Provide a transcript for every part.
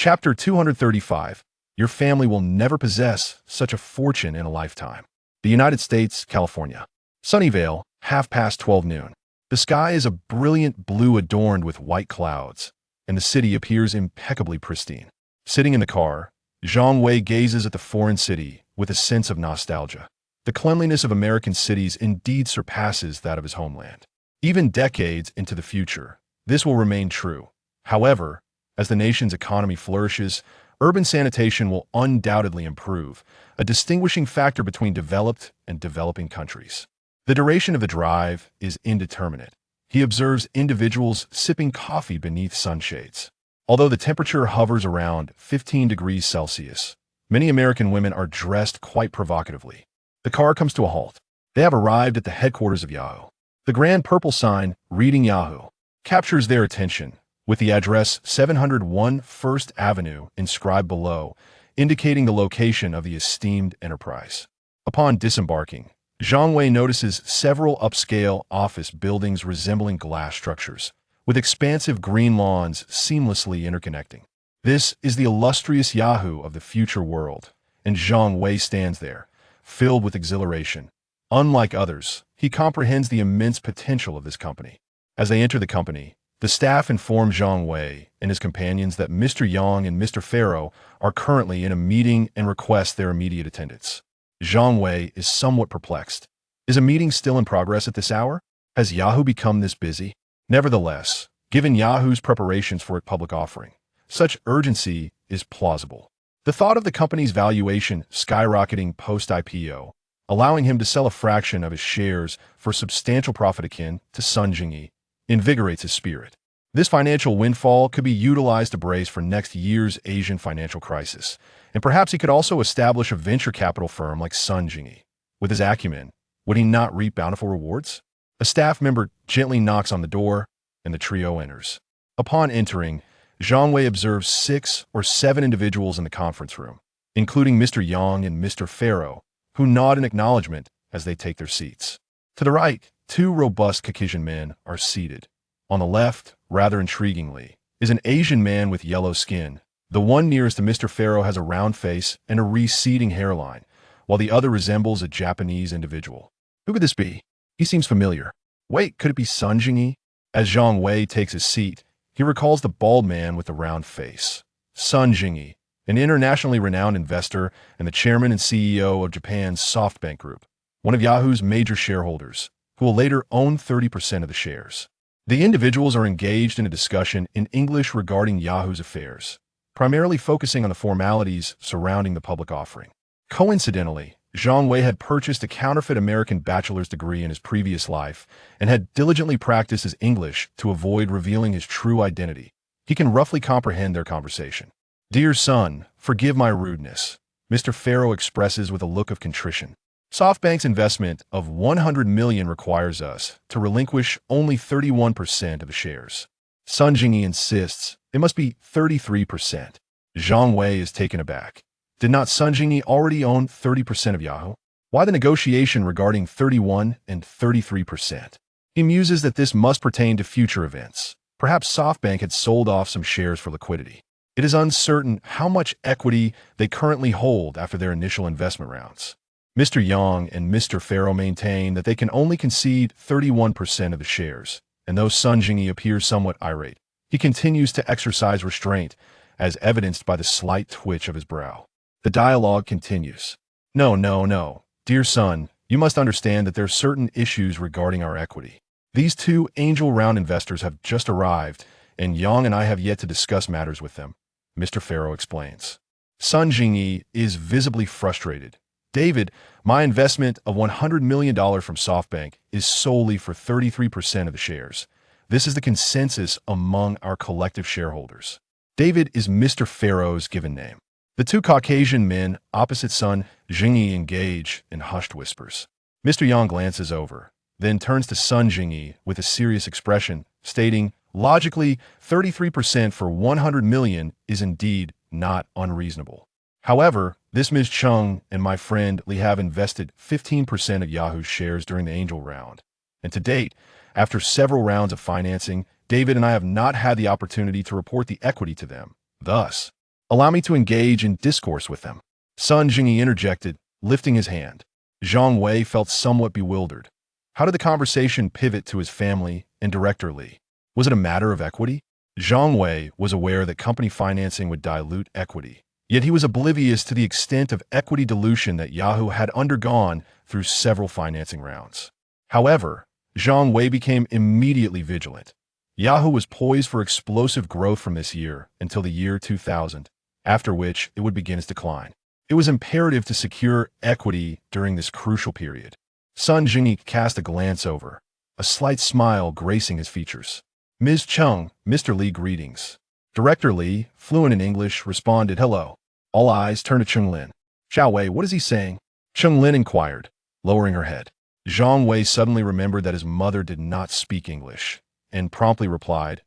Chapter 235. Your family will never possess such a fortune in a lifetime. The United States, California. Sunnyvale, 12:30 noon. The sky is a brilliant blue adorned with white clouds, and the city appears impeccably pristine. Sitting in the car, Zhang Wei gazes at the foreign city with a sense of nostalgia. The cleanliness of American cities indeed surpasses that of his homeland. Even decades into the future, this will remain true. However, as the nation's economy flourishes, urban sanitation will undoubtedly improve, a distinguishing factor between developed and developing countries. The duration of the drive is indeterminate. He observes individuals sipping coffee beneath sunshades. Although the temperature hovers around 15 degrees Celsius, many American women are dressed quite provocatively. The car comes to a halt. They have arrived at the headquarters of Yahoo. The grand purple sign, reading Yahoo, captures their attention, with the address 701 First Avenue inscribed below, indicating the location of the esteemed enterprise. Upon disembarking, Zhang Wei notices several upscale office buildings resembling glass structures, with expansive green lawns seamlessly interconnecting. This is the illustrious Yahoo of the future world, and Zhang Wei stands there, filled with exhilaration. Unlike others, he comprehends the immense potential of this company. As they enter the company, the staff inform Zhang Wei and his companions that Mr. Yang and Mr. Pharaoh are currently in a meeting and request their immediate attendance. Zhang Wei is somewhat perplexed. Is a meeting still in progress at this hour? Has Yahoo become this busy? Nevertheless, given Yahoo's preparations for a public offering, such urgency is plausible. The thought of the company's valuation skyrocketing post-IPO, allowing him to sell a fraction of his shares for substantial profit akin to Sun Jingyi, invigorates his spirit. This financial windfall could be utilized to brace for next year's Asian financial crisis, and perhaps he could also establish a venture capital firm like Sun Jingyi. With his acumen, would he not reap bountiful rewards? A staff member gently knocks on the door, and the trio enters. Upon entering, Zhang Wei observes 6 or 7 individuals in the conference room, including Mr. Yang and Mr. Pharaoh, who nod in acknowledgement as they take their seats. To the right, 2 robust Caucasian men are seated. On the left, rather intriguingly, is an Asian man with yellow skin. The one nearest to Mr. Pharaoh has a round face and a receding hairline, while the other resembles a Japanese individual. Who could this be? He seems familiar. Wait, could it be Sun Jingyi? As Zhang Wei takes his seat, he recalls the bald man with the round face. Sun Jingyi, an internationally renowned investor and the chairman and CEO of Japan's SoftBank Group, one of Yahoo's major shareholders, who will later own 30% of the shares. The individuals are engaged in a discussion in English regarding Yahoo's affairs, primarily focusing on the formalities surrounding the public offering. Coincidentally, Zhang Wei had purchased a counterfeit American bachelor's degree in his previous life and had diligently practiced his English to avoid revealing his true identity. He can roughly comprehend their conversation. "Dear son, forgive my rudeness," Mr. Pharaoh expresses with a look of contrition. SoftBank's investment of $100 million requires us to relinquish only 31% of the shares. Sun Jingyi insists it must be 33%. Zhang Wei is taken aback. Did not Sun Jingyi already own 30% of Yahoo? Why the negotiation regarding 31 and 33%? He muses that this must pertain to future events. Perhaps SoftBank had sold off some shares for liquidity. It is uncertain how much equity they currently hold after their initial investment rounds. Mr. Yang and Mr. Pharaoh maintain that they can only concede 31% of the shares, and though Sun Jingyi appears somewhat irate, he continues to exercise restraint, as evidenced by the slight twitch of his brow. The dialogue continues. No. Dear son, you must understand that there are certain issues regarding our equity. These 2 angel round investors have just arrived, and Yang and I have yet to discuss matters with them, Mr. Pharaoh explains. Sun Jingyi is visibly frustrated. David, my investment of $100 million from SoftBank is solely for 33% of the shares. This is the consensus among our collective shareholders. David is Mr. Pharaoh's given name. The 2 Caucasian men opposite Sun Jingyi engage in hushed whispers. Mr. Yang glances over, then turns to Sun Jingyi with a serious expression, stating, logically, 33% for $100 million is indeed not unreasonable. However, this Ms. Chung and my friend Li have invested 15% of Yahoo's shares during the angel round. And to date, after several rounds of financing, David and I have not had the opportunity to report the equity to them. Thus, Allow me to engage in discourse with them. Sun Jingyi interjected, lifting his hand. Zhang Wei felt somewhat bewildered. How did the conversation pivot to his family and Director Li? Was it a matter of equity? Zhang Wei was aware that company financing would dilute equity, yet he was oblivious to the extent of equity dilution that Yahoo had undergone through several financing rounds. However, Zhang Wei became immediately vigilant. Yahoo was poised for explosive growth from this year until the year 2000, after which it would begin its decline. It was imperative to secure equity during this crucial period. Sun Jingyi cast a glance over, a slight smile gracing his features. Ms. Chung, Mr. Li, greetings. Director Li, fluent in English, responded, hello. All eyes turned to Chung Lin. Zhang Wei, what is he saying? Chung Lin inquired, lowering her head. Zhang Wei suddenly remembered that his mother did not speak English, and promptly replied,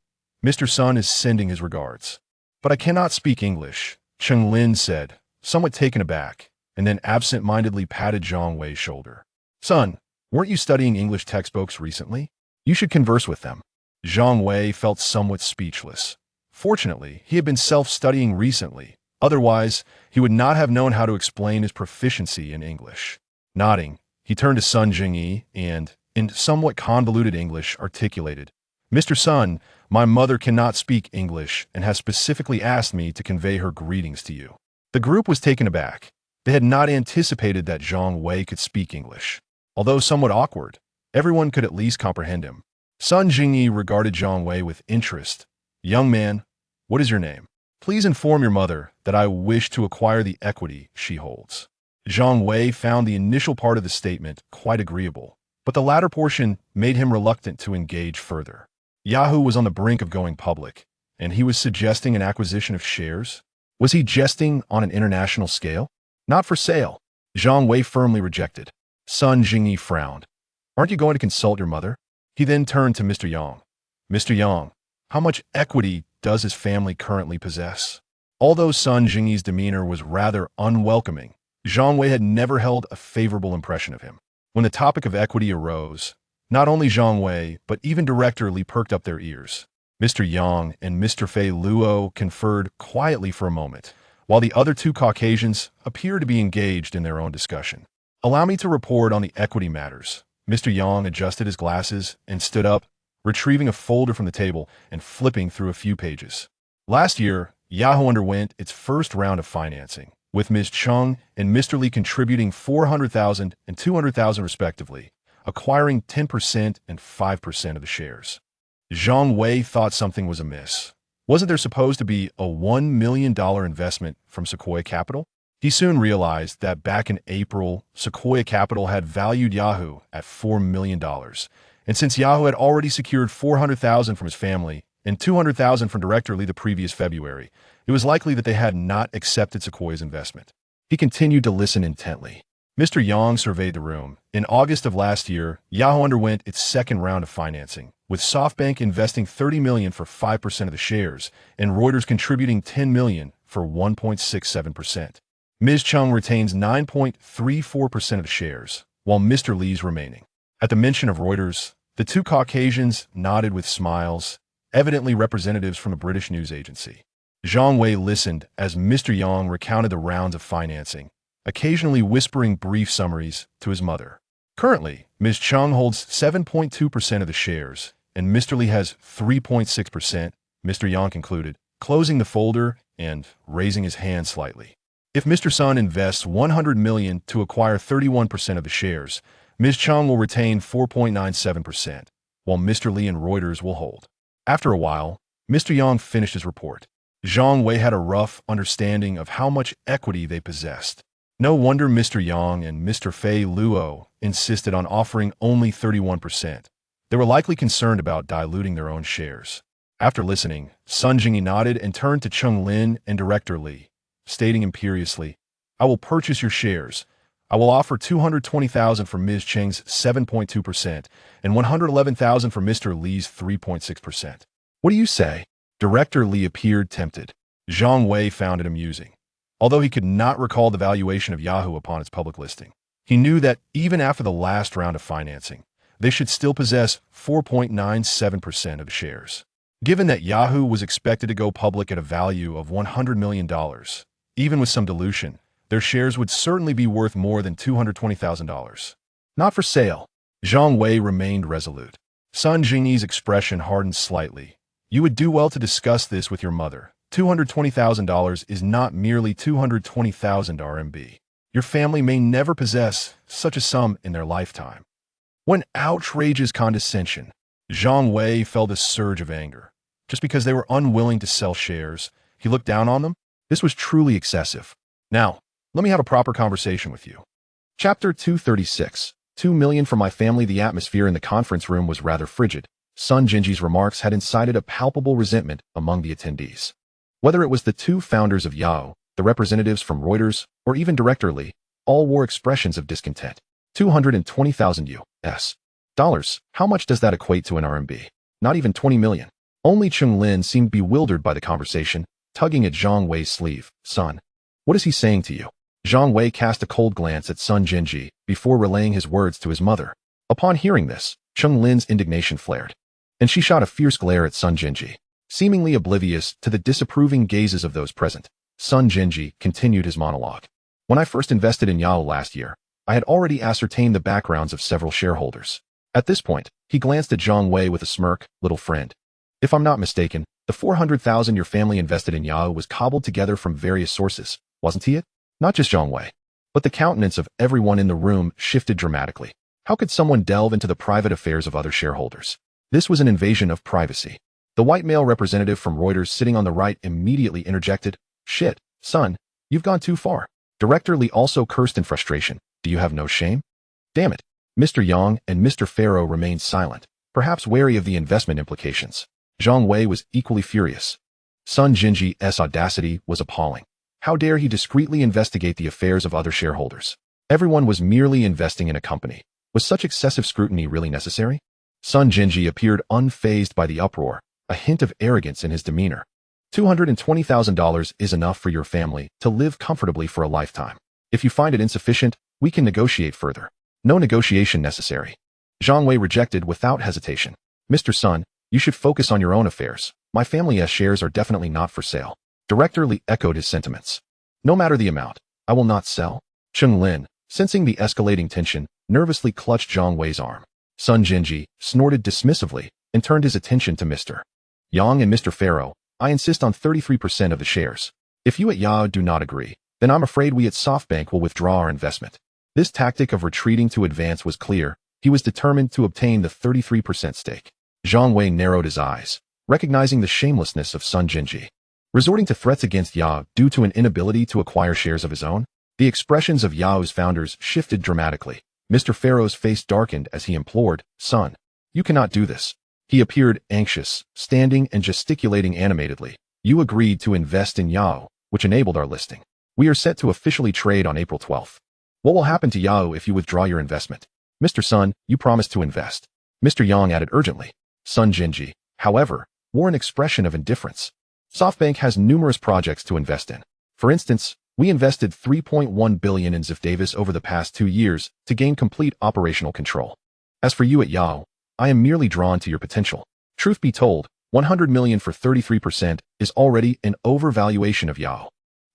Mr. Sun is sending his regards. But I cannot speak English, Chung Lin said, somewhat taken aback, and then absent-mindedly patted Zhang Wei's shoulder. Son, weren't you studying English textbooks recently? You should converse with them. Zhang Wei felt somewhat speechless. Fortunately, he had been self-studying recently. Otherwise, he would not have known how to explain his proficiency in English. Nodding, he turned to Sun Jingyi and, in somewhat convoluted English, articulated, Mr. Sun, my mother cannot speak English and has specifically asked me to convey her greetings to you. The group was taken aback. They had not anticipated that Zhang Wei could speak English. Although somewhat awkward, everyone could at least comprehend him. Sun Jingyi regarded Zhang Wei with interest. Young man, what is your name? Please inform your mother that I wish to acquire the equity she holds. Zhang Wei found the initial part of the statement quite agreeable, but the latter portion made him reluctant to engage further. Yahoo was on the brink of going public, and he was suggesting an acquisition of shares? Was he jesting on an international scale? Not for sale. Zhang Wei firmly rejected. Sun Jingyi frowned. Aren't you going to consult your mother? He then turned to Mr. Yang. Mr. Yang, how much equity does his family currently possess? Although Sun Jingyi's demeanor was rather unwelcoming, Zhang Wei had never held a favorable impression of him. When the topic of equity arose, not only Zhang Wei, but even Director Li perked up their ears. Mr. Yang and Mr. Fei Luo conferred quietly for a moment, while the other two Caucasians appeared to be engaged in their own discussion. Allow me to report on the equity matters. Mr. Yang adjusted his glasses and stood up, retrieving a folder from the table and flipping through a few pages. Last year, Yahoo underwent its first round of financing, with Ms. Chung and Mr. Li contributing $400,000 and $200,000 respectively, acquiring 10% and 5% of the shares. Zhang Wei thought something was amiss. Wasn't there supposed to be a $1 million investment from Sequoia Capital? He soon realized that back in April, Sequoia Capital had valued Yahoo at $4 million. And since Yahoo had already secured $400,000 from his family and $200,000 from Director Li the previous February, it was likely that they had not accepted Sequoia's investment. He continued to listen intently. Mr. Yang surveyed the room. In August of last year, Yahoo underwent its second round of financing, with SoftBank investing $30 million for 5% of the shares and Reuters contributing $10 million for 1.67%. Ms. Chung retains 9.34% of the shares, while Mr. Li's remaining. At the mention of Reuters, the two Caucasians nodded with smiles, evidently representatives from a British news agency. Zhang Wei listened as Mr. Yang recounted the rounds of financing, occasionally whispering brief summaries to his mother. Currently, Ms. Chung holds 7.2% of the shares, and Mr. Li has 3.6%, Mr. Yang concluded, closing the folder and raising his hand slightly. If Mr. Sun invests $100 million to acquire 31% of the shares, Ms. Chung will retain 4.97%, while Mr. Li and Reuters will hold. After a while, Mr. Yang finished his report. Zhang Wei had a rough understanding of how much equity they possessed. No wonder Mr. Yang and Mr. Fei Luo insisted on offering only 31%. They were likely concerned about diluting their own shares. After listening, Sun Jingyi nodded and turned to Chung Lin and Director Li, stating imperiously, I will purchase your shares. I will offer $220,000 for Ms. Cheng's 7.2% and $111,000 for Mr. Li's 3.6%. What do you say? Director Li appeared tempted. Zhang Wei found it amusing. Although he could not recall the valuation of Yahoo upon its public listing, he knew that even after the last round of financing, they should still possess 4.97% of the shares. Given that Yahoo was expected to go public at a value of $100 million, even with some dilution, their shares would certainly be worth more than $220,000. Not for sale. Zhang Wei remained resolute. Sun Jingyi's expression hardened slightly. You would do well to discuss this with your mother. $220,000 is not merely 220,000 RMB. Your family may never possess such a sum in their lifetime. When outrageous condescension, Zhang Wei felt a surge of anger. Just because they were unwilling to sell shares, he looked down on them? This was truly excessive. Now, let me have a proper conversation with you. Chapter 236. 2 million for my family. The atmosphere in the conference room was rather frigid. Sun Jingyi's remarks had incited a palpable resentment among the attendees. Whether it was the two founders of Yahoo, the representatives from Reuters, or even Director Li, all wore expressions of discontent. 220,000 US dollars. How much does that equate to in RMB? Not even 20 million. Only Chung Lin seemed bewildered by the conversation, tugging at Zhang Wei's sleeve. Son, what is he saying to you? Zhang Wei cast a cold glance at Sun Jingyi before relaying his words to his mother. Upon hearing this, Chung Lin's indignation flared, and she shot a fierce glare at Sun Jingyi. Seemingly oblivious to the disapproving gazes of those present, Sun Jingyi continued his monologue. When I first invested in Yahoo last year, I had already ascertained the backgrounds of several shareholders. At this point, he glanced at Zhang Wei with a smirk. Little friend, if I'm not mistaken, the 400,000 your family invested in Yahoo was cobbled together from various sources, wasn't he it? Not just Zhang Wei, but the countenance of everyone in the room shifted dramatically. How could someone delve into the private affairs of other shareholders? This was an invasion of privacy. The white male representative from Reuters sitting on the right immediately interjected, Shit, son, you've gone too far. Director Li also cursed in frustration. Do you have no shame? Damn it. Mr. Yang and Mr. Pharaoh remained silent, perhaps wary of the investment implications. Zhang Wei was equally furious. Sun Jingyi's audacity was appalling. How dare he discreetly investigate the affairs of other shareholders? Everyone was merely investing in a company. Was such excessive scrutiny really necessary? Sun Jingyi appeared unfazed by the uproar, a hint of arrogance in his demeanor. $220,000 is enough for your family to live comfortably for a lifetime. If you find it insufficient, we can negotiate further. No negotiation necessary. Zhang Wei rejected without hesitation. Mr. Sun, you should focus on your own affairs. My family's shares are definitely not for sale. Director Li echoed his sentiments. No matter the amount, I will not sell. Chung Lin, sensing the escalating tension, nervously clutched Zhang Wei's arm. Sun Jingyi snorted dismissively and turned his attention to Mr. Yang and Mr. Pharaoh. I insist on 33% of the shares. If you at Yahoo do not agree, then I'm afraid we at SoftBank will withdraw our investment. This tactic of retreating to advance was clear. He was determined to obtain the 33% stake. Zhang Wei narrowed his eyes, recognizing the shamelessness of Sun Jingyi. Resorting to threats against Yahoo due to an inability to acquire shares of his own? The expressions of Yahoo's founders shifted dramatically. Mr. Pharaoh's face darkened as he implored, Son, you cannot do this. He appeared anxious, standing and gesticulating animatedly. You agreed to invest in Yahoo, which enabled our listing. We are set to officially trade on April 12th. What will happen to Yahoo if you withdraw your investment? Mr. Sun, you promised to invest. Mr. Yang added urgently. Sun Jingyi, however, wore an expression of indifference. SoftBank has numerous projects to invest in. For instance, we invested $3.1 billion in Ziff Davis over the past 2 years to gain complete operational control. As for you at Yahoo, I am merely drawn to your potential. Truth be told, $100 million for 33% is already an overvaluation of Yahoo.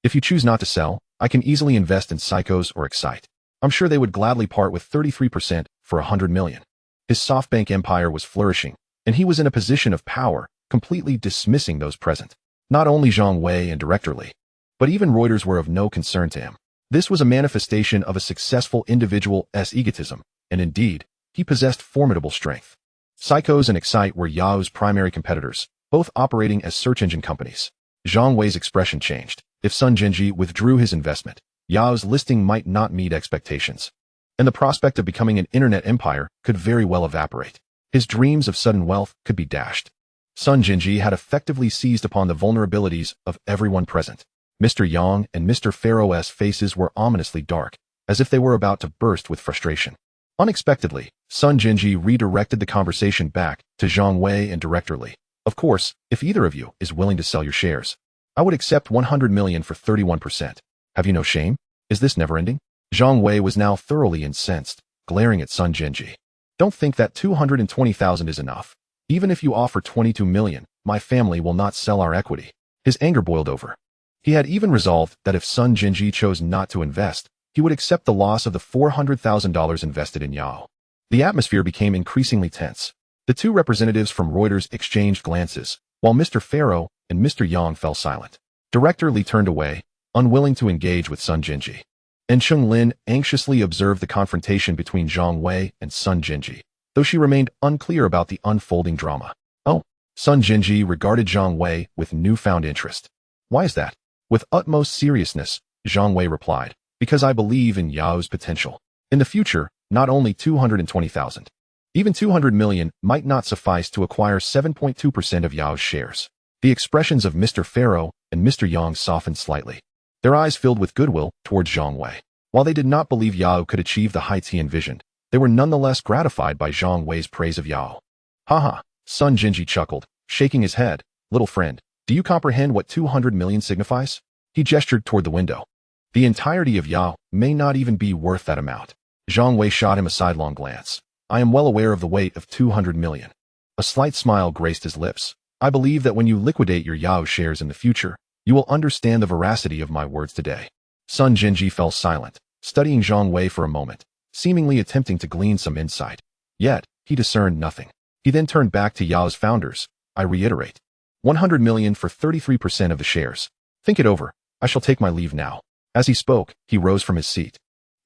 If you choose not to sell, I can easily invest in Psychos or Excite. I'm sure they would gladly part with 33% for $100 million. His SoftBank empire was flourishing, and he was in a position of power, completely dismissing those present. Not only Zhang Wei and Director Li, but even Reuters were of no concern to him. This was a manifestation of a successful individual's egotism, and indeed, he possessed formidable strength. Psychos and Excite were Yahoo's primary competitors, both operating as search engine companies. Zhang Wei's expression changed. If Sun Jingyi withdrew his investment, Yahoo's listing might not meet expectations, and the prospect of becoming an internet empire could very well evaporate. His dreams of sudden wealth could be dashed. Sun Jingyi had effectively seized upon the vulnerabilities of everyone present. Mr. Yang and Mr. Pharaoh's faces were ominously dark, as if they were about to burst with frustration. Unexpectedly, Sun Jingyi redirected the conversation back to Zhang Wei and Director Li. Of course, if either of you is willing to sell your shares, I would accept $100 million for 31%. Have you no shame? Is this never ending? Zhang Wei was now thoroughly incensed, glaring at Sun Jingyi. Don't think that $220,000 is enough. Even if you offer $22 million, my family will not sell our equity. His anger boiled over. He had even resolved that if Sun Jinji chose not to invest, he would accept the loss of the $400,000 invested in Yao. The atmosphere became increasingly tense. The two representatives from Reuters exchanged glances, while Mr. Pharaoh and Mr. Yang fell silent. Director Li turned away, unwilling to engage with Sun Jinji. And Cheng Lin anxiously observed the confrontation between Zhang Wei and Sun Jinji, though she remained unclear about the unfolding drama. Oh, Sun Jinji regarded Zhang Wei with newfound interest. Why is that? With utmost seriousness, Zhang Wei replied, because I believe in Yao's potential. In the future, not only 220,000. Even 200 million might not suffice to acquire 7.2% of Yao's shares. The expressions of Mr. Pharaoh and Mr. Yang softened slightly. Their eyes filled with goodwill towards Zhang Wei. While they did not believe Yao could achieve the heights he envisioned, they were nonetheless gratified by Zhang Wei's praise of Yao. Haha, Sun Jinji chuckled, shaking his head. Little friend, do you comprehend what 200 million signifies? He gestured toward the window. The entirety of Yao may not even be worth that amount. Zhang Wei shot him a sidelong glance. I am well aware of the weight of 200 million. A slight smile graced his lips. I believe that when you liquidate your Yao shares in the future, you will understand the veracity of my words today. Sun Jinji fell silent, studying Zhang Wei for a moment, seemingly attempting to glean some insight. Yet, he discerned nothing. He then turned back to Yao's founders. I reiterate, 100 million for 33% of the shares. Think it over. I shall take my leave now. As he spoke, he rose from his seat.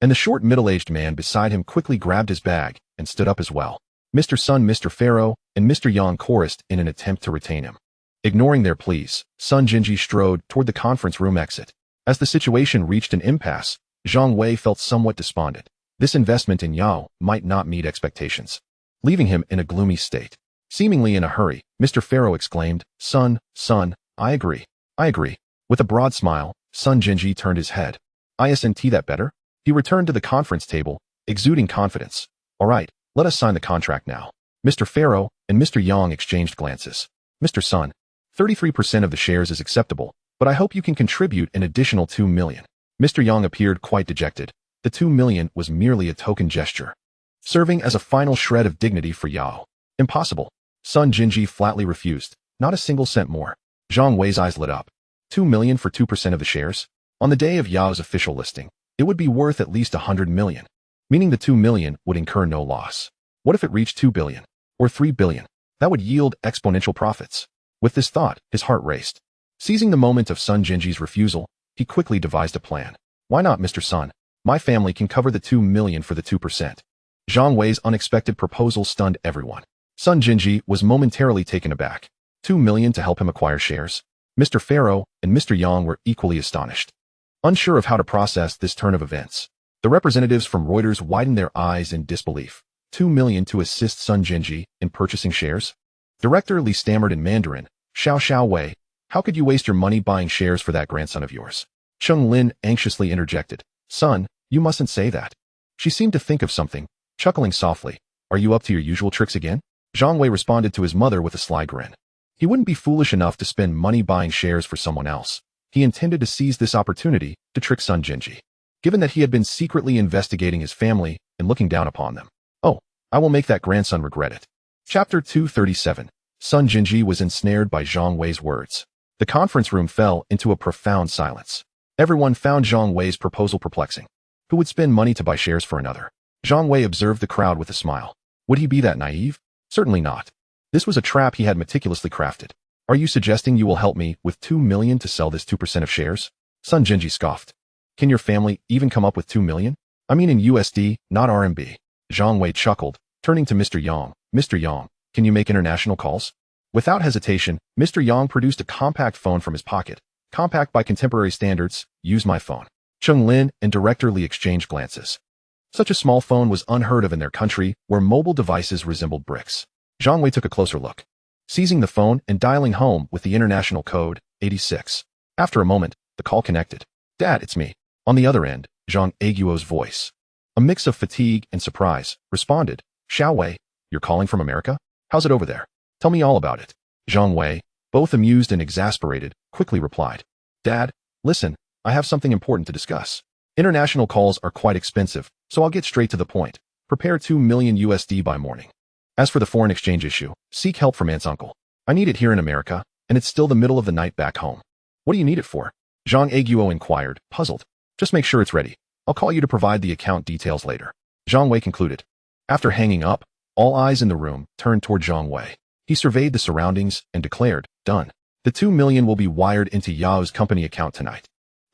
And the short middle-aged man beside him quickly grabbed his bag and stood up as well. Mr. Sun, Mr. Pharaoh, and Mr. Yang chorused in an attempt to retain him. Ignoring their pleas, Sun Jinji strode toward the conference room exit. As the situation reached an impasse, Zhang Wei felt somewhat despondent. This investment in Yao might not meet expectations, leaving him in a gloomy state. Seemingly in a hurry, Mr. Pharaoh exclaimed, Sun, I agree. With a broad smile, Sun Jinji turned his head. Isn't that better? He returned to the conference table, exuding confidence. All right, let us sign the contract now. Mr. Pharaoh and Mr. Yang exchanged glances. Mr. Sun, 33% of the shares is acceptable, but I hope you can contribute an additional 2 million. Mr. Yang appeared quite dejected. The 2 million was merely a token gesture, serving as a final shred of dignity for Yao. Impossible. Sun Jinji flatly refused. Not a single cent more. Zhang Wei's eyes lit up. 2 million for 2% of the shares? On the day of Yao's official listing, it would be worth at least 100 million, meaning the 2 million would incur no loss. What if it reached 2 billion? Or 3 billion? That would yield exponential profits. With this thought, his heart raced. Seizing the moment of Sun Jinji's refusal, he quickly devised a plan. Why not, Mr. Sun? My family can cover the 2 million for the 2%. Zhang Wei's unexpected proposal stunned everyone. Sun Jinji was momentarily taken aback. 2 million to help him acquire shares? Mr. Pharaoh and Mr. Yang were equally astonished, unsure of how to process this turn of events. The representatives from Reuters widened their eyes in disbelief. 2 million to assist Sun Jinji in purchasing shares? Director Li stammered in Mandarin, Xiao Wei, how could you waste your money buying shares for that grandson of yours? Cheng Lin anxiously interjected. Son, you mustn't say that. She seemed to think of something, chuckling softly. Are you up to your usual tricks again? Zhang Wei responded to his mother with a sly grin. He wouldn't be foolish enough to spend money buying shares for someone else. He intended to seize this opportunity to trick Sun Jinji, given that he had been secretly investigating his family and looking down upon them. Oh, I will make that grandson regret it. Chapter 237. Sun Jinji was ensnared by Zhang Wei's words. The conference room fell into a profound silence. Everyone found Zhang Wei's proposal perplexing. Who would spend money to buy shares for another? Zhang Wei observed the crowd with a smile. Would he be that naive? Certainly not. This was a trap he had meticulously crafted. Are you suggesting you will help me with 2 million to sell this 2% of shares? Sun Jinji scoffed. Can your family even come up with 2 million? I mean in USD, not RMB. Zhang Wei chuckled, turning to Mr. Yang. Mr. Yang, can you make international calls? Without hesitation, Mr. Yang produced a compact phone from his pocket. Compact by contemporary standards, use my phone. Cheng Lin and Director Li exchanged glances. Such a small phone was unheard of in their country, where mobile devices resembled bricks. Zhang Wei took a closer look, seizing the phone and dialing home with the international code, 86. After a moment, the call connected. Dad, it's me. On the other end, Zhang Aguo's voice, a mix of fatigue and surprise, responded. Xiao Wei, you're calling from America? How's it over there? Tell me all about it. Zhang Wei, both amused and exasperated, quickly replied. Dad, listen, I have something important to discuss. International calls are quite expensive, so I'll get straight to the point. Prepare 2 million USD by morning. As for the foreign exchange issue, seek help from Aunt's uncle. I need it here in America, and it's still the middle of the night back home. What do you need it for? Zhang Wei inquired, puzzled. Just make sure it's ready. I'll call you to provide the account details later. Zhang Wei concluded. After hanging up, all eyes in the room turned toward Zhang Wei. He surveyed the surroundings and declared, done. The 2 million will be wired into Yao's company account tonight.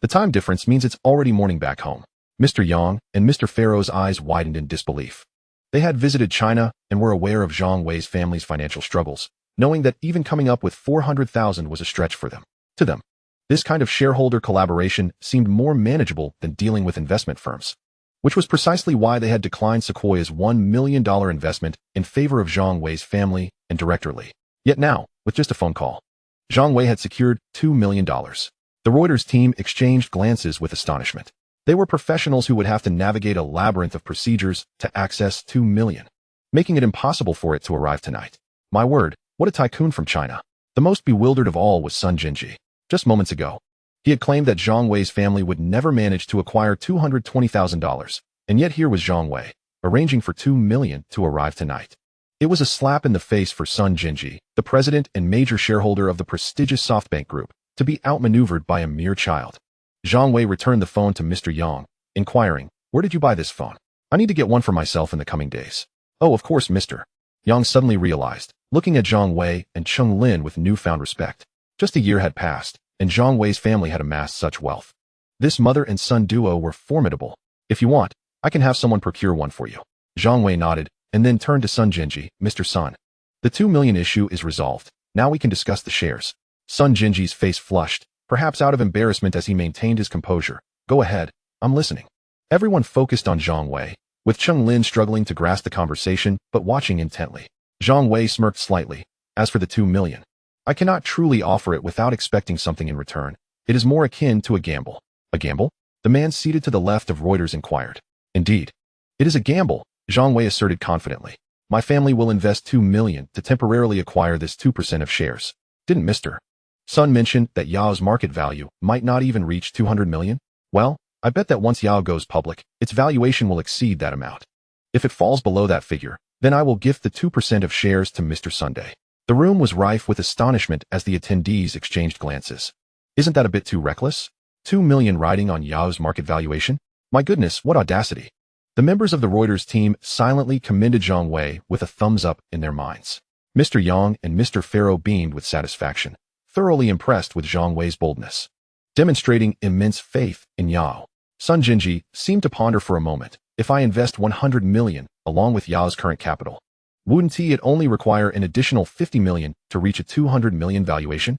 The time difference means it's already morning back home. Mr. Yang and Mr. Pharaoh's eyes widened in disbelief. They had visited China and were aware of Zhang Wei's family's financial struggles, knowing that even coming up with 400,000 was a stretch for them. To them, this kind of shareholder collaboration seemed more manageable than dealing with investment firms, which was precisely why they had declined Sequoia's $1 million investment in favor of Zhang Wei's family and Director Li. Yet now, with just a phone call, Zhang Wei had secured $2 million. The Reuters team exchanged glances with astonishment. They were professionals who would have to navigate a labyrinth of procedures to access $2 million, making it impossible for it to arrive tonight. My word, what a tycoon from China. The most bewildered of all was Sun Jinji. Just moments ago, he had claimed that Zhang Wei's family would never manage to acquire $220,000, and yet here was Zhang Wei, arranging for $2 million to arrive tonight. It was a slap in the face for Sun Jinji, the president and major shareholder of the prestigious SoftBank Group, to be outmaneuvered by a mere child. Zhang Wei returned the phone to Mr. Yang, inquiring, where did you buy this phone? I need to get one for myself in the coming days. Oh, of course, Mr. Yang suddenly realized, looking at Zhang Wei and Cheng Lin with newfound respect. Just a year had passed, and Zhang Wei's family had amassed such wealth. This mother and son duo were formidable. If you want, I can have someone procure one for you. Zhang Wei nodded, and then turned to Sun Jinji, Mr. Sun. The 2 million issue is resolved. Now we can discuss the shares. Sun Jinji's face flushed, perhaps out of embarrassment as he maintained his composure. Go ahead, I'm listening. Everyone focused on Zhang Wei, with Cheng Lin struggling to grasp the conversation but watching intently. Zhang Wei smirked slightly. As for the 2 million, I cannot truly offer it without expecting something in return. It is more akin to a gamble. A gamble? The man seated to the left of Reuters inquired. Indeed. It is a gamble, Zhang Wei asserted confidently. My family will invest 2 million to temporarily acquire this 2% of shares. Didn't Mr. Sun mention that Yao's market value might not even reach 200 million? Well, I bet that once Yao goes public, its valuation will exceed that amount. If it falls below that figure, then I will gift the 2% of shares to Mr. Sunday. The room was rife with astonishment as the attendees exchanged glances. Isn't that a bit too reckless? 2 million riding on Yao's market valuation? My goodness, what audacity. The members of the Reuters team silently commended Zhang Wei with a thumbs up in their minds. Mr. Yang and Mr. Pharaoh beamed with satisfaction, thoroughly impressed with Zhang Wei's boldness, demonstrating immense faith in Yao. Sun Jinji seemed to ponder for a moment. If I invest 100 million along with Yao's current capital, wouldn't it only require an additional 50 million to reach a 200 million valuation?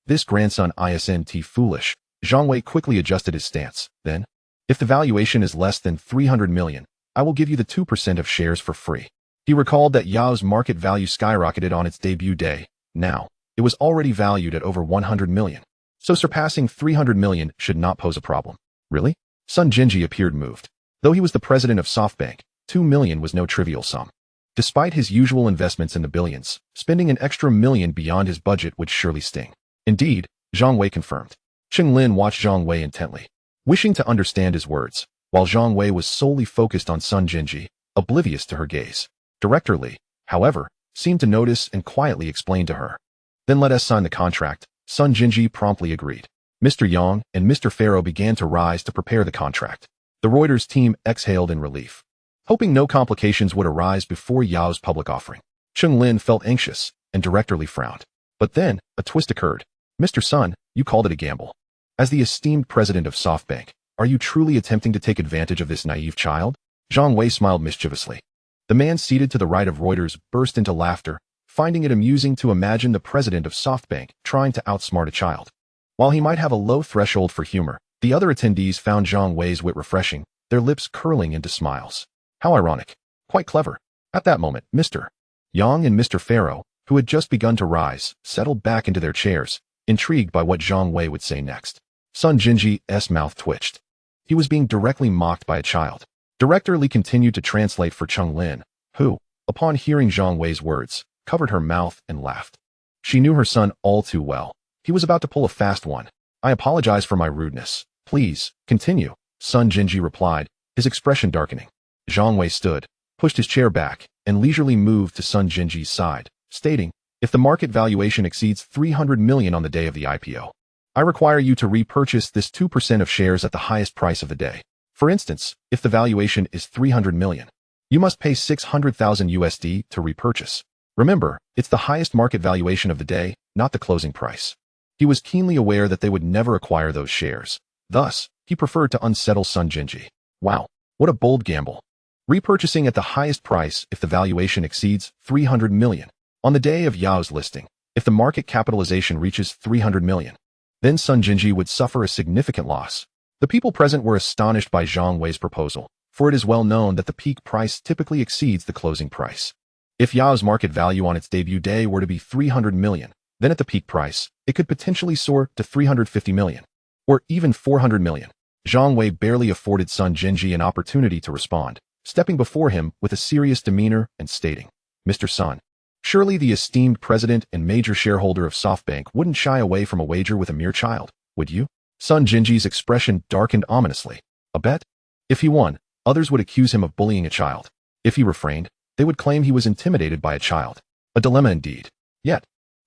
This grandson isn't foolish. Zhang Wei quickly adjusted his stance. Then, if the valuation is less than 300 million, I will give you the 2% of shares for free. He recalled that Yao's market value skyrocketed on its debut day. Now, it was already valued at over 100 million. So surpassing 300 million should not pose a problem. Really? Sun Jinji appeared moved. Though he was the president of SoftBank, 2 million was no trivial sum. Despite his usual investments in the billions, spending an extra million beyond his budget would surely sting. Indeed, Zhang Wei confirmed. Cheng Lin watched Zhang Wei intently, wishing to understand his words, while Zhang Wei was solely focused on Sun Jinji, oblivious to her gaze. Director Li, however, seemed to notice and quietly explained to her. Then let us sign the contract. Sun Jinji promptly agreed. Mr. Yang and Mr. Pharaoh began to rise to prepare the contract. The Reuters team exhaled in relief, hoping no complications would arise before Yao's public offering. Cheng Lin felt anxious, and Director Li frowned. But then, a twist occurred. Mr. Sun, you called it a gamble. As the esteemed president of SoftBank, are you truly attempting to take advantage of this naive child? Zhang Wei smiled mischievously. The man seated to the right of Reuters burst into laughter, finding it amusing to imagine the president of SoftBank trying to outsmart a child. While he might have a low threshold for humor, the other attendees found Zhang Wei's wit refreshing, their lips curling into smiles. How ironic. Quite clever. At that moment, Mr. Yang and Mr. Pharaoh, who had just begun to rise, settled back into their chairs, intrigued by what Zhang Wei would say next. Sun Jinji's mouth twitched. He was being directly mocked by a child. Director Li continued to translate for Cheng Lin, who, upon hearing Zhang Wei's words, covered her mouth and laughed. She knew her son all too well. He was about to pull a fast one. I apologize for my rudeness. Please, continue, Sun Jinji replied, his expression darkening. Zhang Wei stood, pushed his chair back, and leisurely moved to Sun Jinji's side, stating, If the market valuation exceeds 300 million on the day of the IPO, I require you to repurchase this 2% of shares at the highest price of the day. For instance, if the valuation is 300 million, you must pay 600,000 USD to repurchase. Remember, it's the highest market valuation of the day, not the closing price. He was keenly aware that they would never acquire those shares. Thus, he preferred to unsettle Sun Jinji. Wow, what a bold gamble. Repurchasing at the highest price if the valuation exceeds 300 million. On the day of Yao's listing, if the market capitalization reaches 300 million, then Sun Jinji would suffer a significant loss. The people present were astonished by Zhang Wei's proposal, for it is well known that the peak price typically exceeds the closing price. If Yao's market value on its debut day were to be 300 million, then at the peak price, it could potentially soar to 350 million, or even 400 million. Zhang Wei barely afforded Sun Jinji an opportunity to respond, stepping before him with a serious demeanor and stating, "Mr. Sun, surely the esteemed president and major shareholder of SoftBank wouldn't shy away from a wager with a mere child, would you?" Sun Jinji's expression darkened ominously. A bet? If he won, others would accuse him of bullying a child. If he refrained, they would claim he was intimidated by a child. A dilemma indeed. Yet,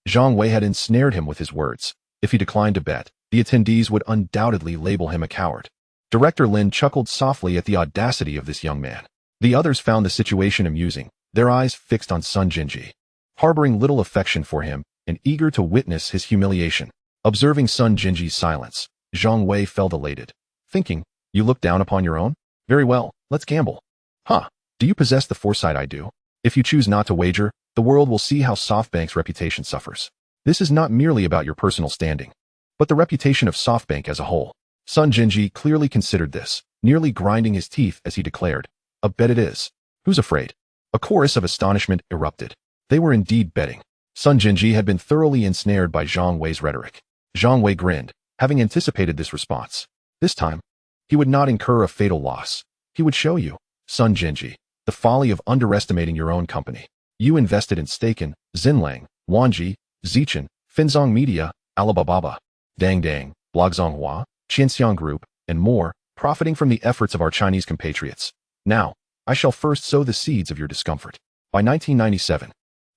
Zhang Wei had ensnared him with his words. If he declined to bet, the attendees would undoubtedly label him a coward. Director Lin chuckled softly at the audacity of this young man. The others found the situation amusing, their eyes fixed on Sun Jinji, harboring little affection for him and eager to witness his humiliation. Observing Sun Jinji's silence, Zhang Wei felt elated, thinking, "You look down upon your own? Very well, let's gamble." Huh, do you possess the foresight I do? If you choose not to wager, the world will see how SoftBank's reputation suffers. This is not merely about your personal standing, but the reputation of SoftBank as a whole. Sun Jinji clearly considered this, nearly grinding his teeth as he declared, "A bet it is. Who's afraid?" A chorus of astonishment erupted. They were indeed betting. Sun Jinji had been thoroughly ensnared by Zhang Wei's rhetoric. Zhang Wei grinned, having anticipated this response. This time, he would not incur a fatal loss. He would show you, Sun Jinji, the folly of underestimating your own company. You invested in Staken, Xinlang, Wanji, Zichen, Finzong Media, Alibaba, Dang Dang, Blogzonghua, Qianxiang Group, and more, profiting from the efforts of our Chinese compatriots. Now, I shall first sow the seeds of your discomfort. By 1997,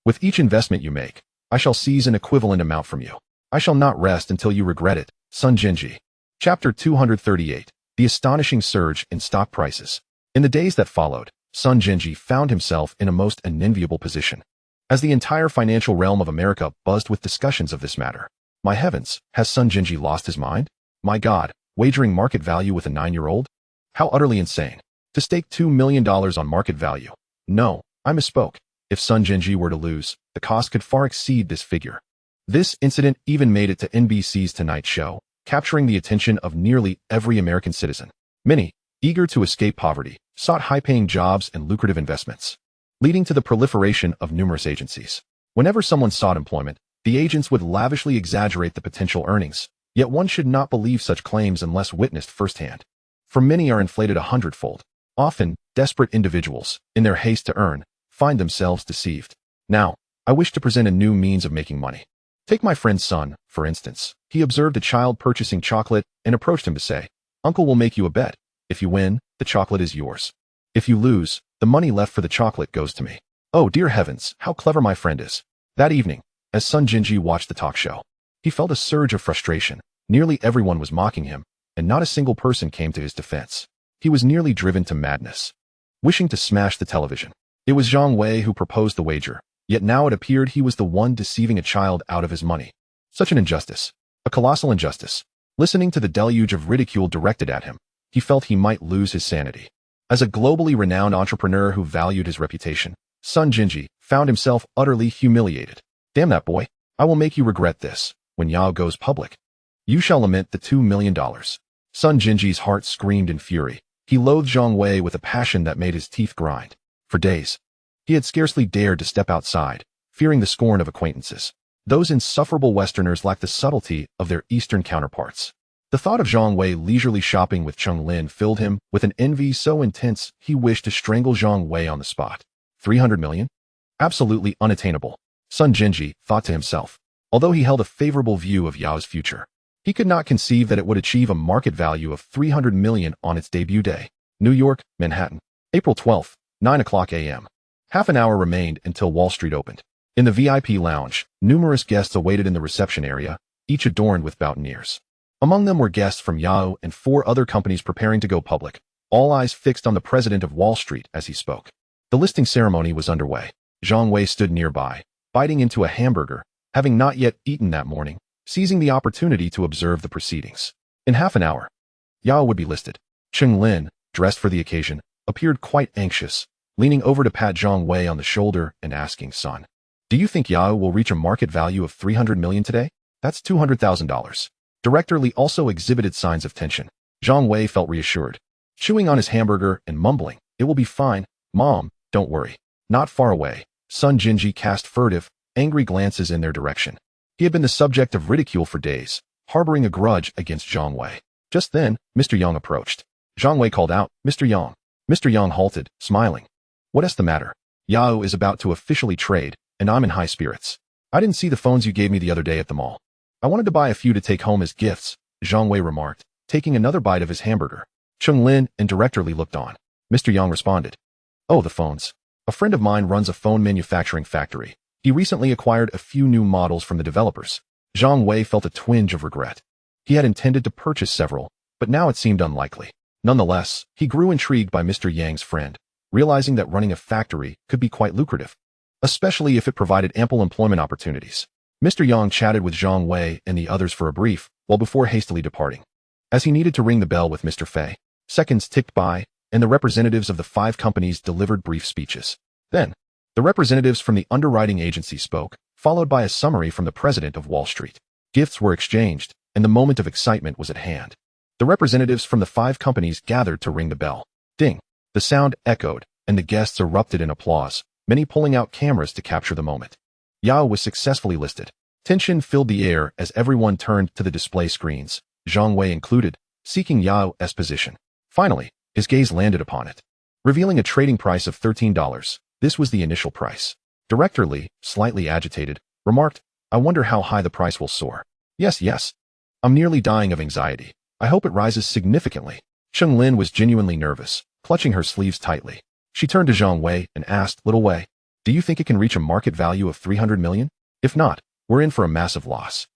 with each investment you make, I shall seize an equivalent amount from you. I shall not rest until you regret it. Sun Jinji. Chapter 238. The astonishing surge in stock prices. In the days that followed, Sun Jinji found himself in a most unenviable position. As the entire financial realm of America buzzed with discussions of this matter. My heavens, has Sun Jinji lost his mind? My God, wagering market value with a 9-year-old? How utterly insane. To stake $2 million on market value. No, I misspoke. If Sun Jinji were to lose, the cost could far exceed this figure. This incident even made it to NBC's Tonight Show, capturing the attention of nearly every American citizen. Many, eager to escape poverty, sought high-paying jobs and lucrative investments, leading to the proliferation of numerous agencies. Whenever someone sought employment, the agents would lavishly exaggerate the potential earnings, yet one should not believe such claims unless witnessed firsthand. For many are inflated 100-fold. Often, desperate individuals, in their haste to earn, find themselves deceived. Now, I wish to present a new means of making money. Take my friend's son, for instance. He observed a child purchasing chocolate and approached him to say, "Uncle will make you a bet. If you win, the chocolate is yours. If you lose, the money left for the chocolate goes to me." Oh, dear heavens, how clever my friend is. That evening, as Sun Jinji watched the talk show, he felt a surge of frustration. Nearly everyone was mocking him, and not a single person came to his defense. He was nearly driven to madness, wishing to smash the television. It was Zhang Wei who proposed the wager, yet now it appeared he was the one deceiving a child out of his money. Such an injustice. A colossal injustice. Listening to the deluge of ridicule directed at him, he felt he might lose his sanity. As a globally renowned entrepreneur who valued his reputation, Sun Jinji found himself utterly humiliated. Damn that boy. I will make you regret this. When Yao goes public, you shall lament the $2 million. Sun Jinji's heart screamed in fury. He loathed Zhang Wei with a passion that made his teeth grind. For days, he had scarcely dared to step outside, fearing the scorn of acquaintances. Those insufferable Westerners lacked the subtlety of their Eastern counterparts. The thought of Zhang Wei leisurely shopping with Cheng Lin filled him with an envy so intense he wished to strangle Zhang Wei on the spot. 300 million? Absolutely unattainable, Sun Jinji thought to himself. Although he held a favorable view of Yao's future, he could not conceive that it would achieve a market value of 300 million on its debut day. New York, Manhattan, April 12, 9 o'clock a.m. Half an hour remained until Wall Street opened. In the VIP lounge, numerous guests awaited in the reception area, each adorned with boutonnieres. Among them were guests from Yahoo and 4 other companies preparing to go public, all eyes fixed on the president of Wall Street as he spoke. The listing ceremony was underway. Zhang Wei stood nearby, biting into a hamburger, having not yet eaten that morning, seizing the opportunity to observe the proceedings. In half an hour, Yahoo would be listed. Cheng Lin, dressed for the occasion, appeared quite anxious, leaning over to pat Zhang Wei on the shoulder and asking, "Son, do you think Yahoo will reach a market value of 300 million today? That's $200,000. Director Li also exhibited signs of tension. Zhang Wei felt reassured, chewing on his hamburger and mumbling, "It will be fine, Mom, don't worry." Not far away, Sun Jinji cast furtive, angry glances in their direction. He had been the subject of ridicule for days, harboring a grudge against Zhang Wei. Just then, Mr. Yang approached. Zhang Wei called out, "Mr. Yang." Mr. Yang halted, smiling. "What's the matter? Yahoo is about to officially trade, and I'm in high spirits. I didn't see the phones you gave me the other day at the mall. I wanted to buy a few to take home as gifts," Zhang Wei remarked, taking another bite of his hamburger. Cheng Lin and Director Li looked on. Mr. Yang responded, "Oh, the phones. A friend of mine runs a phone manufacturing factory. He recently acquired a few new models from the developers." Zhang Wei felt a twinge of regret. He had intended to purchase several, but now it seemed unlikely. Nonetheless, he grew intrigued by Mr. Yang's friend, realizing that running a factory could be quite lucrative, especially if it provided ample employment opportunities. Mr. Yang chatted with Zhang Wei and the others for a brief, while before hastily departing. As he needed to ring the bell with Mr. Fei, seconds ticked by, and the representatives of the 5 companies delivered brief speeches. Then, the representatives from the underwriting agency spoke, followed by a summary from the president of Wall Street. Gifts were exchanged, and the moment of excitement was at hand. The representatives from the 5 companies gathered to ring the bell. Ding! The sound echoed, and the guests erupted in applause, many pulling out cameras to capture the moment. Yahoo was successfully listed. Tension filled the air as everyone turned to the display screens, Zhang Wei included, seeking Yahoo's position. Finally, his gaze landed upon it, revealing a trading price of $13. This was the initial price. Director Li, slightly agitated, remarked, "I wonder how high the price will soar." Yes. I'm nearly dying of anxiety. I hope it rises significantly." Cheng Lin was genuinely nervous, clutching her sleeves tightly. She turned to Zhang Wei and asked, "Little Wei, do you think it can reach a market value of 300 million? If not, we're in for a massive loss."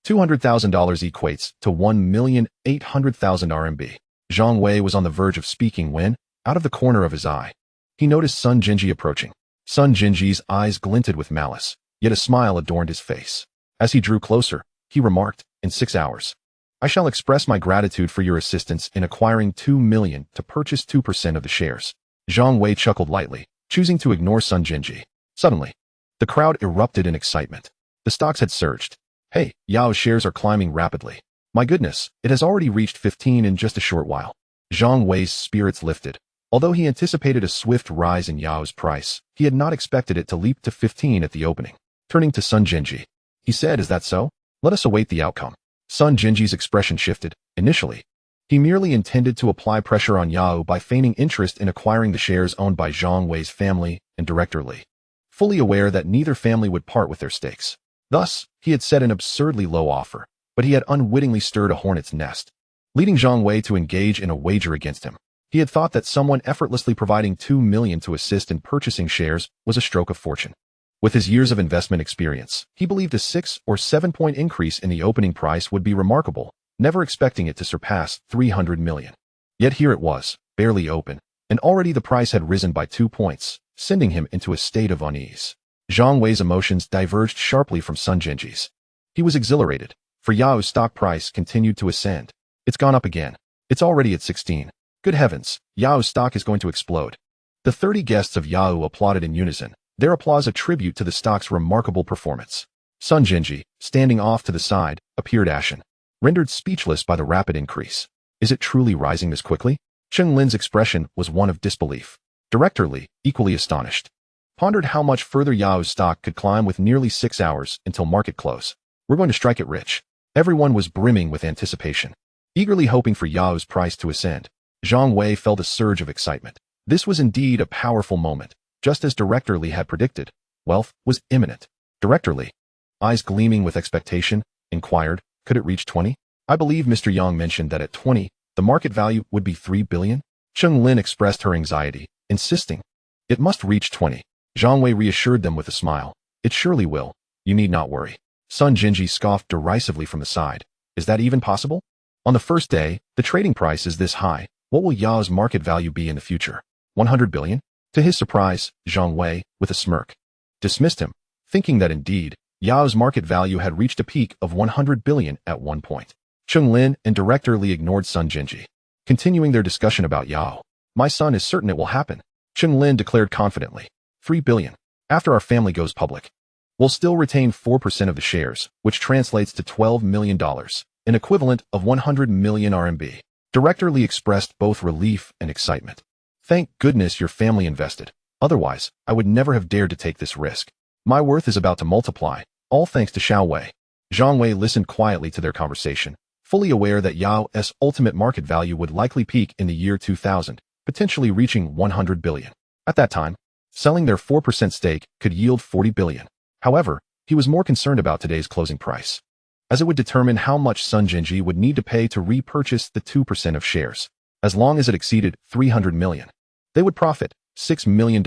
$200,000 equates to 1,800,000 RMB. Zhang Wei was on the verge of speaking when, out of the corner of his eye, he noticed Sun Jinji approaching. Sun Jinji's eyes glinted with malice, yet a smile adorned his face. As he drew closer, he remarked, "In 6 hours, I shall express my gratitude for your assistance in acquiring 2 million to purchase 2% of the shares." Zhang Wei chuckled lightly, choosing to ignore Sun Jinji. Suddenly, the crowd erupted in excitement. The stocks had surged. "Hey, Yao's shares are climbing rapidly. My goodness, it has already reached 15 in just a short while." Zhang Wei's spirits lifted. Although he anticipated a swift rise in Yao's price, he had not expected it to leap to 15 at the opening. Turning to Sun Jinji, he said, "Is that so? Let us await the outcome." Sun Jinji's expression shifted. Initially, he merely intended to apply pressure on Yahoo by feigning interest in acquiring the shares owned by Zhang Wei's family and Director Li, fully aware that neither family would part with their stakes. Thus, he had set an absurdly low offer, but he had unwittingly stirred a hornet's nest, leading Zhang Wei to engage in a wager against him. He had thought that someone effortlessly providing 2 million to assist in purchasing shares was a stroke of fortune. With his years of investment experience, he believed a 6 or 7-point increase in the opening price would be remarkable, never expecting it to surpass 300 million. Yet here it was, barely open, and already the price had risen by 2 points, sending him into a state of unease. Zhang Wei's emotions diverged sharply from Sun Jinji's. He was exhilarated, for Yahoo's stock price continued to ascend. "It's gone up again. It's already at 16. Good heavens, Yahoo's stock is going to explode." The 30 guests of Yahoo applauded in unison, their applause a tribute to the stock's remarkable performance. Sun Jinji, standing off to the side, appeared ashen, rendered speechless by the rapid increase. "Is it truly rising this quickly?" Cheng Lin's expression was one of disbelief. Director Li, equally astonished, pondered how much further Yahoo's stock could climb with nearly 6 hours until market close. "We're going to strike it rich." Everyone was brimming with anticipation, eagerly hoping for Yahoo's price to ascend. Zhang Wei felt a surge of excitement. This was indeed a powerful moment. Just as Director Li had predicted, wealth was imminent. Director Li, eyes gleaming with expectation, inquired, "Could it reach 20? I believe Mr. Yang mentioned that at 20, the market value would be 3 billion? Cheng Lin expressed her anxiety, insisting, "It must reach 20. Zhang Wei reassured them with a smile. It surely will. You need not worry. Sun Jinji scoffed derisively from the side. Is that even possible? On the first day, the trading price is this high. What will Yao's market value be in the future? 100 billion? To his surprise, Zhang Wei, with a smirk, dismissed him, thinking that indeed, Yao's market value had reached a peak of 100 billion at one point. Cheng Lin and Director Li ignored Sun Jinji, continuing their discussion about Yao. My son is certain it will happen. Cheng Lin declared confidently. 3 billion. After our family goes public, we'll still retain 4% of the shares, which translates to $12 million, an equivalent of 100 million RMB. Director Li expressed both relief and excitement. Thank goodness your family invested. Otherwise, I would never have dared to take this risk. My worth is about to multiply, all thanks to Xiao Wei. Zhang Wei listened quietly to their conversation, fully aware that Yao's ultimate market value would likely peak in the year 2000, potentially reaching 100 billion. At that time, selling their 4% stake could yield 40 billion. However, he was more concerned about today's closing price, as it would determine how much Sun Jinji would need to pay to repurchase the 2% of shares. As long as it exceeded 300 million, they would profit $6 million,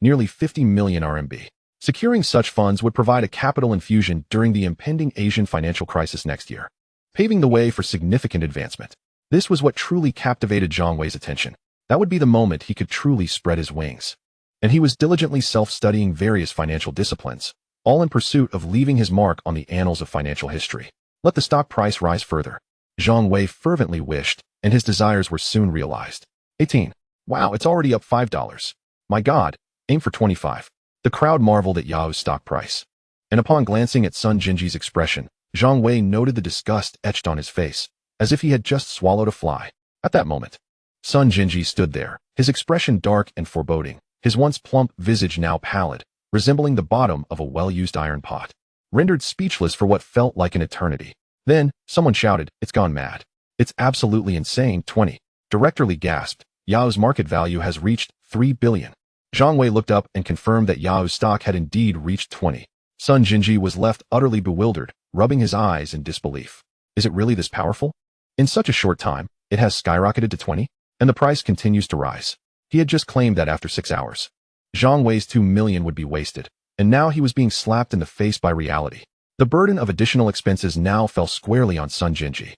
nearly 50 million RMB. Securing such funds would provide a capital infusion during the impending Asian financial crisis next year, paving the way for significant advancement. This was what truly captivated Zhang Wei's attention. That would be the moment he could truly spread his wings. And he was diligently self-studying various financial disciplines, all in pursuit of leaving his mark on the annals of financial history. Let the stock price rise further. Zhang Wei fervently wished, and his desires were soon realized. 18. Wow, it's already up $5. My God, aim for 25. The crowd marveled at Yao's stock price. And upon glancing at Sun Jinji's expression, Zhang Wei noted the disgust etched on his face, as if he had just swallowed a fly. At that moment, Sun Jinji stood there, his expression dark and foreboding, his once plump visage now pallid, resembling the bottom of a well-used iron pot, rendered speechless for what felt like an eternity. Then, someone shouted, "It's gone mad. It's absolutely insane." 20. Director Li gasped. Yao's market value has reached 3 billion. Zhang Wei looked up and confirmed that Yao's stock had indeed reached 20. Sun Jinji was left utterly bewildered, rubbing his eyes in disbelief. Is it really this powerful? In such a short time, it has skyrocketed to 20, and the price continues to rise. He had just claimed that after 6 hours, Zhang Wei's 2 million would be wasted, and now he was being slapped in the face by reality. The burden of additional expenses now fell squarely on Sun Jinji,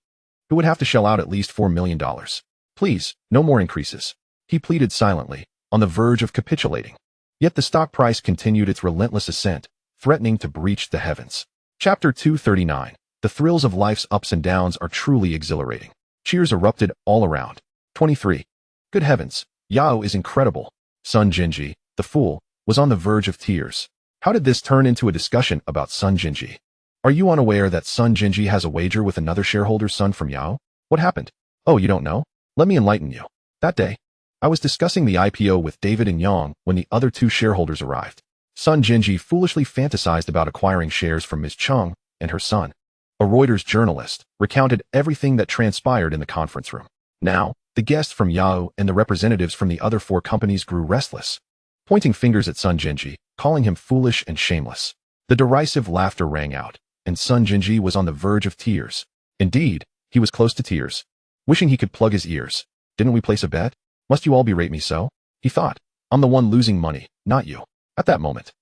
who would have to shell out at least $4 million. Please, no more increases. He pleaded silently, on the verge of capitulating. Yet the stock price continued its relentless ascent, threatening to breach the heavens. Chapter 239. The thrills of life's ups and downs are truly exhilarating. Cheers erupted all around. 23. Good heavens, Yao is incredible. Sun Jinji, the fool, was on the verge of tears. How did this turn into a discussion about Sun Jinji? Are you unaware that Sun Jinji has a wager with another shareholder's son from Yao? What happened? Oh, you don't know? Let me enlighten you. That day, I was discussing the IPO with David and Yang when the other two shareholders arrived. Sun Jinji foolishly fantasized about acquiring shares from Ms. Cheng and her son. A Reuters journalist recounted everything that transpired in the conference room. Now, the guests from Yao and the representatives from the other 4 companies grew restless, pointing fingers at Sun Jinji, calling him foolish and shameless. The derisive laughter rang out, and Sun Jinji was on the verge of tears. Indeed, he was close to tears, wishing he could plug his ears. Didn't we place a bet? Must you all berate me so? He thought. I'm the one losing money, not you. At that moment,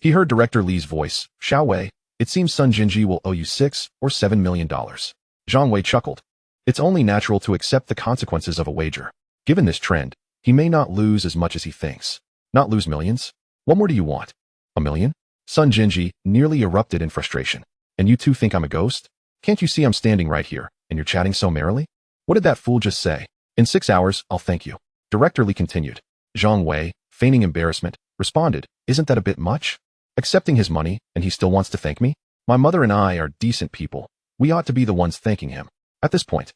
he heard Director Li's voice. Xiao Wei, it seems Sun Jinji will owe you $6 or $7 million. Zhang Wei chuckled. It's only natural to accept the consequences of a wager. Given this trend, he may not lose as much as he thinks. Not lose millions? What more do you want? $1 million? Sun Jinji nearly erupted in frustration. And you two think I'm a ghost? Can't you see I'm standing right here, and you're chatting so merrily? What did that fool just say? In 6 hours, I'll thank you. Director Li continued. Zhang Wei, feigning embarrassment, responded, Isn't that a bit much? Accepting his money, and he still wants to thank me? My mother and I are decent people. We ought to be the ones thanking him. At this point,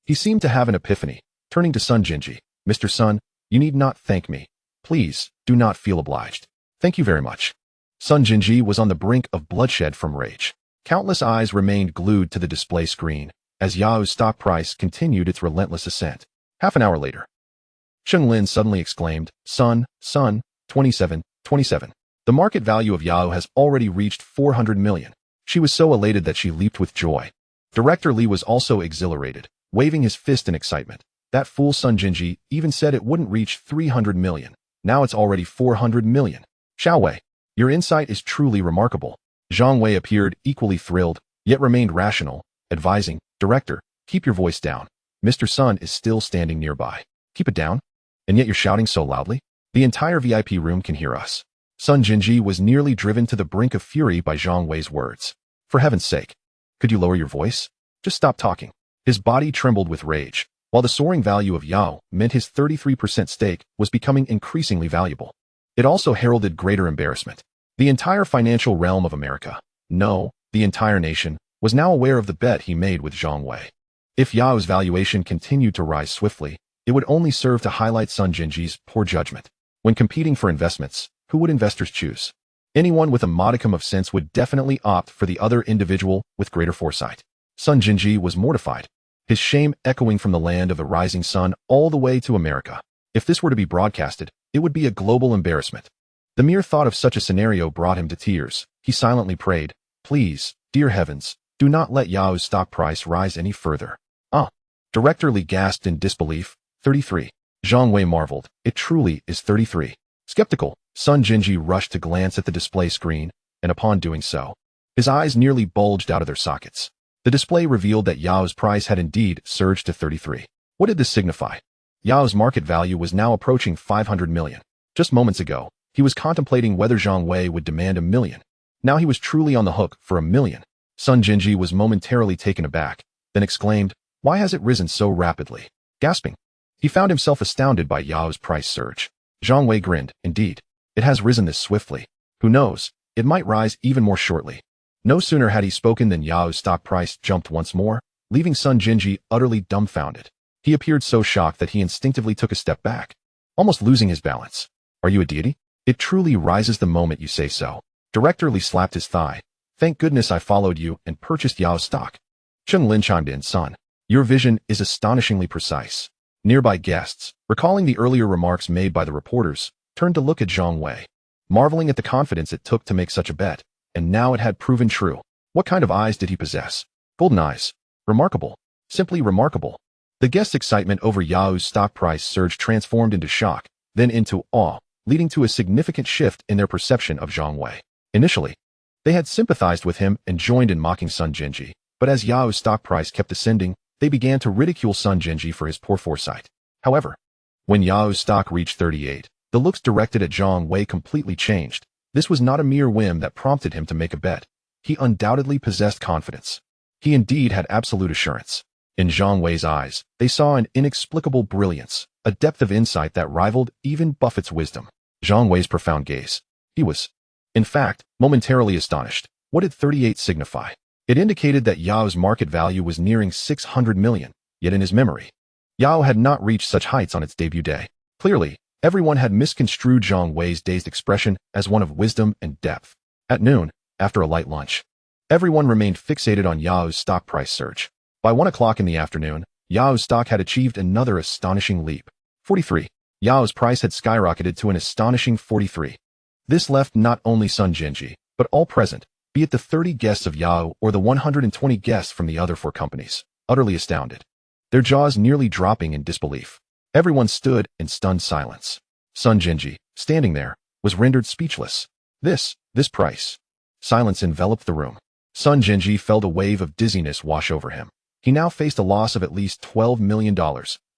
he seemed to have an epiphany, turning to Sun Jinji. Mr. Sun, you need not thank me. Please, do not feel obliged. Thank you very much. Sun Jinji was on the brink of bloodshed from rage. Countless eyes remained glued to the display screen as Yao's stock price continued its relentless ascent. Half an hour later, Cheng Lin suddenly exclaimed, Sun, 27. The market value of Yao has already reached 400 million. She was so elated that she leaped with joy. Director Li was also exhilarated, waving his fist in excitement. That fool Sun Jinji even said it wouldn't reach 300 million. Now it's already 400 million. Xiao Wei, Your insight is truly remarkable. Zhang Wei appeared equally thrilled, yet remained rational, advising, Director, keep your voice down. Mr. Sun is still standing nearby. Keep it down? And yet you're shouting so loudly? The entire VIP room can hear us. Sun Jinji was nearly driven to the brink of fury by Zhang Wei's words. For heaven's sake, could you lower your voice? Just stop talking. His body trembled with rage, while the soaring value of Yao meant his 33% stake was becoming increasingly valuable. It also heralded greater embarrassment. The entire financial realm of America, no, the entire nation, was now aware of the bet he made with Zhang Wei. If Yao's valuation continued to rise swiftly, it would only serve to highlight Sun Jinji's poor judgment. When competing for investments, who would investors choose? Anyone with a modicum of sense would definitely opt for the other individual with greater foresight. Sun Jinji was mortified, his shame echoing from the land of the rising sun all the way to America. If this were to be broadcasted, it would be a global embarrassment. The mere thought of such a scenario brought him to tears. He silently prayed, please, dear heavens, do not let Yao's stock price rise any further. Director Li gasped in disbelief. 33. Zhang Wei marveled. It truly is 33. Skeptical, Sun Jinji rushed to glance at the display screen, and upon doing so, his eyes nearly bulged out of their sockets. The display revealed that Yao's price had indeed surged to 33. What did this signify? Yao's market value was now approaching 500 million. Just moments ago, he was contemplating whether Zhang Wei would demand $1 million. Now he was truly on the hook for $1 million. Sun Jinji was momentarily taken aback, then exclaimed, why has it risen so rapidly? Gasping, he found himself astounded by Yao's price surge. Zhang Wei grinned, indeed, it has risen this swiftly. Who knows, it might rise even more shortly. No sooner had he spoken than Yao's stock price jumped once more, leaving Sun Jinji utterly dumbfounded. He appeared so shocked that he instinctively took a step back, almost losing his balance. Are you a deity? It truly rises the moment you say so. Director Li slapped his thigh. Thank goodness I followed you and purchased Yao's stock. Cheng Lin chimed in, son, your vision is astonishingly precise. Nearby guests, recalling the earlier remarks made by the reporters, turned to look at Zhang Wei, marveling at the confidence it took to make such a bet, and now it had proven true. What kind of eyes did he possess? Golden eyes. Remarkable. Simply remarkable. The guests' excitement over Yao's stock price surge transformed into shock, then into awe, leading to a significant shift in their perception of Zhang Wei. Initially, they had sympathized with him and joined in mocking Sun Jinji, but as Yao's stock price kept ascending, they began to ridicule Sun Jinji for his poor foresight. However, when Yao's stock reached 38, the looks directed at Zhang Wei completely changed. This was not a mere whim that prompted him to make a bet. He undoubtedly possessed confidence. He indeed had absolute assurance. In Zhang Wei's eyes, they saw an inexplicable brilliance, a depth of insight that rivaled even Buffett's wisdom. Zhang Wei's profound gaze. He was, in fact, momentarily astonished. What did 38 signify? It indicated that Yao's market value was nearing 600 million, yet in his memory, Yao had not reached such heights on its debut day. Clearly, everyone had misconstrued Zhang Wei's dazed expression as one of wisdom and depth. At noon, after a light lunch, everyone remained fixated on Yao's stock price surge. By 1 o'clock in the afternoon, Yao's stock had achieved another astonishing leap. 43. Yao's price had skyrocketed to an astonishing 43. This left not only Sun Jinji, but all present, be it the 30 guests of Yao or the 120 guests from the other 4 companies, utterly astounded, their jaws nearly dropping in disbelief. Everyone stood in stunned silence. Sun Jinji, standing there, was rendered speechless. This price. Silence enveloped the room. Sun Jinji felt a wave of dizziness wash over him. He now faced a loss of at least $12 million,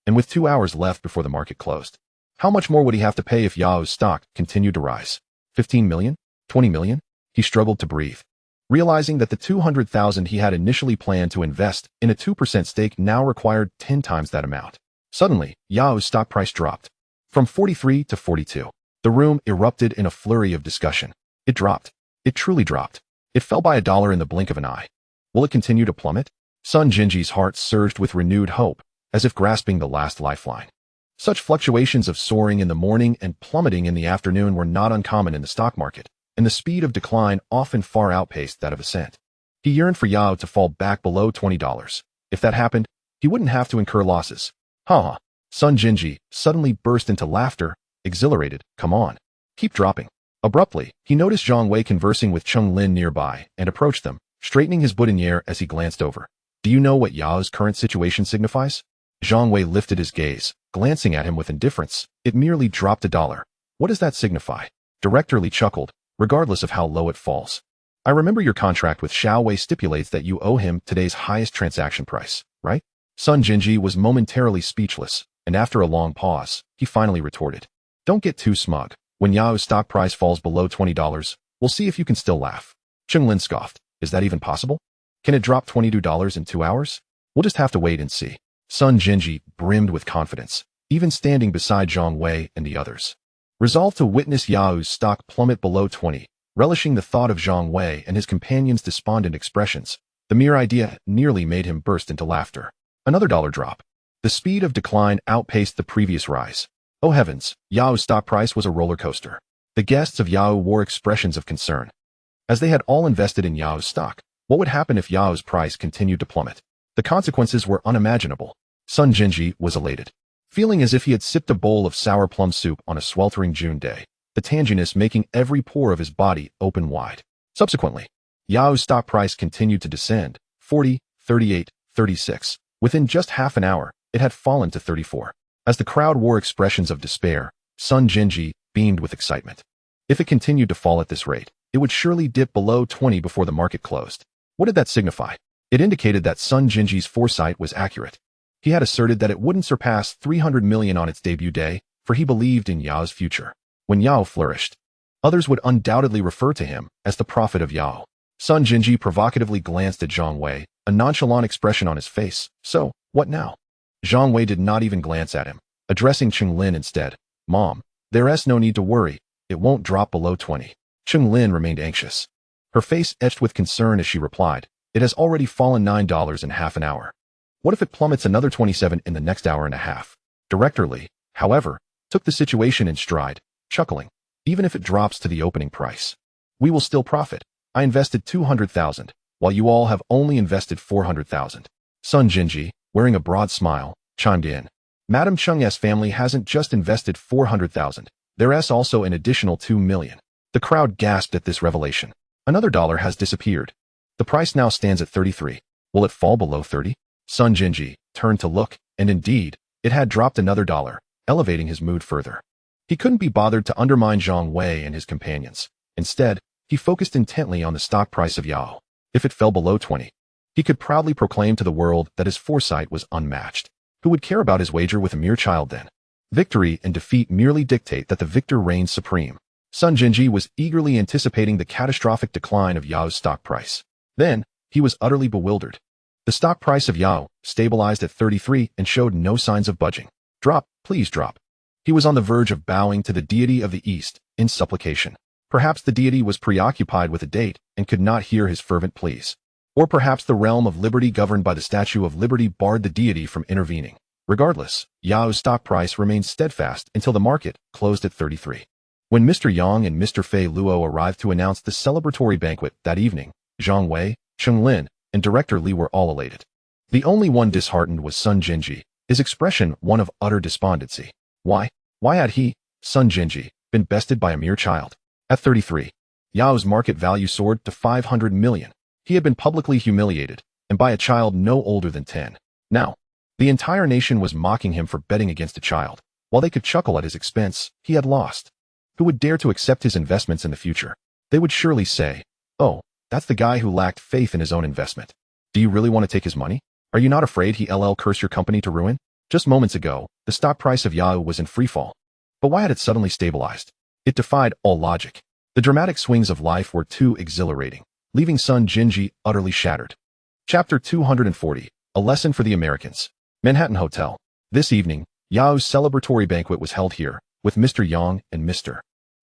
and with 2 hours left before the market closed. How much more would he have to pay if Yao's stock continued to rise? 15 million? 20 million? He struggled to breathe, realizing that the 200,000 he had initially planned to invest in a 2% stake now required 10 times that amount. Suddenly, Yao's stock price dropped from 43 to 42. The room erupted in a flurry of discussion. It dropped. It truly dropped. It fell by $1 in the blink of an eye. Will it continue to plummet? Sun Jinji's heart surged with renewed hope, as if grasping the last lifeline. Such fluctuations of soaring in the morning and plummeting in the afternoon were not uncommon in the stock market, and the speed of decline often far outpaced that of ascent. He yearned for Yao to fall back below $20. If that happened, he wouldn't have to incur losses. Ha! Sun Jinji suddenly burst into laughter, exhilarated. Come on. Keep dropping. Abruptly, he noticed Zhang Wei conversing with Cheng Lin nearby and approached them, straightening his boutonniere as he glanced over. Do you know what Yao's current situation signifies? Zhang Wei lifted his gaze, glancing at him with indifference. It merely dropped $1. What does that signify? Director Li chuckled. regardless of how low it falls. I remember your contract with Zhang Wei stipulates that you owe him today's highest transaction price, right? Sun Jinji was momentarily speechless, and after a long pause, he finally retorted. Don't get too smug. When Yao's stock price falls below $20, we'll see if you can still laugh. Lin scoffed. Is that even possible? Can it drop $22 in 2 hours? We'll just have to wait and see. Sun Jinji brimmed with confidence, even standing beside Zhang Wei and the others. Resolved to witness Yao's stock plummet below 20, relishing the thought of Zhang Wei and his companions' despondent expressions, the mere idea nearly made him burst into laughter. Another dollar drop. The speed of decline outpaced the previous rise. Oh heavens, Yao's stock price was a roller coaster. The guests of Yao wore expressions of concern. As they had all invested in Yao's stock, what would happen if Yao's price continued to plummet? The consequences were unimaginable. Sun Jinji was elated, feeling as if he had sipped a bowl of sour plum soup on a sweltering June day, the tanginess making every pore of his body open wide. Subsequently, Yao's stock price continued to descend, 40, 38, 36. Within just half an hour, it had fallen to 34. As the crowd wore expressions of despair, Sun Jinji beamed with excitement. If it continued to fall at this rate, it would surely dip below 20 before the market closed. What did that signify? It indicated that Sun Jinji's foresight was accurate. He had asserted that it wouldn't surpass 300 million on its debut day, for he believed in Yao's future. When Yao flourished, others would undoubtedly refer to him as the prophet of Yao. Sun Jinji provocatively glanced at Zhang Wei, a nonchalant expression on his face. So, what now? Zhang Wei did not even glance at him, addressing Lin instead. Mom, there's no need to worry. It won't drop below 20. Lin remained anxious. Her face etched with concern as she replied, it has already fallen $9 in half an hour. What if it plummets another 27 in the next hour and a half? Director Li, however, took the situation in stride, chuckling. Even if it drops to the opening price, we will still profit. I invested 200,000, while you all have only invested 400,000. Sun Jinji, wearing a broad smile, chimed in. Madam Cheng's family hasn't just invested 400,000. There's also an additional 2 million. The crowd gasped at this revelation. Another dollar has disappeared. The price now stands at 33. Will it fall below 30? Sun Jinji turned to look, and indeed, it had dropped another dollar, elevating his mood further. He couldn't be bothered to undermine Zhang Wei and his companions. Instead, he focused intently on the stock price of Yao. If it fell below 20, he could proudly proclaim to the world that his foresight was unmatched. Who would care about his wager with a mere child then? Victory and defeat merely dictate that the victor reigns supreme. Sun Jinji was eagerly anticipating the catastrophic decline of Yao's stock price. Then, he was utterly bewildered. The stock price of Yao stabilized at 33 and showed no signs of budging. Drop, please drop. He was on the verge of bowing to the deity of the East in supplication. Perhaps the deity was preoccupied with a date and could not hear his fervent pleas. Or perhaps the realm of liberty governed by the Statue of Liberty barred the deity from intervening. Regardless, Yao's stock price remained steadfast until the market closed at 33. When Mr. Yang and Mr. Fei Luo arrived to announce the celebratory banquet that evening, Zhang Wei, Lin, and Director Li were all elated. The only one disheartened was Sun Jinji, his expression one of utter despondency. Why had he, Sun Jinji, been bested by a mere child? At 33, Yao's market value soared to 500 million. He had been publicly humiliated, and by a child no older than 10. Now, the entire nation was mocking him for betting against a child. While they could chuckle at his expense, he had lost. Who would dare to accept his investments in the future? They would surely say, oh, that's the guy who lacked faith in his own investment. Do you really want to take his money? Are you not afraid he'll curse your company to ruin? Just moments ago, the stock price of Yao was in freefall. But why had it suddenly stabilized? It defied all logic. The dramatic swings of life were too exhilarating, leaving Sun Jinji utterly shattered. Chapter 240, A Lesson for the Americans. Manhattan Hotel. This evening, Yao's celebratory banquet was held here, with Mr. Yang and Mr.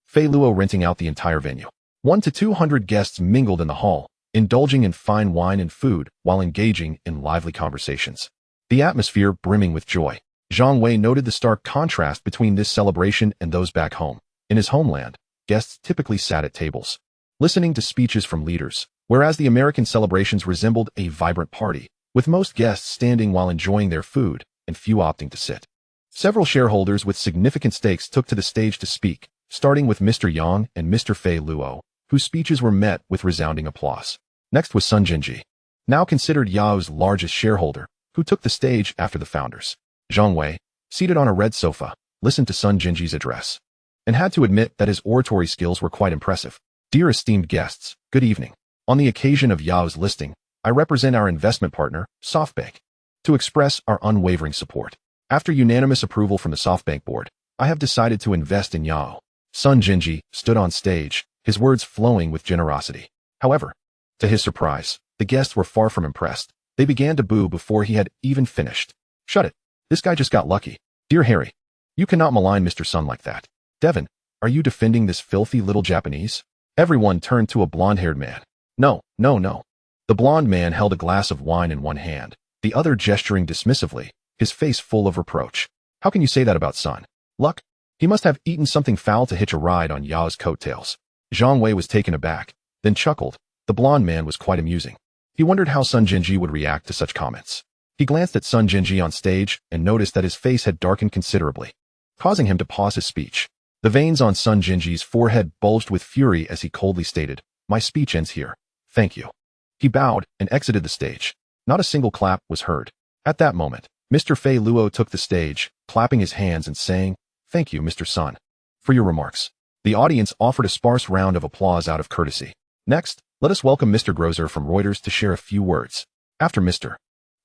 Fei Luo renting out the entire venue. 100 to 200 guests mingled in the hall, indulging in fine wine and food while engaging in lively conversations. The atmosphere brimming with joy. Zhang Wei noted the stark contrast between this celebration and those back home. In his homeland, guests typically sat at tables, listening to speeches from leaders, whereas the American celebrations resembled a vibrant party, with most guests standing while enjoying their food and few opting to sit. Several shareholders with significant stakes took to the stage to speak, starting with Mr. Yang and Mr. Fei Luo, whose speeches were met with resounding applause. Next was Sun Jinji, now considered Yao's largest shareholder, who took the stage after the founders. Zhang Wei, seated on a red sofa, listened to Sun Jinji's address, and had to admit that his oratory skills were quite impressive. Dear esteemed guests, good evening. On the occasion of Yao's listing, I represent our investment partner, SoftBank, to express our unwavering support. After unanimous approval from the SoftBank board, I have decided to invest in Yao. Sun Jinji stood on stage, his words flowing with generosity. However, to his surprise, the guests were far from impressed. They began to boo before he had even finished. Shut it. This guy just got lucky. Dear Harry, you cannot malign Mr. Sun like that. Devin, are you defending this filthy little Japanese? Everyone turned to a blonde-haired man. No. The blonde man held a glass of wine in one hand, the other gesturing dismissively, his face full of reproach. How can you say that about Sun? Luck? He must have eaten something foul to hitch a ride on Yao's coattails. Zhang Wei was taken aback, then chuckled. The blonde man was quite amusing. He wondered how Sun Jinji would react to such comments. He glanced at Sun Jinji on stage and noticed that his face had darkened considerably, causing him to pause his speech. The veins on Sun Jinji's forehead bulged with fury as he coldly stated, "My speech ends here. Thank you." He bowed and exited the stage. Not a single clap was heard. At that moment, Mr. Fei Luo took the stage, clapping his hands and saying, "Thank you, Mr. Sun, for your remarks." The audience offered a sparse round of applause out of courtesy. Next, let us welcome Mr. Grosser from Reuters to share a few words. After Mr.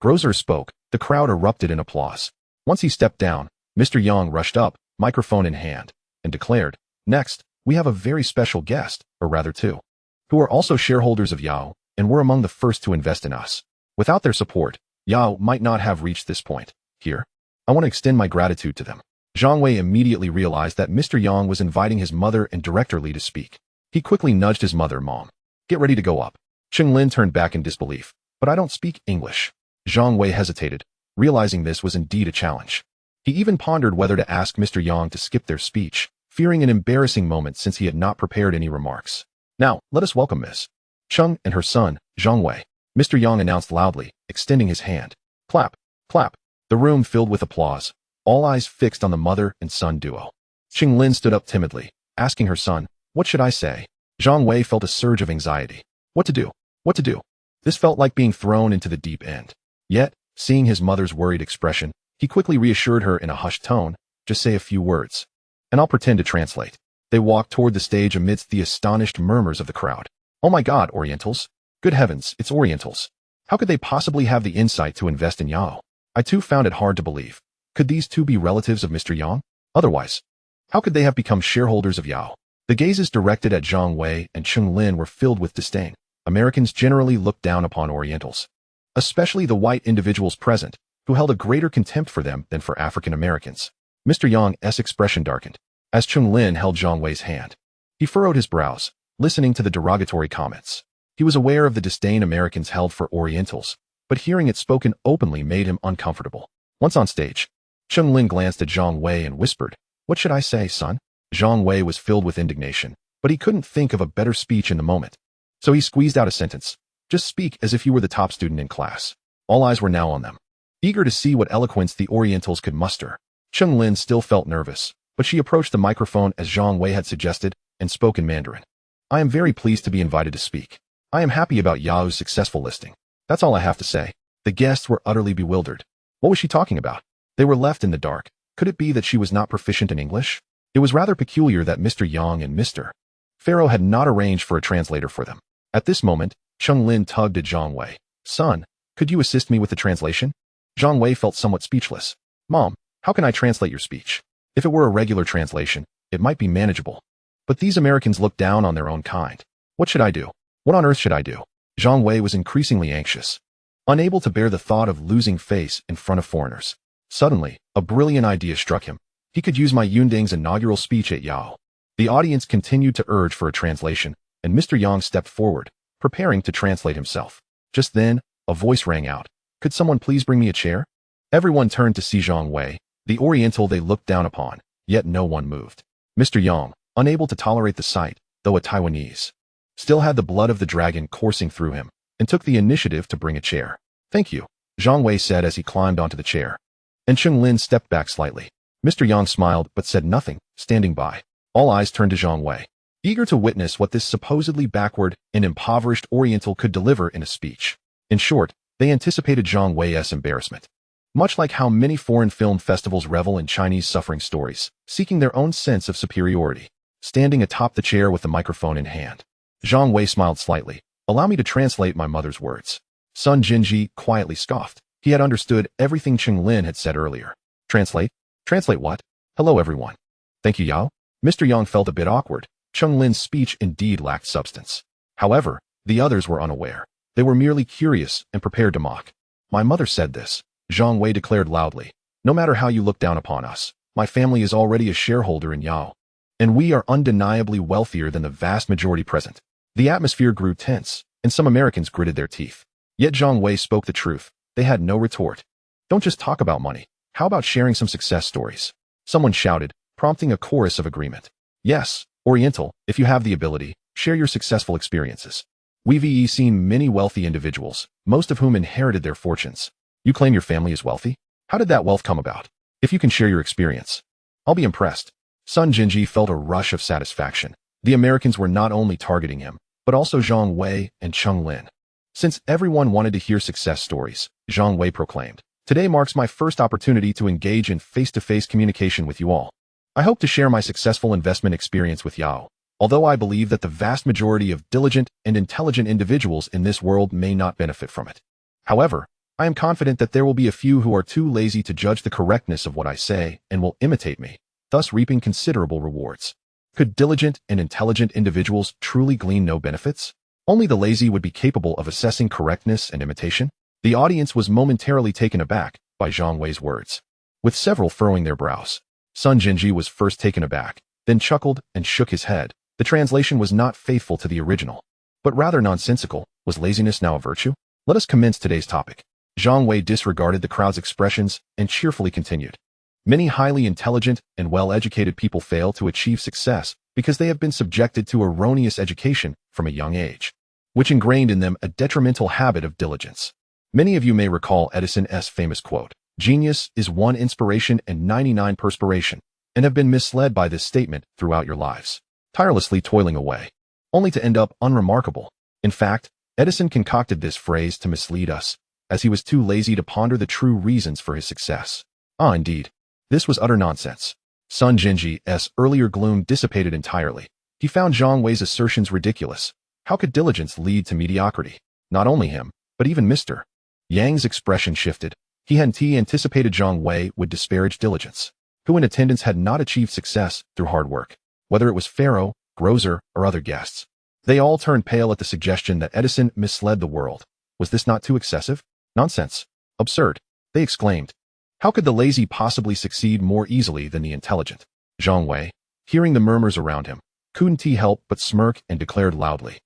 Grosser spoke, the crowd erupted in applause. Once he stepped down, Mr. Yang rushed up, microphone in hand, and declared, "Next, we have a very special guest, or rather two, who are also shareholders of Yao, and were among the first to invest in us. Without their support, Yao might not have reached this point. Here, I want to extend my gratitude to them." Zhang Wei immediately realized that Mr. Yang was inviting his mother and director Li to speak. He quickly nudged his mother, "Mom, get ready to go up." Cheng Lin turned back in disbelief. "But I don't speak English." Zhang Wei hesitated, realizing this was indeed a challenge. He even pondered whether to ask Mr. Yang to skip their speech, fearing an embarrassing moment since he had not prepared any remarks. "Now, let us welcome Ms. Cheng and her son, Zhang Wei," Mr. Yang announced loudly, extending his hand. Clap, clap. The room filled with applause, all eyes fixed on the mother and son duo. Cheng Lin stood up timidly, asking her son, "What should I say?" Zhang Wei felt a surge of anxiety. What to do? What to do? This felt like being thrown into the deep end. Yet, seeing his mother's worried expression, he quickly reassured her in a hushed tone, "Just say a few words, and I'll pretend to translate." They walked toward the stage amidst the astonished murmurs of the crowd. "Oh my God, Orientals! Good heavens, it's Orientals! How could they possibly have the insight to invest in Yao?" I too found it hard to believe. Could these two be relatives of Mr. Yang? Otherwise, how could they have become shareholders of Yao? The gazes directed at Zhang Wei and Cheng Lin were filled with disdain. Americans generally looked down upon Orientals, especially the white individuals present, who held a greater contempt for them than for African Americans. Mr. Yang's expression darkened as Cheng Lin held Zhang Wei's hand. He furrowed his brows, listening to the derogatory comments. He was aware of the disdain Americans held for Orientals, but hearing it spoken openly made him uncomfortable. Once on stage, Cheng Lin glanced at Zhang Wei and whispered, "What should I say, son?" Zhang Wei was filled with indignation, but he couldn't think of a better speech in the moment. So he squeezed out a sentence. "Just speak as if you were the top student in class." All eyes were now on them, eager to see what eloquence the Orientals could muster. Cheng Lin still felt nervous, but she approached the microphone as Zhang Wei had suggested and spoke in Mandarin. "I am very pleased to be invited to speak. I am happy about Yao's successful listing. That's all I have to say." The guests were utterly bewildered. What was she talking about? They were left in the dark. Could it be that she was not proficient in English? It was rather peculiar that Mr. Yang and Mr. Pharaoh had not arranged for a translator for them. At this moment, Cheng Lin tugged at Zhang Wei. "Son, could you assist me with the translation?" Zhang Wei felt somewhat speechless. "Mom, how can I translate your speech? If it were a regular translation, it might be manageable. But these Americans look down on their own kind. What should I do? What on earth should I do?" Zhang Wei was increasingly anxious, unable to bear the thought of losing face in front of foreigners. Suddenly, a brilliant idea struck him. He could use my Yunding's inaugural speech at Yao. The audience continued to urge for a translation, and Mr. Yang stepped forward, preparing to translate himself. Just then, a voice rang out. "Could someone please bring me a chair?" Everyone turned to see Zhang Wei, the Oriental they looked down upon, yet no one moved. Mr. Yang, unable to tolerate the sight, though a Taiwanese, still had the blood of the dragon coursing through him, and took the initiative to bring a chair. "Thank you," Zhang Wei said as he climbed onto the chair. And Cheng Lin stepped back slightly. Mr. Yang smiled but said nothing, standing by. All eyes turned to Zhang Wei, eager to witness what this supposedly backward and impoverished Oriental could deliver in a speech. In short, they anticipated Zhang Wei's embarrassment. Much like how many foreign film festivals revel in Chinese suffering stories, seeking their own sense of superiority. Standing atop the chair with the microphone in hand, Zhang Wei smiled slightly. Allow me to translate my mother's words. Sun Jinji quietly scoffed. He had understood everything Cheng Lin had said earlier. Translate? Translate what? Hello everyone. Thank you, Yao. Mr. Yang felt a bit awkward. Cheng Lin's speech indeed lacked substance. However, the others were unaware. They were merely curious and prepared to mock. My mother said this, Zhang Wei declared loudly. No matter how you look down upon us, my family is already a shareholder in Yao. And we are undeniably wealthier than the vast majority present. The atmosphere grew tense, and some Americans gritted their teeth. Yet Zhang Wei spoke the truth. They had no retort. Don't just talk about money. How about sharing some success stories? Someone shouted, prompting a chorus of agreement. Yes, Oriental, if you have the ability, share your successful experiences. We've seen many wealthy individuals, most of whom inherited their fortunes. You claim your family is wealthy? How did that wealth come about? If you can share your experience, I'll be impressed. Sun Jinji felt a rush of satisfaction. The Americans were not only targeting him, but also Zhang Wei and Cheng Lin. Since everyone wanted to hear success stories, Zhang Wei proclaimed, today marks my first opportunity to engage in face-to-face communication with you all. I hope to share my successful investment experience with Yao, although I believe that the vast majority of diligent and intelligent individuals in this world may not benefit from it. However, I am confident that there will be a few who are too lazy to judge the correctness of what I say and will imitate me, thus reaping considerable rewards. Could diligent and intelligent individuals truly glean no benefits? Only the lazy would be capable of assessing correctness and imitation. The audience was momentarily taken aback by Zhang Wei's words, with several furrowing their brows. Sun Jinji was first taken aback, then chuckled and shook his head. The translation was not faithful to the original, but rather nonsensical. Was laziness now a virtue? Let us commence today's topic. Zhang Wei disregarded the crowd's expressions and cheerfully continued. Many highly intelligent and well-educated people fail to achieve success because they have been subjected to erroneous education from a young age, which ingrained in them a detrimental habit of diligence. Many of you may recall Edison's famous quote, "Genius is one inspiration and 99 perspiration," and have been misled by this statement throughout your lives, tirelessly toiling away, only to end up unremarkable. In fact, Edison concocted this phrase to mislead us, as he was too lazy to ponder the true reasons for his success. Indeed, this was utter nonsense. Sun Jinji's earlier gloom dissipated entirely. He found Zhang Wei's assertions ridiculous. How could diligence lead to mediocrity? Not only him, but even Mr. Yang's expression shifted. He hadn't anticipated Zhang Wei would disparage diligence, who in attendance had not achieved success through hard work, whether it was Pharaoh, Grozer, or other guests. They all turned pale at the suggestion that Edison misled the world. Was this not too excessive? Nonsense. Absurd. They exclaimed. How could the lazy possibly succeed more easily than the intelligent? Zhang Wei, hearing the murmurs around him, couldn't help but smirk and declared loudly.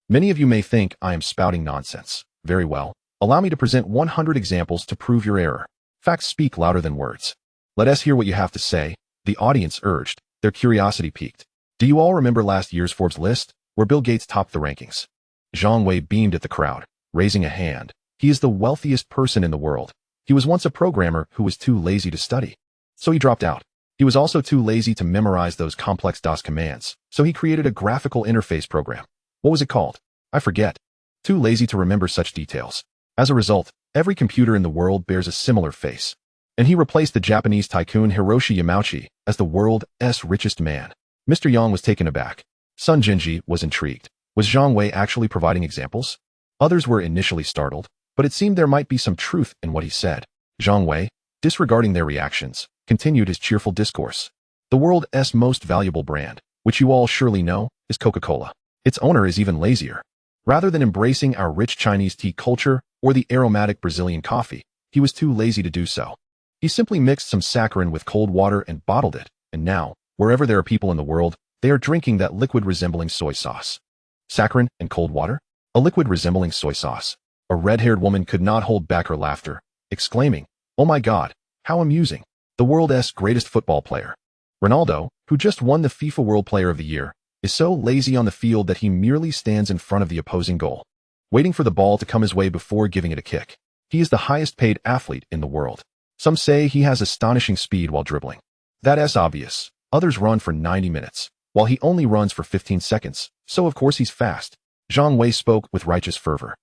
Many of you may think I am spouting nonsense. Very well. Allow me to present 100 examples to prove your error. Facts speak louder than words. Let us hear what you have to say, the audience urged, their curiosity piqued. Do you all remember last year's Forbes list, where Bill Gates topped the rankings? Zhang Wei beamed at the crowd, raising a hand. He is the wealthiest person in the world. He was once a programmer who was too lazy to study, so he dropped out. He was also too lazy to memorize those complex DOS commands, so he created a graphical interface program. What was it called? I forget. Too lazy to remember such details. As a result, every computer in the world bears a similar face. And he replaced the Japanese tycoon Hiroshi Yamauchi as the world's richest man. Mr. Yang was taken aback. Sun Jinji was intrigued. Was Zhang Wei actually providing examples? Others were initially startled, but it seemed there might be some truth in what he said. Zhang Wei, disregarding their reactions, continued his cheerful discourse. The world's most valuable brand, which you all surely know, is Coca-Cola. Its owner is even lazier. Rather than embracing our rich Chinese tea culture or the aromatic Brazilian coffee, he was too lazy to do so. He simply mixed some saccharin with cold water and bottled it, and now, wherever there are people in the world, they are drinking that liquid resembling soy sauce. Saccharin and cold water? A liquid resembling soy sauce. A red-haired woman could not hold back her laughter, exclaiming, "Oh my God, how amusing. The world's greatest football player, Ronaldo, who just won the FIFA World Player of the Year, is so lazy on the field that he merely stands in front of the opposing goal, waiting for the ball to come his way before giving it a kick. He is the highest-paid athlete in the world. Some say he has astonishing speed while dribbling. That's obvious. Others run for 90 minutes, while he only runs for 15 seconds, so of course he's fast." Zhang Wei spoke with righteous fervor.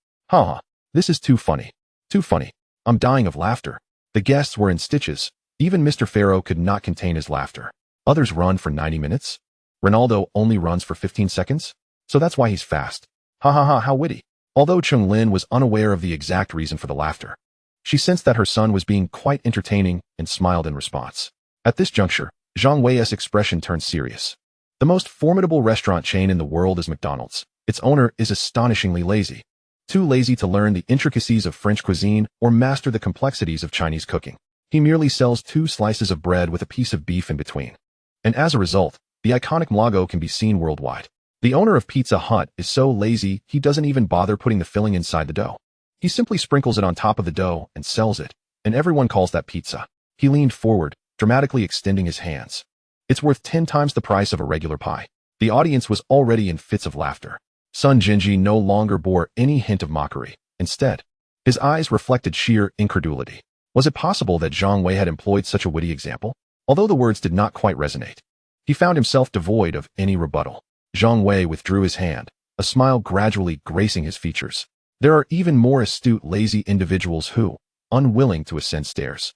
This is too funny. Too funny. I'm dying of laughter. The guests were in stitches. Even Mr. Pharaoh could not contain his laughter. Others run for 90 minutes? Ronaldo only runs for 15 seconds? So that's why he's fast. Ha ha ha, how witty. Although Chung Lin was unaware of the exact reason for the laughter, she sensed that her son was being quite entertaining and smiled in response. At this juncture, Zhang Wei's expression turned serious. The most formidable restaurant chain in the world is McDonald's. Its owner is astonishingly lazy. Too lazy to learn the intricacies of French cuisine or master the complexities of Chinese cooking. He merely sells 2 slices of bread with a piece of beef in between. And as a result, the iconic logo can be seen worldwide. The owner of Pizza Hut is so lazy he doesn't even bother putting the filling inside the dough. He simply sprinkles it on top of the dough and sells it, and everyone calls that pizza. He leaned forward, dramatically extending his hands. It's worth 10 times the price of a regular pie. The audience was already in fits of laughter. Sun Jinji no longer bore any hint of mockery. Instead, his eyes reflected sheer incredulity. Was it possible that Zhang Wei had employed such a witty example? Although the words did not quite resonate, he found himself devoid of any rebuttal. Zhang Wei withdrew his hand, a smile gradually gracing his features. There are even more astute, lazy individuals who, unwilling to ascend stairs,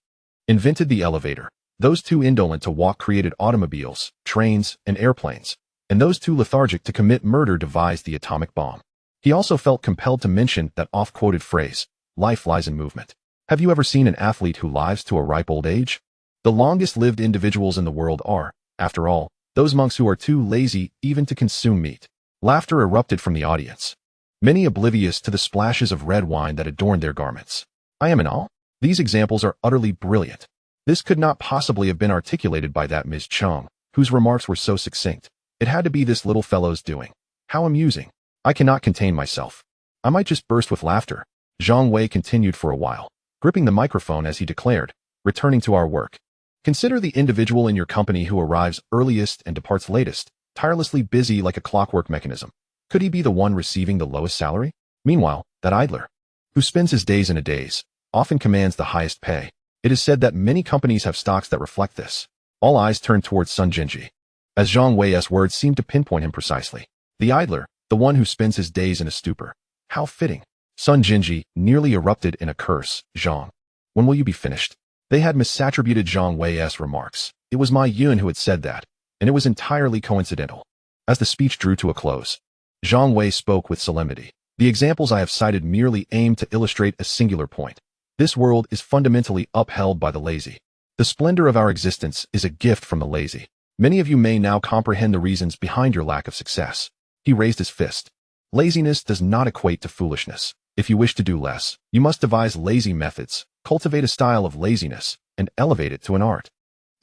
invented the elevator. Those too indolent to walk created automobiles, trains, and airplanes, and those too lethargic to commit murder devised the atomic bomb. He also felt compelled to mention that oft-quoted phrase, life lies in movement. Have you ever seen an athlete who lives to a ripe old age? The longest-lived individuals in the world are, after all, those monks who are too lazy even to consume meat. Laughter erupted from the audience, many oblivious to the splashes of red wine that adorned their garments. I am in awe. These examples are utterly brilliant. This could not possibly have been articulated by that Ms. Chung, whose remarks were so succinct. It had to be this little fellow's doing. How amusing. I cannot contain myself. I might just burst with laughter. Zhang Wei continued for a while, gripping the microphone as he declared, returning to our work. Consider the individual in your company who arrives earliest and departs latest, tirelessly busy like a clockwork mechanism. Could he be the one receiving the lowest salary? Meanwhile, that idler, who spends his days in a daze, often commands the highest pay. It is said that many companies have stocks that reflect this. All eyes turned towards Sun Jinji, as Zhang Wei's words seemed to pinpoint him precisely. The idler, the one who spends his days in a stupor. How fitting. Sun Jinji nearly erupted in a curse. Zhang, when will you be finished? They had misattributed Zhang Wei's remarks. It was Ma Yun who had said that, and it was entirely coincidental. As the speech drew to a close, Zhang Wei spoke with solemnity. The examples I have cited merely aim to illustrate a singular point. This world is fundamentally upheld by the lazy. The splendor of our existence is a gift from the lazy. Many of you may now comprehend the reasons behind your lack of success. He raised his fist. Laziness does not equate to foolishness. If you wish to do less, you must devise lazy methods, cultivate a style of laziness, and elevate it to an art.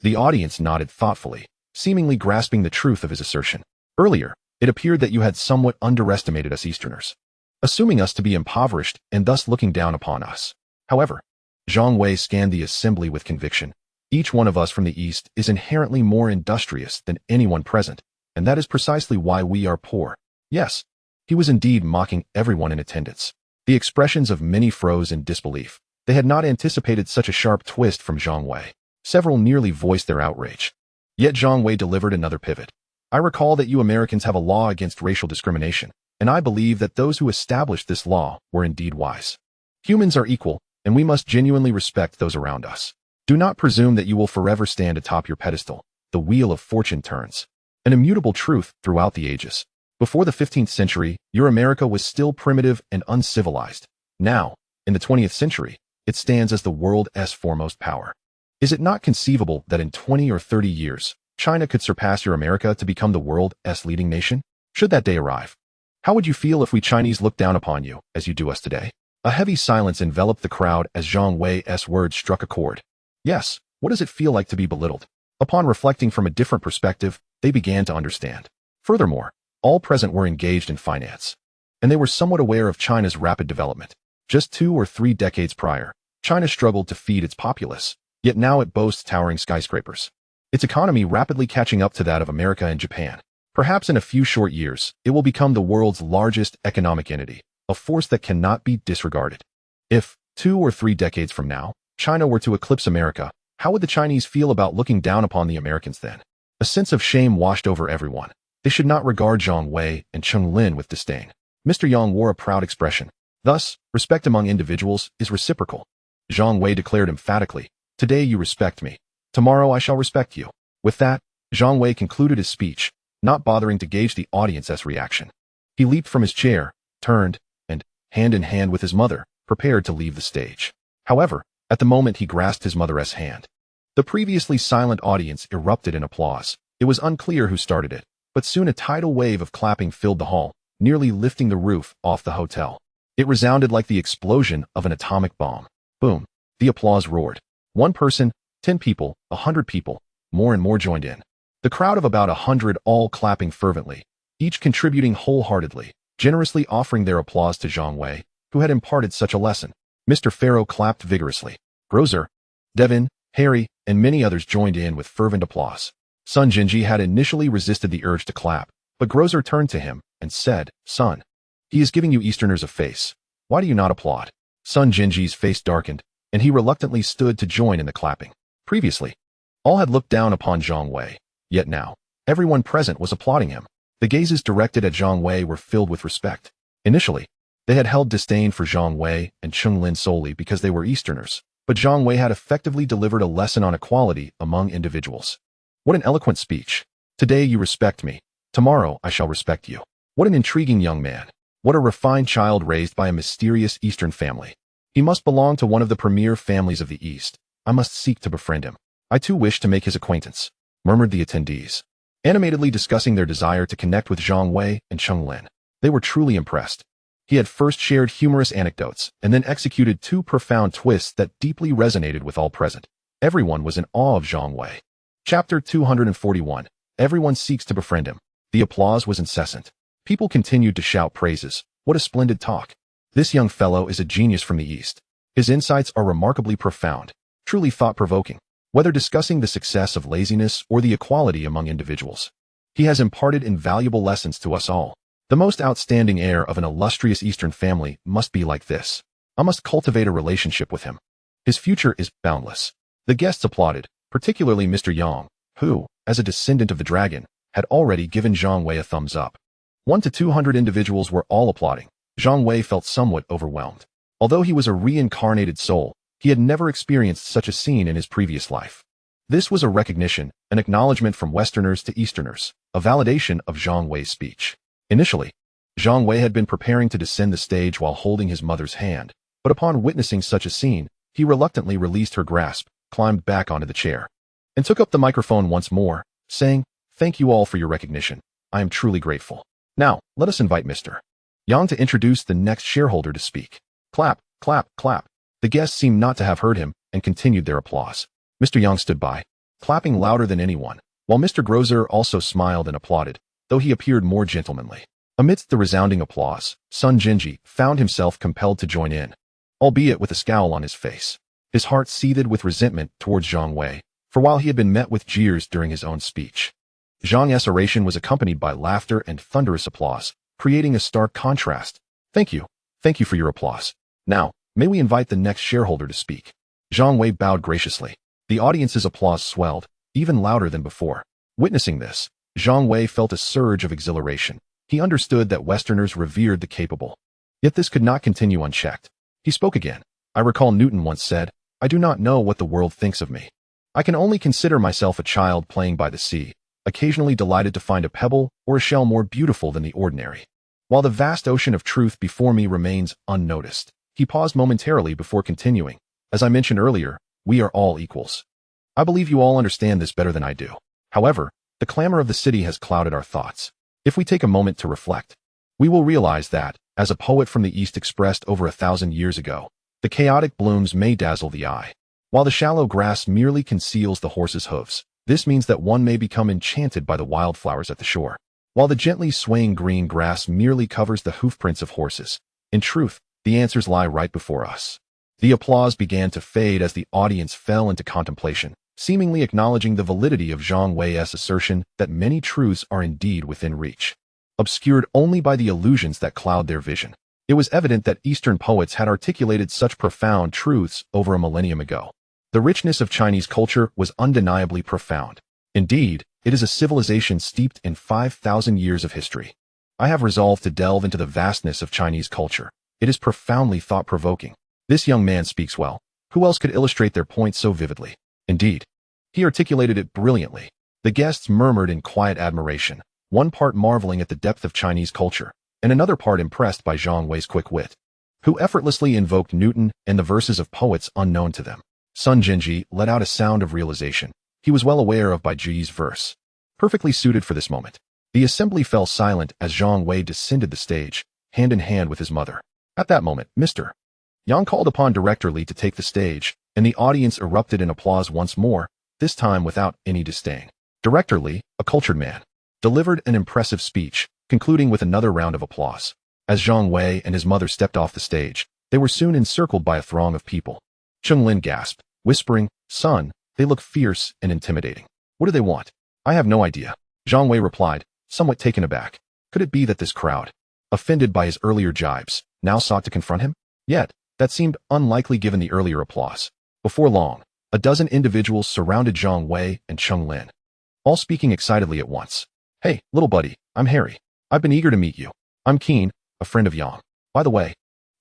The audience nodded thoughtfully, seemingly grasping the truth of his assertion. Earlier, it appeared that you had somewhat underestimated us Easterners, assuming us to be impoverished and thus looking down upon us. However, Zhang Wei scanned the assembly with conviction. Each one of us from the East is inherently more industrious than anyone present, and that is precisely why we are poor. Yes, he was indeed mocking everyone in attendance. The expressions of many froze in disbelief. They had not anticipated such a sharp twist from Zhang Wei. Several nearly voiced their outrage. Yet Zhang Wei delivered another pivot. I recall that you Americans have a law against racial discrimination, and I believe that those who established this law were indeed wise. Humans are equal, and we must genuinely respect those around us. Do not presume that you will forever stand atop your pedestal. The wheel of fortune turns. An immutable truth throughout the ages. Before the 15th century, your America was still primitive and uncivilized. Now, in the 20th century, it stands as the world's foremost power. Is it not conceivable that in 20 or 30 years, China could surpass your America to become the world's leading nation? Should that day arrive, how would you feel if we Chinese looked down upon you, as you do us today? A heavy silence enveloped the crowd as Zhang Wei's words struck a chord. Yes, what does it feel like to be belittled? Upon reflecting from a different perspective, they began to understand. Furthermore, all present were engaged in finance, and they were somewhat aware of China's rapid development. Just 2 or 3 decades prior, China struggled to feed its populace, yet now it boasts towering skyscrapers. Its economy rapidly catching up to that of America and Japan. Perhaps in a few short years, it will become the world's largest economic entity, a force that cannot be disregarded. If, 2 or 3 decades from now, China were to eclipse America, how would the Chinese feel about looking down upon the Americans then? A sense of shame washed over everyone. They should not regard Zhang Wei and Chung Lin with disdain. Mr. Yang wore a proud expression. Thus, respect among individuals is reciprocal. Zhang Wei declared emphatically, "Today you respect me. Tomorrow I shall respect you." With that, Zhang Wei concluded his speech, not bothering to gauge the audience's reaction. He leaped from his chair, turned, and, hand in hand with his mother, prepared to leave the stage. However, at the moment he grasped his mother's hand. The previously silent audience erupted in applause. It was unclear who started it, but soon a tidal wave of clapping filled the hall, nearly lifting the roof off the hotel. It resounded like the explosion of an atomic bomb. Boom. The applause roared. 1 person, 10 people, 100 people, more and more joined in. The crowd of about 100 all clapping fervently, each contributing wholeheartedly, generously offering their applause to Zhang Wei, who had imparted such a lesson. Mr. Pharaoh clapped vigorously. Grozer, Devin, Harry, and many others joined in with fervent applause. Sun Jinji had initially resisted the urge to clap, but Grozer turned to him and said, "Son, he is giving you Easterners a face. Why do you not applaud?" Sun Jinji's face darkened, and he reluctantly stood to join in the clapping. Previously, all had looked down upon Zhang Wei, yet now, everyone present was applauding him. The gazes directed at Zhang Wei were filled with respect. Initially, they had held disdain for Zhang Wei and Cheng Lin solely because they were Easterners, but Zhang Wei had effectively delivered a lesson on equality among individuals. What an eloquent speech. Today you respect me. Tomorrow I shall respect you. What an intriguing young man. What a refined child raised by a mysterious Eastern family. He must belong to one of the premier families of the East. I must seek to befriend him. I too wish to make his acquaintance, murmured the attendees, animatedly discussing their desire to connect with Zhang Wei and Cheng Lin. They were truly impressed. He had first shared humorous anecdotes and then executed 2 profound twists that deeply resonated with all present. Everyone was in awe of Zhang Wei. Chapter 241. Everyone seeks to befriend him. The applause was incessant. People continued to shout praises. What a splendid talk. This young fellow is a genius from the East. His insights are remarkably profound, truly thought-provoking. Whether discussing the success of laziness or the equality among individuals, he has imparted invaluable lessons to us all. The most outstanding heir of an illustrious Eastern family must be like this. I must cultivate a relationship with him. His future is boundless. The guests applauded, particularly Mr. Yang, who, as a descendant of the dragon, had already given Zhang Wei a thumbs up. 1 to 200 individuals were all applauding. Zhang Wei felt somewhat overwhelmed. Although he was a reincarnated soul, he had never experienced such a scene in his previous life. This was a recognition, an acknowledgement from Westerners to Easterners, a validation of Zhang Wei's speech. Initially, Zhang Wei had been preparing to descend the stage while holding his mother's hand, but upon witnessing such a scene, he reluctantly released her grasp, climbed back onto the chair, and took up the microphone once more, saying, "Thank you all for your recognition. I am truly grateful. Now, let us invite Mr. Yang to introduce the next shareholder to speak." Clap, clap, clap. The guests seemed not to have heard him and continued their applause. Mr. Yang stood by, clapping louder than anyone, while Mr. Grozer also smiled and applauded, though he appeared more gentlemanly. Amidst the resounding applause, Sun Jinji found himself compelled to join in, albeit with a scowl on his face. His heart seethed with resentment towards Zhang Wei, for while he had been met with jeers during his own speech, Zhang's oration was accompanied by laughter and thunderous applause, creating a stark contrast. Thank you for your applause. Now, may we invite the next shareholder to speak?" Zhang Wei bowed graciously. The audience's applause swelled, even louder than before. Witnessing this, Zhang Wei felt a surge of exhilaration. He understood that Westerners revered the capable. Yet this could not continue unchecked. He spoke again. "I recall Newton once said, 'I do not know what the world thinks of me. I can only consider myself a child playing by the sea, occasionally delighted to find a pebble or a shell more beautiful than the ordinary, while the vast ocean of truth before me remains unnoticed." He paused momentarily before continuing. "As I mentioned earlier, we are all equals. I believe you all understand this better than I do. However, the clamor of the city has clouded our thoughts. If we take a moment to reflect, we will realize that, as a poet from the East expressed over 1,000 years ago, the chaotic blooms may dazzle the eye, while the shallow grass merely conceals the horse's hooves. This means that one may become enchanted by the wildflowers at the shore, while the gently swaying green grass merely covers the hoofprints of horses. In truth, the answers lie right before us." The applause began to fade as the audience fell into contemplation, seemingly acknowledging the validity of Zhang Wei's assertion that many truths are indeed within reach, obscured only by the illusions that cloud their vision. It was evident that Eastern poets had articulated such profound truths over a millennium ago. The richness of Chinese culture was undeniably profound. Indeed, it is a civilization steeped in 5,000 years of history. I have resolved to delve into the vastness of Chinese culture. It is profoundly thought-provoking. This young man speaks well. Who else could illustrate their point so vividly? Indeed, he articulated it brilliantly. The guests murmured in quiet admiration, one part marveling at the depth of Chinese culture, and another part impressed by Zhang Wei's quick wit, who effortlessly invoked Newton and the verses of poets unknown to them. Sun Jinji let out a sound of realization. He was well aware of Bai Ji's verse, perfectly suited for this moment. The assembly fell silent as Zhang Wei descended the stage, hand in hand with his mother. At that moment, Mr. Yang called upon Director Li to take the stage, and the audience erupted in applause once more, this time without any disdain. Director Li, a cultured man, delivered an impressive speech, concluding with another round of applause. As Zhang Wei and his mother stepped off the stage, they were soon encircled by a throng of people. Cheng Lin gasped, whispering, "Son, they look fierce and intimidating. What do they want?" "I have no idea," Zhang Wei replied, somewhat taken aback. Could it be that this crowd, offended by his earlier jibes, now sought to confront him? Yet, that seemed unlikely given the earlier applause. Before long, a dozen individuals surrounded Zhang Wei and Cheng Lin, all speaking excitedly at once. "Hey, little buddy, I'm Harry. I've been eager to meet you. I'm Keen, a friend of Yang. By the way,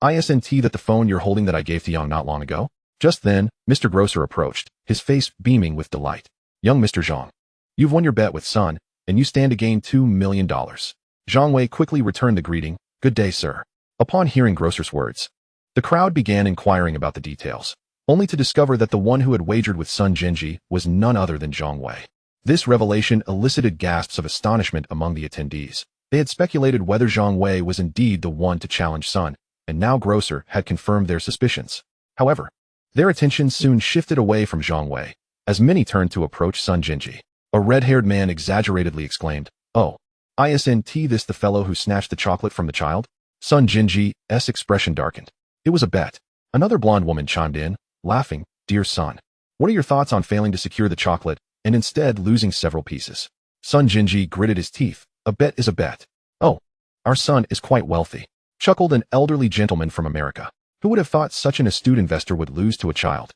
isn't that the phone you're holding that I gave to Yang not long ago?" Just then, Mr. Grocer approached, his face beaming with delight. "Young Mr. Zhang, you've won your bet with Sun, and you stand to gain $2 million. Zhang Wei quickly returned the greeting, "Good day, sir." Upon hearing Grocer's words, the crowd began inquiring about the details, only to discover that the one who had wagered with Sun Jinji was none other than Zhang Wei. This revelation elicited gasps of astonishment among the attendees. They had speculated whether Zhang Wei was indeed the one to challenge Sun, and now Grocer had confirmed their suspicions. However, their attention soon shifted away from Zhang Wei, as many turned to approach Sun Jinji. A red-haired man exaggeratedly exclaimed, "Oh, isn't this the fellow who snatched the chocolate from the child?" Sun Jinji's expression darkened. "It was a bet." Another blonde woman chimed in, laughing, "Dear Sun, what are your thoughts on failing to secure the chocolate and instead losing several pieces?" Sun Jinji gritted his teeth. "A bet is a bet." "Oh, our son is quite wealthy," chuckled an elderly gentleman from America. "Who would have thought such an astute investor would lose to a child?"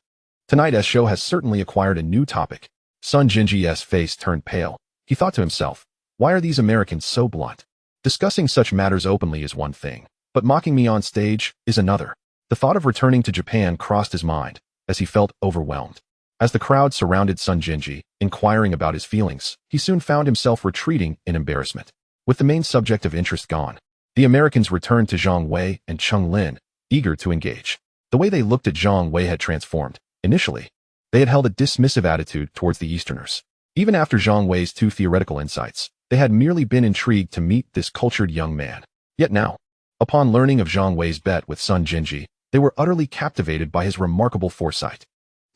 Tonight's show has certainly acquired a new topic. Sun Jinji's face turned pale. He thought to himself, why are these Americans so blunt? Discussing such matters openly is one thing, but mocking me on stage is another. The thought of returning to Japan crossed his mind, as he felt overwhelmed. As the crowd surrounded Sun Jinji, inquiring about his feelings, he soon found himself retreating in embarrassment. With the main subject of interest gone, the Americans returned to Zhang Wei and Cheng Lin, eager to engage. The way they looked at Zhang Wei had transformed. Initially, they had held a dismissive attitude towards the Easterners. Even after Zhang Wei's 2 theoretical insights, they had merely been intrigued to meet this cultured young man. Yet now, upon learning of Zhang Wei's bet with Sun Jinji, they were utterly captivated by his remarkable foresight.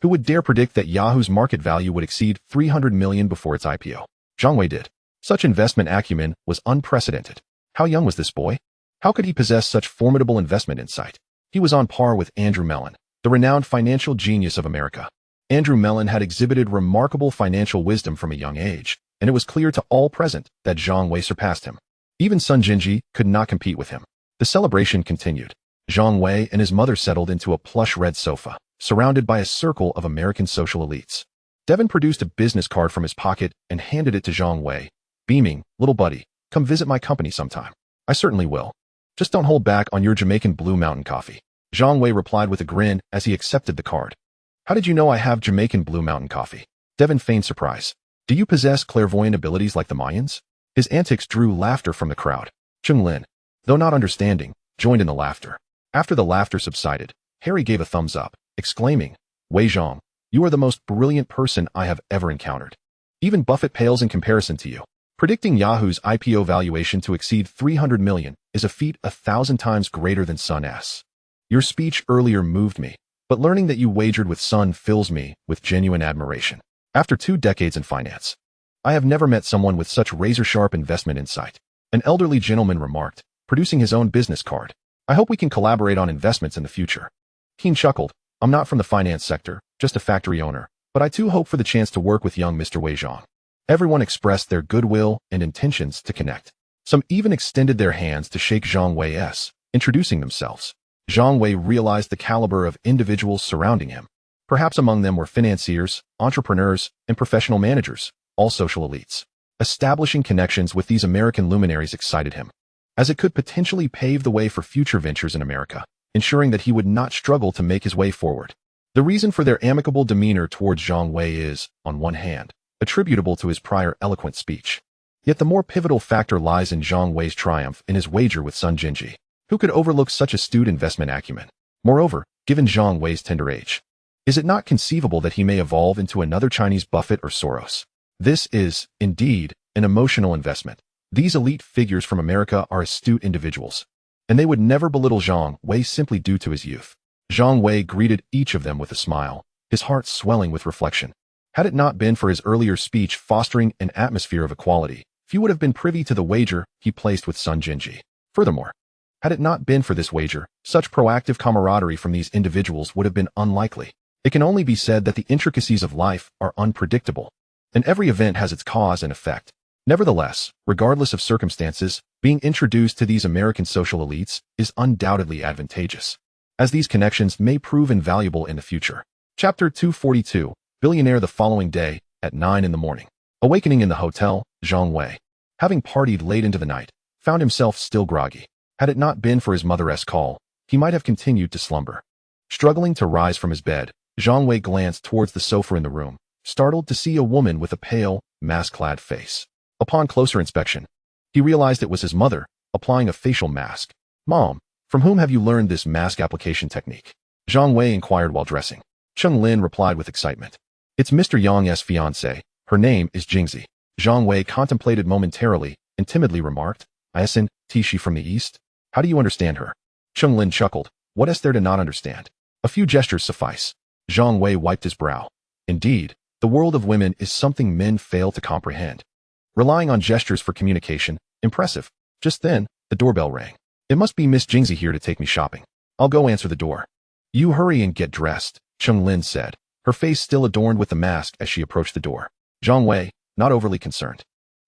Who would dare predict that Yahoo's market value would exceed 300 million before its IPO? Zhang Wei did. Such investment acumen was unprecedented. How young was this boy? How could he possess such formidable investment insight? He was on par with Andrew Mellon, the renowned financial genius of America. Andrew Mellon had exhibited remarkable financial wisdom from a young age, and it was clear to all present that Zhang Wei surpassed him. Even Sun Jinji could not compete with him. The celebration continued. Zhang Wei and his mother settled into a plush red sofa, surrounded by a circle of American social elites. Devin produced a business card from his pocket and handed it to Zhang Wei, beaming, "Little buddy, come visit my company sometime." "I certainly will. Just don't hold back on your Jamaican Blue Mountain coffee," Zhang Wei replied with a grin as he accepted the card. "How did you know I have Jamaican Blue Mountain coffee?" Devin feigned surprise. "Do you possess clairvoyant abilities like the Mayans?" His antics drew laughter from the crowd. Cheng Lin, though not understanding, joined in the laughter. After the laughter subsided, Harry gave a thumbs up, exclaiming, "Wei Zhang, you are the most brilliant person I have ever encountered. Even Buffett pales in comparison to you. Predicting Yahoo's IPO valuation to exceed 300 million is a feat 1,000 times greater than Sun's. Your speech earlier moved me, but learning that you wagered with Sun fills me with genuine admiration. After 2 decades in finance, I have never met someone with such razor-sharp investment insight," an elderly gentleman remarked, producing his own business card. "I hope we can collaborate on investments in the future." Keen chuckled, "I'm not from the finance sector, just a factory owner, but I too hope for the chance to work with young Mr. Wei Zhang." Everyone expressed their goodwill and intentions to connect. Some even extended their hands to shake Zhang Wei's, introducing themselves. Zhang Wei realized the caliber of individuals surrounding him. Perhaps among them were financiers, entrepreneurs, and professional managers, all social elites. Establishing connections with these American luminaries excited him, as it could potentially pave the way for future ventures in America, ensuring that he would not struggle to make his way forward. The reason for their amicable demeanor towards Zhang Wei is, on one hand, attributable to his prior eloquent speech. Yet the more pivotal factor lies in Zhang Wei's triumph in his wager with Sun Jinji. Who could overlook such astute investment acumen? Moreover, given Zhang Wei's tender age, is it not conceivable that he may evolve into another Chinese Buffett or Soros? This is, indeed, an emotional investment. These elite figures from America are astute individuals, and they would never belittle Zhang Wei simply due to his youth. Zhang Wei greeted each of them with a smile, his heart swelling with reflection. Had it not been for his earlier speech fostering an atmosphere of equality, few would have been privy to the wager he placed with Sun Jinji. Furthermore, had it not been for this wager, such proactive camaraderie from these individuals would have been unlikely. It can only be said that the intricacies of life are unpredictable, and every event has its cause and effect. Nevertheless, regardless of circumstances, being introduced to these American social elites is undoubtedly advantageous, as these connections may prove invaluable in the future. Chapter 242, Billionaire. The following day, at 9 in the morning. Awakening in the hotel, Zhang Wei, having partied late into the night, found himself still groggy. Had it not been for his mother's call, he might have continued to slumber. Struggling to rise from his bed, Zhang Wei glanced towards the sofa in the room, startled to see a woman with a pale, mask-clad face. Upon closer inspection, he realized it was his mother, applying a facial mask. "Mom, from whom have you learned this mask application technique?" Zhang Wei inquired while dressing. Cheng Lin replied with excitement. "It's Mr. Yang's fiancée. Her name is Jingzi." Zhang Wei contemplated momentarily and timidly remarked, "Isn't she from the East? How do you understand her?" Cheng Lin chuckled. "What is there to not understand? A few gestures suffice." Zhang Wei wiped his brow. Indeed, the world of women is something men fail to comprehend. Relying on gestures for communication, impressive. Just then, the doorbell rang. "It must be Miss Jingzi here to take me shopping. I'll go answer the door." "You hurry and get dressed," Cheng Lin said, her face still adorned with the mask as she approached the door. Zhang Wei, not overly concerned,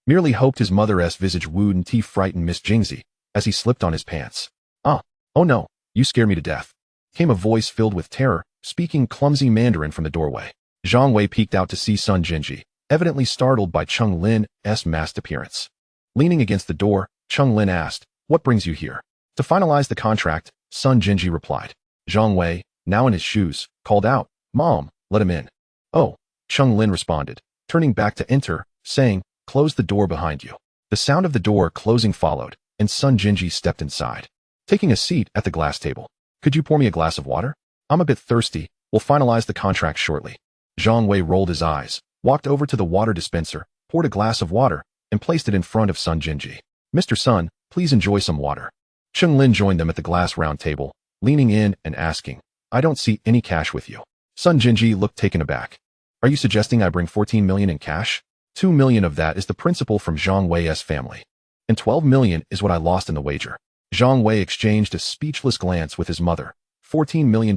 merely hoped his mother's visage wouldn't frighten Miss Jingzi as he slipped on his pants. Oh no, you scare me to death," came a voice filled with terror, speaking clumsy Mandarin from the doorway. Zhang Wei peeked out to see Sun Jinji, evidently startled by Cheng Lin's masked appearance. Leaning against the door, Cheng Lin asked, "What brings you here?" "To finalize the contract," Sun Jinji replied. Zhang Wei, now in his shoes, called out, "Mom, let him in." "Oh," Cheng Lin responded, turning back to enter, saying, "Close the door behind you." The sound of the door closing followed, and Sun Jinji stepped inside, taking a seat at the glass table. "Could you pour me a glass of water? I'm a bit thirsty. We'll finalize the contract shortly." Zhang Wei rolled his eyes, walked over to the water dispenser, poured a glass of water, and placed it in front of Sun Jinji. "Mr. Sun, please enjoy some water." Cheng Lin joined them at the glass round table, leaning in and asking, "I don't see any cash with you." Sun Jinji looked taken aback. "Are you suggesting I bring 14 million in cash? 2 million of that is the principal from Zhang Wei's family, and 12 million is what I lost in the wager." Zhang Wei exchanged a speechless glance with his mother. $14 million,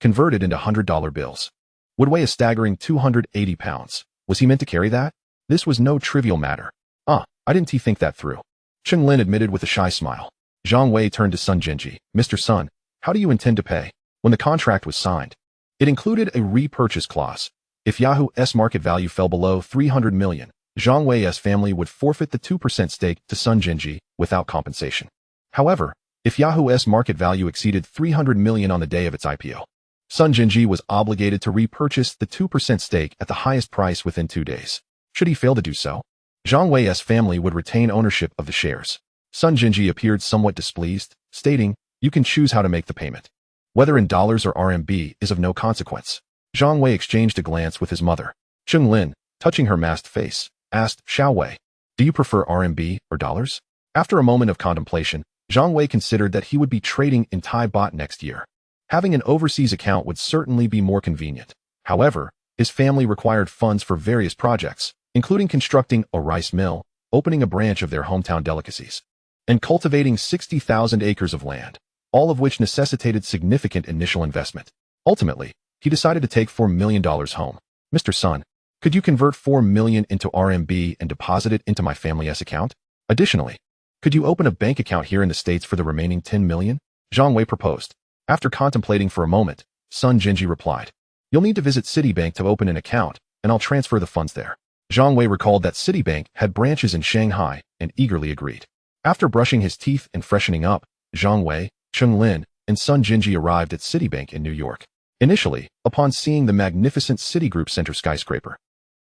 converted into $100 bills, would weigh a staggering 280 pounds. Was he meant to carry that? This was no trivial matter. I didn't think that through," Cheng Lin admitted with a shy smile. Zhang Wei turned to Sun Jinji. "Mr. Sun, how do you intend to pay?" When the contract was signed, it included a repurchase clause. If Yahoo's market value fell below 300 million, Zhang Wei's family would forfeit the 2% stake to Sun Jinji without compensation. However, if Yahoo's market value exceeded 300 million on the day of its IPO, Sun Jinji was obligated to repurchase the 2% stake at the highest price within 2 days. Should he fail to do so, Zhang Wei's family would retain ownership of the shares. Sun Jinji appeared somewhat displeased, stating, "You can choose how to make the payment. Whether in dollars or RMB is of no consequence." Zhang Wei exchanged a glance with his mother. Cheng Lin, touching her masked face, asked, "Xiao Wei, do you prefer RMB or dollars?" After a moment of contemplation, Zhang Wei considered that he would be trading in Thai baht next year. Having an overseas account would certainly be more convenient. However, his family required funds for various projects, including constructing a rice mill, opening a branch of their hometown delicacies, and cultivating 60,000 acres of land, all of which necessitated significant initial investment. Ultimately, he decided to take $4 million home. "Mr. Sun, could you convert 4 million into RMB and deposit it into my family's account? Additionally, could you open a bank account here in the States for the remaining 10 million? Zhang Wei proposed. After contemplating for a moment, Sun Jinji replied, "You'll need to visit Citibank to open an account, and I'll transfer the funds there." Zhang Wei recalled that Citibank had branches in Shanghai and eagerly agreed. After brushing his teeth and freshening up, Zhang Wei, Cheng Lin, and Sun Jinji arrived at Citibank in New York. Initially, upon seeing the magnificent Citigroup Center skyscraper,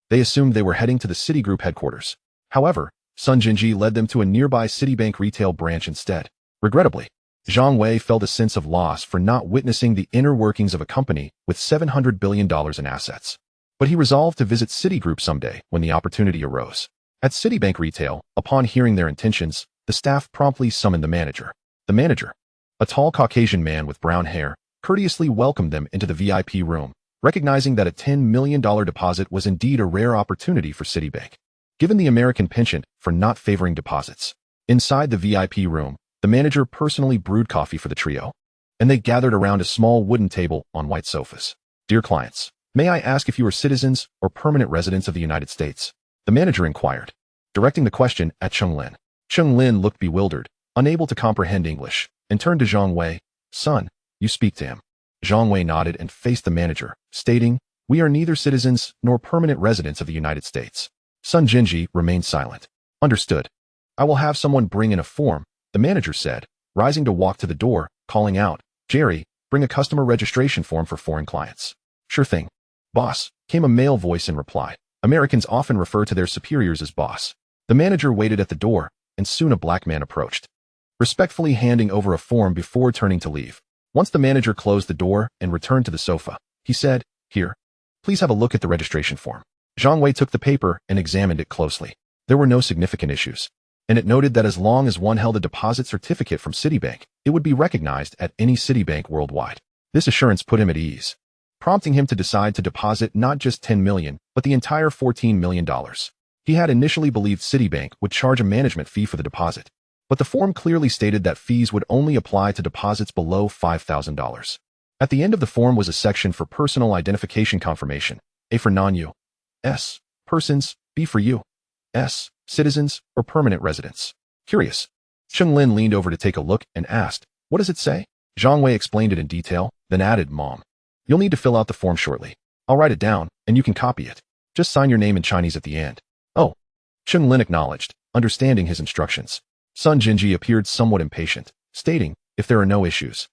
they assumed they were heading to the Citigroup headquarters. However, Sun Jinji led them to a nearby Citibank retail branch instead. Regrettably, Zhang Wei felt a sense of loss for not witnessing the inner workings of a company with $700 billion in assets. But he resolved to visit Citigroup someday when the opportunity arose. At Citibank Retail, upon hearing their intentions, the staff promptly summoned the manager. The manager, a tall Caucasian man with brown hair, courteously welcomed them into the VIP room, recognizing that a $10 million deposit was indeed a rare opportunity for Citibank, given the American penchant for not favoring deposits. Inside the VIP room, the manager personally brewed coffee for the trio, and they gathered around a small wooden table on white sofas. Dear clients, may I ask if you are citizens or permanent residents of the United States? The manager inquired, directing the question at Cheng Lin. Cheng Lin looked bewildered, unable to comprehend English, and turned to Zhang Wei. Son, you speak to him. Zhang Wei nodded and faced the manager, stating, we are neither citizens nor permanent residents of the United States. Sun Jinji remained silent. Understood. I will have someone bring in a form, the manager said, rising to walk to the door, calling out, Jerry, bring a customer registration form for foreign clients. Sure thing. Boss, came a male voice in reply. Americans often refer to their superiors as boss. The manager waited at the door, and soon a black man approached, respectfully handing over a form before turning to leave. Once the manager closed the door and returned to the sofa, he said, Here, please have a look at the registration form. Zhang Wei took the paper and examined it closely. There were no significant issues, and it noted that as long as one held a deposit certificate from Citibank, it would be recognized at any Citibank worldwide. This assurance put him at ease, prompting him to decide to deposit not just $10 million, but the entire $14 million. He had initially believed Citibank would charge a management fee for the deposit, but the form clearly stated that fees would only apply to deposits below $5,000. At the end of the form was a section for personal identification confirmation, A for non-U.S. persons, B for U.S. citizens or permanent residents. Curious, Cheng Lin leaned over to take a look and asked, What does it say? Zhang Wei explained it in detail, then added, Mom, you'll need to fill out the form shortly. I'll write it down, and you can copy it. Just sign your name in Chinese at the end. Oh. Cheng Lin acknowledged, understanding his instructions. Sun Jinji appeared somewhat impatient, stating, If there are no issues,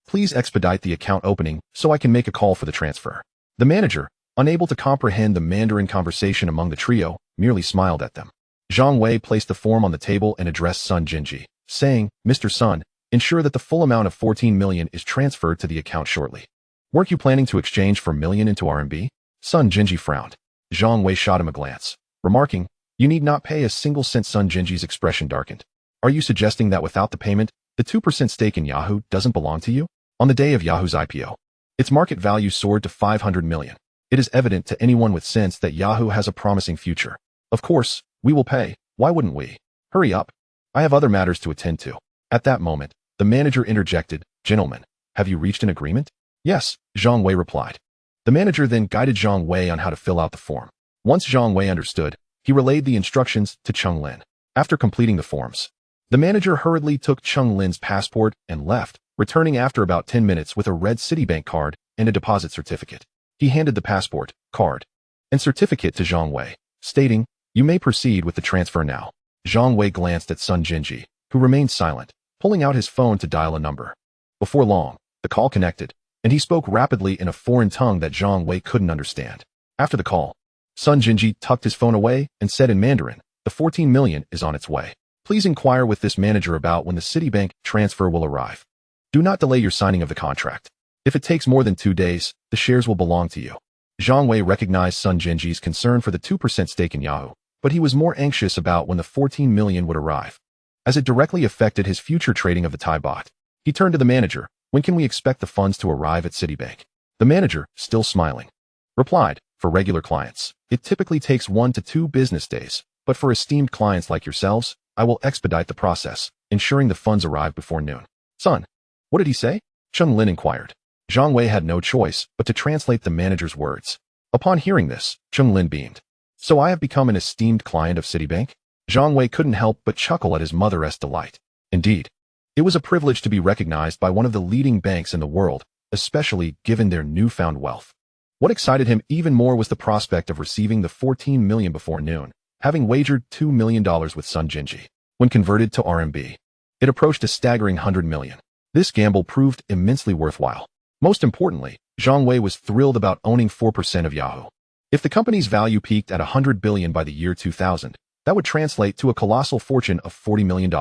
please expedite the account opening so I can make a call for the transfer. The manager, unable to comprehend the Mandarin conversation among the trio, merely smiled at them. Zhang Wei placed the form on the table and addressed Sun Jinji, saying, Mr. Sun, ensure that the full amount of $14 million is transferred to the account shortly. Weren't you planning to exchange for million into RMB? Sun Jinji frowned. Zhang Wei shot him a glance, remarking, You need not pay a single cent. Sun Jinji's expression darkened. Are you suggesting that without the payment, the 2% stake in Yahoo doesn't belong to you? On the day of Yahoo's IPO, its market value soared to $500 million. It is evident to anyone with sense that Yahoo has a promising future. Of course, we will pay. Why wouldn't we? Hurry up. I have other matters to attend to. At that moment, the manager interjected, Gentlemen, have you reached an agreement? Yes, Zhang Wei replied. The manager then guided Zhang Wei on how to fill out the form. Once Zhang Wei understood, he relayed the instructions to Cheng Lin. After completing the forms, the manager hurriedly took Cheng Lin's passport and left, returning after about 10 minutes with a red Citibank card and a deposit certificate. He handed the passport, card, and certificate to Zhang Wei, stating, You may proceed with the transfer now. Zhang Wei glanced at Sun Jinji, who remained silent, pulling out his phone to dial a number. Before long, the call connected, and he spoke rapidly in a foreign tongue that Zhang Wei couldn't understand. After the call, Sun Jinji tucked his phone away and said in Mandarin, The $14 million is on its way. Please inquire with this manager about when the Citibank transfer will arrive. Do not delay your signing of the contract. If it takes more than 2 days, the shares will belong to you. Zhang Wei recognized Sun Jinji's concern for the 2% stake in Yahoo, but he was more anxious about when the $14 million would arrive, as it directly affected his future trading of the Thai baht. He turned to the manager, When can we expect the funds to arrive at Citibank? The manager, still smiling, replied, For regular clients, it typically takes 1 to 2 business days, but for esteemed clients like yourselves, I will expedite the process, ensuring the funds arrive before noon. Son, what did he say? Cheng Lin inquired. Zhang Wei had no choice but to translate the manager's words. Upon hearing this, Cheng Lin beamed. So I have become an esteemed client of Citibank? Zhang Wei couldn't help but chuckle at his mother's delight. Indeed, it was a privilege to be recognized by one of the leading banks in the world, especially given their newfound wealth. What excited him even more was the prospect of receiving the $14 million before noon, having wagered $2 million with Sun Jinji. When converted to RMB, it approached a staggering $100 million. This gamble proved immensely worthwhile. Most importantly, Zhang Wei was thrilled about owning 4% of Yahoo. If the company's value peaked at $100 billion by the year 2000, That would translate to a colossal fortune of $40 million,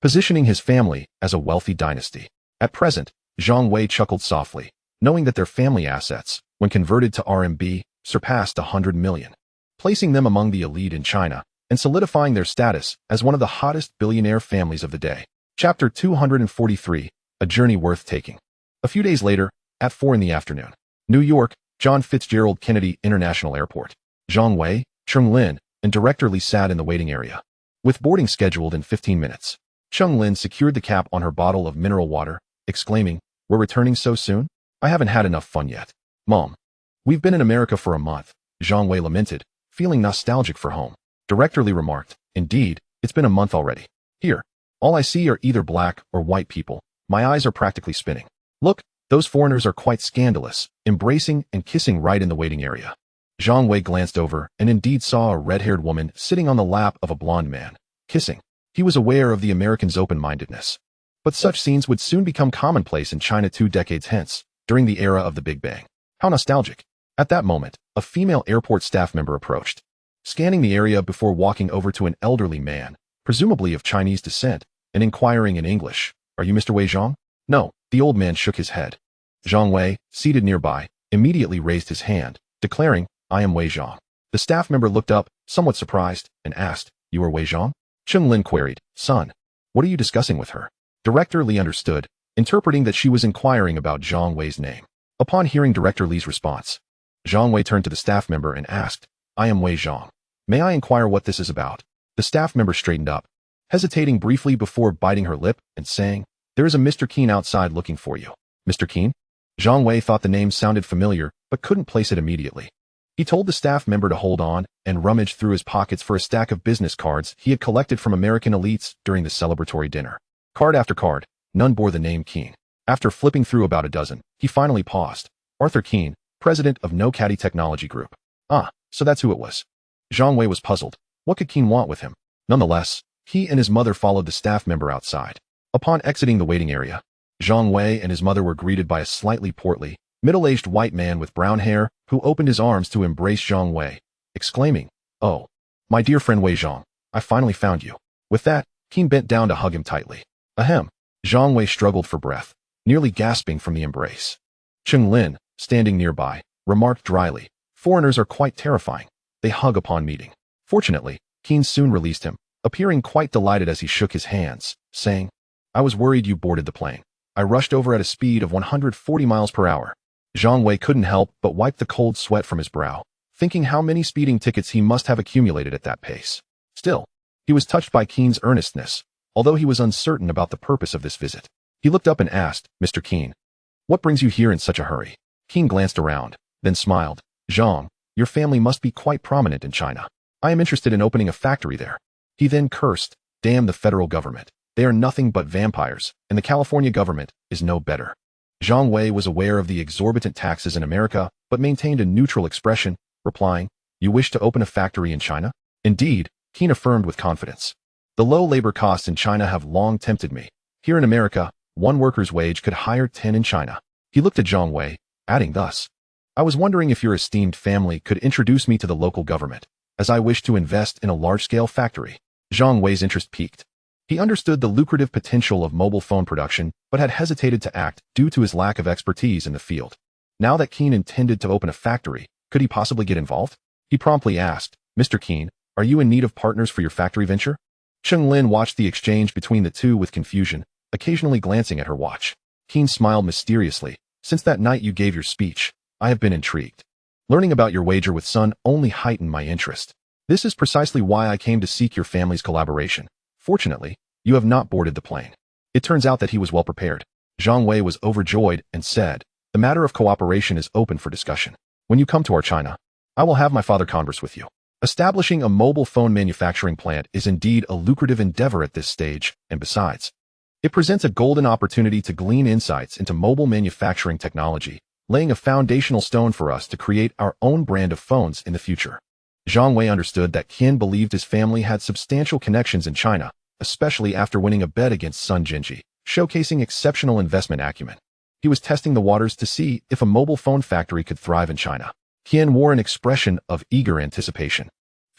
positioning his family as a wealthy dynasty. At present, Zhang Wei chuckled softly, knowing that their family assets, when converted to RMB, surpassed 100 million, placing them among the elite in China and solidifying their status as one of the hottest billionaire families of the day. Chapter 243, A Journey Worth Taking. A few days later, at 4 in the afternoon, New York, John Fitzgerald Kennedy International Airport. Zhang Wei, Cheng Lin, and Director Li sat in the waiting area, with boarding scheduled in 15 minutes. Cheng Lin secured the cap on her bottle of mineral water, exclaiming, "We're returning so soon? I haven't had enough fun yet. Mom, we've been in America for a month," Zhang Wei lamented, feeling nostalgic for home. Director Li remarked, "Indeed, it's been a month already. Here, all I see are either black or white people. My eyes are practically spinning. Look, those foreigners are quite scandalous, embracing and kissing right in the waiting area." Zhang Wei glanced over and indeed saw a red-haired woman sitting on the lap of a blonde man, kissing. He was aware of the Americans' open-mindedness. But such scenes would soon become commonplace in China 2 decades hence, during the era of the Big Bang. How nostalgic. At that moment, a female airport staff member approached, scanning the area before walking over to an elderly man, presumably of Chinese descent, and inquiring in English, "Are you Mr. Wei Zhang?" "No," the old man shook his head. Zhang Wei, seated nearby, immediately raised his hand, declaring, "I am Wei Zhang." The staff member looked up, somewhat surprised, and asked, "You are Wei Zhang?" Cheng Lin queried, "Son, what are you discussing with her?" Director Li understood, interpreting that she was inquiring about Zhang Wei's name. Upon hearing Director Li's response, Zhang Wei turned to the staff member and asked, "I am Wei Zhang. May I inquire what this is about?" The staff member straightened up, hesitating briefly before biting her lip and saying, "There is a Mr. Keen outside looking for you." "Mr. Keen?" Zhang Wei thought the name sounded familiar, but couldn't place it immediately. He told the staff member to hold on and rummaged through his pockets for a stack of business cards he had collected from American elites during the celebratory dinner. Card after card, none bore the name Keen. After flipping through about a dozen, he finally paused. "Arthur Keen, president of No Caddy Technology Group." "Ah, so that's who it was." Zhang Wei was puzzled. What could Keen want with him? Nonetheless, he and his mother followed the staff member outside. Upon exiting the waiting area, Zhang Wei and his mother were greeted by a slightly portly, middle-aged white man with brown hair who opened his arms to embrace Zhang Wei, exclaiming, "Oh, my dear friend Wei Zhang, I finally found you." With that, Keen bent down to hug him tightly. Ahem. Zhang Wei struggled for breath, nearly gasping from the embrace. Cheng Lin, standing nearby, remarked dryly, "Foreigners are quite terrifying. They hug upon meeting." Fortunately, Keen soon released him, appearing quite delighted as he shook his hands, saying, "I was worried you boarded the plane. I rushed over at a speed of 140 miles per hour. Zhang Wei couldn't help but wipe the cold sweat from his brow, thinking how many speeding tickets he must have accumulated at that pace. Still, he was touched by Keen's earnestness, although he was uncertain about the purpose of this visit. He looked up and asked, "Mr. Keen, what brings you here in such a hurry?" Keen glanced around, then smiled. "Zhang, your family must be quite prominent in China. I am interested in opening a factory there." He then cursed, "Damn the federal government. They are nothing but vampires, and the California government is no better." Zhang Wei was aware of the exorbitant taxes in America, but maintained a neutral expression, replying, "You wish to open a factory in China?" "Indeed," Keen affirmed with confidence. "The low labor costs in China have long tempted me. Here in America, one worker's wage could hire 10 in China." He looked at Zhang Wei, adding thus, "I was wondering if your esteemed family could introduce me to the local government, as I wish to invest in a large-scale factory." Zhang Wei's interest piqued. He understood the lucrative potential of mobile phone production, but had hesitated to act due to his lack of expertise in the field. Now that Keen intended to open a factory, could he possibly get involved? He promptly asked, "Mr. Keen, are you in need of partners for your factory venture?" Cheng Lin watched the exchange between the two with confusion, occasionally glancing at her watch. Keen smiled mysteriously. "Since that night you gave your speech, I have been intrigued. Learning about your wager with Sun only heightened my interest. This is precisely why I came to seek your family's collaboration. Fortunately, you have not boarded the plane." It turns out that he was well prepared. Zhang Wei was overjoyed and said, "The matter of cooperation is open for discussion. When you come to our China, I will have my father converse with you." Establishing a mobile phone manufacturing plant is indeed a lucrative endeavor at this stage, and besides, it presents a golden opportunity to glean insights into mobile manufacturing technology, laying a foundational stone for us to create our own brand of phones in the future. Zhang Wei understood that Qian believed his family had substantial connections in China, especially after winning a bet against Sun Jinji, showcasing exceptional investment acumen. He was testing the waters to see if a mobile phone factory could thrive in China. Qian wore an expression of eager anticipation.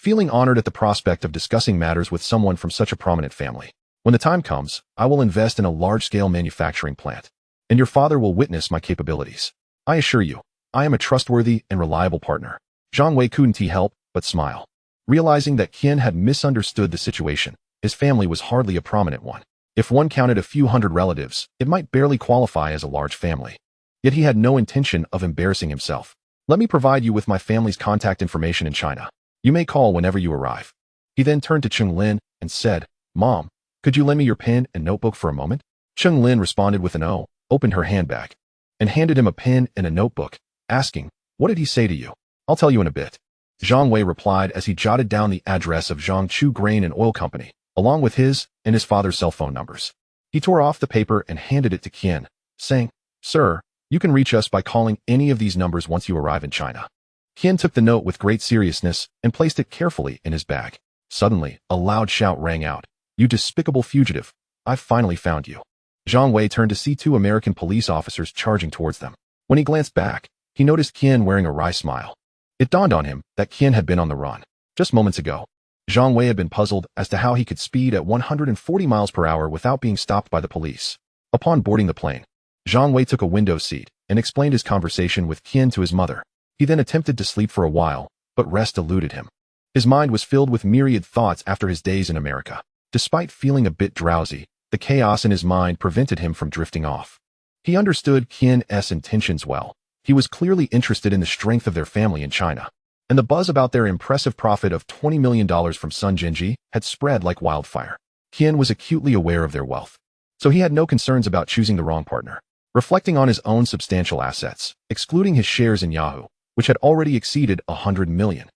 feeling honored at the prospect of discussing matters with someone from such a prominent family. When the time comes, I will invest in a large-scale manufacturing plant, and your father will witness my capabilities. I assure you, I am a trustworthy and reliable partner. Zhang Wei couldn't help but smile. Realizing that Qian had misunderstood the situation, his family was hardly a prominent one. If one counted a few hundred relatives, it might barely qualify as a large family. Yet he had no intention of embarrassing himself. Let me provide you with my family's contact information in China. You may call whenever you arrive. He then turned to Cheng Lin and said, Mom, could you lend me your pen and notebook for a moment? Cheng Lin responded with an "Oh," opened her handbag, and handed him a pen and a notebook, asking, What did he say to you? I'll tell you in a bit. Zhang Wei replied as he jotted down the address of Zhangchu Grain and Oil Company, along with his and his father's cell phone numbers. He tore off the paper and handed it to Qian, saying, Sir, you can reach us by calling any of these numbers once you arrive in China. Qian took the note with great seriousness and placed it carefully in his bag. Suddenly, a loud shout rang out. You despicable fugitive, I've finally found you. Zhang Wei turned to see two American police officers charging towards them. When he glanced back, he noticed Qian wearing a wry smile. It dawned on him that Qian had been on the run. Just moments ago, Zhang Wei had been puzzled as to how he could speed at 140 miles per hour without being stopped by the police. Upon boarding the plane, Zhang Wei took a window seat and explained his conversation with Qian to his mother. He then attempted to sleep for a while, but rest eluded him. His mind was filled with myriad thoughts after his days in America. Despite feeling a bit drowsy, the chaos in his mind prevented him from drifting off. He understood Qian's intentions well. He was clearly interested in the strength of their family in China, and the buzz about their impressive profit of $20 million from Sun Genji had spread like wildfire. Qian was acutely aware of their wealth, so he had no concerns about choosing the wrong partner. Reflecting on his own substantial assets, excluding his shares in Yahoo, which had already exceeded 100 million,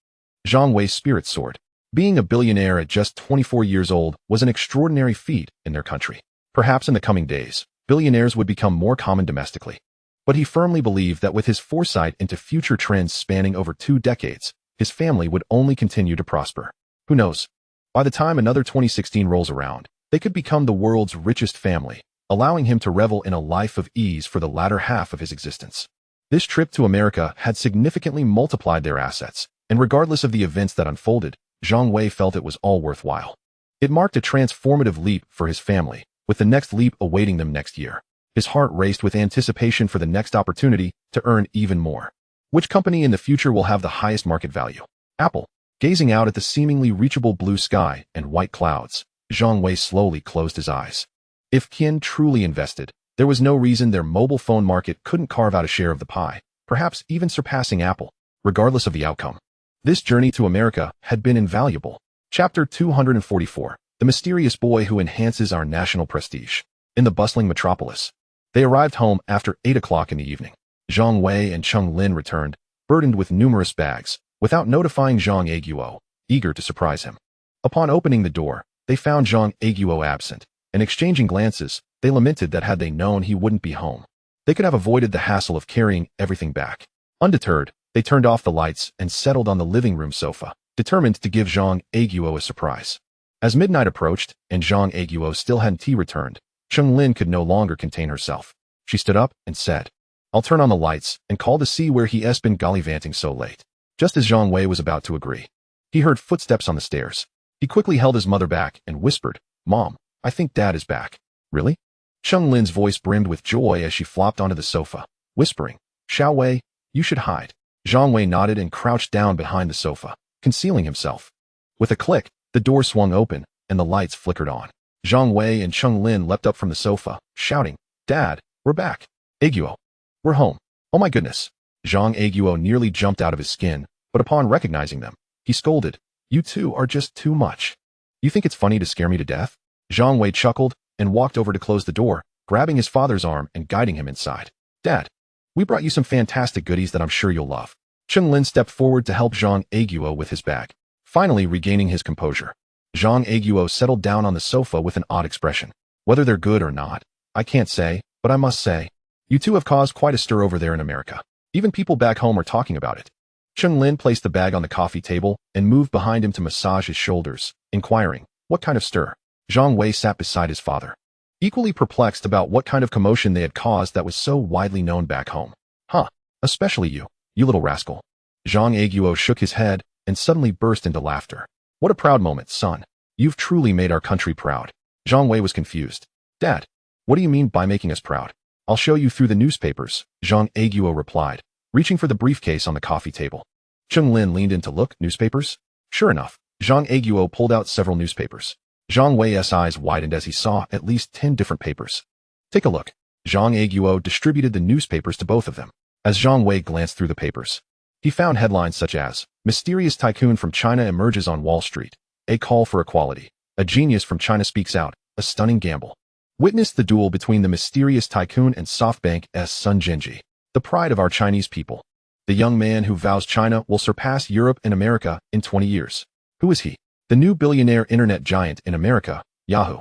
Zhang Wei's spirits soared. Being a billionaire at just 24 years old was an extraordinary feat in their country. Perhaps in the coming days, billionaires would become more common domestically. But he firmly believed that with his foresight into future trends spanning over 2 decades, his family would only continue to prosper. Who knows? By the time another 2016 rolls around, they could become the world's richest family, allowing him to revel in a life of ease for the latter half of his existence. This trip to America had significantly multiplied their assets, and regardless of the events that unfolded, Zhang Wei felt it was all worthwhile. It marked a transformative leap for his family, with the next leap awaiting them next year. His heart raced with anticipation for the next opportunity to earn even more. Which company in the future will have the highest market value? Apple. Gazing out at the seemingly reachable blue sky and white clouds, Zhang Wei slowly closed his eyes. If Qian truly invested, there was no reason their mobile phone market couldn't carve out a share of the pie, perhaps even surpassing Apple, regardless of the outcome. This journey to America had been invaluable. Chapter 244, The Mysterious Boy Who Enhances Our National Prestige. In the bustling metropolis, they arrived home after 8 o'clock in the evening. Zhang Wei and Cheng Lin returned, burdened with numerous bags, without notifying Zhang Aiguo, eager to surprise him. Upon opening the door, they found Zhang Aiguo absent, and exchanging glances, they lamented that had they known he wouldn't be home, they could have avoided the hassle of carrying everything back. Undeterred, they turned off the lights and settled on the living room sofa, determined to give Zhang Aiguo a surprise. As midnight approached and Zhang Aiguo still hadn't returned, Cheng Lin could no longer contain herself. She stood up and said, I'll turn on the lights and call to see where he's been gallivanting so late. Just as Zhang Wei was about to agree, he heard footsteps on the stairs. He quickly held his mother back and whispered, Mom, I think Dad is back. Really? Cheng Lin's voice brimmed with joy as she flopped onto the sofa, whispering, Xiao Wei, you should hide. Zhang Wei nodded and crouched down behind the sofa, concealing himself. With a click, the door swung open and the lights flickered on. Zhang Wei and Cheng Lin leapt up from the sofa, shouting, Dad, we're back. Aiguo, we're home. Oh my goodness. Zhang Aiguo nearly jumped out of his skin, but upon recognizing them, he scolded, You two are just too much. You think it's funny to scare me to death? Zhang Wei chuckled and walked over to close the door, grabbing his father's arm and guiding him inside. Dad, we brought you some fantastic goodies that I'm sure you'll love. Cheng Lin stepped forward to help Zhang Aiguo with his bag, finally regaining his composure. Zhang Aiguo settled down on the sofa with an odd expression. Whether they're good or not, I can't say, but I must say, you two have caused quite a stir over there in America. Even people back home are talking about it. Cheng Lin placed the bag on the coffee table and moved behind him to massage his shoulders, inquiring, What kind of stir? Zhang Wei sat beside his father, equally perplexed about what kind of commotion they had caused that was so widely known back home. Huh, especially you little rascal. Zhang Aiguo shook his head and suddenly burst into laughter. What a proud moment, son. You've truly made our country proud. Zhang Wei was confused. Dad, what do you mean by making us proud? I'll show you through the newspapers, Zhang Aiguo replied, reaching for the briefcase on the coffee table. Cheng Lin leaned in to look. Newspapers? Sure enough, Zhang Aiguo pulled out several newspapers. Zhang Wei's eyes widened as he saw at least 10 different papers. Take a look. Zhang Aiguo distributed the newspapers to both of them. As Zhang Wei glanced through the papers, he found headlines such as, Mysterious Tycoon from China emerges on Wall Street, a call for equality, a genius from China speaks out, a stunning gamble. Witness the duel between the mysterious tycoon and SoftBank's Sun Genji, the pride of our Chinese people. The young man who vows China will surpass Europe and America in 20 years. Who is he? The new billionaire internet giant in America, Yahoo.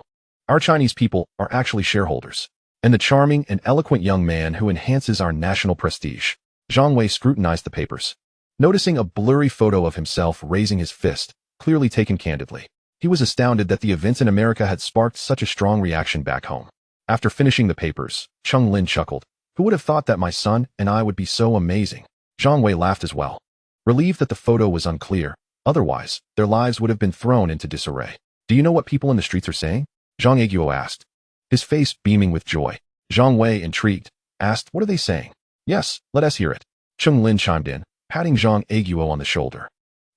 Our Chinese people are actually shareholders. And the charming and eloquent young man who enhances our national prestige. Zhang Wei scrutinized the papers, noticing a blurry photo of himself raising his fist, clearly taken candidly. He was astounded that the events in America had sparked such a strong reaction back home. After finishing the papers, Cheng Lin chuckled. Who would have thought that my son and I would be so amazing? Zhang Wei laughed as well, relieved that the photo was unclear. Otherwise, their lives would have been thrown into disarray. Do you know what people in the streets are saying? Zhang Aiguo asked, his face beaming with joy. Zhang Wei, intrigued, asked, what are they saying? Yes, let us hear it. Cheng Lin chimed in, patting Zhang Aiguo on the shoulder.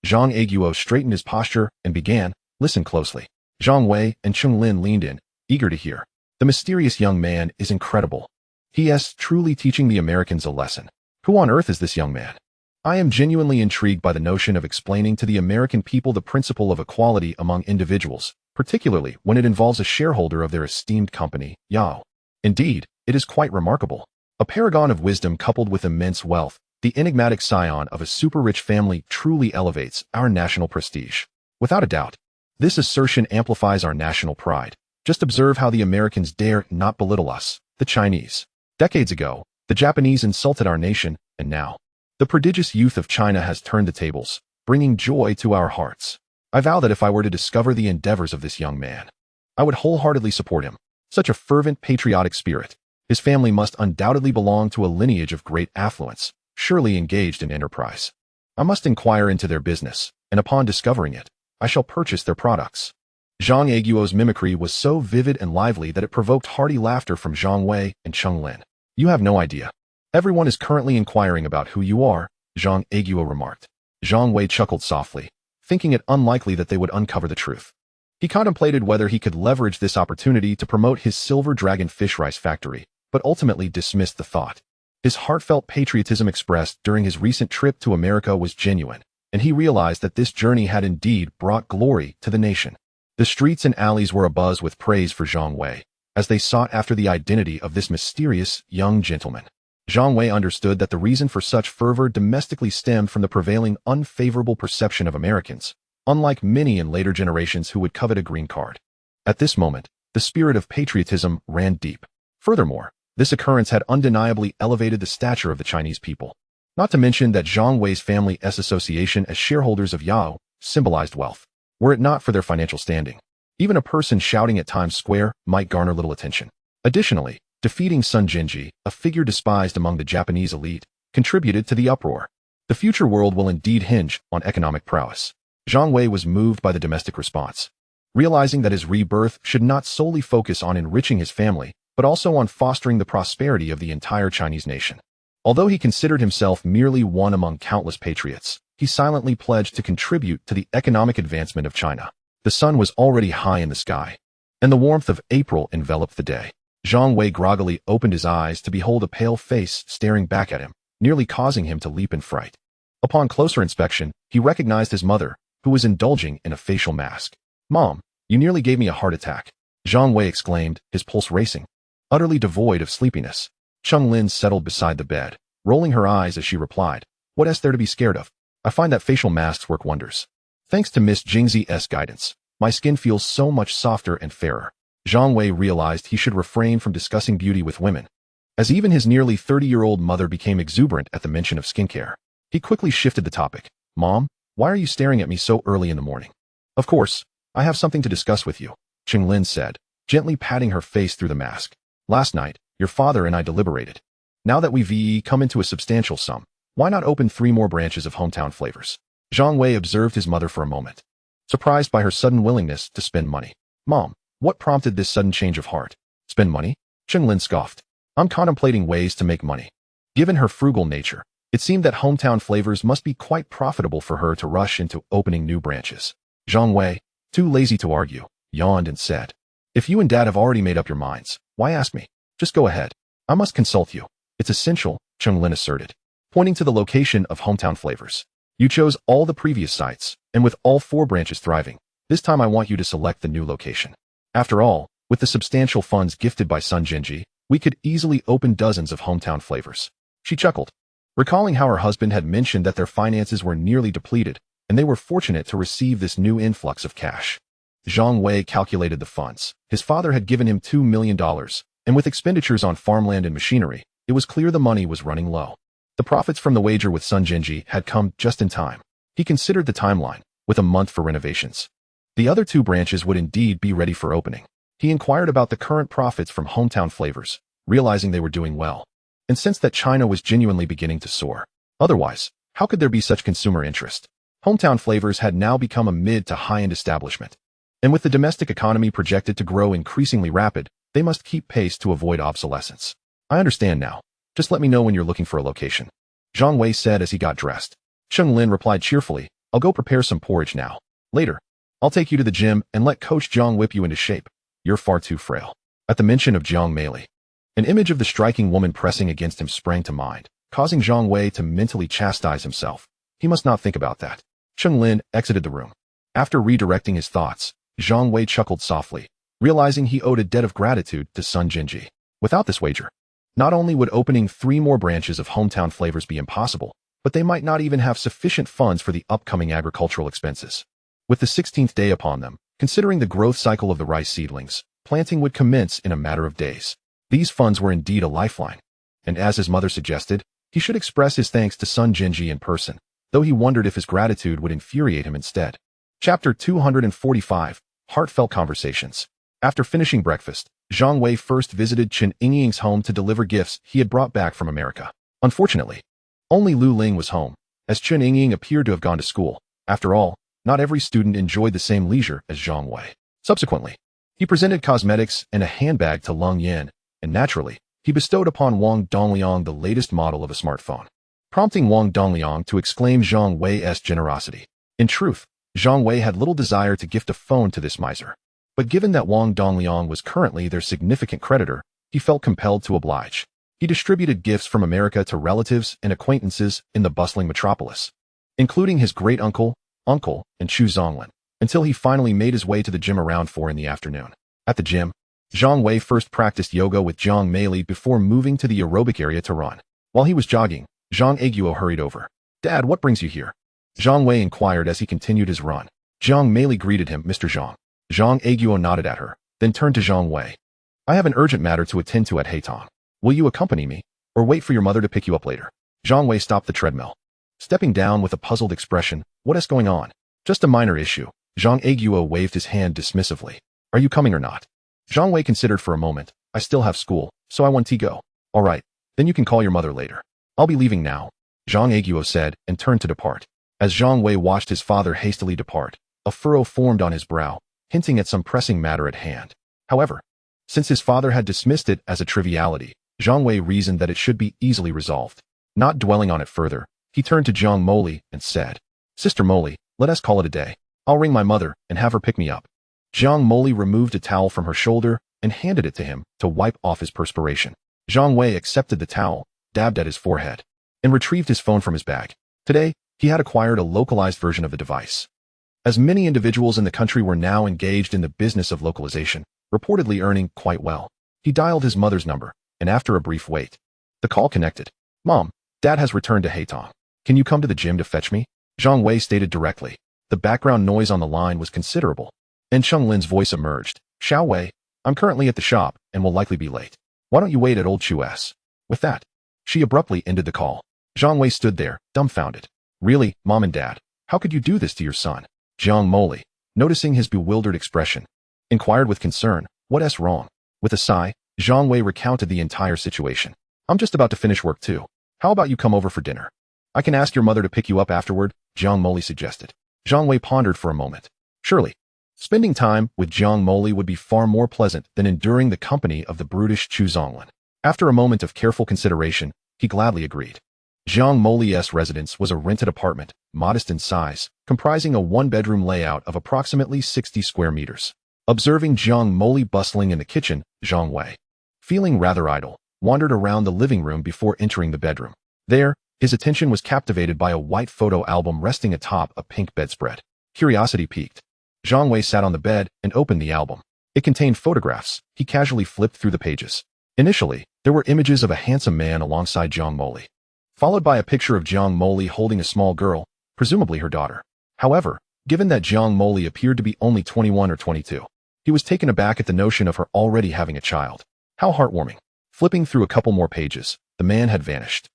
Zhang Aiguo straightened his posture and began, listen closely. Zhang Wei and Cheng Lin leaned in, eager to hear. The mysterious young man is incredible. He is truly teaching the Americans a lesson. Who on earth is this young man? I am genuinely intrigued by the notion of explaining to the American people the principle of equality among individuals, particularly when it involves a shareholder of their esteemed company, Yahoo. Indeed, it is quite remarkable. A paragon of wisdom coupled with immense wealth, the enigmatic scion of a super-rich family truly elevates our national prestige. Without a doubt, this assertion amplifies our national pride. Just observe how the Americans dare not belittle us, the Chinese. Decades ago, the Japanese insulted our nation, and now, the prodigious youth of China has turned the tables, bringing joy to our hearts. I vow that if I were to discover the endeavors of this young man, I would wholeheartedly support him. Such a fervent patriotic spirit. His family must undoubtedly belong to a lineage of great affluence, surely engaged in enterprise. I must inquire into their business, and upon discovering it, I shall purchase their products. Zhang Aiguo's mimicry was so vivid and lively that it provoked hearty laughter from Zhang Wei and Cheng Lin. You have no idea. Everyone is currently inquiring about who you are, Zhang Aiguo remarked. Zhang Wei chuckled softly, thinking it unlikely that they would uncover the truth. He contemplated whether he could leverage this opportunity to promote his Silver Dragon fish rice factory, but ultimately dismissed the thought. His heartfelt patriotism expressed during his recent trip to America was genuine, and he realized that this journey had indeed brought glory to the nation. The streets and alleys were abuzz with praise for Zhang Wei, as they sought after the identity of this mysterious young gentleman. Zhang Wei understood that the reason for such fervor domestically stemmed from the prevailing unfavorable perception of Americans, unlike many in later generations who would covet a green card. At this moment, the spirit of patriotism ran deep. Furthermore, this occurrence had undeniably elevated the stature of the Chinese people. Not to mention that Zhang Wei's family's association as shareholders of Yahoo symbolized wealth. Were it not for their financial standing, even a person shouting at Times Square might garner little attention. Additionally, defeating Sun Genji, a figure despised among the Japanese elite, contributed to the uproar. The future world will indeed hinge on economic prowess. Zhang Wei was moved by the domestic response, realizing that his rebirth should not solely focus on enriching his family, but also on fostering the prosperity of the entire Chinese nation. Although he considered himself merely one among countless patriots, he silently pledged to contribute to the economic advancement of China. The sun was already high in the sky, and the warmth of April enveloped the day. Zhang Wei groggily opened his eyes to behold a pale face staring back at him, nearly causing him to leap in fright. Upon closer inspection, he recognized his mother, who was indulging in a facial mask. "Mom, you nearly gave me a heart attack," Zhang Wei exclaimed, his pulse racing. Utterly devoid of sleepiness, Cheng Lin settled beside the bed, rolling her eyes as she replied, "What is there to be scared of? I find that facial masks work wonders. Thanks to Miss Jingzi's guidance, my skin feels so much softer and fairer." Zhang Wei realized he should refrain from discussing beauty with women, as even his nearly 30-year-old mother became exuberant at the mention of skincare. He quickly shifted the topic. "Mom, why are you staring at me so early in the morning?" "Of course, I have something to discuss with you," Cheng Lin said, gently patting her face through the mask. "Last night, your father and I deliberated. Now that we've come into a substantial sum, why not open 3 more branches of Hometown Flavors? Zhang Wei observed his mother for a moment, surprised by her sudden willingness to spend money. Mom, what prompted this sudden change of heart? Spend money? Lin scoffed. I'm contemplating ways to make money. Given her frugal nature, it seemed that hometown flavors must be quite profitable for her to rush into opening new branches. Zhang Wei, too lazy to argue, yawned and said, if you and Dad have already made up your minds, why ask me? Just go ahead. I must consult you. It's essential, Lin asserted, pointing to the location of hometown flavors. You chose all the previous sites, and with all 4 branches thriving, this time I want you to select the new location. After all, with the substantial funds gifted by Sun Jinji, we could easily open dozens of hometown flavors. She chuckled, recalling how her husband had mentioned that their finances were nearly depleted, and they were fortunate to receive this new influx of cash. Zhang Wei calculated the funds. His father had given him $2 million, and with expenditures on farmland and machinery, it was clear the money was running low. The profits from the wager with Sun Jinji had come just in time. He considered the timeline, with a month for renovations. The other 2 branches would indeed be ready for opening. He inquired about the current profits from hometown flavors, realizing they were doing well, and sensed that China was genuinely beginning to soar. Otherwise, how could there be such consumer interest? Hometown flavors had now become a mid to high-end establishment, and with the domestic economy projected to grow increasingly rapid, they must keep pace to avoid obsolescence. I understand now. Just let me know when you're looking for a location, Zhang Wei said as he got dressed. Lin replied cheerfully, I'll go prepare some porridge now. Later, I'll take you to the gym and let Coach Zhang whip you into shape. You're far too frail. At the mention of Zhang Mei, an image of the striking woman pressing against him sprang to mind, causing Zhang Wei to mentally chastise himself. He must not think about that. Lin exited the room. After redirecting his thoughts, Zhang Wei chuckled softly, realizing he owed a debt of gratitude to Sun Jinji. Without this wager, not only would opening 3 more branches of hometown flavors be impossible, but they might not even have sufficient funds for the upcoming agricultural expenses. With the 16th day upon them, considering the growth cycle of the rice seedlings, planting would commence in a matter of days. These funds were indeed a lifeline, and as his mother suggested, he should express his thanks to Sun Jinji in person, though he wondered if his gratitude would infuriate him instead. Chapter 245, Heartfelt Conversations. After finishing breakfast, Zhang Wei first visited Chen Yingying's home to deliver gifts he had brought back from America. Unfortunately, only Lu Ling was home, as Chen Yingying appeared to have gone to school. After all, not every student enjoyed the same leisure as Zhang Wei. Subsequently, he presented cosmetics and a handbag to Leng Yan, and naturally, he bestowed upon Wang Dongliang the latest model of a smartphone, prompting Wang Dongliang to exclaim Zhang Wei's generosity. In truth, Zhang Wei had little desire to gift a phone to this miser, but given that Wang Dongliang was currently their significant creditor, he felt compelled to oblige. He distributed gifts from America to relatives and acquaintances in the bustling metropolis, including his great-uncle, uncle, and Chu Zonglin, until he finally made his way to the gym around 4 in the afternoon. At the gym, Zhang Wei first practiced yoga with Zhang Mei before moving to the aerobic area to run. While he was jogging, Zhang Aiguo hurried over. Dad, what brings you here? Zhang Wei inquired as he continued his run. Zhang Mei greeted him, Mr. Zhang. Zhang Aiguo nodded at her, then turned to Zhang Wei. I have an urgent matter to attend to at Heitong. Will you accompany me, or wait for your mother to pick you up later? Zhang Wei stopped the treadmill, stepping down with a puzzled expression. What is going on? Just a minor issue. Zhang Aiguo waved his hand dismissively. Are you coming or not? Zhang Wei considered for a moment. I still have school, so I want to go. All right, then you can call your mother later. I'll be leaving now, Zhang Aiguo said and turned to depart. As Zhang Wei watched his father hastily depart, a furrow formed on his brow, hinting at some pressing matter at hand. However, since his father had dismissed it as a triviality, Zhang Wei reasoned that it should be easily resolved. Not dwelling on it further, he turned to Zhang Moli and said, Sister Moli, let us call it a day. I'll ring my mother and have her pick me up. Zhang Moli removed a towel from her shoulder and handed it to him to wipe off his perspiration. Zhang Wei accepted the towel, dabbed at his forehead, and retrieved his phone from his bag. Today, he had acquired a localized version of the device. As many individuals in the country were now engaged in the business of localization, reportedly earning quite well. He dialed his mother's number, and after a brief wait, the call connected. Mom, Dad has returned to Heitong. Can you come to the gym to fetch me? Zhang Wei stated directly. The background noise on the line was considerable, and Cheng Lin's voice emerged. Xiao Wei, I'm currently at the shop and will likely be late. Why don't you wait at old Chu's? With that, she abruptly ended the call. Zhang Wei stood there, dumbfounded. Really, Mom and Dad, how could you do this to your son? Zhang Moli, noticing his bewildered expression, inquired with concern, what's wrong? With a sigh, Zhang Wei recounted the entire situation. I'm just about to finish work too. How about you come over for dinner? I can ask your mother to pick you up afterward, Zhang Wei suggested. Zhang Wei pondered for a moment. Surely, spending time with Zhang Wei would be far more pleasant than enduring the company of the brutish Chu Zonglin. After a moment of careful consideration, he gladly agreed. Zhang Wei's residence was a rented apartment, modest in size, comprising a one-bedroom layout of approximately 60 square meters. Observing Zhang Wei bustling in the kitchen, Zhang Wei, feeling rather idle, wandered around the living room before entering the bedroom. There, his attention was captivated by a white photo album resting atop a pink bedspread. Curiosity piqued. Zhang Wei sat on the bed and opened the album. It contained photographs. He casually flipped through the pages. Initially, there were images of a handsome man alongside Zhang Wei, followed by a picture of Zhang Wei holding a small girl, presumably her daughter. However, given that Zhang Wei appeared to be only 21 or 22, he was taken aback at the notion of her already having a child. How heartwarming. Flipping through a couple more pages, the man had vanished,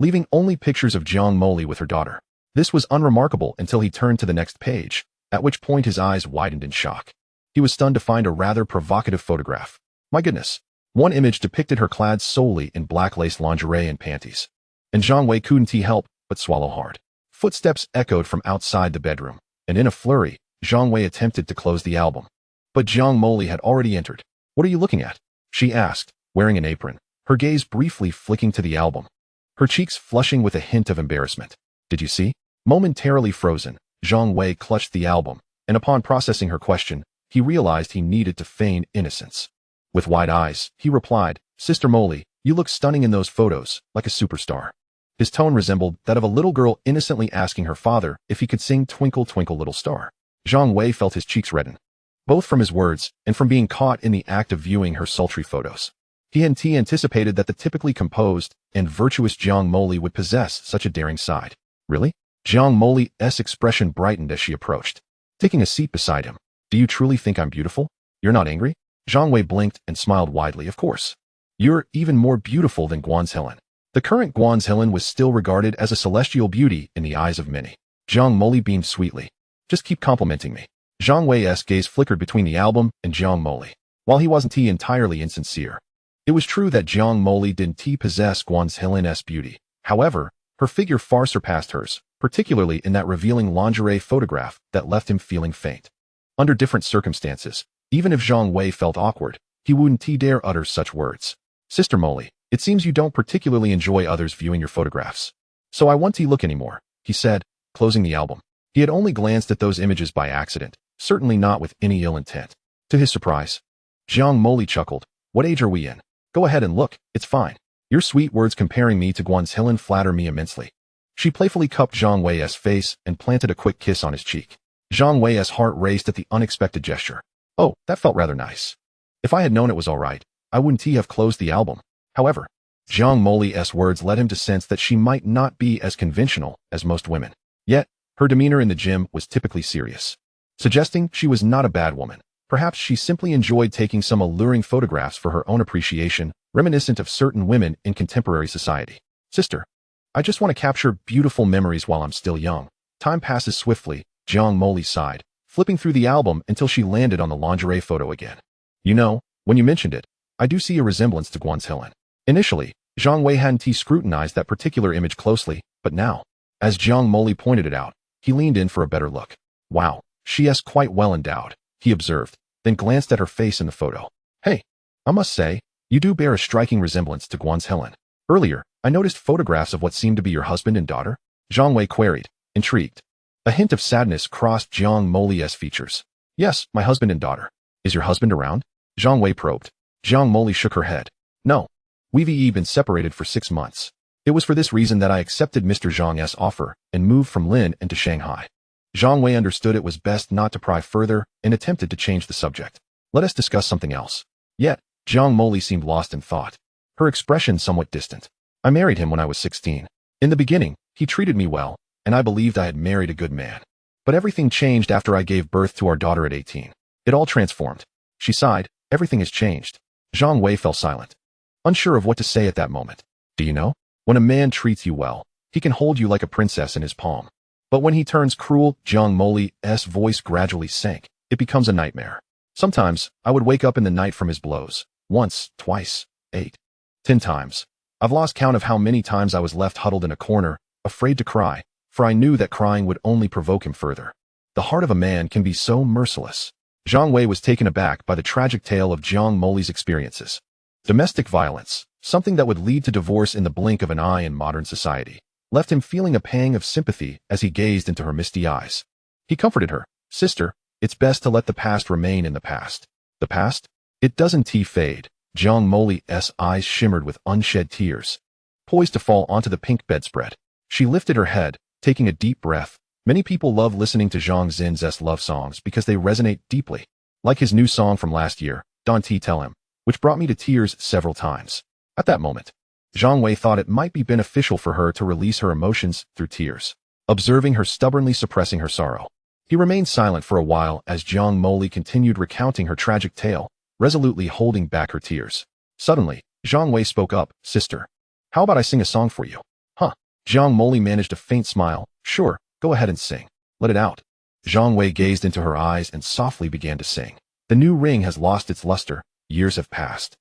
leaving only pictures of Zhang Wei with her daughter. This was unremarkable until he turned to the next page, at which point his eyes widened in shock. He was stunned to find a rather provocative photograph. My goodness. One image depicted her clad solely in black lace lingerie and panties. And Zhang Wei couldn't help but swallow hard. Footsteps echoed from outside the bedroom, and in a flurry, Zhang Wei attempted to close the album. But Zhang Wei had already entered. What are you looking at? She asked, wearing an apron, her gaze briefly flicking to the album, her cheeks flushing with a hint of embarrassment. Did you see? Momentarily frozen, Zhang Wei clutched the album, and upon processing her question, he realized he needed to feign innocence. With wide eyes, he replied, Sister Molly, you look stunning in those photos, like a superstar. His tone resembled that of a little girl innocently asking her father if he could sing Twinkle, Twinkle, Little Star. Zhang Wei felt his cheeks redden, both from his words and from being caught in the act of viewing her sultry photos. He hadn't anticipated that the typically composed and virtuous Zhang Wei would possess such a daring side. Really? Zhang Wei's expression brightened as she approached, taking a seat beside him. Do you truly think I'm beautiful? You're not angry? Zhang Wei blinked and smiled widely. Of course. You're even more beautiful than Guan's Helen. The current Guan's Helen was still regarded as a celestial beauty in the eyes of many. Zhang Wei beamed sweetly. Just keep complimenting me. Zhang Wei's gaze flickered between the album and Zhang Wei. While he wasn't entirely insincere, it was true that Zhang Wei didn't possess Guan's Helen's beauty. However, her figure far surpassed hers, particularly in that revealing lingerie photograph that left him feeling faint. Under different circumstances, even if Zhang Wei felt awkward, he wouldn't dare utter such words. Sister Molly, it seems you don't particularly enjoy others viewing your photographs. So I won't look anymore, he said, closing the album. He had only glanced at those images by accident, certainly not with any ill intent. To his surprise, Zhang Wei chuckled. What age are we in? Go ahead and look, it's fine. Your sweet words comparing me to Guan's Helen flatter me immensely. She playfully cupped Zhang Wei's face and planted a quick kiss on his cheek. Zhang Wei's heart raced at the unexpected gesture. Oh, that felt rather nice. If I had known it was all right, I wouldn't have closed the album. However, Zhang Wei's words led him to sense that she might not be as conventional as most women. Yet, her demeanor in the gym was typically serious, suggesting she was not a bad woman. Perhaps she simply enjoyed taking some alluring photographs for her own appreciation, reminiscent of certain women in contemporary society. Sister, I just want to capture beautiful memories while I'm still young. Time passes swiftly, Zhang Wei sighed, flipping through the album until she landed on the lingerie photo again. You know, when you mentioned it, I do see a resemblance to Guan's Helen. Initially, Zhang Wei hadn't scrutinized that particular image closely, but now, as Zhang Wei pointed it out, he leaned in for a better look. Wow, she is quite well endowed, he observed, then glanced at her face in the photo. Hey, I must say, you do bear a striking resemblance to Guan's Helen. Earlier, I noticed photographs of what seemed to be your husband and daughter? Zhang Wei queried, intrigued. A hint of sadness crossed Zhang Wei's features. Yes, my husband and daughter. Is your husband around? Zhang Wei probed. Zhang Wei shook her head. No. We've been separated for 6 months. It was for this reason that I accepted Mr. Zhang's offer and moved from Lin into Shanghai. Zhang Wei understood it was best not to pry further and attempted to change the subject. Let us discuss something else. Yet, Zhang Wei seemed lost in thought, her expression somewhat distant. I married him when I was 16. In the beginning, he treated me well, and I believed I had married a good man. But everything changed after I gave birth to our daughter at 18. It all transformed. She sighed. Everything has changed. Zhang Wei fell silent, unsure of what to say at that moment. Do you know? When a man treats you well, he can hold you like a princess in his palm. But when he turns cruel, Zhang Wei's voice gradually sank. It becomes a nightmare. Sometimes, I would wake up in the night from his blows. Once, twice, 8, 10 times. I've lost count of how many times I was left huddled in a corner, afraid to cry, for I knew that crying would only provoke him further. The heart of a man can be so merciless. Zhang Wei was taken aback by the tragic tale of Jiang Moli's experiences. Domestic violence, something that would lead to divorce in the blink of an eye in modern society, left him feeling a pang of sympathy as he gazed into her misty eyes. He comforted her. Sister, it's best to let the past remain in the past. The past? It doesn't fade. Jiang Moli's eyes shimmered with unshed tears. Poised to fall onto the pink bedspread, she lifted her head, taking a deep breath. Many people love listening to Zhang Zin's love songs because they resonate deeply. Like his new song from last year, Don't Tell Him, which brought me to tears several times. At that moment, Zhang Wei thought it might be beneficial for her to release her emotions through tears. Observing her stubbornly suppressing her sorrow, he remained silent for a while as Jiang Moli continued recounting her tragic tale, resolutely holding back her tears. Suddenly, Zhang Wei spoke up. Sister, how about I sing a song for you? Huh? Jiang Moli managed a faint smile. Sure, go ahead and sing. Let it out. Zhang Wei gazed into her eyes and softly began to sing. The new ring has lost its luster. Years have passed.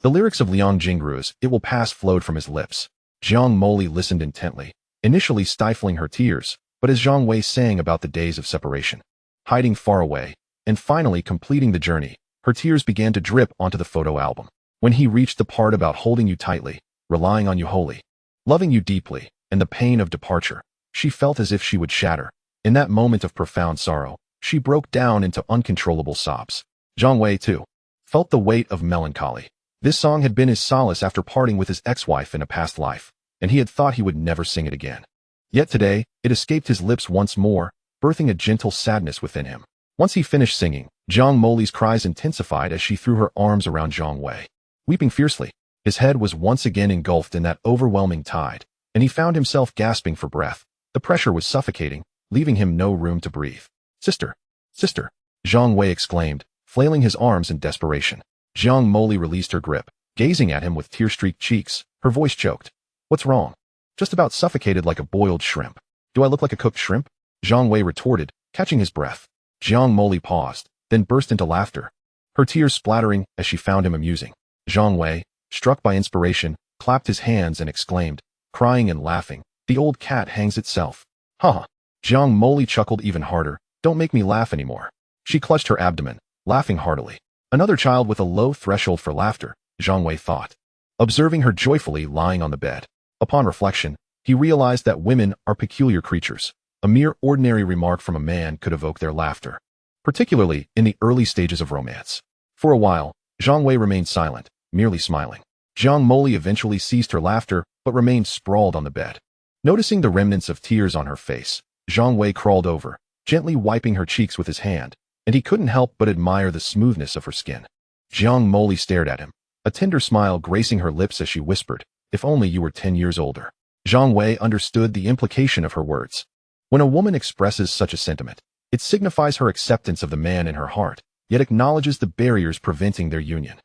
The lyrics of Liang Jingru's It Will Pass flowed from his lips. Jiang Moli listened intently, initially stifling her tears, but as Zhang Wei sang about the days of separation, hiding far away, and finally completing the journey, her tears began to drip onto the photo album. When he reached the part about holding you tightly, relying on you wholly, loving you deeply, and the pain of departure, she felt as if she would shatter. In that moment of profound sorrow, she broke down into uncontrollable sobs. Zhang Wei, too, felt the weight of melancholy. This song had been his solace after parting with his ex-wife in a past life, and he had thought he would never sing it again. Yet today, it escaped his lips once more, birthing a gentle sadness within him. Once he finished singing, Jiang Moli's cries intensified as she threw her arms around Zhang Wei. Weeping fiercely, his head was once again engulfed in that overwhelming tide, and he found himself gasping for breath. The pressure was suffocating, leaving him no room to breathe. Sister! Sister! Zhang Wei exclaimed, flailing his arms in desperation. Jiang Moli released her grip, gazing at him with tear-streaked cheeks. Her voice choked. What's wrong? Just about suffocated like a boiled shrimp. Do I look like a cooked shrimp? Zhang Wei retorted, catching his breath. Jiang Moli paused, then burst into laughter, her tears splattering as she found him amusing. Zhang Wei, struck by inspiration, clapped his hands and exclaimed, crying and laughing, the old cat hangs itself. Haha. Jiang Moli chuckled even harder. Don't make me laugh anymore. She clutched her abdomen, laughing heartily. Another child with a low threshold for laughter, Zhang Wei thought, observing her joyfully lying on the bed. Upon reflection, he realized that women are peculiar creatures. A mere ordinary remark from a man could evoke their laughter, particularly in the early stages of romance. For a while, Zhang Wei remained silent, merely smiling. Jiang Moli eventually ceased her laughter, but remained sprawled on the bed. Noticing the remnants of tears on her face, Zhang Wei crawled over, gently wiping her cheeks with his hand, and he couldn't help but admire the smoothness of her skin. Jiang Moli stared at him, a tender smile gracing her lips as she whispered, if only you were 10 years older. Zhang Wei understood the implication of her words. When a woman expresses such a sentiment, it signifies her acceptance of the man in her heart, yet acknowledges the barriers preventing their union.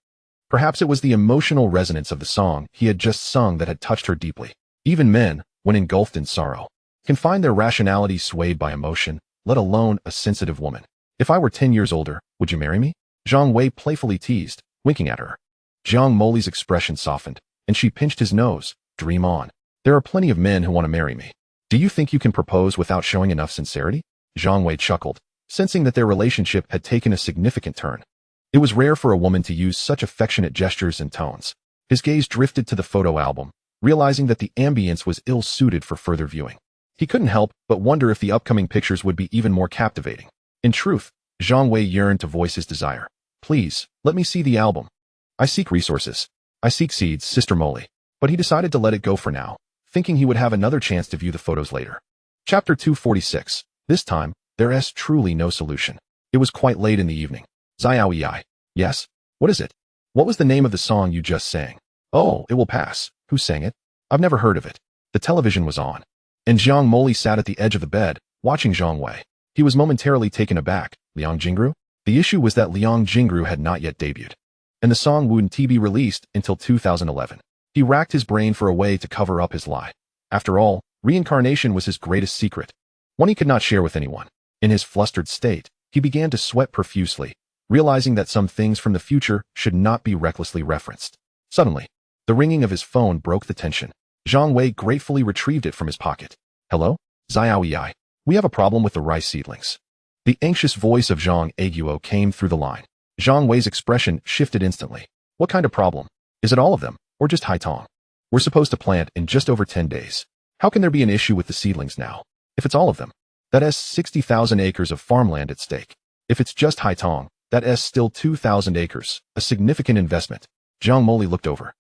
Perhaps it was the emotional resonance of the song he had just sung that had touched her deeply. Even men, when engulfed in sorrow, can find their rationality swayed by emotion, let alone a sensitive woman. If I were 10 years older, would you marry me? Zhang Wei playfully teased, winking at her. Jiang Moli's expression softened, and she pinched his nose. Dream on. There are plenty of men who want to marry me. Do you think you can propose without showing enough sincerity? Zhang Wei chuckled, sensing that their relationship had taken a significant turn. It was rare for a woman to use such affectionate gestures and tones. His gaze drifted to the photo album, realizing that the ambience was ill-suited for further viewing. He couldn't help but wonder if the upcoming pictures would be even more captivating. In truth, Zhang Wei yearned to voice his desire. Please, let me see the album. I seek resources. I seek seeds, Sister Moli. But he decided to let it go for now, thinking he would have another chance to view the photos later. Chapter 246. This time, there is truly no solution. It was quite late in the evening. Xiaoyi. Yes? What is it? What was the name of the song you just sang? Oh, It Will Pass. Who sang it? I've never heard of it. The television was on, and Jiang Moli sat at the edge of the bed, watching Zhang Wei. He was momentarily taken aback. Liang Jingru? The issue was that Liang Jingru had not yet debuted, and the song wouldn't be released until 2011. He racked his brain for a way to cover up his lie. After all, reincarnation was his greatest secret, one he could not share with anyone. In his flustered state, he began to sweat profusely, realizing that some things from the future should not be recklessly referenced. Suddenly, the ringing of his phone broke the tension. Zhang Wei gratefully retrieved it from his pocket. Hello? Xiao Yi, we have a problem with the rice seedlings. The anxious voice of Zhang Aguo came through the line. Zhang Wei's expression shifted instantly. What kind of problem? Is it all of them, or just Haitong? We're supposed to plant in just over 10 days. How can there be an issue with the seedlings now? If it's all of them, that is 60,000 acres of farmland at stake. If it's just Haitong, that is still 2,000 acres, a significant investment. Zhang Moli looked over.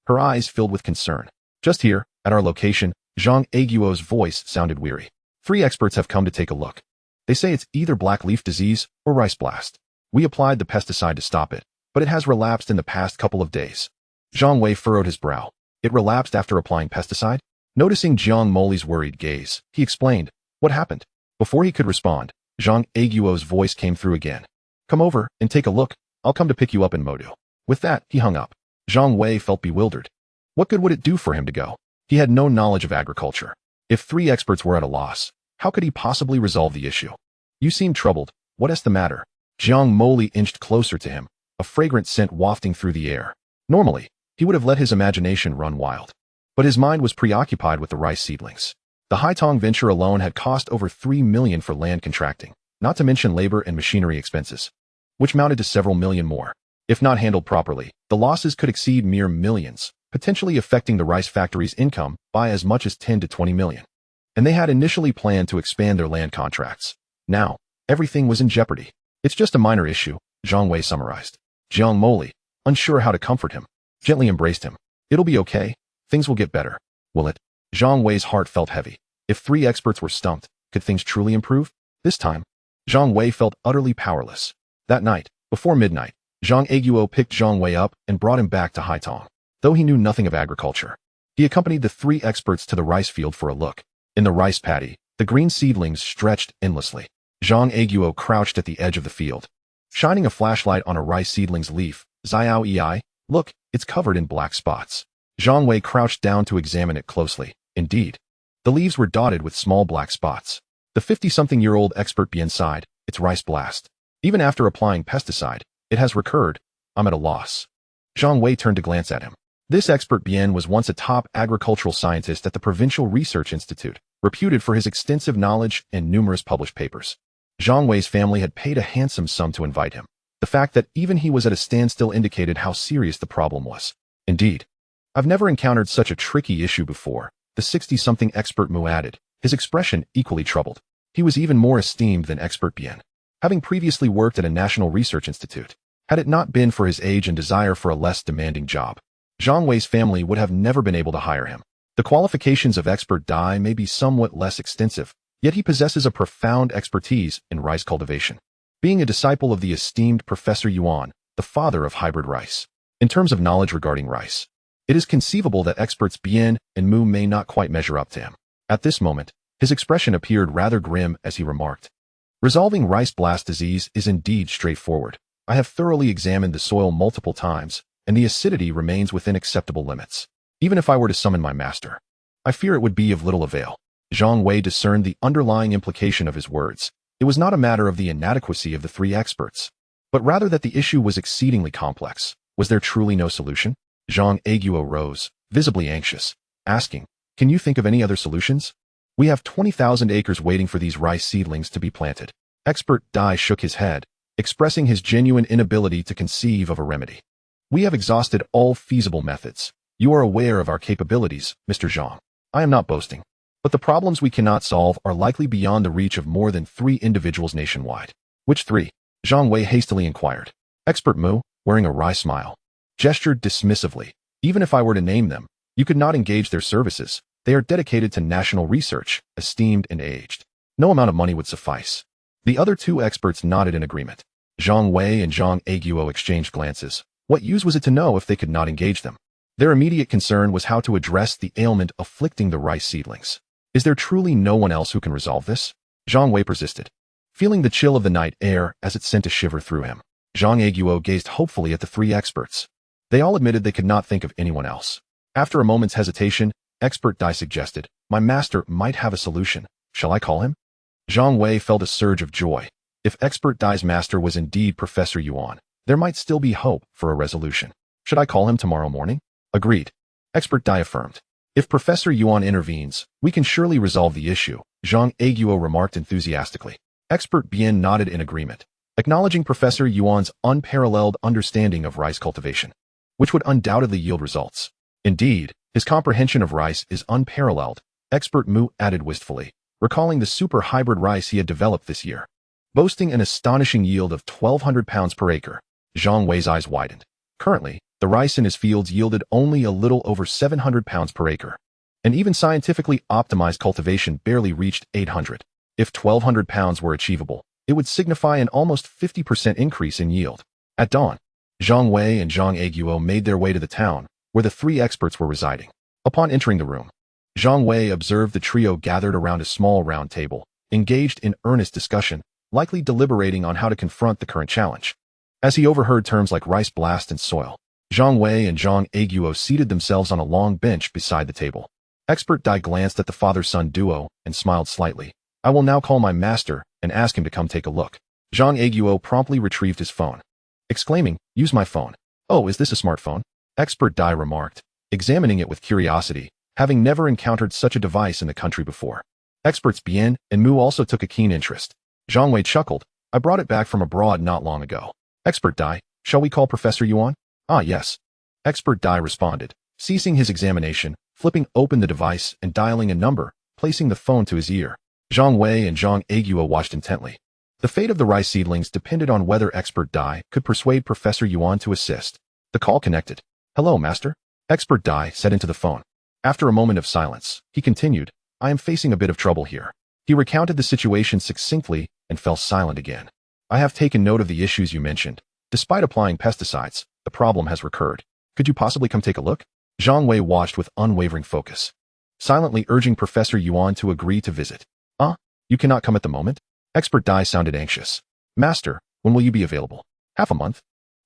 Her eyes filled with concern. Just here, at our location, Zhang Aguo's voice sounded weary. 3 experts have come to take a look. They say it's either black leaf disease or rice blast. We applied the pesticide to stop it, but it has relapsed in the past couple of days. Zhang Wei furrowed his brow. It relapsed after applying pesticide? Noticing Zhang Moli's worried gaze, he explained, what happened? Before he could respond, Zhang Aguo's voice came through again. Come over and take a look. I'll come to pick you up in Modu. With that, he hung up. Zhang Wei felt bewildered. What good would it do for him to go? He had no knowledge of agriculture. If 3 experts were at a loss, how could he possibly resolve the issue? You seem troubled. What is the matter? Zhang Moli inched closer to him, a fragrant scent wafting through the air. Normally, he would have let his imagination run wild. But his mind was preoccupied with the rice seedlings. The Haitong venture alone had cost over 3 million for land contracting, not to mention labor and machinery expenses, which mounted to several million more. If not handled properly, the losses could exceed mere millions, potentially affecting the rice factory's income by as much as 10 to 20 million. And they had initially planned to expand their land contracts. Now, everything was in jeopardy. It's just a minor issue, Zhang Wei summarized. Zhang Moli, unsure how to comfort him, gently embraced him. It'll be okay. Things will get better. Will it? Zhang Wei's heart felt heavy. If 3 experts were stumped, could things truly improve? This time, Zhang Wei felt utterly powerless. That night, before midnight, Zhang Aguo picked Zhang Wei up and brought him back to Haitong. Though he knew nothing of agriculture, he accompanied the 3 experts to the rice field for a look. In the rice paddy, the green seedlings stretched endlessly. Zhang Aguo crouched at the edge of the field, shining a flashlight on a rice seedling's leaf. Xiao Yi, look, it's covered in black spots. Zhang Wei crouched down to examine it closely. Indeed, the leaves were dotted with small black spots. The 50-something-year-old expert Bien sighed, it's rice blast. Even after applying pesticide, it has recurred. I'm at a loss. Zhang Wei turned to glance at him. This expert Bien was once a top agricultural scientist at the Provincial Research Institute, reputed for his extensive knowledge and numerous published papers. Zhang Wei's family had paid a handsome sum to invite him. The fact that even he was at a standstill indicated how serious the problem was. Indeed, I've never encountered such a tricky issue before, the 60-something expert Mu added, his expression equally troubled. He was even more esteemed than expert Bien, having previously worked at a national research institute. Had it not been for his age and desire for a less demanding job, Zhang Wei's family would have never been able to hire him. The qualifications of expert Dai may be somewhat less extensive, yet he possesses a profound expertise in rice cultivation, being a disciple of the esteemed Professor Yuan, the father of hybrid rice. In terms of knowledge regarding rice, it is conceivable that experts Bien and Mu may not quite measure up to him. At this moment, his expression appeared rather grim as he remarked, resolving rice blast disease is indeed straightforward. I have thoroughly examined the soil multiple times, and the acidity remains within acceptable limits. Even if I were to summon my master, I fear it would be of little avail. Zhang Wei discerned the underlying implication of his words. It was not a matter of the inadequacy of the 3 experts, but rather that the issue was exceedingly complex. Was there truly no solution? Zhang Aguo rose, visibly anxious, asking, can you think of any other solutions? We have 20,000 acres waiting for these rice seedlings to be planted. Expert Dai shook his head, expressing his genuine inability to conceive of a remedy. We have exhausted all feasible methods. You are aware of our capabilities, Mr. Zhang. I am not boasting, but the problems we cannot solve are likely beyond the reach of more than 3 individuals nationwide. Which 3? Zhang Wei hastily inquired. Expert Mu, wearing a wry smile, gestured dismissively. Even if I were to name them, you could not engage their services. They are dedicated to national research, esteemed and aged. No amount of money would suffice. The other 2 experts nodded in agreement. Zhang Wei and Zhang Aguo exchanged glances. What use was it to know if they could not engage them? Their immediate concern was how to address the ailment afflicting the rice seedlings. Is there truly no one else who can resolve this? Zhang Wei persisted, feeling the chill of the night air as it sent a shiver through him. Zhang Aguo gazed hopefully at the 3 experts. They all admitted they could not think of anyone else. After a moment's hesitation, expert Dai suggested, my master might have a solution. Shall I call him? Zhang Wei felt a surge of joy. If expert Dai's master was indeed Professor Yuan, there might still be hope for a resolution. Should I call him tomorrow morning? Agreed. Expert Dai affirmed. If Professor Yuan intervenes, we can surely resolve the issue, Zhang Wei remarked enthusiastically. Expert Bian nodded in agreement, acknowledging Professor Yuan's unparalleled understanding of rice cultivation, which would undoubtedly yield results. Indeed, his comprehension of rice is unparalleled, Expert Mu added wistfully, recalling the super hybrid rice he had developed this year. Boasting an astonishing yield of 1,200 pounds per acre, Zhang Wei's eyes widened. Currently, the rice in his fields yielded only a little over 700 pounds per acre, and even scientifically optimized cultivation barely reached 800. If 1,200 pounds were achievable, it would signify an almost 50% increase in yield. At dawn, Zhang Wei and Zhang Wei made their way to the town, where the three experts were residing. Upon entering the room, Zhang Wei observed the trio gathered around a small round table, engaged in earnest discussion, likely deliberating on how to confront the current challenge. As he overheard terms like rice blast and soil, Zhang Wei and Zhang Wei seated themselves on a long bench beside the table. Expert Dai glanced at the father-son duo and smiled slightly. I will now call my master and ask him to come take a look. Zhang Wei promptly retrieved his phone, exclaiming, use my phone. Oh, is this a smartphone? Expert Dai remarked, examining it with curiosity, having never encountered such a device in the country before. Experts Bian and Mu also took a keen interest. Zhang Wei chuckled, I brought it back from abroad not long ago. Expert Dai, shall we call Professor Yuan? Ah, yes. Expert Dai responded, ceasing his examination, flipping open the device and dialing a number, placing the phone to his ear. Zhang Wei and Zhang Wei watched intently. The fate of the rice seedlings depended on whether Expert Dai could persuade Professor Yuan to assist. The call connected. Hello, Master. Expert Dai said into the phone. After a moment of silence, he continued, I am facing a bit of trouble here. He recounted the situation succinctly and fell silent again. I have taken note of the issues you mentioned. Despite applying pesticides, the problem has recurred. Could you possibly come take a look? Zhang Wei watched with unwavering focus, silently urging Professor Yuan to agree to visit. You cannot come at the moment? Expert Dai sounded anxious. Master, when will you be available? Half a month?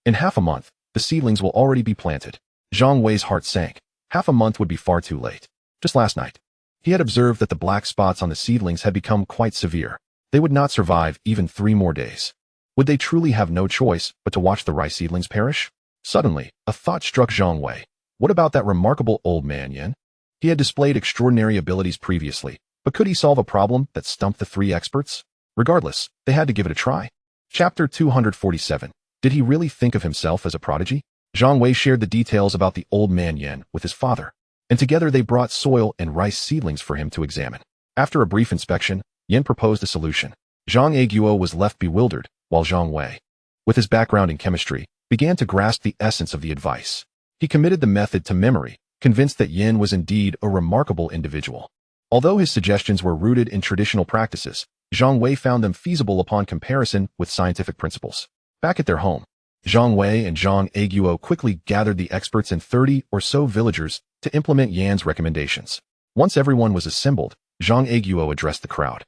In half a month, the seedlings will already be planted. Zhang Wei's heart sank. Half a month would be far too late. Just last night, he had observed that the black spots on the seedlings had become quite severe. They would not survive even 3 more days. Would they truly have no choice but to watch the rice seedlings perish? Suddenly, a thought struck Zhang Wei. What about that remarkable old man Yan? He had displayed extraordinary abilities previously, but could he solve a problem that stumped the 3 experts? Regardless, they had to give it a try. Chapter 247. Did he really think of himself as a prodigy? Zhang Wei shared the details about the old man Yan with his father, and together they brought soil and rice seedlings for him to examine. After a brief inspection, Yan proposed a solution. Zhang Wei was left bewildered, while Zhang Wei, with his background in chemistry, began to grasp the essence of the advice. He committed the method to memory, convinced that Yan was indeed a remarkable individual. Although his suggestions were rooted in traditional practices, Zhang Wei found them feasible upon comparison with scientific principles. Back at their home, Zhang Wei and Zhang Wei quickly gathered the experts and 30 or so villagers to implement Yan's recommendations. Once everyone was assembled, Zhang Wei addressed the crowd.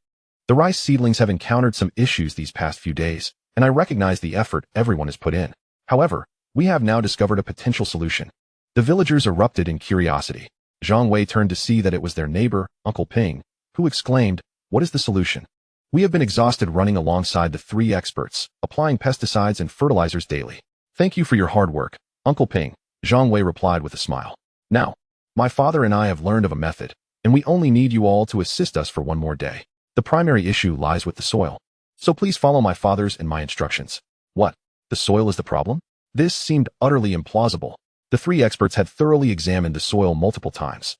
The rice seedlings have encountered some issues these past few days, and I recognize the effort everyone has put in. However, we have now discovered a potential solution. The villagers erupted in curiosity. Zhang Wei turned to see that it was their neighbor, Uncle Ping, who exclaimed, What is the solution? We have been exhausted running alongside the 3 experts, applying pesticides and fertilizers daily. Thank you for your hard work, Uncle Ping, Zhang Wei replied with a smile. Now, my father and I have learned of a method, and we only need you all to assist us for 1 more day. The primary issue lies with the soil. So please follow my father's and my instructions. What? The soil is the problem? This seemed utterly implausible. The 3 experts had thoroughly examined the soil multiple times.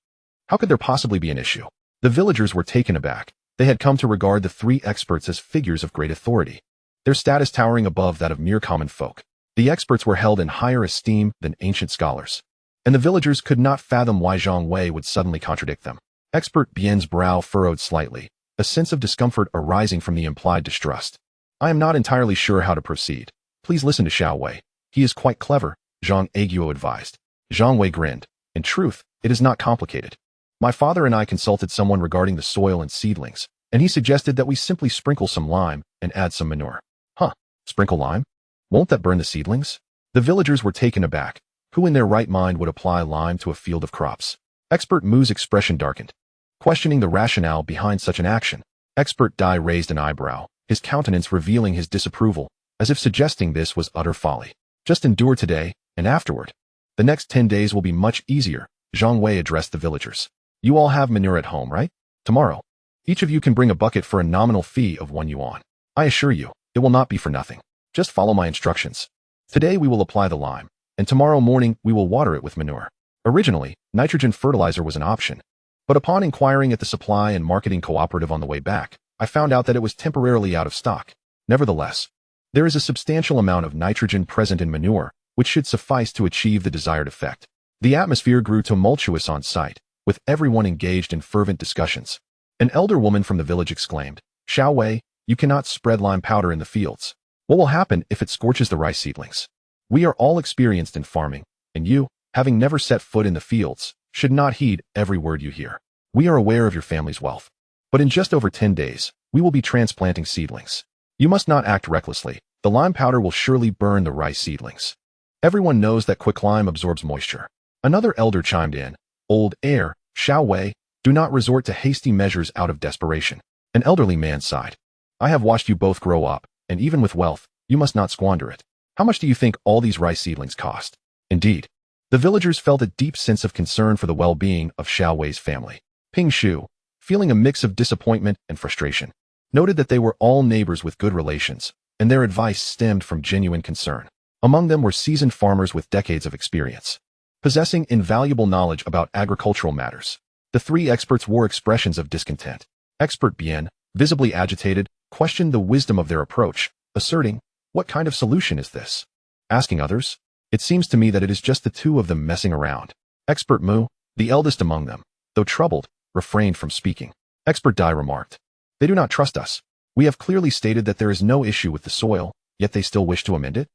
How could there possibly be an issue? The villagers were taken aback. They had come to regard the 3 experts as figures of great authority, their status towering above that of mere common folk. The experts were held in higher esteem than ancient scholars, and the villagers could not fathom why Zhang Wei would suddenly contradict them. Expert Bian's brow furrowed slightly, a sense of discomfort arising from the implied distrust. I am not entirely sure how to proceed. Please listen to Xiao Wei. He is quite clever, Zhang Wei advised. Zhang Wei grinned. In truth, it is not complicated. My father and I consulted someone regarding the soil and seedlings, and he suggested that we simply sprinkle some lime and add some manure. Huh, sprinkle lime? Won't that burn the seedlings? The villagers were taken aback. Who in their right mind would apply lime to a field of crops? Expert Mu's expression darkened, questioning the rationale behind such an action. Expert Dai raised an eyebrow, his countenance revealing his disapproval, as if suggesting this was utter folly. Just endure today, and afterward, the next 10 days will be much easier, Zhang Wei addressed the villagers. You all have manure at home, right? Tomorrow, each of you can bring a bucket for a nominal fee of 1 yuan. I assure you, it will not be for nothing. Just follow my instructions. Today we will apply the lime, and tomorrow morning we will water it with manure. Originally, nitrogen fertilizer was an option, but upon inquiring at the supply and marketing cooperative on the way back, I found out that it was temporarily out of stock. Nevertheless, there is a substantial amount of nitrogen present in manure, which should suffice to achieve the desired effect. The atmosphere grew tumultuous on site, with everyone engaged in fervent discussions. An elder woman from the village exclaimed, Zhang Wei, you cannot spread lime powder in the fields. What will happen if it scorches the rice seedlings? We are all experienced in farming, and you, having never set foot in the fields, should not heed every word you hear. We are aware of your family's wealth, but in just over 10 days, we will be transplanting seedlings. You must not act recklessly. The lime powder will surely burn the rice seedlings. Everyone knows that quicklime absorbs moisture. Another elder chimed in, Old heir, Zhang Wei, do not resort to hasty measures out of desperation. An elderly man sighed. I have watched you both grow up, and even with wealth, you must not squander it. How much do you think all these rice seedlings cost? Indeed, the villagers felt a deep sense of concern for the well-being of Zhang Wei's family. Ping Shu, feeling a mix of disappointment and frustration, noted that they were all neighbors with good relations, and their advice stemmed from genuine concern. Among them were seasoned farmers with decades of experience, possessing invaluable knowledge about agricultural matters. The three experts wore expressions of discontent. Expert Bien, visibly agitated, questioned the wisdom of their approach, asserting, What kind of solution is this? Asking others, It seems to me that it is just the two of them messing around. Expert Mu, the eldest among them, though troubled, refrained from speaking. Expert Dai remarked, They do not trust us. We have clearly stated that there is no issue with the soil, yet they still wish to amend it?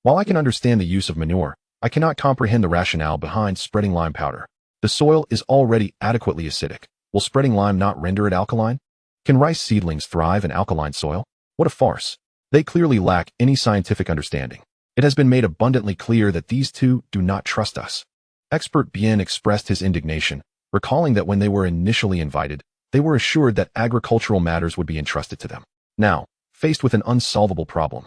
While I can understand the use of manure, I cannot comprehend the rationale behind spreading lime powder. The soil is already adequately acidic. Will spreading lime not render it alkaline? Can rice seedlings thrive in alkaline soil? What a farce. They clearly lack any scientific understanding. It has been made abundantly clear that these two do not trust us. Expert Bien expressed his indignation, recalling that when they were initially invited, they were assured that agricultural matters would be entrusted to them. Now, faced with an unsolvable problem,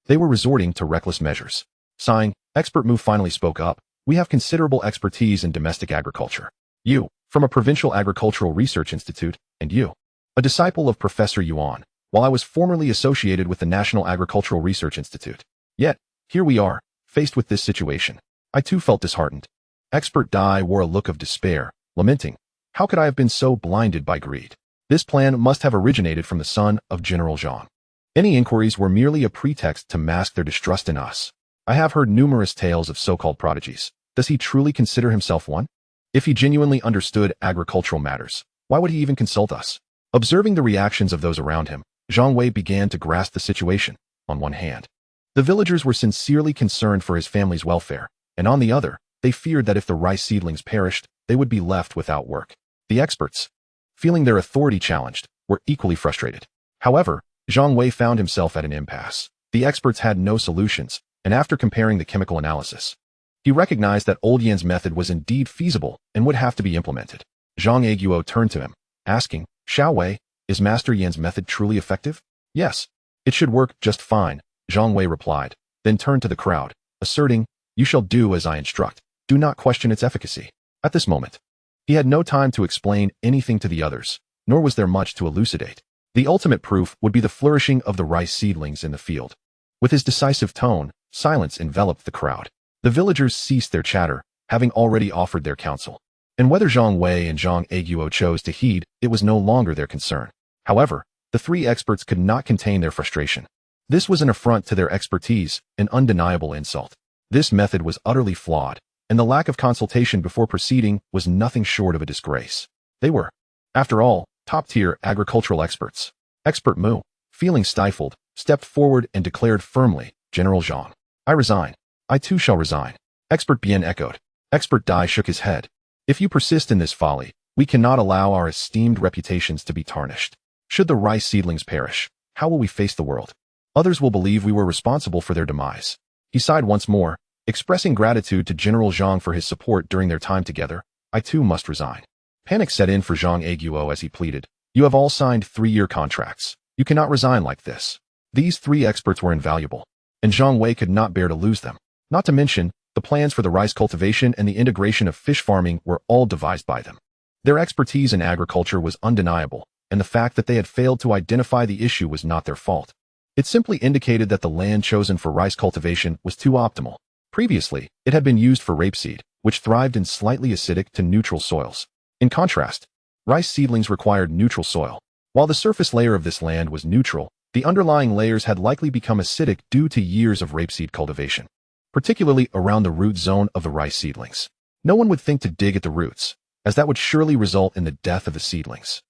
they were resorting to reckless measures. Sighing, Expert Mu finally spoke up, We have considerable expertise in domestic agriculture. You, from a provincial agricultural research institute, and you, a disciple of Professor Yuan, while I was formerly associated with the National Agricultural Research Institute. Yet, here we are, faced with this situation. I too felt disheartened. Expert Dai wore a look of despair, lamenting, How could I have been so blinded by greed? This plan must have originated from the son of General Zhang. Any inquiries were merely a pretext to mask their distrust in us. I have heard numerous tales of so-called prodigies. Does he truly consider himself one? If he genuinely understood agricultural matters, why would he even consult us? Observing the reactions of those around him, Zhang Wei began to grasp the situation. On one hand, the villagers were sincerely concerned for his family's welfare, and on the other, they feared that if the rice seedlings perished, they would be left without work. The experts, feeling their authority challenged, were equally frustrated. However, Zhang Wei found himself at an impasse. The experts had no solutions, and after comparing the chemical analysis, he recognized that Old Yan's method was indeed feasible and would have to be implemented. Zhang Aiguo turned to him, asking, Zhang Wei, is Master Yan's method truly effective? Yes, it should work just fine, Zhang Wei replied, then turned to the crowd, asserting, You shall do as I instruct. Do not question its efficacy. At this moment, he had no time to explain anything to the others, nor was there much to elucidate. The ultimate proof would be the flourishing of the rice seedlings in the field. With his decisive tone, silence enveloped the crowd. The villagers ceased their chatter, having already offered their counsel. And whether Zhang Wei and Zhang Aiguo chose to heed, it was no longer their concern. However, the three experts could not contain their frustration. This was an affront to their expertise, an undeniable insult. This method was utterly flawed, and the lack of consultation before proceeding was nothing short of a disgrace. They were, after all, top-tier agricultural experts. Expert Mu, feeling stifled, stepped forward and declared firmly, General Zhang, I resign. I too shall resign. Expert Bien echoed. Expert Dai shook his head. If you persist in this folly, we cannot allow our esteemed reputations to be tarnished. Should the rice seedlings perish, how will we face the world? Others will believe we were responsible for their demise. He sighed once more, expressing gratitude to General Zhang for his support during their time together. I too must resign. Panic set in for Zhang Aiguo as he pleaded. You have all signed 3-year contracts. You cannot resign like this. These three experts were invaluable, and Zhang Wei could not bear to lose them. Not to mention, The plans for the rice cultivation and the integration of fish farming were all devised by them. Their expertise in agriculture was undeniable, and the fact that they had failed to identify the issue was not their fault. It simply indicated that the land chosen for rice cultivation was too optimal. Previously, it had been used for rapeseed, which thrived in slightly acidic to neutral soils. In contrast, rice seedlings required neutral soil. While the surface layer of this land was neutral, the underlying layers had likely become acidic due to years of rapeseed cultivation, particularly around the root zone of the rice seedlings. No one would think to dig at the roots, as that would surely result in the death of the seedlings.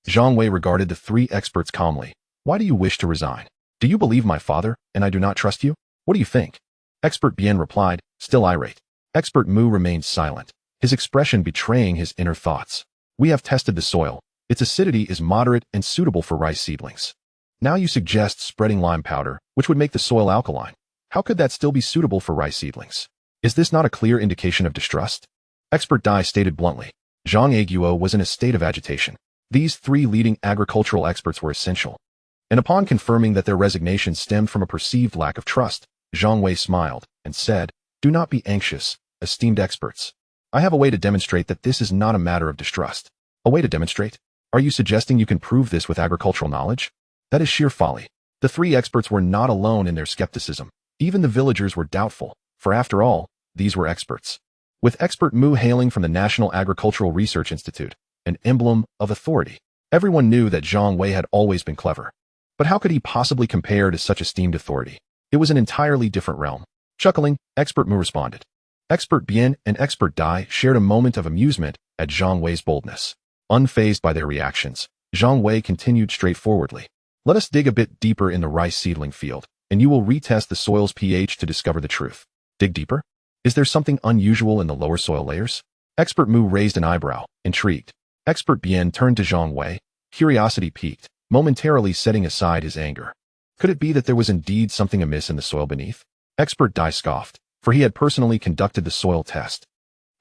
Zhang Wei regarded the three experts calmly. Why do you wish to resign? Do you believe my father, and I do not trust you? What do you think? Expert Bien replied, still irate. Expert Mu remained silent, his expression betraying his inner thoughts. We have tested the soil. Its acidity is moderate and suitable for rice seedlings. Now you suggest spreading lime powder, which would make the soil alkaline. How could that still be suitable for rice seedlings? Is this not a clear indication of distrust? Expert Dai stated bluntly. Zhang Aiguo was in a state of agitation. These three leading agricultural experts were essential. And upon confirming that their resignation stemmed from a perceived lack of trust, Zhang Wei smiled and said, do not be anxious, esteemed experts. I have a way to demonstrate that this is not a matter of distrust. A way to demonstrate? Are you suggesting you can prove this with agricultural knowledge? That is sheer folly. The three experts were not alone in their skepticism. Even the villagers were doubtful, for after all, these were experts. With Expert Mu hailing from the National Agricultural Research Institute, an emblem of authority, everyone knew that Zhang Wei had always been clever. But how could he possibly compare to such esteemed authority? It was an entirely different realm. Chuckling, Expert Mu responded. Expert Bien and Expert Dai shared a moment of amusement at Zhang Wei's boldness. Unfazed by their reactions, Zhang Wei continued straightforwardly. Let us dig a bit deeper in the rice seedling field, and you will retest the soil's pH to discover the truth. Dig deeper? Is there something unusual in the lower soil layers? Expert Mu raised an eyebrow, intrigued. Expert Bien turned to Zhang Wei, curiosity piqued, momentarily setting aside his anger. Could it be that there was indeed something amiss in the soil beneath? Expert Dai scoffed, for he had personally conducted the soil test.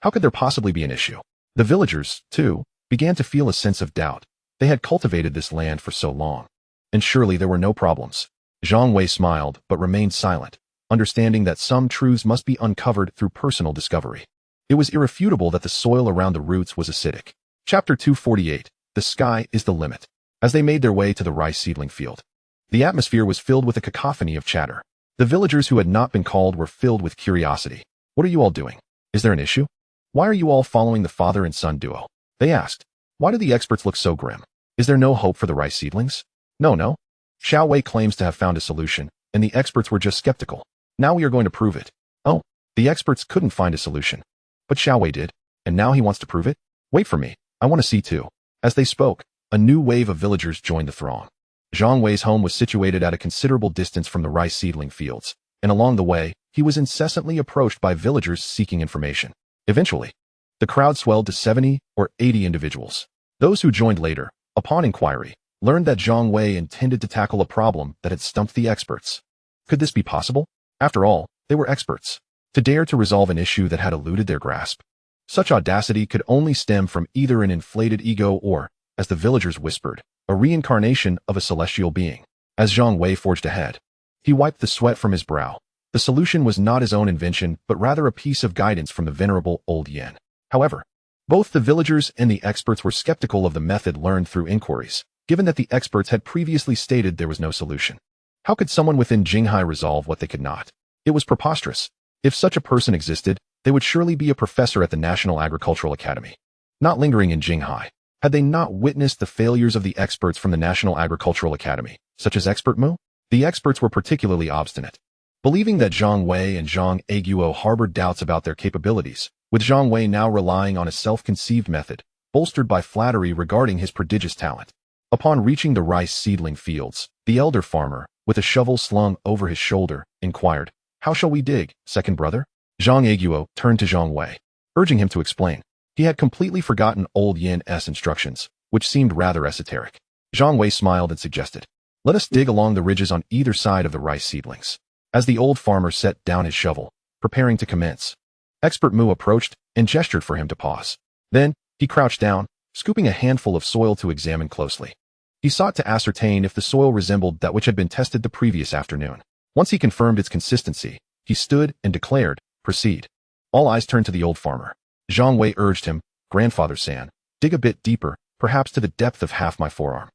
How could there possibly be an issue? The villagers, too, began to feel a sense of doubt. They had cultivated this land for so long. And surely there were no problems. Zhang Wei smiled, but remained silent, understanding that some truths must be uncovered through personal discovery. It was irrefutable that the soil around the roots was acidic. Chapter 248. The sky is the limit. As they made their way to the rice seedling field, the atmosphere was filled with a cacophony of chatter. The villagers who had not been called were filled with curiosity. What are you all doing? Is there an issue? Why are you all following the father and son duo? They asked. Why do the experts look so grim? Is there no hope for the rice seedlings? No. Xiao Wei claims to have found a solution, and the experts were just skeptical. Now we are going to prove it. Oh, the experts couldn't find a solution. But Xiao Wei did, and now he wants to prove it? Wait for me, I want to see too. As they spoke, a new wave of villagers joined the throng. Zhang Wei's home was situated at a considerable distance from the rice seedling fields, and along the way, he was incessantly approached by villagers seeking information. Eventually, the crowd swelled to 70 or 80 individuals. Those who joined later, upon inquiry, learned that Zhang Wei intended to tackle a problem that had stumped the experts. Could this be possible? After all, they were experts. To dare to resolve an issue that had eluded their grasp. Such audacity could only stem from either an inflated ego or, as the villagers whispered, a reincarnation of a celestial being. As Zhang Wei forged ahead, he wiped the sweat from his brow. The solution was not his own invention, but rather a piece of guidance from the venerable old Yen. However, both the villagers and the experts were skeptical of the method learned through inquiries, given that the experts had previously stated there was no solution. How could someone within Shanghai resolve what they could not? It was preposterous. If such a person existed, they would surely be a professor at the National Agricultural Academy. Not lingering in Shanghai, had they not witnessed the failures of the experts from the National Agricultural Academy, such as Expert Mu? The experts were particularly obstinate. Believing that Zhang Wei and Zhang Aiguo harbored doubts about their capabilities, with Zhang Wei now relying on a self-conceived method, bolstered by flattery regarding his prodigious talent. Upon reaching the rice seedling fields, the elder farmer, with a shovel slung over his shoulder, inquired, "How shall we dig, second brother?" Zhang Aiguo turned to Zhang Wei, urging him to explain. He had completely forgotten old Yan's instructions, which seemed rather esoteric. Zhang Wei smiled and suggested, "Let us dig along the ridges on either side of the rice seedlings." As the old farmer set down his shovel, preparing to commence, Expert Mu approached and gestured for him to pause. Then, he crouched down, scooping a handful of soil to examine closely. He sought to ascertain if the soil resembled that which had been tested the previous afternoon. Once he confirmed its consistency, he stood and declared, "Proceed." All eyes turned to the old farmer. Zhang Wei urged him, "Grandfather San, dig a bit deeper, perhaps to the depth of half my forearm."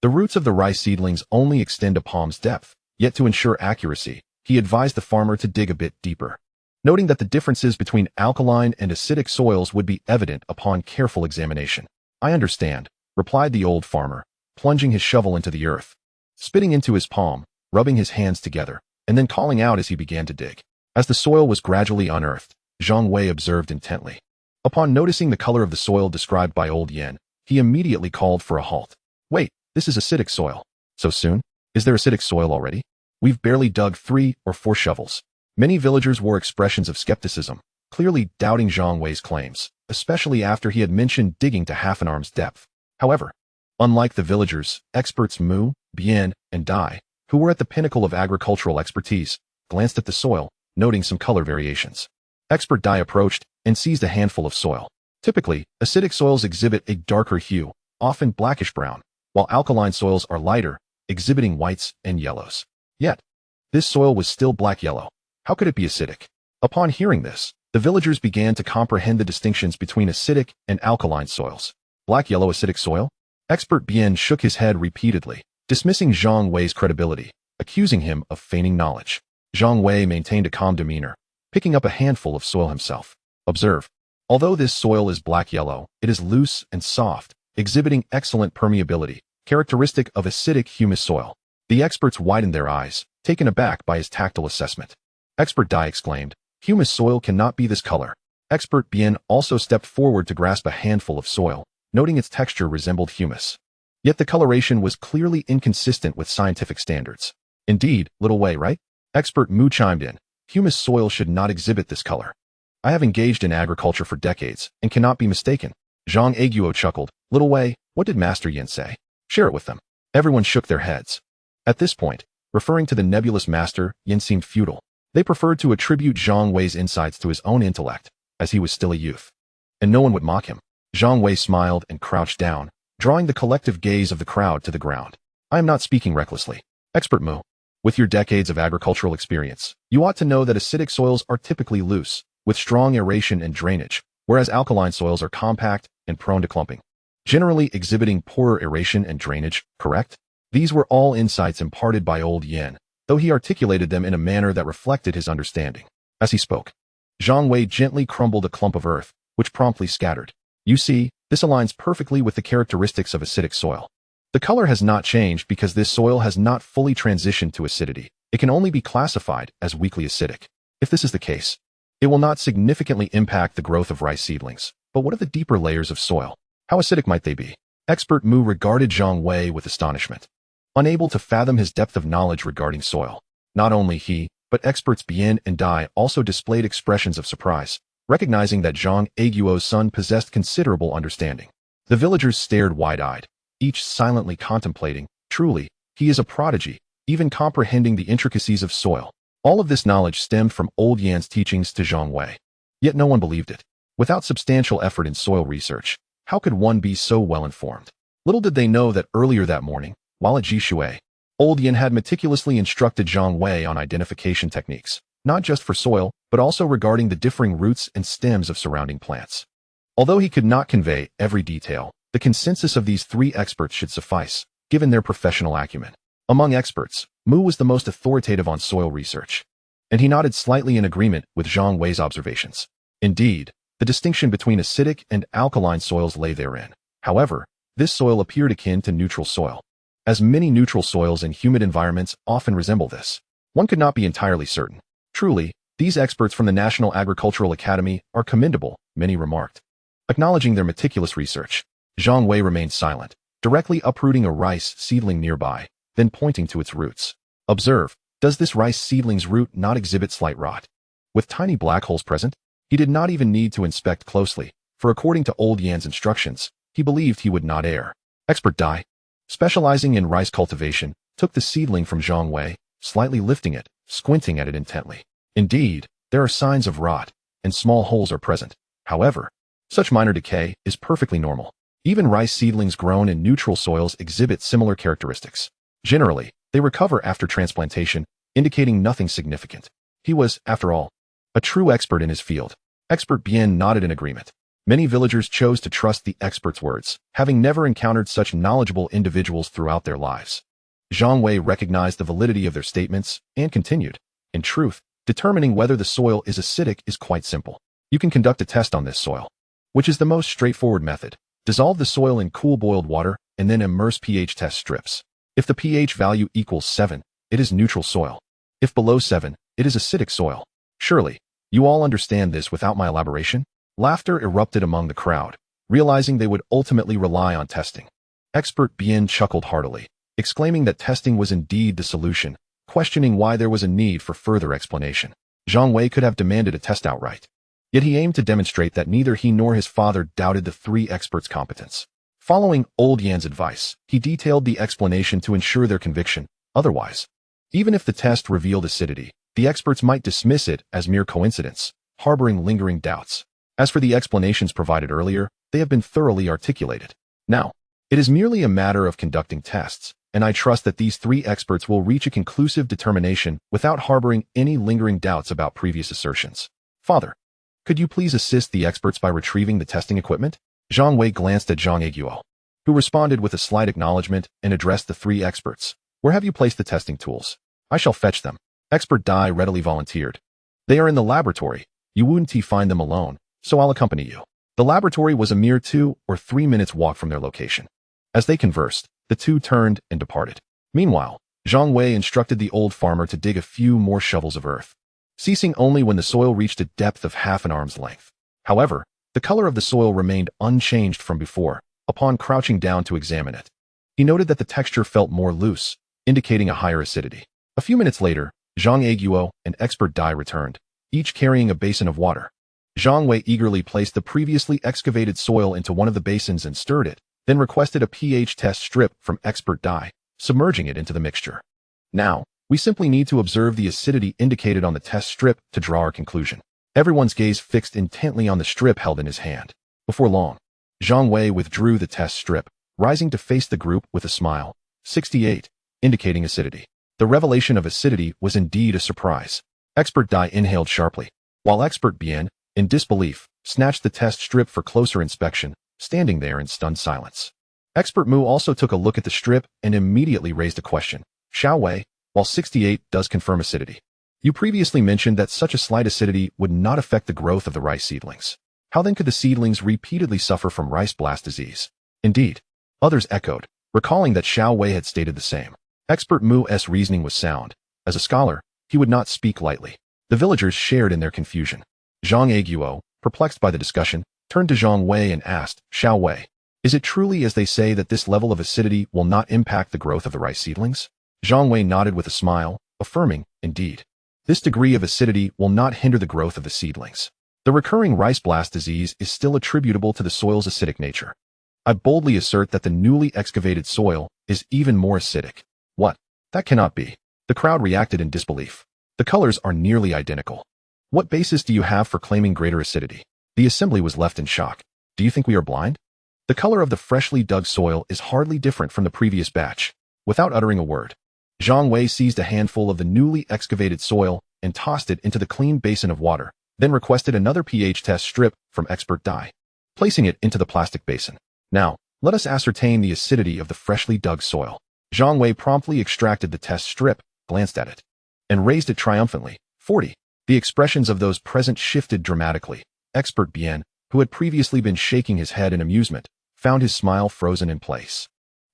The roots of the rice seedlings only extend a palm's depth, yet to ensure accuracy, he advised the farmer to dig a bit deeper, noting that the differences between alkaline and acidic soils would be evident upon careful examination. "I understand," replied the old farmer, plunging his shovel into the earth, spitting into his palm, rubbing his hands together, and then calling out as he began to dig. As the soil was gradually unearthed, Zhang Wei observed intently. Upon noticing the color of the soil described by Old Yen, he immediately called for a halt. "Wait, this is acidic soil. So soon? Is there acidic soil already? We've barely dug 3 or 4 shovels." Many villagers wore expressions of skepticism, clearly doubting Zhang Wei's claims, especially after he had mentioned digging to half an arm's depth. However, unlike the villagers, experts Mu, Bian, and Dai, who were at the pinnacle of agricultural expertise, glanced at the soil, noting some color variations. Expert Dai approached and seized a handful of soil. Typically, acidic soils exhibit a darker hue, often blackish-brown, while alkaline soils are lighter, exhibiting whites and yellows. Yet, this soil was still black-yellow. How could it be acidic? Upon hearing this, the villagers began to comprehend the distinctions between acidic and alkaline soils. Black-yellow acidic soil? Expert Bian shook his head repeatedly, dismissing Zhang Wei's credibility, accusing him of feigning knowledge. Zhang Wei maintained a calm demeanor, picking up a handful of soil himself. "Observe. Although this soil is black-yellow, it is loose and soft, exhibiting excellent permeability, characteristic of acidic humus soil." The experts widened their eyes, taken aback by his tactile assessment. Expert Dai exclaimed, "Humus soil cannot be this color." Expert Bien also stepped forward to grasp a handful of soil, noting its texture resembled humus. Yet the coloration was clearly inconsistent with scientific standards. "Indeed, little Wei, right?" Expert Mu chimed in. "Humus soil should not exhibit this color. I have engaged in agriculture for decades and cannot be mistaken." Zhang Aguo chuckled. "Little Wei, what did Master Yin say? Share it with them." Everyone shook their heads. At this point, referring to the nebulous Master Yin seemed futile. They preferred to attribute Zhang Wei's insights to his own intellect, as he was still a youth. And no one would mock him. Zhang Wei smiled and crouched down, drawing the collective gaze of the crowd to the ground. "I am not speaking recklessly. Expert Mu, with your decades of agricultural experience, you ought to know that acidic soils are typically loose, with strong aeration and drainage, whereas alkaline soils are compact and prone to clumping, generally exhibiting poorer aeration and drainage, correct?" These were all insights imparted by Old Yen, though he articulated them in a manner that reflected his understanding. As he spoke, Zhang Wei gently crumbled a clump of earth, which promptly scattered. "You see, this aligns perfectly with the characteristics of acidic soil. The color has not changed because this soil has not fully transitioned to acidity. It can only be classified as weakly acidic. If this is the case, it will not significantly impact the growth of rice seedlings. But what are the deeper layers of soil? How acidic might they be?" Expert Mu regarded Zhang Wei with astonishment, unable to fathom his depth of knowledge regarding soil. Not only he, but experts Bien and Dai also displayed expressions of surprise, recognizing that Zhang Aguo's son possessed considerable understanding. The villagers stared wide-eyed, each silently contemplating. Truly, he is a prodigy, even comprehending the intricacies of soil. All of this knowledge stemmed from Old Yan's teachings to Zhang Wei. Yet no one believed it. Without substantial effort in soil research, how could one be so well-informed? Little did they know that earlier that morning, while at Jishui, Old Yin had meticulously instructed Zhang Wei on identification techniques, not just for soil, but also regarding the differing roots and stems of surrounding plants. Although he could not convey every detail, the consensus of these 3 experts should suffice, given their professional acumen. Among experts, Mu was the most authoritative on soil research, and he nodded slightly in agreement with Zhang Wei's observations. Indeed, the distinction between acidic and alkaline soils lay therein. However, this soil appeared akin to neutral soil, as many neutral soils in humid environments often resemble this. One could not be entirely certain. Truly, these experts from the National Agricultural Academy are commendable, many remarked. Acknowledging their meticulous research, Zhang Wei remained silent, directly uprooting a rice seedling nearby, then pointing to its roots. "Observe, does this rice seedling's root not exhibit slight rot, with tiny black holes present?" He did not even need to inspect closely, for according to Old Yan's instructions, he believed he would not err. Expert Dai, specializing in rice cultivation, took the seedling from Zhang Wei, slightly lifting it, squinting at it intently. Indeed, there are signs of rot, and small holes are present. However, such minor decay is perfectly normal. Even rice seedlings grown in neutral soils exhibit similar characteristics. Generally, they recover after transplantation, indicating nothing significant. He was, after all, a true expert in his field. Expert Bien nodded in agreement. Many villagers chose to trust the expert's words, having never encountered such knowledgeable individuals throughout their lives. Zhang Wei recognized the validity of their statements and continued. In truth, determining whether the soil is acidic is quite simple. You can conduct a test on this soil, which is the most straightforward method. Dissolve the soil in cool boiled water and then immerse pH test strips. If the pH value equals 7, it is neutral soil. If below 7, it is acidic soil. Surely, you all understand this without my elaboration? Laughter erupted among the crowd, realizing they would ultimately rely on testing. Expert Bien chuckled heartily, exclaiming that testing was indeed the solution, questioning why there was a need for further explanation. Zhang Wei could have demanded a test outright. Yet he aimed to demonstrate that neither he nor his father doubted the three experts' competence. Following Old Yan's advice, he detailed the explanation to ensure their conviction. Otherwise, even if the test revealed acidity, the experts might dismiss it as mere coincidence, harboring lingering doubts. As for the explanations provided earlier, they have been thoroughly articulated. Now, it is merely a matter of conducting tests, and I trust that these three experts will reach a conclusive determination without harboring any lingering doubts about previous assertions. Father, could you please assist the experts by retrieving the testing equipment? Zhang Wei glanced at Zhang Eguo, who responded with a slight acknowledgement and addressed the three experts. Where have you placed the testing tools? I shall fetch them. Expert Dai readily volunteered. They are in the laboratory. You wouldn't find them alone, so I'll accompany you. The laboratory was a mere 2 or 3 minutes walk from their location. As they conversed, the two turned and departed. Meanwhile, Zhang Wei instructed the old farmer to dig a few more shovels of earth, ceasing only when the soil reached a depth of half an arm's length. However, the color of the soil remained unchanged from before. Upon crouching down to examine it, he noted that the texture felt more loose, indicating a higher acidity. A few minutes later, Zhang Eguo and Expert Dai returned, each carrying a basin of water. Zhang Wei eagerly placed the previously excavated soil into one of the basins and stirred it, then requested a pH test strip from Expert Dai, submerging it into the mixture. Now, we simply need to observe the acidity indicated on the test strip to draw our conclusion. Everyone's gaze fixed intently on the strip held in his hand. Before long, Zhang Wei withdrew the test strip, rising to face the group with a smile. 68, indicating acidity. The revelation of acidity was indeed a surprise. Expert Dai inhaled sharply, while Expert Bien, in disbelief, snatched the test strip for closer inspection, standing there in stunned silence. Expert Mu also took a look at the strip and immediately raised a question. Xiao Wei, while 68 does confirm acidity, you previously mentioned that such a slight acidity would not affect the growth of the rice seedlings. How then could the seedlings repeatedly suffer from rice blast disease? Indeed, others echoed, recalling that Xiao Wei had stated the same. Expert Mu's reasoning was sound. As a scholar, he would not speak lightly. The villagers shared in their confusion. Zhang Eguo, perplexed by the discussion, turned to Zhang Wei and asked, Xiao Wei, is it truly as they say that this level of acidity will not impact the growth of the rice seedlings? Zhang Wei nodded with a smile, affirming, indeed. This degree of acidity will not hinder the growth of the seedlings. The recurring rice blast disease is still attributable to the soil's acidic nature. I boldly assert that the newly excavated soil is even more acidic. What? That cannot be. The crowd reacted in disbelief. The colors are nearly identical. What basis do you have for claiming greater acidity? The assembly was left in shock. Do you think we are blind? The color of the freshly dug soil is hardly different from the previous batch. Without uttering a word, Zhang Wei seized a handful of the newly excavated soil and tossed it into the clean basin of water, then requested another pH test strip from Expert Dai, placing it into the plastic basin. Now, let us ascertain the acidity of the freshly dug soil. Zhang Wei promptly extracted the test strip, glanced at it, and raised it triumphantly. 40. The expressions of those present shifted dramatically. Expert Bien, who had previously been shaking his head in amusement, found his smile frozen in place.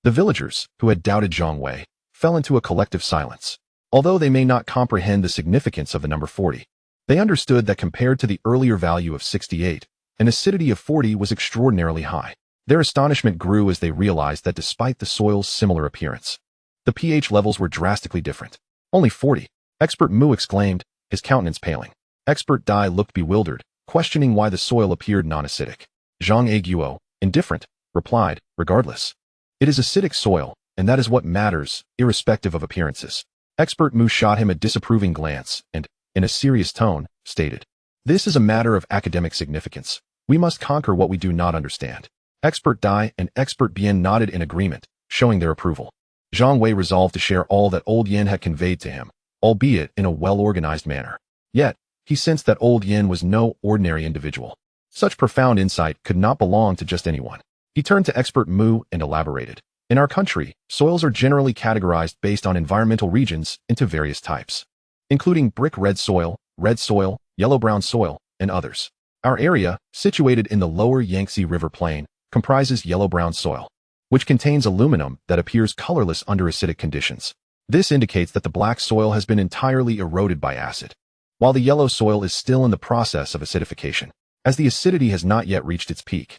The villagers, who had doubted Zhang Wei, fell into a collective silence. Although they may not comprehend the significance of the number 40, they understood that compared to the earlier value of 68, an acidity of 40 was extraordinarily high. Their astonishment grew as they realized that despite the soil's similar appearance, the pH levels were drastically different. Only 40, Expert Mu exclaimed, his countenance paling. Expert Dai looked bewildered, questioning why the soil appeared non-acidic. Zhang Eguo, indifferent, replied, regardless. It is acidic soil, and that is what matters, irrespective of appearances. Expert Mu shot him a disapproving glance and, in a serious tone, stated, this is a matter of academic significance. We must conquer what we do not understand. Expert Dai and Expert Bien nodded in agreement, showing their approval. Zhang Wei resolved to share all that Old Yan had conveyed to him, albeit in a well-organized manner. Yet, He sensed that old Yin was no ordinary individual. Such profound insight could not belong to just anyone. He turned to expert Mu and elaborated. In our country, soils are generally categorized based on environmental regions into various types, including brick red soil, yellow-brown soil, and others. Our area, situated in the lower Yangtze River Plain, comprises yellow-brown soil, which contains aluminum that appears colorless under acidic conditions. This indicates that the black soil has been entirely eroded by acid, while the yellow soil is still in the process of acidification, as the acidity has not yet reached its peak.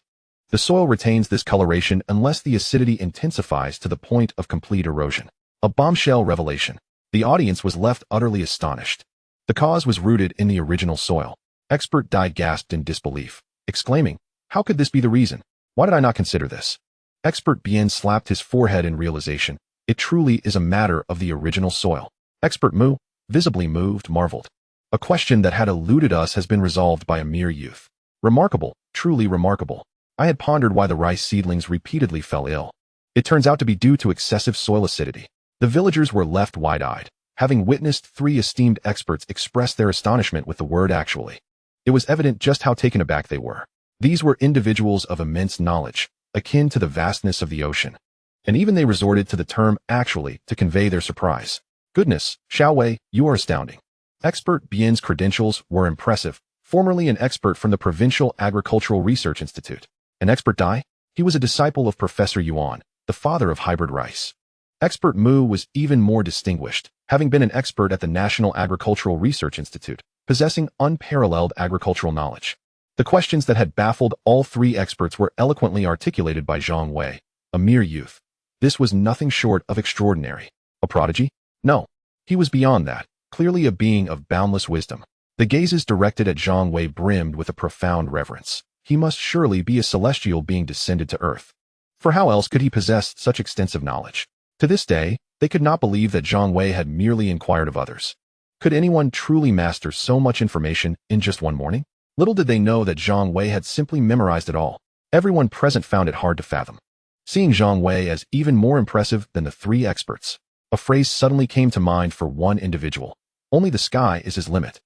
The soil retains this coloration unless the acidity intensifies to the point of complete erosion. A bombshell revelation. The audience was left utterly astonished. The cause was rooted in the original soil. Expert Dai gasped in disbelief, exclaiming, "How could this be the reason? Why did I not consider this?" Expert Bien slapped his forehead in realization. It truly is a matter of the original soil. Expert Mu, visibly moved, marveled. A question that had eluded us has been resolved by a mere youth. Remarkable, truly remarkable. I had pondered why the rice seedlings repeatedly fell ill. It turns out to be due to excessive soil acidity. The villagers were left wide-eyed, having witnessed three esteemed experts express their astonishment with the word actually. It was evident just how taken aback they were. These were individuals of immense knowledge, akin to the vastness of the ocean. And even they resorted to the term actually to convey their surprise. Goodness, Zhang Wei, you are astounding. Expert Bien's credentials were impressive, formerly an expert from the Provincial Agricultural Research Institute. An expert Dai? He was a disciple of Professor Yuan, the father of hybrid rice. Expert Mu was even more distinguished, having been an expert at the National Agricultural Research Institute, possessing unparalleled agricultural knowledge. The questions that had baffled all three experts were eloquently articulated by Zhang Wei, a mere youth. This was nothing short of extraordinary. A prodigy? No. He was beyond that, clearly a being of boundless wisdom. The gazes directed at Zhang Wei brimmed with a profound reverence. He must surely be a celestial being descended to earth. For how else could he possess such extensive knowledge? To this day, they could not believe that Zhang Wei had merely inquired of others. Could anyone truly master so much information in just one morning? Little did they know that Zhang Wei had simply memorized it all. Everyone present found it hard to fathom. Seeing Zhang Wei as even more impressive than the three experts, a phrase suddenly came to mind for one individual. Only the sky is his limit.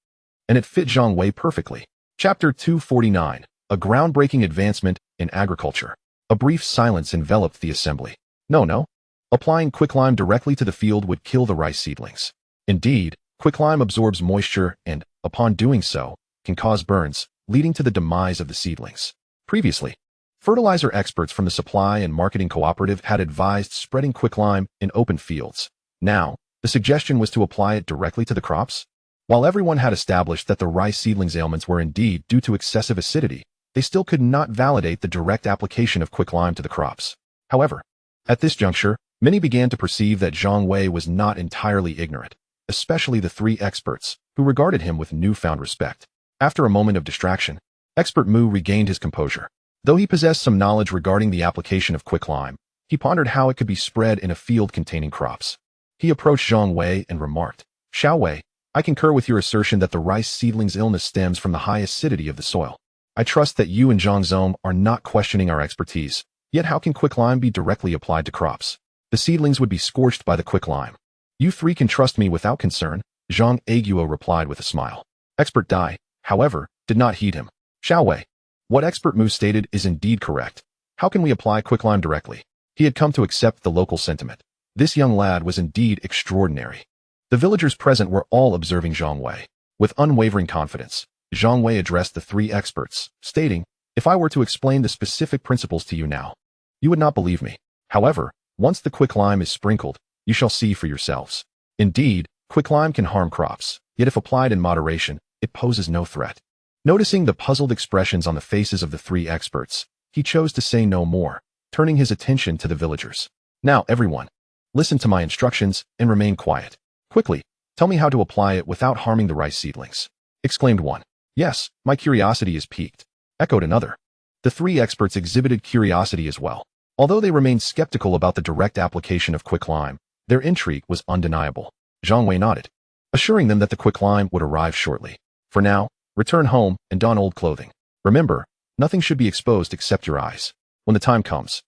And it fit Zhang Wei perfectly. Chapter 249. A groundbreaking advancement in agriculture. A brief silence enveloped the assembly. No. Applying quicklime directly to the field would kill the rice seedlings. Indeed, quicklime absorbs moisture and, upon doing so, can cause burns, leading to the demise of the seedlings. Previously, fertilizer experts from the Supply and Marketing Cooperative had advised spreading quicklime in open fields. Now, the suggestion was to apply it directly to the crops. While everyone had established that the rice seedlings' ailments were indeed due to excessive acidity, they still could not validate the direct application of quicklime to the crops. However, at this juncture, many began to perceive that Zhang Wei was not entirely ignorant, especially the three experts, who regarded him with newfound respect. After a moment of distraction, Expert Mu regained his composure. Though he possessed some knowledge regarding the application of quicklime, he pondered how it could be spread in a field containing crops. He approached Zhang Wei and remarked, "Zhang Wei, I concur with your assertion that the rice seedling's illness stems from the high acidity of the soil. I trust that you and Zhang Zong are not questioning our expertise. Yet how can quicklime be directly applied to crops? The seedlings would be scorched by the quicklime. You three can trust me without concern," Zhang Aguo replied with a smile. Expert Dai, however, did not heed him. "Zhang Wei, what Expert Mu stated is indeed correct. How can we apply quicklime directly?" He had come to accept the local sentiment. This young lad was indeed extraordinary. The villagers present were all observing Zhang Wei. With unwavering confidence, Zhang Wei addressed the three experts, stating, "If I were to explain the specific principles to you now, you would not believe me. However, once the quicklime is sprinkled, you shall see for yourselves. Indeed, quicklime can harm crops, yet if applied in moderation, it poses no threat." Noticing the puzzled expressions on the faces of the three experts, he chose to say no more, turning his attention to the villagers. "Now, everyone, listen to my instructions and remain quiet. Quickly, tell me how to apply it without harming the rice seedlings," exclaimed one. "Yes, my curiosity is piqued," echoed another. The three experts exhibited curiosity as well. Although they remained skeptical about the direct application of quicklime, their intrigue was undeniable. Zhang Wei nodded, assuring them that the quicklime would arrive shortly. "For now, return home and don old clothing. Remember, nothing should be exposed except your eyes. When the time comes,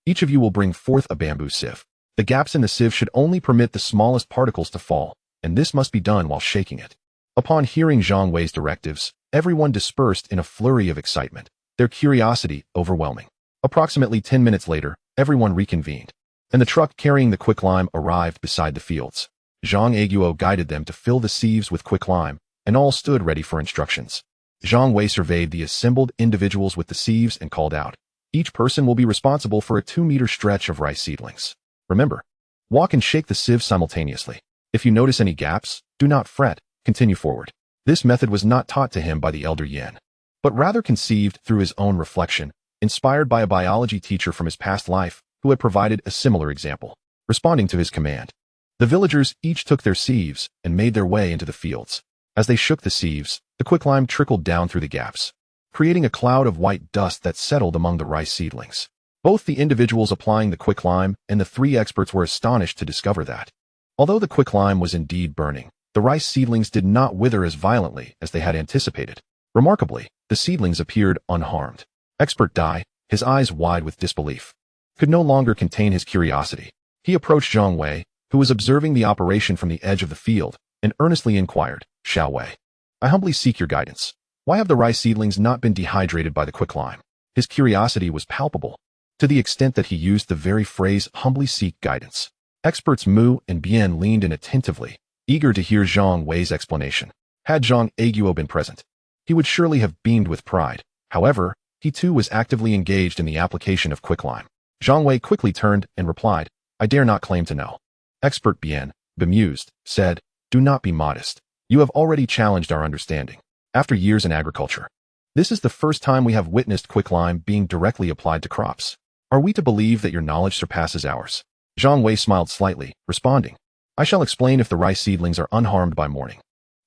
each of you will bring forth a bamboo sieve. The gaps in the sieve should only permit the smallest particles to fall, and this must be done while shaking it. Upon hearing Zhang Wei's directives, everyone dispersed in a flurry of excitement, their curiosity overwhelming. Approximately 10 minutes later, everyone reconvened, and the truck carrying the quicklime arrived beside the fields. Zhang Wei guided them to fill the sieves with quicklime, and all stood ready for instructions. Zhang Wei surveyed the assembled individuals with the sieves and called out, "Each person will be responsible for a 2-meter stretch of rice seedlings. Remember, walk and shake the sieve simultaneously. If you notice any gaps, do not fret, continue forward." This method was not taught to him by the elder Yan, but rather conceived through his own reflection, inspired by a biology teacher from his past life who had provided a similar example. Responding to his command, the villagers each took their sieves and made their way into the fields. As they shook the sieves, the quicklime trickled down through the gaps, creating a cloud of white dust that settled among the rice seedlings. Both the individuals applying the quicklime and the 3 experts were astonished to discover that, although the quicklime was indeed burning, the rice seedlings did not wither as violently as they had anticipated. Remarkably, the seedlings appeared unharmed. Expert Dai, his eyes wide with disbelief, could no longer contain his curiosity. He approached Zhang Wei, who was observing the operation from the edge of the field, and earnestly inquired, "Xiao Wei, I humbly seek your guidance. Why have the rice seedlings not been dehydrated by the quicklime?" His curiosity was palpable, to the extent that he used the very phrase "humbly seek guidance." Experts Mu and Bian leaned in attentively, eager to hear Zhang Wei's explanation. Had Zhang Wei been present, he would surely have beamed with pride. However, he too was actively engaged in the application of quicklime. Zhang Wei quickly turned and replied, "I dare not claim to know." Expert Bian, bemused, said, "Do not be modest. You have already challenged our understanding. After years in agriculture, this is the first time we have witnessed quicklime being directly applied to crops. Are we to believe that your knowledge surpasses ours?" Zhang Wei smiled slightly, responding, "I shall explain if the rice seedlings are unharmed by morning."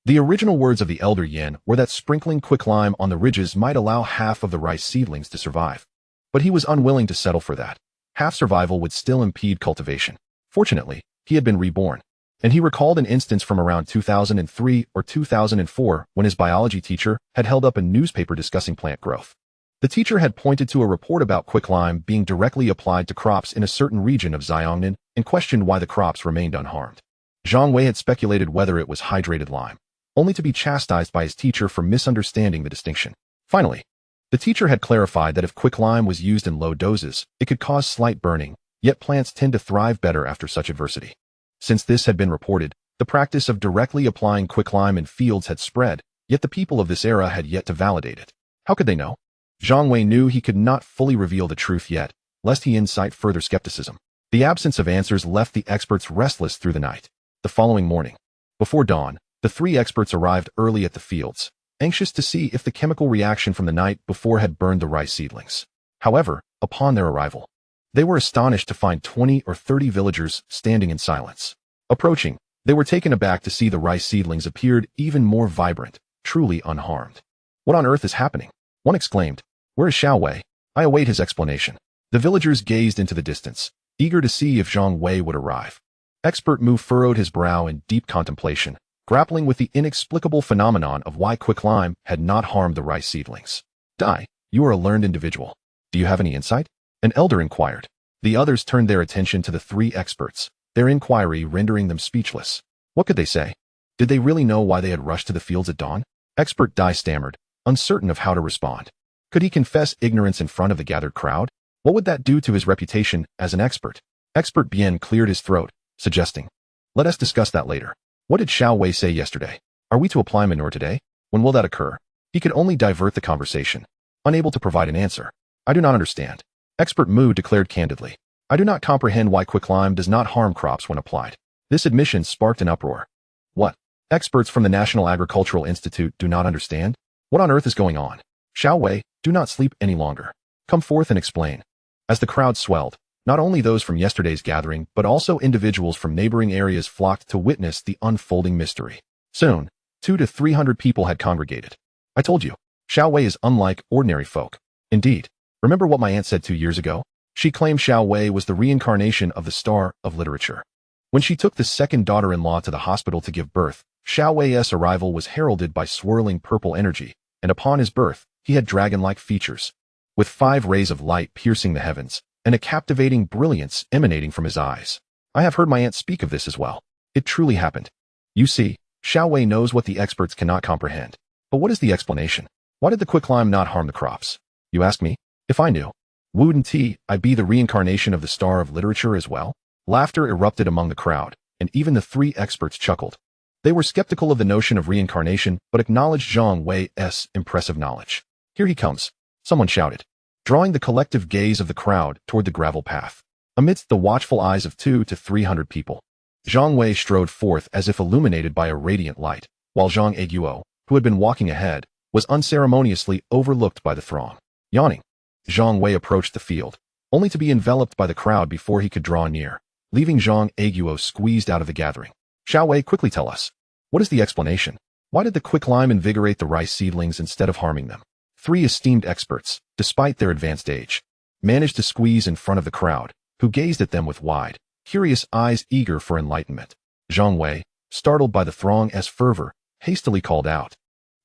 The original words of the elder Yan were that sprinkling quicklime on the ridges might allow half of the rice seedlings to survive. But he was unwilling to settle for that. Half survival would still impede cultivation. Fortunately, he had been reborn, and he recalled an instance from around 2003 or 2004 when his biology teacher had held up a newspaper discussing plant growth. The teacher had pointed to a report about quicklime being directly applied to crops in a certain region of Xiongnan and questioned why the crops remained unharmed. Zhang Wei had speculated whether it was hydrated lime, only to be chastised by his teacher for misunderstanding the distinction. Finally, the teacher had clarified that if quicklime was used in low doses, it could cause slight burning, yet plants tend to thrive better after such adversity. Since this had been reported, the practice of directly applying quicklime in fields had spread, yet the people of this era had yet to validate it. How could they know? Zhang Wei knew he could not fully reveal the truth yet, lest he incite further skepticism. The absence of answers left the experts restless through the night. The following morning, before dawn, the 3 experts arrived early at the fields, anxious to see if the chemical reaction from the night before had burned the rice seedlings. However, upon their arrival, they were astonished to find 20 or 30 villagers standing in silence. Approaching, they were taken aback to see the rice seedlings appeared even more vibrant, truly unharmed. "What on earth is happening?" one exclaimed. "Where is Xiao Wei? I await his explanation." The villagers gazed into the distance, eager to see if Zhang Wei would arrive. Expert Mu furrowed his brow in deep contemplation, grappling with the inexplicable phenomenon of why quicklime had not harmed the rice seedlings. "Dai, you are a learned individual. Do you have any insight?" an elder inquired. The others turned their attention to the 3 experts, their inquiry rendering them speechless. What could they say? Did they really know why they had rushed to the fields at dawn? Expert Dai stammered, uncertain of how to respond. Could he confess ignorance in front of the gathered crowd? What would that do to his reputation as an expert? Expert Bien cleared his throat, suggesting, "Let us discuss that later. What did Xiao Wei say yesterday? Are we to apply manure today? When will that occur?" He could only divert the conversation, unable to provide an answer. "I do not understand." Expert Mu declared candidly, "I do not comprehend why quicklime does not harm crops when applied." This admission sparked an uproar. What? Experts from the National Agricultural Institute do not understand? What on earth is going on? Xiao Wei, do not sleep any longer. Come forth and explain. As the crowd swelled, not only those from yesterday's gathering, but also individuals from neighboring areas flocked to witness the unfolding mystery. Soon, 200 to 300 people had congregated. "I told you, Xiao Wei is unlike ordinary folk. Indeed, remember what my aunt said 2 years ago? She claimed Xiao Wei was the reincarnation of the star of literature. When she took the second daughter-in-law to the hospital to give birth, Xiao Wei's arrival was heralded by swirling purple energy, and upon his birth, he had dragon-like features, with 5 rays of light piercing the heavens, and a captivating brilliance emanating from his eyes. I have heard my aunt speak of this as well. It truly happened. You see, Xiao Wei knows what the experts cannot comprehend. But what is the explanation? Why did the quicklime not harm the crops? You ask me? If I knew, wouldn't I be the reincarnation of the star of literature as well? Laughter erupted among the crowd, and even the three experts chuckled. They were skeptical of the notion of reincarnation, but acknowledged Zhang Wei's impressive knowledge. Here he comes, someone shouted, drawing the collective gaze of the crowd toward the gravel path. Amidst the watchful eyes of 200 to 300 people, Zhang Wei strode forth as if illuminated by a radiant light, while Zhang Aiguo, who had been walking ahead, was unceremoniously overlooked by the throng. Yawning, Zhang Wei approached the field, only to be enveloped by the crowd before he could draw near, leaving Zhang Aiguo squeezed out of the gathering. Xiao Wei, quickly tell us. What is the explanation? Why did the quicklime invigorate the rice seedlings instead of harming them? Three esteemed experts, despite their advanced age, managed to squeeze in front of the crowd, who gazed at them with wide, curious eyes eager for enlightenment. Zhang Wei, startled by the throng's fervor, hastily called out,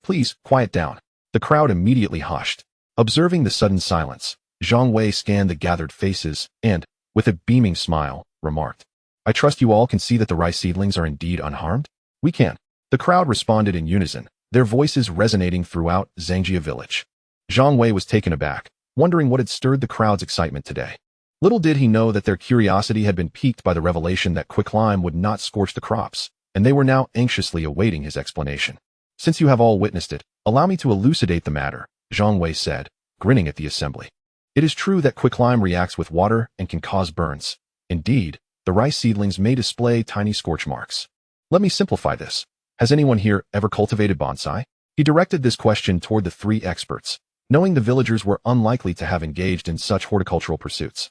"Please, quiet down." The crowd immediately hushed. Observing the sudden silence, Zhang Wei scanned the gathered faces and, with a beaming smile, remarked, "I trust you all can see that the rice seedlings are indeed unharmed?" "We can." The crowd responded in unison, their voices resonating throughout Zhangjia village. Zhang Wei was taken aback, wondering what had stirred the crowd's excitement today. Little did he know that their curiosity had been piqued by the revelation that quicklime would not scorch the crops, and they were now anxiously awaiting his explanation. "Since you have all witnessed it, allow me to elucidate the matter," Zhang Wei said, grinning at the assembly. "It is true that quicklime reacts with water and can cause burns. Indeed, the rice seedlings may display tiny scorch marks. Let me simplify this. Has anyone here ever cultivated bonsai?" He directed this question toward the three experts, knowing the villagers were unlikely to have engaged in such horticultural pursuits.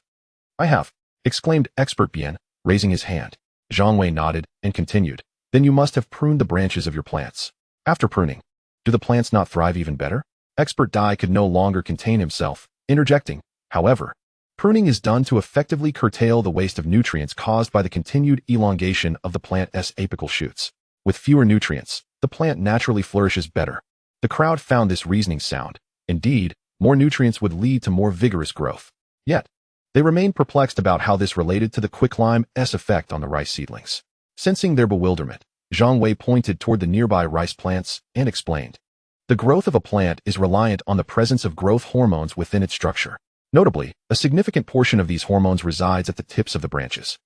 "I have," exclaimed expert Bian, raising his hand. Zhang Wei nodded and continued, "Then you must have pruned the branches of your plants. After pruning, do the plants not thrive even better?" Expert Dai could no longer contain himself, interjecting, "However, pruning is done to effectively curtail the waste of nutrients caused by the continued elongation of the plant's apical shoots. With fewer nutrients, the plant naturally flourishes better." The crowd found this reasoning sound. Indeed, more nutrients would lead to more vigorous growth. Yet, they remained perplexed about how this related to the quicklime's effect on the rice seedlings. Sensing their bewilderment, Zhang Wei pointed toward the nearby rice plants and explained, "The growth of a plant is reliant on the presence of growth hormones within its structure. Notably, a significant portion of these hormones resides at the tips of the branches.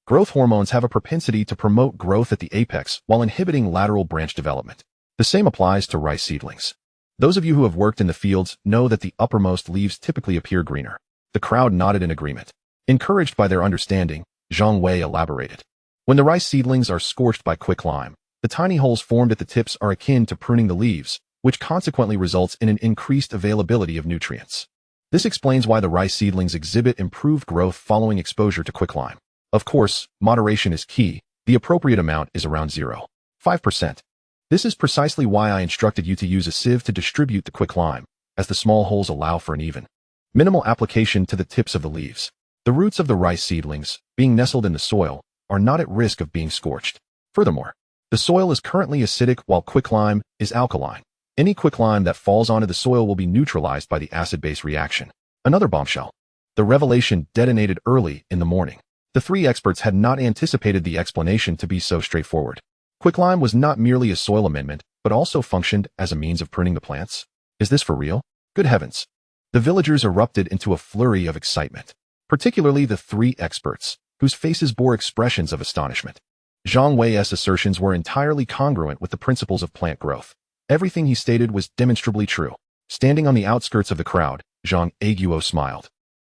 Growth hormones have a propensity to promote growth at the apex while inhibiting lateral branch development. The same applies to rice seedlings. Those of you who have worked in the fields know that the uppermost leaves typically appear greener." The crowd nodded in agreement. Encouraged by their understanding, Zhang Wei elaborated, "When the rice seedlings are scorched by quicklime, the tiny holes formed at the tips are akin to pruning the leaves, which consequently results in an increased availability of nutrients. This explains why the rice seedlings exhibit improved growth following exposure to quicklime. Of course, moderation is key. The appropriate amount is around 0.5%. This is precisely why I instructed you to use a sieve to distribute the quicklime, as the small holes allow for an even, minimal application to the tips of the leaves. The roots of the rice seedlings, being nestled in the soil, are not at risk of being scorched. Furthermore, the soil is currently acidic while quicklime is alkaline. Any quicklime that falls onto the soil will be neutralized by the acid-base reaction." Another bombshell. The revelation detonated early in the morning. The three experts had not anticipated the explanation to be so straightforward. Quicklime was not merely a soil amendment, but also functioned as a means of pruning the plants. Is this for real? Good heavens. The villagers erupted into a flurry of excitement, particularly the three experts, whose faces bore expressions of astonishment. Zhang Wei's assertions were entirely congruent with the principles of plant growth. Everything he stated was demonstrably true. Standing on the outskirts of the crowd, Zhang Aiguo smiled.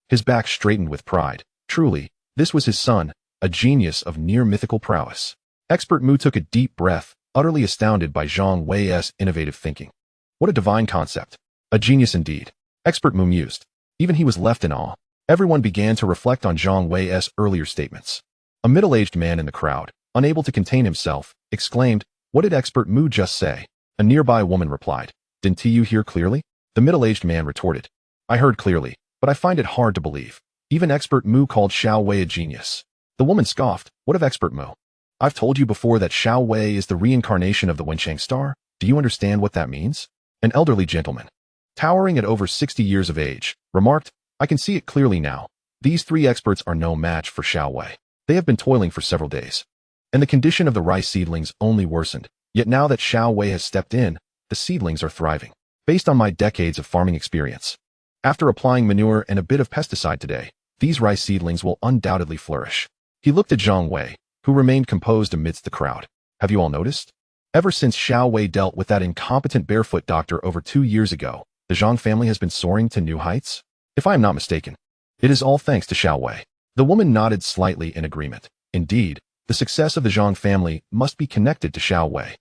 His back straightened with pride. Truly, this was his son, a genius of near-mythical prowess. Expert Mu took a deep breath, utterly astounded by Zhang Wei's innovative thinking. What a divine concept. A genius indeed. Expert Mu mused. Even he was left in awe. Everyone began to reflect on Zhang Wei's earlier statements. A middle-aged man in the crowd, unable to contain himself, exclaimed, "What did Expert Mu just say?" A nearby woman replied, "Didn't you hear clearly?" The middle-aged man retorted, "I heard clearly, but I find it hard to believe. Even Expert Mu called Xiao Wei a genius." The woman scoffed, "What of Expert Mu? I've told you before that Xiao Wei is the reincarnation of the Wenchang star. Do you understand what that means?" An elderly gentleman, towering at over 60 years of age, remarked, "I can see it clearly now. These three experts are no match for Xiao Wei. They have been toiling for several days, and the condition of the rice seedlings only worsened. Yet now that Xiao Wei has stepped in, the seedlings are thriving. Based on my decades of farming experience, after applying manure and a bit of pesticide today, these rice seedlings will undoubtedly flourish. He looked at Zhang Wei, who remained composed amidst the crowd. Have you all noticed? Ever since Xiao Wei dealt with that incompetent barefoot doctor over 2 years ago, the Zhang family has been soaring to new heights? If I am not mistaken, it is all thanks to Xiao Wei. The woman nodded slightly in agreement. Indeed, the success of the Zhang family must be connected to Xiao Wei.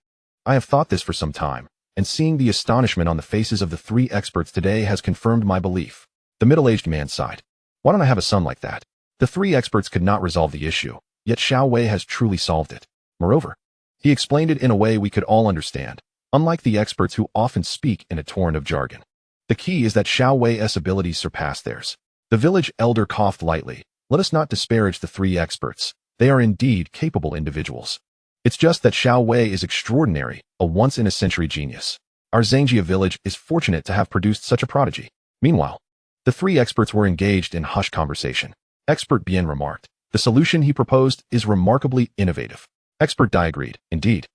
I have thought this for some time, and seeing the astonishment on the faces of the 3 experts today has confirmed my belief. The middle-aged man sighed. Why don't I have a son like that? The 3 experts could not resolve the issue, yet Xiao Wei has truly solved it. Moreover, he explained it in a way we could all understand, unlike the experts who often speak in a torrent of jargon. The key is that Xiao Wei's abilities surpass theirs. The village elder coughed lightly. Let us not disparage the 3 experts. They are indeed capable individuals. It's just that Xiao Wei is extraordinary, a once-in-a-century genius. Our Zhangjia village is fortunate to have produced such a prodigy. Meanwhile, the 3 experts were engaged in hushed conversation. Expert Bien remarked, the solution he proposed is remarkably innovative. Expert Dai agreed, indeed.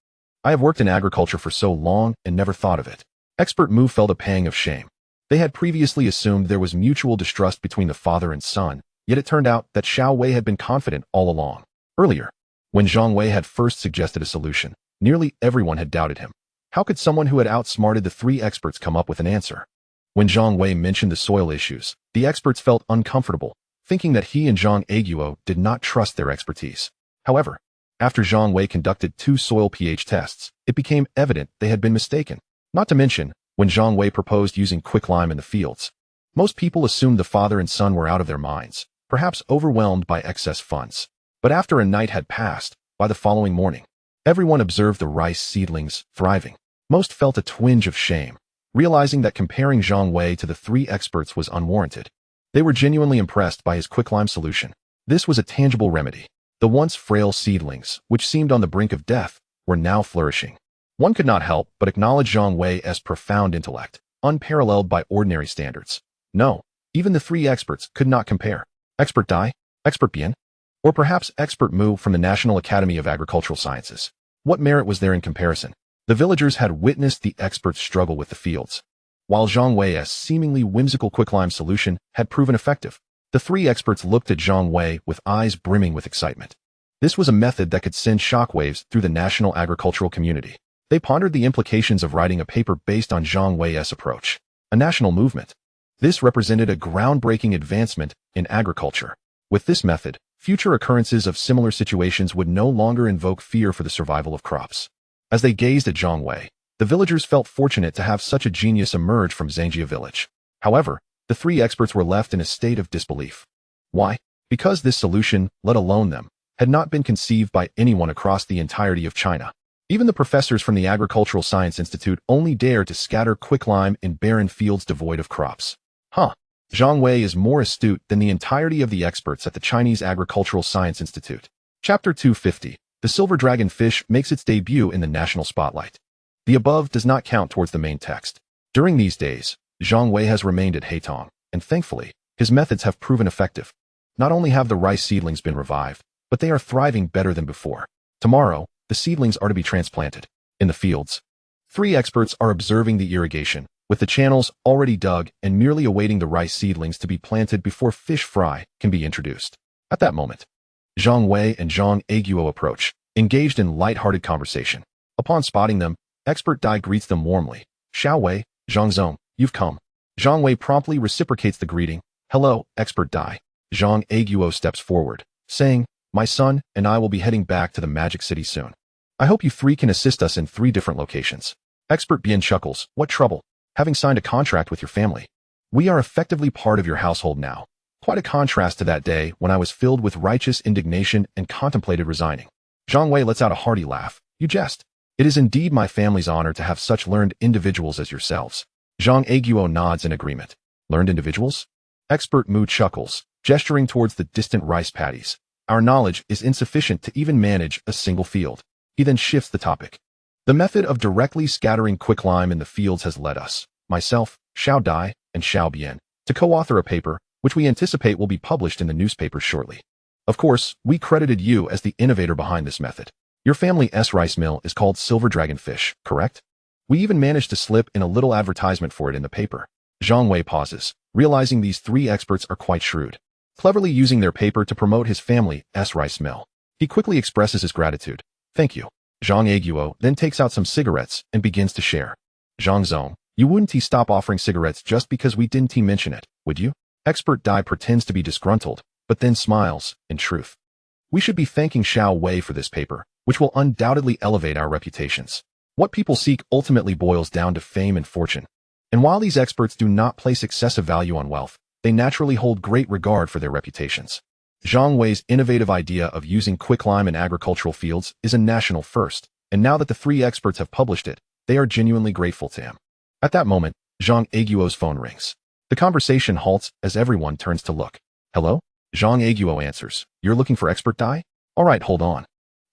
I have worked in agriculture for so long and never thought of it. Expert Mu felt a pang of shame. They had previously assumed there was mutual distrust between the father and son, yet it turned out that Xiao Wei had been confident all along. Earlier, when Zhang Wei had first suggested a solution, nearly everyone had doubted him. How could someone who had outsmarted the 3 experts come up with an answer? When Zhang Wei mentioned the soil issues, the experts felt uncomfortable, thinking that he and Zhang Aiguo did not trust their expertise. However, after Zhang Wei conducted 2 soil pH tests, it became evident they had been mistaken. Not to mention, when Zhang Wei proposed using quicklime in the fields, most people assumed the father and son were out of their minds, perhaps overwhelmed by excess funds. But after a night had passed, by the following morning, everyone observed the rice seedlings thriving. Most felt a twinge of shame, realizing that comparing Zhang Wei to the 3 experts was unwarranted. They were genuinely impressed by his quicklime solution. This was a tangible remedy. The once frail seedlings, which seemed on the brink of death, were now flourishing. One could not help but acknowledge Zhang Wei's profound intellect, unparalleled by ordinary standards. No, even the 3 experts could not compare. Expert Dai, Expert Bien, or perhaps Expert Mu from the National Academy of Agricultural Sciences. What merit was there in comparison? The villagers had witnessed the experts struggle with the fields. While Zhang Wei's seemingly whimsical quicklime solution had proven effective, the 3 experts looked at Zhang Wei with eyes brimming with excitement. This was a method that could send shockwaves through the national agricultural community. They pondered the implications of writing a paper based on Zhang Wei's approach. A national movement. This represented a groundbreaking advancement in agriculture. With this method, future occurrences of similar situations would no longer invoke fear for the survival of crops. As they gazed at Zhang Wei, the villagers felt fortunate to have such a genius emerge from Zhangjia village. However, the 3 experts were left in a state of disbelief. Why? Because this solution, let alone them, had not been conceived by anyone across the entirety of China. Even the professors from the Agricultural Science Institute only dared to scatter quicklime in barren fields devoid of crops. Zhang Wei is more astute than the entirety of the experts at the Chinese Agricultural Science Institute. Chapter 250. The silver dragon fish makes its debut in the national spotlight. The above does not count towards the main text. During these days, Zhang Wei has remained at Heitong, and thankfully, his methods have proven effective. Not only have the rice seedlings been revived, but they are thriving better than before. Tomorrow, the seedlings are to be transplanted. In the fields, 3 experts are observing the irrigation, with the channels already dug and merely awaiting the rice seedlings to be planted before fish fry can be introduced. At that moment, Zhang Wei and Zhang Aiguo approach, engaged in light-hearted conversation. Upon spotting them, Expert Dai greets them warmly. Xiao Wei, Zhang Zong, you've come. Zhang Wei promptly reciprocates the greeting. Hello, Expert Dai. Zhang Aiguo steps forward, saying, my son and I will be heading back to the Magic City soon. I hope you 3 can assist us in 3 different locations. Expert Bien chuckles. What trouble? Having signed a contract with your family. We are effectively part of your household now. Quite a contrast to that day when I was filled with righteous indignation and contemplated resigning. Zhang Wei lets out a hearty laugh. You jest. It is indeed my family's honor to have such learned individuals as yourselves. Zhang Aiguo nods in agreement. Learned individuals? Expert Mu chuckles, gesturing towards the distant rice paddies. Our knowledge is insufficient to even manage a single field. He then shifts the topic. The method of directly scattering quicklime in the fields has led us, myself, Xiao Dai, and Xiao Bian, to co-author a paper, which we anticipate will be published in the newspapers shortly. Of course, we credited you as the innovator behind this method. Your family's rice mill is called Silver Dragonfish, correct? We even managed to slip in a little advertisement for it in the paper. Zhang Wei pauses, realizing these three experts are quite shrewd, cleverly using their paper to promote his family's rice mill. He quickly expresses his gratitude. Thank you. Zhang Aiguo then takes out some cigarettes and begins to share. Zhang Zong, you wouldn't stop offering cigarettes just because we didn't mention it, would you? Expert Dai pretends to be disgruntled, but then smiles, in truth. We should be thanking Xiao Wei for this paper, which will undoubtedly elevate our reputations. What people seek ultimately boils down to fame and fortune. And while these experts do not place excessive value on wealth, they naturally hold great regard for their reputations. Zhang Wei's innovative idea of using quicklime in agricultural fields is a national first, and now that the three experts have published it, they are genuinely grateful to him. At that moment, Zhang Aiguo's phone rings. The conversation halts as everyone turns to look. Hello? Zhang Aiguo answers. You're looking for Expert Dai? All right, hold on.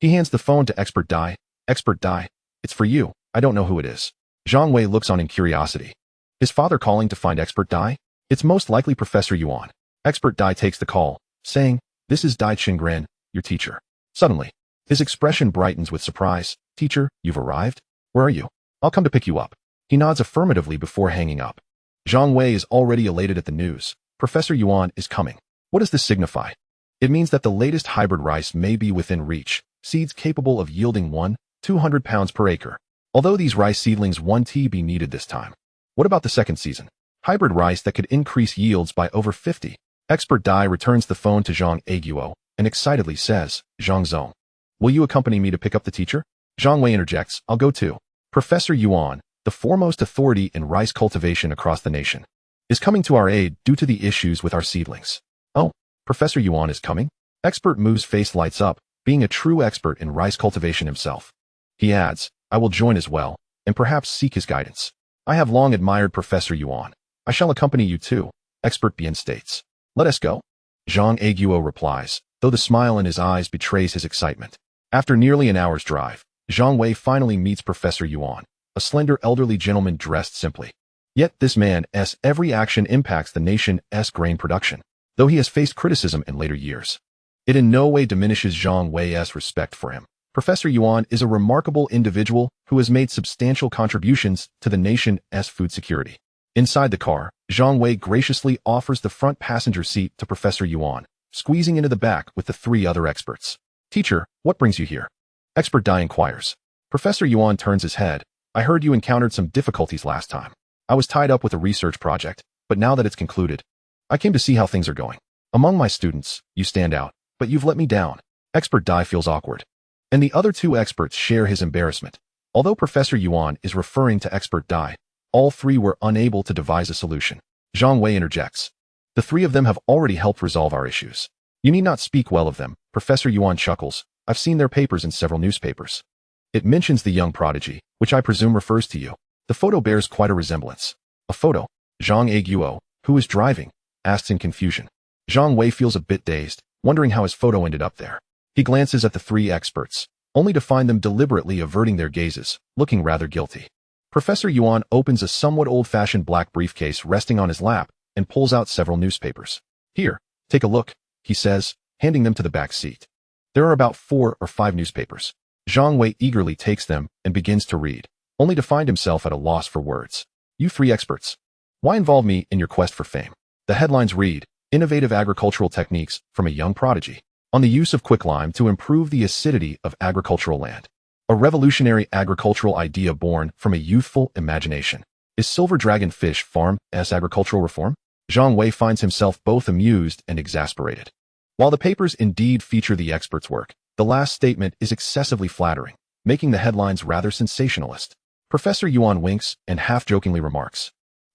He hands the phone to Expert Dai. Expert Dai, it's for you. I don't know who it is. Zhang Wei looks on in curiosity. His father calling to find Expert Dai? It's most likely Professor Yuan. Expert Dai takes the call, saying, this is Dai Qingren, your teacher. Suddenly, his expression brightens with surprise. Teacher, you've arrived? Where are you? I'll come to pick you up. He nods affirmatively before hanging up. Zhang Wei is already elated at the news. Professor Yuan is coming. What does this signify? It means that the latest hybrid rice may be within reach, seeds capable of yielding 200 pounds per acre. Although these rice seedlings won't be needed this time. What about the second season? Hybrid rice that could increase yields by over 50. Expert Dai returns the phone to Zhang Aiguo and excitedly says, Zhang Zong, will you accompany me to pick up the teacher? Zhang Wei interjects, I'll go too. Professor Yuan, the foremost authority in rice cultivation across the nation, is coming to our aid due to the issues with our seedlings. Oh, Professor Yuan is coming? Expert Mu's face lights up, being a true expert in rice cultivation himself. He adds, I will join as well, and perhaps seek his guidance. I have long admired Professor Yuan. I shall accompany you too, Expert Bien states. Let us go. Zhang Aiguo replies, though the smile in his eyes betrays his excitement. After nearly an hour's drive, Zhang Wei finally meets Professor Yuan, a slender elderly gentleman dressed simply. Yet this man's every action impacts the nation's grain production, though he has faced criticism in later years. It in no way diminishes Zhang Wei's respect for him. Professor Yuan is a remarkable individual who has made substantial contributions to the nation's food security. Inside the car, Zhang Wei graciously offers the front passenger seat to Professor Yuan, squeezing into the back with the three other experts. Teacher, what brings you here? Expert Dai inquires. Professor Yuan turns his head. I heard you encountered some difficulties last time. I was tied up with a research project, but now that it's concluded, I came to see how things are going. Among my students, you stand out, but you've let me down. Expert Dai feels awkward. And the other two experts share his embarrassment. Although Professor Yuan is referring to Expert Dai, all three were unable to devise a solution. Zhang Wei interjects. The three of them have already helped resolve our issues. You need not speak well of them. Professor Yuan chuckles. I've seen their papers in several newspapers. It mentions the young prodigy, which I presume refers to you. The photo bears quite a resemblance. A photo? Zhang Aiguo, who is driving, asks in confusion. Zhang Wei feels a bit dazed, wondering how his photo ended up there. He glances at the three experts, only to find them deliberately averting their gazes, looking rather guilty. Professor Yuan opens a somewhat old-fashioned black briefcase resting on his lap and pulls out several newspapers. Here, take a look, he says, handing them to the back seat. There are about 4 or 5 newspapers. Zhang Wei eagerly takes them and begins to read, only to find himself at a loss for words. You three experts. Why involve me in your quest for fame? The headlines read, Innovative Agricultural Techniques from a Young Prodigy, on the use of quicklime to improve the acidity of agricultural land. A revolutionary agricultural idea born from a youthful imagination. Is Silver Dragon Fish Farm as agricultural reform? Zhang Wei finds himself both amused and exasperated. While the papers indeed feature the experts' work, the last statement is excessively flattering, making the headlines rather sensationalist. Professor Yuan winks and half-jokingly remarks,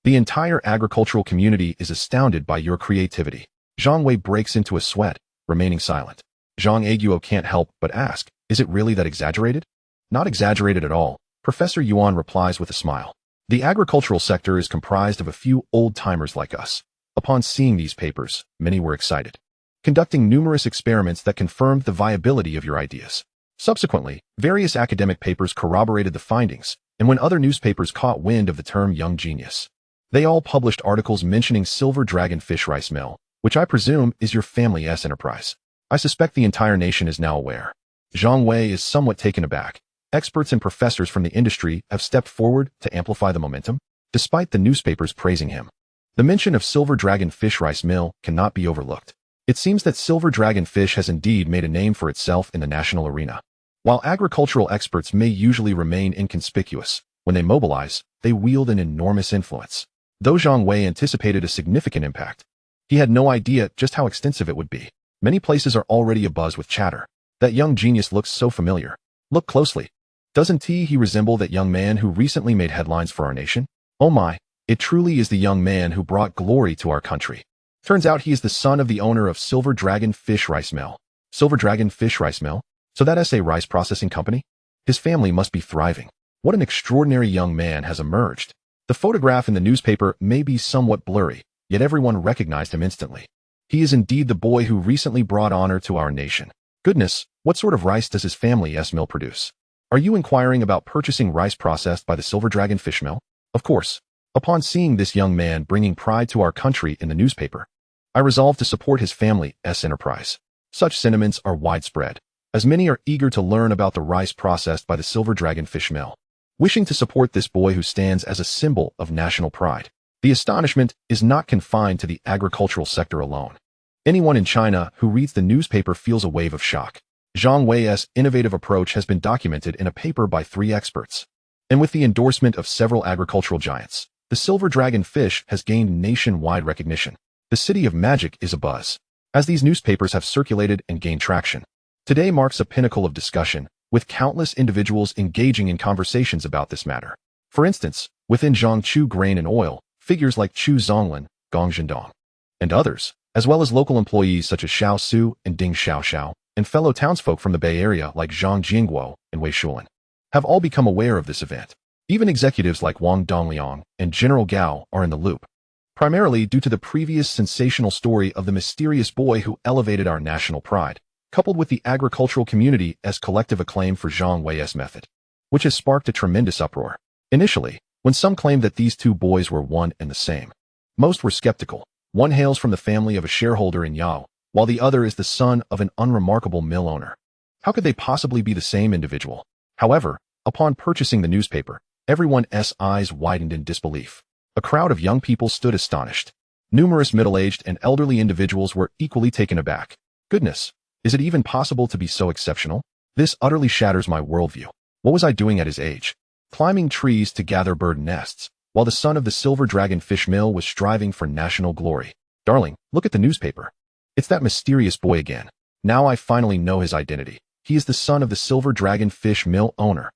the entire agricultural community is astounded by your creativity. Zhang Wei breaks into a sweat, remaining silent. Zhang Aiguo can't help but ask, is it really that exaggerated? Not exaggerated at all, Professor Yuan replies with a smile. The agricultural sector is comprised of a few old-timers like us. Upon seeing these papers, many were excited, conducting numerous experiments that confirmed the viability of your ideas. Subsequently, various academic papers corroborated the findings, and when other newspapers caught wind of the term young genius, they all published articles mentioning Silver Dragon Fish Rice Mill, which I presume is your family's enterprise. I suspect the entire nation is now aware. Zhang Wei is somewhat taken aback. Experts and professors from the industry have stepped forward to amplify the momentum, despite the newspapers praising him. The mention of Silver Dragon Fish Rice Mill cannot be overlooked. It seems that Silver Dragon Fish has indeed made a name for itself in the national arena. While agricultural experts may usually remain inconspicuous, when they mobilize, they wield an enormous influence. Though Zhang Wei anticipated a significant impact, he had no idea just how extensive it would be. Many places are already abuzz with chatter. That young genius looks so familiar. Look closely. Doesn't he resemble that young man who recently made headlines for our nation? Oh my, it truly is the young man who brought glory to our country. Turns out he is the son of the owner of Silver Dragon Fish Rice Mill. Silver Dragon Fish Rice Mill? So that's a rice processing company? His family must be thriving. What an extraordinary young man has emerged. The photograph in the newspaper may be somewhat blurry, yet everyone recognized him instantly. He is indeed the boy who recently brought honor to our nation. Goodness, what sort of rice does his family's mill produce? Are you inquiring about purchasing rice processed by the Silver Dragon Fish Mill? Of course. Upon seeing this young man bringing pride to our country in the newspaper, I resolved to support his family's enterprise. Such sentiments are widespread, as many are eager to learn about the rice processed by the Silver Dragon Fish Mill, wishing to support this boy who stands as a symbol of national pride. The astonishment is not confined to the agricultural sector alone. Anyone in China who reads the newspaper feels a wave of shock. Zhang Wei's innovative approach has been documented in a paper by 3 experts. And with the endorsement of several agricultural giants, the Silver Dragon Fish has gained nationwide recognition. The city of magic is abuzz, as these newspapers have circulated and gained traction. Today marks a pinnacle of discussion, with countless individuals engaging in conversations about this matter. For instance, within Zhangchu Grain and Oil, figures like Chu Zonglin, Gong Zhendong, and others, as well as local employees such as Xiao Su and Ding Xiaoxiao, and fellow townsfolk from the Bay Area like Zhang Jingguo and Wei Shulin, have all become aware of this event. Even executives like Wang Dongliang and General Gao are in the loop, primarily due to the previous sensational story of the mysterious boy who elevated our national pride, coupled with the agricultural community's collective acclaim for Zhang Wei's method, which has sparked a tremendous uproar. Initially, when some claimed that these 2 boys were one and the same, most were skeptical. One hails from the family of a shareholder in Yao, while the other is the son of an unremarkable mill owner. How could they possibly be the same individual? However, upon purchasing the newspaper, everyone's eyes widened in disbelief. A crowd of young people stood astonished. Numerous middle-aged and elderly individuals were equally taken aback. Goodness, is it even possible to be so exceptional? This utterly shatters my worldview. What was I doing at his age? Climbing trees to gather bird nests, while the son of the Silver Dragon Fish Mill was striving for national glory. Darling, look at the newspaper. It's that mysterious boy again. Now I finally know his identity. He is the son of the Silver Dragon Fish Mill owner.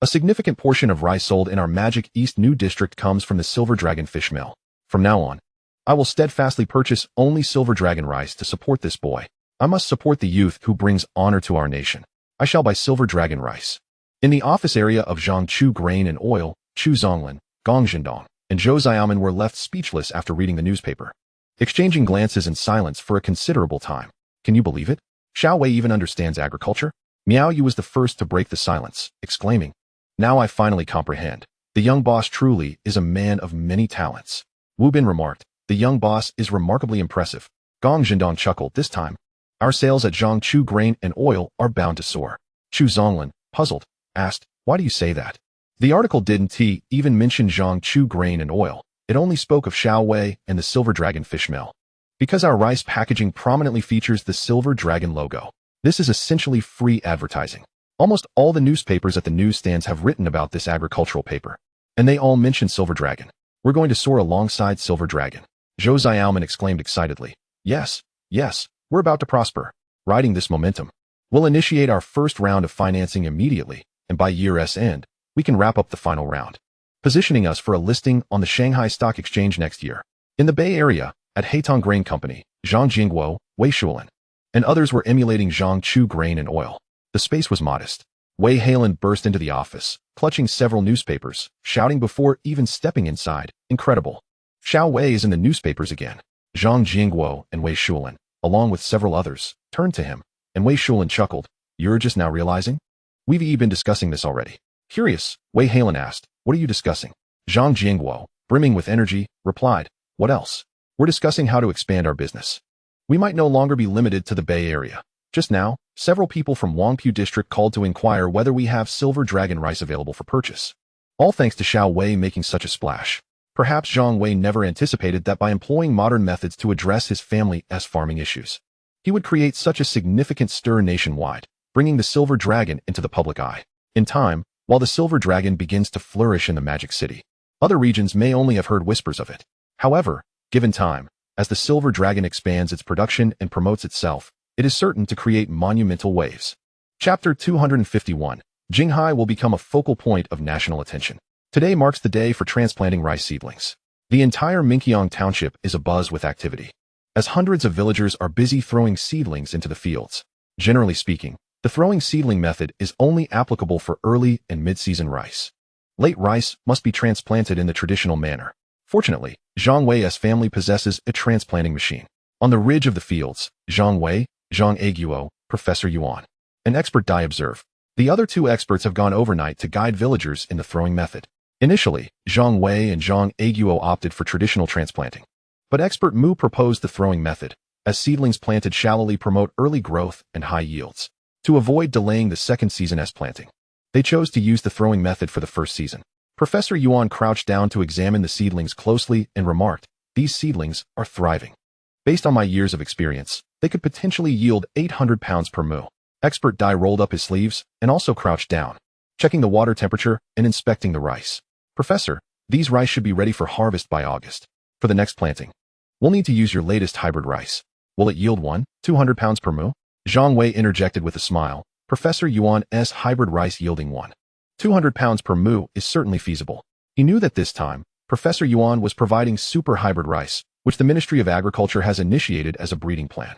A significant portion of rice sold in our Magic East New District comes from the Silver Dragon Fish Mill. From now on, I will steadfastly purchase only Silver Dragon rice to support this boy. I must support the youth who brings honor to our nation. I shall buy Silver Dragon rice. In the office area of Zhangchu Grain and Oil, Chu Zonglin, Gong Zhendong, and Zhou Xiaoman were left speechless after reading the newspaper, exchanging glances in silence for a considerable time. Can you believe it? Xiao Wei even understands agriculture? Miao Yu was the first to break the silence, exclaiming, "Now I finally comprehend. The young boss truly is a man of many talents." Wu Bin remarked, "The young boss is remarkably impressive." Gong Zhendong chuckled, "This time, our sales at Zhangchu Grain and Oil are bound to soar." Chu Zonglin, puzzled, asked, "Why do you say that?" The article didn't even mention Zhangchu Grain and Oil. It only spoke of Xiao Wei and the Silver Dragon Fish Mill. Because our rice packaging prominently features the Silver Dragon logo, this is essentially free advertising. Almost all the newspapers at the newsstands have written about this agricultural paper, and they all mention Silver Dragon. "We're going to soar alongside Silver Dragon," Zhou Xiaoman exclaimed excitedly. Yes, we're about to prosper. Riding this momentum, we'll initiate our first round of financing immediately, and by year's end, we can wrap up the final round, positioning us for a listing on the Shanghai Stock Exchange next year. In the Bay Area, at Haitong Grain Company, Zhang Jingguo, Wei Shulin, and others were emulating Zhangchu Grain and Oil. The space was modest. Wei Halen burst into the office, clutching several newspapers, shouting before even stepping inside, "Incredible! Xiao Wei is in the newspapers again." Zhang Jingguo and Wei Shulin, along with several others, turned to him, and Wei Shulin chuckled, "You're just now realizing? We've been discussing this already." Curious, Wei Halen asked, "What are you discussing?" Zhang Jingguo, brimming with energy, replied, "What else? We're discussing how to expand our business. We might no longer be limited to the Bay Area. Just now, several people from Wangpu district called to inquire whether we have silver dragon rice available for purchase. All thanks to Zhang Wei making such a splash. Perhaps Zhang Wei never anticipated that by employing modern methods to address his family's farming issues, he would create such a significant stir nationwide, bringing the silver dragon into the public eye. In time, while the silver dragon begins to flourish in the Magic City, other regions may only have heard whispers of it. However, given time, as the silver dragon expands its production and promotes itself, it is certain to create monumental waves. Chapter 251. Shanghai will become a focal point of national attention. Today marks the day for transplanting rice seedlings. The entire Minqiang township is abuzz with activity, as hundreds of villagers are busy throwing seedlings into the fields. Generally speaking, the throwing seedling method is only applicable for early and mid-season rice. Late rice must be transplanted in the traditional manner. Fortunately, Zhang Wei's family possesses a transplanting machine. On the ridge of the fields, Zhang Wei, Zhang Aiguo, Professor Yuan, an expert Dai observe. The other two experts have gone overnight to guide villagers in the throwing method. Initially, Zhang Wei and Zhang Aiguo opted for traditional transplanting. But expert Mu proposed the throwing method, as seedlings planted shallowly promote early growth and high yields. To avoid delaying the second season's planting, they chose to use the throwing method for the first season. Professor Yuan crouched down to examine the seedlings closely and remarked, "These seedlings are thriving. Based on my years of experience, they could potentially yield 800 pounds per mu." Expert Dai rolled up his sleeves and also crouched down, checking the water temperature and inspecting the rice. "Professor, these rice should be ready for harvest by August. For the next planting, we'll need to use your latest hybrid rice. Will it yield 200 pounds per mu?" Zhang Wei interjected with a smile. Professor Yuan's hybrid rice yielding 200 pounds per mu is certainly feasible. He knew that this time, Professor Yuan was providing super hybrid rice, which the Ministry of Agriculture has initiated as a breeding plan.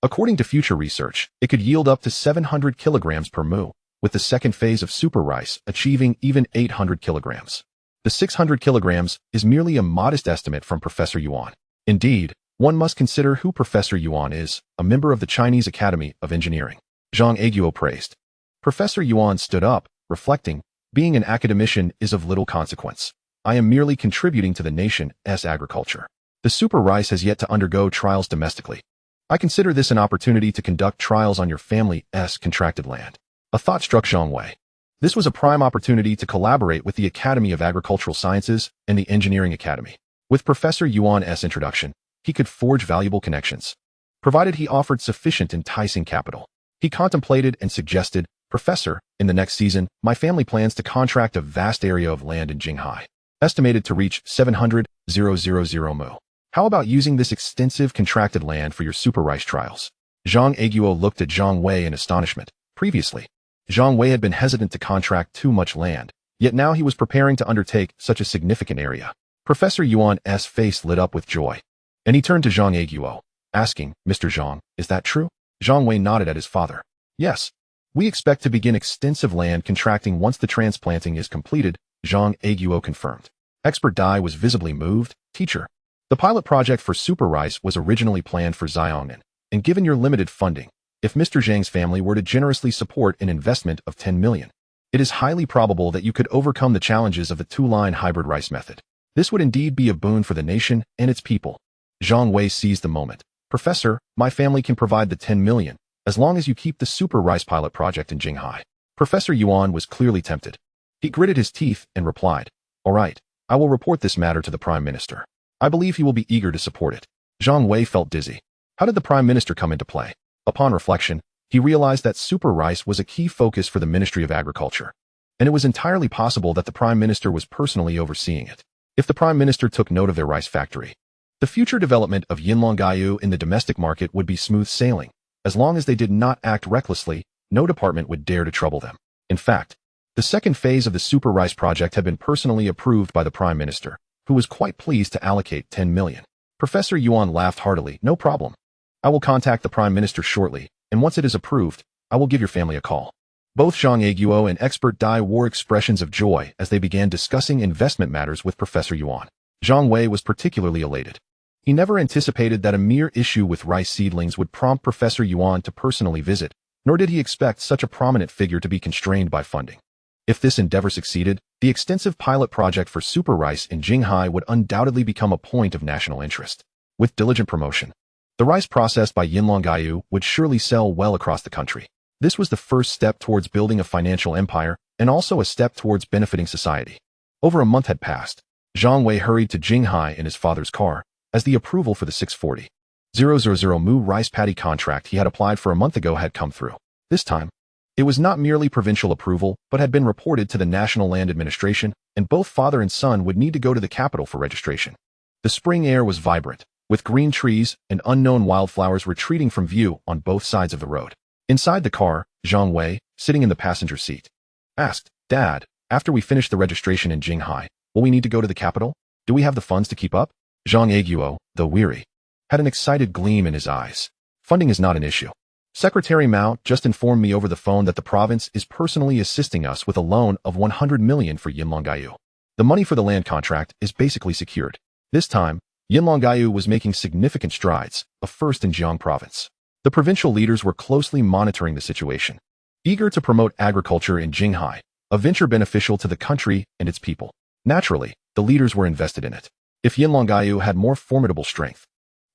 According to future research, it could yield up to 700 kilograms per mu, with the second phase of super rice achieving even 800 kilograms. The 600 kilograms is merely a modest estimate from Professor Yuan. Indeed, one must consider who Professor Yuan is, a member of the Chinese Academy of Engineering. Zhang Aiguo praised. Professor Yuan stood up, reflecting, "Being an academician is of little consequence. I am merely contributing to the nation's agriculture. The super rice has yet to undergo trials domestically. I consider this an opportunity to conduct trials on your family's contracted land." A thought struck Zhang Wei. This was a prime opportunity to collaborate with the Academy of Agricultural Sciences and the Engineering Academy. With Professor Yuan's introduction, he could forge valuable connections, provided he offered sufficient enticing capital. He contemplated and suggested, "Professor, in the next season, my family plans to contract a vast area of land in Shanghai, estimated to reach 700,000 mu. How about using this extensive contracted land for your super rice trials?" Zhang Aiguo looked at Zhang Wei in astonishment. Previously, Zhang Wei had been hesitant to contract too much land, yet now he was preparing to undertake such a significant area. Professor Yuan's face lit up with joy, and he turned to Zhang Aiguo, asking, "Mr. Zhang, is that true?" Zhang Wei nodded at his father. "Yes. We expect to begin extensive land contracting once the transplanting is completed," Zhang Aiguo confirmed. Expert Dai was visibly moved. "Teacher, the pilot project for super rice was originally planned for Xiongnan, and given your limited funding, if Mr. Zhang's family were to generously support an investment of 10 million, it is highly probable that you could overcome the challenges of the two-line hybrid rice method. This would indeed be a boon for the nation and its people." Zhang Wei seized the moment. "Professor, my family can provide the 10 million, as long as you keep the super rice pilot project in Shanghai." Professor Yuan was clearly tempted. He gritted his teeth and replied, "All right, I will report this matter to the Prime Minister. I believe he will be eager to support it." Zhang Wei felt dizzy. How did the Prime Minister come into play? Upon reflection, he realized that super rice was a key focus for the Ministry of Agriculture, and it was entirely possible that the Prime Minister was personally overseeing it. If the Prime Minister took note of their rice factory, the future development of Yinlonggayu in the domestic market would be smooth sailing. As long as they did not act recklessly, no department would dare to trouble them. In fact, the second phase of the super rice project had been personally approved by the Prime Minister, who was quite pleased to allocate 10 million. Professor Yuan laughed heartily. "No problem. I will contact the Prime Minister shortly, and once it is approved, I will give your family a call." Both Zhang Aiguo and expert Dai wore expressions of joy as they began discussing investment matters with Professor Yuan. Zhang Wei was particularly elated. He never anticipated that a mere issue with rice seedlings would prompt Professor Yuan to personally visit, nor did he expect such a prominent figure to be constrained by funding. If this endeavor succeeded, the extensive pilot project for super rice in Shanghai would undoubtedly become a point of national interest. With diligent promotion, The rice processed by Yinlonggayu would surely sell well across the country. This was the first step towards building a financial empire and also a step towards benefiting society. Over a month had passed. Zhang Wei hurried to Shanghai in his father's car as the approval for the 640,000 mu rice paddy contract he had applied for a month ago had come through. This time, it was not merely provincial approval, but had been reported to the National Land Administration, and both father and son would need to go to the capital for registration. The spring air was vibrant, with green trees and unknown wildflowers retreating from view on both sides of the road. Inside the car, Zhang Wei, sitting in the passenger seat, asked, "Dad, after we finish the registration in Shanghai, will we need to go to the capital? Do we have the funds to keep up?" Zhang Aiguo, though weary, had an excited gleam in his eyes. "Funding is not an issue. Secretary Mao just informed me over the phone that the province is personally assisting us with a loan of 100 million for Yinlonggayu. The money for the land contract is basically secured." This time, Yinlonggayu was making significant strides, a first in Jiang province. The provincial leaders were closely monitoring the situation, eager to promote agriculture in Shanghai, a venture beneficial to the country and its people. Naturally, the leaders were invested in it. If Yinlonggayu had more formidable strength,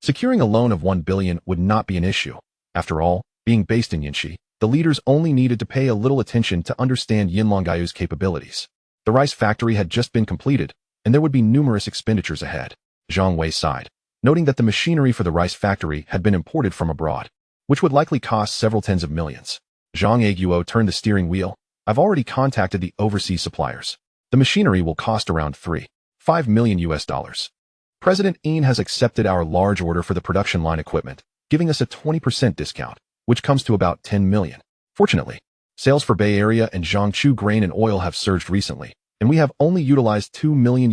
securing a loan of 1 billion would not be an issue. After all, being based in Yinxi, the leaders only needed to pay a little attention to understand Yinlonggayu's capabilities. The rice factory had just been completed, and there would be numerous expenditures ahead. Zhang Wei sighed, noting that the machinery for the rice factory had been imported from abroad, which would likely cost several tens of millions. Zhang Aiguo turned the steering wheel. "I've already contacted the overseas suppliers. The machinery will cost around $3.5 million. President Yin has accepted our large order for the production line equipment, giving us a 20% discount, which comes to about 10 million. Fortunately, sales for Bay Area and Jiangsu grain and oil have surged recently, and we have only utilized $2 million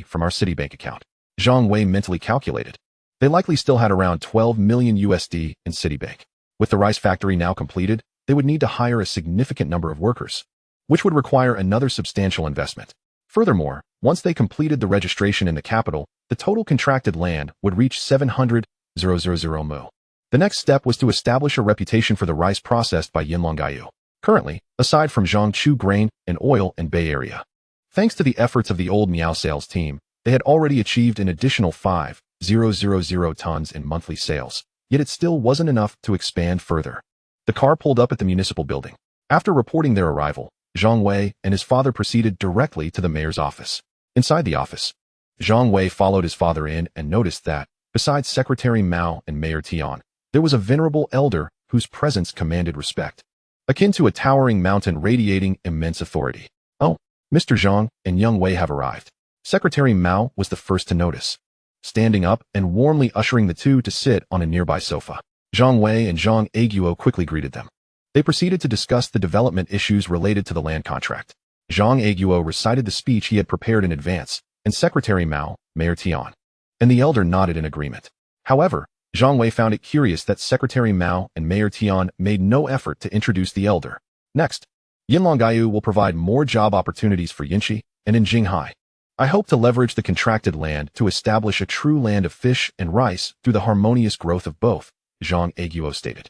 from our Citibank account." Zhang Wei mentally calculated. They likely still had around $12 million in Citibank. With the rice factory now completed, they would need to hire a significant number of workers, which would require another substantial investment. Furthermore, once they completed the registration in the capital, the total contracted land would reach 700,000 mu. The next step was to establish a reputation for the rice processed by Yinlonggayu. Currently, aside from Jiangsu grain and oil and Bay Area, thanks to the efforts of the old Miao sales team, they had already achieved an additional 5,000 tons in monthly sales, yet it still wasn't enough to expand further. The car pulled up at the municipal building. After reporting their arrival, Zhang Wei and his father proceeded directly to the mayor's office. Inside the office, Zhang Wei followed his father in and noticed that, besides Secretary Mao and Mayor Tian, there was a venerable elder whose presence commanded respect, akin to a towering mountain radiating immense authority. "Oh, Mr. Zhang and Young Wei have arrived." Secretary Mao was the first to notice, standing up and warmly ushering the two to sit on a nearby sofa. Zhang Wei and Zhang Aiguo quickly greeted them. They proceeded to discuss the development issues related to the land contract. Zhang Aiguo recited the speech he had prepared in advance, and Secretary Mao, Mayor Tian, and the elder nodded in agreement. However, Zhang Wei found it curious that Secretary Mao and Mayor Tian made no effort to introduce the elder. Next, Yinlonggayu will provide more job opportunities for Yinxi and in Shanghai. I hope to leverage the contracted land to establish a true land of fish and rice through the harmonious growth of both, Zhang Aiguo stated.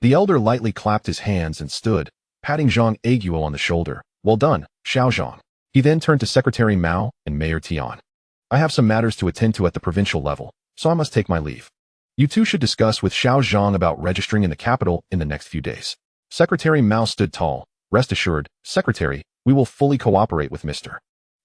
The elder lightly clapped his hands and stood, patting Zhang Aiguo on the shoulder. "Well done, Xiao Zhang." He then turned to Secretary Mao and Mayor Tian. "I have some matters to attend to at the provincial level, so I must take my leave. You two should discuss with Xiao Zhang about registering in the capital in the next few days." Secretary Mao stood tall. "Rest assured, Secretary, we will fully cooperate with Mr.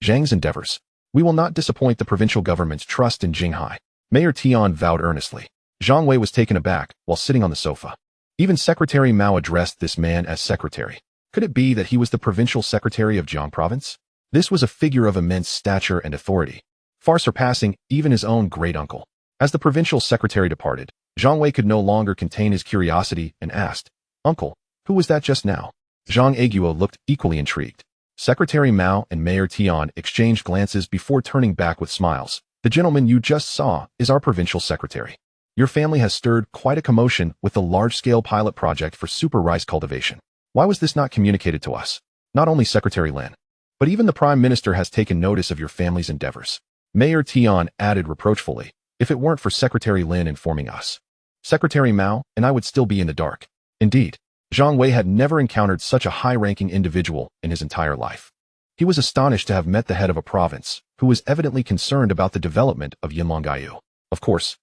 Zhang's endeavors. We will not disappoint the provincial government's trust in Shanghai." Mayor Tian vowed earnestly. Zhang Wei was taken aback while sitting on the sofa. Even Secretary Mao addressed this man as secretary. Could it be that he was the provincial secretary of Jiang province? This was a figure of immense stature and authority, far surpassing even his own great-uncle. As the provincial secretary departed, Zhang Wei could no longer contain his curiosity and asked, "Uncle, who was that just now?" Zhang Aiguo looked equally intrigued. Secretary Mao and Mayor Tian exchanged glances before turning back with smiles. "The gentleman you just saw is our provincial secretary. Your family has stirred quite a commotion with the large-scale pilot project for super rice cultivation. Why was this not communicated to us? Not only Secretary Lin, but even the Prime Minister has taken notice of your family's endeavors." Mayor Tian added reproachfully, "If it weren't for Secretary Lin informing us, Secretary Mao and I would still be in the dark." Indeed, Zhang Wei had never encountered such a high-ranking individual in his entire life. He was astonished to have met the head of a province, who was evidently concerned about the development of Yinlonggayu. Of course,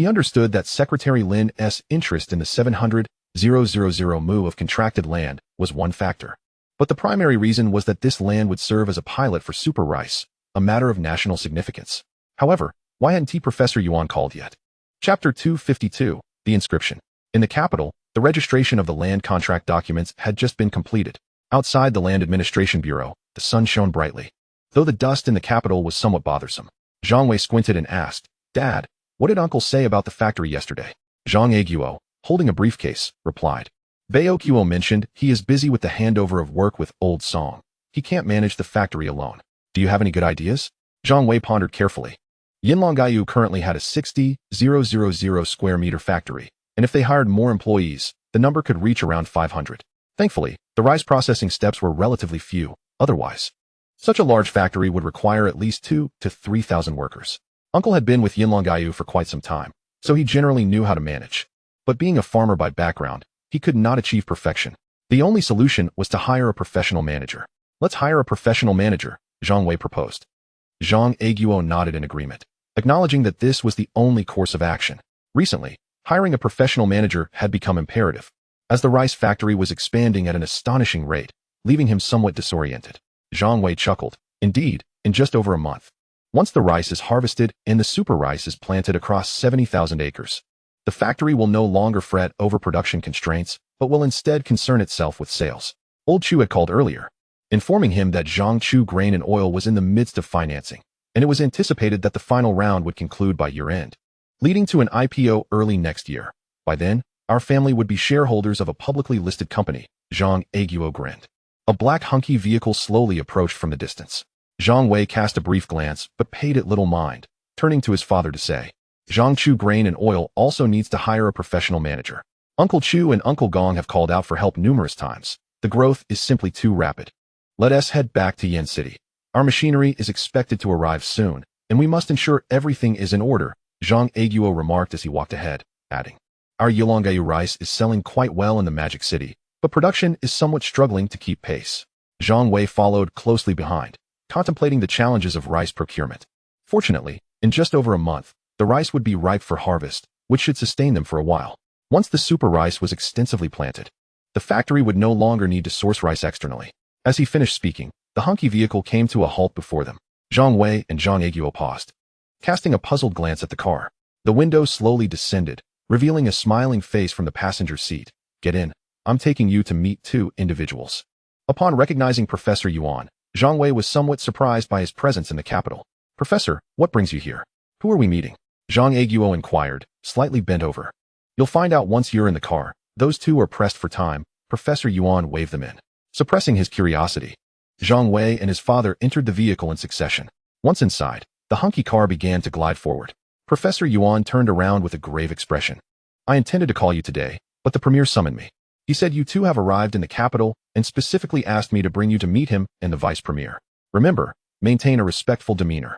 He understood that Secretary Lin's interest in the 700,000 mu of contracted land was one factor. But the primary reason was that this land would serve as a pilot for Super Rice, a matter of national significance. However, why hadn't Professor Yuan called yet? Chapter 252, The Inscription. In the capital, the registration of the land contract documents had just been completed. Outside the Land Administration Bureau, the sun shone brightly. Though the dust in the capital was somewhat bothersome, Zhang Wei squinted and asked, "Dad, what did Uncle say about the factory yesterday?" Zhang Aiguo, holding a briefcase, replied. Baoquo mentioned he is busy with the handover of work with Old Song. He can't manage the factory alone. Do you have any good ideas? Zhang Wei pondered carefully. Yinlongyu currently had a 60,000 square meter factory, and if they hired more employees, the number could reach around 500. Thankfully, the rice processing steps were relatively few. Otherwise, such a large factory would require at least 2,000 to 3,000 workers. Uncle had been with Yinlongyu for quite some time, so he generally knew how to manage. But being a farmer by background, he could not achieve perfection. The only solution was to hire a professional manager. Let's hire a professional manager, Zhang Wei proposed. Zhang Aiguo nodded in agreement, acknowledging that this was the only course of action. Recently, hiring a professional manager had become imperative, as the rice factory was expanding at an astonishing rate, leaving him somewhat disoriented. Zhang Wei chuckled. Indeed, in just over a month. Once the rice is harvested and the super rice is planted across 70,000 acres, the factory will no longer fret over production constraints, but will instead concern itself with sales. Old Chu had called earlier, informing him that Zhangchu Grain and Oil was in the midst of financing, and it was anticipated that the final round would conclude by year-end, leading to an IPO early next year. By then, our family would be shareholders of a publicly listed company. Zhang Aiguo grinned. A black hunky vehicle slowly approached from the distance. Zhang Wei cast a brief glance, but paid it little mind, turning to his father to say, Zhangchu Grain and Oil also needs to hire a professional manager. Uncle Chu and Uncle Gong have called out for help numerous times. The growth is simply too rapid. Let us head back to Yen City. Our machinery is expected to arrive soon, and we must ensure everything is in order, Zhang Aiguo remarked as he walked ahead, adding, Our Yilongyu rice is selling quite well in the Magic City, but production is somewhat struggling to keep pace. Zhang Wei followed closely behind, contemplating the challenges of rice procurement. Fortunately, in just over a month, the rice would be ripe for harvest, which should sustain them for a while. Once the super rice was extensively planted, the factory would no longer need to source rice externally. As he finished speaking, the hunky vehicle came to a halt before them. Zhang Wei and Zhang Aiguo paused, casting a puzzled glance at the car. The window slowly descended, revealing a smiling face from the passenger seat. Get in. I'm taking you to meet two individuals. Upon recognizing Professor Yuan, Zhang Wei was somewhat surprised by his presence in the capital. Professor, what brings you here? Who are we meeting? Zhang Aiguo inquired, slightly bent over. You'll find out once you're in the car. Those two are pressed for time. Professor Yuan waved them in, suppressing his curiosity. Zhang Wei and his father entered the vehicle in succession. Once inside, the hunky car began to glide forward. Professor Yuan turned around with a grave expression. I intended to call you today, but the premier summoned me. He said you two have arrived in the capital and specifically asked me to bring you to meet him and the vice premier. Remember, maintain a respectful demeanor.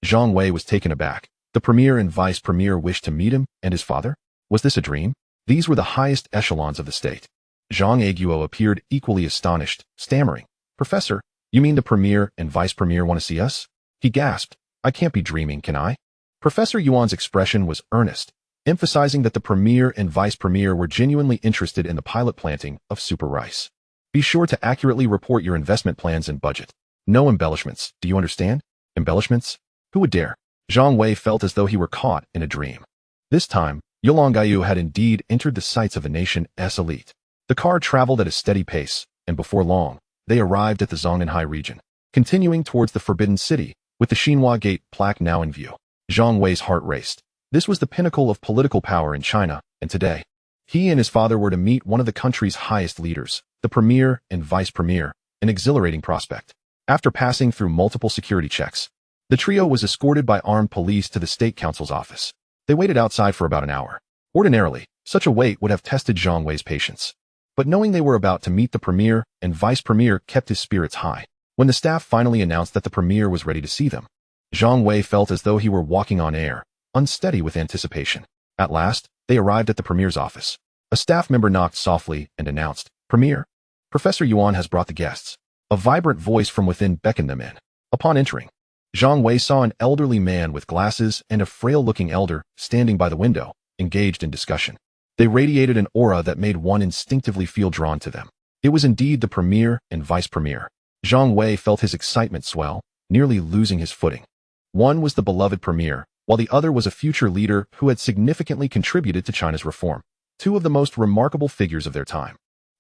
Zhang Wei was taken aback. The premier and vice premier wished to meet him and his father? Was this a dream? These were the highest echelons of the state. Zhang Aiguo appeared equally astonished, stammering. Professor, you mean the premier and vice premier want to see us? He gasped. I can't be dreaming, can I? Professor Yuan's expression was earnest, emphasizing that the premier and vice premier were genuinely interested in the pilot planting of super rice. Be sure to accurately report your investment plans and budget. No embellishments, do you understand? Embellishments? Who would dare? Zhang Wei felt as though he were caught in a dream. This time, Yilongyu had indeed entered the sights of the nation's elite. The car traveled at a steady pace, and before long, they arrived at the Shanghai region, continuing towards the Forbidden City, with the Xinhua Gate plaque now in view. Zhang Wei's heart raced. This was the pinnacle of political power in China, and today, he and his father were to meet one of the country's highest leaders, the premier and vice premier, an exhilarating prospect. After passing through multiple security checks, the trio was escorted by armed police to the State Council's office. They waited outside for about an hour. Ordinarily, such a wait would have tested Zhang Wei's patience. But knowing they were about to meet the premier and vice premier kept his spirits high. When the staff finally announced that the premier was ready to see them, Zhang Wei felt as though he were walking on air, unsteady with anticipation. At last, they arrived at the premier's office. A staff member knocked softly and announced, Premier, Professor Yuan has brought the guests. A vibrant voice from within beckoned them in. Upon entering, Zhang Wei saw an elderly man with glasses and a frail-looking elder standing by the window, engaged in discussion. They radiated an aura that made one instinctively feel drawn to them. It was indeed the premier and vice premier. Zhang Wei felt his excitement swell, nearly losing his footing. One was the beloved premier, while the other was a future leader who had significantly contributed to China's reform. Two of the most remarkable figures of their time.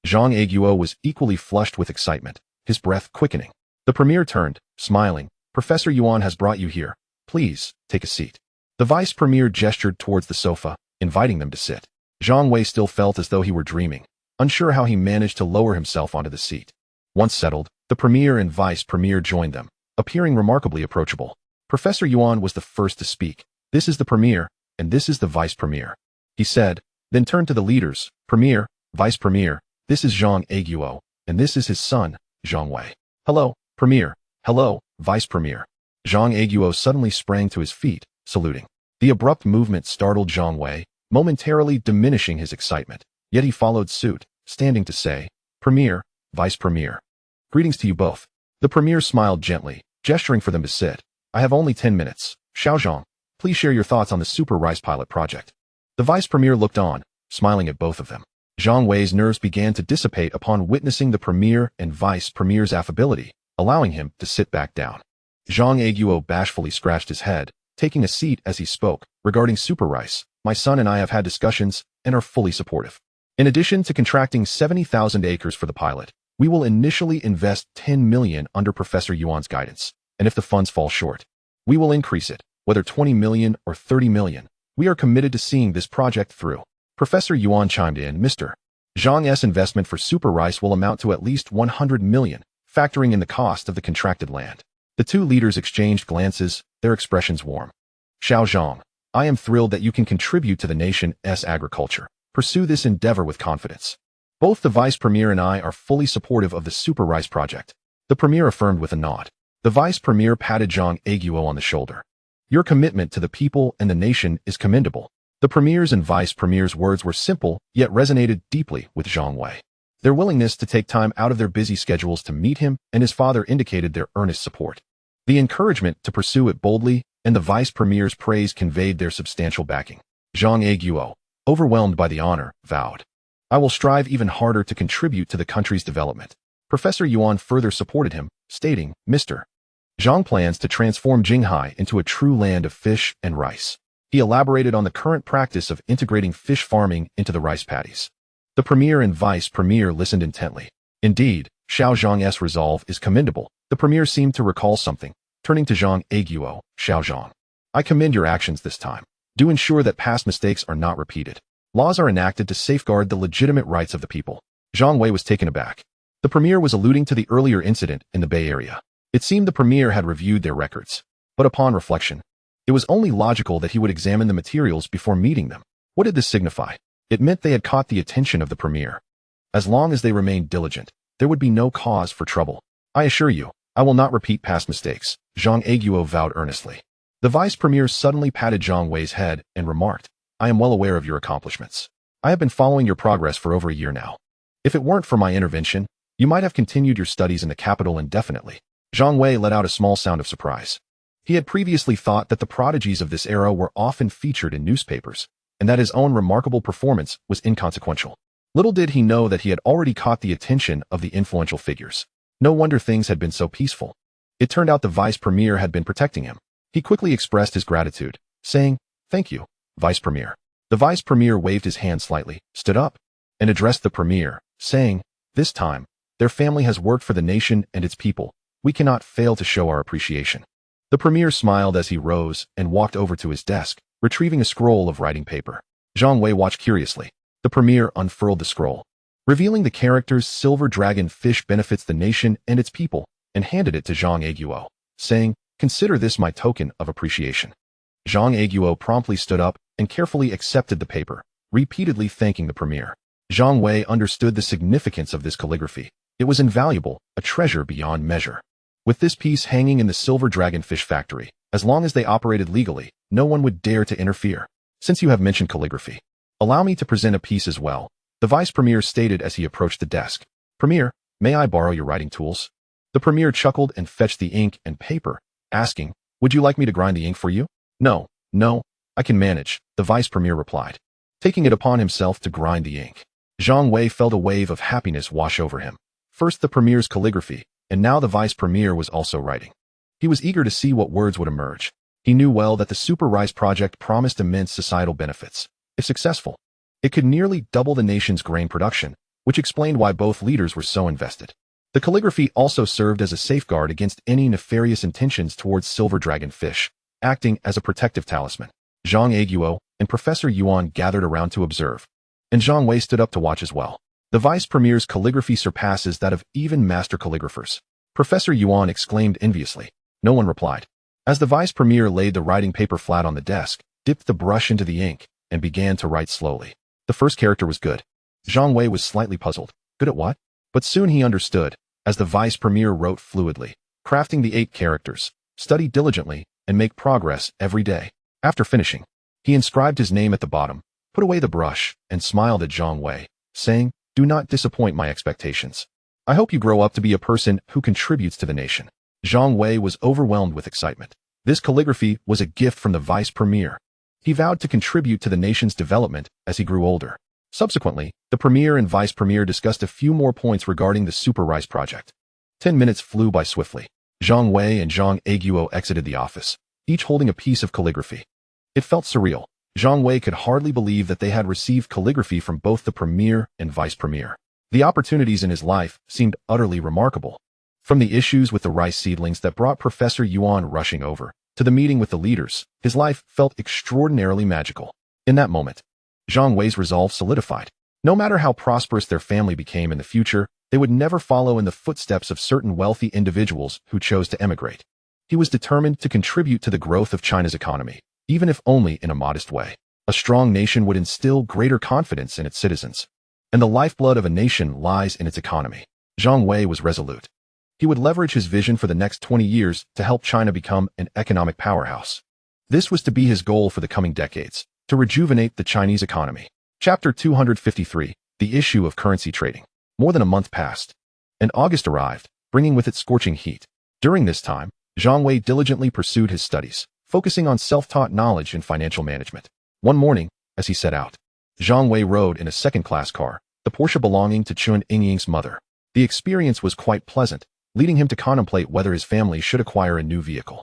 Zhang Aiguo was equally flushed with excitement, his breath quickening. The premier turned, smiling. Professor Yuan has brought you here. Please, take a seat. The vice premier gestured towards the sofa, inviting them to sit. Zhang Wei still felt as though he were dreaming, unsure how he managed to lower himself onto the seat. Once settled, the premier and vice premier joined them, appearing remarkably approachable. Professor Yuan was the first to speak. This is the premier, and this is the vice premier, he said, then turned to the leaders. Premier, vice premier, this is Zhang Aiguo, and this is his son, Zhang Wei. Hello, premier. Hello, vice premier. Zhang Aiguo suddenly sprang to his feet, saluting. The abrupt movement startled Zhang Wei, momentarily diminishing his excitement, yet he followed suit, standing to say, Premier, vice premier. Greetings to you both. The premier smiled gently, gesturing for them to sit. I have only 10 minutes. Xiao Zhang, please share your thoughts on the Super Rice pilot project. The vice premier looked on, smiling at both of them. Zhang Wei's nerves began to dissipate upon witnessing the premier and vice premier's affability, allowing him to sit back down. Zhang Aiguo bashfully scratched his head, taking a seat as he spoke. Regarding Super Rice, my son and I have had discussions and are fully supportive. In addition to contracting 70,000 acres for the pilot, we will initially invest 10 million under Professor Yuan's guidance, and if the funds fall short, we will increase it, whether 20 million or 30 million. We are committed to seeing this project through. Professor Yuan chimed in. Mr. Zhang's investment for Super Rice will amount to at least 100 million, factoring in the cost of the contracted land. The two leaders exchanged glances, their expressions warm. Xiao Zhang, I am thrilled that you can contribute to the nation's agriculture. Pursue this endeavor with confidence. Both the vice premier and I are fully supportive of the Super Rice project. The premier affirmed with a nod. The vice premier patted Zhang Aiguo on the shoulder. Your commitment to the people and the nation is commendable. The premier's and vice premier's words were simple, yet resonated deeply with Zhang Wei. Their willingness to take time out of their busy schedules to meet him and his father indicated their earnest support. The encouragement to pursue it boldly and the vice premier's praise conveyed their substantial backing. Zhang Aiguo, overwhelmed by the honor, vowed, I will strive even harder to contribute to the country's development. Professor Yuan further supported him, stating, Mr. Zhang plans to transform Shanghai into a true land of fish and rice. He elaborated on the current practice of integrating fish farming into the rice paddies. The premier and vice premier listened intently. Indeed, Xiao Zhang's resolve is commendable. The premier seemed to recall something, turning to Zhang Aiguo. Xiao Zhang, I commend your actions this time. Do ensure that past mistakes are not repeated. Laws are enacted to safeguard the legitimate rights of the people. Zhang Wei was taken aback. The premier was alluding to the earlier incident in the Bay Area. It seemed the premier had reviewed their records. But upon reflection, it was only logical that he would examine the materials before meeting them. What did this signify? It meant they had caught the attention of the premier. As long as they remained diligent, there would be no cause for trouble. I assure you, I will not repeat past mistakes, Zhang Aiguo vowed earnestly. The vice premier suddenly patted Zhang Wei's head and remarked, I am well aware of your accomplishments. I have been following your progress for over a year now. If it weren't for my intervention, you might have continued your studies in the capital indefinitely. Zhang Wei let out a small sound of surprise. He had previously thought that the prodigies of this era were often featured in newspapers, and that his own remarkable performance was inconsequential. Little did he know that he had already caught the attention of the influential figures. No wonder things had been so peaceful. It turned out the vice premier had been protecting him. He quickly expressed his gratitude, saying, Thank you, vice premier. The vice premier waved his hand slightly, stood up, and addressed the premier, saying, This time, their family has worked for the nation and its people. We cannot fail to show our appreciation. The premier smiled as he rose and walked over to his desk, retrieving a scroll of writing paper. Zhang Wei watched curiously. The premier unfurled the scroll, revealing the characters Silver Dragon Fish benefits the nation and its people, and handed it to Zhang Aiguo, saying, Consider this my token of appreciation. Zhang Aiguo promptly stood up and carefully accepted the paper, repeatedly thanking the premier. Zhang Wei understood the significance of this calligraphy. It was invaluable, a treasure beyond measure. With this piece hanging in the Silver Dragon Fish factory, as long as they operated legally, no one would dare to interfere. Since you have mentioned calligraphy, allow me to present a piece as well, the vice premier stated as he approached the desk. Premier, may I borrow your writing tools? The premier chuckled and fetched the ink and paper, asking, Would you like me to grind the ink for you? No, no, I can manage, the vice premier replied, taking it upon himself to grind the ink. Zhang Wei felt a wave of happiness wash over him. First the premier's calligraphy, and now the vice premier was also writing. He was eager to see what words would emerge. He knew well that the Super Rice project promised immense societal benefits. If successful, it could nearly double the nation's grain production, which explained why both leaders were so invested. The calligraphy also served as a safeguard against any nefarious intentions towards silver dragon fish, acting as a protective talisman. Zhang Aiguo and Professor Yuan gathered around to observe, and Zhang Wei stood up to watch as well. The vice premier's calligraphy surpasses that of even master calligraphers. Professor Yuan exclaimed enviously. No one replied. As the vice premier laid the writing paper flat on the desk, dipped the brush into the ink, and began to write slowly. The first character was good. Zhang Wei was slightly puzzled. Good at what? But soon he understood, as the vice premier wrote fluidly, crafting the 8 characters, study diligently, and make progress every day. After finishing, he inscribed his name at the bottom, put away the brush, and smiled at Zhang Wei, saying, "Do not disappoint my expectations. I hope you grow up to be a person who contributes to the nation." Zhang Wei was overwhelmed with excitement. This calligraphy was a gift from the vice premier. He vowed to contribute to the nation's development as he grew older. Subsequently, the premier and vice premier discussed a few more points regarding the Super Rice project. 10 minutes flew by swiftly. Zhang Wei and Zhang Aiguo exited the office, each holding a piece of calligraphy. It felt surreal. Zhang Wei could hardly believe that they had received calligraphy from both the premier and vice premier. The opportunities in his life seemed utterly remarkable. From the issues with the rice seedlings that brought Professor Yuan rushing over, to the meeting with the leaders, his life felt extraordinarily magical. In that moment, Zhang Wei's resolve solidified. No matter how prosperous their family became in the future, they would never follow in the footsteps of certain wealthy individuals who chose to emigrate. He was determined to contribute to the growth of China's economy, even if only in a modest way. A strong nation would instill greater confidence in its citizens, and the lifeblood of a nation lies in its economy. Zhang Wei was resolute. He would leverage his vision for the next 20 years to help China become an economic powerhouse. This was to be his goal for the coming decades, to rejuvenate the Chinese economy. Chapter 253, The Issue of Currency Trading. More than a month passed, and August arrived, bringing with it scorching heat. During this time, Zhang Wei diligently pursued his studies, focusing on self-taught knowledge in financial management. One morning, as he set out, Zhang Wei rode in a second-class car, the Porsche belonging to Chun Yingying's mother. The experience was quite pleasant, leading him to contemplate whether his family should acquire a new vehicle.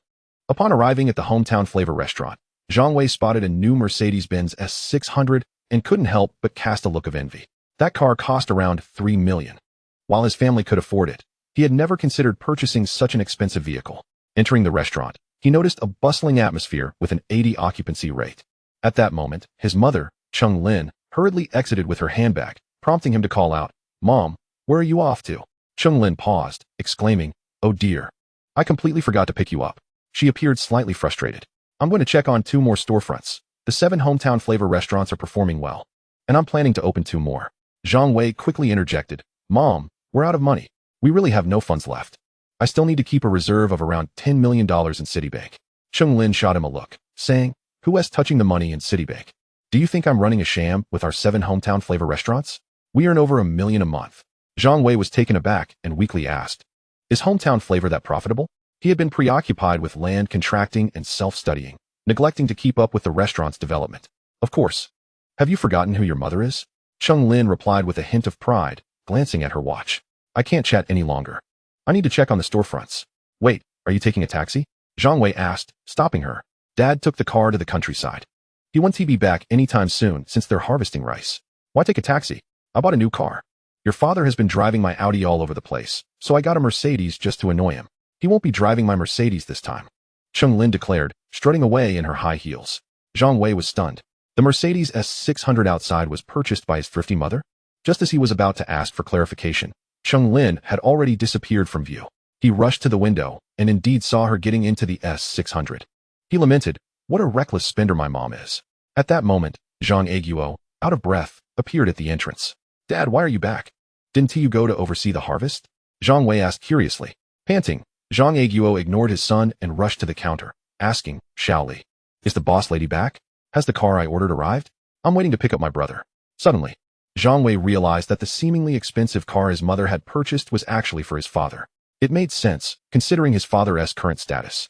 Upon arriving at the hometown flavor restaurant, Zhang Wei spotted a new Mercedes-Benz S600 and couldn't help but cast a look of envy. That car cost around $3 million. While his family could afford it, he had never considered purchasing such an expensive vehicle. Entering the restaurant, he noticed a bustling atmosphere with an 80 occupancy rate. At that moment, his mother, Chung Lin, hurriedly exited with her handbag, prompting him to call out, "Mom, where are you off to?" Chung Lin paused, exclaiming, "Oh dear, I completely forgot to pick you up." She appeared slightly frustrated. "I'm going to check on 2 more storefronts. The 7 hometown flavor restaurants are performing well, and I'm planning to open 2 more. Zhang Wei quickly interjected, "Mom, we're out of money. We really have no funds left. I still need to keep a reserve of around $10 million in Citibank." Chung Lin shot him a look, saying, "Who is touching the money in Citibank? Do you think I'm running a sham with our 7 hometown flavor restaurants? We earn over $1 million a month." Zhang Wei was taken aback and weakly asked, "Is hometown flavor that profitable?" He had been preoccupied with land contracting and self-studying, neglecting to keep up with the restaurant's development. "Of course. Have you forgotten who your mother is?" Chung Lin replied with a hint of pride, glancing at her watch. "I can't chat any longer. I need to check on the storefronts." "Wait, are you taking a taxi?" Zhang Wei asked, stopping her. Dad took the car to the countryside. He won't be back anytime soon since they're harvesting rice. "Why take a taxi? I bought a new car. Your father has been driving my Audi all over the place, so I got a Mercedes just to annoy him. He won't be driving my Mercedes this time," Chung Lin declared, strutting away in her high heels. Zhang Wei was stunned. The Mercedes S600 outside was purchased by his thrifty mother? Just as he was about to ask for clarification, Chung Lin had already disappeared from view. He rushed to the window and indeed saw her getting into the S600. He lamented, "What a reckless spender my mom is." At that moment, Zhang Aiguo, out of breath, appeared at the entrance. "Dad, why are you back? Didn't you go to oversee the harvest?" Zhang Wei asked curiously. Panting, Zhang Aiguo ignored his son and rushed to the counter, asking, "Shaoli, is the boss lady back? Has the car I ordered arrived? I'm waiting to pick up my brother." Suddenly, Zhang Wei realized that the seemingly expensive car his mother had purchased was actually for his father. It made sense, considering his father's current status.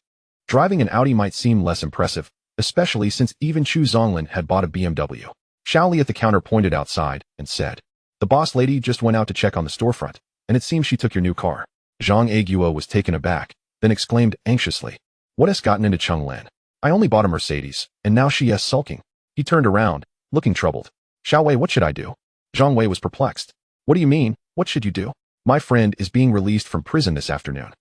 Driving an Audi might seem less impressive, especially since even Chu Zonglin had bought a BMW. Xiao Li at the counter pointed outside and said, "The boss lady just went out to check on the storefront, and it seems she took your new car." Zhang Aiguo was taken aback, then exclaimed anxiously, "What has gotten into Cheng Lin? I only bought a Mercedes, and now she is sulking." He turned around, looking troubled. "Xiao Wei, what should I do?" Zhang Wei was perplexed. "What do you mean, what should you do? My friend is being released from prison this afternoon.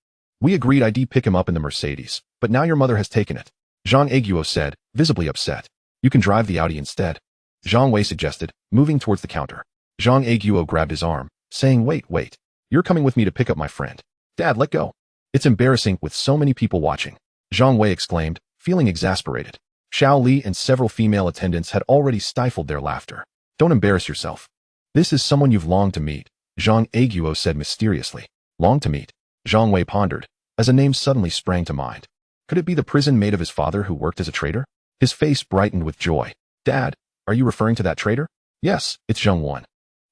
We agreed I'd pick him up in the Mercedes, but now your mother has taken it." Zhang Aiguo said, visibly upset. "You can drive the Audi instead," Zhang Wei suggested, moving towards the counter. Zhang Aiguo grabbed his arm, saying, Wait. You're coming with me to pick up my friend." "Dad, let go. It's embarrassing with so many people watching," Zhang Wei exclaimed, feeling exasperated. Xiao Li and several female attendants had already stifled their laughter. "Don't embarrass yourself. This is someone you've longed to meet," Zhang Aiguo said mysteriously. "Longed to meet?" Zhang Wei pondered, as a name suddenly sprang to mind. Could it be the prison mate of his father who worked as a trader? His face brightened with joy. "Dad, are you referring to that trader?" "Yes, it's Zhang Wan,"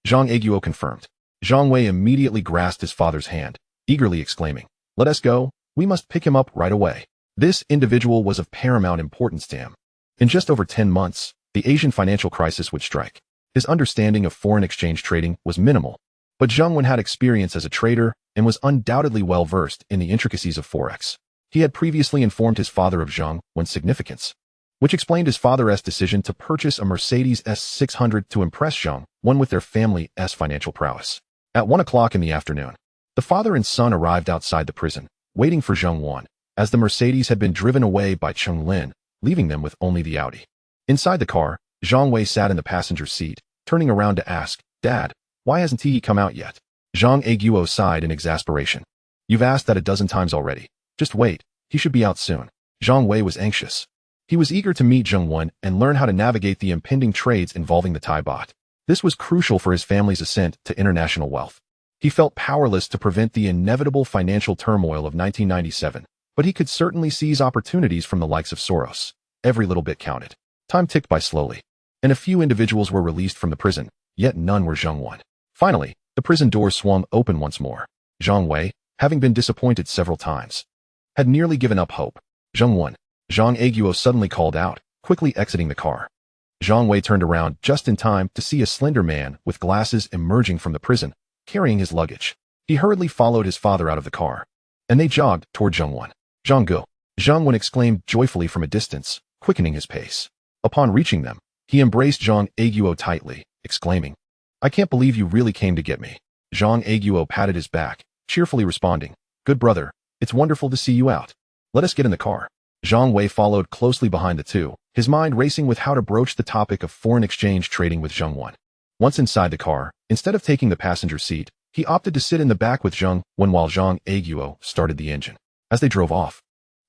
Zhang Aiguo confirmed. Zhang Wei immediately grasped his father's hand, eagerly exclaiming, "Let us go, we must pick him up right away." This individual was of paramount importance to him. In just over 10 months, the Asian financial crisis would strike. His understanding of foreign exchange trading was minimal, but Zhang Wan had experience as a trader and was undoubtedly well-versed in the intricacies of Forex. He had previously informed his father of Zhang Wan's significance, which explained his father's decision to purchase a Mercedes S600 to impress Zhang Wan with their family's financial prowess. At 1 o'clock in the afternoon, the father and son arrived outside the prison, waiting for Zhang Wan, as the Mercedes had been driven away by Cheng Lin, leaving them with only the Audi. Inside the car, Zhang Wei sat in the passenger seat, turning around to ask, "Dad, why hasn't he come out yet?" Zhang Aiguo sighed in exasperation. "You've asked that a dozen times already. Just wait, he should be out soon." Zhang Wei was anxious. He was eager to meet Zhang Wan and learn how to navigate the impending trades involving the Thai baht. This was crucial for his family's ascent to international wealth. He felt powerless to prevent the inevitable financial turmoil of 1997, but he could certainly seize opportunities from the likes of Soros. Every little bit counted. Time ticked by slowly, and a few individuals were released from the prison, yet none were Zhang Wan. Finally, the prison doors swung open once more. Zhang Wei, having been disappointed several times, had nearly given up hope. "Zhang Wan," Zhang Aiguo suddenly called out, quickly exiting the car. Zhang Wei turned around just in time to see a slender man with glasses emerging from the prison, carrying his luggage. He hurriedly followed his father out of the car, and they jogged toward Zhang Wan. "Zhang Go," Zhang Wan exclaimed joyfully from a distance, quickening his pace. Upon reaching them, he embraced Zhang Aiguo tightly, exclaiming, "I can't believe you really came to get me." Zhang Aiguo patted his back, cheerfully responding, "Good brother, it's wonderful to see you out. Let us get in the car." Zhang Wei followed closely behind the two, his mind racing with how to broach the topic of foreign exchange trading with Zhang Wan. Once inside the car, instead of taking the passenger seat, he opted to sit in the back with Zhang Wan while Zhang Aiguo started the engine. As they drove off,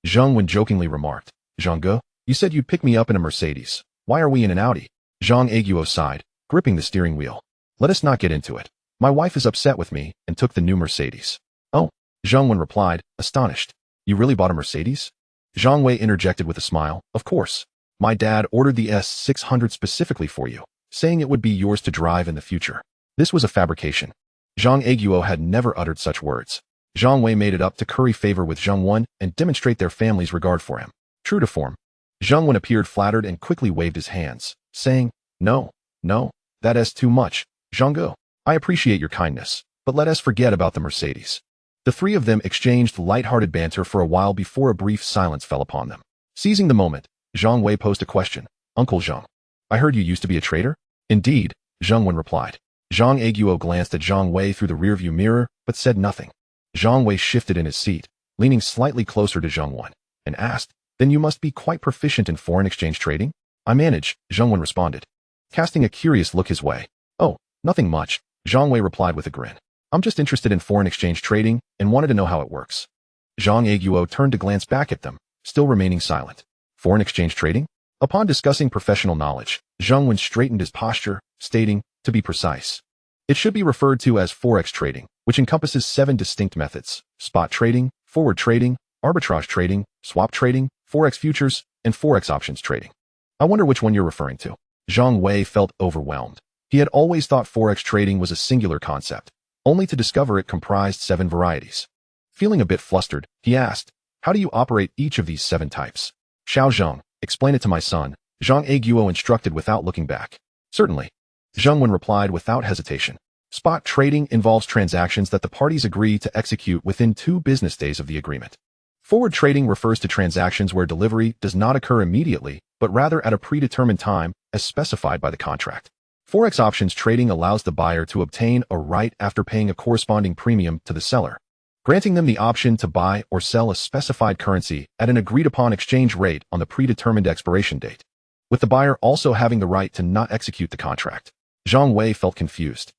Zhang Wan jokingly remarked, "Zhang Ge, you said you'd pick me up in a Mercedes. Why are we in an Audi?" Zhang Aiguo sighed, gripping the steering wheel. "Let us not get into it. My wife is upset with me and took the new Mercedes." "Oh," Zhang Wan replied, astonished. "You really bought a Mercedes?" Zhang Wei interjected with a smile, "Of course. My dad ordered the S600 specifically for you, saying it would be yours to drive in the future." This was a fabrication. Zhang Aiguo had never uttered such words. Zhang Wei made it up to curry favor with Zhang Wan and demonstrate their family's regard for him. True to form, Zhang Wan appeared flattered and quickly waved his hands, saying, No, that is too much. Zhang Ge, I appreciate your kindness, but let us forget about the Mercedes." The three of them exchanged light-hearted banter for a while before a brief silence fell upon them. Seizing the moment, Zhang Wei posed a question. "Uncle Zhang, I heard you used to be a trader?" "Indeed," Zhang Wan replied. Zhang Aiguo glanced at Zhang Wei through the rearview mirror, but said nothing. Zhang Wei shifted in his seat, leaning slightly closer to Zhang Wan, and asked, "Then you must be quite proficient in foreign exchange trading?" "I manage," Zhang Wan responded, casting a curious look his way. "Oh, nothing much," Zhang Wei replied with a grin. "I'm just interested in foreign exchange trading and wanted to know how it works." Zhang Aiguo turned to glance back at them, still remaining silent. "Foreign exchange trading?" Upon discussing professional knowledge, Zhang Wan straightened his posture, stating, to be precise, it should be referred to as Forex trading, which encompasses 7 distinct methods: spot trading, forward trading, arbitrage trading, swap trading, Forex futures, and Forex options trading. "I wonder which one you're referring to." Zhang Wei felt overwhelmed. He had always thought Forex trading was a singular concept, only to discover it comprised 7 varieties. Feeling a bit flustered, he asked, How do you operate each of these 7 types? Xiao Zheng, explain it to my son, Zhang Guo instructed without looking back. Certainly. Zheng Wen replied without hesitation. Spot trading involves transactions that the parties agree to execute within 2 business days of the agreement. Forward trading refers to transactions where delivery does not occur immediately, but rather at a predetermined time, as specified by the contract. Forex options trading allows the buyer to obtain a right after paying a corresponding premium to the seller, granting them the option to buy or sell a specified currency at an agreed-upon exchange rate on the predetermined expiration date, with the buyer also having the right to not execute the contract. Zhang Wei felt confused.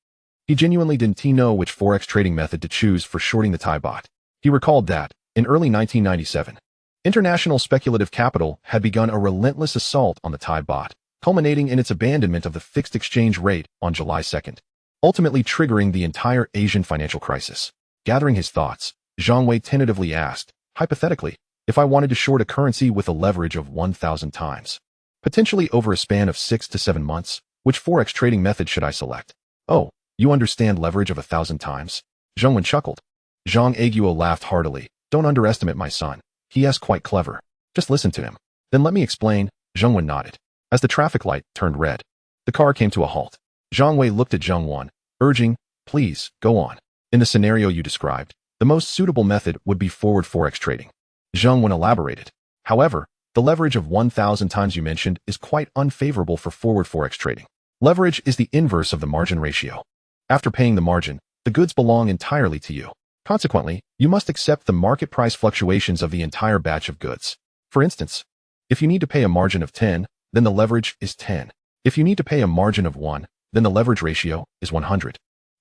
He genuinely didn't know which forex trading method to choose for shorting the Thai baht. He recalled that, in early 1997, international speculative capital had begun a relentless assault on the Thai baht, culminating in its abandonment of the fixed exchange rate on July 2nd, ultimately triggering the entire Asian financial crisis. Gathering his thoughts, Zhang Wei tentatively asked, hypothetically, if I wanted to short a currency with a leverage of 1,000 times, potentially over a span of 6 to 7 months, which forex trading method should I select? Oh, you understand leverage of 1,000 times? Zheng Wen chuckled. Zhang Guo laughed heartily. Don't underestimate my son. He is quite clever. Just listen to him. Then let me explain. Zheng Wen nodded. As the traffic light turned red, the car came to a halt. Zhang Wei looked at Zheng Wen, urging, please, go on. In the scenario you described, the most suitable method would be forward forex trading. Zheng Wen elaborated. However, the leverage of 1,000 times you mentioned is quite unfavorable for forward forex trading. Leverage is the inverse of the margin ratio. After paying the margin, the goods belong entirely to you. Consequently, you must accept the market price fluctuations of the entire batch of goods. For instance, if you need to pay a margin of 10, then the leverage is 10. If you need to pay a margin of 1, then the leverage ratio is 100.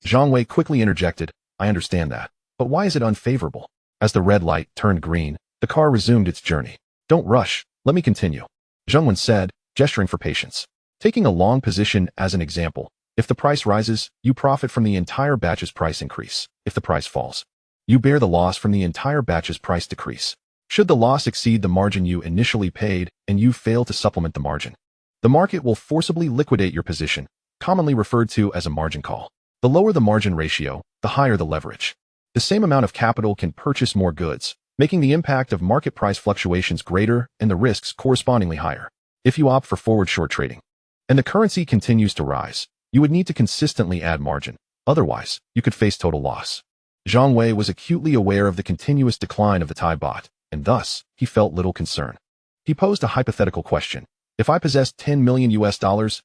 Zhang Wei quickly interjected, I understand that, but why is it unfavorable? As the red light turned green, the car resumed its journey. Don't rush, let me continue. Zheng Wen said, gesturing for patience. Taking a long position as an example, if the price rises, you profit from the entire batch's price increase. If the price falls, you bear the loss from the entire batch's price decrease. Should the loss exceed the margin you initially paid and you fail to supplement the margin, the market will forcibly liquidate your position, commonly referred to as a margin call. The lower the margin ratio, the higher the leverage. The same amount of capital can purchase more goods, making the impact of market price fluctuations greater and the risks correspondingly higher. If you opt for forward short trading, and the currency continues to rise, you would need to consistently add margin. Otherwise, you could face total loss. Zhang Wei was acutely aware of the continuous decline of the Thai baht, and thus, he felt little concern. He posed a hypothetical question. If I possessed $10 million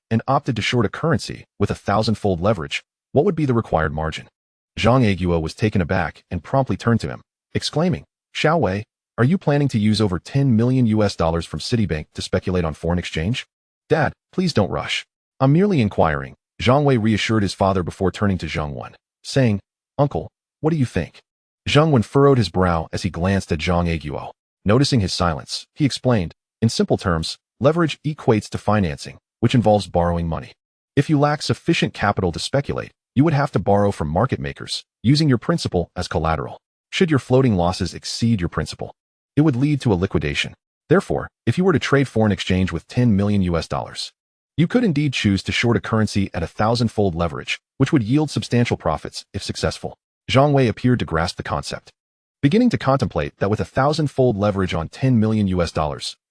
and opted to short a currency with 1,000-fold leverage, what would be the required margin? Zhang Guo was taken aback and promptly turned to him, exclaiming, Xiao Wei, are you planning to use over $10 million from Citibank to speculate on foreign exchange? Dad, please don't rush. I'm merely inquiring. Zhang Wei reassured his father before turning to Zheng Wen, saying, Uncle, what do you think? Zheng Wen furrowed his brow as he glanced at Zhang Guo. Noticing his silence, he explained, in simple terms, leverage equates to financing, which involves borrowing money. If you lack sufficient capital to speculate, you would have to borrow from market makers, using your principal as collateral. Should your floating losses exceed your principal, it would lead to a liquidation. Therefore, if you were to trade foreign exchange with $10 million, you could indeed choose to short a currency at 1,000-fold leverage, which would yield substantial profits if successful. Zhang Wei appeared to grasp the concept. Beginning to contemplate that with 1,000-fold leverage on $10 million,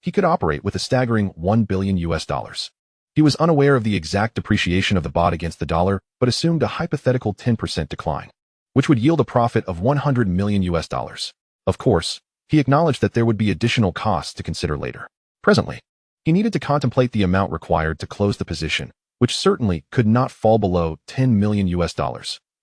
he could operate with a staggering $1 billion. He was unaware of the exact depreciation of the baht against the dollar, but assumed a hypothetical 10% decline, which would yield a profit of $100 million. Of course, he acknowledged that there would be additional costs to consider later. Presently, he needed to contemplate the amount required to close the position, which certainly could not fall below $10 million.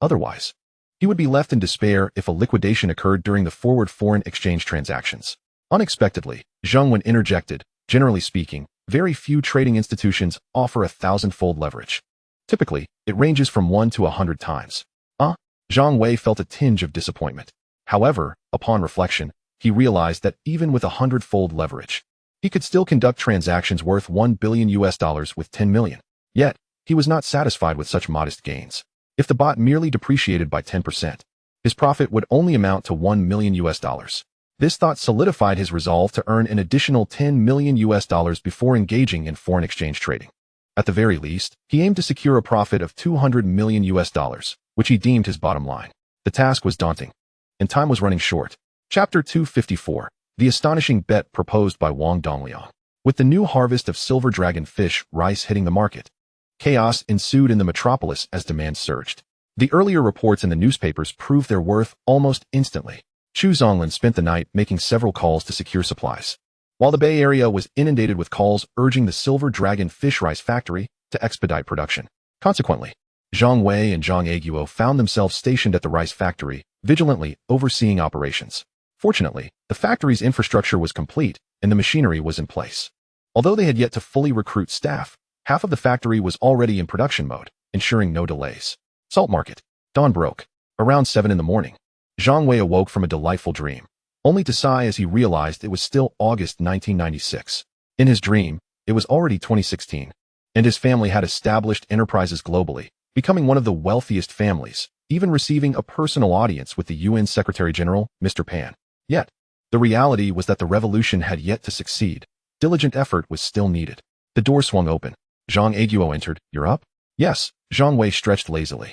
Otherwise, he would be left in despair if a liquidation occurred during the forward foreign exchange transactions. Unexpectedly, Zheng Wen interjected, generally speaking, very few trading institutions offer 1,000-fold leverage. Typically, it ranges from 1 to 100 times. Zhang Wei felt a tinge of disappointment. However, upon reflection, he realized that even with 100-fold leverage, he could still conduct transactions worth $1 billion with 10 million. Yet, he was not satisfied with such modest gains. If the baht merely depreciated by 10%, his profit would only amount to $1 million. This thought solidified his resolve to earn an additional $10 million before engaging in foreign exchange trading. At the very least, he aimed to secure a profit of $200 million, which he deemed his bottom line. The task was daunting, and time was running short. Chapter 254. The astonishing bet proposed by Wang Dongliang. With the new harvest of silver dragon fish rice hitting the market, chaos ensued in the metropolis as demand surged. The earlier reports in the newspapers proved their worth almost instantly. Xu Zonglin spent the night making several calls to secure supplies, while the Bay Area was inundated with calls urging the Silver Dragon fish rice factory to expedite production. Consequently, Zhang Wei and Zhang Aiguo found themselves stationed at the rice factory, vigilantly overseeing operations. Fortunately, the factory's infrastructure was complete and the machinery was in place. Although they had yet to fully recruit staff, half of the factory was already in production mode, ensuring no delays. Salt market. Dawn broke. Around 7 in the morning, Zhang Wei awoke from a delightful dream, only to sigh as he realized it was still August 1996. In his dream, it was already 2016, and his family had established enterprises globally, becoming one of the wealthiest families, even receiving a personal audience with the UN Secretary-General, Mr. Pan. Yet, the reality was that the revolution had yet to succeed. Diligent effort was still needed. The door swung open. Zhang Aiguo entered. "You're up?" "Yes." Zhang Wei stretched lazily.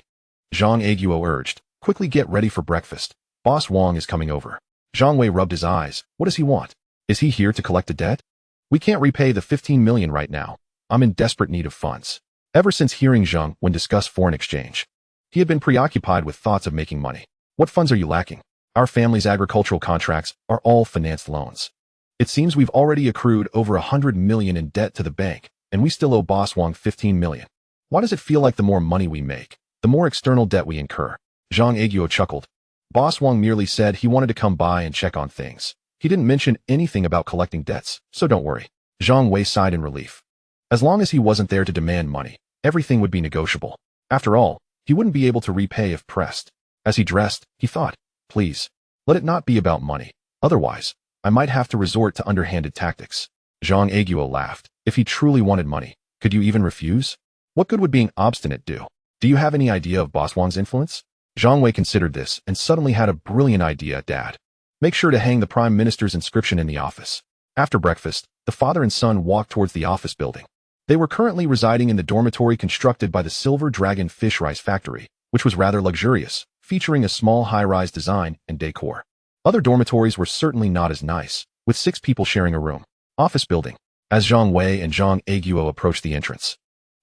Zhang Aiguo urged, "Quickly get ready for breakfast. Boss Wang is coming over." Zhang Wei rubbed his eyes. "What does he want? Is he here to collect a debt?" "We can't repay the 15 million right now. I'm in desperate need of funds." Ever since hearing Zhang Wei discuss foreign exchange, he had been preoccupied with thoughts of making money. "What funds are you lacking?" "Our family's agricultural contracts are all financed loans. It seems we've already accrued over 100 million in debt to the bank, and we still owe Boss Wang 15 million. Why does it feel like the more money we make, the more external debt we incur?" Zhang Aiguo chuckled. "Boss Wang merely said he wanted to come by and check on things. He didn't mention anything about collecting debts, so don't worry." Zhang Wei sighed in relief. As long as he wasn't there to demand money, everything would be negotiable. After all, he wouldn't be able to repay if pressed. As he dressed, he thought, "Please, let it not be about money. Otherwise, I might have to resort to underhanded tactics." Zhang Aiguo laughed. "If he truly wanted money, could you even refuse? What good would being obstinate do? Do you have any idea of Boss Wang's influence?" Zhang Wei considered this and suddenly had a brilliant idea. "Dad, make sure to hang the Prime Minister's inscription in the office." After breakfast, the father and son walked towards the office building. They were currently residing in the dormitory constructed by the Silver Dragon Fish Rice Factory, which was rather luxurious, featuring a small high-rise design and decor. Other dormitories were certainly not as nice, with 6 people sharing a room. Office building. As Zhang Wei and Zhang Aiguo approached the entrance,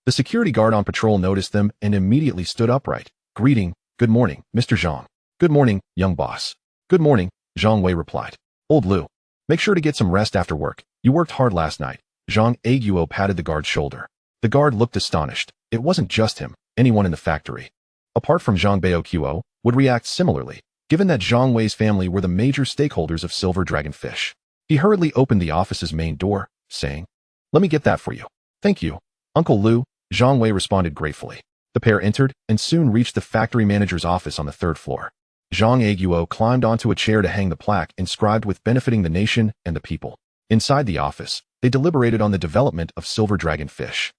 the security guard on patrol noticed them and immediately stood upright, greeting, "Good morning, Mr. Zhang." "Good morning, young boss." "Good morning," Zhang Wei replied. "Old Lu, make sure to get some rest after work. You worked hard last night." Zhang Aiguo patted the guard's shoulder. The guard looked astonished. It wasn't just him. Anyone in the factory, apart from Zhang Baoquo, would react similarly, given that Zhang Wei's family were the major stakeholders of Silver Dragon Fish. He hurriedly opened the office's main door, saying, "Let me get that for you." "Thank you, Uncle Lu," Zhang Wei responded gratefully. The pair entered and soon reached the factory manager's office on the 3rd floor. Zhang Aiguo climbed onto a chair to hang the plaque inscribed with "Benefiting the Nation and the People." Inside the office, they deliberated on the development of Silver Dragon Fish.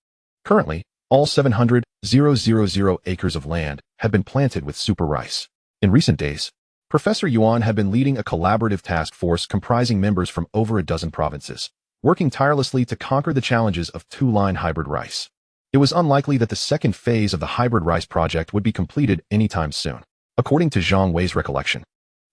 Currently, all 700,000 acres of land had been planted with super rice. In recent days, Professor Yuan had been leading a collaborative task force comprising members from over a dozen provinces, working tirelessly to conquer the challenges of 2-line hybrid rice. It was unlikely that the second phase of the hybrid rice project would be completed anytime soon. According to Zhang Wei's recollection,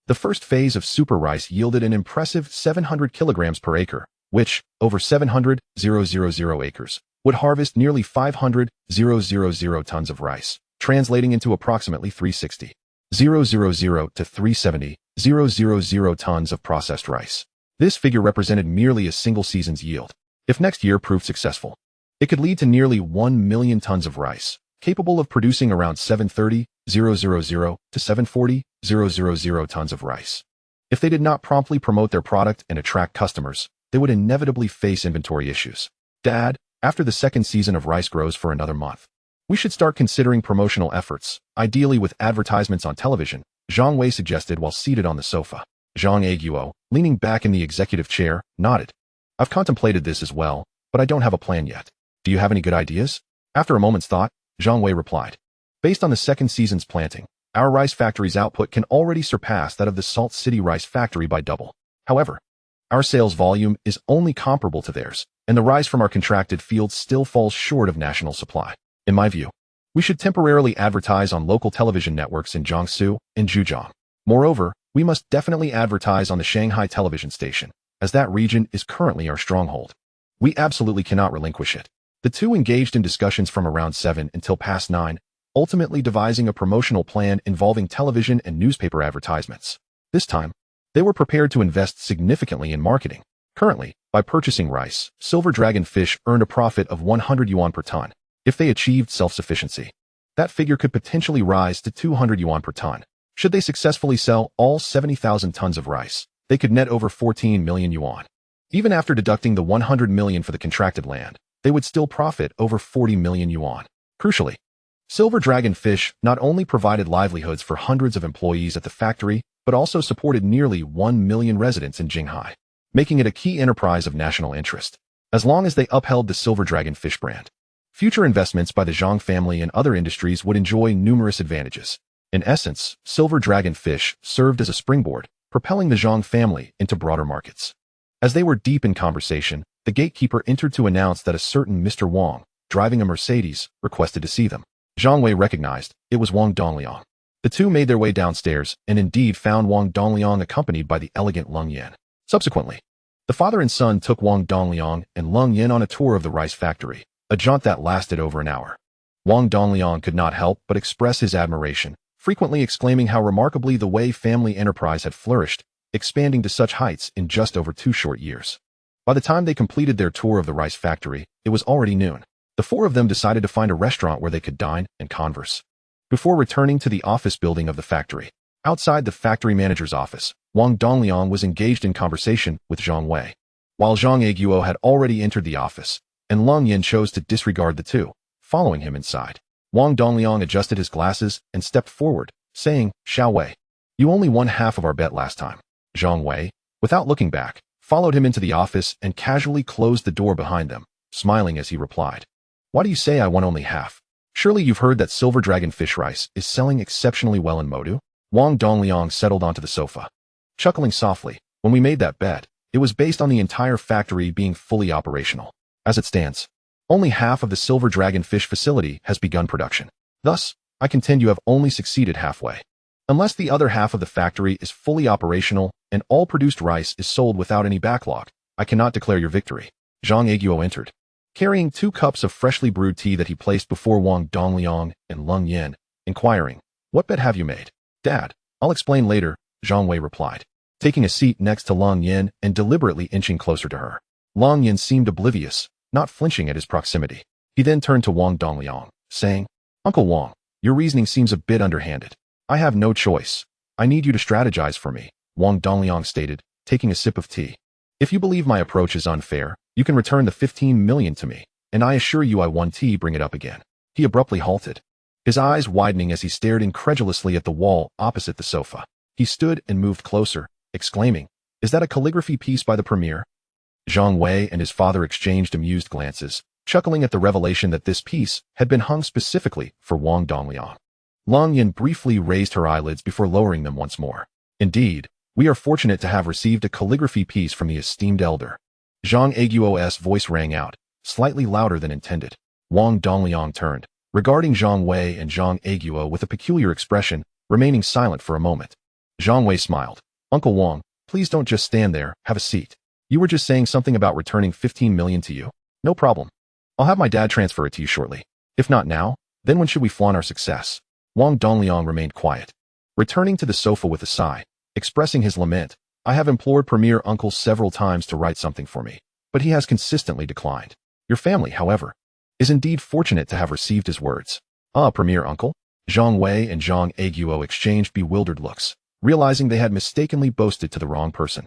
the first phase of super rice yielded an impressive 700 kilograms per acre, which, over 700,000 acres, would harvest nearly 500,000 tons of rice, translating into approximately 360,000 to 370,000 tons of processed rice. This figure represented merely a single season's yield. If next year proved successful, it could lead to nearly 1 million tons of rice, capable of producing around 730,000 to 740,000 tons of rice. If they did not promptly promote their product and attract customers, they would inevitably face inventory issues. "Dad, after the second season of rice grows for another month, we should start considering promotional efforts, ideally with advertisements on television," Zhang Wei suggested while seated on the sofa. Zhang Aiguo, leaning back in the executive chair, nodded. "I've contemplated this as well, but I don't have a plan yet. Do you have any good ideas?" After a moment's thought, Zhang Wei replied, "Based on the second season's planting, our rice factory's output can already surpass that of the Salt City Rice Factory by double. However, our sales volume is only comparable to theirs, and the rice from our contracted fields still falls short of national supply. In my view, we should temporarily advertise on local television networks in Jiangsu and Zhejiang. Moreover, we must definitely advertise on the Shanghai television station. as that region is currently our stronghold. We absolutely cannot relinquish it. The two engaged in discussions from around 7 until past 9, ultimately devising a promotional plan involving television and newspaper advertisements. This time, they were prepared to invest significantly in marketing. Currently, by purchasing rice, Silver Dragon Fish earned a profit of 100 yuan per ton. If they achieved self-sufficiency, that figure could potentially rise to 200 yuan per ton. Should they successfully sell all 70,000 tons of rice, they could net over 14 million yuan. Even after deducting the 100 million for the contracted land, they would still profit over 40 million yuan. Crucially, Silver Dragon Fish not only provided livelihoods for hundreds of employees at the factory, but also supported nearly 1 million residents in Shanghai, making it a key enterprise of national interest, as long as they upheld the Silver Dragon Fish brand. Future investments by the Zhang family and other industries would enjoy numerous advantages. In essence, Silver Dragon Fish served as a springboard, propelling the Zhang family into broader markets. As they were deep in conversation, the gatekeeper entered to announce that a certain Mr. Wang, driving a Mercedes, requested to see them. Zhang Wei recognized it was Wang Dongliang. The two made their way downstairs and indeed found Wang Dongliang accompanied by the elegant Leng Yin. Subsequently, the father and son took Wang Dongliang and Leng Yin on a tour of the rice factory, a jaunt that lasted over an hour. Wang Dongliang could not help but express his admiration, frequently exclaiming how remarkably the Wei family enterprise had flourished, expanding to such heights in just over 2 short years. By the time they completed their tour of the rice factory, it was already noon. The four of them decided to find a restaurant where they could dine and converse, before returning to the office building of the factory. Outside the factory manager's office, Wang Dongliang was engaged in conversation with Zhang Wei, while Zhang Aiguo had already entered the office, and Leng Yin chose to disregard the two, following him inside. Wang Dongliang adjusted his glasses and stepped forward, saying, "Xiao Wei, you only won half of our bet last time." Zhang Wei, without looking back, followed him into the office and casually closed the door behind them, smiling as he replied, "Why do you say I won only half? Surely you've heard that Silver Dragon Fish rice is selling exceptionally well in Modu?" Wang Dongliang settled onto the sofa, chuckling softly. "When we made that bet, it was based on the entire factory being fully operational. As it stands, only half of the Silver Dragon Fish facility has begun production. Thus, I contend you have only succeeded halfway. Unless the other half of the factory is fully operational and all produced rice is sold without any backlog, I cannot declare your victory." Zhang Aiguo entered, carrying 2 cups of freshly brewed tea that he placed before Wang Dongliang and Leng Yin, inquiring, "What bet have you made?" "Dad, I'll explain later," Zhang Wei replied, taking a seat next to Leng Yin and deliberately inching closer to her. Leng Yin seemed oblivious, not flinching at his proximity. He then turned to Wang Dongliang, saying, "Uncle Wang, your reasoning seems a bit underhanded. I have no choice. I need you to strategize for me," Wang Dongliang stated, taking a sip of tea. "If you believe my approach is unfair, you can return the 15 million to me, and I assure you I won tea, bring it up again." He abruptly halted, his eyes widening as he stared incredulously at the wall opposite the sofa. He stood and moved closer, exclaiming, "Is that a calligraphy piece by the premier?" Zhang Wei and his father exchanged amused glances, chuckling at the revelation that this piece had been hung specifically for Wang Dongliang. Leng Yin briefly raised her eyelids before lowering them once more. "Indeed, we are fortunate to have received a calligraphy piece from the esteemed elder." Zhang Aiguo's voice rang out, slightly louder than intended. Wang Dongliang turned, regarding Zhang Wei and Zhang Aiguo with a peculiar expression, remaining silent for a moment. Zhang Wei smiled. "Uncle Wang, please don't just stand there, have a seat. You were just saying something about returning 15 million to you? No problem. I'll have my dad transfer it to you shortly. If not now, then when should we flaunt our success?" Wang Dongliang remained quiet, returning to the sofa with a sigh, expressing his lament. "I have implored Premier Uncle several times to write something for me, but he has consistently declined. Your family, however, is indeed fortunate to have received his words." "Ah, Premier Uncle?" Zhang Wei and Zhang Aiguo exchanged bewildered looks, realizing they had mistakenly boasted to the wrong person,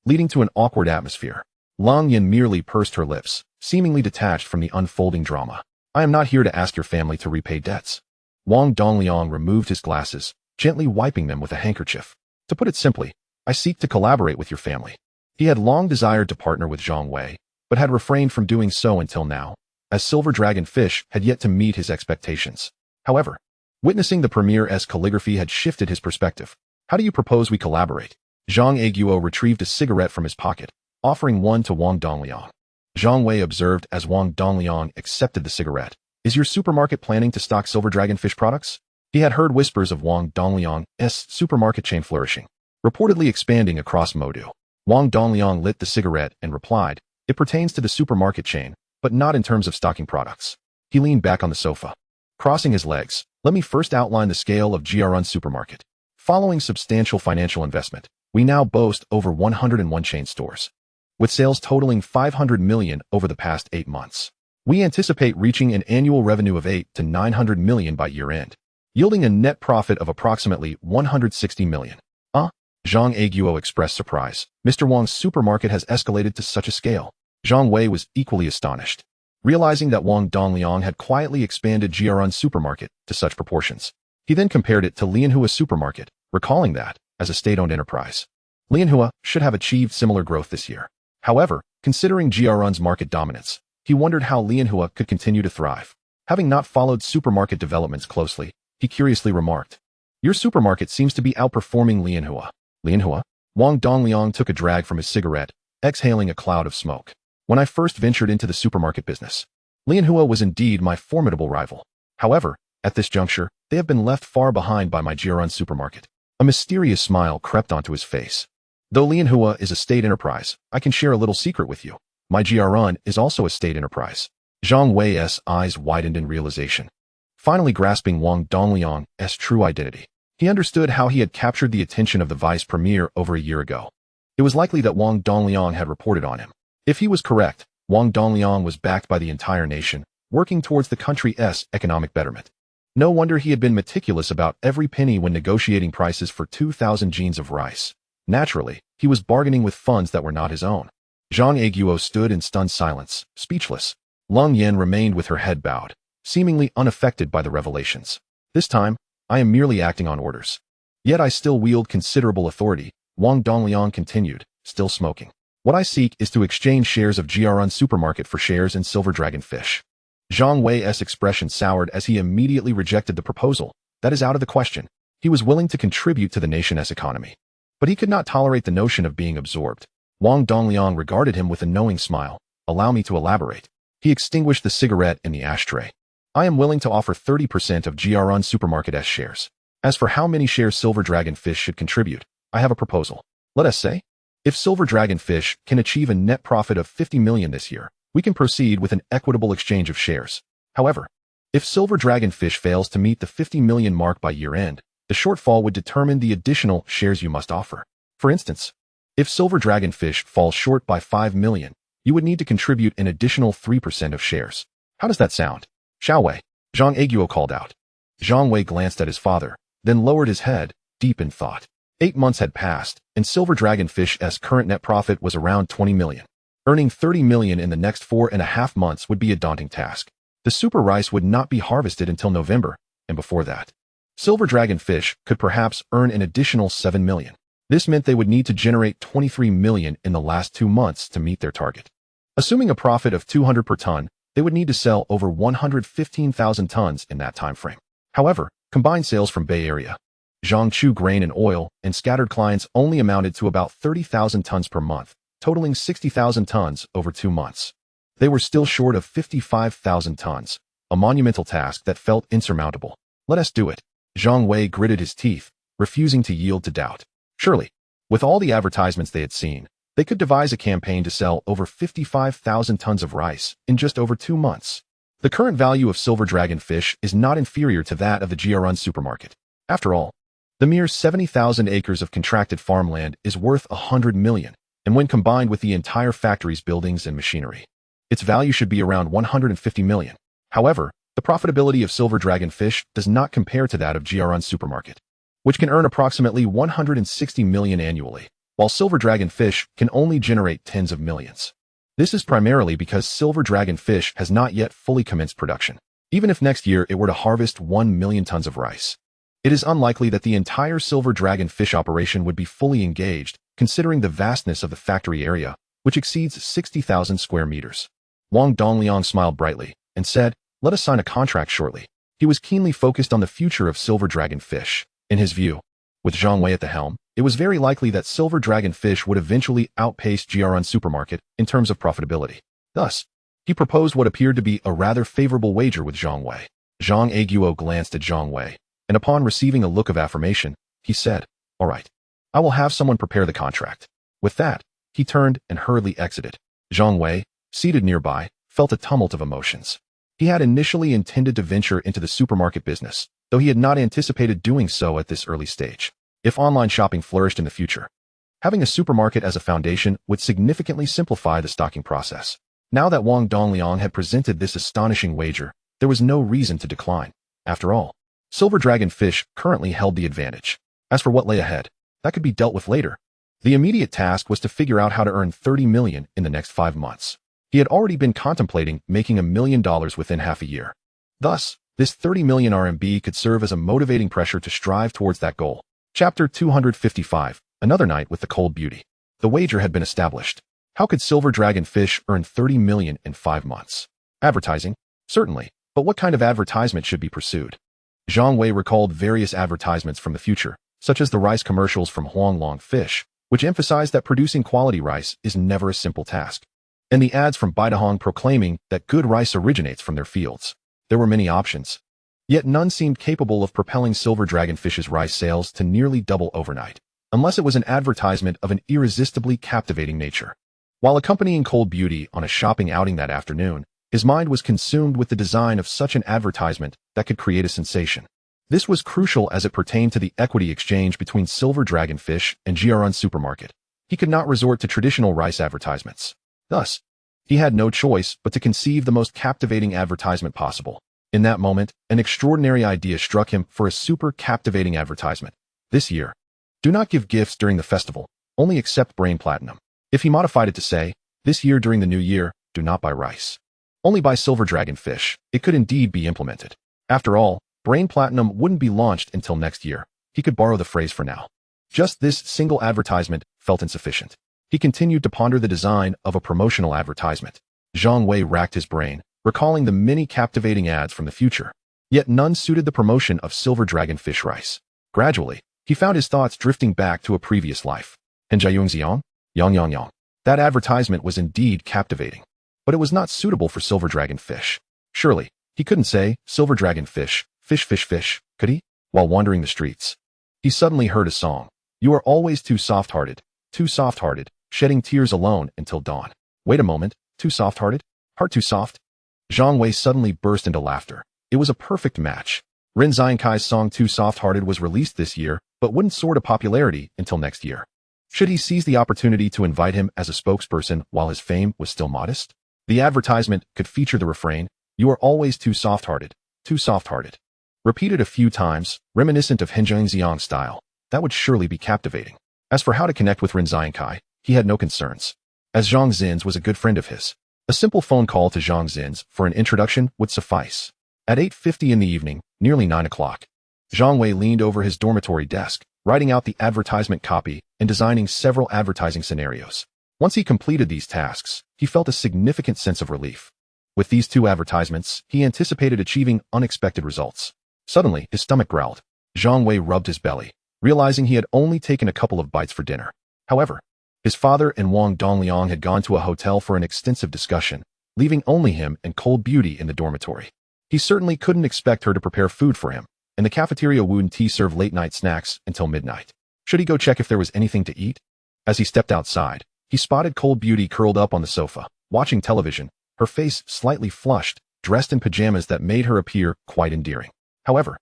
leading to an awkward atmosphere. Leng Yin merely pursed her lips, seemingly detached from the unfolding drama. "I am not here to ask your family to repay debts." Wang Dongliang removed his glasses, gently wiping them with a handkerchief. "To put it simply, I seek to collaborate with your family." He had long desired to partner with Zhang Wei, but had refrained from doing so until now, as Silver Dragon Fish had yet to meet his expectations. However, witnessing the premier's calligraphy had shifted his perspective. "How do you propose we collaborate?" Zhang Aiguo retrieved a cigarette from his pocket, offering one to Wang Dongliang. Zhang Wei observed as Wang Dongliang accepted the cigarette. "Is your supermarket planning to stock Silver Dragon Fish products?" He had heard whispers of Wang Dongliang's supermarket chain flourishing, reportedly expanding across Modu. Wang Dongliang lit the cigarette and replied, "It pertains to the supermarket chain, but not in terms of stocking products." He leaned back on the sofa. Crossing his legs, "Let me first outline the scale of GRN's supermarket. Following substantial financial investment, we now boast over 101 chain stores, with sales totaling 500 million over the past 8 months. We anticipate reaching an annual revenue of 8 to 900 million by year-end, yielding a net profit of approximately 160 million. Zhang Wei expressed surprise. Mr. Wang's supermarket has escalated to such a scale. Zhang Wei was equally astonished. Realizing that Wang Dongliang had quietly expanded GRN's supermarket to such proportions, he then compared it to Lianhua's supermarket, recalling that, as a state-owned enterprise, Lianhua should have achieved similar growth this year. However, considering GRN's market dominance, he wondered how Lianhua could continue to thrive. Having not followed supermarket developments closely, he curiously remarked, "Your supermarket seems to be outperforming Lianhua." Lianhua? Wang Dongliang took a drag from his cigarette, exhaling a cloud of smoke. "When I first ventured into the supermarket business, Lianhua was indeed my formidable rival. However, at this juncture, they have been left far behind by my GRN supermarket." A mysterious smile crept onto his face. "Though Lianhua is a state enterprise, I can share a little secret with you. My GRN is also a state enterprise." Zhang Wei's eyes widened in realization, finally grasping Wang Dongliang's true identity. He understood how he had captured the attention of the vice premier over a year ago. It was likely that Wang Dongliang had reported on him. If he was correct, Wang Dongliang was backed by the entire nation, working towards the country's economic betterment. No wonder he had been meticulous about every penny when negotiating prices for 2,000 jeans of rice. Naturally, he was bargaining with funds that were not his own. Zhang Wei stood in stunned silence, speechless. Leng Yan remained with her head bowed, seemingly unaffected by the revelations. "This time, I am merely acting on orders. Yet I still wield considerable authority," Wang Dongliang continued, still smoking. "What I seek is to exchange shares of GRN supermarket for shares in Silver Dragon Fish." Zhang Wei's expression soured as he immediately rejected the proposal. "That is out of the question." He was willing to contribute to the nation's economy, but he could not tolerate the notion of being absorbed. Wang Dongliang regarded him with a knowing smile. "Allow me to elaborate." He extinguished the cigarette in the ashtray. "I am willing to offer 30% of GRN Supermarket's shares. As for how many shares Silver Dragon Fish should contribute, I have a proposal. Let us say, if Silver Dragon Fish can achieve a net profit of 50 million this year, we can proceed with an equitable exchange of shares. However, if Silver Dragon Fish fails to meet the 50 million mark by year-end, the shortfall would determine the additional shares you must offer. For instance, if Silver Dragon Fish falls short by 5 million, you would need to contribute an additional 3% of shares. How does that sound?" "Xiao Wei," Zhang Wei called out. Zhang Wei glanced at his father, then lowered his head, deep in thought. 8 months had passed, and Silver Dragon Fish's current net profit was around 20 million. Earning 30 million in the next 4.5 months would be a daunting task. The super rice would not be harvested until November, and before that, Silver Dragon Fish could perhaps earn an additional 7 million. This meant they would need to generate 23 million in the last 2 months to meet their target. Assuming a profit of 200 per ton, they would need to sell over 115,000 tons in that time frame. However, combined sales from Bay Area, Jiangsu grain and oil, and scattered clients only amounted to about 30,000 tons per month, totaling 60,000 tons over 2 months. They were still short of 55,000 tons, a monumental task that felt insurmountable. "Let us do it." Zhang Wei gritted his teeth, refusing to yield to doubt. Surely, with all the advertisements they had seen, they could devise a campaign to sell over 55,000 tons of rice in just over 2 months. The current value of Silver Dragon Fish is not inferior to that of the GRN supermarket. After all, the mere 70,000 acres of contracted farmland is worth 100 million, and when combined with the entire factory's buildings and machinery, its value should be around 150 million. However, the profitability of Silver Dragon Fish does not compare to that of GRN supermarket, which can earn approximately 160 million annually, while Silver Dragon Fish can only generate tens of millions. This is primarily because Silver Dragon Fish has not yet fully commenced production. Even if next year it were to harvest 1 million tons of rice, it is unlikely that the entire Silver Dragon Fish operation would be fully engaged, considering the vastness of the factory area, which exceeds 60,000 square meters. Wang Dongliang smiled brightly and said, "Let us sign a contract shortly." He was keenly focused on the future of Silver Dragon Fish. In his view, with Zhang Wei at the helm, it was very likely that Silver Dragon Fish would eventually outpace GRN Supermarket in terms of profitability. Thus, he proposed what appeared to be a rather favorable wager with Zhang Wei. Zhang Wei glanced at Zhang Wei, and upon receiving a look of affirmation, he said, "All right, I will have someone prepare the contract." With that, He turned and hurriedly exited. Zhang Wei, seated nearby, felt a tumult of emotions. He had initially intended to venture into the supermarket business, though he had not anticipated doing so at this early stage. If online shopping flourished in the future, having a supermarket as a foundation would significantly simplify the stocking process. Now that Wang Dongliang had presented this astonishing wager, there was no reason to decline. After all, Silver Dragon Fish currently held the advantage. As for what lay ahead, that could be dealt with later. The immediate task was to figure out how to earn 30 million in the next 5 months. He had already been contemplating making $1 million within half a year. Thus, this 30 million RMB could serve as a motivating pressure to strive towards that goal. Chapter 255, Another Night with the Cold Beauty. The wager had been established. How could Silver Dragon Fish earn 30 million in 5 months? Advertising? Certainly, but what kind of advertisement should be pursued? Zhang Wei recalled various advertisements from the future, such as the rice commercials from Huanglong Fish, which emphasized that producing quality rice is never a simple task, and the ads from Baidahong proclaiming that good rice originates from their fields. There were many options, yet none seemed capable of propelling Silver Dragon Fish's rice sales to nearly double overnight, unless it was an advertisement of an irresistibly captivating nature. While accompanying Cold Beauty on a shopping outing that afternoon, his mind was consumed with the design of such an advertisement that could create a sensation. This was crucial as it pertained to the equity exchange between Silver Dragon Fish and Jiarun Supermarket. He could not resort to traditional rice advertisements. Thus, he had no choice but to conceive the most captivating advertisement possible. In that moment, an extraordinary idea struck him for a super captivating advertisement. This year, do not give gifts during the festival, only accept brain platinum. If he modified it to say, this year during the new year, do not buy rice, only buy Silver Dragon Fish, it could indeed be implemented. After all, Brain Platinum wouldn't be launched until next year. He could borrow the phrase for now. Just this single advertisement felt insufficient. He continued to ponder the design of a promotional advertisement. Zhang Wei racked his brain, recalling the many captivating ads from the future. Yet none suited the promotion of Silver Dragon Fish rice. Gradually, he found his thoughts drifting back to a previous life. Henjiayungxiang? Yang Yang Yang. That advertisement was indeed captivating, but it was not suitable for Silver Dragon Fish. Surely, he couldn't say, Silver Dragon Fish, fish, fish, fish, could he? While wandering the streets, he suddenly heard a song. You are always too soft-hearted, shedding tears alone until dawn. Wait a moment, too soft-hearted? Heart too soft? Zhang Wei suddenly burst into laughter. It was a perfect match. Ren Xiankai's song Too Soft-Hearted was released this year, but wouldn't soar to popularity until next year. Should he seize the opportunity to invite him as a spokesperson while his fame was still modest? The advertisement could feature the refrain, you are always too soft-hearted, repeated a few times, reminiscent of Henjiangxiang style. That would surely be captivating. As for how to connect with Ren Xiankai, he had no concerns, as Zhang Zins was a good friend of his. A simple phone call to Zhang Zins for an introduction would suffice. At 8:50 in the evening, nearly 9 o'clock, Zhang Wei leaned over his dormitory desk, writing out the advertisement copy and designing several advertising scenarios. Once he completed these tasks, he felt a significant sense of relief. With these 2 advertisements, he anticipated achieving unexpected results. Suddenly, his stomach growled. Zhang Wei rubbed his belly, realizing he had only taken a couple of bites for dinner. However, his father and Wang Dongliang had gone to a hotel for an extensive discussion, leaving only him and Cold Beauty in the dormitory. He certainly couldn't expect her to prepare food for him, and the cafeteria wouldn't serve late-night snacks until midnight. Should he go check if there was anything to eat? As he stepped outside, he spotted Cold Beauty curled up on the sofa, watching television, her face slightly flushed, dressed in pajamas that made her appear quite endearing. However,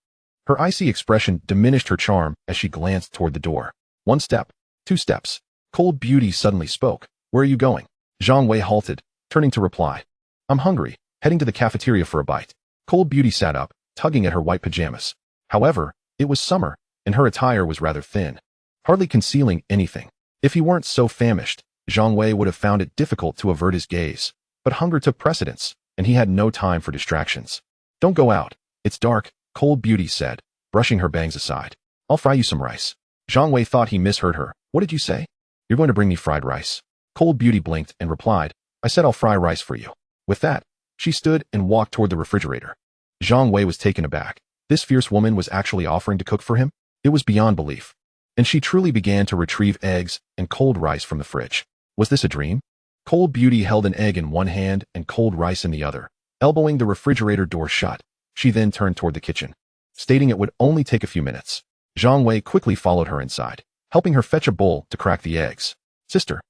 her icy expression diminished her charm as she glanced toward the door. 1 step, 2 steps. Cold Beauty suddenly spoke. Where are you going? Zhang Wei halted, turning to reply. I'm hungry, heading to the cafeteria for a bite. Cold Beauty sat up, tugging at her white pajamas. However, it was summer, and her attire was rather thin, hardly concealing anything. If he weren't so famished, Zhang Wei would have found it difficult to avert his gaze, but hunger took precedence, and he had no time for distractions. Don't go out. It's dark, Cold Beauty said, brushing her bangs aside. I'll fry you some rice. Zhang Wei thought he misheard her. What did you say? You're going to bring me fried rice. Cold Beauty blinked and replied, I said I'll fry rice for you. With that, she stood and walked toward the refrigerator. Zhang Wei was taken aback. This fierce woman was actually offering to cook for him? It was beyond belief. And she truly began to retrieve eggs and cold rice from the fridge. Was this a dream? Cold Beauty held an egg in one hand and cold rice in the other, elbowing the refrigerator door shut. She then turned toward the kitchen, stating it would only take a few minutes. Zhang Wei quickly followed her inside, helping her fetch a bowl to crack the eggs. Sister,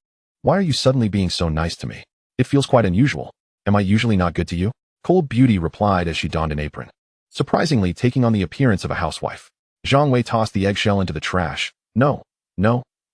Why are you suddenly being so nice to me? It feels quite unusual. Am I usually not good to you? Cold Beauty replied as she donned an apron, surprisingly taking on the appearance of a housewife. Zhang Wei tossed the eggshell into the trash. No,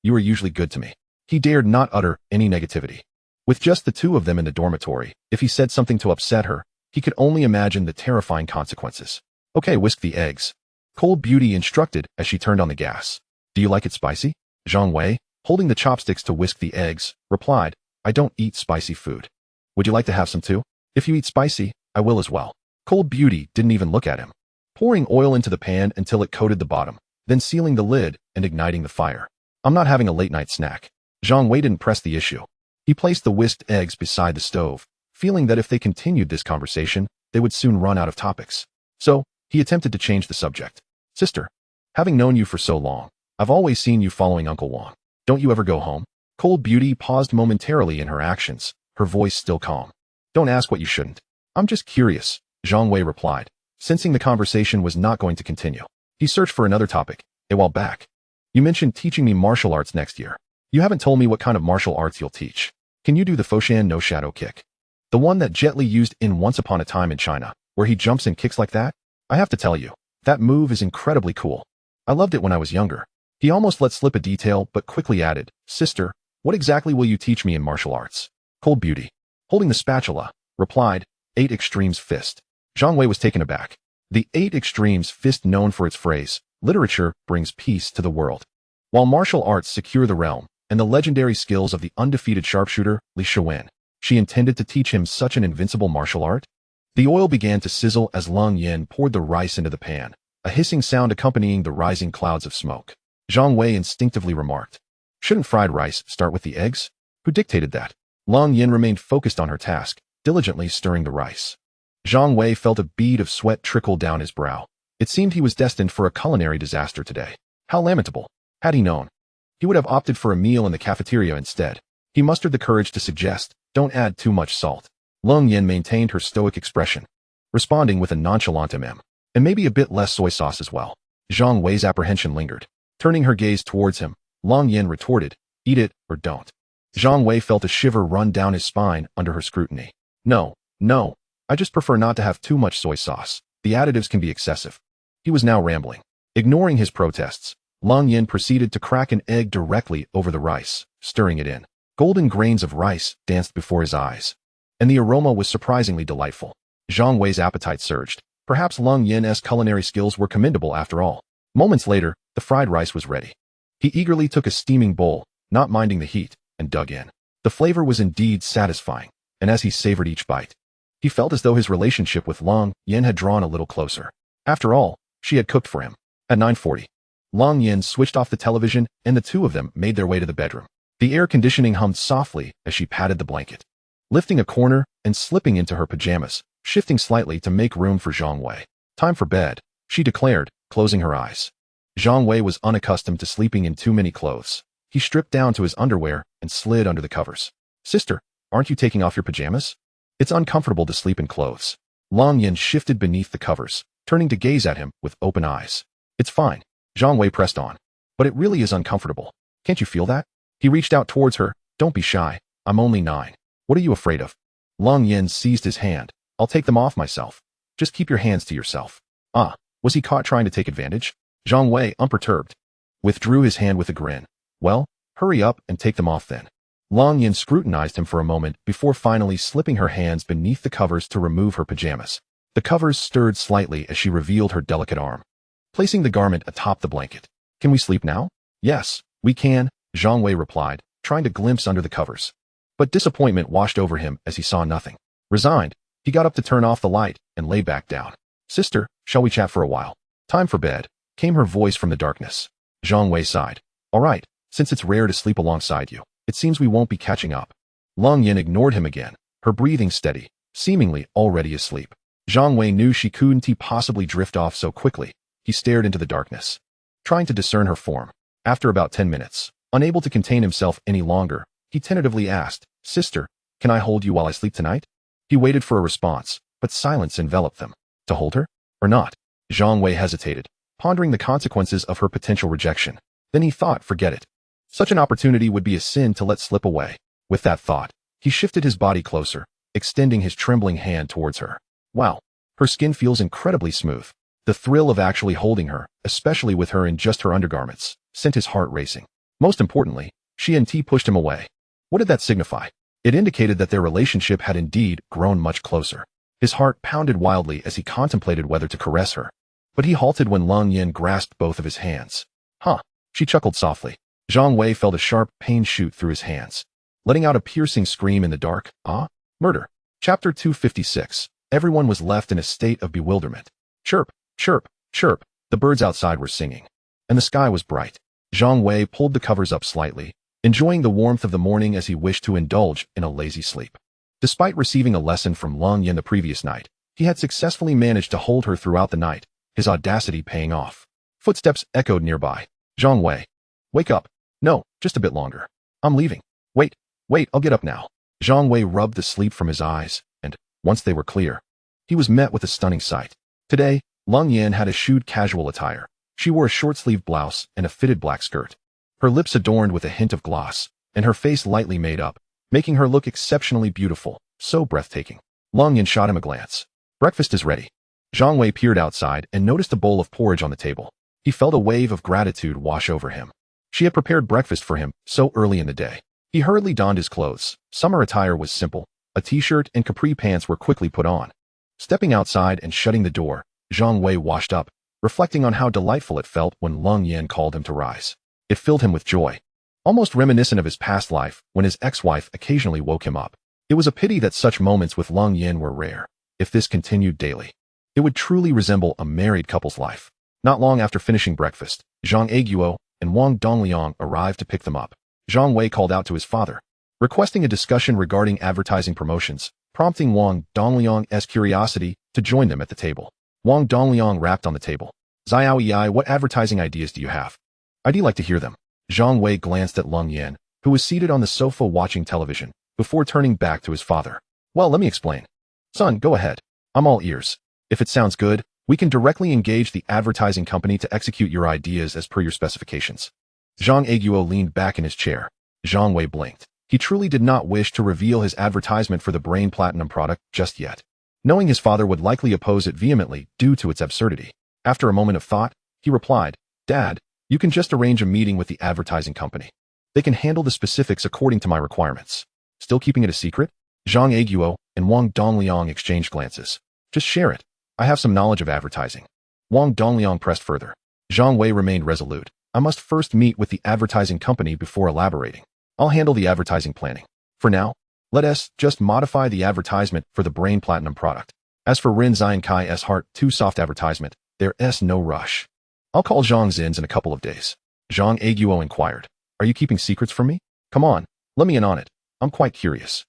you are usually good to me. He dared not utter any negativity. With just the two of them in the dormitory, if he said something to upset her, he could only imagine the terrifying consequences. Okay, whisk the eggs. Cold Beauty instructed as she turned on the gas. Do you like it spicy? Zhang Wei, holding the chopsticks to whisk the eggs, replied, I don't eat spicy food. Would you like to have some too? If you eat spicy, I will as well. Cold Beauty didn't even look at him. Pouring oil into the pan until it coated the bottom, then sealing the lid and igniting the fire. I'm not having a late-night snack. Zhang Wei didn't press the issue. He placed the whisked eggs beside the stove, feeling that if they continued this conversation, they would soon run out of topics. So, he attempted to change the subject. Sister, having known you for so long, I've always seen you following Uncle Wang. Don't you ever go home? Cold Beauty paused momentarily in her actions, her voice still calm. Don't ask what you shouldn't. I'm just curious, Zhang Wei replied, sensing the conversation was not going to continue. He searched for another topic. A while back, you mentioned teaching me martial arts next year. You haven't told me what kind of martial arts you'll teach. Can you do the Foshan no shadow kick? The one that Jet Li used in Once Upon a Time in China, where he jumps and kicks like that? I have to tell you, that move is incredibly cool. I loved it when I was younger. He almost let slip a detail but quickly added, Sister, what exactly will you teach me in martial arts? Cold Beauty, holding the spatula, replied, 8 Extremes Fist. Zhang Wei was taken aback. The 8 Extremes Fist, known for its phrase, literature brings peace to the world, while martial arts secure the realm, and the legendary skills of the undefeated sharpshooter, Li Shiwen. She intended to teach him such an invincible martial art? The oil began to sizzle as Lung Yin poured the rice into the pan, a hissing sound accompanying the rising clouds of smoke. Zhang Wei instinctively remarked, shouldn't fried rice start with the eggs? Who dictated that? Lung Yin remained focused on her task, diligently stirring the rice. Zhang Wei felt a bead of sweat trickle down his brow. It seemed he was destined for a culinary disaster today. How lamentable. Had he known, he would have opted for a meal in the cafeteria instead. He mustered the courage to suggest, don't add too much salt. Lung Yin maintained her stoic expression, responding with a nonchalant and maybe a bit less soy sauce as well. Zhang Wei's apprehension lingered. Turning her gaze towards him, Lung Yin retorted, eat it or don't. Zhang Wei felt a shiver run down his spine under her scrutiny. No, I just prefer not to have too much soy sauce. The additives can be excessive. He was now rambling. Ignoring his protests, Lung Yin proceeded to crack an egg directly over the rice, stirring it in. Golden grains of rice danced before his eyes, and the aroma was surprisingly delightful. Zhang Wei's appetite surged. Perhaps Lung Yin's culinary skills were commendable after all. Moments later, the fried rice was ready. He eagerly took a steaming bowl, not minding the heat, and dug in. The flavor was indeed satisfying, and as he savored each bite, he felt as though his relationship with Lung Yin had drawn a little closer. After all, she had cooked for him. At 9:40, Lung Yin switched off the television and the two of them made their way to the bedroom. The air conditioning hummed softly as she patted the blanket, lifting a corner and slipping into her pajamas, shifting slightly to make room for Zhang Wei. Time for bed, she declared, closing her eyes. Zhang Wei was unaccustomed to sleeping in too many clothes. He stripped down to his underwear and slid under the covers. Sister, aren't you taking off your pajamas? It's uncomfortable to sleep in clothes. Lung Yin shifted beneath the covers, turning to gaze at him with open eyes. It's fine, Zhang Wei pressed on. But it really is uncomfortable. Can't you feel that? He reached out towards her. Don't be shy. I'm only 9. What are you afraid of? Lung Yin seized his hand. I'll take them off myself. Just keep your hands to yourself. Ah, was he caught trying to take advantage? Zhang Wei, unperturbed, withdrew his hand with a grin. Well, hurry up and take them off then. Lung Yin scrutinized him for a moment before finally slipping her hands beneath the covers to remove her pajamas. The covers stirred slightly as she revealed her delicate arm, placing the garment atop the blanket. Can we sleep now? Yes, we can, Zhang Wei replied, trying to glimpse under the covers. But disappointment washed over him as he saw nothing. Resigned, he got up to turn off the light and lay back down. Sister, shall we chat for a while? Time for bed, came her voice from the darkness. Zhang Wei sighed. All right, since it's rare to sleep alongside you, it seems we won't be catching up. Lung Yin ignored him again, her breathing steady, seemingly already asleep. Zhang Wei knew she couldn't possibly drift off so quickly. He stared into the darkness, trying to discern her form. After about 10 minutes, unable to contain himself any longer, he tentatively asked, Sister, can I hold you while I sleep tonight? He waited for a response, but silence enveloped them. To hold her? Or not? Zhang Wei hesitated, pondering the consequences of her potential rejection. Then he thought, forget it. Such an opportunity would be a sin to let slip away. With that thought, he shifted his body closer, extending his trembling hand towards her. Wow, her skin feels incredibly smooth. The thrill of actually holding her, especially with her in just her undergarments, sent his heart racing. Most importantly, she and T pushed him away. What did that signify? It indicated that their relationship had indeed grown much closer. His heart pounded wildly as he contemplated whether to caress her. But he halted when Long Yin grasped both of his hands. Huh, she chuckled softly. Zhang Wei felt a sharp pain shoot through his hands, letting out a piercing scream in the dark. Murder. Chapter 256. Everyone was left in a state of bewilderment. Chirp, chirp, chirp, the birds outside were singing. And the sky was bright. Zhang Wei pulled the covers up slightly, enjoying the warmth of the morning as he wished to indulge in a lazy sleep. Despite receiving a lesson from Long Yin the previous night, he had successfully managed to hold her throughout the night, his audacity paying off. Footsteps echoed nearby. Zhang Wei. Wake up. No, just a bit longer. I'm leaving. Wait, I'll get up now. Zhang Wei rubbed the sleep from his eyes, and, once they were clear, he was met with a stunning sight. Today, Long Yin had eschewed casual attire. She wore a short-sleeved blouse and a fitted black skirt. Her lips adorned with a hint of gloss, and her face lightly made up, making her look exceptionally beautiful, so breathtaking. Long Yin shot him a glance. Breakfast is ready. Zhang Wei peered outside and noticed a bowl of porridge on the table. He felt a wave of gratitude wash over him. She had prepared breakfast for him so early in the day. He hurriedly donned his clothes. Summer attire was simple. A t-shirt and capri pants were quickly put on. Stepping outside and shutting the door, Zhang Wei washed up, reflecting on how delightful it felt when Long Yin called him to rise. It filled him with joy, almost reminiscent of his past life when his ex-wife occasionally woke him up. It was a pity that such moments with Long Yin were rare. If this continued daily, it would truly resemble a married couple's life. Not long after finishing breakfast, Zhang Aiguo and Wang Dongliang arrived to pick them up. Zhang Wei called out to his father, requesting a discussion regarding advertising promotions, prompting Wang Dongliang's curiosity to join them at the table. Wang Dongliang rapped on the table. Xiao Yi, what advertising ideas do you have? I'd like to hear them. Zhang Wei glanced at Long Yin, who was seated on the sofa watching television, before turning back to his father. Well, let me explain. Son, go ahead. I'm all ears. If it sounds good, we can directly engage the advertising company to execute your ideas as per your specifications. Zhang Aiguo leaned back in his chair. Zhang Wei blinked. He truly did not wish to reveal his advertisement for the Brain Platinum product just yet, knowing his father would likely oppose it vehemently due to its absurdity. After a moment of thought, he replied, Dad, you can just arrange a meeting with the advertising company. They can handle the specifics according to my requirements. Still keeping it a secret? Zhang Aiguo and Wang Dongliang exchanged glances. Just share it. I have some knowledge of advertising. Wang Dongliang pressed further. Zhang Wei remained resolute. I must first meet with the advertising company before elaborating. I'll handle the advertising planning. For now, let us just modify the advertisement for the Brain Platinum product. As for Rin Zion Kai's Heart 2 soft advertisement, there's no rush. I'll call Zhang Zins in a couple of days. Zhang Aiguo inquired. Are you keeping secrets from me? Come on, let me in on it. I'm quite curious.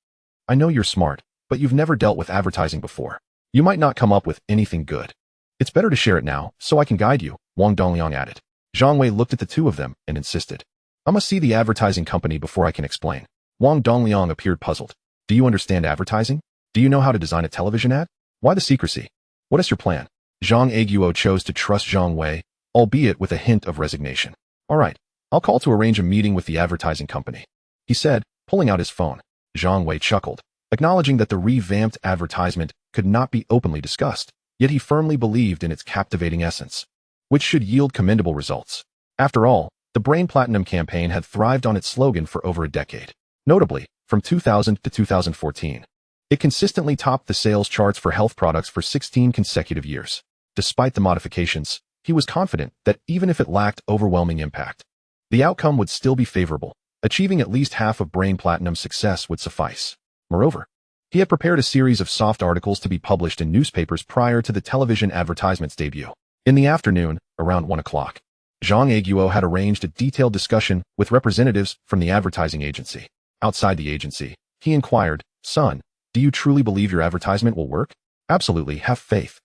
I know you're smart, but you've never dealt with advertising before. You might not come up with anything good. It's better to share it now, so I can guide you, Wang Dongliang added. Zhang Wei looked at the two of them and insisted. I must see the advertising company before I can explain. Wang Dongliang appeared puzzled. Do you understand advertising? Do you know how to design a television ad? Why the secrecy? What is your plan? Zhang Aiguo chose to trust Zhang Wei, albeit with a hint of resignation. All right, I'll call to arrange a meeting with the advertising company, he said, pulling out his phone. Zhang Wei chuckled, acknowledging that the revamped advertisement could not be openly discussed, yet he firmly believed in its captivating essence, which should yield commendable results. After all, the Brain Platinum campaign had thrived on its slogan for over a decade. Notably, from 2000 to 2014, it consistently topped the sales charts for health products for 16 consecutive years. Despite the modifications, he was confident that even if it lacked overwhelming impact, the outcome would still be favorable. Achieving at least half of Brain Platinum's success would suffice. Moreover, he had prepared a series of soft articles to be published in newspapers prior to the television advertisement's debut. In the afternoon, around 1 o'clock, Zhang Aiguo had arranged a detailed discussion with representatives from the advertising agency. Outside the agency, he inquired, Son, do you truly believe your advertisement will work? Absolutely, have faith,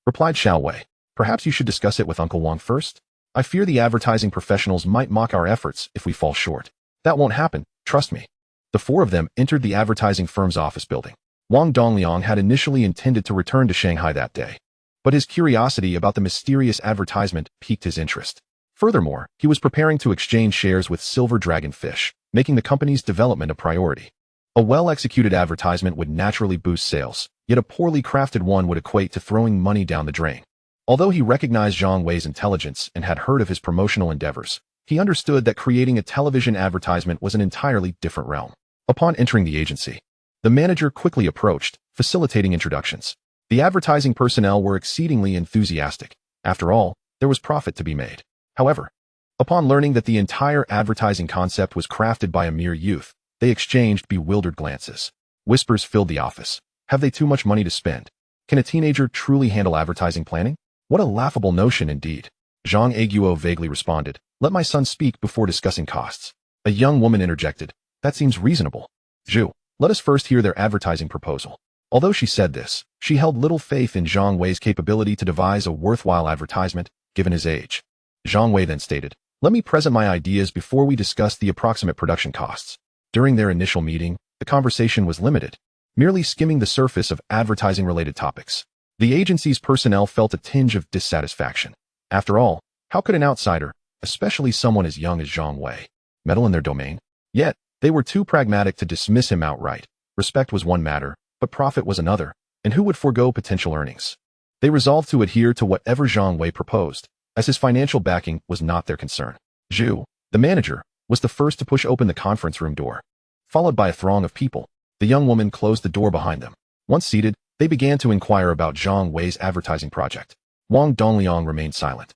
replied Xiao Wei. Perhaps you should discuss it with Uncle Wang first? I fear the advertising professionals might mock our efforts if we fall short. That won't happen, trust me. The four of them entered the advertising firm's office building. Wang Dongliang had initially intended to return to Shanghai that day, but his curiosity about the mysterious advertisement piqued his interest. Furthermore, he was preparing to exchange shares with Silver Dragon Fish, making the company's development a priority. A well-executed advertisement would naturally boost sales, yet a poorly crafted one would equate to throwing money down the drain. Although he recognized Zhang Wei's intelligence and had heard of his promotional endeavors, he understood that creating a television advertisement was an entirely different realm. Upon entering the agency, the manager quickly approached, facilitating introductions. The advertising personnel were exceedingly enthusiastic. After all, there was profit to be made. However, upon learning that the entire advertising concept was crafted by a mere youth, they exchanged bewildered glances. Whispers filled the office. Have they too much money to spend? Can a teenager truly handle advertising planning? What a laughable notion indeed. Zhang Wei vaguely responded, "Let my son speak before discussing costs." A young woman interjected, "That seems reasonable. Zhu, let us first hear their advertising proposal." Although she said this, she held little faith in Zhang Wei's capability to devise a worthwhile advertisement, given his age. Zhang Wei then stated, "Let me present my ideas before we discuss the approximate production costs." During their initial meeting, the conversation was limited, merely skimming the surface of advertising-related topics. The agency's personnel felt a tinge of dissatisfaction. After all, how could an outsider, especially someone as young as Zhang Wei, meddle in their domain? Yet, they were too pragmatic to dismiss him outright. Respect was one matter, but profit was another, and who would forego potential earnings? They resolved to adhere to whatever Zhang Wei proposed, as his financial backing was not their concern. Zhu, the manager, was the first to push open the conference room door. Followed by a throng of people, the young woman closed the door behind them. Once seated, they began to inquire about Zhang Wei's advertising project. Wang Dongliang remained silent,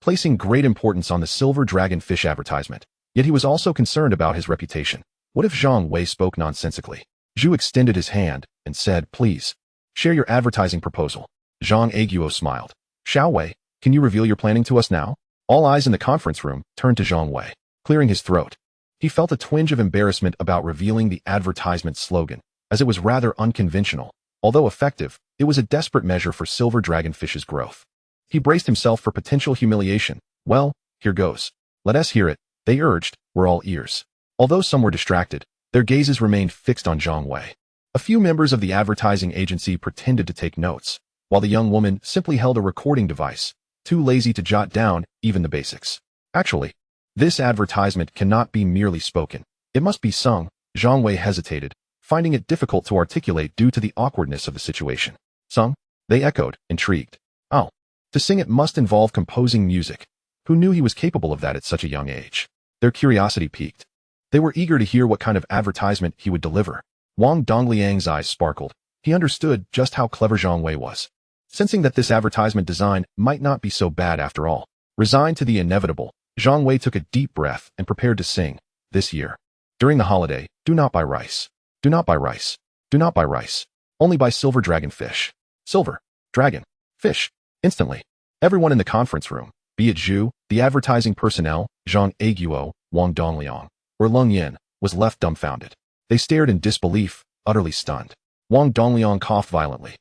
placing great importance on the silver dragon fish advertisement, yet he was also concerned about his reputation. What if Zhang Wei spoke nonsensically? Zhu extended his hand and said, "Please, share your advertising proposal." Zhang Wei smiled. "Xiao Wei, can you reveal your planning to us now?" All eyes in the conference room turned to Zhang Wei. Clearing his throat, he felt a twinge of embarrassment about revealing the advertisement slogan, as it was rather unconventional. Although effective, it was a desperate measure for silver dragonfish's growth. He braced himself for potential humiliation. "Well, here goes. Let us hear it," they urged, were all ears. Although some were distracted, their gazes remained fixed on Zhang Wei. A few members of the advertising agency pretended to take notes, while the young woman simply held a recording device, too lazy to jot down even the basics. Actually, this advertisement cannot be merely spoken. It must be sung. Zhang Wei hesitated, finding it difficult to articulate due to the awkwardness of the situation. Sung? They echoed, intrigued. Oh, to sing it must involve composing music. Who knew he was capable of that at such a young age? Their curiosity piqued. They were eager to hear what kind of advertisement he would deliver. Wang Dongliang's eyes sparkled. He understood just how clever Zhang Wei was. Sensing that this advertisement design might not be so bad after all, resigned to the inevitable, Zhang Wei took a deep breath and prepared to sing. This year, during the holiday, do not buy rice. Do not buy rice. Do not buy rice. Only buy silver dragon fish. Silver, dragon, fish. Instantly, everyone in the conference room, be it Zhu, the advertising personnel, Zhang Wei, Wang Dongliang, or Leng Yin, was left dumbfounded. They stared in disbelief, utterly stunned. Wang Dongliang coughed violently,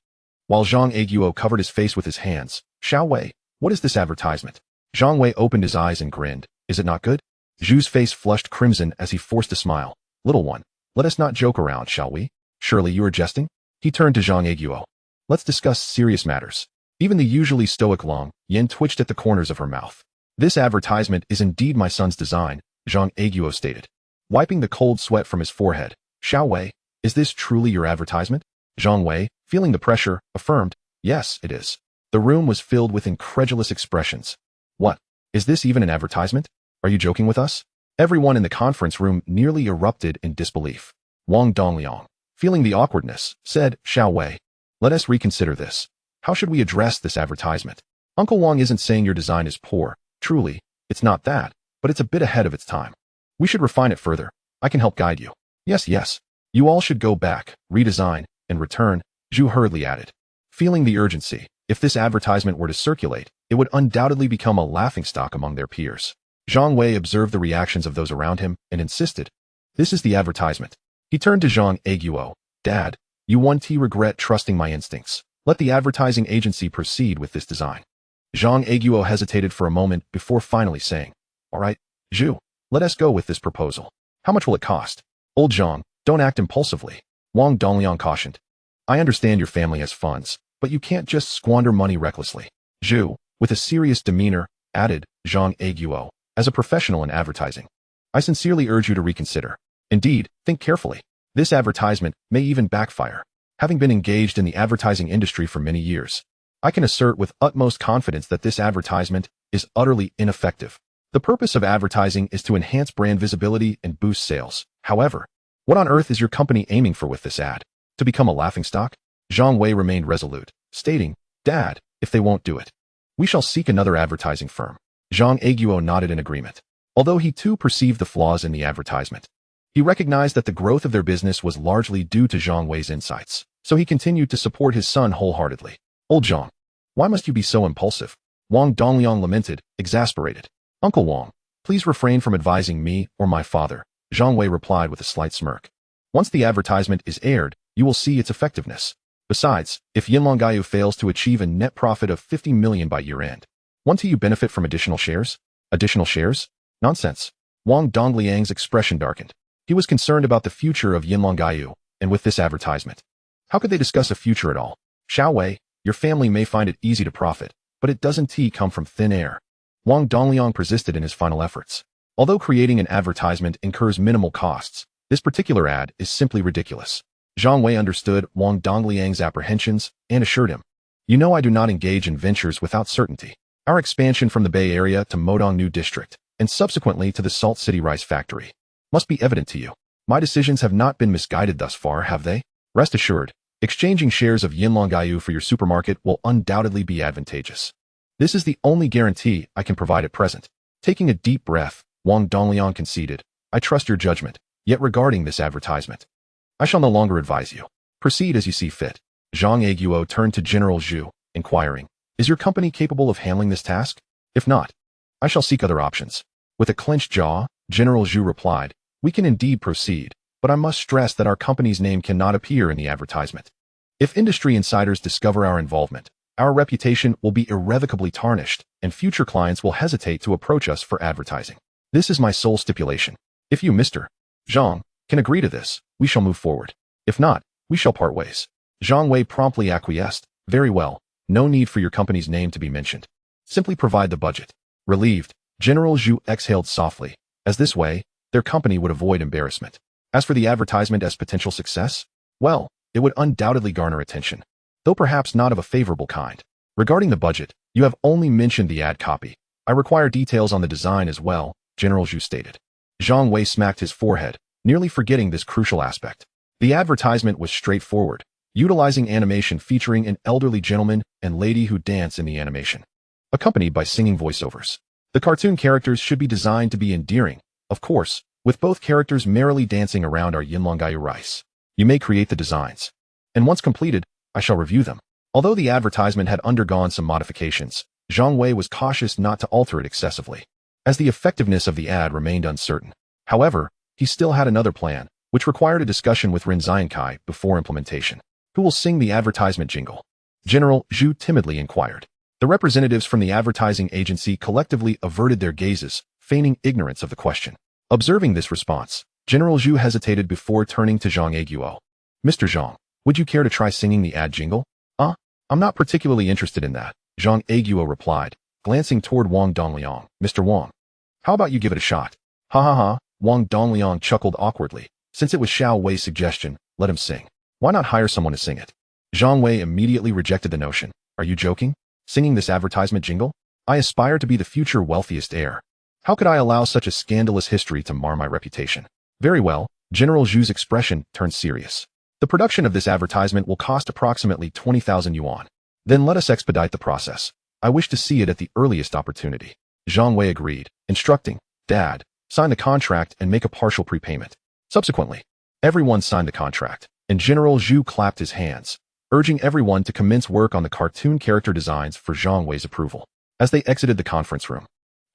while Zhang Wei covered his face with his hands. "Xiao Wei, what is this advertisement?" Zhang Wei opened his eyes and grinned. "Is it not good?" Zhu's face flushed crimson as he forced a smile. "Little one, let us not joke around, shall we? Surely you are jesting?" He turned to Zhang Wei. "Let's discuss serious matters." Even the usually stoic Leng Yin twitched at the corners of her mouth. "This advertisement is indeed my son's design," Zhang Wei stated, wiping the cold sweat from his forehead. "Xiao Wei, is this truly your advertisement?" Zhang Wei, feeling the pressure, affirmed, "Yes, it is." The room was filled with incredulous expressions. "What? Is this even an advertisement? Are you joking with us?" Everyone in the conference room nearly erupted in disbelief. Wang Dongliang, feeling the awkwardness, said, "Xiao Wei, let us reconsider this. How should we address this advertisement? Uncle Wang isn't saying your design is poor. Truly, it's not that, but it's a bit ahead of its time. We should refine it further. I can help guide you." Yes. You all should go back, redesign, and return," Zhu hurriedly added. Feeling the urgency, if this advertisement were to circulate, it would undoubtedly become a laughingstock among their peers. Zhang Wei observed the reactions of those around him and insisted, "This is the advertisement." He turned to Zhang Wei. "Dad, you won't regret trusting my instincts. Let the advertising agency proceed with this design." Zhang Wei hesitated for a moment before finally saying, "All right, Zhu, let us go with this proposal. How much will it cost?" "Old Zhang, don't act impulsively," Wang Dongliang cautioned. "I understand your family has funds, but you can't just squander money recklessly." Zhu, with a serious demeanor, added, Zhang Wei, "As a professional in advertising, I sincerely urge you to reconsider. Indeed, think carefully. This advertisement may even backfire. Having been engaged in the advertising industry for many years, I can assert with utmost confidence that this advertisement is utterly ineffective. The purpose of advertising is to enhance brand visibility and boost sales. However, what on earth is your company aiming for with this ad? To become a laughingstock? Zhang Wei remained resolute, stating, "Dad, if they won't do it, we shall seek another advertising firm." Zhang Aiguo nodded in agreement. Although he too perceived the flaws in the advertisement, he recognized that the growth of their business was largely due to Zhang Wei's insights, so he continued to support his son wholeheartedly. "Old Zhang, why must you be so impulsive?" Wang Dongliang lamented, exasperated. "Uncle Wang, please refrain from advising me or my father," Zhang Wei replied with a slight smirk. "Once the advertisement is aired, you will see its effectiveness. Besides, if Yinlonggayu fails to achieve a net profit of 50 million by year-end, won't you benefit from additional shares?" "Additional shares? Nonsense." Wang Dongliang's expression darkened. He was concerned about the future of Yinlonggayu, and with this advertisement, how could they discuss a future at all? "Xiao Wei, your family may find it easy to profit, but it doesn't come from thin air." Wang Dongliang persisted in his final efforts. Although creating an advertisement incurs minimal costs, this particular ad is simply ridiculous. Zhang Wei understood Wang Dongliang's apprehensions and assured him, "You know I do not engage in ventures without certainty. Our expansion from the Bay Area to Modong New District, and subsequently to the Salt City Rice Factory, must be evident to you. My decisions have not been misguided thus far, have they? Rest assured, exchanging shares of Yinlonggayu for your supermarket will undoubtedly be advantageous. This is the only guarantee I can provide at present." Taking a deep breath, Wang Dongliang conceded, "I trust your judgment, yet regarding this advertisement, I shall no longer advise you. Proceed as you see fit." Zhang Aiguo turned to General Zhu, inquiring, "Is your company capable of handling this task? If not, I shall seek other options." With a clenched jaw, General Zhu replied, "We can indeed proceed, but I must stress that our company's name cannot appear in the advertisement. If industry insiders discover our involvement, our reputation will be irrevocably tarnished, and future clients will hesitate to approach us for advertising. This is my sole stipulation. If you, Mr. Zhang, can agree to this, we shall move forward. If not, we shall part ways." Zhang Wei promptly acquiesced. "Very well, no need for your company's name to be mentioned. Simply provide the budget." Relieved, General Zhu exhaled softly, as this way, their company would avoid embarrassment. As for the advertisement as potential success, well, it would undoubtedly garner attention, though perhaps not of a favorable kind. "Regarding the budget, you have only mentioned the ad copy. I require details on the design as well," General Zhu stated. Zhang Wei smacked his forehead, nearly forgetting this crucial aspect. The advertisement was straightforward, utilizing animation featuring an elderly gentleman and lady who dance in the animation, accompanied by singing voiceovers. The cartoon characters should be designed to be endearing, of course, with both characters merrily dancing around our Yinlonggayu rice. You may create the designs, and once completed, I shall review them. Although the advertisement had undergone some modifications, Zhang Wei was cautious not to alter it excessively, as the effectiveness of the ad remained uncertain. However, he still had another plan, which required a discussion with Ren Xiankai before implementation. "Who will sing the advertisement jingle?" General Zhu timidly inquired. The representatives from the advertising agency collectively averted their gazes, feigning ignorance of the question. Observing this response, General Zhu hesitated before turning to Zhang Aiguo. "Mr. Zhang, would you care to try singing the ad jingle?" I'm not particularly interested in that," Zhang Aiguo replied, glancing toward Wang Dongliang. "Mr. Wang, how about you give it a shot?" "Ha ha ha," Wang Dongliang chuckled awkwardly. Since it was Xiao Wei's suggestion, let him sing. Why not hire someone to sing it? Zhang Wei immediately rejected the notion. "Are you joking? Singing this advertisement jingle? I aspire to be the future wealthiest heir. How could I allow such a scandalous history to mar my reputation?" "Very well," General Zhu's expression turned serious. "The production of this advertisement will cost approximately 20,000 yuan. Then let us expedite the process. I wish to see it at the earliest opportunity." Zhang Wei agreed, instructing, "Dad, sign the contract and make a partial prepayment." Subsequently, everyone signed the contract, and General Zhu clapped his hands, urging everyone to commence work on the cartoon character designs for Zhang Wei's approval. As they exited the conference room,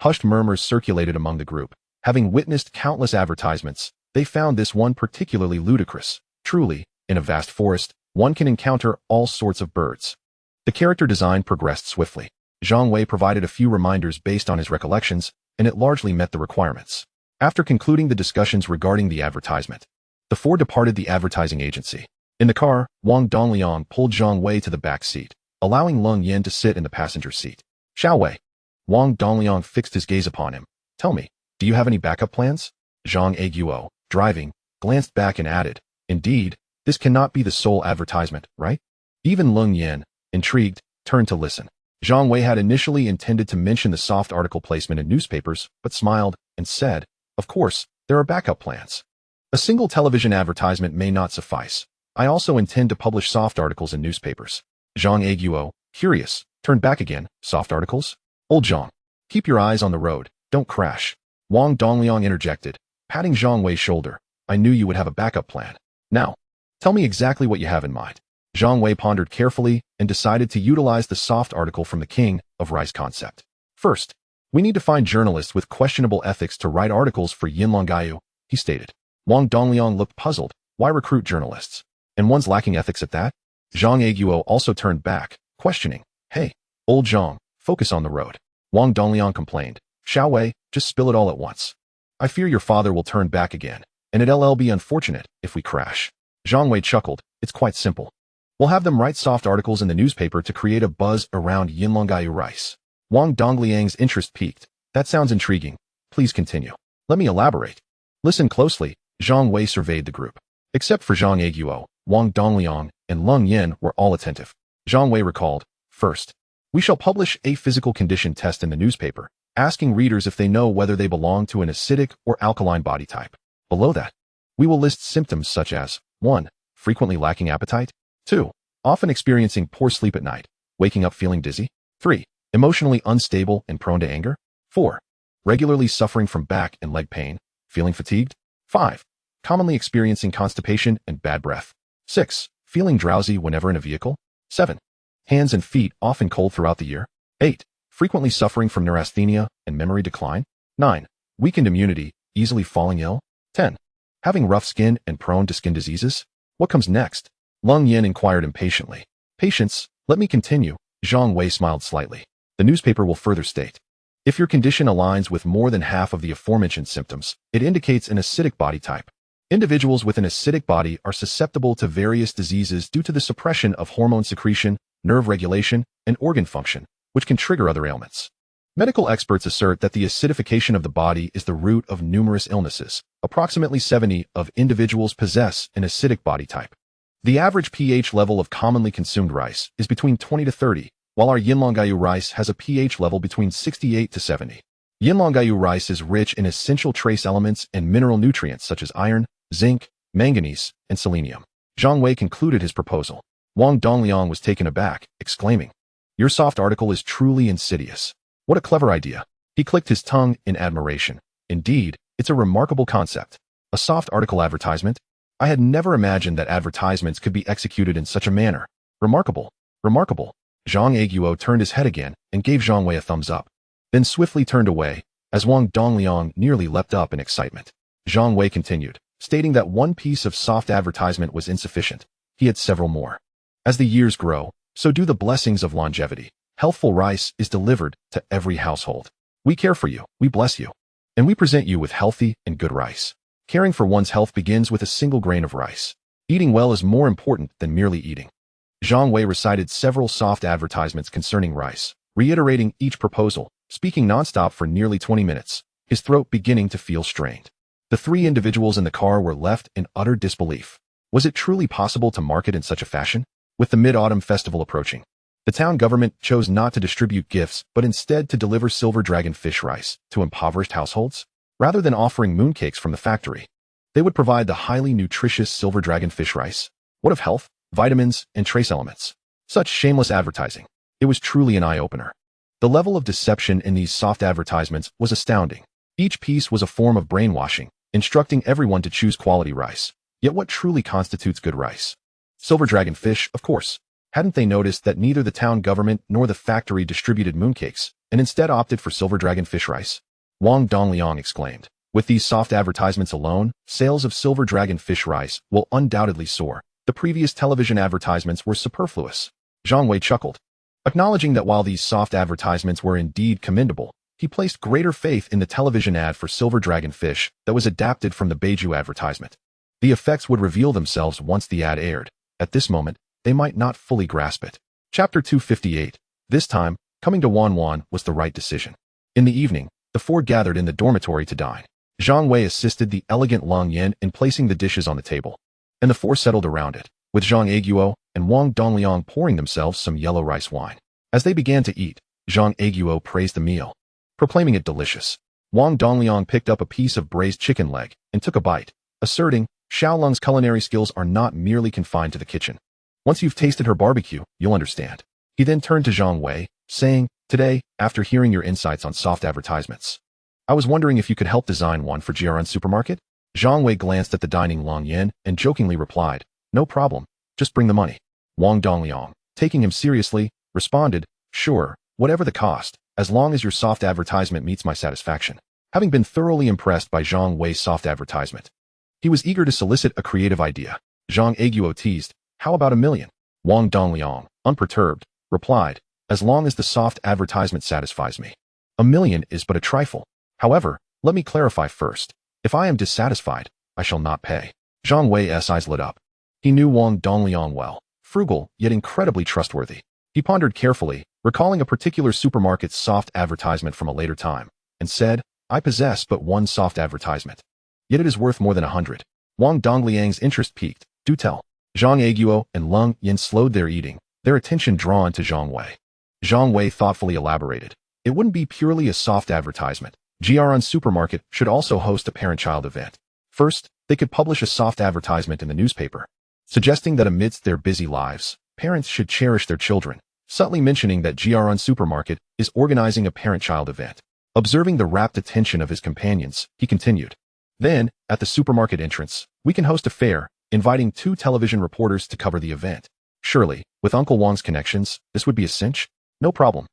hushed murmurs circulated among the group. Having witnessed countless advertisements, they found this one particularly ludicrous. Truly, in a vast forest, one can encounter all sorts of birds. The character design progressed swiftly. Zhang Wei provided a few reminders based on his recollections, and it largely met the requirements. After concluding the discussions regarding the advertisement, the four departed the advertising agency. In the car, Wang Dongliang pulled Zhang Wei to the back seat, allowing Leng Yin to sit in the passenger seat. "Xiao Wei." Wang Dongliang fixed his gaze upon him. "Tell me, do you have any backup plans?" Zhang Aiguo, driving, glanced back and added, Indeed, this cannot be the sole advertisement, right? Even Leng Yan, intrigued, turned to listen. Zhang Wei had initially intended to mention the soft article placement in newspapers, but smiled and said, "Of course, there are backup plans. A single television advertisement may not suffice. I also intend to publish soft articles in newspapers." Zhang Aiguo, curious, turned back again. "Soft articles? Old Zhang, keep your eyes on the road, don't crash." Wang Dongliang interjected, patting Zhang Wei's shoulder. "I knew you would have a backup plan. Now, tell me exactly what you have in mind." Zhang Wei pondered carefully and decided to utilize the soft article from the king of rice concept. "First, we need to find journalists with questionable ethics to write articles for Yinlonggayu," he stated. Wang Dongliang looked puzzled. Why recruit journalists? And one's lacking ethics at that? Zhang Aiguo also turned back, questioning. "Hey, old Zhang, focus on the road." Wang Dongliang complained. "Xiao Wei, just spill it all at once. I fear your father will turn back again, and it'll be unfortunate if we crash." Zhang Wei chuckled. "It's quite simple. We'll have them write soft articles in the newspaper to create a buzz around Yinlonggayu rice." Wang Dongliang's interest piqued. "That sounds intriguing. Please continue. Let me elaborate." "Listen closely." Zhang Wei surveyed the group. Except for Zhang Aiguo, Wang Dongliang, and Leng Yan were all attentive. Zhang Wei recalled, "First, we shall publish a physical condition test in the newspaper, asking readers if they know whether they belong to an acidic or alkaline body type. Below that, we will list symptoms such as 1. Frequently lacking appetite. 2. Often experiencing poor sleep at night, waking up feeling dizzy. 3. Emotionally unstable and prone to anger. 4. Regularly suffering from back and leg pain, feeling fatigued. 5. Commonly experiencing constipation and bad breath. 6. Feeling drowsy whenever in a vehicle. 7. Hands and feet often cold throughout the year. 8. Frequently suffering from neurasthenia and memory decline. 9. Weakened immunity, easily falling ill. 10. Having rough skin and prone to skin diseases. What comes next?" Leng Yan inquired impatiently. "Patience, let me continue." Zhang Wei smiled slightly. "The newspaper will further state, if your condition aligns with more than half of the aforementioned symptoms, it indicates an acidic body type. Individuals with an acidic body are susceptible to various diseases due to the suppression of hormone secretion, nerve regulation, and organ function, which can trigger other ailments. Medical experts assert that the acidification of the body is the root of numerous illnesses. Approximately 70% of individuals possess an acidic body type. The average pH level of commonly consumed rice is between 20 to 30, while our Yinlonggayu rice has a pH level between 68 to 70. Yinlonggayu rice is rich in essential trace elements and mineral nutrients such as iron, zinc, manganese, and selenium." Zhang Wei concluded his proposal. Wang Dongliang was taken aback, exclaiming, "Your soft article is truly insidious. What a clever idea." He clicked his tongue in admiration. "Indeed, it's a remarkable concept. A soft article advertisement? I had never imagined that advertisements could be executed in such a manner. Remarkable, remarkable." Zhang Aiguo turned his head again and gave Zhang Wei a thumbs up, then swiftly turned away, as Wang Dongliang nearly leapt up in excitement. Zhang Wei continued, stating that one piece of soft advertisement was insufficient. He had several more. "As the years grow, so do the blessings of longevity. Healthful rice is delivered to every household. We care for you, we bless you, and we present you with healthy and good rice. Caring for one's health begins with a single grain of rice. Eating well is more important than merely eating." Zhang Wei recited several soft advertisements concerning rice, reiterating each proposal, speaking nonstop for nearly 20 minutes, his throat beginning to feel strained. The 3 individuals in the car were left in utter disbelief. Was it truly possible to market in such a fashion? With the Mid-Autumn Festival approaching, the town government chose not to distribute gifts but instead to deliver silver dragon fish rice to impoverished households. Rather than offering mooncakes from the factory, they would provide the highly nutritious silver dragon fish rice. What of health, vitamins, and trace elements? Such shameless advertising. It was truly an eye-opener. The level of deception in these soft advertisements was astounding. Each piece was a form of brainwashing, instructing everyone to choose quality rice. Yet what truly constitutes good rice? Silver dragon fish, of course. Hadn't they noticed that neither the town government nor the factory distributed mooncakes, and instead opted for silver dragon fish rice? Wang Dongliang exclaimed. "With these soft advertisements alone, sales of silver dragon fish rice will undoubtedly soar. The previous television advertisements were superfluous." Zhang Wei chuckled, acknowledging that while these soft advertisements were indeed commendable, he placed greater faith in the television ad for silver dragon fish that was adapted from the Beiju advertisement. The effects would reveal themselves once the ad aired. At this moment, they might not fully grasp it. Chapter 258. This time, coming to Wanwan was the right decision. In the evening, the 4 gathered in the dormitory to dine. Zhang Wei assisted the elegant Leng Yan in placing the dishes on the table. and the four settled around it, with Zhang Aiguo and Wang Dongliang pouring themselves some yellow rice wine. As they began to eat, Zhang Aiguo praised the meal, proclaiming it delicious. Wang Dongliang picked up a piece of braised chicken leg and took a bite, asserting, Xiaolong's culinary skills are not merely confined to the kitchen. Once you've tasted her barbecue, you'll understand. He then turned to Zhang Wei, saying, today, after hearing your insights on soft advertisements, I was wondering if you could help design one for Jiaran Supermarket? Zhang Wei glanced at the dining Long Yin and jokingly replied, no problem, just bring the money. Wang Dongliang, taking him seriously, responded, sure, whatever the cost, as long as your soft advertisement meets my satisfaction. Having been thoroughly impressed by Zhang Wei's soft advertisement, he was eager to solicit a creative idea. Zhang Aiguo teased, how about $1 million? Wang Dongliang, unperturbed, replied, as long as the soft advertisement satisfies me. $1 million is but a trifle. However, let me clarify first. If I am dissatisfied, I shall not pay. Zhang Wei's eyes lit up. He knew Wang Dongliang well, frugal, yet incredibly trustworthy. He pondered carefully, recalling a particular supermarket's soft advertisement from a later time, and said, I possess but one soft advertisement. Yet it is worth more than 100. Wang Dongliang's interest piqued. Do tell. Zhang Aiguo and Leng Yin slowed their eating, their attention drawn to Zhang Wei. Zhang Wei thoughtfully elaborated. It wouldn't be purely a soft advertisement. Jiaran Supermarket should also host a parent-child event. First, they could publish a soft advertisement in the newspaper, suggesting that amidst their busy lives, parents should cherish their children, subtly mentioning that Jiaran Supermarket is organizing a parent-child event. Observing the rapt attention of his companions, he continued. Then, at the supermarket entrance, we can host a fair, inviting 2 television reporters to cover the event. Surely, with Uncle Wang's connections, this would be a cinch? No problem.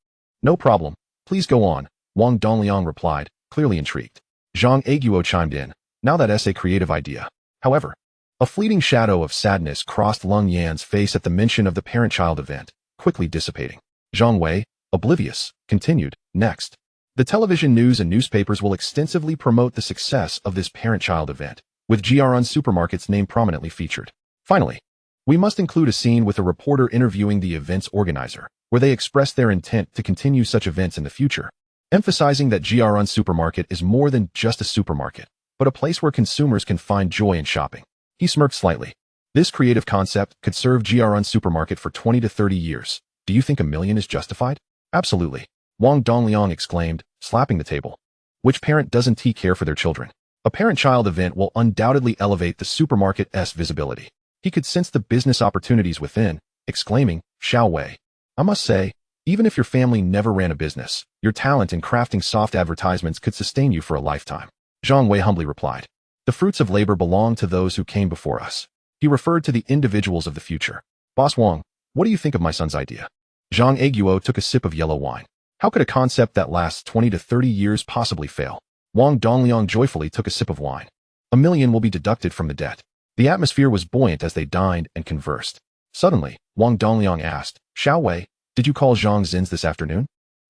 No problem. Please go on, Wang Dongliang replied, clearly intrigued. Zhang Aiguo chimed in. Now that's a creative idea. However, a fleeting shadow of sadness crossed Leng Yan's face at the mention of the parent-child event, quickly dissipating. Zhang Wei, oblivious, continued, next. The television news and newspapers will extensively promote the success of this parent-child event, with Jiaran Supermarket's name prominently featured. Finally, we must include a scene with a reporter interviewing the event's organizer, where they express their intent to continue such events in the future, emphasizing that Jiaran Supermarket is more than just a supermarket, but a place where consumers can find joy in shopping. He smirked slightly. This creative concept could serve Jiaran Supermarket for 20 to 30 years. Do you think $1 million is justified? Absolutely. Wang Dongliang exclaimed, slapping the table. Which parent doesn't care for their children? A parent-child event will undoubtedly elevate the supermarket's visibility. He could sense the business opportunities within, exclaiming, Xiao Wei. I must say, even if your family never ran a business, your talent in crafting soft advertisements could sustain you for a lifetime. Zhang Wei humbly replied. The fruits of labor belong to those who came before us. He referred to the individuals of the future. Boss Wang, what do you think of my son's idea? Zhang Aiguo took a sip of yellow wine. How could a concept that lasts 20 to 30 years possibly fail? Wang Dongliang joyfully took a sip of wine. $1 million will be deducted from the debt. The atmosphere was buoyant as they dined and conversed. Suddenly, Wang Dongliang asked, Xiao Wei, did you call Zhang Zins this afternoon?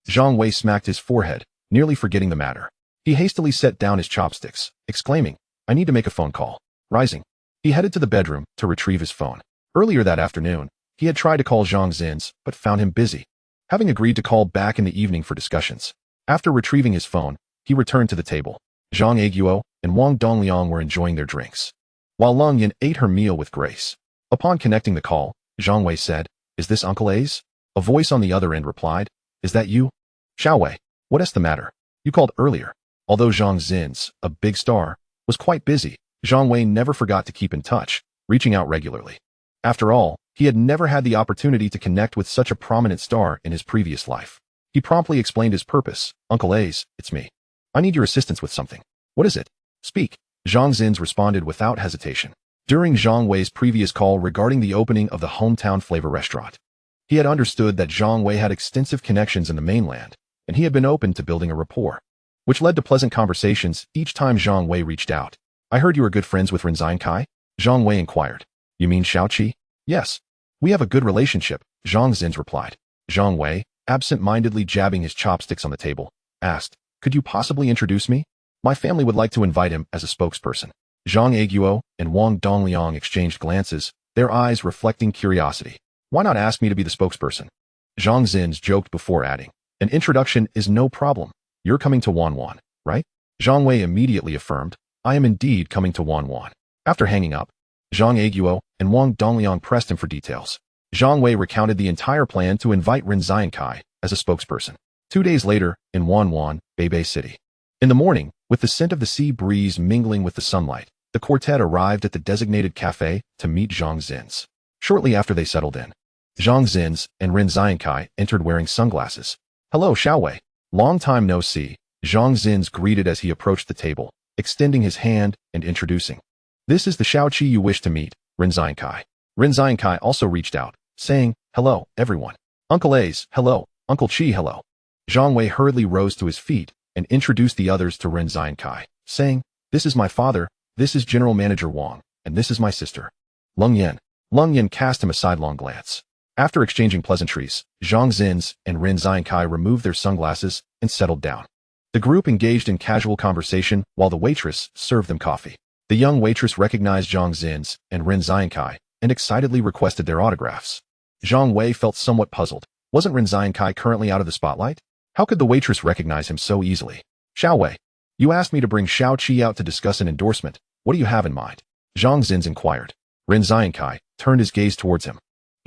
Zhang Wei smacked his forehead, nearly forgetting the matter. He hastily set down his chopsticks, exclaiming, I need to make a phone call. Rising, he headed to the bedroom to retrieve his phone. Earlier that afternoon, he had tried to call Zhang Zins, but found him busy, having agreed to call back in the evening for discussions. After retrieving his phone, he returned to the table. Zhang Aiguo and Wang Dongliang were enjoying their drinks, while Leng Yin ate her meal with grace. Upon connecting the call, Zhang Wei said, Is this Uncle A's? A voice on the other end replied, Is that you? Xiao Wei, what is the matter? You called earlier. Although Zhang Zins, a big star, was quite busy, Zhang Wei never forgot to keep in touch, reaching out regularly. After all, he had never had the opportunity to connect with such a prominent star in his previous life. He promptly explained his purpose. Uncle A's, it's me. I need your assistance with something. What is it? Speak. Zhang Zins responded without hesitation. During Zhang Wei's previous call regarding the opening of the hometown flavor restaurant, he had understood that Zhang Wei had extensive connections in the mainland, and he had been open to building a rapport, which led to pleasant conversations each time Zhang Wei reached out. I heard you are good friends with Rinzai Kai? Zhang Wei inquired. You mean Xiao Qi? Yes. We have a good relationship, Zhang Zins replied. Zhang Wei, absent-mindedly jabbing his chopsticks on the table, asked, Could you possibly introduce me? My family would like to invite him as a spokesperson. Zhang Aiguo and Wang Dongliang exchanged glances, their eyes reflecting curiosity. Why not ask me to be the spokesperson? Zhang Zins joked before adding, An introduction is no problem. You're coming to Wanwan, right? Zhang Wei immediately affirmed, I am indeed coming to Wanwan. After hanging up, Zhang Wei and Wang Dongliang pressed him for details. Zhang Wei recounted the entire plan to invite Ren Zhangkai as a spokesperson. 2 days later, in Wanwan, Beibei City. In the morning, with the scent of the sea breeze mingling with the sunlight, the quartet arrived at the designated cafe to meet Zhang Zins. Shortly after they settled in, Zhang Zins and Ren Zhangkai entered wearing sunglasses. "Hello, Xiaowei. Long time no see," Zhang Zins greeted as he approached the table, extending his hand and introducing. "This is the Xiaoqi you wish to meet, Ren Zhangkai." Ren Zhangkai also reached out, saying, "Hello, everyone. Uncle A's, hello. Uncle Chi, hello." Zhang Wei hurriedly rose to his feet and introduced the others to Ren Zhangkai, saying, "This is my father, this is General Manager Wang, and this is my sister, Leng Yan." Leng Yan cast him a sidelong glance. After exchanging pleasantries, Zhang Zins and Ren Zhangkai removed their sunglasses and settled down. The group engaged in casual conversation while the waitress served them coffee. The young waitress recognized Zhang Zins and Ren Zhangkai and excitedly requested their autographs. Zhang Wei felt somewhat puzzled. Wasn't Ren Zhangkai currently out of the spotlight? How could the waitress recognize him so easily? "Xiaowei, you asked me to bring Xiao Qi out to discuss an endorsement. What do you have in mind?" Zhang Zins inquired. Ren Zhangkai turned his gaze towards him.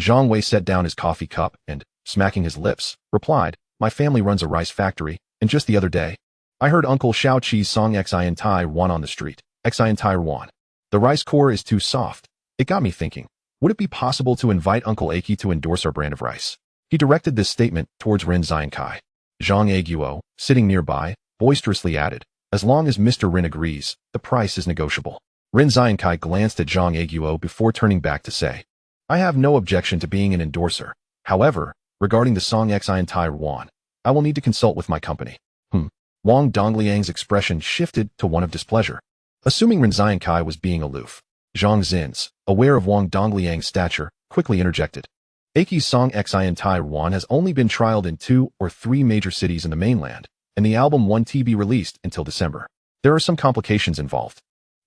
Zhang Wei set down his coffee cup and, smacking his lips, replied, "My family runs a rice factory, and just the other day, I heard Uncle Xiao Qi's song Xin Tai Yuan on the street. Xin Tai Yuan. The rice core is too soft. It got me thinking, would it be possible to invite Uncle Aki to endorse our brand of rice?" He directed this statement towards Ren Zhangkai. Zhang Wei, sitting nearby, boisterously added, "As long as Mr. Ren agrees, the price is negotiable." Ren Zhangkai glanced at Zhang Wei before turning back to say, "I have no objection to being an endorser. However, regarding the song Xin Tai Yuan, I will need to consult with my company." Wang Dongliang's expression shifted to one of displeasure. Assuming Ren Zhangkai was being aloof, Zhang Zins, aware of Wang Dongliang's stature, quickly interjected. "Aki's song Xin Tai Yuan has only been trialed in 2 or 3 major cities in the mainland, and the album won't be released until December. There are some complications involved."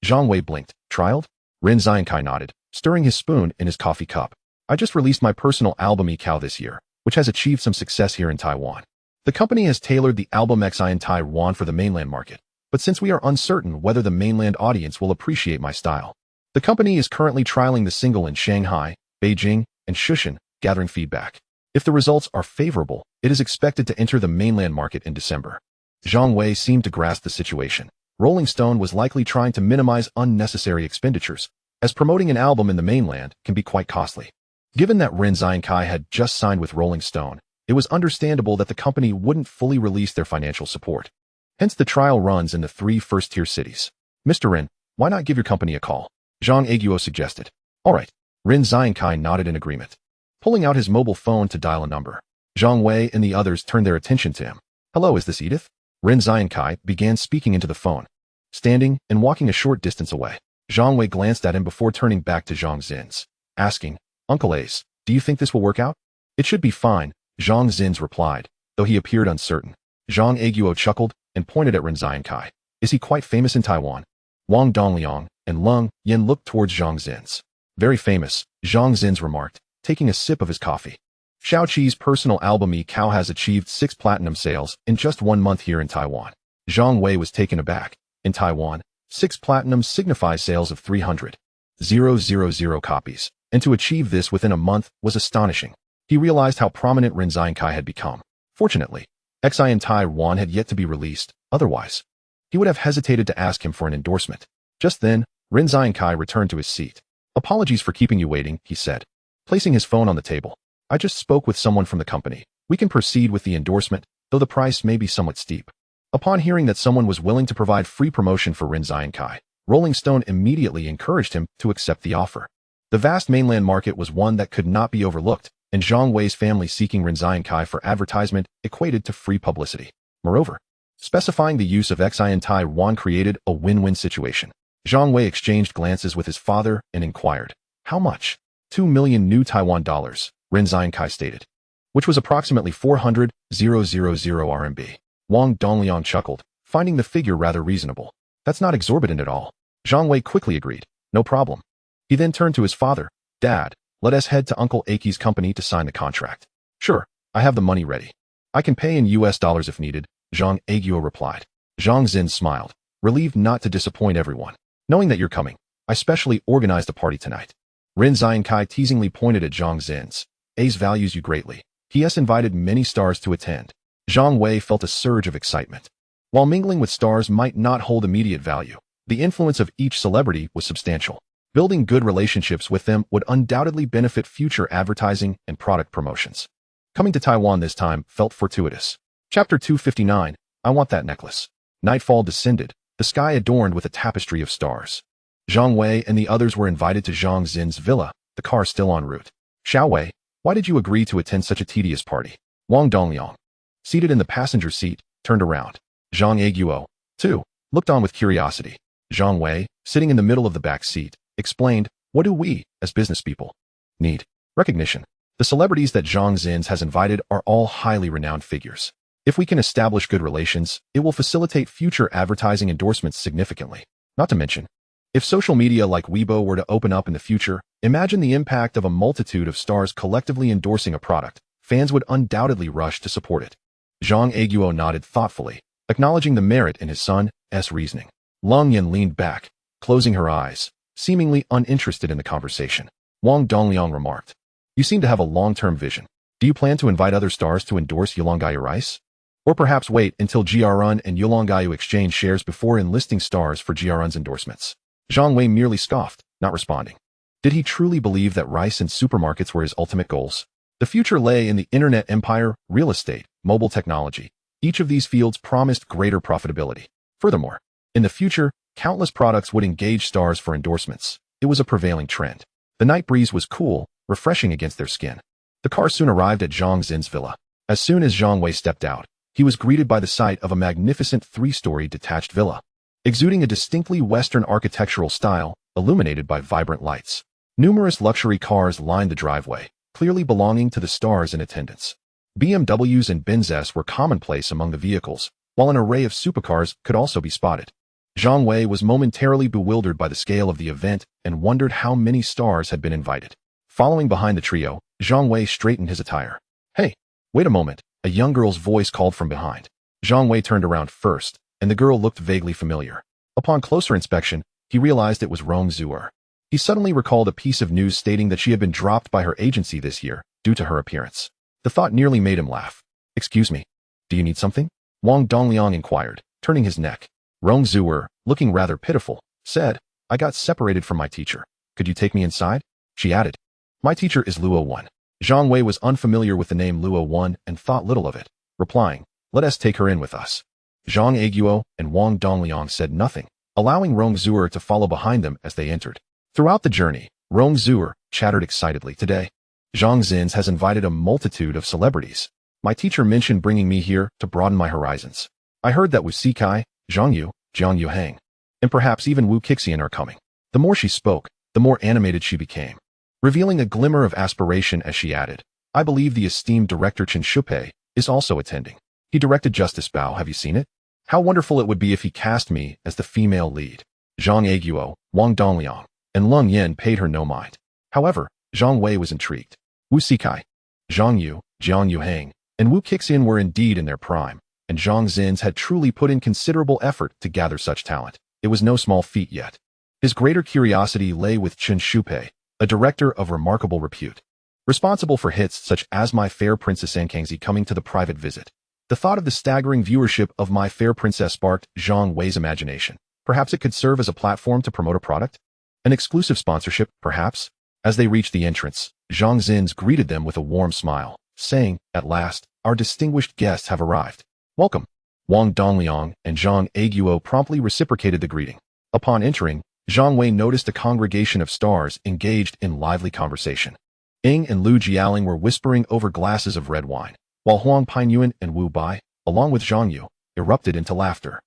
Zhang Wei blinked. "Trialed?" Ren Zhangkai nodded, stirring his spoon in his coffee cup. "I just released my personal album Cow this year, which has achieved some success here in Taiwan. The company has tailored the album Xin Tai Yuan for the mainland market, but since we are uncertain whether the mainland audience will appreciate my style, the company is currently trialing the single in Shanghai, Beijing, and Shushan, gathering feedback. If the results are favorable, it is expected to enter the mainland market in December." Zhang Wei seemed to grasp the situation. Rolling Stone was likely trying to minimize unnecessary expenditures, as promoting an album in the mainland can be quite costly. Given that Ren Zhangkai had just signed with Rolling Stone, it was understandable that the company wouldn't fully release their financial support. Hence the trial runs in the 3 first-tier cities. "Mr. Ren, why not give your company a call?" Zhang Wei suggested. "All right." Ren Zhangkai nodded in agreement. Pulling out his mobile phone to dial a number, Zhang Wei and the others turned their attention to him. "Hello, is this Edith?" Ren Zhangkai began speaking into the phone. Standing and walking a short distance away, Zhang Wei glanced at him before turning back to Zhang Zins, asking, "Uncle Ace, do you think this will work out?" "It should be fine," Zhang Zins replied, though he appeared uncertain. Zhang Wei chuckled and pointed at Ren Zhangkai. "Is he quite famous in Taiwan?" Wang Dongliang and Leng Yan looked towards Zhang Zins. "Very famous," Zhang Zins remarked, taking a sip of his coffee. Xiao Qi's personal album Cow has achieved 6 platinum sales in just 1 month here in Taiwan. Zhang Wei was taken aback. In Taiwan, 6 platinum signifies sales of 300,000 copies, and to achieve this within a month was astonishing. He realized how prominent Ren Zhangkai had become. Fortunately, Xin Tai Yuan had yet to be released, otherwise, he would have hesitated to ask him for an endorsement. Just then, Ren Zhangkai returned to his seat. "Apologies for keeping you waiting," he said, placing his phone on the table. "I just spoke with someone from the company. We can proceed with the endorsement, though the price may be somewhat steep." Upon hearing that someone was willing to provide free promotion for Ren Zhangkai, Rolling Stone immediately encouraged him to accept the offer. The vast mainland market was one that could not be overlooked, and Zhang Wei's family seeking Ren Zhangkai for advertisement equated to free publicity. Moreover, specifying the use of Xin Tai Yuan created a win-win situation. Zhang Wei exchanged glances with his father and inquired, "How much?" 2 million new Taiwan dollars, Ren Zhangkai stated, which was approximately 400,000 RMB. Wang Dongliang chuckled, finding the figure rather reasonable. "That's not exorbitant at all." Zhang Wei quickly agreed. "No problem." He then turned to his father. "Dad, let us head to Uncle Aki's company to sign the contract." "Sure, I have the money ready. I can pay in US dollars if needed," Zhang Wei replied. Zhang Zin smiled, relieved not to disappoint everyone. "Knowing that you're coming, I specially organized a party tonight. Rin Zhangkai teasingly pointed at Zhang Zins. Ace values you greatly. He has invited many stars to attend. Zhang Wei felt a surge of excitement. While mingling with stars might not hold immediate value, the influence of each celebrity was substantial. Building good relationships with them would undoubtedly benefit future advertising and product promotions. Coming to Taiwan this time felt fortuitous. Chapter 259, I Want That Necklace. Nightfall descended, the sky adorned with a tapestry of stars. Zhang Wei and the others were invited to Zhang Xin's villa, the car still en route. Xiao Wei, why did you agree to attend such a tedious party? Wang Dongliang, seated in the passenger seat, turned around. Zhang Aiguo, too, looked on with curiosity. Zhang Wei, sitting in the middle of the back seat, explained, what do we, as business people, need? Recognition. The celebrities that Zhang Xin's has invited are all highly renowned figures. If we can establish good relations, it will facilitate future advertising endorsements significantly. Not to mention, if social media like Weibo were to open up in the future, imagine the impact of a multitude of stars collectively endorsing a product. Fans would undoubtedly rush to support it. Zhang Aiguo nodded thoughtfully, acknowledging the merit in his son's reasoning. Lung Yin leaned back, closing her eyes, seemingly uninterested in the conversation. Wang Dongliang remarked, you seem to have a long-term vision. Do you plan to invite other stars to endorse Yulonggayu rice? Or perhaps wait until GRN and Yulonggayu exchange shares before enlisting stars for GRN's endorsements? Zhang Wei merely scoffed, not responding. Did he truly believe that rice and supermarkets were his ultimate goals? The future lay in the internet empire, real estate, mobile technology. Each of these fields promised greater profitability. Furthermore, in the future, countless products would engage stars for endorsements. It was a prevailing trend. The night breeze was cool, refreshing against their skin. The car soon arrived at Zhang Xin's villa. As soon as Zhang Wei stepped out, he was greeted by the sight of a magnificent three-story detached villa, exuding a distinctly Western architectural style, illuminated by vibrant lights. Numerous luxury cars lined the driveway, clearly belonging to the stars in attendance. BMWs and Benzes were commonplace among the vehicles, while an array of supercars could also be spotted. Zhang Wei was momentarily bewildered by the scale of the event and wondered how many stars had been invited. Following behind the trio, Zhang Wei straightened his attire. Hey, wait a moment, a young girl's voice called from behind. Zhang Wei turned around first, and the girl looked vaguely familiar. Upon closer inspection, he realized it was Rong Zuer. He suddenly recalled a piece of news stating that she had been dropped by her agency this year due to her appearance. The thought nearly made him laugh. Excuse me, do you need something? Wang Dongliang inquired, turning his neck. Rong Zuer, looking rather pitiful, said, I got separated from my teacher. Could you take me inside? She added, my teacher is Luo Wan. Zhang Wei was unfamiliar with the name Luo Wan and thought little of it, replying, let us take her in with us. Zhang Aiguo and Wang Dongliang said nothing, allowing Rong Zuer to follow behind them as they entered. Throughout the journey, Rong Zuer chattered excitedly. Today, Zhang Xin's has invited a multitude of celebrities. My teacher mentioned bringing me here to broaden my horizons. I heard that Wu Sikai, Zhang Yu, Jiang Yuhang, and perhaps even Wu Qixian are coming. The more she spoke, the more animated she became, revealing a glimmer of aspiration as she added, I believe the esteemed director Chen Shupai is also attending. He directed Justice Bao, have you seen it? How wonderful it would be if he cast me as the female lead. Zhang Aiguo, Wang Dongliang, and Lung Yin paid her no mind. However, Zhang Wei was intrigued. Wu Sikai, Zhang Yu, Jiang Yuhang, and Wu Qixian were indeed in their prime, and Zhang Xin's had truly put in considerable effort to gather such talent. It was no small feat yet. His greater curiosity lay with Chen Shupai, a director of remarkable repute, responsible for hits such as My Fair Princess Ankangzi coming to the private visit. The thought of the staggering viewership of My Fair Princess sparked Zhang Wei's imagination. Perhaps it could serve as a platform to promote a product? An exclusive sponsorship, perhaps? As they reached the entrance, Zhang Xin's greeted them with a warm smile, saying, at last, our distinguished guests have arrived. Welcome. Wang Dongliang and Zhang Aiguo promptly reciprocated the greeting. Upon entering, Zhang Wei noticed a congregation of stars engaged in lively conversation. Ying and Lu Jialing were whispering over glasses of red wine, while Huang Painyuan and Wu Bai, along with Zhang Yu, erupted into laughter.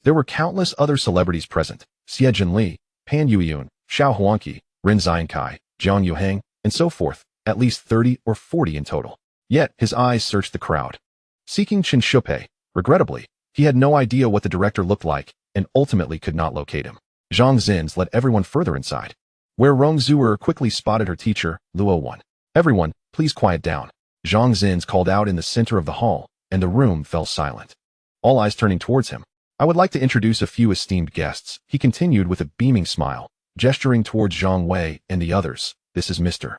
There were countless other celebrities present, Xie Jinli, Pan Yueyun, Xiao Huangqi, Rin Zhangkai, Jiang Yuhang, and so forth, at least 30 or 40 in total. Yet, his eyes searched the crowd. Seeking Chen Shupai, regrettably, he had no idea what the director looked like, and ultimately could not locate him. Zhang Xin's led everyone further inside, where Rong Zuer quickly spotted her teacher, Luo Wan. Everyone, please quiet down. Zhang Xin's called out in the center of the hall, and the room fell silent. All eyes turning towards him. I would like to introduce a few esteemed guests, he continued with a beaming smile. gesturing towards Zhang Wei and the others. "This is Mr.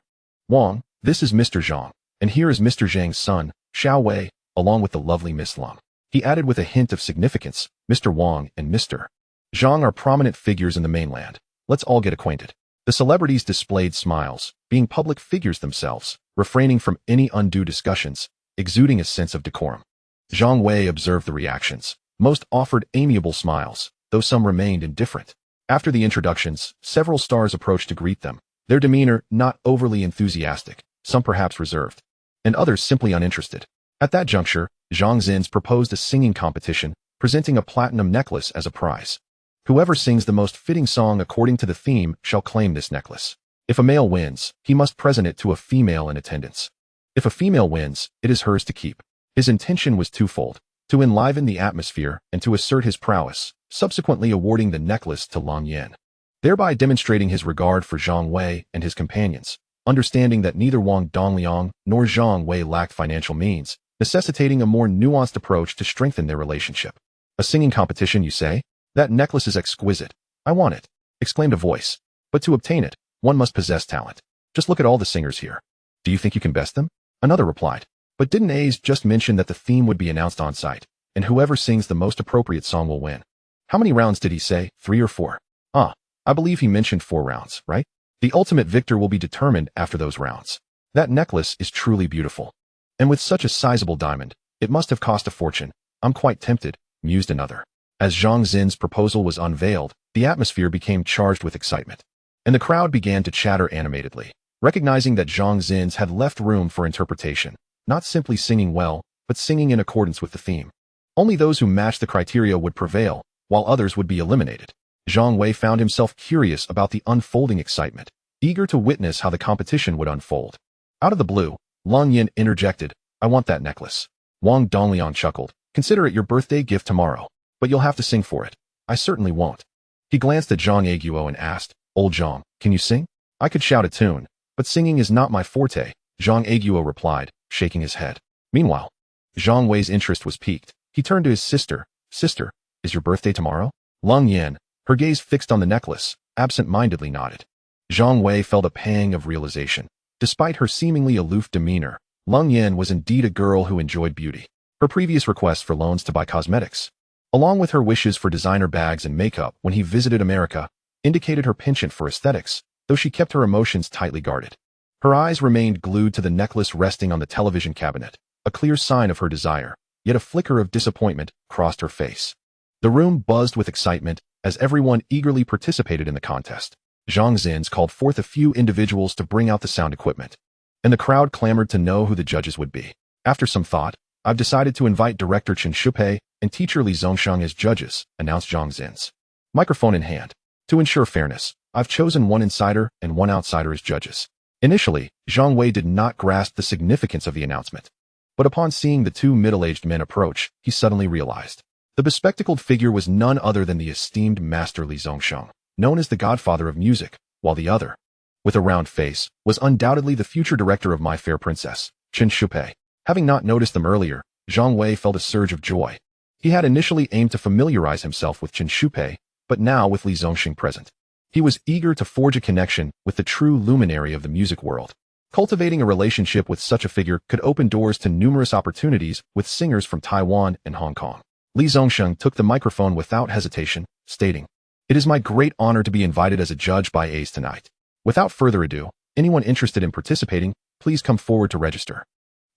Wang, this is Mr. Zhang, and here is Mr. Zhang's son, Xiao Wei, along with the lovely Miss Lum." He added with a hint of significance, "Mr. Wang and Mr. Zhang are prominent figures in the mainland. Let's all get acquainted." The celebrities displayed smiles, being public figures themselves, refraining from any undue discussions, exuding a sense of decorum. Zhang Wei observed the reactions. Most offered amiable smiles, though some remained indifferent. After the introductions, several stars approached to greet them, their demeanor not overly enthusiastic, some perhaps reserved, and others simply uninterested. At that juncture, Zhang Zins proposed a singing competition, presenting a platinum necklace as a prize. Whoever sings the most fitting song according to the theme shall claim this necklace. If a male wins, he must present it to a female in attendance. If a female wins, it is hers to keep. His intention was twofold: to enliven the atmosphere and to assert his prowess, subsequently awarding the necklace to Lang Yan, thereby demonstrating his regard for Zhang Wei and his companions, understanding that neither Wang Dongliang nor Zhang Wei lacked financial means, necessitating a more nuanced approach to strengthen their relationship. "A singing competition, you say? That necklace is exquisite. I want it," exclaimed a voice. "But to obtain it, one must possess talent. Just look at all the singers here. Do you think you can best them?" Another replied. "But didn't A's just mention that the theme would be announced on site, and whoever sings the most appropriate song will win? How many rounds did he say, 3 or 4? I believe he mentioned 4 rounds, right? The ultimate victor will be determined after those rounds. That necklace is truly beautiful. And with such a sizable diamond, it must have cost a fortune. I'm quite tempted," mused another. As Zhang Zin's proposal was unveiled, the atmosphere became charged with excitement, and the crowd began to chatter animatedly, recognizing that Zhang Zin's had left room for interpretation, not simply singing well, but singing in accordance with the theme. Only those who matched the criteria would prevail, while others would be eliminated. Zhang Wei found himself curious about the unfolding excitement, eager to witness how the competition would unfold. Out of the blue, Lang Yan interjected, "I want that necklace." Wang Dongliang chuckled, "Consider it your birthday gift tomorrow, but you'll have to sing for it." "I certainly won't." He glanced at Zhang Aguo and asked, "Old Zhang, can you sing?" "I could shout a tune, but singing is not my forte," Zhang Aguo replied, shaking his head. Meanwhile, Zhang Wei's interest was piqued. He turned to his sister. "Sister, is your birthday tomorrow?" Lang Yan, her gaze fixed on the necklace, absent-mindedly nodded. Zhang Wei felt a pang of realization. Despite her seemingly aloof demeanor, Lang Yan was indeed a girl who enjoyed beauty. Her previous requests for loans to buy cosmetics, along with her wishes for designer bags and makeup when he visited America, indicated her penchant for aesthetics, though she kept her emotions tightly guarded. Her eyes remained glued to the necklace resting on the television cabinet, a clear sign of her desire, yet a flicker of disappointment crossed her face. The room buzzed with excitement as everyone eagerly participated in the contest. Zhang Zins called forth a few individuals to bring out the sound equipment, and the crowd clamored to know who the judges would be. After some thought, "I've decided to invite director Chen Shupei and teacher Li Zongsheng as judges," announced Zhang Zins, microphone in hand. "To ensure fairness, I've chosen one insider and one outsider as judges." Initially, Zhang Wei did not grasp the significance of the announcement. But upon seeing the 2 middle-aged men approach, he suddenly realized. The bespectacled figure was none other than the esteemed master Li Zongsheng, known as the godfather of music, while the other, with a round face, was undoubtedly the future director of My Fair Princess, Chen Shupei. Having not noticed them earlier, Zhang Wei felt a surge of joy. He had initially aimed to familiarize himself with Chen Shupei, but now with Li Zongsheng present, he was eager to forge a connection with the true luminary of the music world. Cultivating a relationship with such a figure could open doors to numerous opportunities with singers from Taiwan and Hong Kong. Li Zongsheng took the microphone without hesitation, stating, "It is my great honor to be invited as a judge by A's tonight. Without further ado, anyone interested in participating, please come forward to register.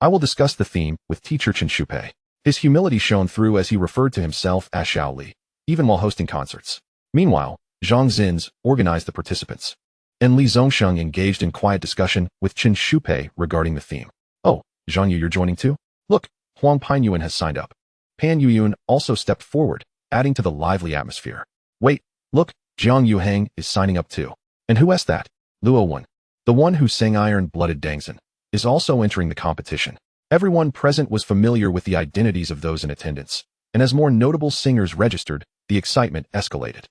I will discuss the theme with teacher Chen Shupei." His humility shone through as he referred to himself as Xiao Li, even while hosting concerts. Meanwhile, Zhang Zins organized the participants, and Li Zongsheng engaged in quiet discussion with Chen Shupei regarding the theme. "Oh, Zhang Yu, you're joining too? Look, Huang Pinyuan has signed up." Pan Yuyun also stepped forward, adding to the lively atmosphere. "Wait, look, Jiang Yuhang is signing up too. And who is that?" Luo Wen, the one who sang Iron-Blooded Dangzhen, is also entering the competition. Everyone present was familiar with the identities of those in attendance, and as more notable singers registered, the excitement escalated.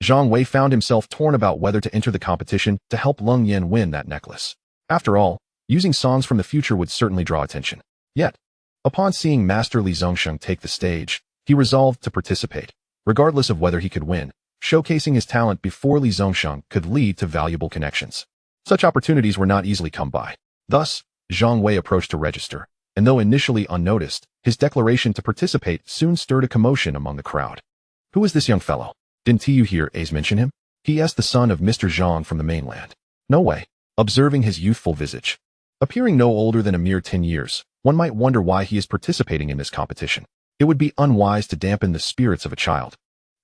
Zhang Wei found himself torn about whether to enter the competition to help Lang Yan win that necklace. After all, using songs from the future would certainly draw attention. Yet, upon seeing Master Li Zongsheng take the stage, he resolved to participate. Regardless of whether he could win, Showcasing his talent before Li Zongsheng could lead to valuable connections. Such opportunities were not easily come by. Thus, Zhang Wei approached to register, and though initially unnoticed, his declaration to participate soon stirred a commotion among the crowd. Who is this young fellow? Didn't you hear A's mention him? He is the son of Mr. Zhang from the mainland. No way. Observing his youthful visage, appearing no older than a mere 10 years, one might wonder why he is participating in this competition. It would be unwise to dampen the spirits of a child.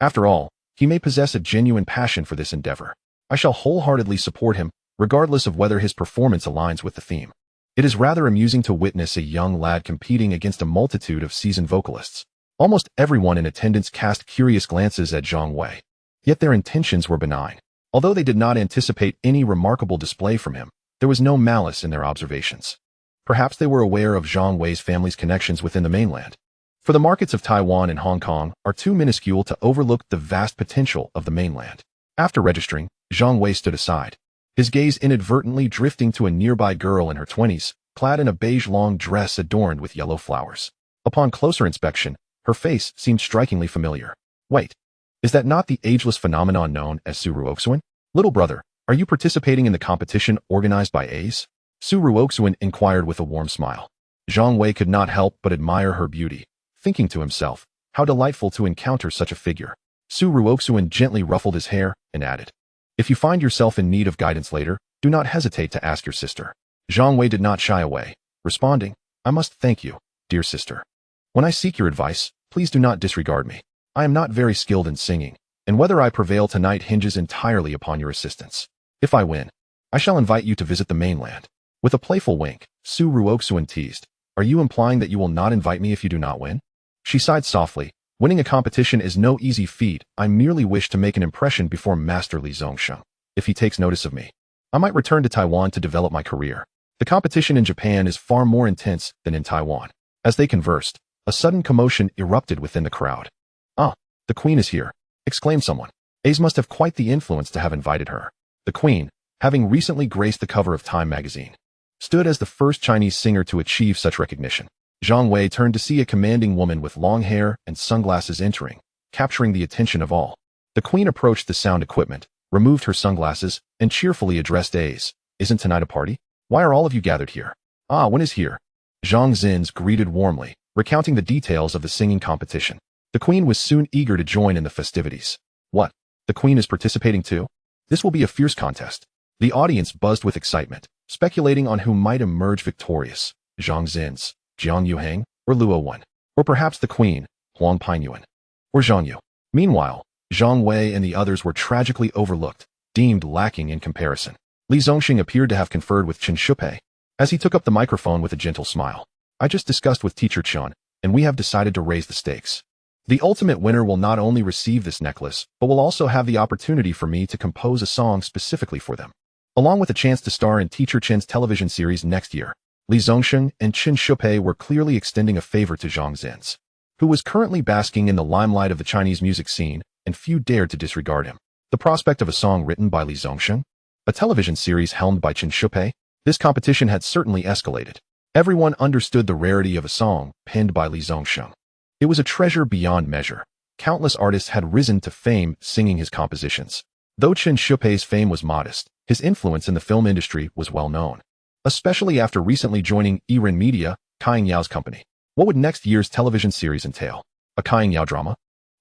After all, he may possess a genuine passion for this endeavor. I shall wholeheartedly support him, regardless of whether his performance aligns with the theme. It is rather amusing to witness a young lad competing against a multitude of seasoned vocalists. Almost everyone in attendance cast curious glances at Zhang Wei. Yet their intentions were benign. Although they did not anticipate any remarkable display from him, there was no malice in their observations. Perhaps they were aware of Zhang Wei's family's connections within the mainland. For the markets of Taiwan and Hong Kong are too minuscule to overlook the vast potential of the mainland. After registering, Zhang Wei stood aside, his gaze inadvertently drifting to a nearby girl in her 20s, clad in a beige long dress adorned with yellow flowers. Upon closer inspection, her face seemed strikingly familiar. Wait, is that not the ageless phenomenon known as Su Ruoxuan? Little brother, are you participating in the competition organized by A's? Su Ruoxuan inquired with a warm smile. Zhang Wei could not help but admire her beauty, thinking to himself, how delightful to encounter such a figure. Su Ruoxuan gently ruffled his hair and added, if you find yourself in need of guidance later, do not hesitate to ask your sister. Zhang Wei did not shy away, responding, I must thank you, dear sister. When I seek your advice, please do not disregard me. I am not very skilled in singing, and whether I prevail tonight hinges entirely upon your assistance. If I win, I shall invite you to visit the mainland. With a playful wink, Su Ruoxuan teased, are you implying that you will not invite me if you do not win? She sighed softly, winning a competition is no easy feat. I merely wish to make an impression before Master Li Zongsheng. If he takes notice of me, I might return to Taiwan to develop my career. The competition in Japan is far more intense than in Taiwan. As they conversed, a sudden commotion erupted within the crowd. Ah, the queen is here, exclaimed someone. A's must have quite the influence to have invited her. The queen, having recently graced the cover of Time magazine, stood as the first Chinese singer to achieve such recognition. Zhang Wei turned to see a commanding woman with long hair and sunglasses entering, capturing the attention of all. The queen approached the sound equipment, removed her sunglasses, and cheerfully addressed A's. Isn't tonight a party? Why are all of you gathered here? Ah, when is here? Zhang Zins greeted warmly, recounting the details of the singing competition. The queen was soon eager to join in the festivities. What? The queen is participating too? This will be a fierce contest. The audience buzzed with excitement, speculating on who might emerge victorious. Zhang Zins, Jiang Yuheng, or Luo Wen. Or perhaps the queen, Huang Painyuan. Or Zhang Yu. Meanwhile, Zhang Wei and the others were tragically overlooked, deemed lacking in comparison. Li Zongxing appeared to have conferred with Chen Shupei, as he took up the microphone with a gentle smile. I just discussed with Teacher Chen, and we have decided to raise the stakes. The ultimate winner will not only receive this necklace, but will also have the opportunity for me to compose a song specifically for them, along with a chance to star in Teacher Chen's television series next year. Li Zongxing and Chen Shupei were clearly extending a favor to Zhang Zins, who was currently basking in the limelight of the Chinese music scene, and few dared to disregard him. The prospect of a song written by Li Zongxing, a television series helmed by Chen Shupei, this competition had certainly escalated. Everyone understood the rarity of a song penned by Li Zongxing. It was a treasure beyond measure. Countless artists had risen to fame singing his compositions. Though Chen Shupei's fame was modest, his influence in the film industry was well known, especially after recently joining Yiren Media, Kaiying Yao's company. What would next year's television series entail? A Kaiying Yao drama?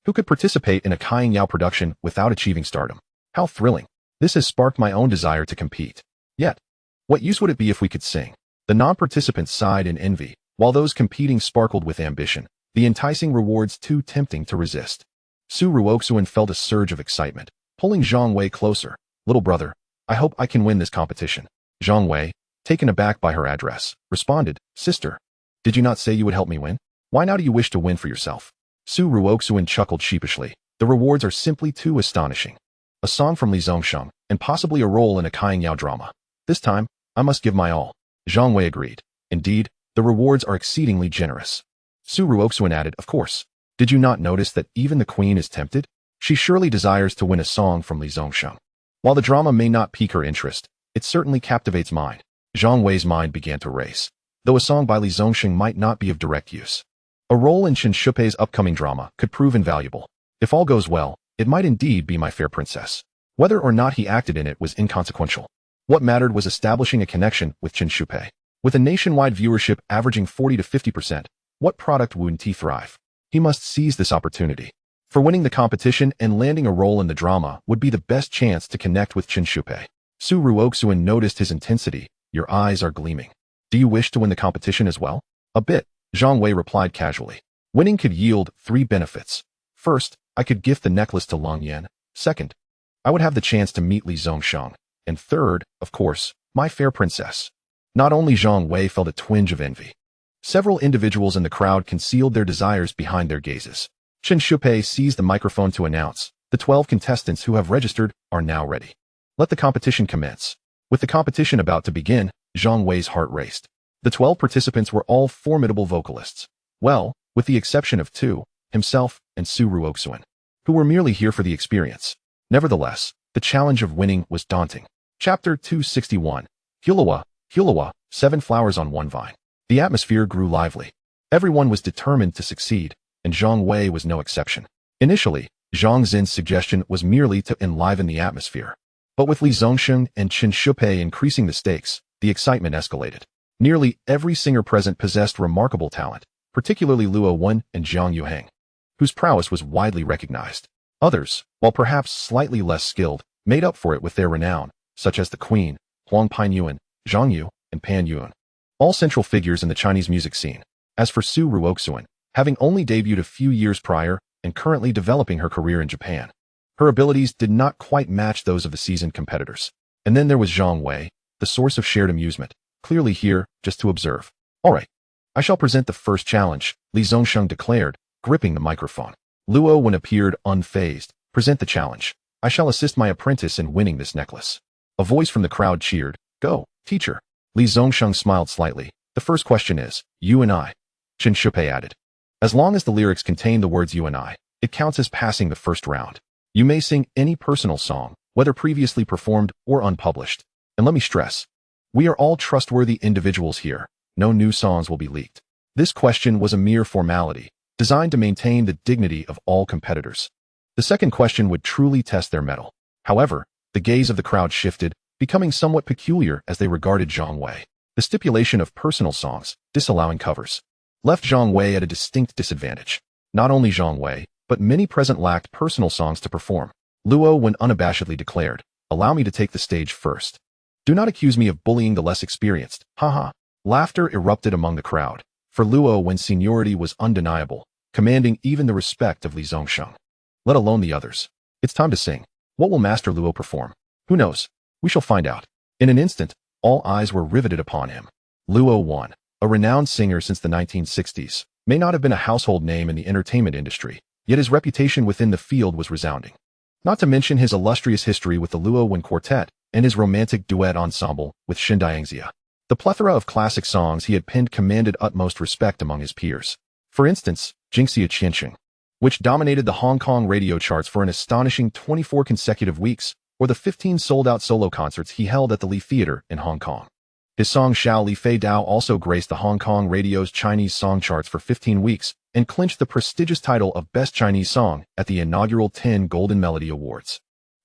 Who could participate in a Kaiying Yao production without achieving stardom? How thrilling! This has sparked my own desire to compete. Yet, what use would it be if we could sing? The non-participants sighed in envy, while those competing sparkled with ambition, the enticing rewards too tempting to resist. Su Ruoxuan felt a surge of excitement, pulling Zhang Wei closer. Little brother, I hope I can win this competition. Zhang Wei, taken aback by her address, responded, Sister, did you not say you would help me win? Why now do you wish to win for yourself? Su Ruoxuan chuckled sheepishly. The rewards are simply too astonishing. A song from Li Zongsheng, and possibly a role in a Kaiying Yao drama. This time, I must give my all. Zhang Wei agreed. Indeed, the rewards are exceedingly generous. Su Ruoxuan added, of course. Did you not notice that even the queen is tempted? She surely desires to win a song from Li Zongsheng. While the drama may not pique her interest, it certainly captivates mine. Zhang Wei's mind began to race, though a song by Li Zongsheng might not be of direct use. A role in Chen Shupei's upcoming drama could prove invaluable. If all goes well, it might indeed be my fair princess. Whether or not he acted in it was inconsequential. What mattered was establishing a connection with Qin Shupai. With a nationwide viewership averaging 40 to 50%, what product wouldn't he thrive? He must seize this opportunity. For winning the competition and landing a role in the drama would be the best chance to connect with Qin Shupai. Su Ruoxuan noticed his intensity. Your eyes are gleaming. Do you wish to win the competition as well? A bit, Zhang Wei replied casually. Winning could yield 3 benefits. First, I could gift the necklace to Long Yan. Second, I would have the chance to meet Li Zongsheng. And third, of course, my fair princess. Not only Zhang Wei felt a twinge of envy. Several individuals in the crowd concealed their desires behind their gazes. Qin Shupai seized the microphone to announce, the 12 contestants who have registered are now ready. Let the competition commence. With the competition about to begin, Zhang Wei's heart raced. The 12 participants were all formidable vocalists. Well, with the exception of 2, himself and Su Ruoxuan, who were merely here for the experience. Nevertheless, the challenge of winning was daunting. Chapter 261. Hulawa, Hulawa, 7 flowers on 1 vine. The atmosphere grew lively. Everyone was determined to succeed, and Zhang Wei was no exception. Initially, Zhang Xin's suggestion was merely to enliven the atmosphere. But with Li Zongsheng and Qin Shupai increasing the stakes, the excitement escalated. Nearly every singer present possessed remarkable talent, particularly Luo Wen and Zhang Yuheng, whose prowess was widely recognized. Others, while perhaps slightly less skilled, made up for it with their renown, such as the Queen, Huang Painyuan, Zhang Yu, and Pan Yuan, all central figures in the Chinese music scene. As for Su Ruoxuan, having only debuted a few years prior and currently developing her career in Japan, her abilities did not quite match those of the seasoned competitors. And then there was Zhang Wei, the source of shared amusement, clearly here just to observe. All right, I shall present the first challenge, Li Zongsheng declared, gripping the microphone. Luo Wen appeared unfazed. Present the challenge. I shall assist my apprentice in winning this necklace. A voice from the crowd cheered. Go, teacher. Li Zongsheng smiled slightly. The first question is, you and I. Qin Shupai added. As long as the lyrics contain the words you and I, it counts as passing the first round. You may sing any personal song, whether previously performed or unpublished. And let me stress, we are all trustworthy individuals here. No new songs will be leaked. This question was a mere formality, designed to maintain the dignity of all competitors. The second question would truly test their mettle. However, the gaze of the crowd shifted, becoming somewhat peculiar as they regarded Zhang Wei. The stipulation of personal songs, disallowing covers, left Zhang Wei at a distinct disadvantage. Not only Zhang Wei, but many present lacked personal songs to perform. Luo Wen unabashedly declared, allow me to take the stage first. Do not accuse me of bullying the less experienced. Haha. Laughter erupted among the crowd. For Luo Wen's seniority was undeniable, commanding even the respect of Li Zongsheng, let alone the others. It's time to sing. What will Master Luo perform? Who knows? We shall find out. In an instant, all eyes were riveted upon him. Luo Wen, a renowned singer since the 1960s, may not have been a household name in the entertainment industry, yet his reputation within the field was resounding. Not to mention his illustrious history with the Luo Wen Quartet and his romantic duet ensemble with Shin Diangxia. The plethora of classic songs he had penned commanded utmost respect among his peers. For instance, Jingxia Qianxing, which dominated the Hong Kong radio charts for an astonishing 24 consecutive weeks, or the 15 sold-out solo concerts he held at the Lee Theater in Hong Kong. His song Xiao Li Fei Dao also graced the Hong Kong radio's Chinese song charts for 15 weeks and clinched the prestigious title of Best Chinese Song at the inaugural 10 Golden Melody Awards.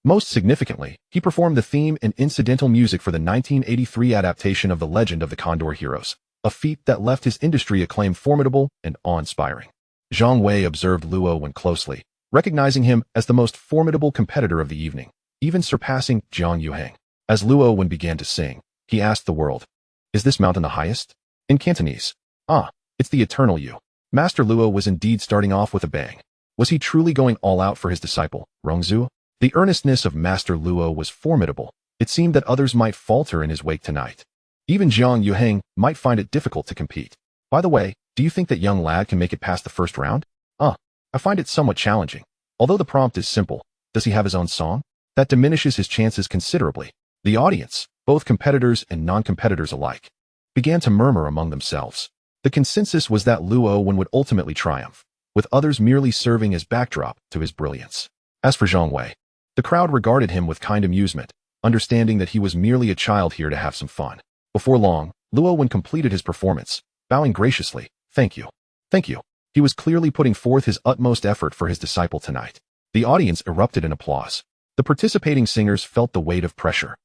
Most significantly, he performed the theme and incidental music for the 1983 adaptation of The Legend of the Condor Heroes, a feat that left his industry acclaim formidable and awe-inspiring. Zhang Wei observed Luo Wen closely, recognizing him as the most formidable competitor of the evening, even surpassing Zhang Yuheng. As Luo Wen began to sing, he asked the world, is this mountain the highest? In Cantonese, it's the eternal you. Master Luo was indeed starting off with a bang. Was he truly going all out for his disciple, Rongzhu? The earnestness of Master Luo was formidable. It seemed that others might falter in his wake tonight. Even Zhang Yuheng might find it difficult to compete. By the way, do you think that young lad can make it past the first round? I find it somewhat challenging. Although the prompt is simple, does he have his own song? That diminishes his chances considerably. The audience, both competitors and non-competitors alike, began to murmur among themselves. The consensus was that Luo Wen would ultimately triumph, with others merely serving as backdrop to his brilliance. As for Zhang Wei, the crowd regarded him with kind amusement, understanding that he was merely a child here to have some fun. Before long, Luo Wen completed his performance, bowing graciously. Thank you. Thank you. He was clearly putting forth his utmost effort for his disciple tonight. The audience erupted in applause. The participating singers felt the weight of pressure.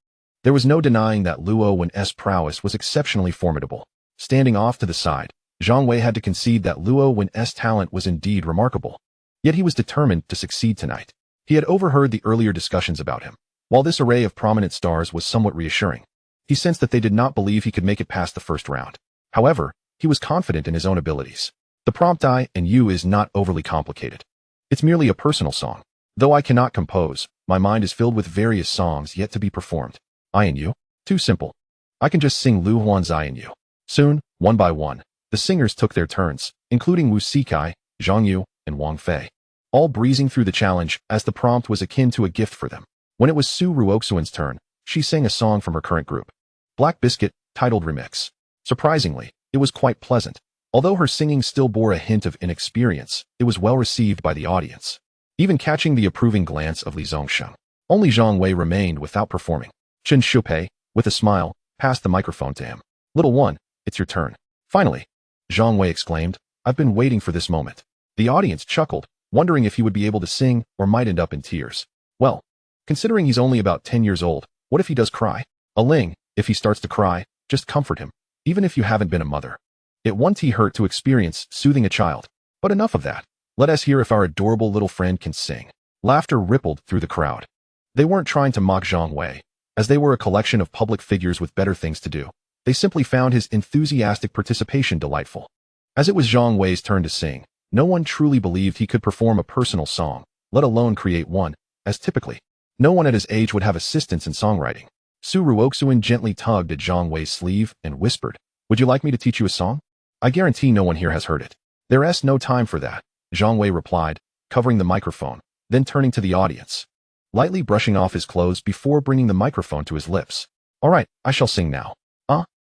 There was no denying that Luo Wen's prowess was exceptionally formidable. Standing off to the side, Zhang Wei had to concede that Luo Wen's talent was indeed remarkable. Yet he was determined to succeed tonight. He had overheard the earlier discussions about him. While this array of prominent stars was somewhat reassuring, he sensed that they did not believe he could make it past the first round. However, he was confident in his own abilities. The prompt I and you is not overly complicated. It's merely a personal song. Though I cannot compose, my mind is filled with various songs yet to be performed. I and you? Too simple. I can just sing Lu Huan's I and you. Soon, one by one, the singers took their turns, including Wu Sikai, Zhang Yu, and Wang Fei, all breezing through the challenge as the prompt was akin to a gift for them. When it was Su Ruoxuan's turn, she sang a song from her current group, Black Biscuit, titled Remix. Surprisingly, it was quite pleasant. Although her singing still bore a hint of inexperience, it was well received by the audience, even catching the approving glance of Li Zongsheng. Only Zhang Wei remained without performing. Chen Shupei, with a smile, passed the microphone to him. Little one, it's your turn. Finally, Zhang Wei exclaimed, I've been waiting for this moment. The audience chuckled, wondering if he would be able to sing or might end up in tears. Well, considering he's only about 10 years old, what if he does cry? A Ling, if he starts to cry, just comfort him, even if you haven't been a mother. It won't hurt to experience soothing a child. But enough of that. Let us hear if our adorable little friend can sing. Laughter rippled through the crowd. They weren't trying to mock Zhang Wei, as they were a collection of public figures with better things to do. They simply found his enthusiastic participation delightful. As it was Zhang Wei's turn to sing, no one truly believed he could perform a personal song, let alone create one, as typically, no one at his age would have assistance in songwriting. Su Ruoxuan gently tugged at Zhang Wei's sleeve and whispered, Would you like me to teach you a song? I guarantee no one here has heard it. There's no time for that, Zhang Wei replied, covering the microphone, then turning to the audience, lightly brushing off his clothes before bringing the microphone to his lips. All right, I shall sing now.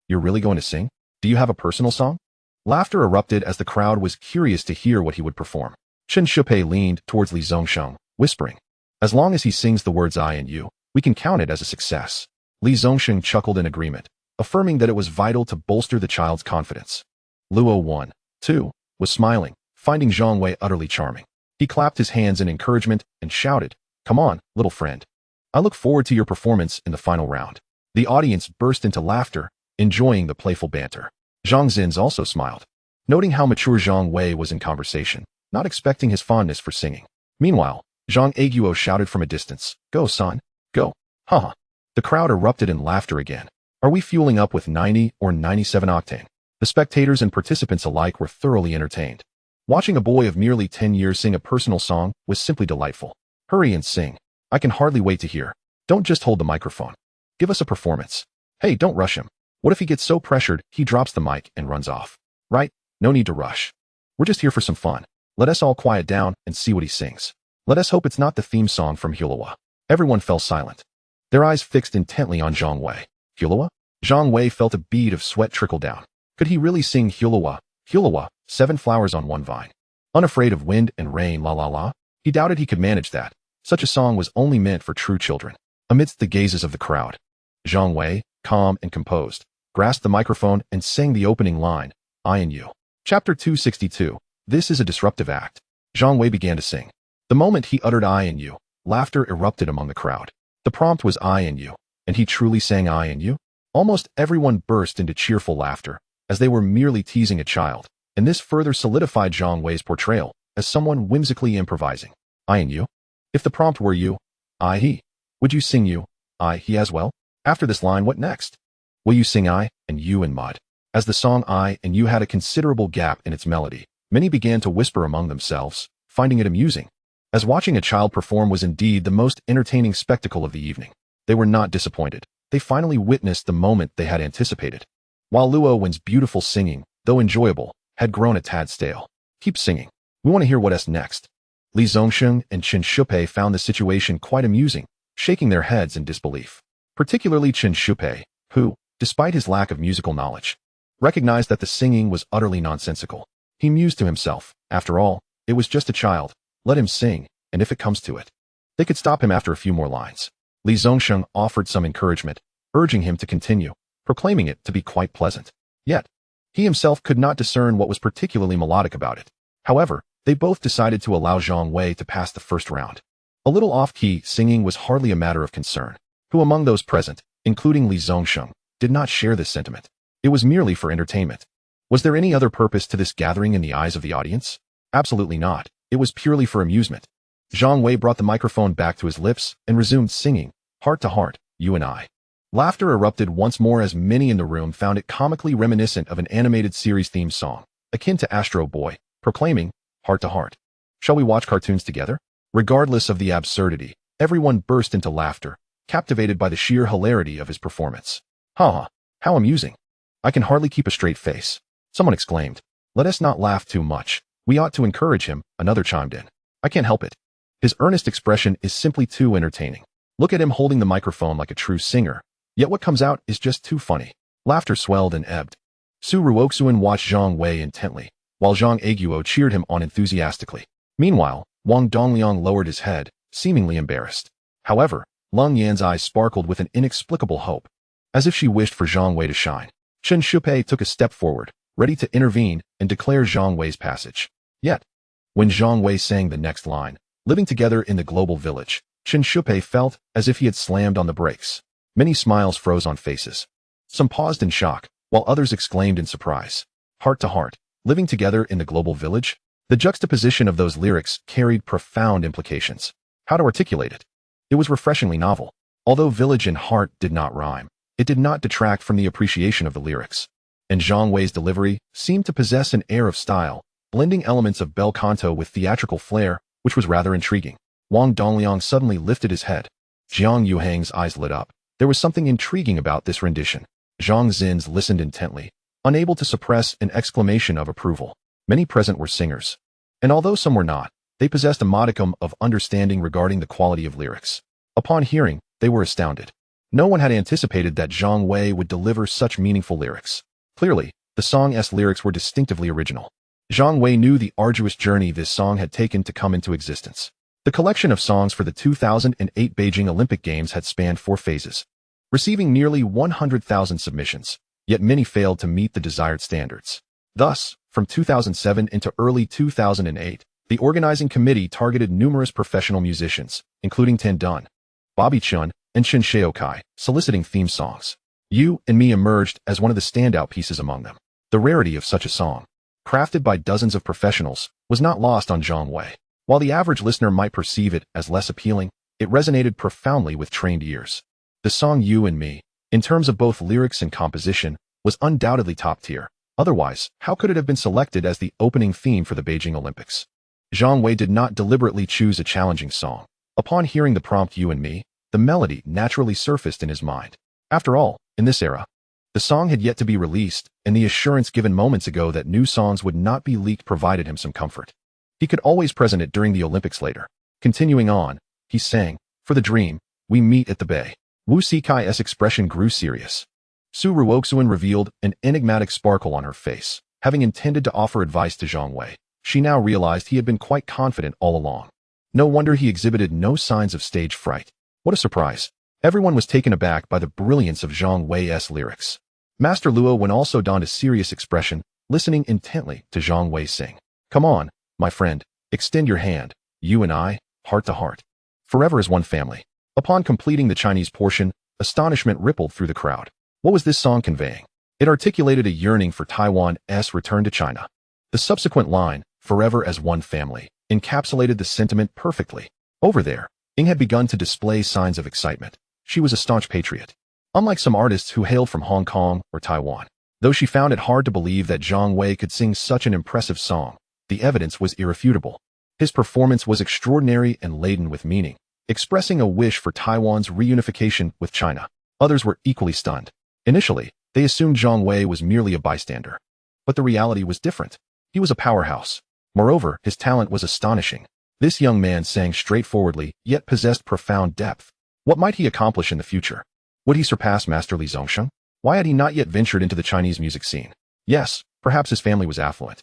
You're really going to sing? Do you have a personal song? Laughter erupted as the crowd was curious to hear what he would perform. Chen Shupei leaned towards Li Zongsheng, whispering, As long as he sings the words I and you, we can count it as a success. Li Zongsheng chuckled in agreement, affirming that it was vital to bolster the child's confidence. Luo 1, 2, was smiling, finding Zhang Wei utterly charming. He clapped his hands in encouragement and shouted, Come on, little friend. I look forward to your performance in the final round. The audience burst into laughter, enjoying the playful banter. Zhang Zins also smiled, noting how mature Zhang Wei was in conversation, not expecting his fondness for singing. Meanwhile, Zhang Aguo shouted from a distance, Go, son, go. Haha. The crowd erupted in laughter again. Are we fueling up with 90 or 97 octane? The spectators and participants alike were thoroughly entertained. Watching a boy of merely 10 years sing a personal song was simply delightful. Hurry and sing. I can hardly wait to hear. Don't just hold the microphone. Give us a performance. Hey, don't rush him. What if he gets so pressured, he drops the mic and runs off? Right? No need to rush. We're just here for some fun. Let us all quiet down and see what he sings. Let us hope it's not the theme song from Hulawa. Everyone fell silent, their eyes fixed intently on Zhang Wei. Hulawa? Zhang Wei felt a bead of sweat trickle down. Could he really sing Hulawa? Hulawa, 7 flowers on one vine. Unafraid of wind and rain, la la la? He doubted he could manage that. Such a song was only meant for true children. Amidst the gazes of the crowd, Zhang Wei, calm and composed, grasped the microphone and sang the opening line, I and you. Chapter 262. This is a disruptive act. Zhang Wei began to sing. The moment he uttered I and you, laughter erupted among the crowd. The prompt was I and you, and he truly sang I and you? Almost everyone burst into cheerful laughter, as they were merely teasing a child, and this further solidified Zhang Wei's portrayal as someone whimsically improvising. I and you? If the prompt were you, I, he, would you sing you, I, he as well? After this line, what next? Will you sing I and you in mud? As the song I and you had a considerable gap in its melody, many began to whisper among themselves, finding it amusing. As watching a child perform was indeed the most entertaining spectacle of the evening, they were not disappointed. They finally witnessed the moment they had anticipated. While Luo Wen's beautiful singing, though enjoyable, had grown a tad stale. Keep singing. We want to hear what's next. Li Zongsheng and Chen Shupei found the situation quite amusing, shaking their heads in disbelief. Particularly Chen Shupei, who, despite his lack of musical knowledge, recognized that the singing was utterly nonsensical. He mused to himself, after all, it was just a child. Let him sing, and if it comes to it, they could stop him after a few more lines. Li Zongsheng offered some encouragement, urging him to continue, proclaiming it to be quite pleasant. Yet, he himself could not discern what was particularly melodic about it. However, They both decided to allow Zhang Wei to pass the first round. A little off-key singing was hardly a matter of concern. Who among those present, including Li Zongsheng, did not share this sentiment? It was merely for entertainment. Was there any other purpose to this gathering in the eyes of the audience? Absolutely not. It was purely for amusement. Zhang Wei brought the microphone back to his lips and resumed singing, Heart to Heart, You and I. Laughter erupted once more as many in the room found it comically reminiscent of an animated series theme song, akin to Astro Boy, proclaiming, Heart to Heart. Shall we watch cartoons together? Regardless of the absurdity, everyone burst into laughter, captivated by the sheer hilarity of his performance. Ha! How amusing. I can hardly keep a straight face. Someone exclaimed. Let us not laugh too much. We ought to encourage him, another chimed in. I can't help it. His earnest expression is simply too entertaining. Look at him holding the microphone like a true singer. Yet what comes out is just too funny. Laughter swelled and ebbed. Su Ruoxuan watched Zhang Wei intently, while Zhang Aguo cheered him on enthusiastically. Meanwhile, Wang Dongliang lowered his head, seemingly embarrassed. However, Lung Yan's eyes sparkled with an inexplicable hope, as if she wished for Zhang Wei to shine. Chen Shupei took a step forward, ready to intervene and declare Zhang Wei's passage. Yet, when Zhang Wei sang the next line, living together in the global village, Chen Shupei felt as if he had slammed on the brakes. Many smiles froze on faces. Some paused in shock, while others exclaimed in surprise. Heart to heart, living together in the global village? The juxtaposition of those lyrics carried profound implications. How to articulate it? It was refreshingly novel. Although village and heart did not rhyme, it did not detract from the appreciation of the lyrics. And Zhang Wei's delivery seemed to possess an air of style, blending elements of bel canto with theatrical flair, which was rather intriguing. Wang Dongliang suddenly lifted his head. Jiang Yuhang's eyes lit up. There was something intriguing about this rendition. Zhang Xin's listened intently, unable to suppress an exclamation of approval. Many present were singers. And although some were not, they possessed a modicum of understanding regarding the quality of lyrics. Upon hearing, they were astounded. No one had anticipated that Zhang Wei would deliver such meaningful lyrics. Clearly, the song's lyrics were distinctively original. Zhang Wei knew the arduous journey this song had taken to come into existence. The collection of songs for the 2008 Beijing Olympic Games had spanned 4 phases, receiving nearly 100,000 submissions, yet many failed to meet the desired standards. Thus, from 2007 into early 2008, the organizing committee targeted numerous professional musicians, including Tan Dun, Bobby Chun, and Chen Xiaokai, soliciting theme songs. You and Me emerged as one of the standout pieces among them. The rarity of such a song, crafted by dozens of professionals, was not lost on Zhang Wei. While the average listener might perceive it as less appealing, it resonated profoundly with trained ears. The song You and Me, in terms of both lyrics and composition, was undoubtedly top tier. Otherwise, how could it have been selected as the opening theme for the Beijing Olympics? Zhang Wei did not deliberately choose a challenging song. Upon hearing the prompt You and Me, the melody naturally surfaced in his mind. After all, in this era, the song had yet to be released, and the assurance given moments ago that new songs would not be leaked provided him some comfort. He could always present it during the Olympics later. Continuing on, he sang, For the Dream, We Meet at the Bay. Wu Xikai's expression grew serious. Su Ruoxuan revealed an enigmatic sparkle on her face. Having intended to offer advice to Zhang Wei, she now realized he had been quite confident all along. No wonder he exhibited no signs of stage fright. What a surprise. Everyone was taken aback by the brilliance of Zhang Wei's lyrics. Master Luo Wen also donned a serious expression, listening intently to Zhang Wei sing. Come on, my friend, extend your hand, you and I, heart to heart. Forever as one family. Upon completing the Chinese portion, astonishment rippled through the crowd. What was this song conveying? It articulated a yearning for Taiwan's return to China. The subsequent line, forever as one family, encapsulated the sentiment perfectly. Over there, Ying had begun to display signs of excitement. She was a staunch patriot. Unlike some artists who hailed from Hong Kong or Taiwan, though she found it hard to believe that Zhang Wei could sing such an impressive song, the evidence was irrefutable. His performance was extraordinary and laden with meaning, expressing a wish for Taiwan's reunification with China. Others were equally stunned. Initially, they assumed Zhang Wei was merely a bystander. But the reality was different. He was a powerhouse. Moreover, his talent was astonishing. This young man sang straightforwardly, yet possessed profound depth. What might he accomplish in the future? Would he surpass Master Li Zongsheng? Why had he not yet ventured into the Chinese music scene? Yes, perhaps his family was affluent,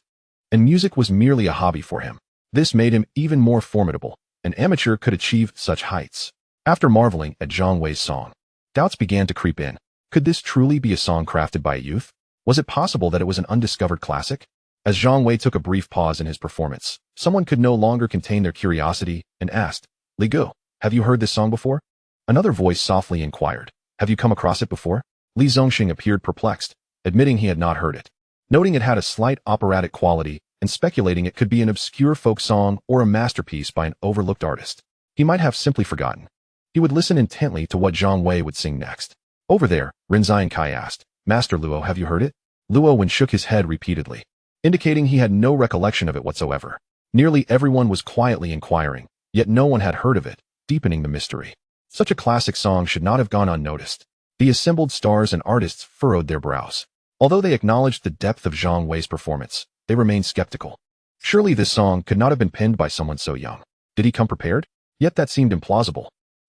and music was merely a hobby for him. This made him even more formidable. An amateur could achieve such heights. After marveling at Zhang Wei's song, doubts began to creep in. Could this truly be a song crafted by a youth? Was it possible that it was an undiscovered classic? As Zhang Wei took a brief pause in his performance, someone could no longer contain their curiosity and asked, Li Gu, have you heard this song before? Another voice softly inquired, have you come across it before? Li Zongxing appeared perplexed, admitting he had not heard it. Noting it had a slight operatic quality and speculating it could be an obscure folk song or a masterpiece by an overlooked artist. He might have simply forgotten. He would listen intently to what Zhang Wei would sing next. Over there, Ren Kai asked, Master Luo, have you heard it? Luo Wen shook his head repeatedly, indicating he had no recollection of it whatsoever. Nearly everyone was quietly inquiring, yet no one had heard of it, deepening the mystery. Such a classic song should not have gone unnoticed. The assembled stars and artists furrowed their brows. Although they acknowledged the depth of Zhang Wei's performance, they remained skeptical. Surely this song could not have been penned by someone so young. Did he come prepared? Yet that seemed implausible,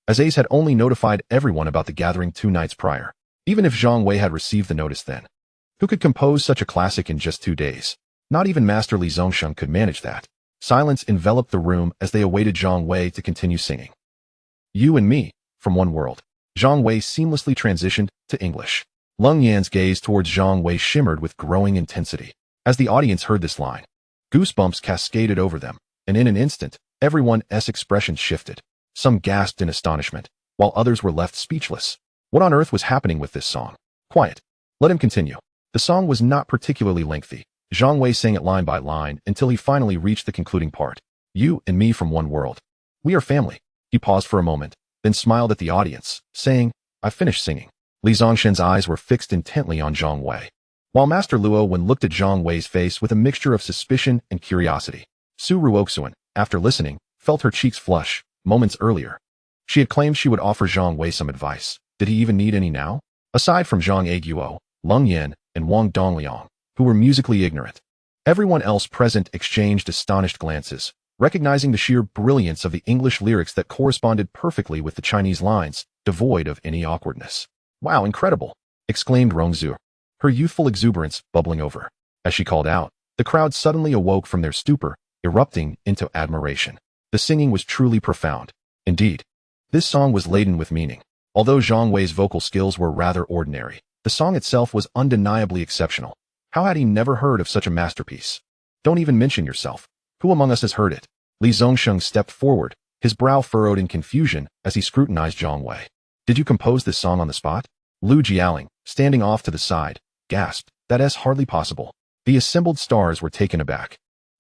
as Ace had only notified everyone about the gathering 2 nights prior. Even if Zhang Wei had received the notice then, who could compose such a classic in just 2 days? Not even Master Li Zongsheng could manage that. Silence enveloped the room as they awaited Zhang Wei to continue singing. You and me, from one world. Zhang Wei seamlessly transitioned to English. Lung Yan's gaze towards Zhang Wei shimmered with growing intensity. As the audience heard this line, goosebumps cascaded over them, and in an instant, everyone's expressions shifted. Some gasped in astonishment, while others were left speechless. What on earth was happening with this song? Quiet. Let him continue. The song was not particularly lengthy. Zhang Wei sang it line by line until he finally reached the concluding part. You and me from one world. We are family. He paused for a moment, then smiled at the audience, saying, I finished singing. Li Zongxin's eyes were fixed intently on Zhang Wei, while Master Luo Wen looked at Zhang Wei's face with a mixture of suspicion and curiosity. Su Ruoxuan, after listening, felt her cheeks flush. Moments earlier, she had claimed she would offer Zhang Wei some advice. Did he even need any now? Aside from Zhang Aguo, Lung Yan, and Wang Dongliang, who were musically ignorant, everyone else present exchanged astonished glances, recognizing the sheer brilliance of the English lyrics that corresponded perfectly with the Chinese lines, devoid of any awkwardness. Wow, incredible! Exclaimed Rongzhu, her youthful exuberance bubbling over. As she called out, the crowd suddenly awoke from their stupor, erupting into admiration. The singing was truly profound. Indeed, this song was laden with meaning. Although Zhang Wei's vocal skills were rather ordinary, the song itself was undeniably exceptional. How had he never heard of such a masterpiece? Don't even mention yourself. Who among us has heard it? Li Zongsheng stepped forward, his brow furrowed in confusion as he scrutinized Zhang Wei. Did you compose this song on the spot? Lu Jialing, standing off to the side, gasped. That's hardly possible. The assembled stars were taken aback.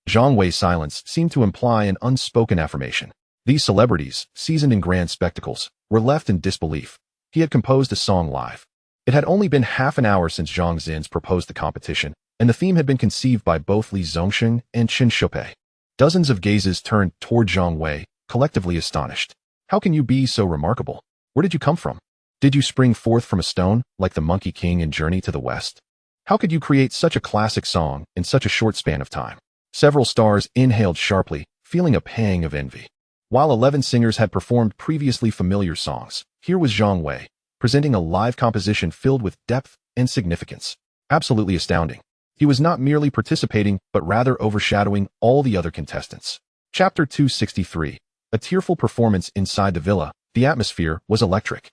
Zhang Wei's silence seemed to imply an unspoken affirmation. These celebrities, seasoned in grand spectacles, were left in disbelief. He had composed a song live. It had only been half an hour since Zhang Zins proposed the competition, and the theme had been conceived by both Li Zongsheng and Chen Shupei. Dozens of gazes turned toward Zhang Wei, collectively astonished. How can you be so remarkable? Where did you come from? Did you spring forth from a stone, like the Monkey King in Journey to the West? How could you create such a classic song in such a short span of time? Several stars inhaled sharply, feeling a pang of envy. While 11 singers had performed previously familiar songs, here was Zhang Wei, presenting a live composition filled with depth and significance. Absolutely astounding. He was not merely participating, but rather overshadowing all the other contestants. Chapter 263. A tearful performance inside the villa. The atmosphere was electric.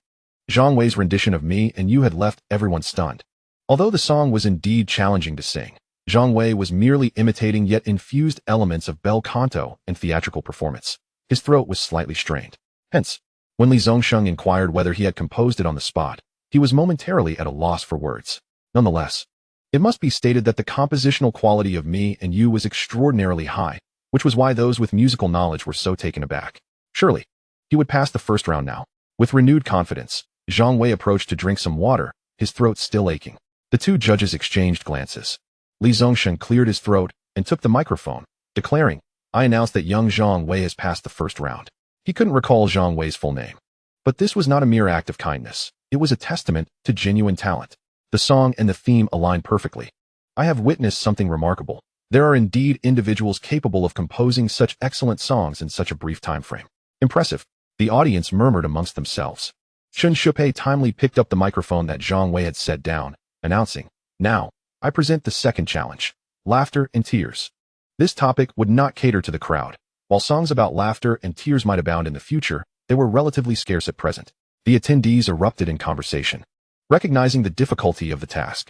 Zhang Wei's rendition of Me and You had left everyone stunned. Although the song was indeed challenging to sing, Zhang Wei was merely imitating yet infused elements of bel canto and theatrical performance. His throat was slightly strained. Hence, when Li Zongsheng inquired whether he had composed it on the spot, he was momentarily at a loss for words. Nonetheless, it must be stated that the compositional quality of Me and You was extraordinarily high, which was why those with musical knowledge were so taken aback. Surely, he would pass the first round now. With renewed confidence, Zhang Wei approached to drink some water, his throat still aching. The 2 judges exchanged glances. Li Zongsheng cleared his throat and took the microphone, declaring, I announce that young Zhang Wei has passed the first round. He couldn't recall Zhang Wei's full name. But this was not a mere act of kindness. It was a testament to genuine talent. The song and the theme aligned perfectly. I have witnessed something remarkable. There are indeed individuals capable of composing such excellent songs in such a brief time frame. Impressive. The audience murmured amongst themselves. Chen Shupei timely picked up the microphone that Zhang Wei had set down, announcing, Now, I present the second challenge. Laughter and tears. This topic would not cater to the crowd. While songs about laughter and tears might abound in the future, they were relatively scarce at present. The attendees erupted in conversation, recognizing the difficulty of the task.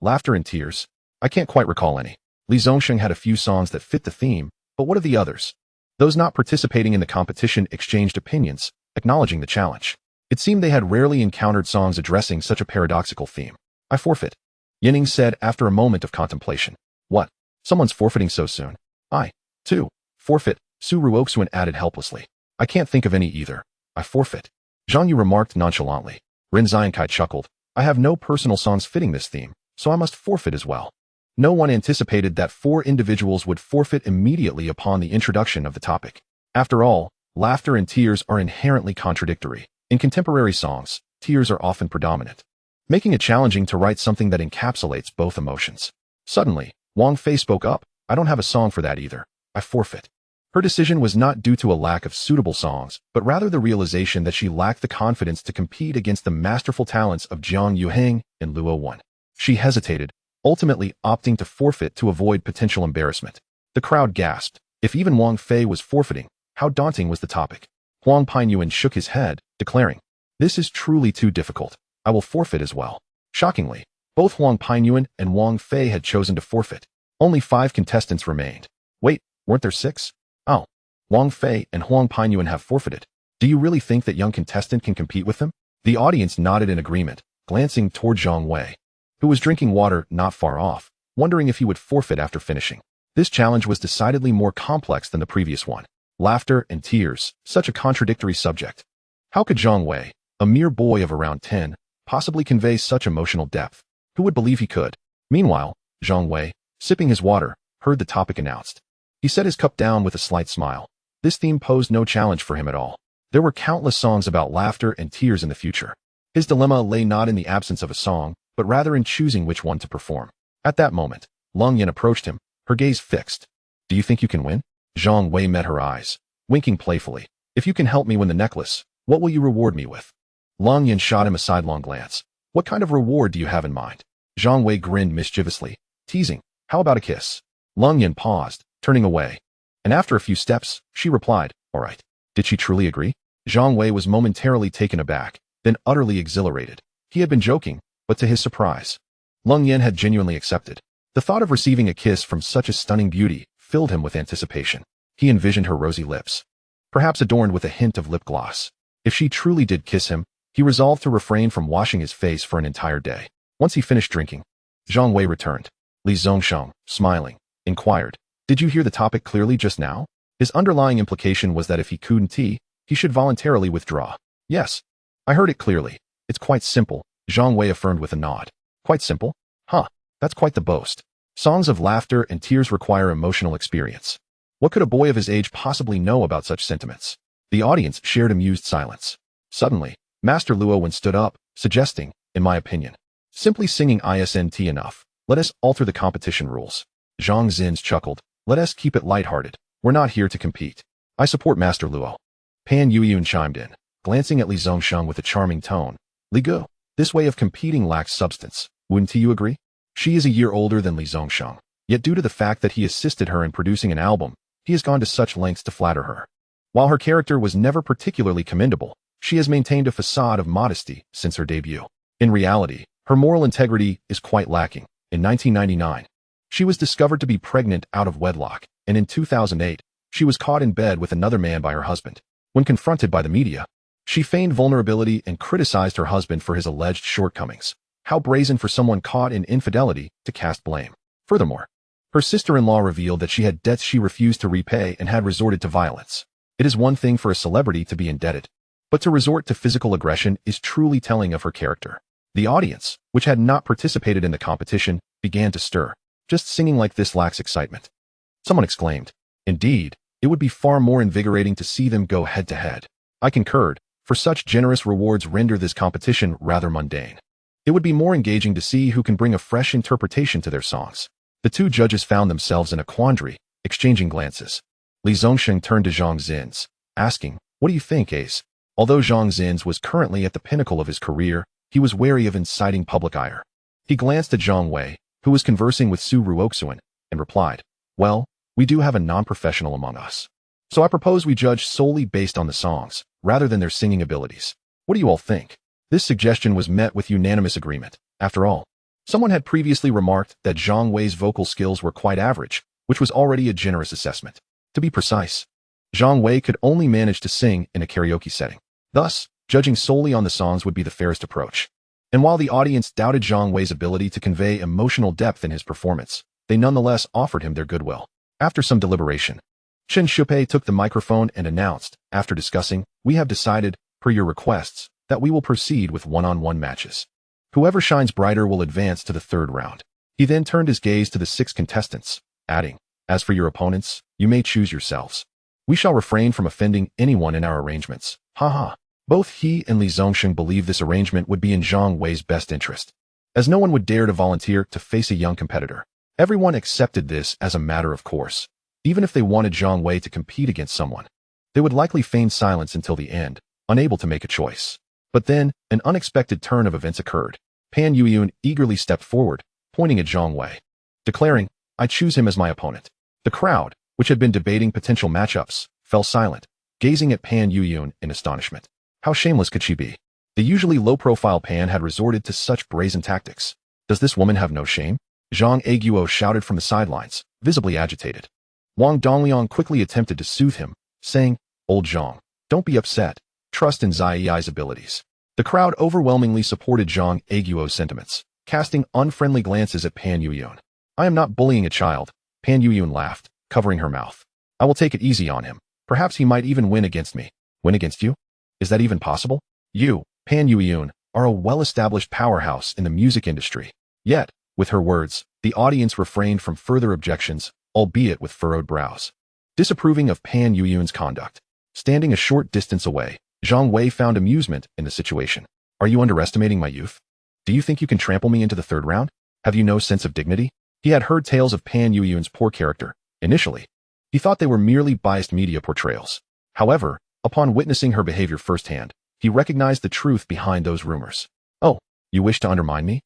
Laughter and tears. I can't quite recall any. Li Zongsheng had a few songs that fit the theme, but what of the others? Those not participating in the competition exchanged opinions, acknowledging the challenge. It seemed they had rarely encountered songs addressing such a paradoxical theme. I forfeit, Yining said after a moment of contemplation. What? Someone's forfeiting so soon? I, too, forfeit, Su Ruoxuan added helplessly. I can't think of any either. I forfeit. Zhang Yu remarked nonchalantly. Ren Xiankai chuckled. I have no personal songs fitting this theme, so I must forfeit as well. No one anticipated that 4 individuals would forfeit immediately upon the introduction of the topic. After all, laughter and tears are inherently contradictory. In contemporary songs, tears are often predominant, making it challenging to write something that encapsulates both emotions. Suddenly, Wang Fei spoke up. I don't have a song for that either. I forfeit. Her decision was not due to a lack of suitable songs, but rather the realization that she lacked the confidence to compete against the masterful talents of Jiang Yuheng and Luo Wan. She hesitated, ultimately opting to forfeit to avoid potential embarrassment. The crowd gasped. If even Wang Fei was forfeiting, how daunting was the topic? Huang Painyuan shook his head, declaring, this is truly too difficult. I will forfeit as well. Shockingly, both Huang Painyuan and Wang Fei had chosen to forfeit. Only 5 contestants remained. Wait, weren't there 6? Oh, Wang Fei and Huang Painyuan have forfeited. Do you really think that young contestant can compete with them? The audience nodded in agreement, glancing toward Zhang Wei, who was drinking water not far off, wondering if he would forfeit after finishing. This challenge was decidedly more complex than the previous one. Laughter and tears, such a contradictory subject. How could Zhang Wei, a mere boy of around 10, possibly convey such emotional depth? Who would believe he could? Meanwhile, Zhang Wei, sipping his water, heard the topic announced. He set his cup down with a slight smile. This theme posed no challenge for him at all. There were countless songs about laughter and tears in the future. His dilemma lay not in the absence of a song, but rather in choosing which one to perform. At that moment, Lung Yin approached him, her gaze fixed. Do you think you can win? Zhang Wei met her eyes, winking playfully. If you can help me win the necklace, what will you reward me with? Lung Yin shot him a sidelong glance. What kind of reward do you have in mind? Zhang Wei grinned mischievously, teasing. How about a kiss? Lung Yin paused, turning away. And after a few steps, she replied, all right. Did she truly agree? Zhang Wei was momentarily taken aback, then utterly exhilarated. He had been joking, but to his surprise, Lung Yin had genuinely accepted. The thought of receiving a kiss from such a stunning beauty filled him with anticipation. He envisioned her rosy lips, perhaps adorned with a hint of lip gloss. If she truly did kiss him, he resolved to refrain from washing his face for an entire day. Once he finished drinking, Zhang Wei returned. Li Zongsheng, smiling, inquired, did you hear the topic clearly just now? His underlying implication was that if he couldn't, he should voluntarily withdraw. Yes, I heard it clearly. It's quite simple, Zhang Wei affirmed with a nod. Quite simple? Huh, that's quite the boast. Songs of laughter and tears require emotional experience. What could a boy of his age possibly know about such sentiments? The audience shared amused silence. Suddenly, Master Luo Wen stood up, suggesting, in my opinion, simply singing isn't enough. Let us alter the competition rules. Zhang Zins chuckled. Let us keep it lighthearted. We're not here to compete. I support Master Luo. Pan Yuyun chimed in, glancing at Li Zongsheng with a charming tone. Li Gu, this way of competing lacks substance. Wouldn't you agree? She is a year older than Li Zongsheng, yet due to the fact that he assisted her in producing an album, he has gone to such lengths to flatter her. While her character was never particularly commendable, she has maintained a facade of modesty since her debut. In reality, her moral integrity is quite lacking. In 1999, she was discovered to be pregnant out of wedlock, and in 2008, she was caught in bed with another man by her husband. When confronted by the media, she feigned vulnerability and criticized her husband for his alleged shortcomings. How brazen for someone caught in infidelity to cast blame. Furthermore, her sister-in-law revealed that she had debts she refused to repay and had resorted to violence. It is one thing for a celebrity to be indebted, but to resort to physical aggression is truly telling of her character. The audience, which had not participated in the competition, began to stir. Just singing like this lacks excitement. Someone exclaimed. Indeed, it would be far more invigorating to see them go head-to-head. I concurred, for such generous rewards render this competition rather mundane. It would be more engaging to see who can bring a fresh interpretation to their songs. The two judges found themselves in a quandary, exchanging glances. Li Zongsheng turned to Zhang Zins, asking, what do you think, Ace? Although Zhang Zins was currently at the pinnacle of his career, he was wary of inciting public ire. He glanced at Zhang Wei, who was conversing with Su Ruoxuan, and replied, well, we do have a non-professional among us. So I propose we judge solely based on the songs, rather than their singing abilities. What do you all think? This suggestion was met with unanimous agreement. After all, Someone had previously remarked that Zhang Wei's vocal skills were quite average, which was already a generous assessment. To be precise, Zhang Wei could only manage to sing in a karaoke setting. Thus, judging solely on the songs would be the fairest approach. And while the audience doubted Zhang Wei's ability to convey emotional depth in his performance, they nonetheless offered him their goodwill. After some deliberation, Chen Shupei took the microphone and announced, after discussing, "We have decided, per your requests, that we will proceed with one-on-one matches. Whoever shines brighter will advance to the third round." He then turned his gaze to the 6 contestants, adding, "As for your opponents, you may choose yourselves. We shall refrain from offending anyone in our arrangements." Ha. Both he and Li Zongsheng believed this arrangement would be in Zhang Wei's best interest, as no one would dare to volunteer to face a young competitor. Everyone accepted this as a matter of course. Even if they wanted Zhang Wei to compete against someone, they would likely feign silence until the end, unable to make a choice. But then, an unexpected turn of events occurred. Pan Yuyun eagerly stepped forward, pointing at Zhang Wei, declaring, "I choose him as my opponent." The crowd, which had been debating potential matchups, fell silent, gazing at Pan Yuyun in astonishment. How shameless could she be? The usually low-profile Pan had resorted to such brazen tactics. Does this woman have no shame? Zhang Aguo shouted from the sidelines, visibly agitated. Wang Dongliang quickly attempted to soothe him, saying, "Old Zhang, don't be upset. Trust in Zai's abilities." The crowd overwhelmingly supported Zhang Aguo's sentiments, casting unfriendly glances at Pan Yuyun. "I am not bullying a child," Pan Yuyun laughed, covering her mouth. "I will take it easy on him. Perhaps he might even win against me." "Win against you? Is that even possible? You, Pan Yuyun, are a well-established powerhouse in the music industry." Yet, with her words, the audience refrained from further objections, albeit with furrowed brows, disapproving of Pan Yuyun's conduct. Standing a short distance away, Zhang Wei found amusement in the situation. "Are you underestimating my youth? Do you think you can trample me into the third round? Have you no sense of dignity?" He had heard tales of Pan Yuyun's poor character. Initially, he thought they were merely biased media portrayals. However, upon witnessing her behavior firsthand, he recognized the truth behind those rumors. "Oh, you wish to undermine me?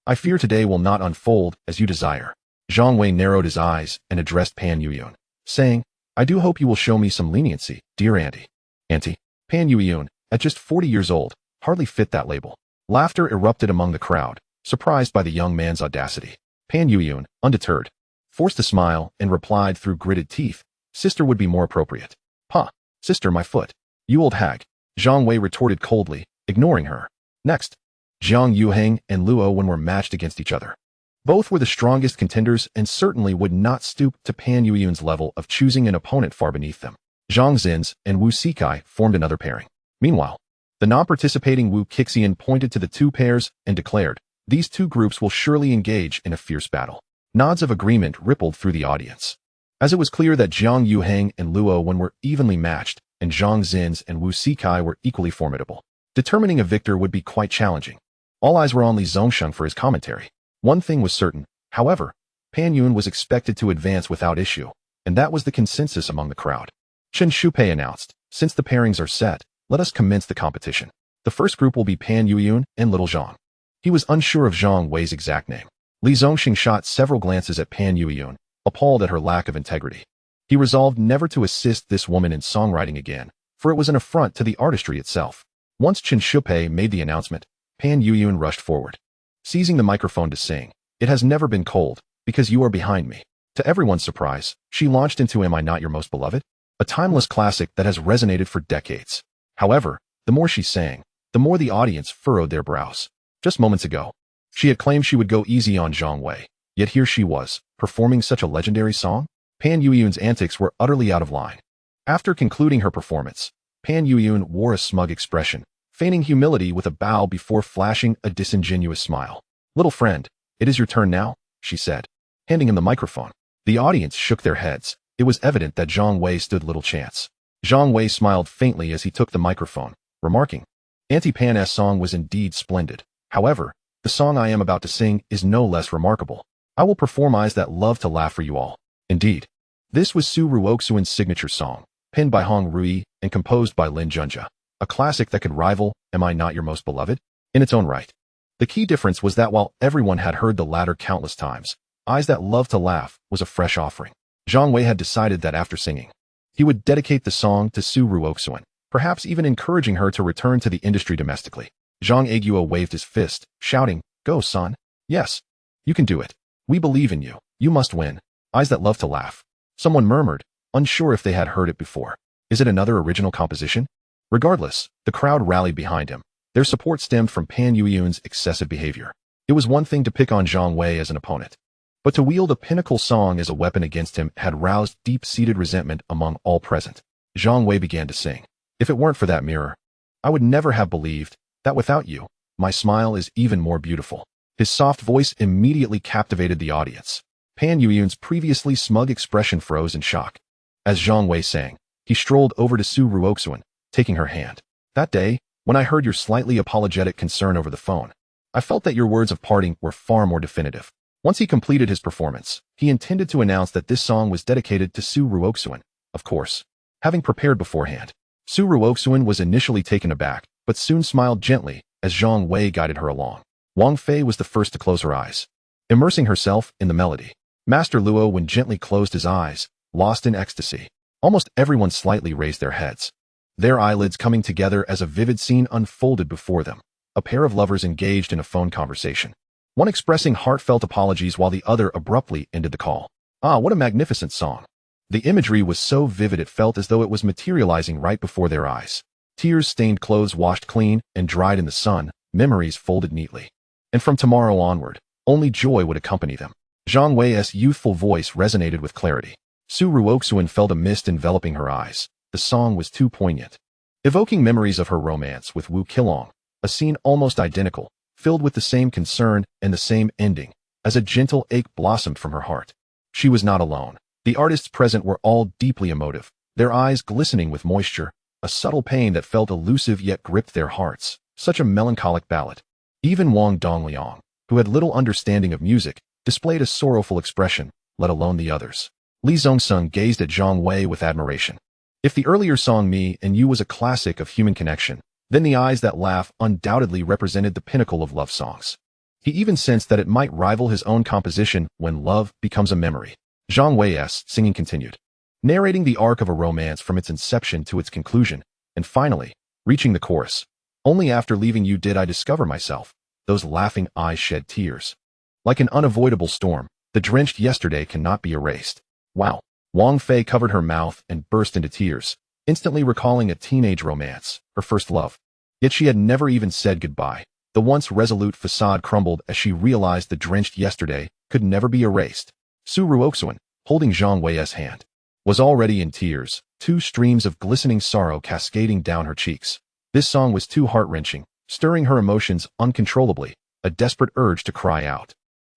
I fear today will not unfold as you desire." Zhang Wei narrowed his eyes and addressed Pan Yuyun, saying, "I do hope you will show me some leniency, dear auntie." Auntie? Pan Yuyun, at just 40 years old, hardly fit that label. Laughter erupted among the crowd, surprised by the young man's audacity. Pan Yuyun, undeterred, forced a smile and replied through gritted teeth, "Sister would be more appropriate." "Pa, sister, my foot." "You old hag," Zhang Wei retorted coldly, ignoring her. Next, Jiang Yuheng and Luo Wen were matched against each other. Both were the strongest contenders and certainly would not stoop to Pan Yuyun's level of choosing an opponent far beneath them. Zhang Zins and Wu Sikai formed another pairing. Meanwhile, the non-participating Wu Kixian pointed to the 2 pairs and declared, "These 2 groups will surely engage in a fierce battle." Nods of agreement rippled through the audience, as it was clear that Jiang Yuheng and Luo Wen were evenly matched, and Zhang Zins and Wu Sikai were equally formidable. Determining a victor would be quite challenging. All eyes were on Li Zongsheng for his commentary. One thing was certain, however, Pan Yun was expected to advance without issue, and that was the consensus among the crowd. Chen Shupei announced, "Since the pairings are set, let us commence the competition. The first group will be Pan Yuyun and Little Zhang." He was unsure of Zhang Wei's exact name. Li Zongxing shot several glances at Pan Yuyun, appalled at her lack of integrity. He resolved never to assist this woman in songwriting again, for it was an affront to the artistry itself. Once Chen Shupei made the announcement, Pan Yuyun rushed forward, seizing the microphone to sing, "It has never been cold, because you are behind me." To everyone's surprise, she launched into "Am I Not Your Most Beloved?", a timeless classic that has resonated for decades. However, the more she sang, the more the audience furrowed their brows. Just moments ago, she had claimed she would go easy on Zhang Wei, yet here she was, performing such a legendary song? Pan Yuyun's antics were utterly out of line. After concluding her performance, Pan Yuyun wore a smug expression, feigning humility with a bow before flashing a disingenuous smile. "Little friend, it is your turn now," she said, handing him the microphone. The audience shook their heads. It was evident that Zhang Wei stood little chance. Zhang Wei smiled faintly as he took the microphone, remarking, "Auntie Pan's song was indeed splendid. However, the song I am about to sing is no less remarkable. I will perform Eyes That Love to Laugh for you all." Indeed, this was Su Ruoxuan's signature song, penned by Hong Rui and composed by Lin Junjia, a classic that could rival Am I Not Your Most Beloved? In its own right. The key difference was that while everyone had heard the latter countless times, Eyes That Love to Laugh was a fresh offering. Zhang Wei had decided that after singing, he would dedicate the song to Su Ruoxuan, perhaps even encouraging her to return to the industry domestically. Zhang Aguo waved his fist, shouting, "Go, son." Yes, You can do it. We believe in you. You must win. Eyes that love to laugh. Someone murmured, unsure if they had heard it before. Is it another original composition? Regardless, the crowd rallied behind him. Their support stemmed from Pan Yueyun's excessive behavior. It was one thing to pick on Zhang Wei as an opponent, but to wield a pinnacle song as a weapon against him had roused deep-seated resentment among all present. Zhang Wei began to sing. If it weren't for that mirror, I would never have believed that without you, my smile is even more beautiful. His soft voice immediately captivated the audience. Pan Yueyun's previously smug expression froze in shock. As Zhang Wei sang, he strolled over to Su Ruoxuan, taking her hand. That day, when I heard your slightly apologetic concern over the phone, I felt that your words of parting were far more definitive. Once he completed his performance, he intended to announce that this song was dedicated to Su Ruoxuan, of course. Having prepared beforehand, Su Ruoxuan was initially taken aback, but soon smiled gently as Zhang Wei guided her along. Wang Fei was the first to close her eyes, immersing herself in the melody. Master Luo Wen gently closed his eyes, lost in ecstasy. Almost everyone slightly raised their heads, their eyelids coming together as a vivid scene unfolded before them. A pair of lovers engaged in a phone conversation, one expressing heartfelt apologies while the other abruptly ended the call. Ah, what a magnificent song. The imagery was so vivid it felt as though it was materializing right before their eyes. Tears-stained clothes washed clean and dried in the sun, memories folded neatly. And from tomorrow onward, only joy would accompany them. Zhang Wei's youthful voice resonated with clarity. Su Ruoxuan felt a mist enveloping her eyes. The song was too poignant, evoking memories of her romance with Wu Qilong, a scene almost identical, filled with the same concern and the same ending, as a gentle ache blossomed from her heart. She was not alone. The artists present were all deeply emotive, their eyes glistening with moisture, a subtle pain that felt elusive yet gripped their hearts. Such a melancholic ballad. Even Wang Dongliang, who had little understanding of music, displayed a sorrowful expression, let alone the others. Li Zhongsung gazed at Zhang Wei with admiration. If the earlier song Me and You was a classic of human connection, then The Eyes That Laugh undoubtedly represented the pinnacle of love songs. He even sensed that it might rival his own composition When Love Becomes a Memory. Zhang Wei's singing continued, narrating the arc of a romance from its inception to its conclusion, and finally, reaching the chorus. Only after leaving you did I discover myself. Those laughing eyes shed tears. Like an unavoidable storm, the drenched yesterday cannot be erased. Wow. Wang Fei covered her mouth and burst into tears, instantly recalling a teenage romance, her first love. Yet she had never even said goodbye. The once resolute facade crumbled as she realized the drenched yesterday could never be erased. Su Ruoxuan, holding Zhang Wei's hand, was already in tears, two streams of glistening sorrow cascading down her cheeks. This song was too heart-wrenching, stirring her emotions uncontrollably, a desperate urge to cry out.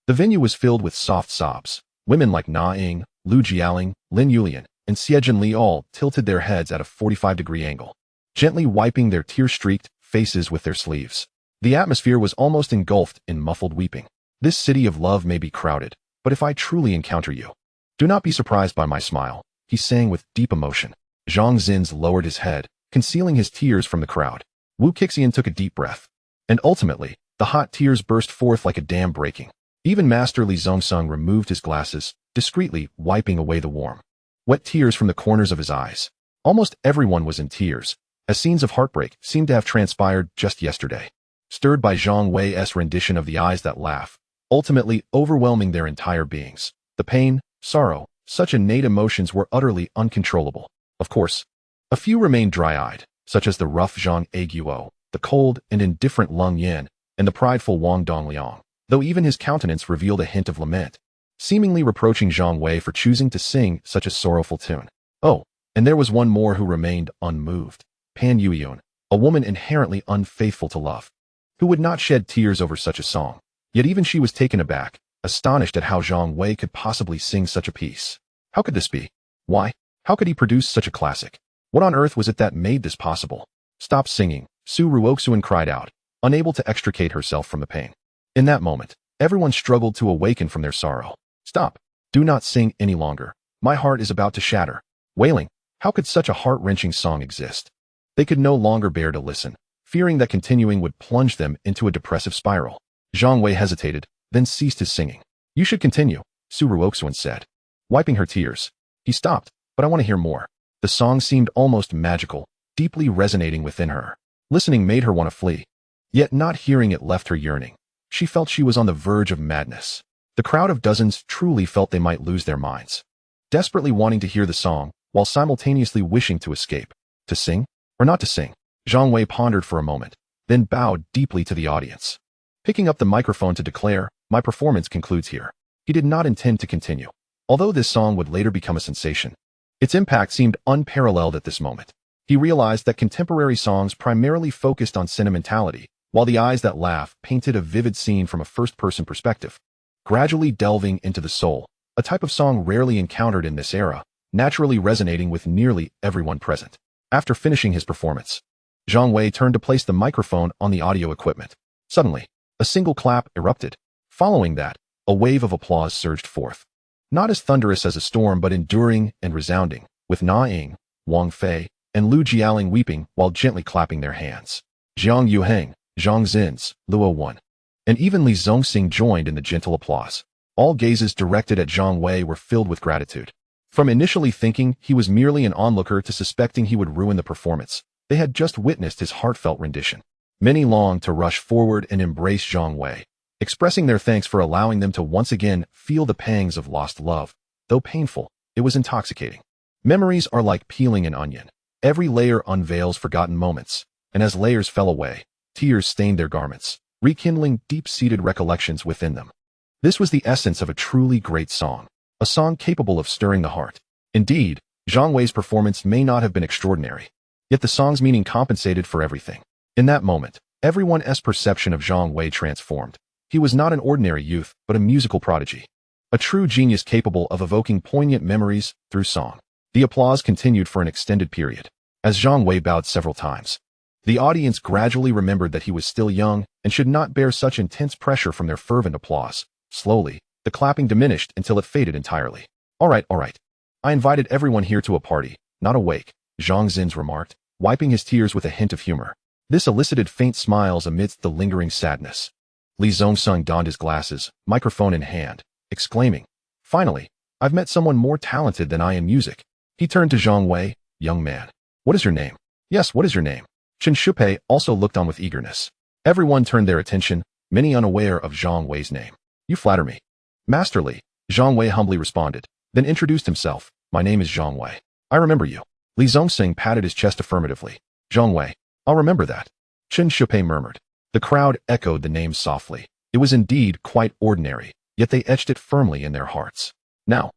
The venue was filled with soft sobs. Women like Na Ying, Lu Jialing, Lin Yulian, and Xiejun Li all tilted their heads at a 45-degree angle, gently wiping their tear-streaked faces with their sleeves. The atmosphere was almost engulfed in muffled weeping. This city of love may be crowded, but if I truly encounter you, do not be surprised by my smile, he sang with deep emotion. Zhang Zins lowered his head, concealing his tears from the crowd. Wu Qixian took a deep breath, and ultimately, the hot tears burst forth like a dam breaking. Even Master Li Zhongsung removed his glasses, discreetly wiping away the warm, wet tears from the corners of his eyes. Almost everyone was in tears, as scenes of heartbreak seemed to have transpired just yesterday. Stirred by Zhang Wei's rendition of The Eyes That Laugh, ultimately overwhelming their entire beings. The pain, sorrow, such innate emotions were utterly uncontrollable. Of course, a few remained dry-eyed, such as the rough Zhang Aiguo, the cold and indifferent Leng Yin, and the prideful Wang Dongliang, though even his countenance revealed a hint of lament, seemingly reproaching Zhang Wei for choosing to sing such a sorrowful tune. Oh, and there was one more who remained unmoved. Pan Yueyun, a woman inherently unfaithful to love, who would not shed tears over such a song. Yet even she was taken aback, astonished at how Zhang Wei could possibly sing such a piece. How could this be? Why? How could he produce such a classic? What on earth was it that made this possible? Stop singing, Su Ruoxuan cried out, unable to extricate herself from the pain. In that moment, everyone struggled to awaken from their sorrow. Stop. Do not sing any longer. My heart is about to shatter. Wailing, how could such a heart-wrenching song exist? They could no longer bear to listen, fearing that continuing would plunge them into a depressive spiral. Zhang Wei hesitated, then ceased his singing. You should continue, Su Ruoxuan said, wiping her tears. He stopped, but I want to hear more. The song seemed almost magical, deeply resonating within her. Listening made her want to flee. Yet not hearing it left her yearning. She felt she was on the verge of madness. The crowd of dozens truly felt they might lose their minds, desperately wanting to hear the song while simultaneously wishing to escape. To sing or not to sing? Zhang Wei pondered for a moment, then bowed deeply to the audience. Picking up the microphone to declare, "My performance concludes here." He did not intend to continue. Although this song would later become a sensation, its impact seemed unparalleled at this moment. He realized that contemporary songs primarily focused on sentimentality, while The Eyes That Laugh painted a vivid scene from a first-person perspective, gradually delving into the soul, a type of song rarely encountered in this era, naturally resonating with nearly everyone present. After finishing his performance, Zhang Wei turned to place the microphone on the audio equipment. Suddenly, a single clap erupted. Following that, a wave of applause surged forth. Not as thunderous as a storm, but enduring and resounding, with Na Ying, Wang Fei, and Lu Jialing weeping while gently clapping their hands. Jiang Yuheng, Zhang Zins, Luo Wan, and even Li Zongxing joined in the gentle applause. All gazes directed at Zhang Wei were filled with gratitude. From initially thinking he was merely an onlooker to suspecting he would ruin the performance, they had just witnessed his heartfelt rendition. Many longed to rush forward and embrace Zhang Wei, expressing their thanks for allowing them to once again feel the pangs of lost love. Though painful, it was intoxicating. Memories are like peeling an onion. Every layer unveils forgotten moments, and as layers fell away, tears stained their garments, rekindling deep-seated recollections within them. This was the essence of a truly great song, a song capable of stirring the heart. Indeed, Zhang Wei's performance may not have been extraordinary, yet the song's meaning compensated for everything. In that moment, everyone's perception of Zhang Wei transformed. He was not an ordinary youth, but a musical prodigy, a true genius capable of evoking poignant memories through song. The applause continued for an extended period. As Zhang Wei bowed several times, the audience gradually remembered that he was still young and should not bear such intense pressure from their fervent applause. Slowly, the clapping diminished until it faded entirely. All right. I invited everyone here to a party, not a wake," Zhang Zins remarked, wiping his tears with a hint of humor. This elicited faint smiles amidst the lingering sadness. Li Zongxing donned his glasses, microphone in hand, exclaiming, "Finally, I've met someone more talented than I in music." He turned to Zhang Wei, "Young man, what is your name?" "Yes, what is your name?" Chen Shupei also looked on with eagerness. Everyone turned their attention, many unaware of Zhang Wei's name. "You flatter me." "Masterly," Zhang Wei humbly responded, then introduced himself. "My name is Zhang Wei. I remember you." Li Zongxing patted his chest affirmatively. "Zhang Wei, I'll remember that," Chen Shupei murmured. The crowd echoed the name softly. It was indeed quite ordinary, yet they etched it firmly in their hearts. "Now,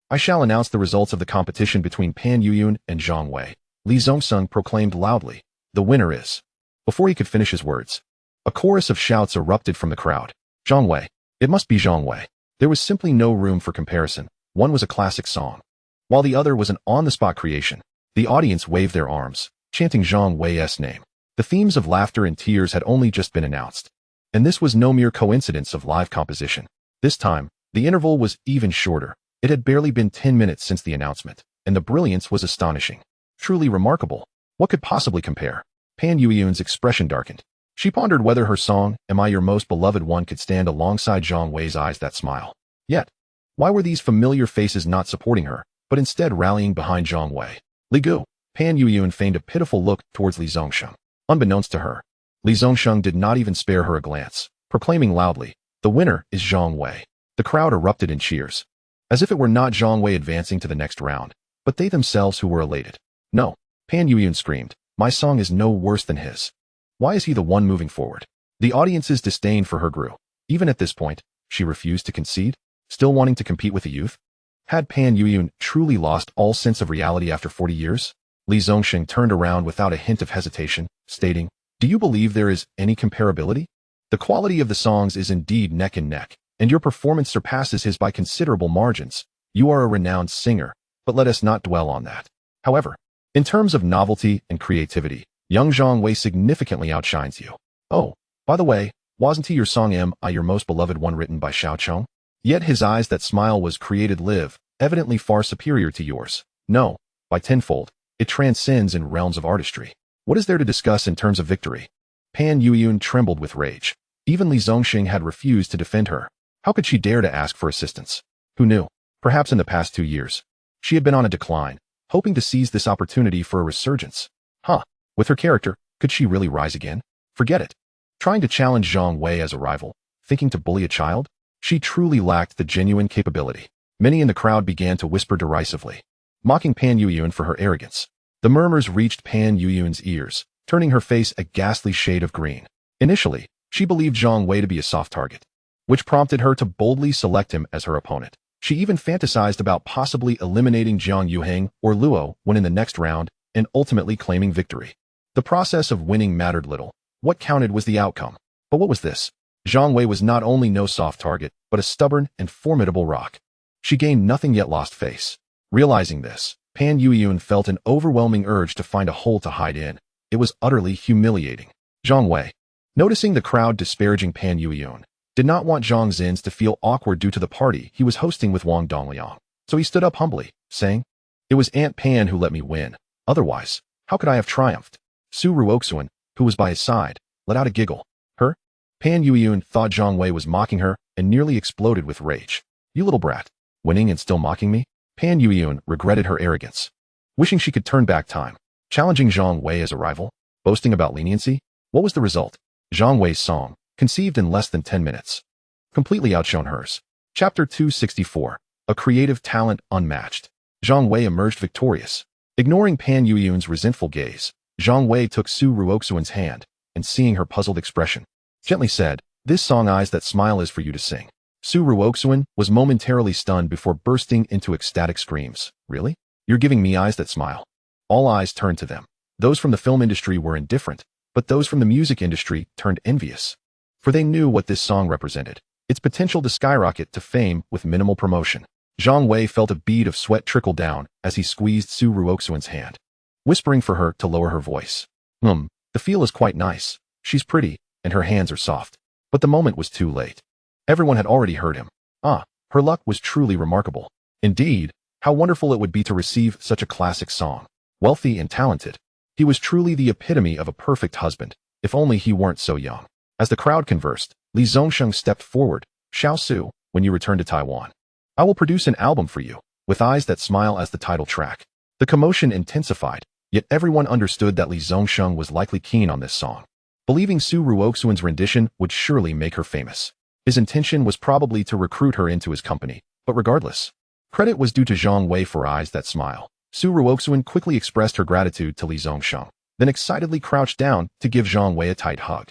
I shall announce the results of the competition between Pan Yuyun and Zhang Wei," Li Zongxing proclaimed loudly. "The winner is..." Before he could finish his words, a chorus of shouts erupted from the crowd. "Zhang Wei! It must be Zhang Wei!" There was simply no room for comparison. One was a classic song, while the other was an on-the-spot creation. The audience waved their arms, chanting Zhang Wei's name. The themes of laughter and tears had only just been announced, and this was no mere coincidence of live composition. This time, the interval was even shorter. It had barely been 10 minutes since the announcement, and the brilliance was astonishing. Truly remarkable. What could possibly compare? Pan Yuyun's expression darkened. She pondered whether her song, "Am I Your Most Beloved One," could stand alongside Zhang Wei's Eyes That Smile. Yet, why were these familiar faces not supporting her, but instead rallying behind Zhang Wei? "Li Gu!" Pan Yuyun feigned a pitiful look towards Li Zongxing. Unbeknownst to her, Li Zongxing did not even spare her a glance, proclaiming loudly, "The winner is Zhang Wei." The crowd erupted in cheers, as if it were not Zhang Wei advancing to the next round, but they themselves who were elated. "No," Pan Yuyun screamed, "my song is no worse than his. Why is he the one moving forward?" The audience's disdain for her grew. Even at this point, she refused to concede, still wanting to compete with the youth. Had Pan Yuyun truly lost all sense of reality after 40 years? Li Zongxing turned around without a hint of hesitation, stating, "Do you believe there is any comparability? The quality of the songs is indeed neck and neck, and your performance surpasses his by considerable margins. You are a renowned singer, but let us not dwell on that. However, in terms of novelty and creativity, young Zhang Wei significantly outshines you. Oh, by the way, wasn't he your song Am I Your Most Beloved One written by Xiao Chong? Yet his Eyes That Smile was created live, evidently far superior to yours. No, by tenfold. It transcends in realms of artistry. What is there to discuss in terms of victory?" Pan Yuyun trembled with rage. Even Li Zongxing had refused to defend her. How could she dare to ask for assistance? Who knew? Perhaps in the past 2 years, she had been on a decline, hoping to seize this opportunity for a resurgence. With her character, could she really rise again? Forget it. Trying to challenge Zhang Wei as a rival, thinking to bully a child? She truly lacked the genuine capability. Many in the crowd began to whisper derisively, mocking Pan Yuyun for her arrogance. The murmurs reached Pan Yuyun's ears, turning her face a ghastly shade of green. Initially, she believed Zhang Wei to be a soft target, which prompted her to boldly select him as her opponent. She even fantasized about possibly eliminating Jiang Yuheng or Luo when in the next round and ultimately claiming victory. The process of winning mattered little. What counted was the outcome. But what was this? Zhang Wei was not only no soft target, but a stubborn and formidable rock. She gained nothing yet lost face. Realizing this, Pan Yuyun felt an overwhelming urge to find a hole to hide in. It was utterly humiliating. Zhang Wei, noticing the crowd disparaging Pan Yuyun, did not want Zhang Zins to feel awkward due to the party he was hosting with Wang Dongliang. So he stood up humbly, saying, "It was Aunt Pan who let me win. Otherwise, how could I have triumphed?" Su Ruoxuan, who was by his side, let out a giggle. Her? Pan Yuyun thought Zhang Wei was mocking her and nearly exploded with rage. "You little brat, winning and still mocking me?" Pan Yuyun regretted her arrogance, wishing she could turn back time. Challenging Zhang Wei as a rival, boasting about leniency. What was the result? Zhang Wei's song, conceived in less than 10 minutes, completely outshone hers. Chapter 264, A Creative Talent Unmatched. Zhang Wei emerged victorious. Ignoring Pan Yuyun's resentful gaze, Zhang Wei took Su Ruoxuan's hand, and seeing her puzzled expression, gently said, "This song Eyes That Smile is for you to sing." Su Ruoxuan was momentarily stunned before bursting into ecstatic screams. "Really? You're giving me eyes that smile?" All eyes turned to them. Those from the film industry were indifferent, but those from the music industry turned envious. For they knew what this song represented, its potential to skyrocket to fame with minimal promotion. Zhang Wei felt a bead of sweat trickle down as he squeezed Su Ruoxuan's hand, whispering for her to lower her voice. The feel is quite nice. She's pretty, and her hands are soft." But the moment was too late. Everyone had already heard him. Her luck was truly remarkable. Indeed, how wonderful it would be to receive such a classic song. Wealthy and talented, he was truly the epitome of a perfect husband, if only he weren't so young. As the crowd conversed, Li Zongsheng stepped forward. "Xiao Su, when you return to Taiwan, I will produce an album for you, with Eyes That Smile as the title track." The commotion intensified, yet everyone understood that Li Zongsheng was likely keen on this song, believing Su Ruoxuan's rendition would surely make her famous. His intention was probably to recruit her into his company, but regardless, credit was due to Zhang Wei for Eyes That Smile. Su Ruoxuan quickly expressed her gratitude to Li Zongsheng, then excitedly crouched down to give Zhang Wei a tight hug.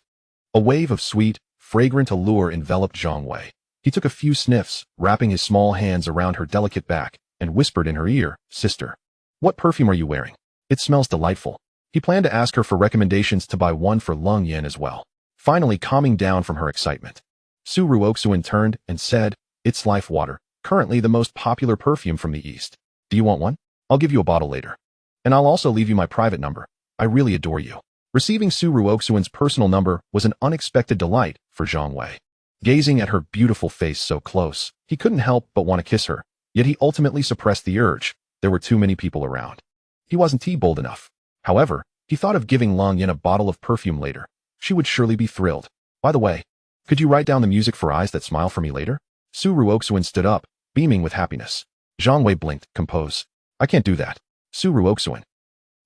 A wave of sweet, fragrant allure enveloped Zhang Wei. He took a few sniffs, wrapping his small hands around her delicate back, and whispered in her ear, "Sister, what perfume are you wearing? It smells delightful." He planned to ask her for recommendations to buy one for Lung Yen as well. Finally calming down from her excitement, Su Ruoxuan turned and said, "It's Life Water, currently the most popular perfume from the East. Do you want one? I'll give you a bottle later. And I'll also leave you my private number. I really adore you." Receiving Su Ruoxuan's personal number was an unexpected delight for Zhang Wei. Gazing at her beautiful face so close, he couldn't help but want to kiss her, yet he ultimately suppressed the urge. There were too many people around. He wasn't bold enough. However, he thought of giving Long Yin a bottle of perfume later. She would surely be thrilled. "By the way, could you write down the music for Eyes That Smile for me later?" Su Ruoxuan stood up, beaming with happiness. Zhang Wei blinked, "Compose? I can't do that." Su Ruoxuan.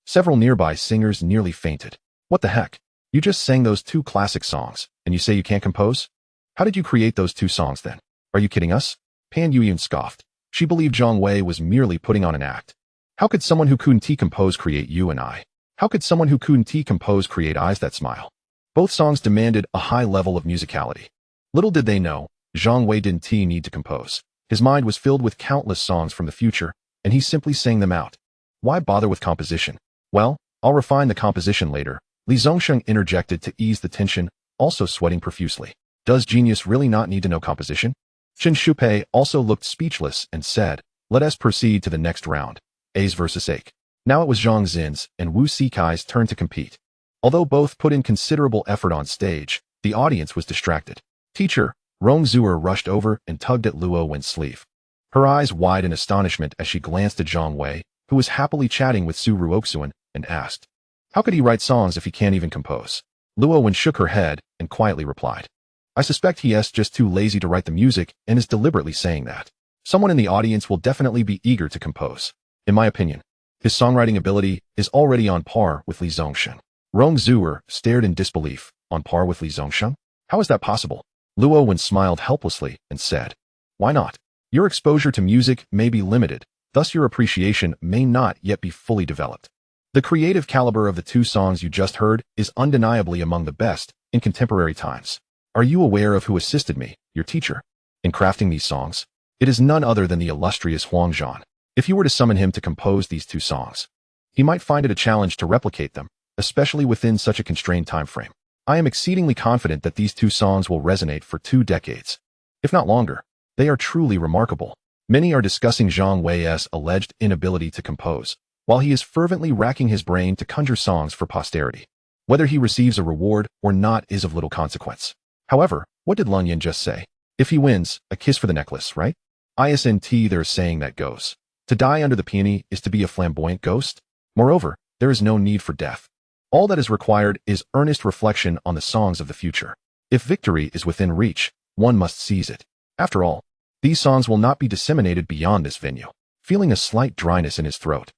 Several nearby singers nearly fainted. "What the heck? You just sang those two classic songs, and you say you can't compose? How did you create those two songs then? Are you kidding us?" Pan Yuyun scoffed. She believed Zhang Wei was merely putting on an act. How could someone who couldn't compose create You and I? How could someone who couldn't compose create Eyes That Smile? Both songs demanded a high level of musicality. Little did they know, Zhang Wei didn't need to compose. His mind was filled with countless songs from the future, and he simply sang them out. Why bother with composition? "Well, I'll refine the composition later," Li Zongsheng interjected to ease the tension, also sweating profusely. "Does genius really not need to know composition?" Chen Shupei also looked speechless and said, "Let us proceed to the next round. A's versus Ake." Now it was Zhang Zins and Wu Sikai's turn to compete. Although both put in considerable effort on stage, the audience was distracted. Teacher, Rong Zuer rushed over and tugged at Luo Wen's sleeve. Her eyes wide in astonishment as she glanced at Zhang Wei, who was happily chatting with Su Ruoxuan, and asked, "How could he write songs if he can't even compose?" Luo Wen shook her head and quietly replied, "I suspect he's just too lazy to write the music and is deliberately saying that. Someone in the audience will definitely be eager to compose. In my opinion, his songwriting ability is already on par with Li Zongsheng." Rong Zuer stared in disbelief. On par with Li Zongsheng? How is that possible? Luo Wen smiled helplessly and said, "Why not? Your exposure to music may be limited, thus your appreciation may not yet be fully developed. The creative caliber of the two songs you just heard is undeniably among the best in contemporary times. Are you aware of who assisted me, your teacher, in crafting these songs? It is none other than the illustrious Huang Zhan. If you were to summon him to compose these two songs, he might find it a challenge to replicate them, especially within such a constrained time frame. I am exceedingly confident that these two songs will resonate for 2 decades, if not longer. They are truly remarkable." Many are discussing Zhang Wei's alleged inability to compose, while he is fervently racking his brain to conjure songs for posterity. Whether he receives a reward or not is of little consequence. However, what did Lung Yin just say? If he wins, a kiss for the necklace, right? Isn't there a saying that goes, to die under the peony is to be a flamboyant ghost? Moreover, there is no need for death. All that is required is earnest reflection on the songs of the future. If victory is within reach, one must seize it. After all, these songs will not be disseminated beyond this venue. Feeling a slight dryness in his throat,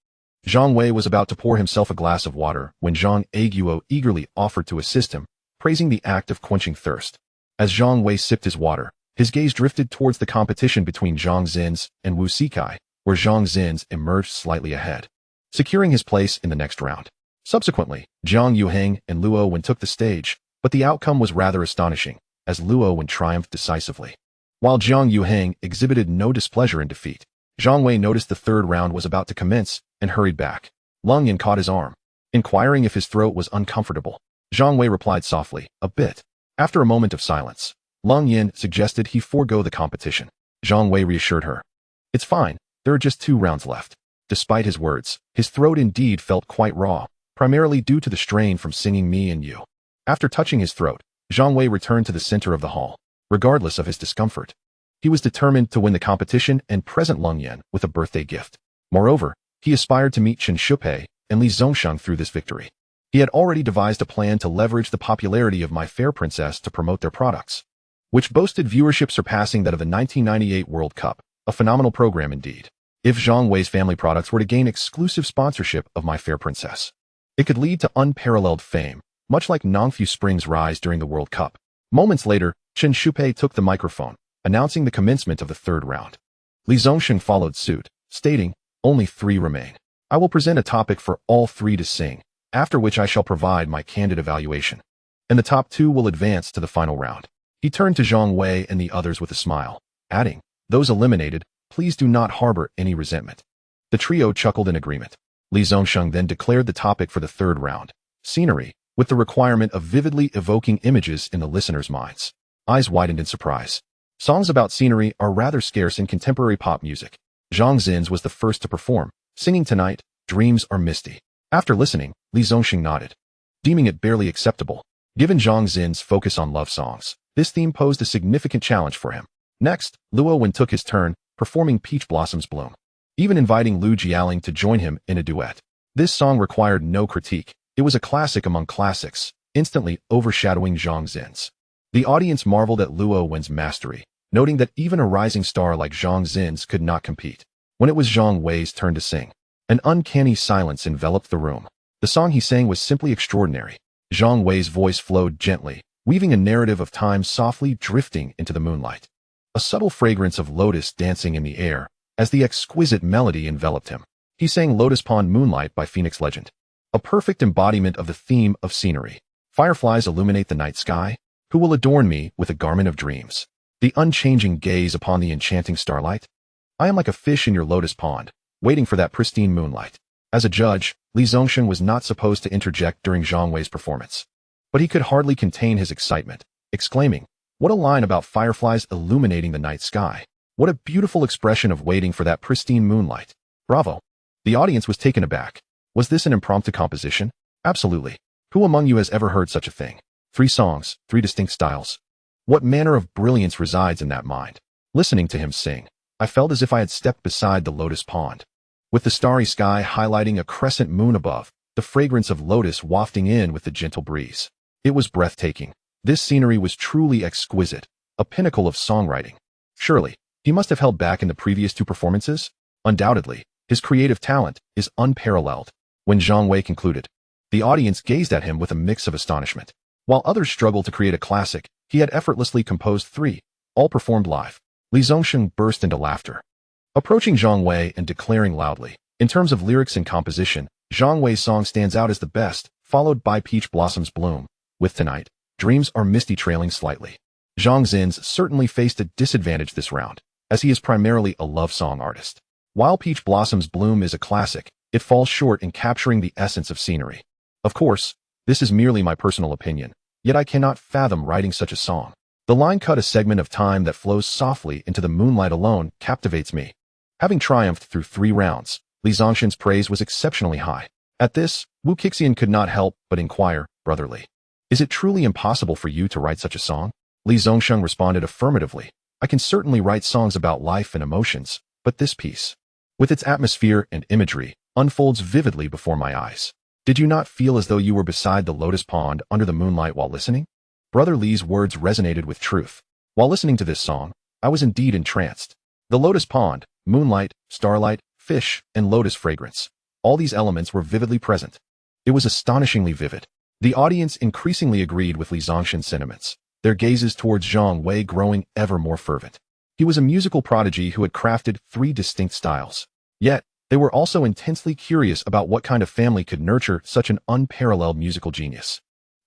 Zhang Wei was about to pour himself a glass of water when Zhang Aguo eagerly offered to assist him, praising the act of quenching thirst. As Zhang Wei sipped his water, his gaze drifted towards the competition between Zhang Zins and Wu Sikai, where Zhang Zins emerged slightly ahead, securing his place in the next round. Subsequently, Zhang Yuheng and Luo Wen took the stage, but the outcome was rather astonishing, as Luo Wen triumphed decisively. While Zhang Yuheng exhibited no displeasure in defeat, Zhang Wei noticed the third round was about to commence and hurried back. Lung Yin caught his arm, inquiring if his throat was uncomfortable. Zhang Wei replied softly, "A bit." After a moment of silence, Lung Yin suggested he forego the competition. Zhang Wei reassured her, "It's fine, there are just 2 rounds left." Despite his words, his throat indeed felt quite raw, primarily due to the strain from singing Me and You. After touching his throat, Zhang Wei returned to the center of the hall. Regardless of his discomfort, he was determined to win the competition and present Lung Yin with a birthday gift. Moreover, he aspired to meet Chen Shupei and Li Zongsheng through this victory. He had already devised a plan to leverage the popularity of My Fair Princess to promote their products, which boasted viewership surpassing that of the 1998 World Cup, a phenomenal program indeed. If Zhang Wei's family products were to gain exclusive sponsorship of My Fair Princess, it could lead to unparalleled fame, much like Nongfu Spring's rise during the World Cup. Moments later, Chen Shupei took the microphone, announcing the commencement of the third round. Li Zongsheng followed suit, stating, "Only 3 remain. I will present a topic for all 3 to sing, after which I shall provide my candid evaluation, and the top 2 will advance to the final round." He turned to Zhang Wei and the others with a smile, adding, "Those eliminated, please do not harbor any resentment." The trio chuckled in agreement. Li Zongsheng then declared the topic for the third round, scenery, with the requirement of vividly evoking images in the listeners' minds. Eyes widened in surprise. Songs about scenery are rather scarce in contemporary pop music. Zhang Zins was the first to perform, singing Tonight, Dreams Are Misty. After listening, Li Zongsheng nodded, deeming it barely acceptable. Given Zhang Zins' focus on love songs, this theme posed a significant challenge for him. Next, Luo Wen took his turn, performing Peach Blossoms Bloom, even inviting Lu Jialing to join him in a duet. This song required no critique. It was a classic among classics, instantly overshadowing Zhang Zins. The audience marveled at Luo Wen's mastery, noting that even a rising star like Zhang Zins could not compete. When it was Zhang Wei's turn to sing, an uncanny silence enveloped the room. The song he sang was simply extraordinary. Zhang Wei's voice flowed gently, weaving a narrative of time softly drifting into the moonlight. A subtle fragrance of lotus dancing in the air as the exquisite melody enveloped him. He sang Lotus Pond Moonlight by Phoenix Legend, a perfect embodiment of the theme of scenery. Fireflies illuminate the night sky. Who will adorn me with a garment of dreams? The unchanging gaze upon the enchanting starlight. I am like a fish in your lotus pond, waiting for that pristine moonlight. As a judge, Li Zongsheng was not supposed to interject during Zhang Wei's performance, but he could hardly contain his excitement, exclaiming, "What a line about fireflies illuminating the night sky. What a beautiful expression of waiting for that pristine moonlight. Bravo." The audience was taken aback. Was this an impromptu composition? Absolutely. Who among you has ever heard such a thing? 3 songs, 3 distinct styles. What manner of brilliance resides in that mind? Listening to him sing, I felt as if I had stepped beside the lotus pond, with the starry sky highlighting a crescent moon above, the fragrance of lotus wafting in with the gentle breeze. It was breathtaking. This scenery was truly exquisite, a pinnacle of songwriting. Surely, he must have held back in the previous 2 performances? Undoubtedly, his creative talent is unparalleled. When Zhang Wei concluded, the audience gazed at him with a mix of astonishment. While others struggled to create a classic, He had effortlessly composed 3, all performed live. Li Zongsheng burst into laughter, approaching Zhang Wei and declaring loudly, "In terms of lyrics and composition, Zhang Wei's song stands out as the best, followed by Peach Blossom's Bloom, with Tonight, Dreams Are Misty trailing slightly." Zhang Zin's certainly faced a disadvantage this round, as he is primarily a love song artist. While Peach Blossom's Bloom is a classic, it falls short in capturing the essence of scenery. Of course, this is merely my personal opinion, yet I cannot fathom writing such a song. The line "cut a segment of time that flows softly into the moonlight alone" captivates me. Having triumphed through 3 rounds, Li Zongsheng's praise was exceptionally high. At this, Wu Qixian could not help but inquire, "Brotherly, is it truly impossible for you to write such a song?" Li Zongsheng responded affirmatively, "I can certainly write songs about life and emotions, but this piece, with its atmosphere and imagery, unfolds vividly before my eyes. Did you not feel as though you were beside the lotus pond under the moonlight while listening?" Brother Li's words resonated with truth. While listening to this song, I was indeed entranced. The lotus pond, moonlight, starlight, fish, and lotus fragrance, all these elements were vividly present. It was astonishingly vivid. The audience increasingly agreed with Li Zongsheng's sentiments, their gazes towards Zhang Wei growing ever more fervent. He was a musical prodigy who had crafted 3 distinct styles. Yet, they were also intensely curious about what kind of family could nurture such an unparalleled musical genius.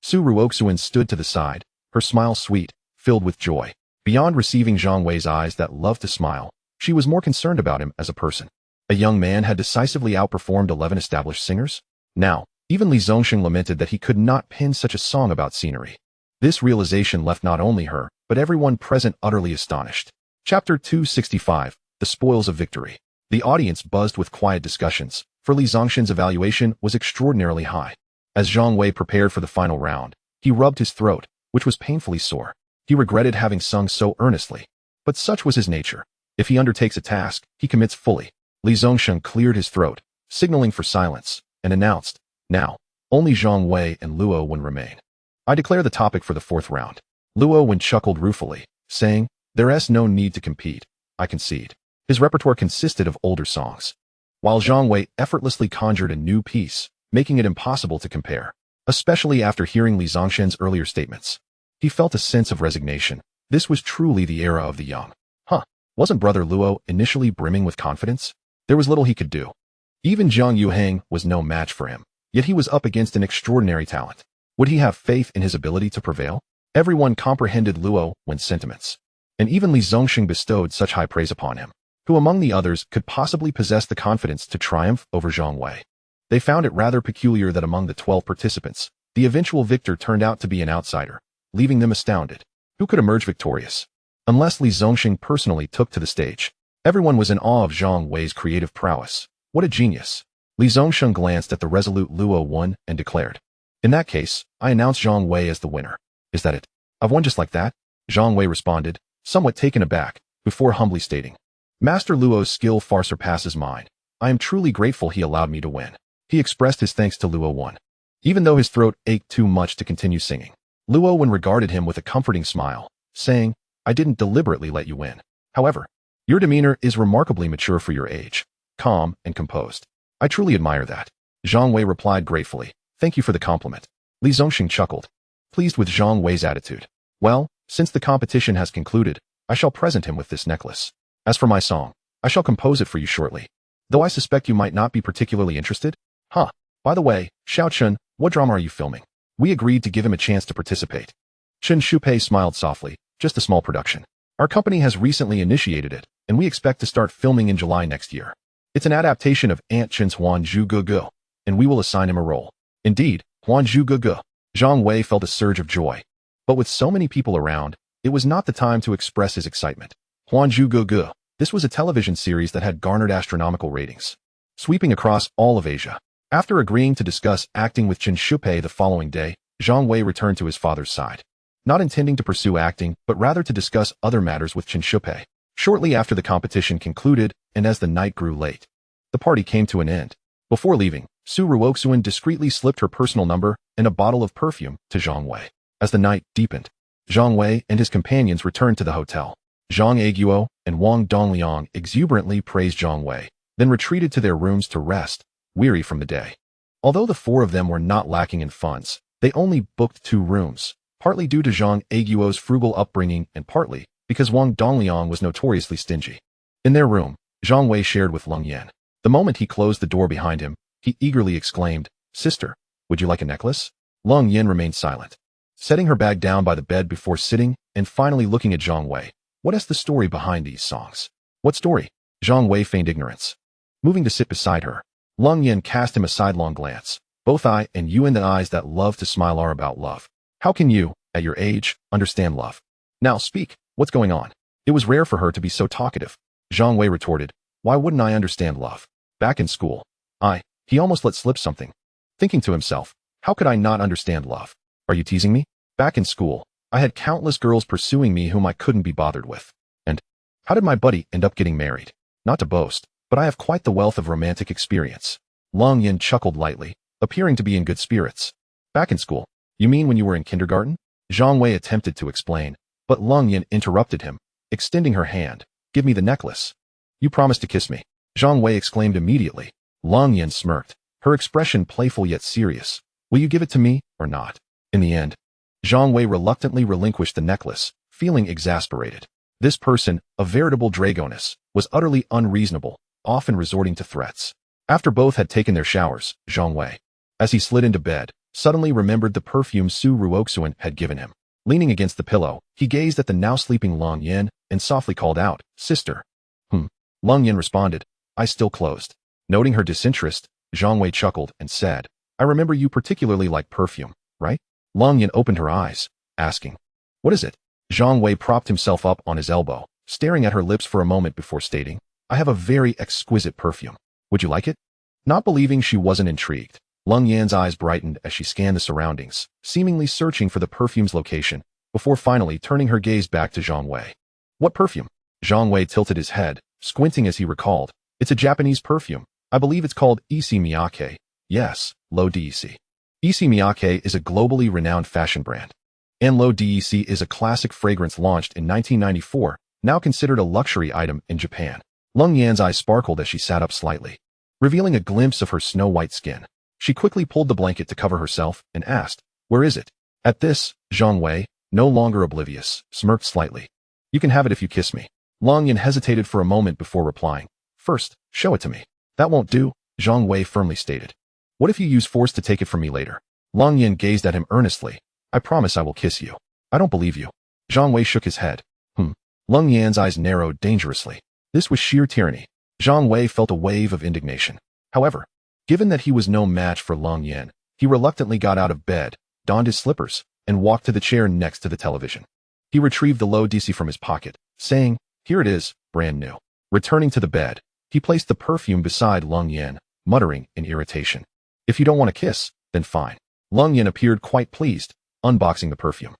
Su Ruoxuan stood to the side, her smile sweet, filled with joy. Beyond receiving Zhang Wei's eyes that loved to smile, she was more concerned about him as a person. A young man had decisively outperformed 11 established singers. Now, even Li Zongsheng lamented that he could not pen such a song about scenery. This realization left not only her, but everyone present utterly astonished. Chapter 265, The Spoils of Victory. The audience buzzed with quiet discussions, for Li Zongsheng's evaluation was extraordinarily high. As Zhang Wei prepared for the final round, he rubbed his throat, which was painfully sore. He regretted having sung so earnestly, but such was his nature. If he undertakes a task, he commits fully. Li Zongsheng cleared his throat, signaling for silence, and announced, "Now, only Zhang Wei and Luo Wen remain. I declare the topic for the 4th round." Luo Wen chuckled ruefully, saying, "There's no need to compete, I concede." His repertoire consisted of older songs, while Zhang Wei effortlessly conjured a new piece, making it impossible to compare. Especially after hearing Li Zongsheng's earlier statements, he felt a sense of resignation. This was truly the era of the young. Wasn't Brother Luo initially brimming with confidence? There was little he could do. Even Zhang Yuheng was no match for him, yet he was up against an extraordinary talent. Would he have faith in his ability to prevail? Everyone comprehended Luo Wen's sentiments, and even Li Zongsheng bestowed such high praise upon him. Who among the others could possibly possess the confidence to triumph over Zhang Wei? They found it rather peculiar that among the 12 participants, the eventual victor turned out to be an outsider, leaving them astounded. Who could emerge victorious? Unless Li Zongsheng personally took to the stage. Everyone was in awe of Zhang Wei's creative prowess. What a genius! Li Zongsheng glanced at the resolute Luo Wen and declared, "In that case, I announce Zhang Wei as the winner." "Is that it? I've won just like that?" Zhang Wei responded, somewhat taken aback, before humbly stating, "Master Luo's skill far surpasses mine. I am truly grateful he allowed me to win." He expressed his thanks to Luo Wen, even though his throat ached too much to continue singing. Luo Wen regarded him with a comforting smile, saying, "I didn't deliberately let you win. However, your demeanor is remarkably mature for your age, calm and composed. I truly admire that." Zhang Wei replied gratefully, "Thank you for the compliment." Li Zongsheng chuckled, pleased with Zhang Wei's attitude. "Well, since the competition has concluded, I shall present him with this necklace. As for my song, I shall compose it for you shortly, though I suspect you might not be particularly interested." By the way, Xiao Chun, what drama are you filming?" We agreed to give him a chance to participate. Chen Shupei smiled softly, "Just a small production. Our company has recently initiated it, and we expect to start filming in July next year. It's an adaptation of Aunt Chen's Huan Zhu Ge Ge, and we will assign him a role." Indeed, Huan Zhu Ge Ge. Zhang Wei felt a surge of joy. But with so many people around, it was not the time to express his excitement. Huan Zhu Ge Ge. This was a television series that had garnered astronomical ratings, sweeping across all of Asia. After agreeing to discuss acting with Chen Shupei the following day, Zhang Wei returned to his father's side, not intending to pursue acting, but rather to discuss other matters with Chen Shupei. Shortly after the competition concluded, and as the night grew late, the party came to an end. Before leaving, Su Ruoxuan discreetly slipped her personal number and a bottle of perfume to Zhang Wei. As the night deepened, Zhang Wei and his companions returned to the hotel. Zhang Aguo and Wang Dongliang exuberantly praised Zhang Wei, then retreated to their rooms to rest, weary from the day. Although the 4 of them were not lacking in funds, they only booked 2 rooms, partly due to Zhang Aiguo's frugal upbringing and partly because Wang Dongliang was notoriously stingy. In their room, Zhang Wei shared with Leng Yan. The moment he closed the door behind him, he eagerly exclaimed, "Sister, would you like a necklace?" Leng Yan remained silent, setting her bag down by the bed before sitting and finally looking at Zhang Wei. "What is the story behind these songs?" "What story?" Zhang Wei feigned ignorance. Moving to sit beside her, Leng Yan cast him a sidelong glance. "Both I and you and the eyes that love to smile are about love. How can you, at your age, understand love? Now speak, what's going on?" It was rare for her to be so talkative. Zhang Wei retorted, "Why wouldn't I understand love? Back in school, he almost let slip something." Thinking to himself, "How could I not understand love? Are you teasing me? Back in school, I had countless girls pursuing me whom I couldn't be bothered with. And how did my buddy end up getting married? Not to boast, but I have quite the wealth of romantic experience." Leng Yan chuckled lightly, appearing to be in good spirits. "Back in school? You mean when you were in kindergarten?" Zhang Wei attempted to explain, but Leng Yan interrupted him, extending her hand. "Give me the necklace." "You promised to kiss me," Zhang Wei exclaimed immediately. Leng Yan smirked, her expression playful yet serious. "Will you give it to me, or not?" In the end, Zhang Wei reluctantly relinquished the necklace, feeling exasperated. This person, a veritable dragoness, was utterly unreasonable, often resorting to threats. After both had taken their showers, Zhang Wei, as he slid into bed, suddenly remembered the perfume Su Ruoxuan had given him. Leaning against the pillow, he gazed at the now sleeping Leng Yan and softly called out, "Sister." Leng Yan responded, "Eyes still closed." Noting her disinterest, Zhang Wei chuckled and said, "I remember you particularly like perfume, right?" Leng Yan opened her eyes, asking, "What is it?" Zhang Wei propped himself up on his elbow, staring at her lips for a moment before stating, "I have a very exquisite perfume. Would you like it?" Not believing she wasn't intrigued, Leng Yan's eyes brightened as she scanned the surroundings, seemingly searching for the perfume's location, before finally turning her gaze back to Zhang Wei. "What perfume?" Zhang Wei tilted his head, squinting as he recalled, "It's a Japanese perfume. I believe it's called Issey Miyake. Yes, L'Eau d'Issey. Issey Miyake is a globally renowned fashion brand. And L'Eau d'Issey is a classic fragrance launched in 1994, now considered a luxury item in Japan." Leng Yan's eyes sparkled as she sat up slightly, revealing a glimpse of her snow-white skin. She quickly pulled the blanket to cover herself and asked, "Where is it?" At this, Zhang Wei, no longer oblivious, smirked slightly. "You can have it if you kiss me." Leng Yan hesitated for a moment before replying, "First, show it to me." "That won't do," Zhang Wei firmly stated. "What if you use force to take it from me later?" Leng Yan gazed at him earnestly. "I promise I will kiss you." "I don't believe you." Zhang Wei shook his head. Leng Yan's eyes narrowed dangerously. This was sheer tyranny. Zhang Wei felt a wave of indignation. However, given that he was no match for Leng Yan, he reluctantly got out of bed, donned his slippers, and walked to the chair next to the television. He retrieved the L'Eau d'Issey from his pocket, saying, "Here it is, brand new." Returning to the bed, he placed the perfume beside Leng Yan, muttering in irritation, "If you don't want to kiss, then fine." Leng Yan appeared quite pleased, unboxing the perfume.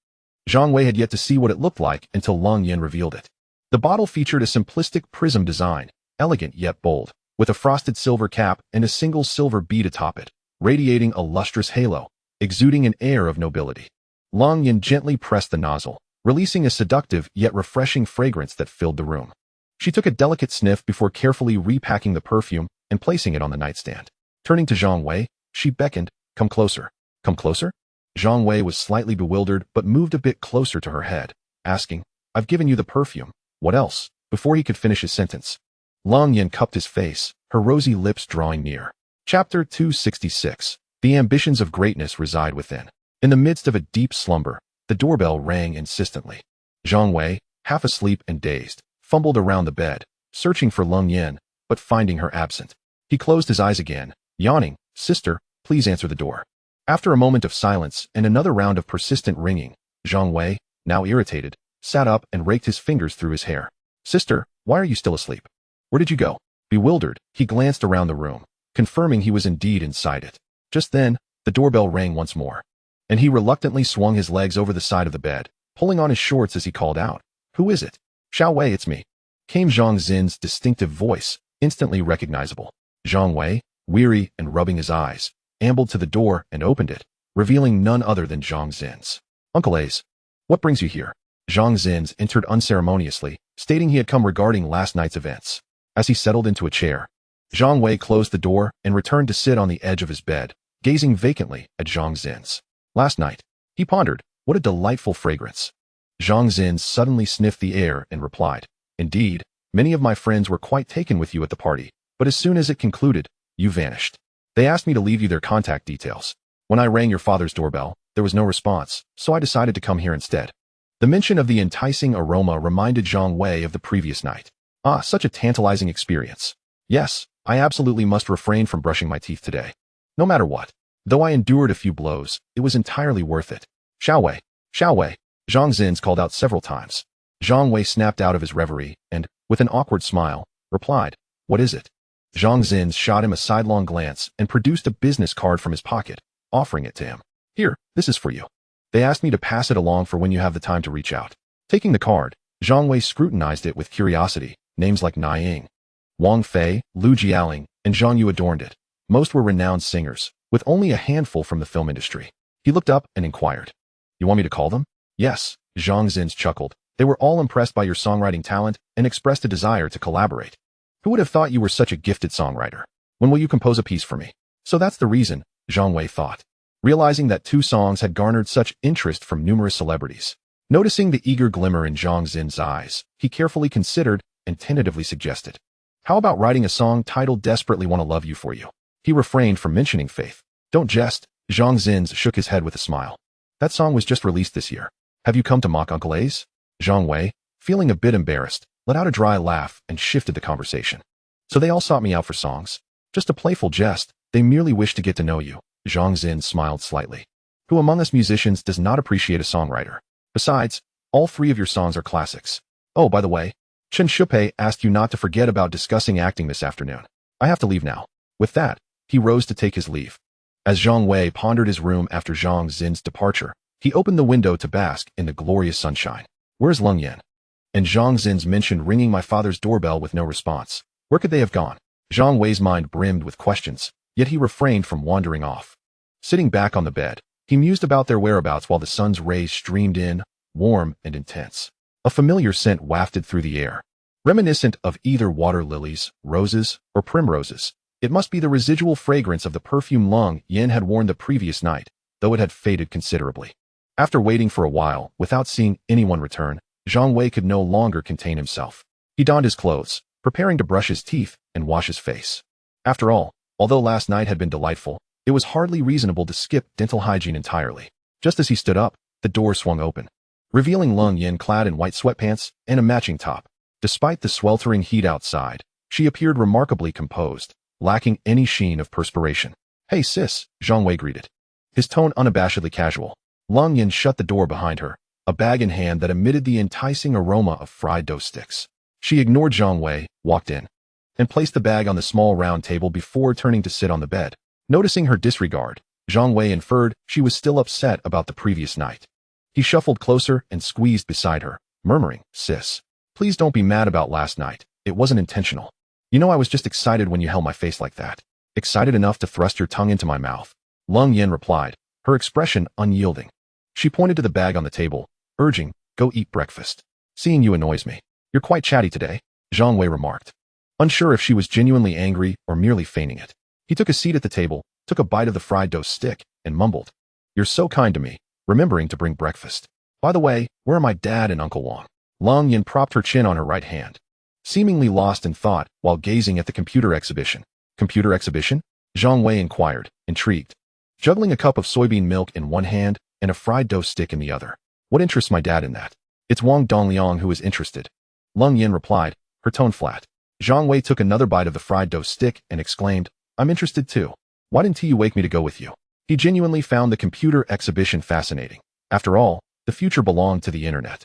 Zhang Wei had yet to see what it looked like until Leng Yan revealed it. The bottle featured a simplistic prism design, elegant yet bold, with a frosted silver cap and a single silver bead atop it, radiating a lustrous halo, exuding an air of nobility. Leng Yan gently pressed the nozzle, releasing a seductive yet refreshing fragrance that filled the room. She took a delicate sniff before carefully repacking the perfume and placing it on the nightstand. Turning to Zhang Wei, she beckoned, "Come closer." "Come closer?" Zhang Wei was slightly bewildered but moved a bit closer to her head, asking, "I've given you the perfume. What else?" Before he could finish his sentence, Leng Yan cupped his face, her rosy lips drawing near. Chapter 266. The ambitions of greatness reside within. In the midst of a deep slumber, the doorbell rang insistently. Zhang Wei, half asleep and dazed, fumbled around the bed, searching for Leng Yan, but finding her absent. He closed his eyes again, yawning, "Sister, please answer the door." After a moment of silence and another round of persistent ringing, Zhang Wei, now irritated, sat up and raked his fingers through his hair. "Sister, why are you still asleep? Where did you go?" Bewildered, he glanced around the room, confirming he was indeed inside it. Just then, the doorbell rang once more, and he reluctantly swung his legs over the side of the bed, pulling on his shorts as he called out, "Who is it?" "Xiao Wei, it's me," came Zhang Xin's distinctive voice, instantly recognizable. Zhang Wei, weary and rubbing his eyes, ambled to the door and opened it, revealing none other than Zhang Xin's. "Uncle A's, what brings you here?" Zhang Xin's entered unceremoniously, stating he had come regarding last night's events. As he settled into a chair, Zhang Wei closed the door and returned to sit on the edge of his bed, gazing vacantly at Zhang Xin's. Last night, he pondered, What a delightful fragrance. Zhang Xin suddenly sniffed the air and replied, Indeed, many of my friends were quite taken with you at the party, but as soon as it concluded, you vanished. They asked me to leave you their contact details. When I rang your father's doorbell, there was no response, so I decided to come here instead. The mention of the enticing aroma reminded Zhang Wei of the previous night. Ah, such a tantalizing experience. Yes, I absolutely must refrain from brushing my teeth today. No matter what. Though I endured a few blows, it was entirely worth it. Xiao Wei, Xiao Wei, Zhang Xin called out several times. Zhang Wei snapped out of his reverie and, with an awkward smile, replied, What is it? Zhang Xin shot him a sidelong glance and produced a business card from his pocket, offering it to him. Here, this is for you. They asked me to pass it along for when you have the time to reach out. Taking the card, Zhang Wei scrutinized it with curiosity. Names like Na Ying, Wang Fei, Lu Jialing, and Zhang Yu adorned it. Most were renowned singers, with only a handful from the film industry. He looked up and inquired, You want me to call them? Yes, Zhang Xin chuckled. They were all impressed by your songwriting talent and expressed a desire to collaborate. Who would have thought you were such a gifted songwriter? When will you compose a piece for me? So that's the reason, Zhang Wei thought, realizing that 2 songs had garnered such interest from numerous celebrities. Noticing the eager glimmer in Zhang Xin's eyes, he carefully considered and tentatively suggested, How about writing a song titled Desperately Want to Love You for You? He refrained from mentioning Faith. Don't jest, Zhang Xin shook his head with a smile. That song was just released this year. Have you come to mock Uncle A's? Zhang Wei, feeling a bit embarrassed, let out a dry laugh and shifted the conversation. So they all sought me out for songs? Just a playful jest, they merely wish to get to know you. Zhang Xin smiled slightly. Who among us musicians does not appreciate a songwriter? Besides, all 3 of your songs are classics. Oh, by the way, Chen Shupei asked you not to forget about discussing acting this afternoon. I have to leave now. With that, he rose to take his leave. As Zhang Wei pondered his room after Zhang Xin's departure, he opened the window to bask in the glorious sunshine. Where's Leng Yan? And Zhang Xin's mentioned ringing my father's doorbell with no response. Where could they have gone? Zhang Wei's mind brimmed with questions, yet he refrained from wandering off. Sitting back on the bed, he mused about their whereabouts while the sun's rays streamed in, warm and intense. A familiar scent wafted through the air, reminiscent of either water lilies, roses, or primroses. It must be the residual fragrance of the perfume Leng Yan had worn the previous night, though it had faded considerably. After waiting for a while, without seeing anyone return, Zhang Wei could no longer contain himself. He donned his clothes, preparing to brush his teeth and wash his face. After all, although last night had been delightful, it was hardly reasonable to skip dental hygiene entirely. Just as he stood up, the door swung open, revealing Leng Yan clad in white sweatpants and a matching top. Despite the sweltering heat outside, she appeared remarkably composed, lacking any sheen of perspiration. Hey sis, Zhang Wei greeted, his tone unabashedly casual. Leng Yan shut the door behind her, a bag in hand that emitted the enticing aroma of fried dough sticks. She ignored Zhang Wei, walked in, and placed the bag on the small round table before turning to sit on the bed. Noticing her disregard, Zhang Wei inferred she was still upset about the previous night. He shuffled closer and squeezed beside her, murmuring, Sis, please don't be mad about last night. It wasn't intentional. You know I was just excited when you held my face like that. Excited enough to thrust your tongue into my mouth. Leng Yan replied, her expression unyielding. She pointed to the bag on the table, urging, Go eat breakfast. Seeing you annoys me. You're quite chatty today, Zhang Wei remarked, unsure if she was genuinely angry or merely feigning it. He took a seat at the table, took a bite of the fried dough stick, and mumbled, You're so kind to me, remembering to bring breakfast. By the way, where are my dad and Uncle Wang? Leng Yan propped her chin on her right hand, seemingly lost in thought while gazing at the computer exhibition. Computer exhibition? Zhang Wei inquired, intrigued, juggling a cup of soybean milk in one hand and a fried dough stick in the other. What interests my dad in that? It's Wang Dongliang who is interested. Leng Yan replied, her tone flat. Zhang Wei took another bite of the fried dough stick and exclaimed, I'm interested too. Why didn't you wake me to go with you? He genuinely found the computer exhibition fascinating. After all, the future belonged to the internet,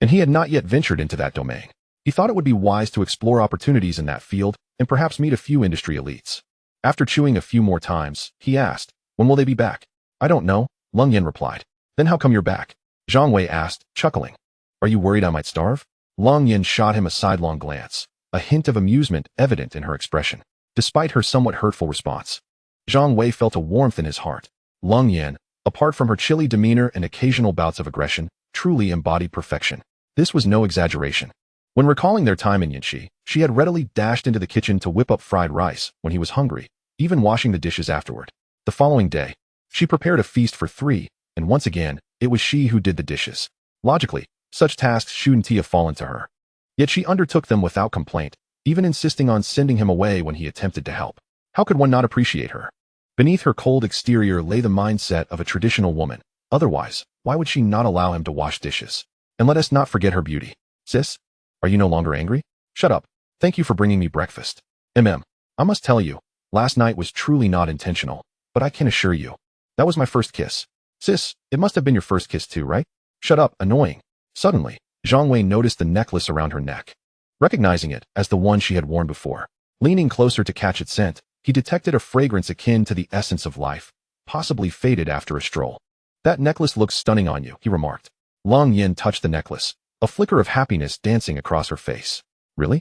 and he had not yet ventured into that domain. He thought it would be wise to explore opportunities in that field and perhaps meet a few industry elites. After chewing a few more times, he asked, When will they be back? I don't know, Leng Yan replied. Then how come you're back? Zhang Wei asked, chuckling. Are you worried I might starve? Leng Yan shot him a sidelong glance, a hint of amusement evident in her expression. Despite her somewhat hurtful response, Zhang Wei felt a warmth in his heart. Leng Yan, apart from her chilly demeanor and occasional bouts of aggression, truly embodied perfection. This was no exaggeration. When recalling their time in Yinxi, she had readily dashed into the kitchen to whip up fried rice when he was hungry, even washing the dishes afterward. The following day, she prepared a feast for 3, and once again, It was she who did the dishes. Logically, such tasks shouldn't have fallen to her. Yet she undertook them without complaint, even insisting on sending him away when he attempted to help. How could one not appreciate her? Beneath her cold exterior lay the mindset of a traditional woman. Otherwise, why would she not allow him to wash dishes? And let us not forget her beauty. Sis, are you no longer angry? Shut up. Thank you for bringing me breakfast. I must tell you, last night was truly not intentional, but I can assure you, that was my first kiss. Sis, it must have been your first kiss too, right? Shut up, annoying. Suddenly, Zhang Wei noticed the necklace around her neck. Recognizing it as the one she had worn before, leaning closer to catch its scent, he detected a fragrance akin to the essence of life, possibly faded after a stroll. That necklace looks stunning on you, he remarked. Long Yin touched the necklace, a flicker of happiness dancing across her face. Really?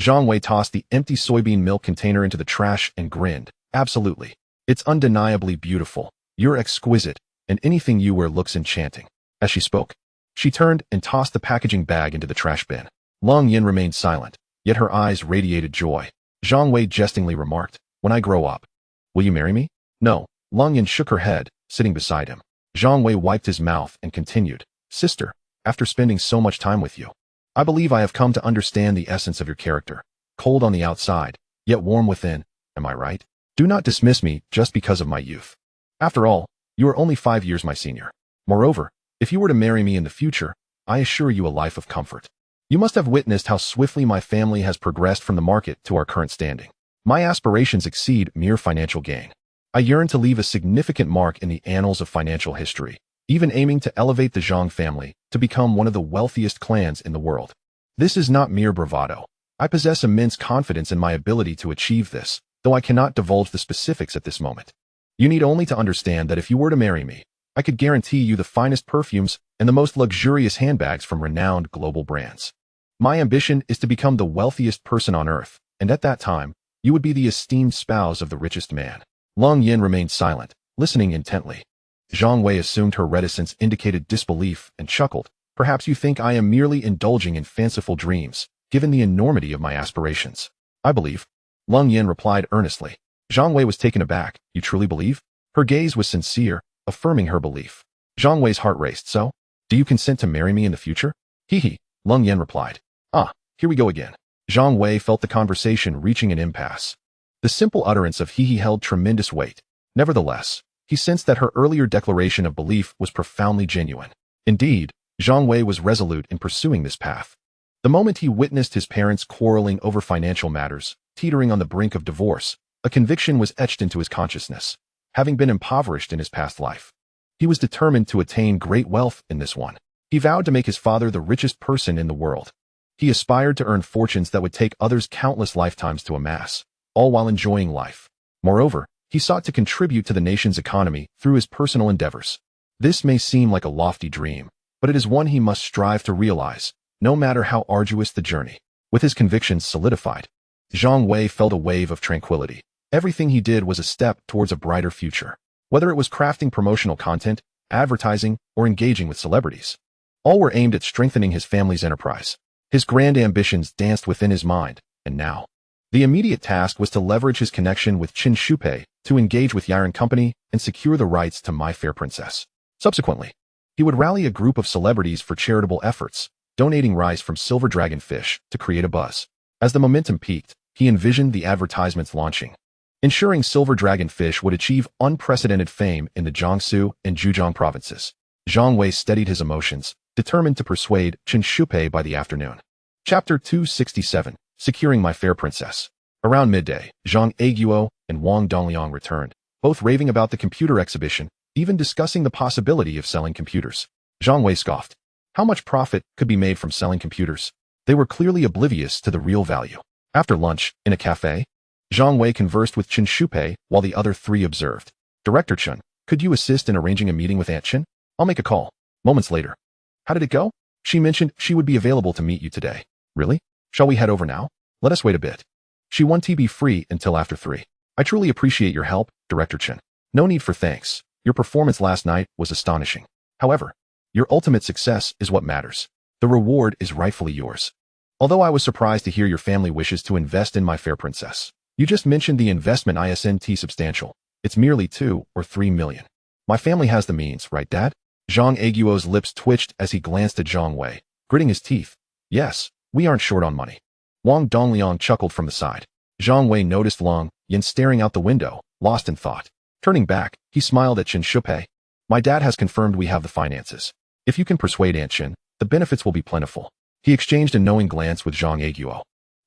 Zhang Wei tossed the empty soybean milk container into the trash and grinned. Absolutely. It's undeniably beautiful. You're exquisite, and anything you wear looks enchanting. As she spoke, she turned and tossed the packaging bag into the trash bin. Long Yin remained silent, yet her eyes radiated joy. Zhang Wei jestingly remarked, when I grow up, will you marry me? No. Long Yin shook her head, sitting beside him. Zhang Wei wiped his mouth and continued, Sister, after spending so much time with you, I believe I have come to understand the essence of your character. Cold on the outside, yet warm within. Am I right? Do not dismiss me just because of my youth. After all, you are only 5 years my senior. Moreover, if you were to marry me in the future, I assure you a life of comfort. You must have witnessed how swiftly my family has progressed from the market to our current standing. My aspirations exceed mere financial gain. I yearn to leave a significant mark in the annals of financial history, even aiming to elevate the Zhang family to become one of the wealthiest clans in the world. This is not mere bravado. I possess immense confidence in my ability to achieve this, though I cannot divulge the specifics at this moment. You need only to understand that if you were to marry me, I could guarantee you the finest perfumes and the most luxurious handbags from renowned global brands. My ambition is to become the wealthiest person on earth, and at that time, you would be the esteemed spouse of the richest man. Long Yin remained silent, listening intently. Zhang Wei assumed her reticence indicated disbelief and chuckled. Perhaps you think I am merely indulging in fanciful dreams, given the enormity of my aspirations. I believe. Long Yin replied earnestly. Zhang Wei was taken aback. You truly believe? Her gaze was sincere, affirming her belief. Zhang Wei's heart raced. So, do you consent to marry me in the future? Hee. Long Yin replied. Ah, here we go again. Zhang Wei felt the conversation reaching an impasse. The simple utterance of he held tremendous weight. Nevertheless, he sensed that her earlier declaration of belief was profoundly genuine. Indeed, Zhang Wei was resolute in pursuing this path. The moment he witnessed his parents quarreling over financial matters, teetering on the brink of divorce, a conviction was etched into his consciousness. Having been impoverished in his past life, he was determined to attain great wealth in this one. He vowed to make his father the richest person in the world. He aspired to earn fortunes that would take others countless lifetimes to amass, all while enjoying life. Moreover, he sought to contribute to the nation's economy through his personal endeavors. This may seem like a lofty dream, but it is one he must strive to realize, no matter how arduous the journey. With his convictions solidified, Zhang Wei felt a wave of tranquility. Everything he did was a step towards a brighter future. Whether it was crafting promotional content, advertising, or engaging with celebrities, all were aimed at strengthening his family's enterprise. His grand ambitions danced within his mind, and now, the immediate task was to leverage his connection with Qin Shupei to engage with Yiren Company and secure the rights to My Fair Princess. Subsequently, he would rally a group of celebrities for charitable efforts, donating rice from Silver Dragon Fish to create a buzz. As the momentum peaked, he envisioned the advertisements launching, ensuring Silver Dragon Fish would achieve unprecedented fame in the Jiangsu and Zhejiang provinces. Zhang Wei steadied his emotions, determined to persuade Qin Shupei by the afternoon. Chapter 267, Securing My Fair Princess. Around midday, Zhang Aiguo and Wang Dongliang returned, both raving about the computer exhibition, even discussing the possibility of selling computers. Zhang Wei scoffed. How much profit could be made from selling computers? They were clearly oblivious to the real value. After lunch, in a cafe, Zhang Wei conversed with Qin Shupei while the other three observed. Director Chen, could you assist in arranging a meeting with Aunt Chen? I'll make a call. Moments later. How did it go? She mentioned she would be available to meet you today. Really? Shall we head over now? Let us wait a bit. She won't be free until after 3. I truly appreciate your help, Director Chen. No need for thanks. Your performance last night was astonishing. However, your ultimate success is what matters. The reward is rightfully yours. Although I was surprised to hear your family wishes to invest in My Fair Princess. You just mentioned the investment isn't substantial. It's merely 2 or 3 million. My family has the means, right, Dad? Zhang Aiguo's lips twitched as he glanced at Zhang Wei, gritting his teeth. Yes, we aren't short on money. Wang Dongliang chuckled from the side. Zhang Wei noticed Long Yan staring out the window, lost in thought. Turning back, he smiled at Chen Shupei. My dad has confirmed we have the finances. If you can persuade Aunt Chen, the benefits will be plentiful. He exchanged a knowing glance with Zhang Aiguo,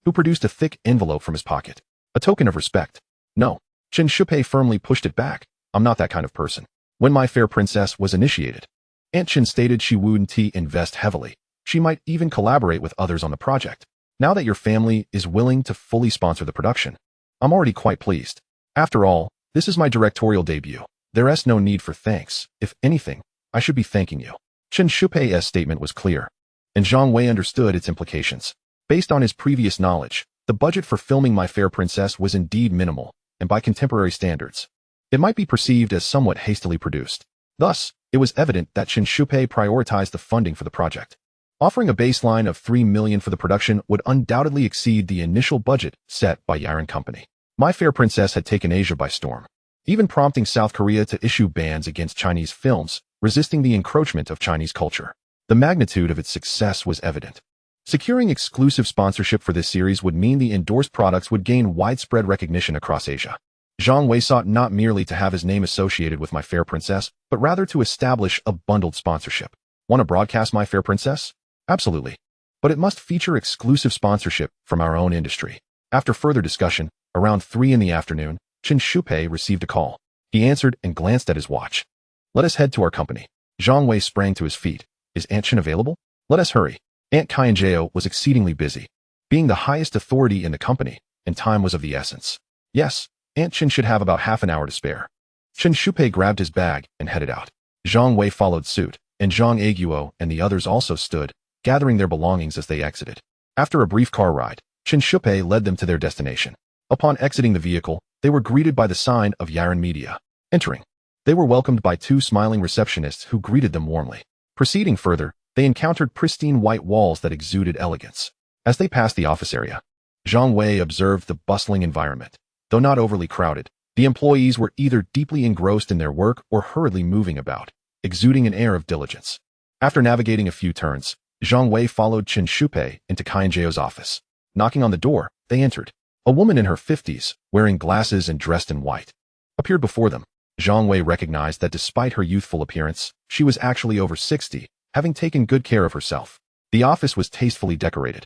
who produced a thick envelope from his pocket. A token of respect. No. Chen Shupei firmly pushed it back. I'm not that kind of person. When my fair princess was initiated, Aunt Chen stated she wouldn't invest heavily. She might even collaborate with others on the project. Now that your family is willing to fully sponsor the production, I'm already quite pleased. After all, this is my directorial debut. There is no need for thanks. If anything, I should be thanking you. Chen Shupei's statement was clear, and Zhang Wei understood its implications. Based on his previous knowledge, the budget for filming My Fair Princess was indeed minimal, and by contemporary standards, it might be perceived as somewhat hastily produced. Thus, it was evident that Chen Shupei prioritized the funding for the project. Offering a baseline of $3 million for the production would undoubtedly exceed the initial budget set by Yaran Company. My Fair Princess had taken Asia by storm, even prompting South Korea to issue bans against Chinese films, resisting the encroachment of Chinese culture. The magnitude of its success was evident. Securing exclusive sponsorship for this series would mean the endorsed products would gain widespread recognition across Asia. Zhang Wei sought not merely to have his name associated with My Fair Princess, but rather to establish a bundled sponsorship. Want to broadcast My Fair Princess? Absolutely. But it must feature exclusive sponsorship from our own industry. After further discussion, around 3 in the afternoon, Chen Shupei received a call. He answered and glanced at his watch. Let us head to our company. Zhang Wei sprang to his feet. Is Aunt Chen available? Let us hurry. Aunt Kaianjao was exceedingly busy, being the highest authority in the company, and time was of the essence. Yes, Aunt Chen should have about half an hour to spare. Chen Shupei grabbed his bag and headed out. Zhang Wei followed suit, and Zhang Aiguo and the others also stood, gathering their belongings as they exited. After a brief car ride, Chen Shupei led them to their destination. Upon exiting the vehicle, they were greeted by the sign of Yaran Media. Entering, they were welcomed by 2 smiling receptionists who greeted them warmly. Proceeding further, they encountered pristine white walls that exuded elegance. As they passed the office area, Zhang Wei observed the bustling environment. Though not overly crowded, the employees were either deeply engrossed in their work or hurriedly moving about, exuding an air of diligence. After navigating a few turns, Zhang Wei followed Chen Shupei into Kaianjao's office. Knocking on the door, they entered. A woman in her 50s, wearing glasses and dressed in white, appeared before them. Zhang Wei recognized that despite her youthful appearance, she was actually over 60, having taken good care of herself. The office was tastefully decorated,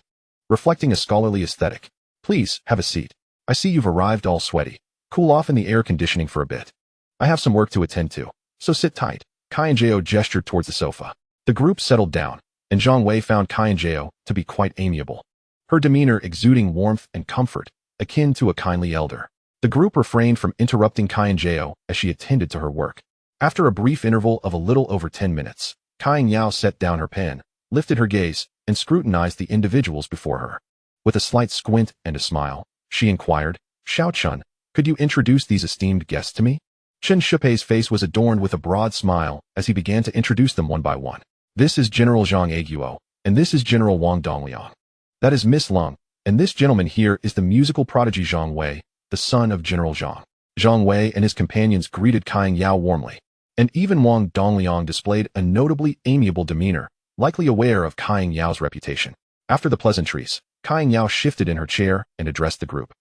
reflecting a scholarly aesthetic. Please, have a seat. I see you've arrived all sweaty. Cool off in the air conditioning for a bit. I have some work to attend to, so sit tight. Kaianjao gestured towards the sofa. The group settled down, and Zhang Wei found Kaianjao to be quite amiable, her demeanor exuding warmth and comfort, akin to a kindly elder. The group refrained from interrupting Kaianjao as she attended to her work. After a brief interval of a little over 10 minutes, Kaianjao set down her pen, lifted her gaze, and scrutinized the individuals before her. With a slight squint and a smile, she inquired, Xiao Chun, could you introduce these esteemed guests to me? Chen Shupei's face was adorned with a broad smile as he began to introduce them one by one. This is General Zhang Aiguo, and this is General Wang Dongliang. That is Miss Lung, and this gentleman here is the musical prodigy Zhang Wei, the son of General Zhang. Zhang Wei and his companions greeted Kaianjao warmly, and even Wang Dongliang displayed a notably amiable demeanor, likely aware of Kaianjao's reputation. After the pleasantries, Kaianjao shifted in her chair and addressed the group.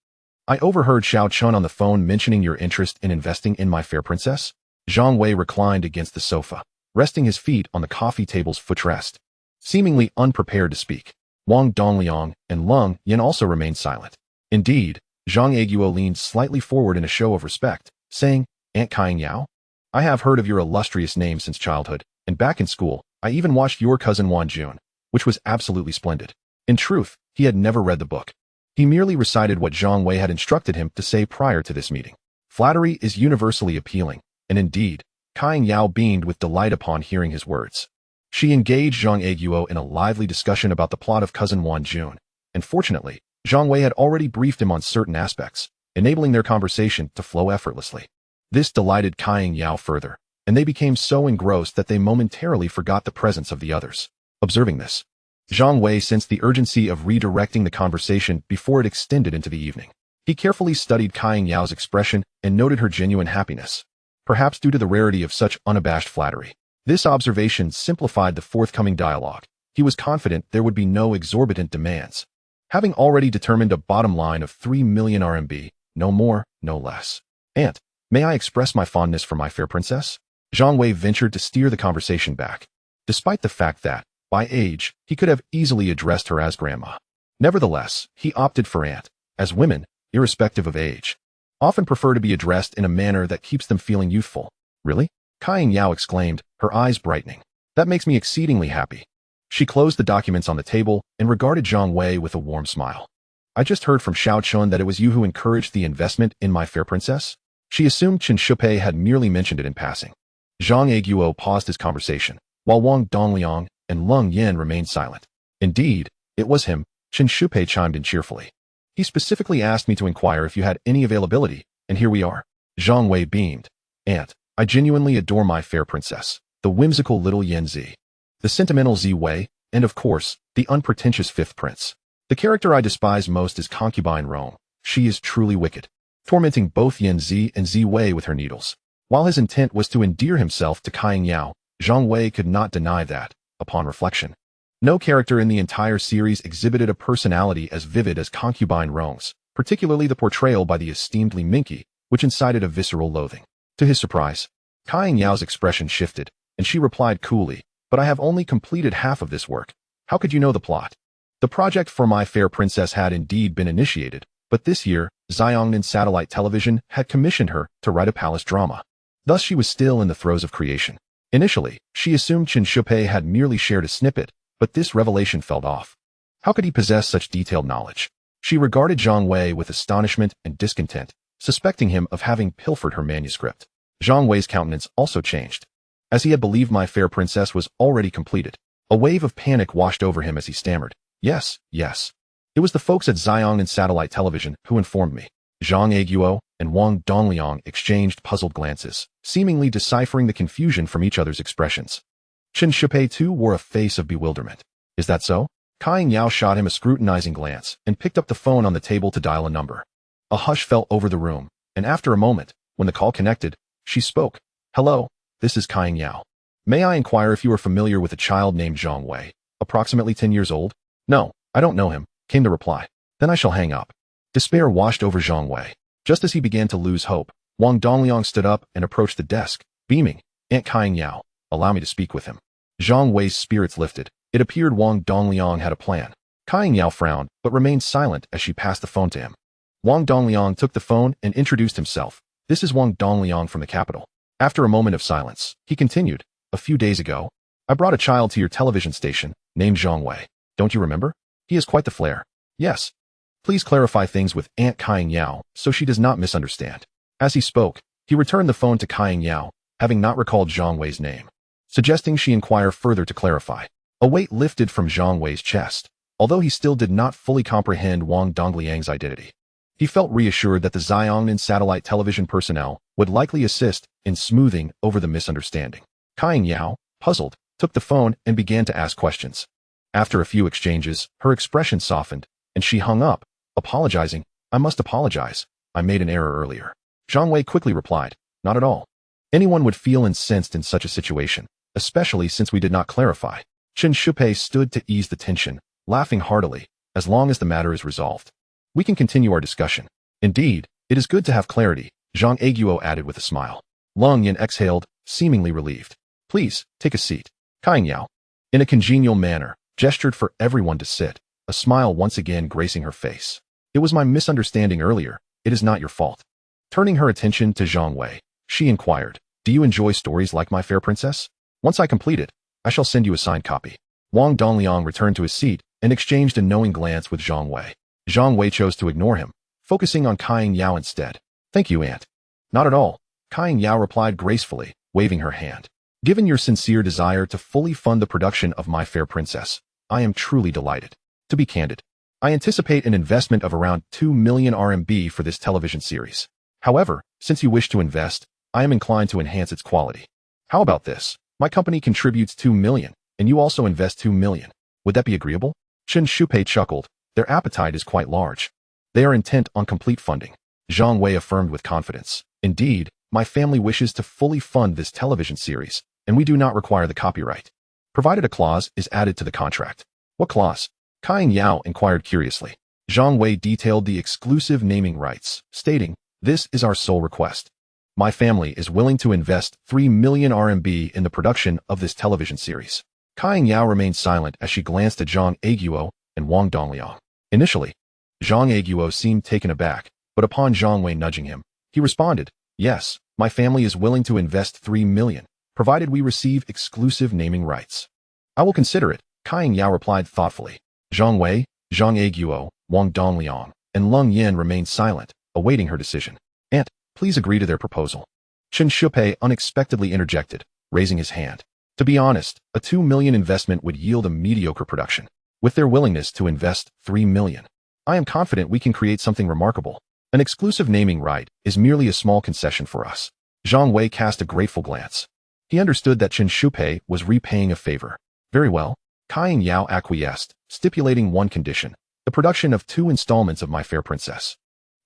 I overheard Xiao Chun on the phone mentioning your interest in investing in My Fair Princess. Zhang Wei reclined against the sofa, resting his feet on the coffee table's footrest, seemingly unprepared to speak. Wang Dongliang and Lung Yan also remained silent. Indeed, Zhang Aiguo leaned slightly forward in a show of respect, saying, Aunt Kaianjao, I have heard of your illustrious name since childhood, and back in school, I even watched your cousin Wan Jun, which was absolutely splendid. In truth, he had never read the book. He merely recited what Zhang Wei had instructed him to say prior to this meeting. Flattery is universally appealing, and indeed, Kaianjao beamed with delight upon hearing his words. She engaged Zhang Aiguo in a lively discussion about the plot of Cousin Wan Jun, and fortunately, Zhang Wei had already briefed him on certain aspects, enabling their conversation to flow effortlessly. This delighted Kaianjao further, and they became so engrossed that they momentarily forgot the presence of the others. Observing this, Zhang Wei sensed the urgency of redirecting the conversation before it extended into the evening. He carefully studied Kaianjao's expression and noted her genuine happiness, perhaps due to the rarity of such unabashed flattery. This observation simplified the forthcoming dialogue. He was confident there would be no exorbitant demands. Having already determined a bottom line of 3 million RMB, no more, no less. Aunt, may I express my fondness for my fair princess? Zhang Wei ventured to steer the conversation back, despite the fact that, by age, he could have easily addressed her as grandma. Nevertheless, he opted for aunt, as women, irrespective of age, often prefer to be addressed in a manner that keeps them feeling youthful. Really? Kai Yao exclaimed, her eyes brightening. That makes me exceedingly happy. She closed the documents on the table and regarded Zhang Wei with a warm smile. I just heard from Xiao Chun that it was you who encouraged the investment in my fair princess? She assumed Chen Shupei had merely mentioned it in passing. Zhang Aguo paused his conversation, while Wang Dongliang and Leng Yan remained silent. Indeed, it was him, Chen Shupei chimed in cheerfully. He specifically asked me to inquire if you had any availability, and here we are. Zhang Wei beamed. Aunt, I genuinely adore my fair princess, the whimsical little Yan Zi, the sentimental Zi Wei, and of course, the unpretentious fifth prince. The character I despise most is concubine Rome. She is truly wicked, tormenting both Yan Zi and Zi Wei with her needles. While his intent was to endear himself to Kai Yao, Zhang Wei could not deny that, upon reflection, no character in the entire series exhibited a personality as vivid as concubine Rome's, particularly the portrayal by the esteemed Li Minqi, which incited a visceral loathing. To his surprise, Kai Yao's expression shifted, and she replied coolly, but I have only completed half of this work. How could you know the plot? The project for my fair princess had indeed been initiated, but this year, Xiongnan Satellite Television had commissioned her to write a palace drama. Thus she was still in the throes of creation. Initially, she assumed Chen Shupei had merely shared a snippet, but this revelation fell off. How could he possess such detailed knowledge? She regarded Zhang Wei with astonishment and discontent, suspecting him of having pilfered her manuscript. Zhang Wei's countenance also changed. As he had believed my fair princess was already completed, a wave of panic washed over him as he stammered. Yes, yes. It was the folks at Xiongnan Satellite Television who informed me. Zhang Aguo and Wang Dongliang exchanged puzzled glances, seemingly deciphering the confusion from each other's expressions. Chen Shupei too wore a face of bewilderment. Is that so? Kai Yao shot him a scrutinizing glance and picked up the phone on the table to dial a number. A hush fell over the room, and after a moment, when the call connected, she spoke. Hello, this is Kai Yao. May I inquire if you are familiar with a child named Zhang Wei, approximately 10 years old? No, I don't know him, came the reply. Then I shall hang up. Despair washed over Zhang Wei. Just as he began to lose hope, Wang Dongliang stood up and approached the desk, beaming. Aunt Kai Yao, allow me to speak with him. Zhang Wei's spirits lifted. It appeared Wang Dongliang had a plan. Kai Yao frowned, but remained silent as she passed the phone to him. Wang Dongliang took the phone and introduced himself. This is Wang Dongliang from the capital. After a moment of silence, he continued. A few days ago, I brought a child to your television station, named Zhang Wei. Don't you remember? He has quite the flair. Yes. Please clarify things with Aunt Kai Yao so she does not misunderstand. As he spoke, he returned the phone to Kai Yao, having not recalled Zhang Wei's name, suggesting she inquire further to clarify. A weight lifted from Zhang Wei's chest, although he still did not fully comprehend Wang Dongliang's identity. He felt reassured that the Xiongnan Satellite Television personnel would likely assist in smoothing over the misunderstanding. Kai Yao, puzzled, took the phone and began to ask questions. After a few exchanges, her expression softened, and she hung up, apologizing. I must apologize. I made an error earlier. Zhang Wei quickly replied, not at all. Anyone would feel incensed in such a situation, especially since we did not clarify. Chen Shupei stood to ease the tension, laughing heartily. As long as the matter is resolved, we can continue our discussion. Indeed, it is good to have clarity, Zhang Aguo added with a smile. Leng Yan exhaled, seemingly relieved. Please, take a seat. Kai Yao, in a congenial manner, gestured for everyone to sit, a smile once again gracing her face. It was my misunderstanding earlier. It is not your fault. Turning her attention to Zhang Wei, she inquired, do you enjoy stories like My Fair Princess? Once I complete it, I shall send you a signed copy. Wang Dongliang returned to his seat and exchanged a knowing glance with Zhang Wei. Zhang Wei chose to ignore him, focusing on Kai Yao instead. Thank you, Aunt. Not at all, Kai Yao replied gracefully, waving her hand. Given your sincere desire to fully fund the production of My Fair Princess, I am truly delighted. To be candid, I anticipate an investment of around 2 million RMB for this television series. However, since you wish to invest, I am inclined to enhance its quality. How about this? My company contributes 2 million, and you also invest 2 million. Would that be agreeable? Chen Shupei chuckled. Their appetite is quite large. They are intent on complete funding. Zhang Wei affirmed with confidence. Indeed, my family wishes to fully fund this television series, and we do not require the copyright, provided a clause is added to the contract. What clause? Kai Yao inquired curiously. Zhang Wei detailed the exclusive naming rights, stating, "This is our sole request. My family is willing to invest 3 million RMB in the production of this television series." Kai Yao remained silent as she glanced at Zhang Aiguo and Wang Dongliang. Initially, Zhang Aiguo seemed taken aback, but upon Zhang Wei nudging him, he responded, "Yes, my family is willing to invest 3 million, provided we receive exclusive naming rights." "I will consider it," Kai Yao replied thoughtfully. Zhang Wei, Zhang Aiguo, Wang Dongliang, and Leng Yin remained silent, awaiting her decision. "Aunt, please agree to their proposal." Chen Shupei unexpectedly interjected, raising his hand. To be honest, a 2 million investment would yield a mediocre production. With their willingness to invest 3 million, I am confident we can create something remarkable. An exclusive naming right is merely a small concession for us. Zhang Wei cast a grateful glance. He understood that Chen Shupei was repaying a favor. Very well. Kai Yao acquiesced, stipulating one condition: the production of 2 installments of My Fair Princess,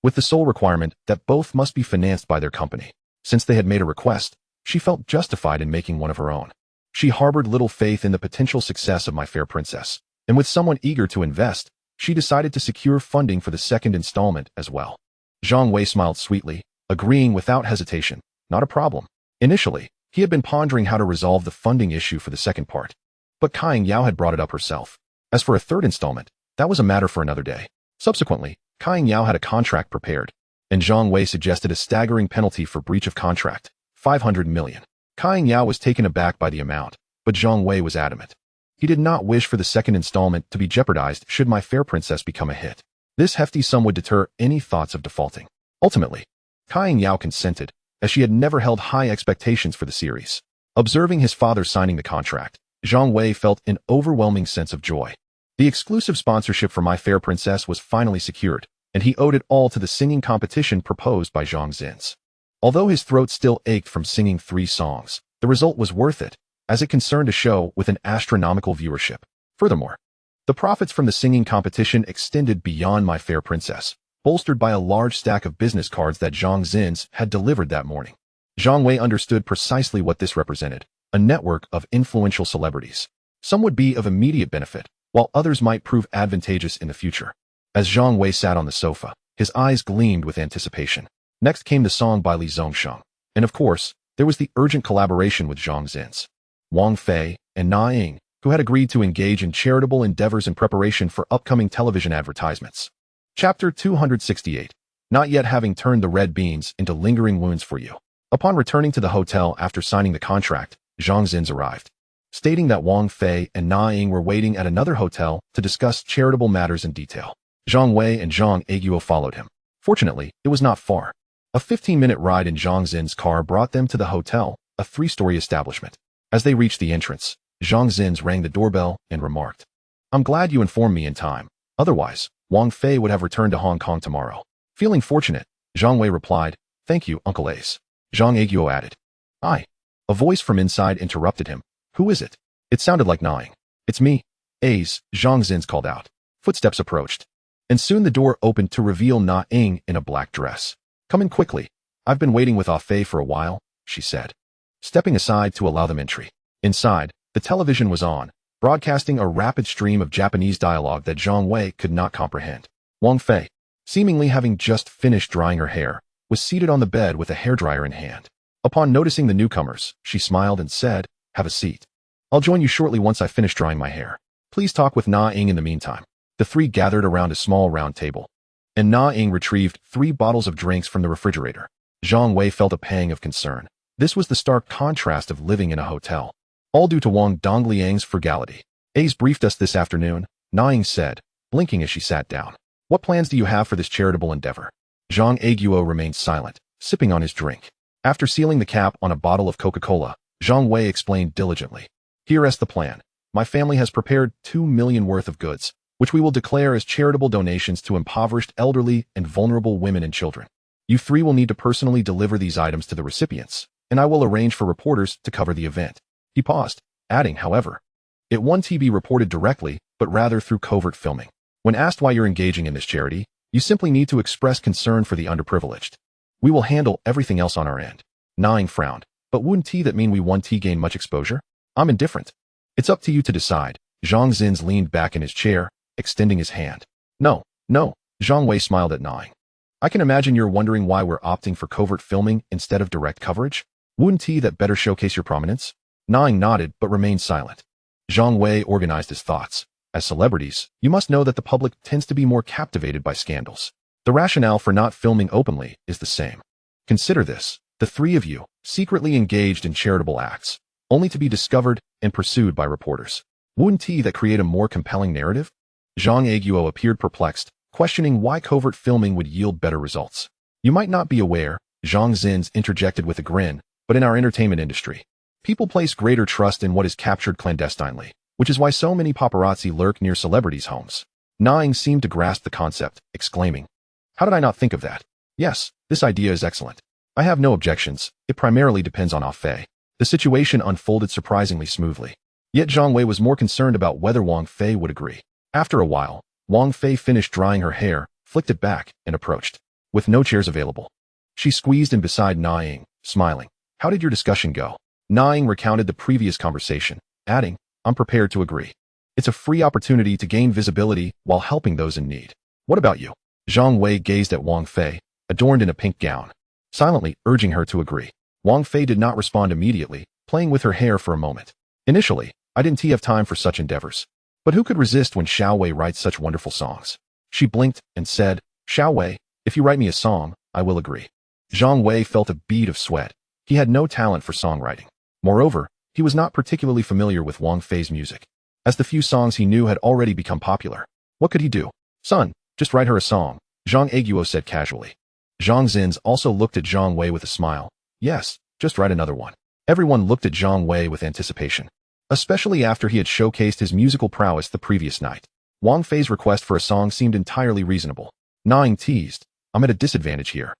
with the sole requirement that both must be financed by their company. Since they had made a request, she felt justified in making one of her own. She harbored little faith in the potential success of My Fair Princess, and with someone eager to invest, she decided to secure funding for the second installment as well. Zhang Wei smiled sweetly, agreeing without hesitation. Not a problem. Initially, he had been pondering how to resolve the funding issue for the second part, but Kai Yao had brought it up herself. As for a third installment, that was a matter for another day. Subsequently, Kai Yao had a contract prepared, and Zhang Wei suggested a staggering penalty for breach of contract, 500 million. Kai Yao was taken aback by the amount, but Zhang Wei was adamant. He did not wish for the second installment to be jeopardized should My Fair Princess become a hit. This hefty sum would deter any thoughts of defaulting. Ultimately, Kai Yao consented, as she had never held high expectations for the series. Observing his father signing the contract, Zhang Wei felt an overwhelming sense of joy. The exclusive sponsorship for My Fair Princess was finally secured, and he owed it all to the singing competition proposed by Zhang Zins. Although his throat still ached from singing 3 songs, the result was worth it, as it concerned a show with an astronomical viewership. Furthermore, the profits from the singing competition extended beyond My Fair Princess, bolstered by a large stack of business cards that Zhang Zins had delivered that morning. Zhang Wei understood precisely what this represented: a network of influential celebrities. Some would be of immediate benefit, while others might prove advantageous in the future. As Zhang Wei sat on the sofa, his eyes gleamed with anticipation. Next came the song by Li Zongsheng, and of course, there was the urgent collaboration with Zhang Zins. Wang Fei and Na Ying, who had agreed to engage in charitable endeavors in preparation for upcoming television advertisements. Chapter 268. Not yet having turned the red beans into lingering wounds for you. Upon returning to the hotel after signing the contract, Zhang Zins arrived, stating that Wang Fei and Na Ying were waiting at another hotel to discuss charitable matters in detail. Zhang Wei and Zhang Aiguo followed him. Fortunately, it was not far. A 15-minute ride in Zhang Zins' car brought them to the hotel, a 3-story establishment. As they reached the entrance, Zhang Zins rang the doorbell and remarked, "I'm glad you informed me in time. Otherwise, Wang Fei would have returned to Hong Kong tomorrow." Feeling fortunate, Zhang Wei replied, "Thank you, Uncle Ace." Zhang Aiguo added, "I." A voice from inside interrupted him. "Who is it?" It sounded like gnawing. "It's me, Ace," Zhang Zins called out. Footsteps approached, and soon the door opened to reveal Na Ying in a black dress. "Come in quickly. I've been waiting with Ah Fei for a while," she said, stepping aside to allow them entry. Inside, the television was on, broadcasting a rapid stream of Japanese dialogue that Zhang Wei could not comprehend. Wang Fei, seemingly having just finished drying her hair, was seated on the bed with a hairdryer in hand. Upon noticing the newcomers, she smiled and said, "Have a seat. I'll join you shortly once I finish drying my hair. Please talk with Na Ying in the meantime." The 3 gathered around a small round table, and Na Ying retrieved 3 bottles of drinks from the refrigerator. Zhang Wei felt a pang of concern. This was the stark contrast of living in a hotel, all due to Wang Dongliang's frugality. "Ace briefed us this afternoon," Na Ying said, blinking as she sat down. "What plans do you have for this charitable endeavor?" Zhang Aiguo remained silent, sipping on his drink. After sealing the cap on a bottle of Coca-Cola, Zhang Wei explained diligently, "Here is the plan. My family has prepared 2 million worth of goods, which we will declare as charitable donations to impoverished elderly and vulnerable women and children. You 3 will need to personally deliver these items to the recipients, and I will arrange for reporters to cover the event." He paused, adding, however, "It won't be reported directly, but rather through covert filming. When asked why you're engaging in this charity, you simply need to express concern for the underprivileged. We will handle everything else on our end." Na Ying frowned, But wouldn't that mean we won gain much exposure? I'm indifferent. It's up to you to decide. Zhang Zins leaned back in his chair, extending his hand. No, no, Zhang Wei smiled at gnawing. I can imagine you're wondering why we're opting for covert filming instead of direct coverage. Wouldn't that better showcase your prominence? Gnawing nodded but remained silent. Zhang Wei organized his thoughts. As celebrities, you must know that the public tends to be more captivated by scandals. The rationale for not filming openly is the same. Consider this, the three of you, secretly engaged in charitable acts, only to be discovered and pursued by reporters. Wouldn't that create a more compelling narrative? Zhang Aiguo appeared perplexed, questioning why covert filming would yield better results. You might not be aware, Zhang Zins interjected with a grin, but in our entertainment industry, people place greater trust in what is captured clandestinely, which is why so many paparazzi lurk near celebrities' homes. Gnawing seemed to grasp the concept, exclaiming, "How did I not think of that? Yes, this idea is excellent. I have no objections, it primarily depends on Fei." The situation unfolded surprisingly smoothly. Yet Zhang Wei was more concerned about whether Wang Fei would agree. After a while, Wang Fei finished drying her hair, flicked it back, and approached. With no chairs available, she squeezed in beside Gnawing, smiling. "How did your discussion go?" Gnawing recounted the previous conversation, adding, "I'm prepared to agree. It's a free opportunity to gain visibility while helping those in need. What about you?" Zhang Wei gazed at Wang Fei, adorned in a pink gown, silently urging her to agree. Wang Fei did not respond immediately, playing with her hair for a moment. "Initially, I didn't have time for such endeavors. But who could resist when Xiao Wei writes such wonderful songs?" She blinked and said, "Xiao Wei, if you write me a song, I will agree." Zhang Wei felt a bead of sweat. He had no talent for songwriting. Moreover, he was not particularly familiar with Wang Fei's music, as the few songs he knew had already become popular. What could he do? "Son, just write her a song," Zhang Aiguo said casually. Zhang Zins also looked at Zhang Wei with a smile. "Yes, just write another one." Everyone looked at Zhang Wei with anticipation, especially after he had showcased his musical prowess the previous night. Wang Fei's request for a song seemed entirely reasonable. Gnawing teased, "I'm at a disadvantage here.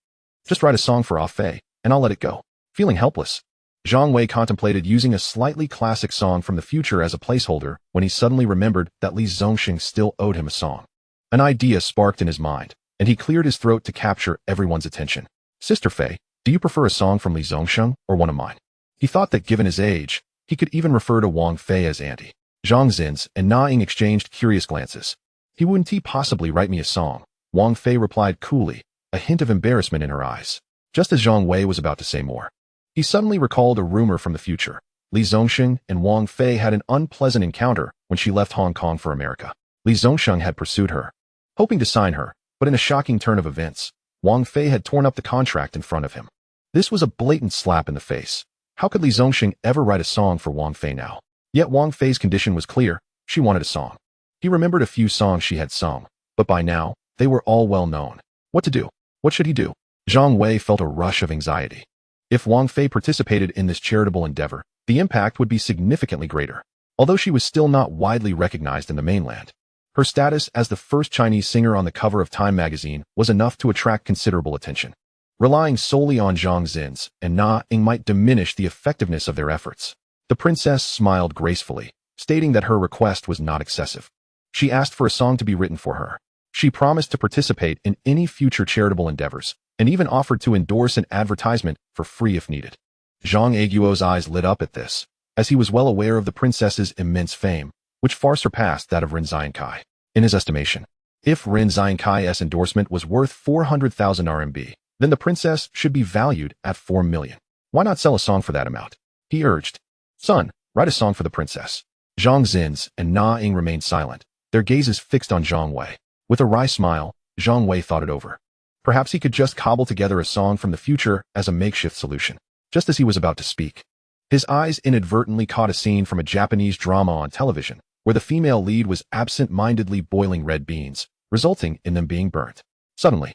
Just write a song for Fei, and I'll let it go." Feeling helpless, Zhang Wei contemplated using a slightly classic song from the future as a placeholder when he suddenly remembered that Li Zongxing still owed him a song. An idea sparked in his mind, and he cleared his throat to capture everyone's attention. "Sister Fei, do you prefer a song from Li Zongxing or one of mine?" He thought that given his age, he could even refer to Wang Fei as auntie. Zhang Zins and Gnawing exchanged curious glances. "He wouldn't possibly write me a song," Wang Fei replied coolly, a hint of embarrassment in her eyes. Just as Zhang Wei was about to say more, he suddenly recalled a rumor from the future. Li Zongxing and Wang Fei had an unpleasant encounter when she left Hong Kong for America. Li Zongxing had pursued her, hoping to sign her, but in a shocking turn of events, Wang Fei had torn up the contract in front of him. This was a blatant slap in the face. How could Li Zongxing ever write a song for Wang Fei now? Yet Wang Fei's condition was clear. She wanted a song. He remembered a few songs she had sung, but by now, they were all well known. What to do? What should he do? Zhang Wei felt a rush of anxiety. If Wang Fei participated in this charitable endeavor, the impact would be significantly greater. Although she was still not widely recognized in the mainland, her status as the first Chinese singer on the cover of Time magazine was enough to attract considerable attention. Relying solely on Zhang Zins and Gnawing might diminish the effectiveness of their efforts. The princess smiled gracefully, stating that her request was not excessive. She asked for a song to be written for her. She promised to participate in any future charitable endeavors, and even offered to endorse an advertisement for free if needed. Zhang Aiguo's eyes lit up at this, as he was well aware of the princess's immense fame, which far surpassed that of Ren Xiankai. In his estimation, if Ren Xiankai's endorsement was worth 400,000 RMB, then the princess should be valued at 4 million. Why not sell a song for that amount? He urged. "Son, write a song for the princess." Zhang Zins and Gnawing remained silent, their gazes fixed on Zhang Wei. With a wry smile, Zhang Wei thought it over. Perhaps he could just cobble together a song from the future as a makeshift solution. Just as he was about to speak, his eyes inadvertently caught a scene from a Japanese drama on television, where the female lead was absent-mindedly boiling red beans, resulting in them being burnt. Suddenly,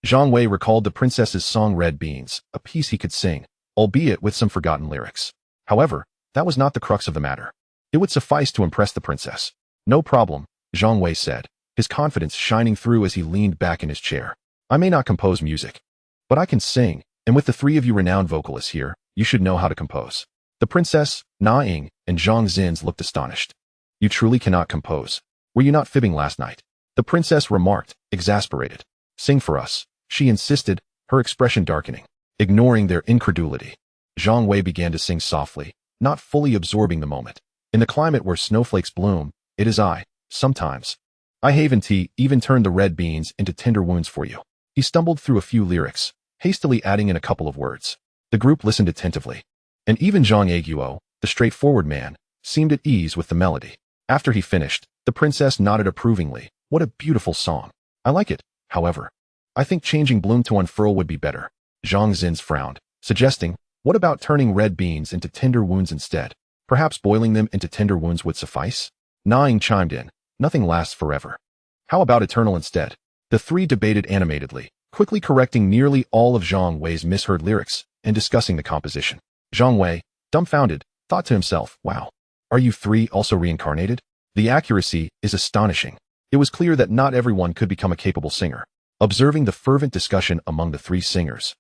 Zhang Wei recalled the princess's song Red Beans, a piece he could sing, albeit with some forgotten lyrics. However, that was not the crux of the matter. It would suffice to impress the princess. "No problem," Zhang Wei said, his confidence shining through as he leaned back in his chair. "I may not compose music, but I can sing, and with the three of you renowned vocalists here, you should know how to compose." The princess, Gnawing, and Zhang Zins looked astonished. "You truly cannot compose. Were you not fibbing last night?" The princess remarked, exasperated. "Sing for us," she insisted, her expression darkening. Ignoring their incredulity, Zhang Wei began to sing softly, not fully absorbing the moment. In the climate where snowflakes bloom, it is I, sometimes. I haven tea, even turned the red beans into tender wounds for you. He stumbled through a few lyrics, hastily adding in a couple of words. The group listened attentively. And even Zhang Aiguo, the straightforward man, seemed at ease with the melody. After he finished, the princess nodded approvingly. What a beautiful song. I like it, however. I think changing bloom to unfurl would be better. Zhang Zins frowned, suggesting, what about turning red beans into tender wounds instead? Perhaps boiling them into tender wounds would suffice? Na Ying chimed in, nothing lasts forever. How about eternal instead? The three debated animatedly, quickly correcting nearly all of Zhang Wei's misheard lyrics and discussing the composition. Zhang Wei, dumbfounded, thought to himself, wow, are you three also reincarnated? The accuracy is astonishing. It was clear that not everyone could become a capable singer. Observing the fervent discussion among the three singers,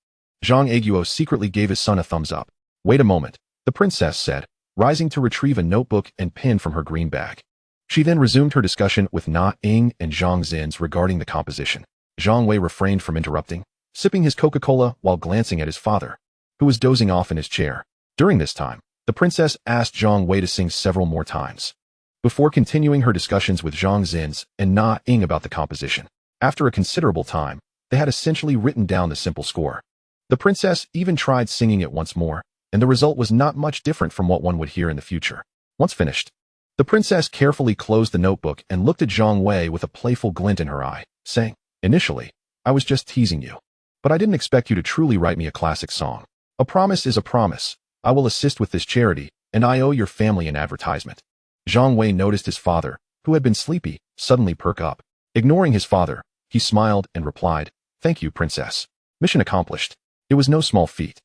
Zhang Aiguo secretly gave his son a thumbs up. Wait a moment, the princess said, rising to retrieve a notebook and pen from her green bag. She then resumed her discussion with Na Ying and Zhang Zins regarding the composition. Zhang Wei refrained from interrupting, sipping his Coca-Cola while glancing at his father, who was dozing off in his chair. During this time, the princess asked Zhang Wei to sing several more times, before continuing her discussions with Zhang Zins and Na Ying about the composition. After a considerable time, they had essentially written down the simple score. The princess even tried singing it once more, and the result was not much different from what one would hear in the future. Once finished, the princess carefully closed the notebook and looked at Zhang Wei with a playful glint in her eye, saying, initially, I was just teasing you. But I didn't expect you to truly write me a classic song. A promise is a promise. I will assist with this charity, and I owe your family an advertisement. Zhang Wei noticed his father, who had been sleepy, suddenly perk up. Ignoring his father, he smiled and replied, thank you, princess. Mission accomplished. It was no small feat.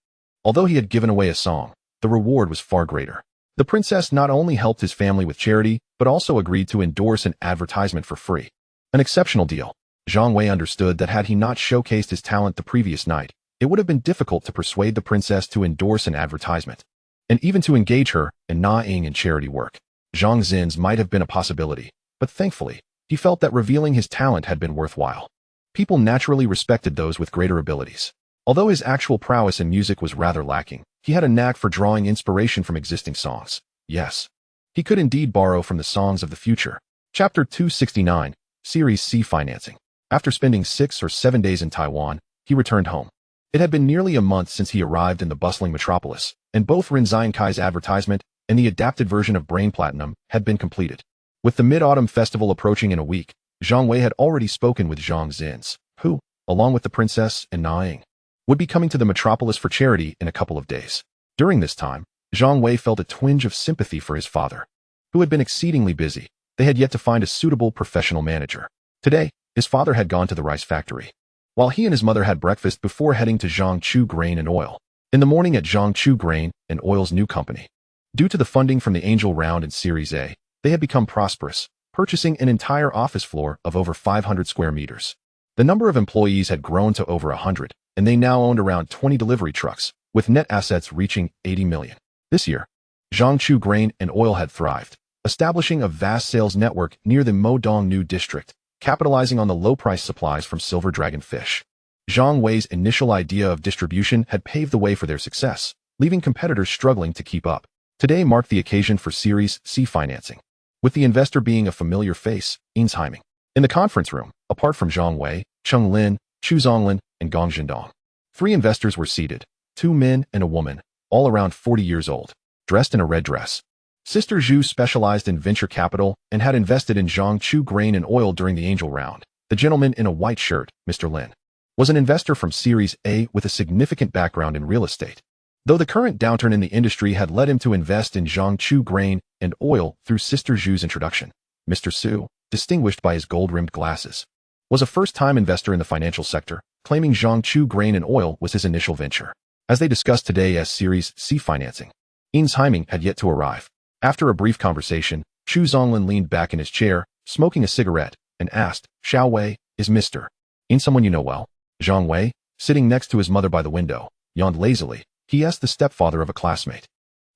Although he had given away a song, the reward was far greater. The princess not only helped his family with charity, but also agreed to endorse an advertisement for free. An exceptional deal. Zhang Wei understood that had he not showcased his talent the previous night, it would have been difficult to persuade the princess to endorse an advertisement, and even to engage her and Na Ying in charity work. Zhang Zins might have been a possibility, but thankfully, he felt that revealing his talent had been worthwhile. People naturally respected those with greater abilities. Although his actual prowess in music was rather lacking, he had a knack for drawing inspiration from existing songs. Yes, he could indeed borrow from the songs of the future. Chapter 269, Series C Financing. After spending 6 or 7 days in Taiwan, he returned home. It had been nearly a month since he arrived in the bustling metropolis, and both Rin Xiankai's advertisement and the adapted version of Brain Platinum had been completed. With the Mid-Autumn Festival approaching in a week, Zhang Wei had already spoken with Zhang Zins, who, along with the princess and Na Ying, would be coming to the metropolis for charity in a couple of days. During this time, Zhang Wei felt a twinge of sympathy for his father, who had been exceedingly busy. They had yet to find a suitable professional manager. Today, his father had gone to the rice factory, while he and his mother had breakfast before heading to Zhangchu Grain and Oil. In the morning at Zhangchu Grain and Oil's new company, due to the funding from the Angel Round and Series A, they had become prosperous, purchasing an entire office floor of over 500 square meters. The number of employees had grown to over 100, and they now owned around 20 delivery trucks, with net assets reaching 80 million. This year, Zhangchu Grain and Oil had thrived, establishing a vast sales network near the Modongnu district, capitalizing on the low-price supplies from Silver Dragon fish. Zhang Wei's initial idea of distribution had paved the way for their success, leaving competitors struggling to keep up. Today marked the occasion for Series C financing, with the investor being a familiar face, Ins Heiming. In the conference room, apart from Zhang Wei, Cheng Lin, Chu Zonglin, and Gong Zhendong, 3 investors were seated, 2 men and a woman, all around 40 years old, dressed in a red dress. Sister Zhu specialized in venture capital and had invested in Zhangchu Grain and Oil during the Angel Round. The gentleman in a white shirt, Mr. Lin, was an investor from Series A with a significant background in real estate. Though the current downturn in the industry had led him to invest in Zhangchu Grain and Oil through Sister Zhu's introduction, Mr. Su, distinguished by his gold-rimmed glasses, was a first-time investor in the financial sector, claiming Zhangchu Grain and Oil was his initial venture. As they discussed today as Series C financing, Ins Heiming had yet to arrive. After a brief conversation, Chu Zonglin leaned back in his chair, smoking a cigarette, and asked, Xiao Wei, is Mr. In someone you know well? Zhang Wei, sitting next to his mother by the window, yawned lazily. He asked the stepfather of a classmate.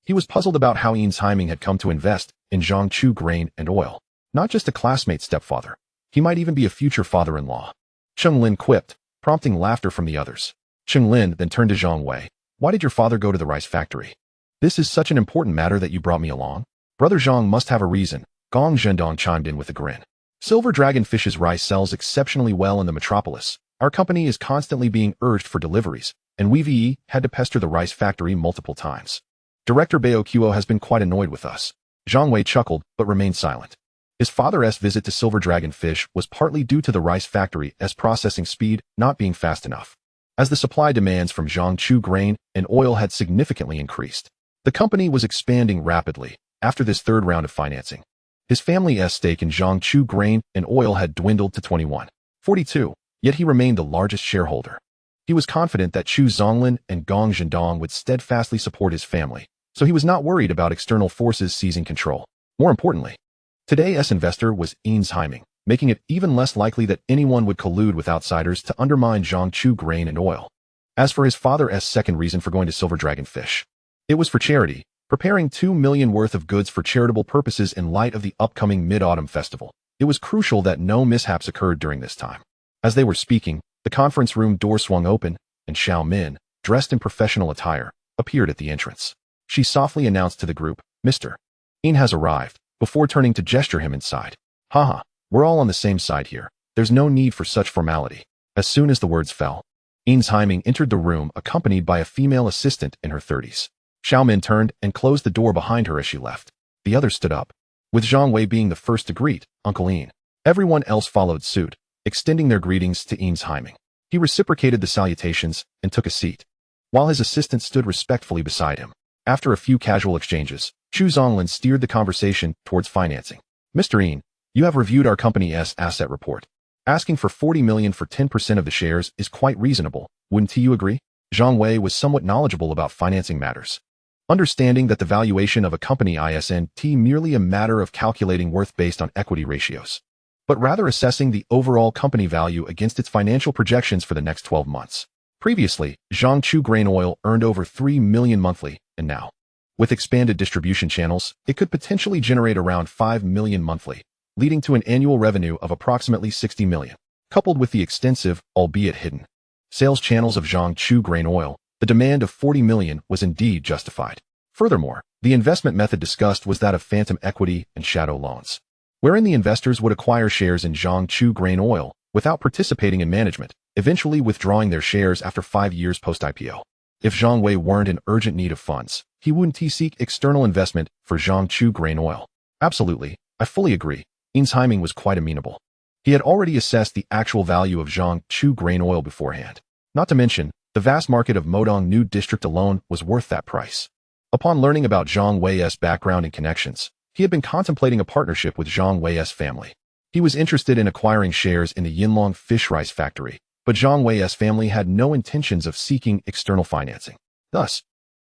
He was puzzled about how Ins Heiming had come to invest in Zhangchu Grain and Oil. Not just a classmate stepfather. He might even be a future father-in-law. Cheng Lin quipped, prompting laughter from the others. Cheng Lin then turned to Zhang Wei. Why did your father go to the rice factory? This is such an important matter that you brought me along? Brother Zhang must have a reason, Gong Zhendong chimed in with a grin. Silver Dragon Fish's rice sells exceptionally well in the metropolis. Our company is constantly being urged for deliveries, and we've had to pester the rice factory multiple times. Director Baoqiu has been quite annoyed with us. Zhang Wei chuckled, but remained silent. His father's visit to Silver Dragon Fish was partly due to the rice factory's processing speed not being fast enough, as the supply demands from Jiangsu grain and oil had significantly increased. The company was expanding rapidly after this third round of financing. His family's stake in Jiangsu grain and oil had dwindled to 21.42, yet he remained the largest shareholder. He was confident that Chu Zonglin and Gong Zhendong would steadfastly support his family, so he was not worried about external forces seizing control. More importantly, today's investor was Eanes Heiming, making it even less likely that anyone would collude with outsiders to undermine Jiangsu grain and oil. As for his father's second reason for going to Silver Dragon Fish, it was for charity, preparing 2 million worth of goods for charitable purposes in light of the upcoming Mid-Autumn Festival. It was crucial that no mishaps occurred during this time. As they were speaking, the conference room door swung open, and Xiao Min, dressed in professional attire, appeared at the entrance. She softly announced to the group, "Mr. Ean has arrived," before turning to gesture him inside. "Haha, we're all on the same side here. There's no need for such formality." As soon as the words fell, Eanes Heiming entered the room accompanied by a female assistant in her 30s. Xiao Min turned and closed the door behind her as she left. The others stood up, with Zhang Wei being the first to greet Uncle Ean. Everyone else followed suit, extending their greetings to Eanes Heiming. He reciprocated the salutations and took a seat, while his assistant stood respectfully beside him. After a few casual exchanges, Chu Zonglin steered the conversation towards financing. "Mr. Ean, you have reviewed our company's asset report. Asking for 40 million for 10% of the shares is quite reasonable, wouldn't you agree?" Zhang Wei was somewhat knowledgeable about financing matters. Understanding that the valuation of a company isn't merely a matter of calculating worth based on equity ratios, but rather assessing the overall company value against its financial projections for the next 12 months. Previously, Jiangsu Grain Oil earned over 3 million monthly, and now, with expanded distribution channels, it could potentially generate around 5 million monthly, leading to an annual revenue of approximately 60 million. Coupled with the extensive, albeit hidden, sales channels of Jiangsu Grain Oil, the demand of 40 million was indeed justified. Furthermore, the investment method discussed was that of phantom equity and shadow loans, wherein the investors would acquire shares in Jiangsu Grain Oil without participating in management, eventually withdrawing their shares after 5 years post-IPO. If Zhang Wei weren't in urgent need of funds, he wouldn't seek external investment for Jiangsu Grain Oil. Absolutely, I fully agree. Eanes Heiming was quite amenable. He had already assessed the actual value of Jiangsu Grain Oil beforehand. Not to mention, the vast market of Modong New District alone was worth that price. Upon learning about Zhang Wei's background and connections, he had been contemplating a partnership with Zhang Wei's family. He was interested in acquiring shares in the Yinlong fish rice factory, but Zhang Wei's family had no intentions of seeking external financing. Thus,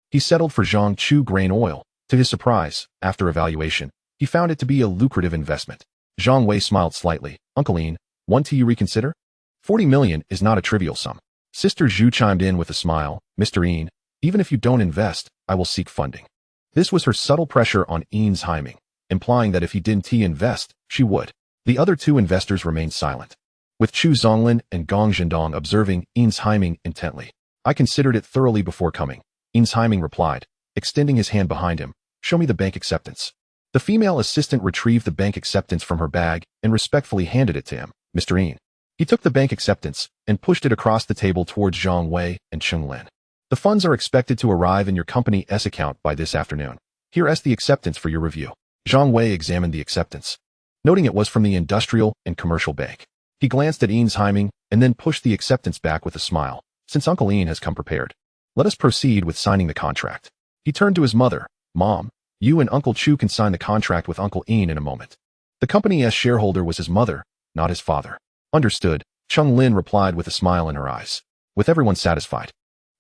he settled for Jiangsu Grain Oil. To his surprise, after evaluation, he found it to be a lucrative investment. Zhang Wei smiled slightly. "Uncle Ean, want to reconsider? 40 million is not a trivial sum." Sister Zhu chimed in with a smile. "Mr. Ean, even if you don't invest, I will seek funding." This was her subtle pressure on Eanes Heiming, implying that if he didn't invest, she would. The other two investors remained silent, with Chu Zonglin and Gong Zhendong observing Eanes Heiming intently. "I considered it thoroughly before coming," Eanes Heiming replied, extending his hand behind him. "Show me the bank acceptance." The female assistant retrieved the bank acceptance from her bag and respectfully handed it to him. "Mr. Ean." He took the bank acceptance and pushed it across the table towards Zhang Wei and Cheng Lin. "The funds are expected to arrive in your company's account by this afternoon. Here is the acceptance for your review." Zhang Wei examined the acceptance, noting it was from the Industrial and Commercial Bank. He glanced at Eanes Heiming and then pushed the acceptance back with a smile. "Since Uncle Ean has come prepared, let us proceed with signing the contract." He turned to his mother. "Mom, you and Uncle Chu can sign the contract with Uncle Ean in a moment." The company's shareholder was his mother, not his father. "Understood," Cheng Lin replied with a smile in her eyes. With everyone satisfied,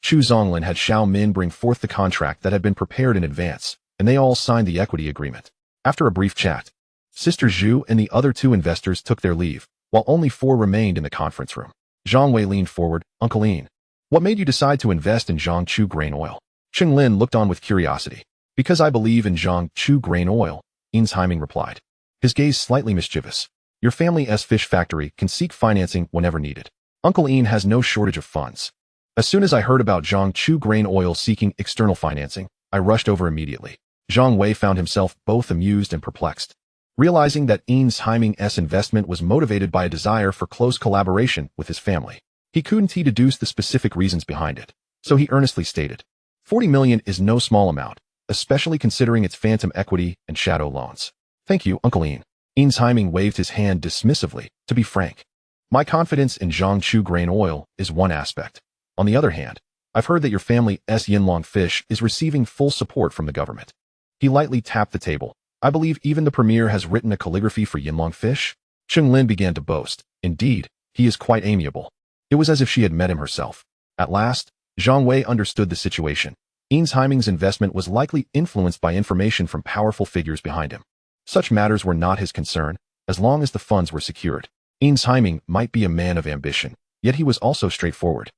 Chu Zonglin had Xiao Min bring forth the contract that had been prepared in advance, and they all signed the equity agreement. After a brief chat, Sister Zhu and the other two investors took their leave, while only 4 remained in the conference room. Zhang Wei leaned forward. "Uncle Ean, what made you decide to invest in Jiangsu Grain Oil?" Cheng Lin looked on with curiosity. "Because I believe in Jiangsu Grain Oil," Eanes Heiming replied, his gaze slightly mischievous. "Your family's fish factory can seek financing whenever needed. Uncle Ean has no shortage of funds. As soon as I heard about Zhang grain oil seeking external financing, I rushed over immediately. Zhang Wei found himself both amused and perplexed. Realizing that Heiming's investment was motivated by a desire for close collaboration with his family, he couldn't deduce the specific reasons behind it, so he earnestly stated, 40 million is no small amount, especially considering its phantom equity and shadow loans. Thank you, Uncle Ian. Heiming waved his hand dismissively. To be frank, my confidence in Zhang grain oil is one aspect. On the other hand, I've heard that your family's Yinlong fish is receiving full support from the government. He lightly tapped the table. I believe even the premier has written a calligraphy for Yinlong fish. Lin began to boast. Indeed, he is quite amiable. It was as if she had met him herself. At last, Zhang Wei understood the situation. Heiming's investment was likely influenced by information from powerful figures behind him. Such matters were not his concern, as long as the funds were secured. Heiming might be a man of ambition, yet he was also straightforward.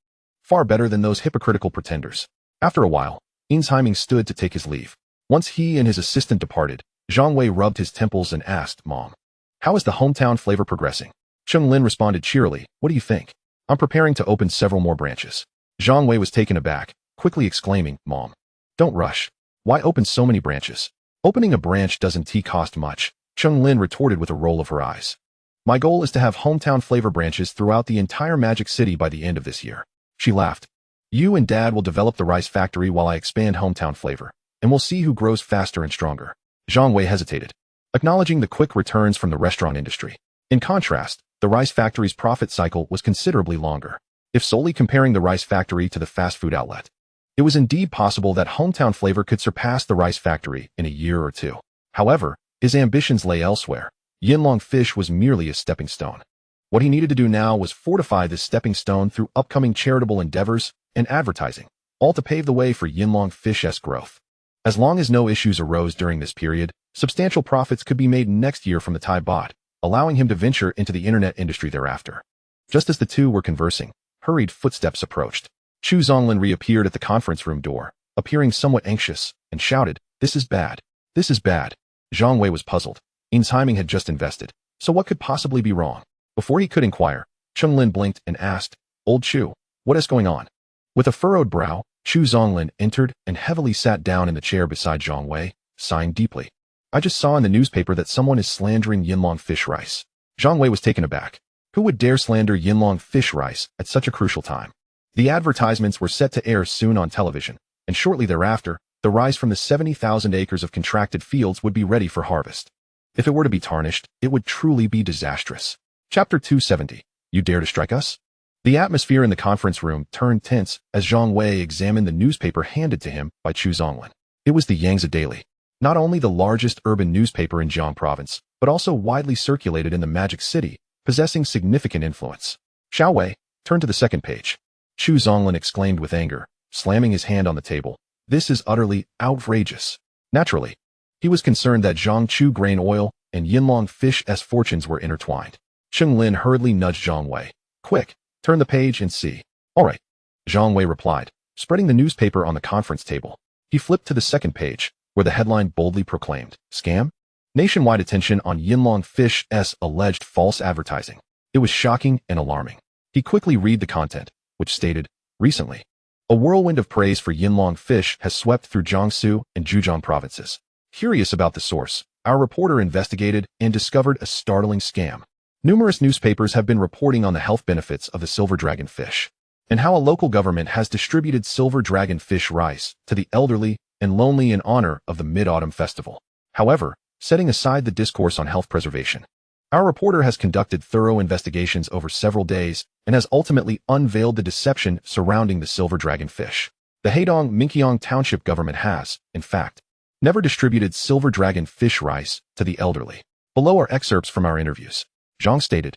Far better than those hypocritical pretenders. After a while, Heiming stood to take his leave. Once he and his assistant departed, Zhang Wei rubbed his temples and asked, Mom, how is the hometown flavor progressing? Lin responded cheerily, what do you think? I'm preparing to open several more branches. Zhang Wei was taken aback, quickly exclaiming, Mom, don't rush. Why open so many branches? Opening a branch doesn't cost much, Lin retorted with a roll of her eyes. My goal is to have hometown flavor branches throughout the entire Magic City by the end of this year. She laughed. You and Dad will develop the rice factory while I expand hometown flavor, and we'll see who grows faster and stronger. Zhang Wei hesitated, acknowledging the quick returns from the restaurant industry. In contrast, the rice factory's profit cycle was considerably longer. If solely comparing the rice factory to the fast food outlet, it was indeed possible that hometown flavor could surpass the rice factory in a year or two. However, his ambitions lay elsewhere. Yinlong fish was merely a stepping stone. What he needed to do now was fortify this stepping stone through upcoming charitable endeavors and advertising, all to pave the way for Yinlong fish's growth. As long as no issues arose during this period, substantial profits could be made next year from the Thai baht, allowing him to venture into the internet industry thereafter. Just as the two were conversing, hurried footsteps approached. Chu Zonglin reappeared at the conference room door, appearing somewhat anxious, and shouted, This is bad. This is bad. Zhang Wei was puzzled. Heiming had just invested, so what could possibly be wrong? Before he could inquire, Lin blinked and asked, Old Chu, what is going on? With a furrowed brow, Chu Zonglin entered and heavily sat down in the chair beside Zhang Wei, sighing deeply. I just saw in the newspaper that someone is slandering Yinlong fish rice. Zhang Wei was taken aback. Who would dare slander Yinlong fish rice at such a crucial time? The advertisements were set to air soon on television, and shortly thereafter, the rice from the 70,000 acres of contracted fields would be ready for harvest. If it were to be tarnished, it would truly be disastrous. Chapter 270. You dare to strike us? The atmosphere in the conference room turned tense as Zhang Wei examined the newspaper handed to him by Chu Zonglin. It was the Yangtze Daily, not only the largest urban newspaper in Jiang province, but also widely circulated in the Magic City, possessing significant influence. Xiao Wei, turn to the second page. Chu Zonglin exclaimed with anger, slamming his hand on the table. This is utterly outrageous. Naturally, he was concerned that Zhang grain oil and Yinlong fish's fortunes were intertwined. Lin hurriedly nudged Zhang Wei. Quick, turn the page and see. All right. Zhang Wei replied, spreading the newspaper on the conference table. He flipped to the second page, where the headline boldly proclaimed, Scam? Nationwide attention on Yinlong fish's alleged false advertising. It was shocking and alarming. He quickly read the content, which stated, Recently, a whirlwind of praise for Yinlong fish has swept through Jiangsu and Zhejiang provinces. Curious about the source, our reporter investigated and discovered a startling scam. Numerous newspapers have been reporting on the health benefits of the silver dragon fish, and how a local government has distributed silver dragon fish rice to the elderly and lonely in honor of the Mid-Autumn Festival. However, setting aside the discourse on health preservation, our reporter has conducted thorough investigations over several days and has ultimately unveiled the deception surrounding the silver dragon fish. The Heidong Minqiang Township government has, in fact, never distributed silver dragon fish rice to the elderly. Below are excerpts from our interviews. Zhang stated.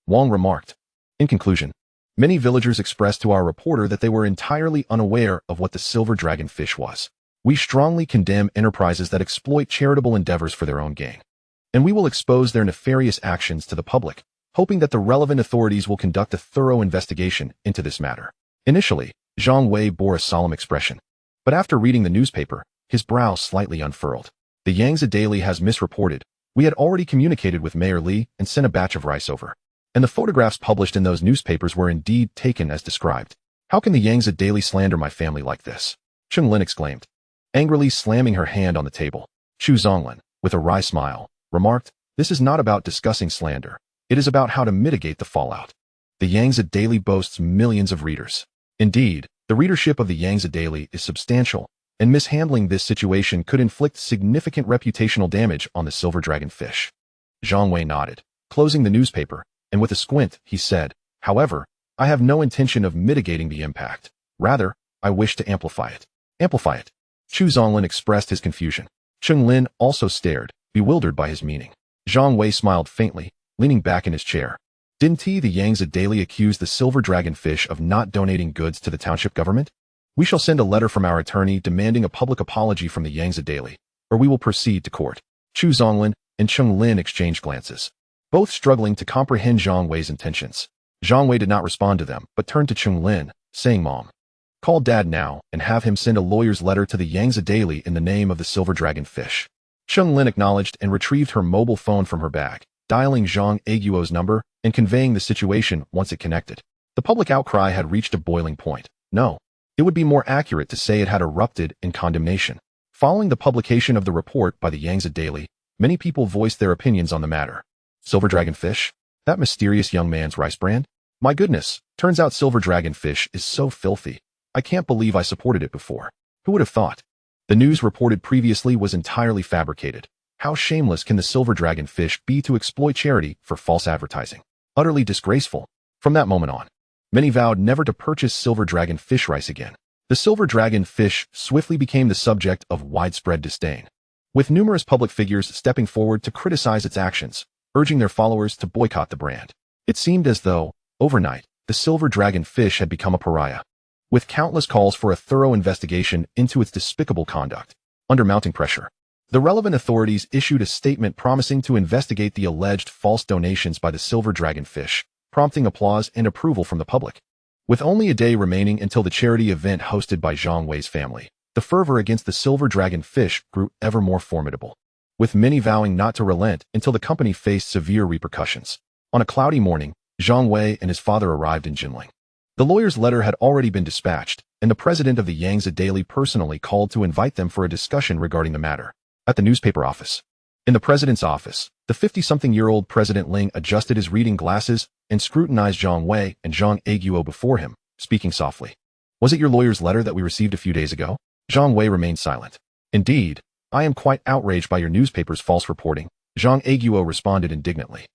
Wang remarked. In conclusion, many villagers expressed to our reporter that they were entirely unaware of what the silver dragon fish was. We strongly condemn enterprises that exploit charitable endeavors for their own gain, and we will expose their nefarious actions to the public, hoping that the relevant authorities will conduct a thorough investigation into this matter. Initially, Zhang Wei bore a solemn expression, but after reading the newspaper, his brow slightly unfurled. The Yangtze Daily has misreported. We had already communicated with Mayor Li and sent a batch of rice over, and the photographs published in those newspapers were indeed taken as described. How can the Yangtze Daily slander my family like this? Cheng Lin exclaimed, angrily slamming her hand on the table. Chu Zonglin, with a wry smile, remarked, this is not about discussing slander. It is about how to mitigate the fallout. The Yangtze Daily boasts millions of readers. Indeed, the readership of the Yangtze Daily is substantial, and mishandling this situation could inflict significant reputational damage on the silver dragon fish. Zhang Wei nodded, closing the newspaper, and with a squint, he said, however, I have no intention of mitigating the impact. Rather, I wish to amplify it. Amplify it. Chu Zonglin expressed his confusion. Cheng Lin also stared, bewildered by his meaning. Zhang Wei smiled faintly, leaning back in his chair. Didn't the Yangtze Daily accuse the silver dragon fish of not donating goods to the township government? We shall send a letter from our attorney demanding a public apology from the Yangtze Daily, or we will proceed to court. Chu Zonglin and Cheng Lin exchanged glances, both struggling to comprehend Zhang Wei's intentions. Zhang Wei did not respond to them, but turned to Cheng Lin, saying, Mom, call Dad now and have him send a lawyer's letter to the Yangtze Daily in the name of the silver dragon fish. Cheng Lin acknowledged and retrieved her mobile phone from her bag, dialing Zhang Aiguo's number and conveying the situation once it connected. The public outcry had reached a boiling point. No, it would be more accurate to say it had erupted in condemnation. Following the publication of the report by the Yangtze Daily, many people voiced their opinions on the matter. Silver dragon fish? That mysterious young man's rice brand? My goodness, turns out silver dragon fish is so filthy. I can't believe I supported it before. Who would have thought? The news reported previously was entirely fabricated. How shameless can the silver dragon fish be to exploit charity for false advertising? Utterly disgraceful. From that moment on, many vowed never to purchase silver dragon fish rice again. The silver dragon fish swiftly became the subject of widespread disdain, with numerous public figures stepping forward to criticize its actions, urging their followers to boycott the brand. It seemed as though, overnight, the silver dragon fish had become a pariah, with countless calls for a thorough investigation into its despicable conduct. Under mounting pressure, the relevant authorities issued a statement promising to investigate the alleged false donations by the silver dragon fish, prompting applause and approval from the public. With only a day remaining until the charity event hosted by Zhang Wei's family, the fervor against the silver dragon fish grew ever more formidable, with many vowing not to relent until the company faced severe repercussions. On a cloudy morning, Zhang Wei and his father arrived in Jinling. The lawyer's letter had already been dispatched, and the president of the Yangtze Daily personally called to invite them for a discussion regarding the matter. At the newspaper office. In the president's office, the 50-something-year-old President Ling adjusted his reading glasses and scrutinized Zhang Wei and Zhang Aiguo before him, speaking softly. Was it your lawyer's letter that we received a few days ago? Zhang Wei remained silent. Indeed, I am quite outraged by your newspaper's false reporting, Zhang Aiguo responded indignantly.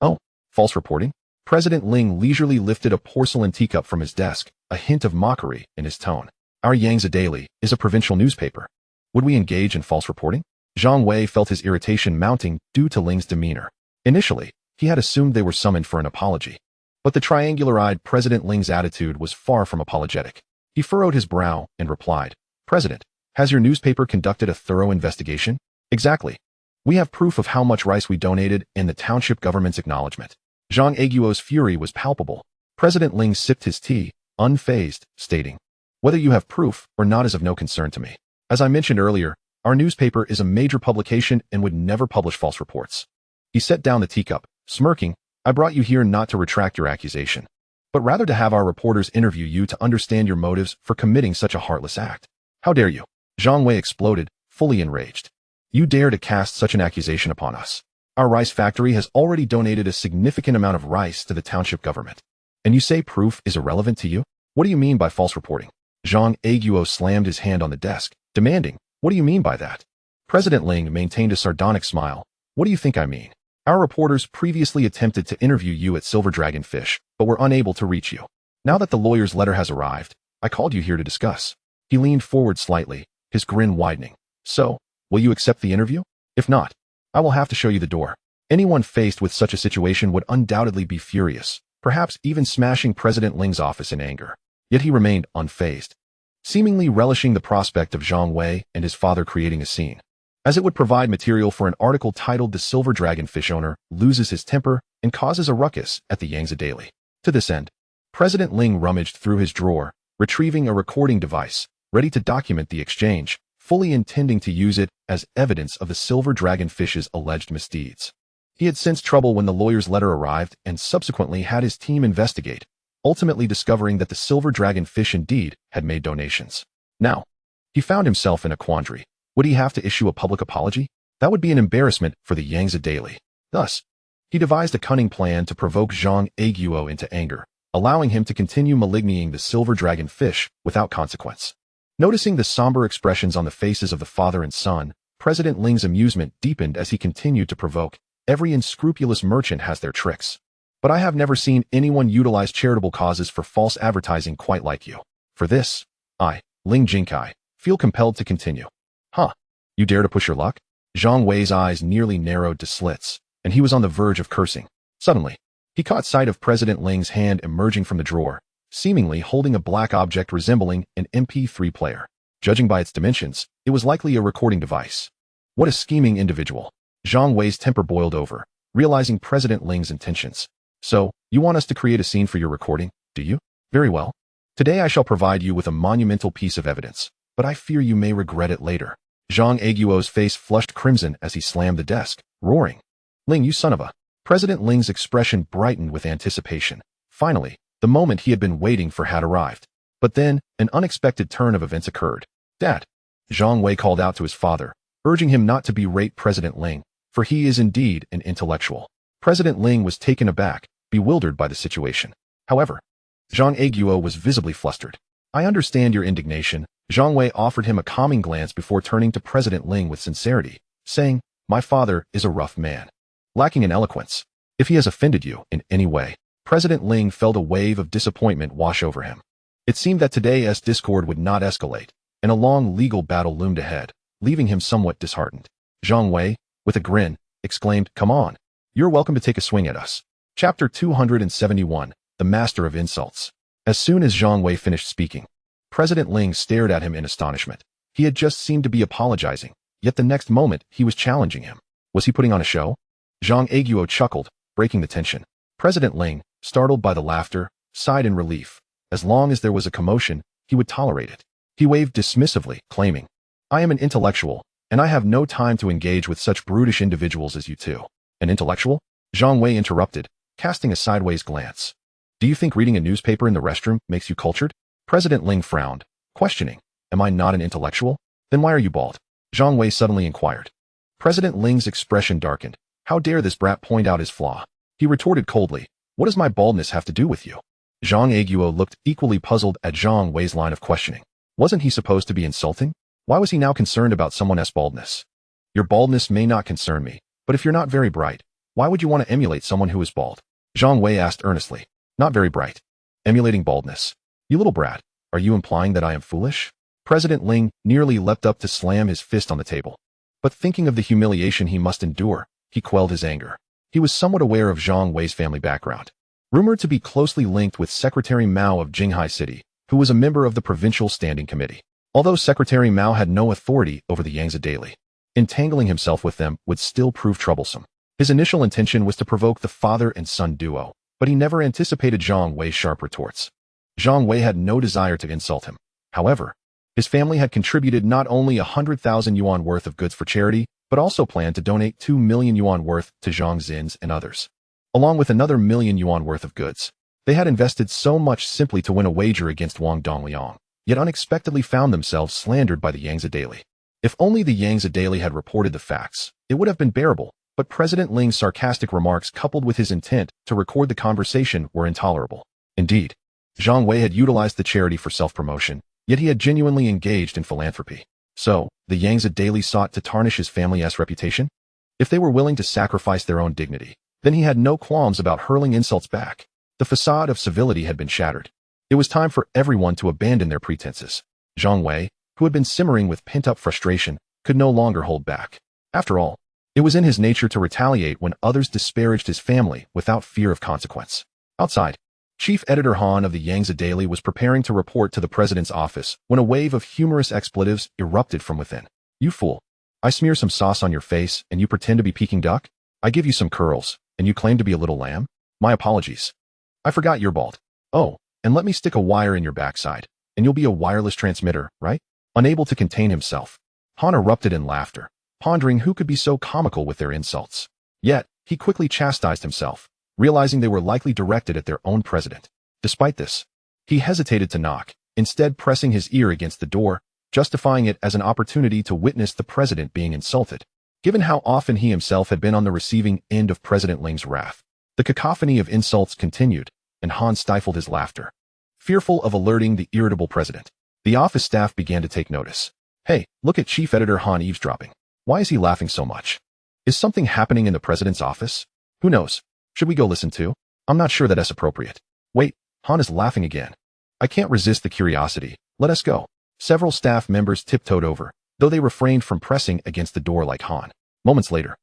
Oh, false reporting? President Ling leisurely lifted a porcelain teacup from his desk, a hint of mockery in his tone. Our Yangtze Daily is a provincial newspaper. Would we engage in false reporting? Zhang Wei felt his irritation mounting due to Ling's demeanor. Initially, he had assumed they were summoned for an apology. But the triangular-eyed President Ling's attitude was far from apologetic. He furrowed his brow and replied, President, has your newspaper conducted a thorough investigation? Exactly. We have proof of how much rice we donated and the township government's acknowledgement. Zhang Aiguo's fury was palpable. President Ling sipped his tea, unfazed, stating, whether you have proof or not is of no concern to me. As I mentioned earlier, our newspaper is a major publication and would never publish false reports. He set down the teacup, smirking. I brought you here not to retract your accusation, but rather to have our reporters interview you to understand your motives for committing such a heartless act. How dare you? Zhang Wei exploded, fully enraged. You dare to cast such an accusation upon us. Our rice factory has already donated a significant amount of rice to the township government. And you say proof is irrelevant to you? What do you mean by false reporting? Zhang Aiguo slammed his hand on the desk, demanding, what do you mean by that? President Ling maintained a sardonic smile. What do you think I mean? Our reporters previously attempted to interview you at Silver Dragon Fish, but were unable to reach you. Now that the lawyer's letter has arrived, I called you here to discuss. He leaned forward slightly, his grin widening. So, will you accept the interview? If not, I will have to show you the door. Anyone faced with such a situation would undoubtedly be furious, perhaps even smashing President Ling's office in anger. Yet he remained unfazed, seemingly relishing the prospect of Zhang Wei and his father creating a scene, as it would provide material for an article titled The Silver Dragon Fish Owner Loses His Temper and Causes a Ruckus at the Yangtze Daily. To this end, President Ling rummaged through his drawer, retrieving a recording device, ready to document the exchange, fully intending to use it as evidence of the Silver Dragon Fish's alleged misdeeds. He had sensed trouble when the lawyer's letter arrived and subsequently had his team investigate, ultimately discovering that the silver dragon fish indeed had made donations. Now, he found himself in a quandary. Would he have to issue a public apology? That would be an embarrassment for the Yangtze Daily. Thus, he devised a cunning plan to provoke Zhang Wei into anger, allowing him to continue maligning the silver dragon fish without consequence. Noticing the somber expressions on the faces of the father and son, President Ling's amusement deepened as he continued to provoke. Every unscrupulous merchant has their tricks. But I have never seen anyone utilize charitable causes for false advertising quite like you. For this, I, Ling Jingkai, feel compelled to continue. Huh? You dare to push your luck? Zhang Wei's eyes nearly narrowed to slits, and he was on the verge of cursing. Suddenly, he caught sight of President Ling's hand emerging from the drawer, seemingly holding a black object resembling an MP3 player. Judging by its dimensions, it was likely a recording device. What a scheming individual. Zhang Wei's temper boiled over, realizing President Ling's intentions. So, you want us to create a scene for your recording, do you? Very well. Today I shall provide you with a monumental piece of evidence, but I fear you may regret it later. Zhang Wei's face flushed crimson as he slammed the desk, roaring. Ling, you son of a... President Ling's expression brightened with anticipation. Finally, the moment he had been waiting for had arrived. But then, an unexpected turn of events occurred. Dad! Zhang Wei called out to his father, urging him not to berate President Ling, for he is indeed an intellectual. President Ling was taken aback, bewildered by the situation. However, Zhang Wei was visibly flustered. I understand your indignation. Zhang Wei offered him a calming glance before turning to President Ling with sincerity, saying, My father is a rough man, lacking in eloquence. If he has offended you in any way, President Ling felt a wave of disappointment wash over him. It seemed that today's discord would not escalate, and a long legal battle loomed ahead, leaving him somewhat disheartened. Zhang Wei, with a grin, exclaimed, Come on. You're welcome to take a swing at us. Chapter 271, The Master of Insults. As soon as Zhang Wei finished speaking, President Ling stared at him in astonishment. He had just seemed to be apologizing, yet the next moment he was challenging him. Was he putting on a show? Zhang Wei chuckled, breaking the tension. President Ling, startled by the laughter, sighed in relief. As long as there was a commotion, he would tolerate it. He waved dismissively, claiming, I am an intellectual, and I have no time to engage with such brutish individuals as you two. An intellectual? Zhang Wei interrupted, casting a sideways glance. Do you think reading a newspaper in the restroom makes you cultured? President Ling frowned, questioning, Am I not an intellectual? Then why are you bald? Zhang Wei suddenly inquired. President Ling's expression darkened. How dare this brat point out his flaw? He retorted coldly, What does my baldness have to do with you? Zhang Wei looked equally puzzled at Zhang Wei's line of questioning. Wasn't he supposed to be insulting? Why was he now concerned about someone else's baldness? Your baldness may not concern me, but if you're not very bright, why would you want to emulate someone who is bald? Zhang Wei asked earnestly. Not very bright. Emulating baldness. You little brat, are you implying that I am foolish? President Ling nearly leapt up to slam his fist on the table. But thinking of the humiliation he must endure, he quelled his anger. He was somewhat aware of Zhang Wei's family background. Rumored to be closely linked with Secretary Mao of Shanghai City, who was a member of the Provincial Standing Committee. Although Secretary Mao had no authority over the Yangtze Daily, entangling himself with them would still prove troublesome. His initial intention was to provoke the father and son duo, but he never anticipated Zhang Wei's sharp retorts. Zhang Wei had no desire to insult him. However, his family had contributed not only 100,000 yuan worth of goods for charity, but also planned to donate 2 million yuan worth to Zhang Xin's and others, along with another million yuan worth of goods. They had invested so much simply to win a wager against Wang Dongliang, yet unexpectedly found themselves slandered by the Yangtze Daily. If only the Yangtze Daily had reported the facts, it would have been bearable, but President Ling's sarcastic remarks coupled with his intent to record the conversation were intolerable. Indeed, Zhang Wei had utilized the charity for self-promotion, yet he had genuinely engaged in philanthropy. So, the Yangtze Daily sought to tarnish his family's reputation? If they were willing to sacrifice their own dignity, then he had no qualms about hurling insults back. The facade of civility had been shattered. It was time for everyone to abandon their pretenses. Zhang Wei, who had been simmering with pent-up frustration, could no longer hold back. After all, it was in his nature to retaliate when others disparaged his family without fear of consequence. Outside, Chief Editor Han of the Yangtze Daily was preparing to report to the president's office when a wave of humorous expletives erupted from within. You fool. I smear some sauce on your face and you pretend to be Peking duck? I give you some curls and you claim to be a little lamb? My apologies. I forgot you're bald. Oh, and let me stick a wire in your backside, and you'll be a wireless transmitter, right? Unable to contain himself, Han erupted in laughter, pondering who could be so comical with their insults. Yet, he quickly chastised himself, realizing they were likely directed at their own president. Despite this, he hesitated to knock, instead pressing his ear against the door, justifying it as an opportunity to witness the president being insulted. Given how often he himself had been on the receiving end of President Ling's wrath, the cacophony of insults continued, and Han stifled his laughter. Fearful of alerting the irritable president, the office staff began to take notice. Hey, look at Chief Editor Han eavesdropping. Why is he laughing so much? Is something happening in the president's office? Who knows? Should we go listen to? I'm not sure that's appropriate. Wait, Han is laughing again. I can't resist the curiosity. Let us go. Several staff members tiptoed over, though they refrained from pressing against the door like Han. Moments later,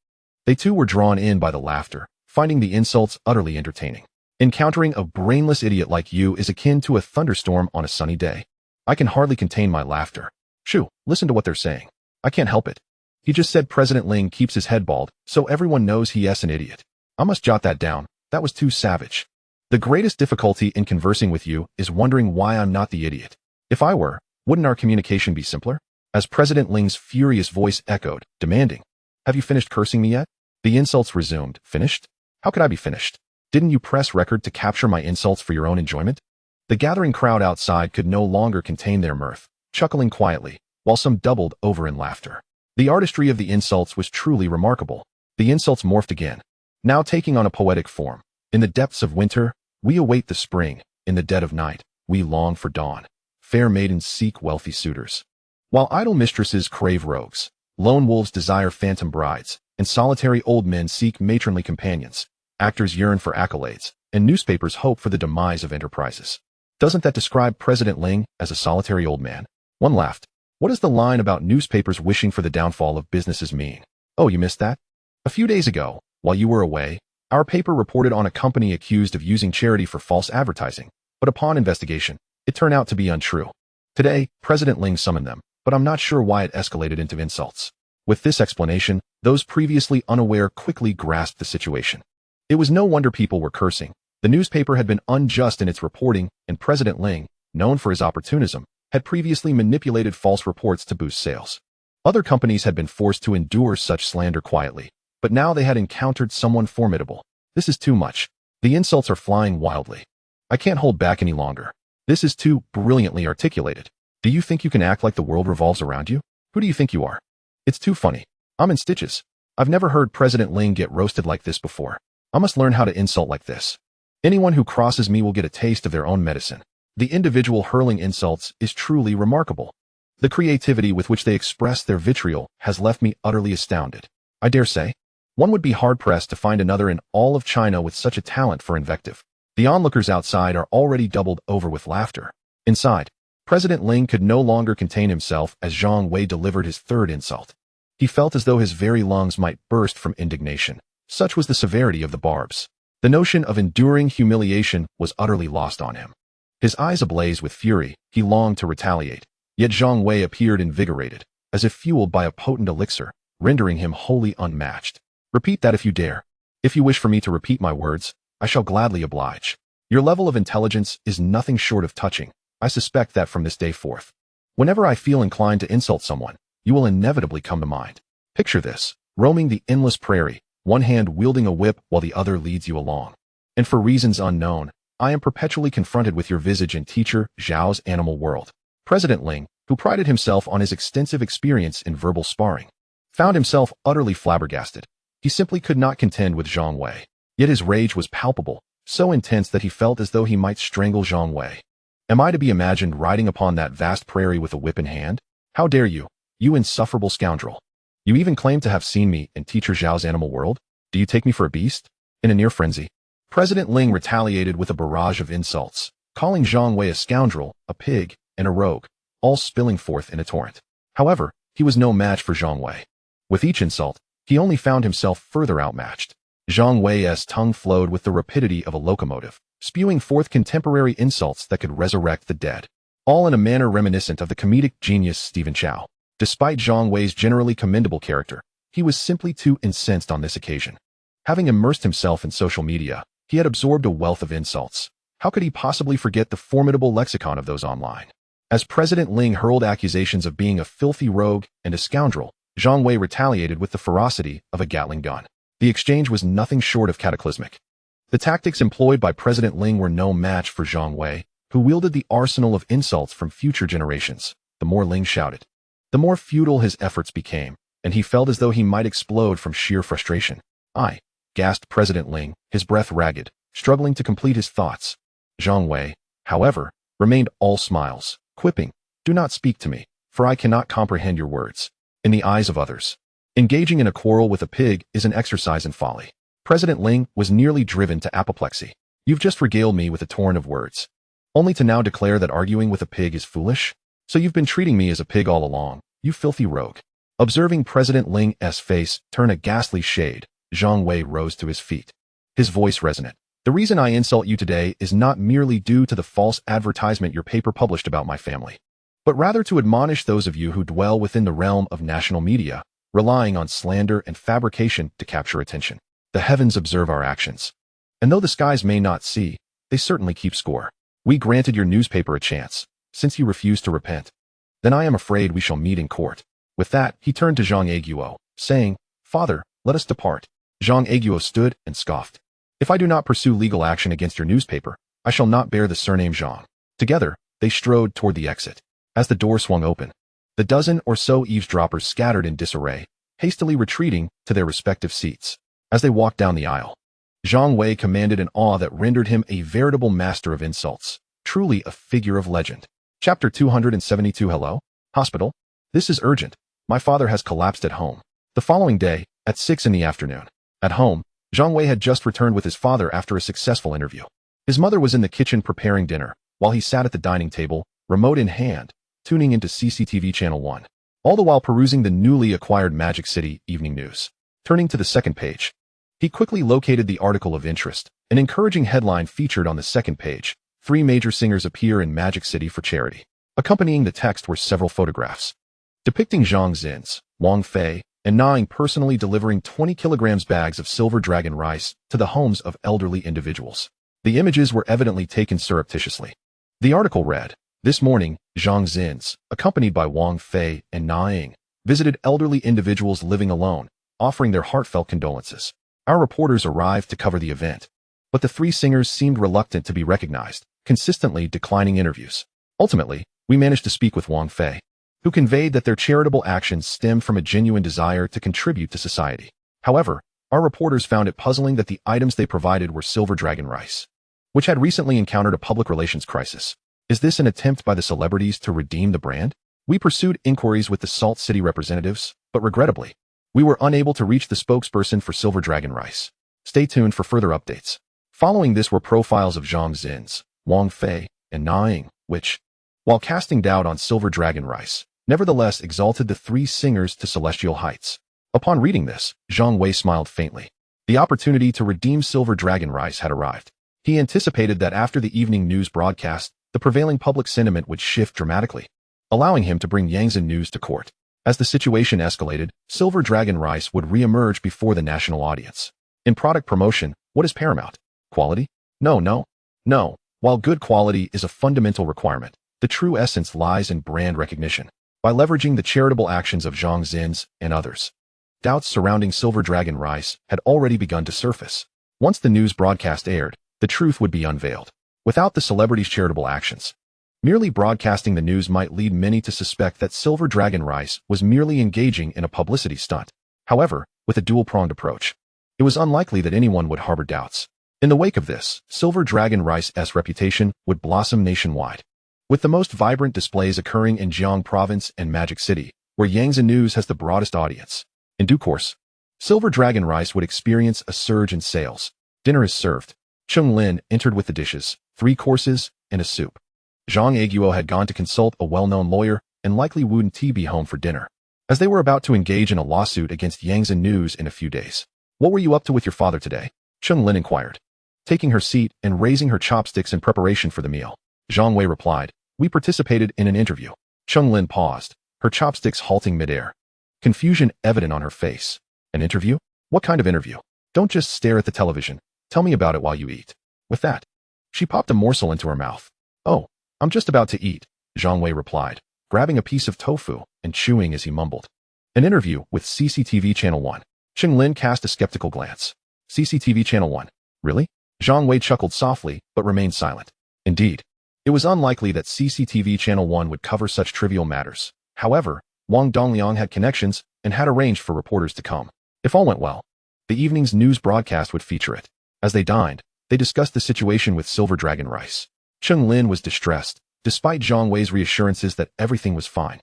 they too were drawn in by the laughter, finding the insults utterly entertaining. Encountering a brainless idiot like you is akin to a thunderstorm on a sunny day. I can hardly contain my laughter. Shoo, listen to what they're saying. I can't help it. He just said President Ling keeps his head bald, so everyone knows he's an idiot. I must jot that down. That was too savage. The greatest difficulty in conversing with you is wondering why I'm not the idiot. If I were, wouldn't our communication be simpler? As President Ling's furious voice echoed, demanding, have you finished cursing me yet? The insults resumed. Finished? How could I be finished? Didn't you press record to capture my insults for your own enjoyment? The gathering crowd outside could no longer contain their mirth, chuckling quietly, while some doubled over in laughter. The artistry of the insults was truly remarkable. The insults morphed again, now taking on a poetic form. In the depths of winter, we await the spring. In the dead of night, we long for dawn. Fair maidens seek wealthy suitors, while idle mistresses crave rogues. Lone wolves desire phantom brides, and solitary old men seek matronly companions. Actors yearn for accolades, and newspapers hope for the demise of enterprises. Doesn't that describe President Ling as a solitary old man? One laughed. What does the line about newspapers wishing for the downfall of businesses mean? Oh, you missed that? A few days ago, while you were away, our paper reported on a company accused of using charity for false advertising, but upon investigation, it turned out to be untrue. Today, President Ling summoned them, but I'm not sure why it escalated into insults. With this explanation, those previously unaware quickly grasped the situation. It was no wonder people were cursing. The newspaper had been unjust in its reporting, and President Ling, known for his opportunism, had previously manipulated false reports to boost sales. Other companies had been forced to endure such slander quietly, but now they had encountered someone formidable. This is too much. The insults are flying wildly. I can't hold back any longer. This is too brilliantly articulated. Do you think you can act like the world revolves around you? Who do you think you are? It's too funny. I'm in stitches. I've never heard President Ling get roasted like this before. I must learn how to insult like this. Anyone who crosses me will get a taste of their own medicine. The individual hurling insults is truly remarkable. The creativity with which they express their vitriol has left me utterly astounded. I dare say, one would be hard-pressed to find another in all of China with such a talent for invective. The onlookers outside are already doubled over with laughter. Inside, President Ling could no longer contain himself as Zhang Wei delivered his third insult. He felt as though his very lungs might burst from indignation. Such was the severity of the barbs. The notion of enduring humiliation was utterly lost on him. His eyes ablaze with fury, he longed to retaliate. Yet Zhang Wei appeared invigorated, as if fueled by a potent elixir, rendering him wholly unmatched. Repeat that if you dare. If you wish for me to repeat my words, I shall gladly oblige. Your level of intelligence is nothing short of touching. I suspect that from this day forth, whenever I feel inclined to insult someone, you will inevitably come to mind. Picture this, roaming the endless prairie, one hand wielding a whip while the other leads you along. And for reasons unknown, I am perpetually confronted with your visage and teacher, Zhao's animal world. President Ling, who prided himself on his extensive experience in verbal sparring, found himself utterly flabbergasted. He simply could not contend with Zhang Wei. Yet his rage was palpable, so intense that he felt as though he might strangle Zhang Wei. Am I to be imagined riding upon that vast prairie with a whip in hand? How dare you, you insufferable scoundrel! You even claim to have seen me in Teacher Zhao's animal world? Do you take me for a beast? In a near frenzy, President Ling retaliated with a barrage of insults, calling Zhang Wei a scoundrel, a pig, and a rogue, all spilling forth in a torrent. However, he was no match for Zhang Wei. With each insult, he only found himself further outmatched. Zhang Wei's tongue flowed with the rapidity of a locomotive, spewing forth contemporary insults that could resurrect the dead, all in a manner reminiscent of the comedic genius Stephen Chow. Despite Zhang Wei's generally commendable character, he was simply too incensed on this occasion. Having immersed himself in social media, he had absorbed a wealth of insults. How could he possibly forget the formidable lexicon of those online? As President Ling hurled accusations of being a filthy rogue and a scoundrel, Zhang Wei retaliated with the ferocity of a Gatling gun. The exchange was nothing short of cataclysmic. The tactics employed by President Ling were no match for Zhang Wei, who wielded the arsenal of insults from future generations. The more Ling shouted, the more futile his efforts became, and he felt as though he might explode from sheer frustration. "I," gasped President Ling, his breath ragged, struggling to complete his thoughts. Zhang Wei, however, remained all smiles, quipping, "Do not speak to me, for I cannot comprehend your words." In the eyes of others, engaging in a quarrel with a pig is an exercise in folly. President Ling was nearly driven to apoplexy. "You've just regaled me with a torrent of words, only to now declare that arguing with a pig is foolish? So you've been treating me as a pig all along, you filthy rogue." Observing President Ling's face turn a ghastly shade, Zhang Wei rose to his feet. His voice resonant. "The reason I insult you today is not merely due to the false advertisement your paper published about my family, but rather to admonish those of you who dwell within the realm of national media, relying on slander and fabrication to capture attention. The heavens observe our actions, and though the skies may not see, they certainly keep score. We granted your newspaper a chance, since you refused to repent. Then I am afraid we shall meet in court." With that, he turned to Zhang Aiguo, saying, "Father, let us depart." Zhang Aiguo stood and scoffed. "If I do not pursue legal action against your newspaper, I shall not bear the surname Zhang." Together, they strode toward the exit. As the door swung open, the dozen or so eavesdroppers scattered in disarray, hastily retreating to their respective seats. As they walked down the aisle, Zhang Wei commanded an awe that rendered him a veritable master of insults, truly a figure of legend. Chapter 272. Hello? Hospital? This is urgent. My father has collapsed at home. The following day, at 6 in the afternoon. At home, Zhang Wei had just returned with his father after a successful interview. His mother was in the kitchen preparing dinner, while he sat at the dining table, remote in hand, tuning into CCTV Channel 1, all the while perusing the newly acquired Magic City Evening News. Turning to the second page, he quickly located the article of interest. An encouraging headline featured on the second page: 3 major singers appear in Magic City for charity. Accompanying the text were several photographs depicting Zhang Zins, Wang Fei, and Na Ying personally delivering 20 kilograms bags of silver dragon rice to the homes of elderly individuals. The images were evidently taken surreptitiously. The article read, "This morning, Zhang Zins, accompanied by Wang Fei and Na Ying, visited elderly individuals living alone, offering their heartfelt condolences. Our reporters arrived to cover the event, but the 3 singers seemed reluctant to be recognized, consistently declining interviews. Ultimately, we managed to speak with Wang Fei, who conveyed that their charitable actions stemmed from a genuine desire to contribute to society. However, our reporters found it puzzling that the items they provided were silver dragon rice, which had recently encountered a public relations crisis. Is this an attempt by the celebrities to redeem the brand? We pursued inquiries with the Salt City representatives, but regrettably, we were unable to reach the spokesperson for silver dragon rice. Stay tuned for further updates." Following this were profiles of Zhang Zins, Wang Fei, and Na Ying, which, while casting doubt on silver dragon rice, nevertheless exalted the 3 singers to celestial heights. Upon reading this, Zhang Wei smiled faintly. The opportunity to redeem silver dragon rice had arrived. He anticipated that after the evening news broadcast, the prevailing public sentiment would shift dramatically, allowing him to bring Yangzhen news to court. As the situation escalated, silver dragon rice would re-emerge before the national audience. In product promotion, what is paramount? Quality? No. While good quality is a fundamental requirement, the true essence lies in brand recognition. By leveraging the charitable actions of Zhang Zins and others, doubts surrounding silver dragon rice had already begun to surface. Once the news broadcast aired, the truth would be unveiled. Without the celebrities' charitable actions, merely broadcasting the news might lead many to suspect that silver dragon rice was merely engaging in a publicity stunt. However, with a dual-pronged approach, it was unlikely that anyone would harbor doubts. In the wake of this, silver dragon rice's reputation would blossom nationwide, with the most vibrant displays occurring in Jiang Province and Magic City, where Yangzhen News has the broadest audience. In due course, silver dragon rice would experience a surge in sales. Dinner is served. Chung Lin entered with the dishes, 3 courses, and a soup. Zhang Aiguo had gone to consult a well-known lawyer and likely wouldn't be home for dinner, as they were about to engage in a lawsuit against Yangzhen News in a few days. "What were you up to with your father today?" Chung Lin inquired, taking her seat and raising her chopsticks in preparation for the meal. Zhang Wei replied, "We participated in an interview." Chung Lin paused, her chopsticks halting midair, confusion evident on her face. "An interview? What kind of interview? Don't just stare at the television. Tell me about it while you eat." With that, she popped a morsel into her mouth. "Oh, I'm just about to eat," Zhang Wei replied, grabbing a piece of tofu and chewing as he mumbled. "An interview with CCTV Channel 1. Chung Lin cast a skeptical glance. "CCTV Channel 1? Really? Zhang Wei chuckled softly, but remained silent. Indeed, it was unlikely that CCTV Channel 1 would cover such trivial matters. However, Wang Dongliang had connections and had arranged for reporters to come. If all went well, the evening's news broadcast would feature it. As they dined, they discussed the situation with Silver Dragon rice. Cheng Lin was distressed, despite Zhang Wei's reassurances that everything was fine.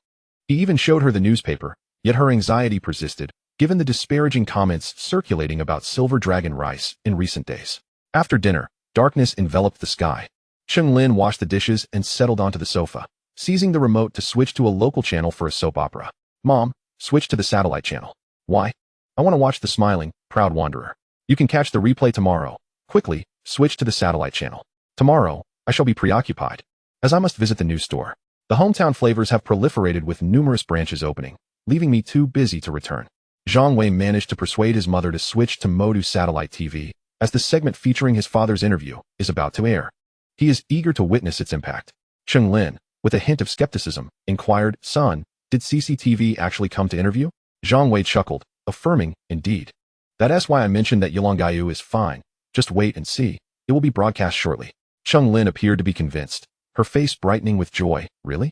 He even showed her the newspaper, yet her anxiety persisted, given the disparaging comments circulating about Silver Dragon rice in recent days. After dinner, darkness enveloped the sky. Cheng Lin washed the dishes and settled onto the sofa, seizing the remote to switch to a local channel for a soap opera. Mom, switch to the satellite channel. Why? I want to watch the smiling, proud wanderer. You can catch the replay tomorrow. Quickly, switch to the satellite channel. Tomorrow, I shall be preoccupied, as I must visit the news store. The hometown flavors have proliferated with numerous branches opening, leaving me too busy to return. Zhang Wei managed to persuade his mother to switch to Modu Satellite TV, as the segment featuring his father's interview is about to air. He is eager to witness its impact. Cheng Lin, with a hint of skepticism, inquired, Son, did CCTV actually come to interview? Zhang Wei chuckled, affirming, indeed. That's why I mentioned that Yulonggayu is fine. Just wait and see. It will be broadcast shortly. Cheng Lin appeared to be convinced, her face brightening with joy. Really?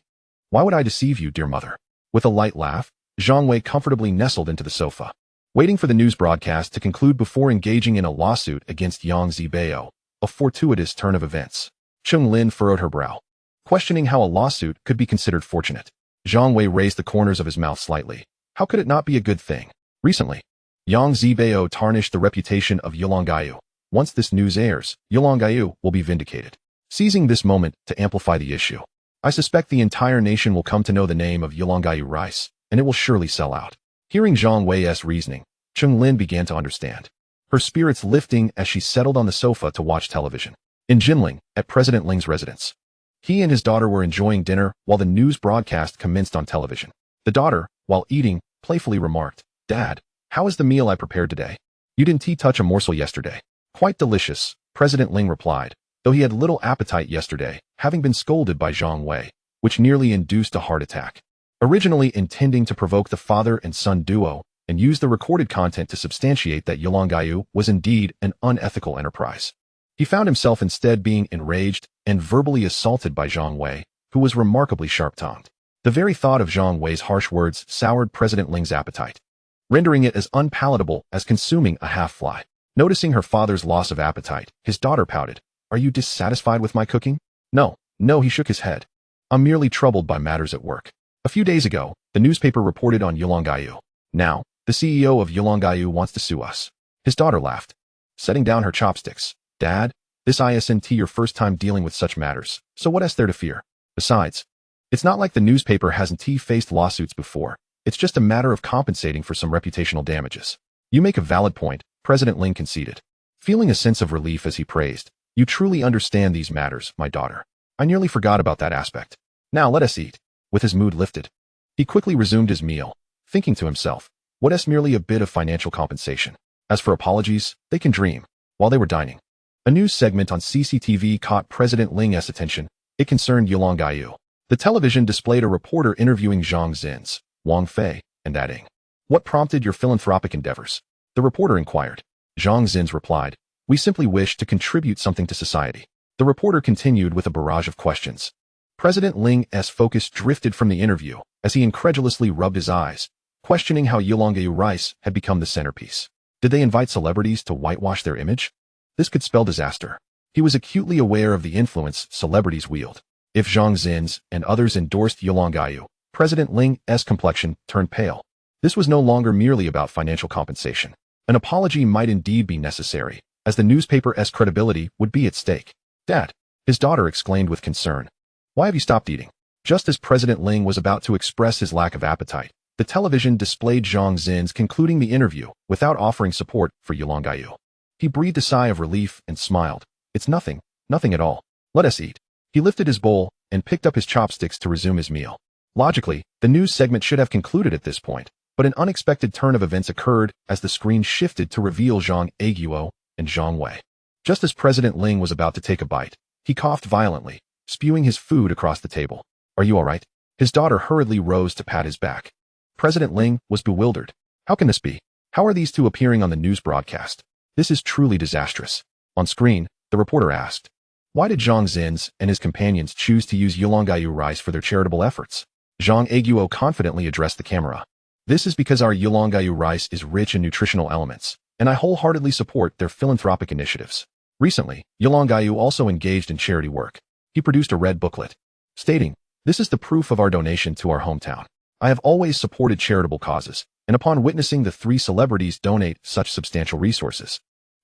Why would I deceive you, dear mother? With a light laugh, Zhang Wei comfortably nestled into the sofa, waiting for the news broadcast to conclude before engaging in a lawsuit against Yang Zibao, a fortuitous turn of events. Cheng Lin furrowed her brow, questioning how a lawsuit could be considered fortunate. Zhang Wei raised the corners of his mouth slightly. How could it not be a good thing? Recently, Yang Zibao tarnished the reputation of Yulonggayu. Once this news airs, Yulonggayu will be vindicated. Seizing this moment to amplify the issue, I suspect the entire nation will come to know the name of Yulonggayu rice, and it will surely sell out. Hearing Zhang Wei's reasoning, Cheng Lin began to understand, her spirits lifting as she settled on the sofa to watch television. In Jinling, at President Ling's residence, he and his daughter were enjoying dinner while the news broadcast commenced on television. The daughter, while eating, playfully remarked, Dad, how is the meal I prepared today? You didn't touch a morsel yesterday. Quite delicious, President Ling replied, though he had little appetite yesterday, having been scolded by Zhang Wei, which nearly induced a heart attack. Originally intending to provoke the father and son duo and use the recorded content to substantiate that Yulonggayu was indeed an unethical enterprise, he found himself instead being enraged and verbally assaulted by Zhang Wei, who was remarkably sharp-tongued. The very thought of Zhang Wei's harsh words soured President Ling's appetite, rendering it as unpalatable as consuming a half-fly. Noticing her father's loss of appetite, his daughter pouted, Are you dissatisfied with my cooking? No, he shook his head. I'm merely troubled by matters at work. A few days ago, the newspaper reported on Yulonggayu. Now, the CEO of Yulonggayu wants to sue us. His daughter laughed, setting down her chopsticks. Dad, this isn't your first time dealing with such matters, so what is there to fear? Besides, it's not like the newspaper hasn't faced lawsuits before. It's just a matter of compensating for some reputational damages. You make a valid point, President Ling conceded, feeling a sense of relief as he praised. You truly understand these matters, my daughter. I nearly forgot about that aspect. Now let us eat. With his mood lifted, he quickly resumed his meal, thinking to himself, what is merely a bit of financial compensation? As for apologies, they can dream. While they were dining, a news segment on CCTV caught President Ling's attention. It concerned Yulonggayu. The television displayed a reporter interviewing Zhang Zins, Wang Fei, and adding, What prompted your philanthropic endeavors? The reporter inquired. Zhang Zins replied, We simply wish to contribute something to society. The reporter continued with a barrage of questions. President Ling's focus drifted from the interview as he incredulously rubbed his eyes, questioning how Yulonggayu rice had become the centerpiece. Did they invite celebrities to whitewash their image? This could spell disaster. He was acutely aware of the influence celebrities wield. If Zhang Zins and others endorsed Yulonggayu, President Ling's complexion turned pale. This was no longer merely about financial compensation. An apology might indeed be necessary, as the newspaper's credibility would be at stake. Dad, his daughter exclaimed with concern. Why have you stopped eating? Just as President Ling was about to express his lack of appetite, the television displayed Zhang Zins concluding the interview without offering support for Yulonggayu. He breathed a sigh of relief and smiled. It's nothing at all. Let us eat. He lifted his bowl and picked up his chopsticks to resume his meal. Logically, the news segment should have concluded at this point, but an unexpected turn of events occurred as the screen shifted to reveal Zhang Aiguo and Zhang Wei. Just as President Ling was about to take a bite, he coughed violently, spewing his food across the table. Are you all right? His daughter hurriedly rose to pat his back. President Ling was bewildered. How can this be? How are these two appearing on the news broadcast? This is truly disastrous. On screen, the reporter asked, "Why did Zhang Zins and his companions choose to use Yulonggayu rice for their charitable efforts?" Zhang Aguo confidently addressed the camera. "This is because our Yulonggayu rice is rich in nutritional elements, and I wholeheartedly support their philanthropic initiatives." Recently, Yulonggayu also engaged in charity work. He produced a red booklet, stating, "This is the proof of our donation to our hometown. I have always supported charitable causes, and upon witnessing the three celebrities donate such substantial resources,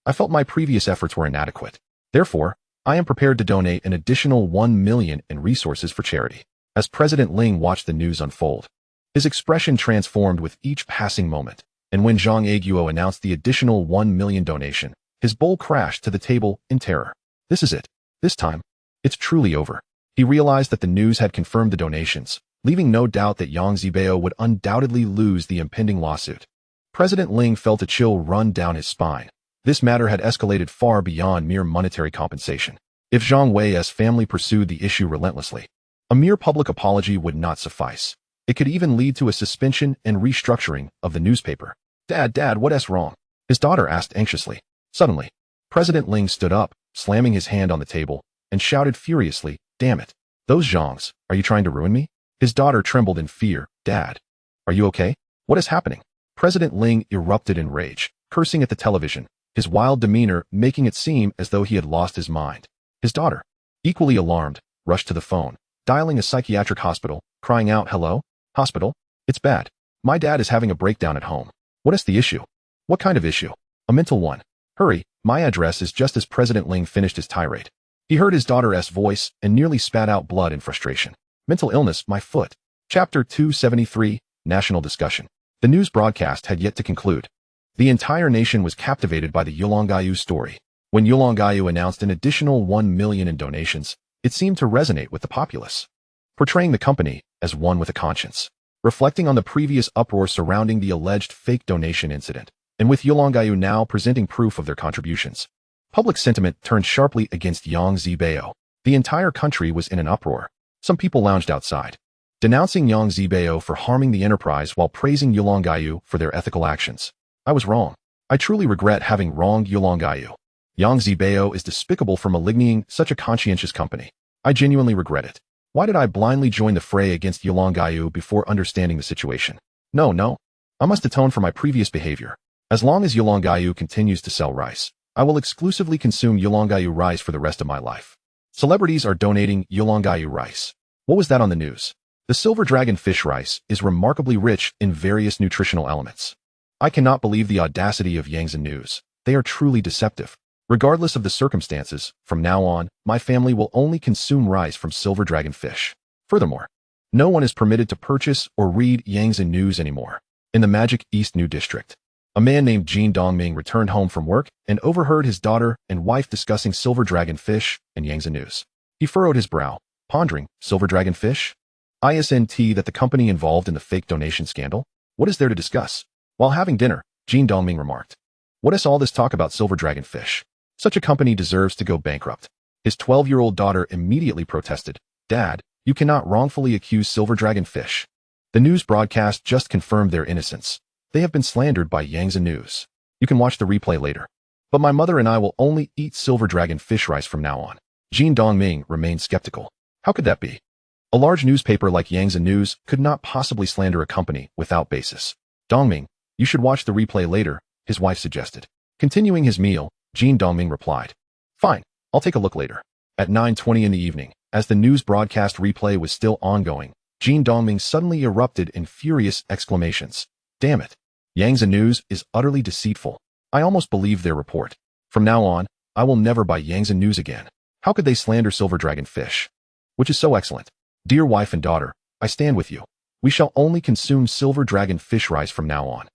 I felt my previous efforts were inadequate. Therefore, I am prepared to donate an additional 1 million in resources for charity." As President Ling watched the news unfold, his expression transformed with each passing moment, and when Zhang Aguo announced the additional 1 million donation, his bowl crashed to the table in terror. This is it. This time, it's truly over. He realized that the news had confirmed the donations, leaving no doubt that Yang Zibao would undoubtedly lose the impending lawsuit. President Ling felt a chill run down his spine. This matter had escalated far beyond mere monetary compensation. If Zhang Wei's family pursued the issue relentlessly, a mere public apology would not suffice. It could even lead to a suspension and restructuring of the newspaper. Dad, what's wrong?" his daughter asked anxiously. Suddenly, President Ling stood up, slamming his hand on the table, and shouted furiously, "Damn it. Those Zhangs, are you trying to ruin me?" His daughter trembled in fear. "Dad, are you okay? What is happening?" President Ling erupted in rage, cursing at the television, his wild demeanor making it seem as though he had lost his mind. His daughter, equally alarmed, rushed to the phone, dialing a psychiatric hospital, crying out, "Hello? Hospital? It's bad. My dad is having a breakdown at home." "What is the issue?" "What kind of issue?" "A mental one. Hurry, my address is." Just as President Ling finished his tirade, he heard his daughter's voice and nearly spat out blood in frustration. "Mental illness, my foot." Chapter 273, National Discussion. The news broadcast had yet to conclude. The entire nation was captivated by the Yulonggayu story. When Yulonggayu announced an additional 1 million in donations, it seemed to resonate with the populace, portraying the company as one with a conscience. Reflecting on the previous uproar surrounding the alleged fake donation incident, and with Yulonggayu now presenting proof of their contributions, public sentiment turned sharply against Yang Zibao. The entire country was in an uproar. Some people lounged outside, denouncing Yang Zibao for harming the enterprise while praising Yulonggayu for their ethical actions. "I was wrong. I truly regret having wronged Yulonggayu. Yang Zibao is despicable for maligning such a conscientious company. I genuinely regret it. Why did I blindly join the fray against Yulonggayu before understanding the situation? No. I must atone for my previous behavior. As long as Yulonggayu continues to sell rice, I will exclusively consume Yulonggayu rice for the rest of my life." Celebrities are donating Yulonggayu rice. What was that on the news? The silver dragon fish rice is remarkably rich in various nutritional elements. I cannot believe the audacity of Yang's news. They are truly deceptive. Regardless of the circumstances, from now on, my family will only consume rice from silver dragon fish. Furthermore, no one is permitted to purchase or read Yang's news anymore. In the Magic East New District, a man named Jin Dongming returned home from work and overheard his daughter and wife discussing silver dragon fish and Yang's news. He furrowed his brow, pondering, silver dragon fish? Isn't that the company involved in the fake donation scandal? What is there to discuss? While having dinner, Jin Dongming remarked, "What is all this talk about silver dragon fish? Such a company deserves to go bankrupt." His 12-year-old daughter immediately protested, "Dad, you cannot wrongfully accuse silver dragon fish. The news broadcast just confirmed their innocence. They have been slandered by Yang's news. You can watch the replay later. But my mother and I will only eat silver dragon fish rice from now on." Jin Dongming remained skeptical. How could that be? A large newspaper like Yang's News could not possibly slander a company without basis. "Dongming, you should watch the replay later," his wife suggested. Continuing his meal, Jin Dongming replied, "Fine, I'll take a look later." At 9:20 in the evening, as the news broadcast replay was still ongoing, Jin Dongming suddenly erupted in furious exclamations. "Damn it! Yang's news is utterly deceitful. I almost believe their report. From now on, I will never buy Yang's news again. How could they slander silver dragon fish? Which is so excellent. Dear wife and daughter, I stand with you. We shall only consume silver dragon fish rice from now on."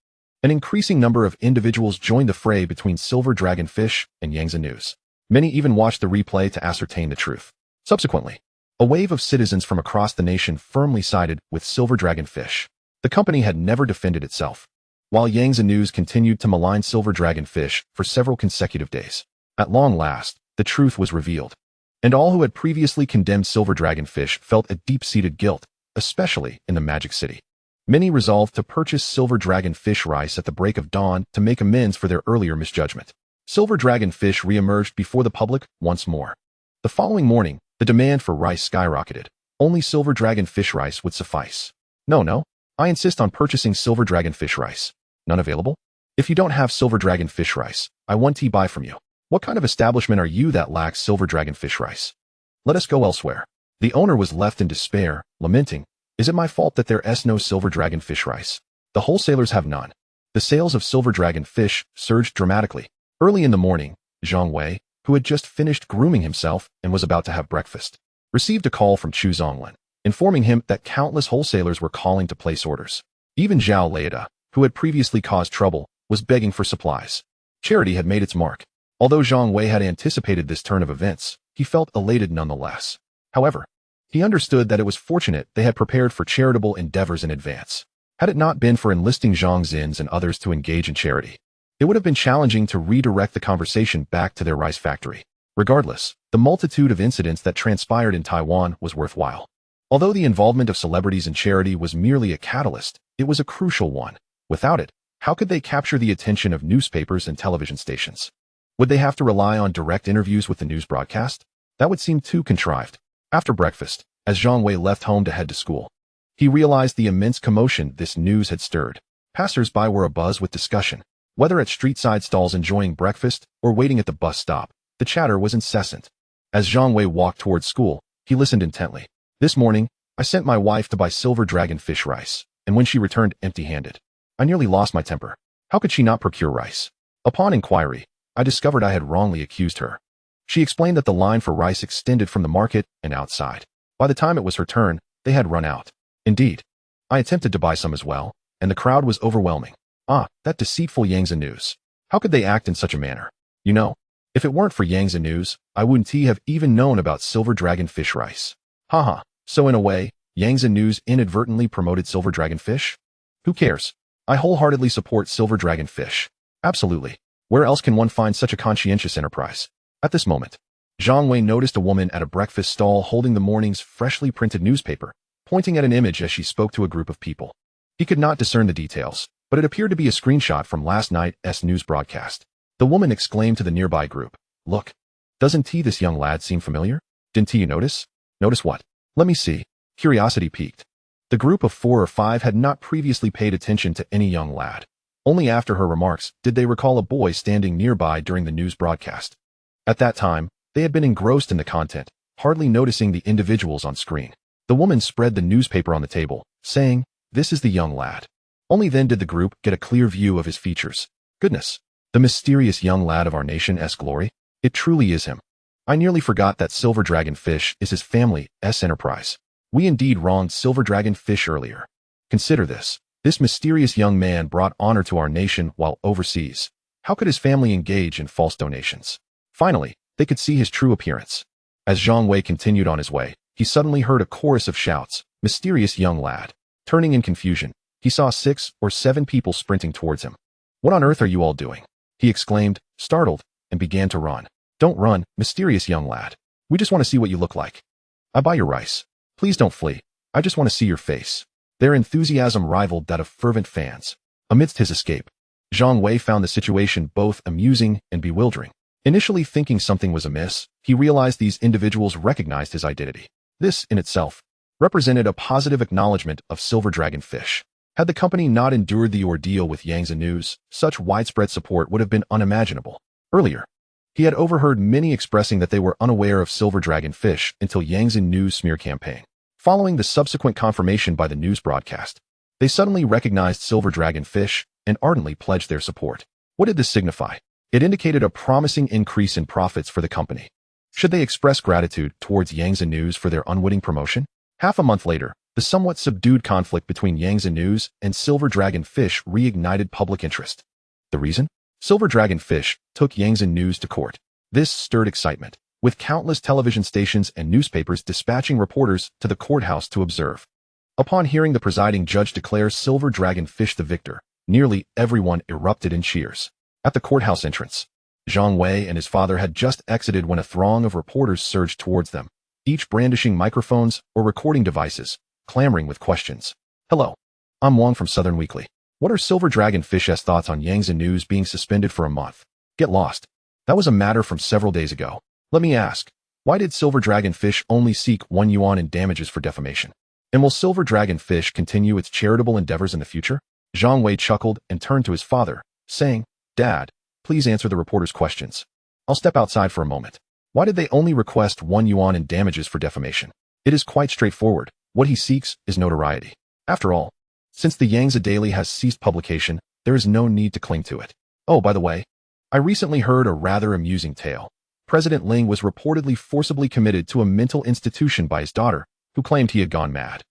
An increasing number of individuals joined the fray between silver dragon fish and Yang's news. Many even watched the replay to ascertain the truth. Subsequently, a wave of citizens from across the nation firmly sided with silver dragon fish. The company had never defended itself, while Yang's news continued to malign silver dragon fish for several consecutive days. At long last, the truth was revealed, and all who had previously condemned silver dragon fish felt a deep-seated guilt, especially in the Magic City. Many resolved to purchase silver dragon fish rice at the break of dawn to make amends for their earlier misjudgment. Silver dragon fish re-emerged before the public once more. The following morning, the demand for rice skyrocketed. Only silver dragon fish rice would suffice. No, I insist on purchasing silver dragon fish rice. None available? If you don't have silver dragon fish rice, I want to buy from you. What kind of establishment are you that lacks silver dragon fish rice? Let us go elsewhere. The owner was left in despair, lamenting, "Is it my fault that there is no silver dragon fish rice? The wholesalers have none." The sales of silver dragon fish surged dramatically. Early in the morning, Zhang Wei, who had just finished grooming himself and was about to have breakfast, received a call from Chu Zonglin, informing him that countless wholesalers were calling to place orders. Even Zhao Leida, who had previously caused trouble, was begging for supplies. Charity had made its mark. Although Zhang Wei had anticipated this turn of events, he felt elated nonetheless. However, he understood that it was fortunate they had prepared for charitable endeavors in advance. Had it not been for enlisting Zhang Zins and others to engage in charity, it would have been challenging to redirect the conversation back to their rice factory. Regardless, the multitude of incidents that transpired in Taiwan was worthwhile. Although the involvement of celebrities in charity was merely a catalyst, it was a crucial one. Without it, how could they capture the attention of newspapers and television stations? Would they have to rely on direct interviews with the news broadcast? That would seem too contrived. After breakfast, as Zhang Wei left home to head to school, he realized the immense commotion this news had stirred. Passers-by were abuzz with discussion. Whether at street-side stalls enjoying breakfast or waiting at the bus stop, the chatter was incessant. As Zhang Wei walked towards school, he listened intently. "This morning, I sent my wife to buy silver dragon fish rice, and when she returned empty-handed, I nearly lost my temper. How could she not procure rice? Upon inquiry, I discovered I had wrongly accused her. She explained that the line for rice extended from the market and outside. By the time it was her turn, they had run out. Indeed, I attempted to buy some as well, and the crowd was overwhelming. That deceitful Yangtze News. How could they act in such a manner? You know, if it weren't for Yangtze News, I wouldn't have even known about silver dragon fish rice." Haha, so in a way, Yangtze News inadvertently promoted silver dragon fish? Who cares? I wholeheartedly support silver dragon fish. Absolutely. Where else can one find such a conscientious enterprise? At this moment, Zhang Wei noticed a woman at a breakfast stall holding the morning's freshly printed newspaper, pointing at an image as she spoke to a group of people. He could not discern the details, but it appeared to be a screenshot from last night's news broadcast. The woman exclaimed to the nearby group, "Look, doesn't this young lad seem familiar? Didn't you notice?" "Notice what? Let me see." Curiosity piqued. The group of 4 or 5 had not previously paid attention to any young lad. Only after her remarks did they recall a boy standing nearby during the news broadcast. At that time, they had been engrossed in the content, hardly noticing the individuals on screen. The woman spread the newspaper on the table, saying, "This is the young lad." Only then did the group get a clear view of his features. Goodness, the mysterious young lad of our nation's glory. It truly is him. I nearly forgot that silver dragon fish is his family's enterprise. We indeed wronged silver dragon fish earlier. Consider this. This mysterious young man brought honor to our nation while overseas. How could his family engage in false donations? Finally, they could see his true appearance. As Zhang Wei continued on his way, he suddenly heard a chorus of shouts, "Mysterious young lad." Turning in confusion, he saw 6 or 7 people sprinting towards him. "What on earth are you all doing?" he exclaimed, startled, and began to run. "Don't run, mysterious young lad. We just want to see what you look like. I buy your rice. Please don't flee. I just want to see your face." Their enthusiasm rivaled that of fervent fans. Amidst his escape, Zhang Wei found the situation both amusing and bewildering. Initially thinking something was amiss, he realized these individuals recognized his identity. This, in itself, represented a positive acknowledgement of silver dragon fish. Had the company not endured the ordeal with Yangtze News, such widespread support would have been unimaginable. Earlier, he had overheard many expressing that they were unaware of silver dragon fish until Yangtze News smear campaign. Following the subsequent confirmation by the news broadcast, they suddenly recognized silver dragon fish and ardently pledged their support. What did this signify? It indicated a promising increase in profits for the company. Should they express gratitude towards Yangtze News for their unwitting promotion? Half a month later, the somewhat subdued conflict between Yangtze News and silver dragon fish reignited public interest. The reason? Silver dragon fish took Yangtze News to court. This stirred excitement, with countless television stations and newspapers dispatching reporters to the courthouse to observe. Upon hearing the presiding judge declare silver dragon fish the victor, nearly everyone erupted in cheers. At the courthouse entrance, Zhang Wei and his father had just exited when a throng of reporters surged towards them, each brandishing microphones or recording devices, clamoring with questions. "Hello, I'm Wang from Southern Weekly. What are silver dragon fish's thoughts on Yangtze News being suspended for a month? Get lost. That was a matter from several days ago. Let me ask, why did Silver Dragon Fish only seek 1 yuan in damages for defamation? And will Silver Dragon Fish continue its charitable endeavors in the future? Zhang Wei chuckled and turned to his father, saying, Dad, please answer the reporter's questions. I'll step outside for a moment. Why did they only request 1 yuan in damages for defamation? It is quite straightforward. What he seeks is notoriety. After all, since the Yangtze Daily has ceased publication, there is no need to cling to it. Oh, by the way, I recently heard a rather amusing tale. President Ling was reportedly forcibly committed to a mental institution by his daughter, who claimed he had gone mad.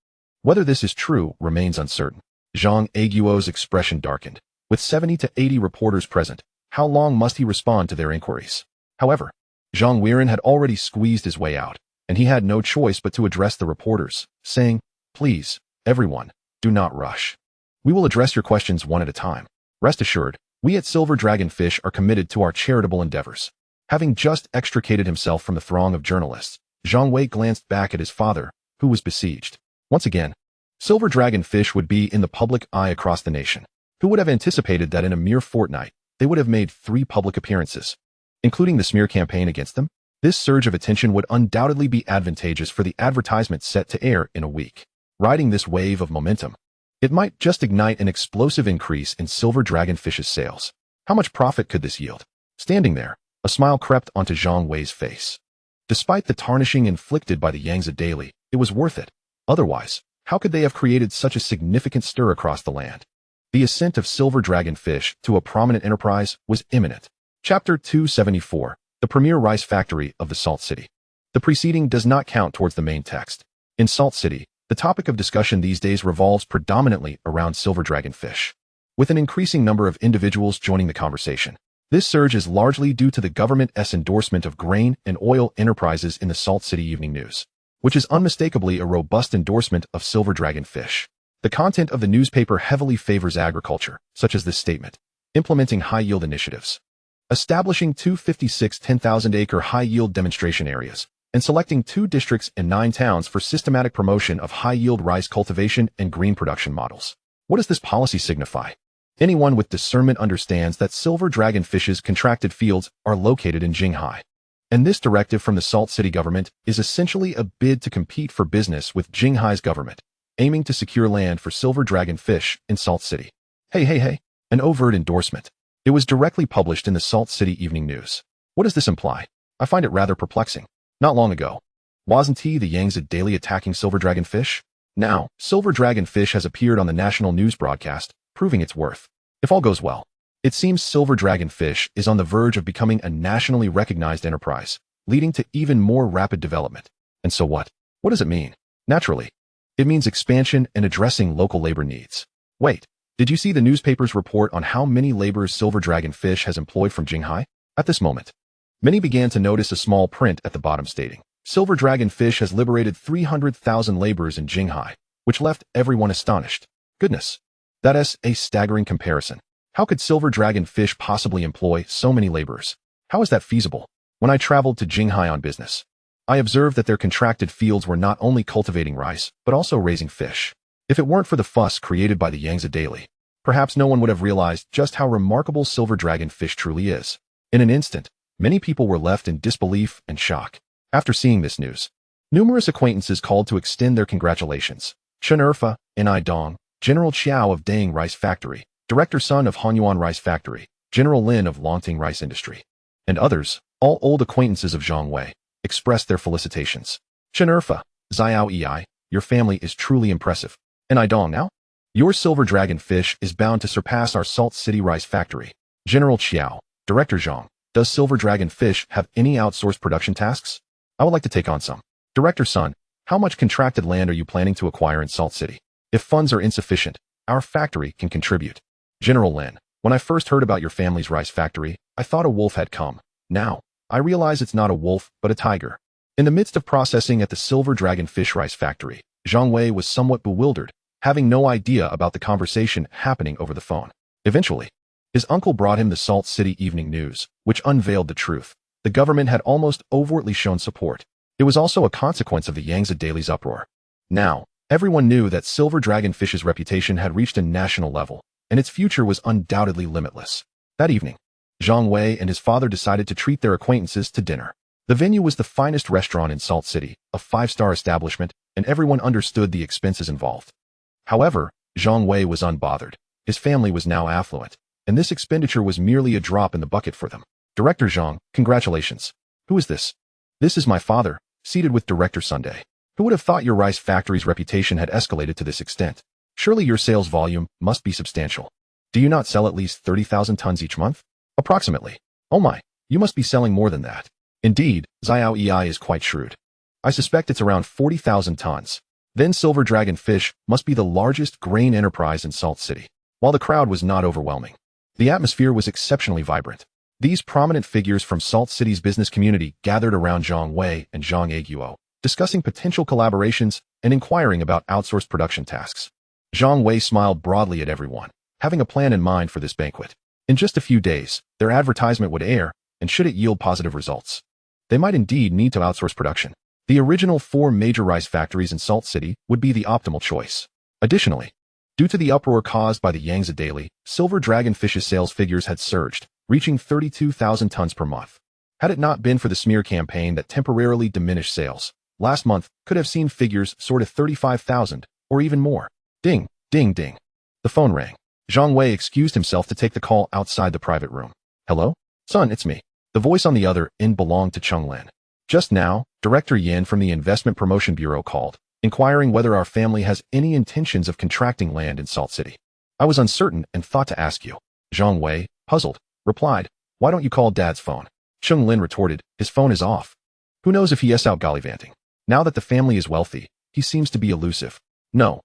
Whether this is true remains uncertain. Zhang Aguo's expression darkened. With 70 to 80 reporters present, how long must he respond to their inquiries? However, Zhang Weiren had already squeezed his way out, and he had no choice but to address the reporters, saying, Please, everyone, do not rush. We will address your questions one at a time. Rest assured, we at Silver Dragon Fish are committed to our charitable endeavors. Having just extricated himself from the throng of journalists, Zhang Wei glanced back at his father, who was besieged. Once again, Silver Dragon Fish would be in the public eye across the nation. Who would have anticipated that in a mere fortnight, they would have made 3 public appearances, including the smear campaign against them? This surge of attention would undoubtedly be advantageous for the advertisement set to air in a week. Riding this wave of momentum, it might just ignite an explosive increase in Silver Dragon Fish's sales. How much profit could this yield? Standing there, a smile crept onto Zhang Wei's face. Despite the tarnishing inflicted by the Yangtze Daily, it was worth it. Otherwise, how could they have created such a significant stir across the land? The ascent of Silver Dragon Fish to a prominent enterprise was imminent. Chapter 274, The Premier Rice Factory of the Salt City. The preceding does not count towards the main text. In Salt City, the topic of discussion these days revolves predominantly around Silver Dragon Fish, with an increasing number of individuals joining the conversation. This surge is largely due to the government's endorsement of grain and oil enterprises in the Salt City Evening News, which is unmistakably a robust endorsement of Silver Dragon Fish. The content of the newspaper heavily favors agriculture, such as this statement: implementing high-yield initiatives, establishing 256 10,000-acre high-yield demonstration areas, and selecting 2 districts and 9 towns for systematic promotion of high-yield rice cultivation and green production models. What does this policy signify? Anyone with discernment understands that Silver Dragon Fish's contracted fields are located in Shanghai, and this directive from the Salt City government is essentially a bid to compete for business with Shanghai's government, aiming to secure land for Silver Dragon Fish in Salt City. Hey, an overt endorsement. It was directly published in the Salt City Evening News. What does this imply? I find it rather perplexing. Not long ago, wasn't the Yangtze Daily attacking Silver Dragon Fish? Now, Silver Dragon Fish has appeared on the national news broadcast, proving its worth. If all goes well, it seems Silver Dragon Fish is on the verge of becoming a nationally recognized enterprise, leading to even more rapid development. And so what? What does it mean? Naturally, it means expansion and addressing local labor needs. Wait, did you see the newspaper's report on how many laborers Silver Dragon Fish has employed from Shanghai? At this moment, many began to notice a small print at the bottom stating, Silver Dragon Fish has liberated 300,000 laborers in Shanghai, which left everyone astonished. Goodness, that is a staggering comparison. How could Silver Dragon Fish possibly employ so many laborers? How is that feasible? When I traveled to Shanghai on business, I observed that their contracted fields were not only cultivating rice, but also raising fish. If it weren't for the fuss created by the Yangtze Daily, perhaps no one would have realized just how remarkable Silver Dragon Fish truly is. In an instant, many people were left in disbelief and shock. After seeing this news, numerous acquaintances called to extend their congratulations. Chen Erfa, N.I. Dong, General Chiao of Dang Rice Factory, Director Sun of Hanyuan Rice Factory, General Lin of Longting Rice Industry, and others, all old acquaintances of Zhang Wei, expressed their felicitations. Chen Erfa, Xiao Ei, your family is truly impressive. N.I. Dong now? Your Silver Dragon Fish is bound to surpass our Salt City Rice Factory. General Chiao, Director Zhang, does Silver Dragon Fish have any outsourced production tasks? I would like to take on some. Director Sun, how much contracted land are you planning to acquire in Salt City? If funds are insufficient, our factory can contribute. General Lin, when I first heard about your family's rice factory, I thought a wolf had come. Now, I realize it's not a wolf, but a tiger. In the midst of processing at the Silver Dragon Fish Rice Factory, Zhang Wei was somewhat bewildered, having no idea about the conversation happening over the phone. Eventually, his uncle brought him the Salt City Evening News, which unveiled the truth. The government had almost overtly shown support. It was also a consequence of the Yangtze Daily's uproar. Now, everyone knew that Silver Dragon Fish's reputation had reached a national level, and its future was undoubtedly limitless. That evening, Zhang Wei and his father decided to treat their acquaintances to dinner. The venue was the finest restaurant in Salt City, a 5-star establishment, and everyone understood the expenses involved. However, Zhang Wei was unbothered. His family was now affluent, and this expenditure was merely a drop in the bucket for them. Director Zhang, congratulations. Who is this? This is my father, seated with Director Sunday. Who would have thought your rice factory's reputation had escalated to this extent? Surely your sales volume must be substantial. Do you not sell at least 30,000 tons each month? Approximately. Oh my, you must be selling more than that. Indeed, Xiao Ei is quite shrewd. I suspect it's around 40,000 tons. Then Silver Dragon Fish must be the largest grain enterprise in Salt City. While the crowd was not overwhelming, the atmosphere was exceptionally vibrant. These prominent figures from Salt City's business community gathered around Zhang Wei and Zhang Eiguo, discussing potential collaborations and inquiring about outsourced production tasks. Zhang Wei smiled broadly at everyone, having a plan in mind for this banquet. In just a few days, their advertisement would air, and should it yield positive results, they might indeed need to outsource production. The original 4 major rice factories in Salt City would be the optimal choice. Additionally, due to the uproar caused by the Yangtze Daily, Silver Dragon Fish's sales figures had surged, reaching 32,000 tons per month. Had it not been for the smear campaign that temporarily diminished sales, last month could have seen figures soar to 35,000 or even more. Ding, ding, ding. The phone rang. Zhang Wei excused himself to take the call outside the private room. Hello? Son, it's me. The voice on the other end belonged to Chung Lin. Just now, Director Yin from the Investment Promotion Bureau called, inquiring whether our family has any intentions of contracting land in Salt City. I was uncertain and thought to ask you. Zhang Wei, puzzled, replied, why don't you call Dad's phone? Chung Lin retorted, his phone is off. Who knows if he is out gallivanting. Now that the family is wealthy, he seems to be elusive. No,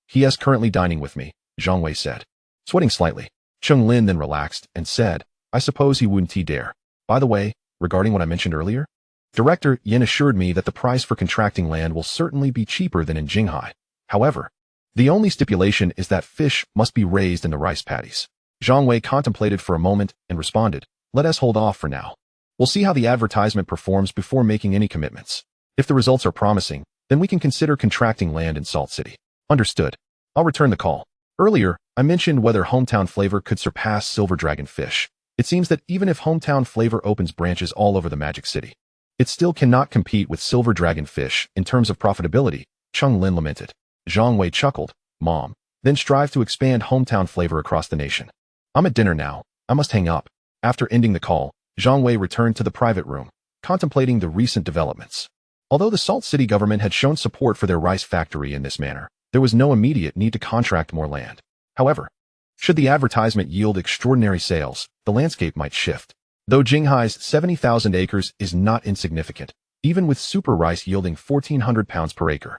he is currently dining with me, Zhang Wei said. Sweating slightly, Chung Lin then relaxed and said, I suppose he wouldn't dare. By the way, regarding what I mentioned earlier, Director Yin assured me that the price for contracting land will certainly be cheaper than in Shanghai. However, the only stipulation is that fish must be raised in the rice paddies. Zhang Wei contemplated for a moment and responded, let us hold off for now. We'll see how the advertisement performs before making any commitments. If the results are promising, then we can consider contracting land in Salt City. Understood. I'll return the call. Earlier, I mentioned whether hometown flavor could surpass Silver Dragon Fish. It seems that even if hometown flavor opens branches all over the Magic City, it still cannot compete with Silver Dragon Fish in terms of profitability, Chung Lin lamented. Zhang Wei chuckled, Mom, then strive to expand hometown flavor across the nation. I'm at dinner now. I must hang up. After ending the call, Zhang Wei returned to the private room, contemplating the recent developments. Although the Salt City government had shown support for their rice factory in this manner, there was no immediate need to contract more land. However, should the advertisement yield extraordinary sales, the landscape might shift. Though Shanghai's 70,000 acres is not insignificant, even with super rice yielding 1,400 pounds per acre,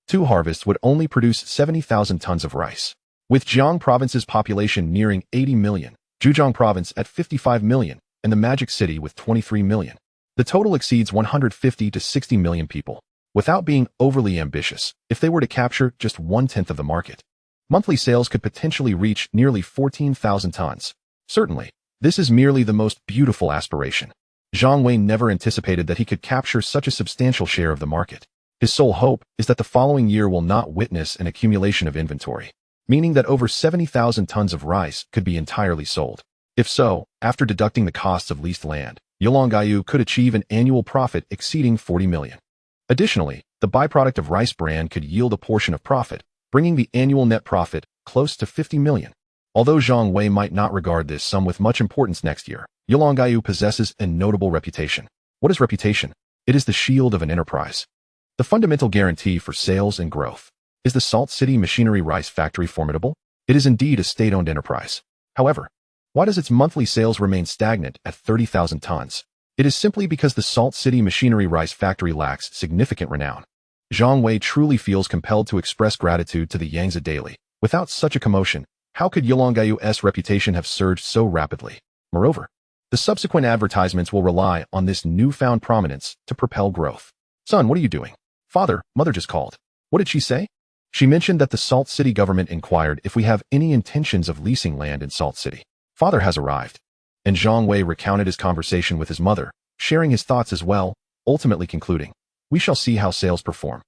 2 harvests would only produce 70,000 tons of rice. With Jiang Province's population nearing 80 million, Zhejiang Province at 55 million, and the Magic City with 23 million, the total exceeds 150 to 60 million people. Without being overly ambitious, if they were to capture just 1/10 of the market, monthly sales could potentially reach nearly 14,000 tons. Certainly, this is merely the most beautiful aspiration. Zhang Wei never anticipated that he could capture such a substantial share of the market. His sole hope is that the following year will not witness an accumulation of inventory, meaning that over 70,000 tons of rice could be entirely sold. If so, after deducting the costs of leased land, Yulongyu could achieve an annual profit exceeding 40 million. Additionally, the byproduct of rice bran could yield a portion of profit, bringing the annual net profit close to 50 million. Although Zhang Wei might not regard this sum with much importance next year, Yulongyu possesses a notable reputation. What is reputation? It is the shield of an enterprise, the fundamental guarantee for sales and growth. Is the Salt City Machinery Rice Factory formidable? It is indeed a state-owned enterprise. However, why does its monthly sales remain stagnant at 30,000 tons? It is simply because the Salt City Machinery Rice Factory lacks significant renown. Zhang Wei truly feels compelled to express gratitude to the Yangtze Daily. Without such a commotion, how could Yulongyu's reputation have surged so rapidly? Moreover, the subsequent advertisements will rely on this newfound prominence to propel growth. Son, what are you doing? Father, Mother just called. What did she say? She mentioned that the Salt City government inquired if we have any intentions of leasing land in Salt City. Father has arrived. And Zhang Wei recounted his conversation with his mother, sharing his thoughts as well, ultimately concluding, we shall see how sales perform.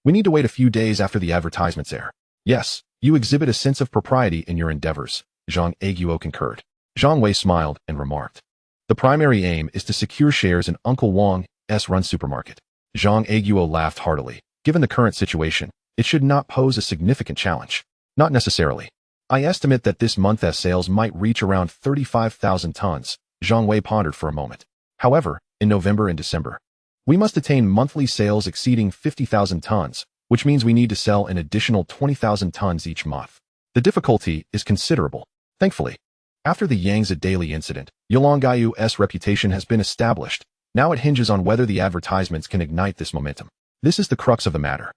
We need to wait a few days after the advertisements air. Yes, you exhibit a sense of propriety in your endeavors, Zhang Eiguo concurred. Zhang Wei smiled and remarked. The primary aim is to secure shares in Uncle Wang's run supermarket. Zhang Aguo laughed heartily. Given the current situation, it should not pose a significant challenge. Not necessarily. I estimate that this month's sales might reach around 35,000 tons. Zhang Wei pondered for a moment. However, in November and December, we must attain monthly sales exceeding 50,000 tons, which means we need to sell an additional 20,000 tons each month. The difficulty is considerable. Thankfully, after the Yangtze Daily incident, Yulongayu's reputation has been established. Now it hinges on whether the advertisements can ignite this momentum. This is the crux of the matter.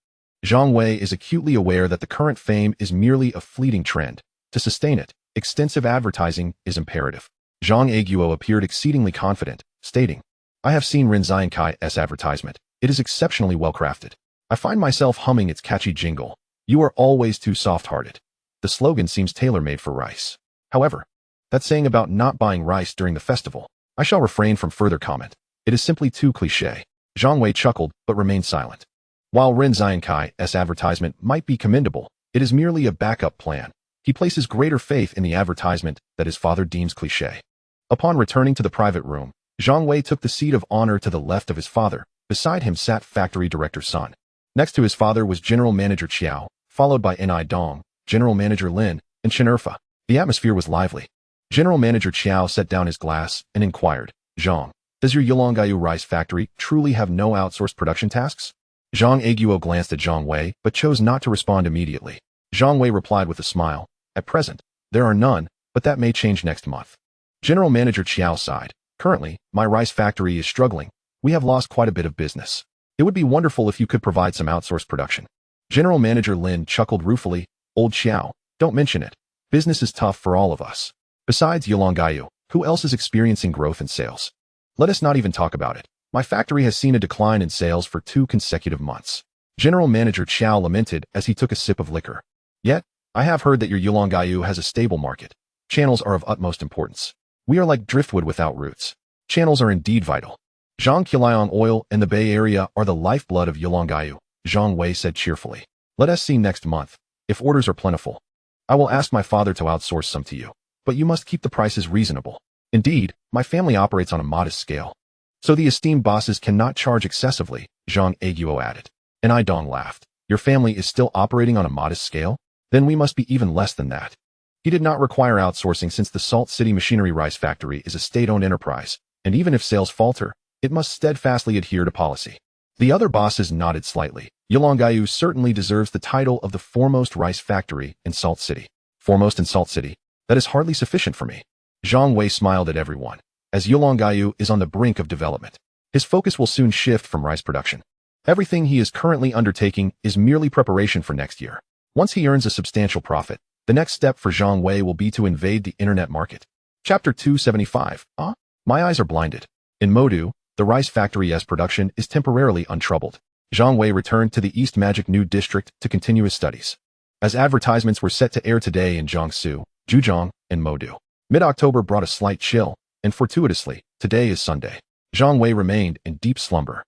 Zhang Wei is acutely aware that the current fame is merely a fleeting trend. To sustain it, extensive advertising is imperative. Zhang Aguo appeared exceedingly confident, stating, I have seen Ren Zhangkai's advertisement. It is exceptionally well crafted. I find myself humming its catchy jingle. You are always too soft-hearted. The slogan seems tailor-made for rice. However, that saying about not buying rice during the festival, I shall refrain from further comment. It is simply too cliché. Zhang Wei chuckled but remained silent. While Ren Zhangkai's advertisement might be commendable, it is merely a backup plan. He places greater faith in the advertisement that his father deems cliché. Upon returning to the private room, Zhang Wei took the seat of honor to the left of his father. Beside him sat factory director's son. Next to his father was General Manager Qiao, followed by Ni Dong, General Manager Lin, and Chen Erfa. The atmosphere was lively. General Manager Qiao set down his glass and inquired, Zhang, does your Yulonggayu rice factory truly have no outsourced production tasks? Zhang Aguo glanced at Zhang Wei but chose not to respond immediately. Zhang Wei replied with a smile, at present, there are none, but that may change next month. General Manager Qiao sighed. Currently, my rice factory is struggling. We have lost quite a bit of business. It would be wonderful if you could provide some outsourced production. General Manager Lin chuckled ruefully. Old Qiao, don't mention it. Business is tough for all of us. Besides Yulonggayu, who else is experiencing growth in sales? Let us not even talk about it. My factory has seen a decline in sales for 2 consecutive months. General Manager Qiao lamented as he took a sip of liquor. Yet, I have heard that your Yulonggayu has a stable market. Channels are of utmost importance. We are like driftwood without roots. Channels are indeed vital. Zhangqiang oil and the Bay Area are the lifeblood of Yulonggayu, Zhang Wei said cheerfully. Let us see next month. If orders are plentiful, I will ask my father to outsource some to you. But you must keep the prices reasonable. Indeed, my family operates on a modest scale. So the esteemed bosses cannot charge excessively, Zhang Aguo added. And I Dong laughed. Your family is still operating on a modest scale? Then we must be even less than that. He did not require outsourcing since the Salt City Machinery Rice Factory is a state-owned enterprise, and even if sales falter, it must steadfastly adhere to policy. The other bosses nodded slightly. Yulonggayu certainly deserves the title of the foremost rice factory in Salt City. Foremost in Salt City? That is hardly sufficient for me. Zhang Wei smiled at everyone. As Yulonggayu is on the brink of development, his focus will soon shift from rice production. Everything he is currently undertaking is merely preparation for next year. Once he earns a substantial profit, the next step for Zhang Wei will be to invade the internet market. Chapter 275. My eyes are blinded. In Modu, the rice factory's production is temporarily untroubled. Zhang Wei returned to the East Magic New District to continue his studies. As advertisements were set to air today in Jiangsu, Zhejiang, and Modu, mid-October brought a slight chill, and fortuitously, today is Sunday. Zhang Wei remained in deep slumber.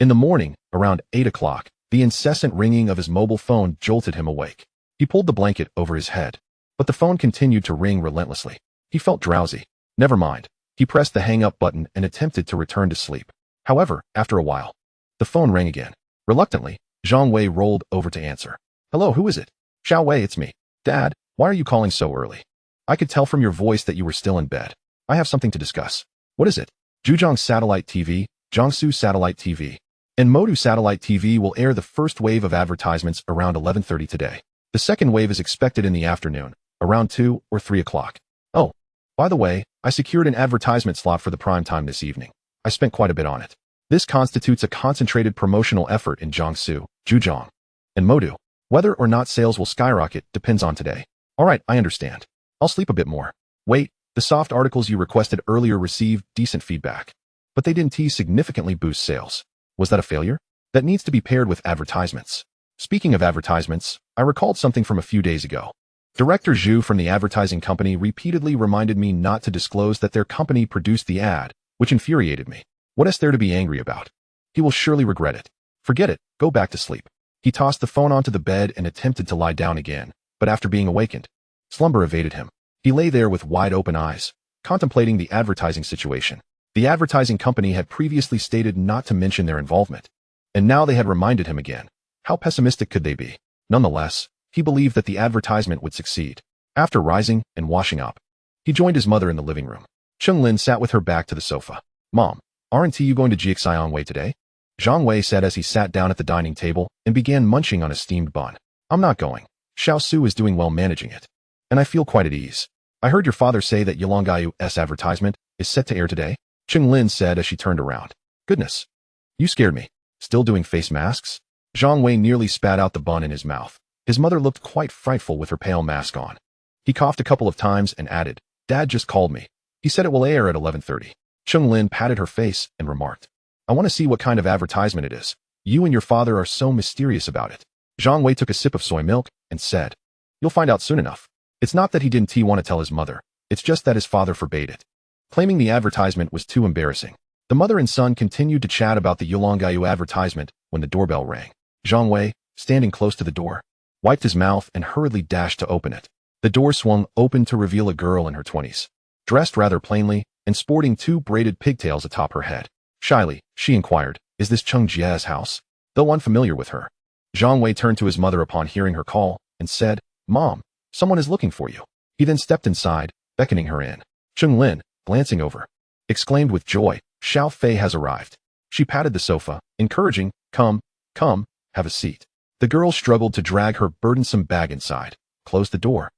In the morning, around 8 o'clock, the incessant ringing of his mobile phone jolted him awake. He pulled the blanket over his head, but the phone continued to ring relentlessly. He felt drowsy. Never mind. He pressed the hang-up button and attempted to return to sleep. However, after a while, the phone rang again. Reluctantly, Zhang Wei rolled over to answer. Hello, who is it? Xiao Wei, it's me. Dad, why are you calling so early? I could tell from your voice that you were still in bed. I have something to discuss. What is it? Zhejiang Satellite TV, Jiangsu Satellite TV, and Modu Satellite TV will air the first wave of advertisements around 11:30 today. The second wave is expected in the afternoon, around 2 or 3 o'clock. Oh, by the way, I secured an advertisement slot for the prime time this evening. I spent quite a bit on it. This constitutes a concentrated promotional effort in Jiangsu, Zhejiang, and Modu. Whether or not sales will skyrocket depends on today. All right, I understand. I'll sleep a bit more. Wait, the soft articles you requested earlier received decent feedback, but they didn't significantly boost sales. Was that a failure? That needs to be paired with advertisements. Speaking of advertisements, I recalled something from a few days ago. Director Zhu from the advertising company repeatedly reminded me not to disclose that their company produced the ad, which infuriated me. What is there to be angry about? He will surely regret it. Forget it, go back to sleep. He tossed the phone onto the bed and attempted to lie down again, but after being awakened, slumber evaded him. He lay there with wide open eyes. contemplating the advertising situation. The advertising company had previously stated not to mention their involvement, and now they had reminded him again. How pessimistic could they be? Nonetheless, he believed that the advertisement would succeed. After rising and washing up, he joined his mother in the living room. Cheng Lin sat with her back to the sofa. Mom, aren't you going to Zhang Wei today? Zhang Wei said as he sat down at the dining table and began munching on a steamed bun. I'm not going. Xiao Su is doing well managing it, and I feel quite at ease. I heard your father say that Yulongayu's advertisement is set to air today, Cheng Lin said as she turned around. Goodness. You scared me. Still doing face masks? Zhang Wei nearly spat out the bun in his mouth. His mother looked quite frightful with her pale mask on. He coughed a couple of times and added, Dad just called me. He said it will air at 11:30. Cheng Lin patted her face and remarked, I want to see what kind of advertisement it is. You and your father are so mysterious about it. Zhang Wei took a sip of soy milk and said, You'll find out soon enough. It's not that he didn't want to tell his mother. It's just that his father forbade it. Claiming the advertisement was too embarrassing, the mother and son continued to chat about the Yulonggayu advertisement when the doorbell rang. Zhang Wei, standing close to the door, wiped his mouth and hurriedly dashed to open it. The door swung open to reveal a girl in her 20s, dressed rather plainly and sporting 2 braided pigtails atop her head. Shyly, she inquired, Is this Cheng Jie's house? Though unfamiliar with her, Zhang Wei turned to his mother upon hearing her call and said, Mom, someone is looking for you. He then stepped inside, beckoning her in. Cheng Lin, glancing over, exclaimed with joy, Xiao Fei has arrived. She patted the sofa, encouraging, Come, have a seat. The girl struggled to drag her burdensome bag inside, closed the door,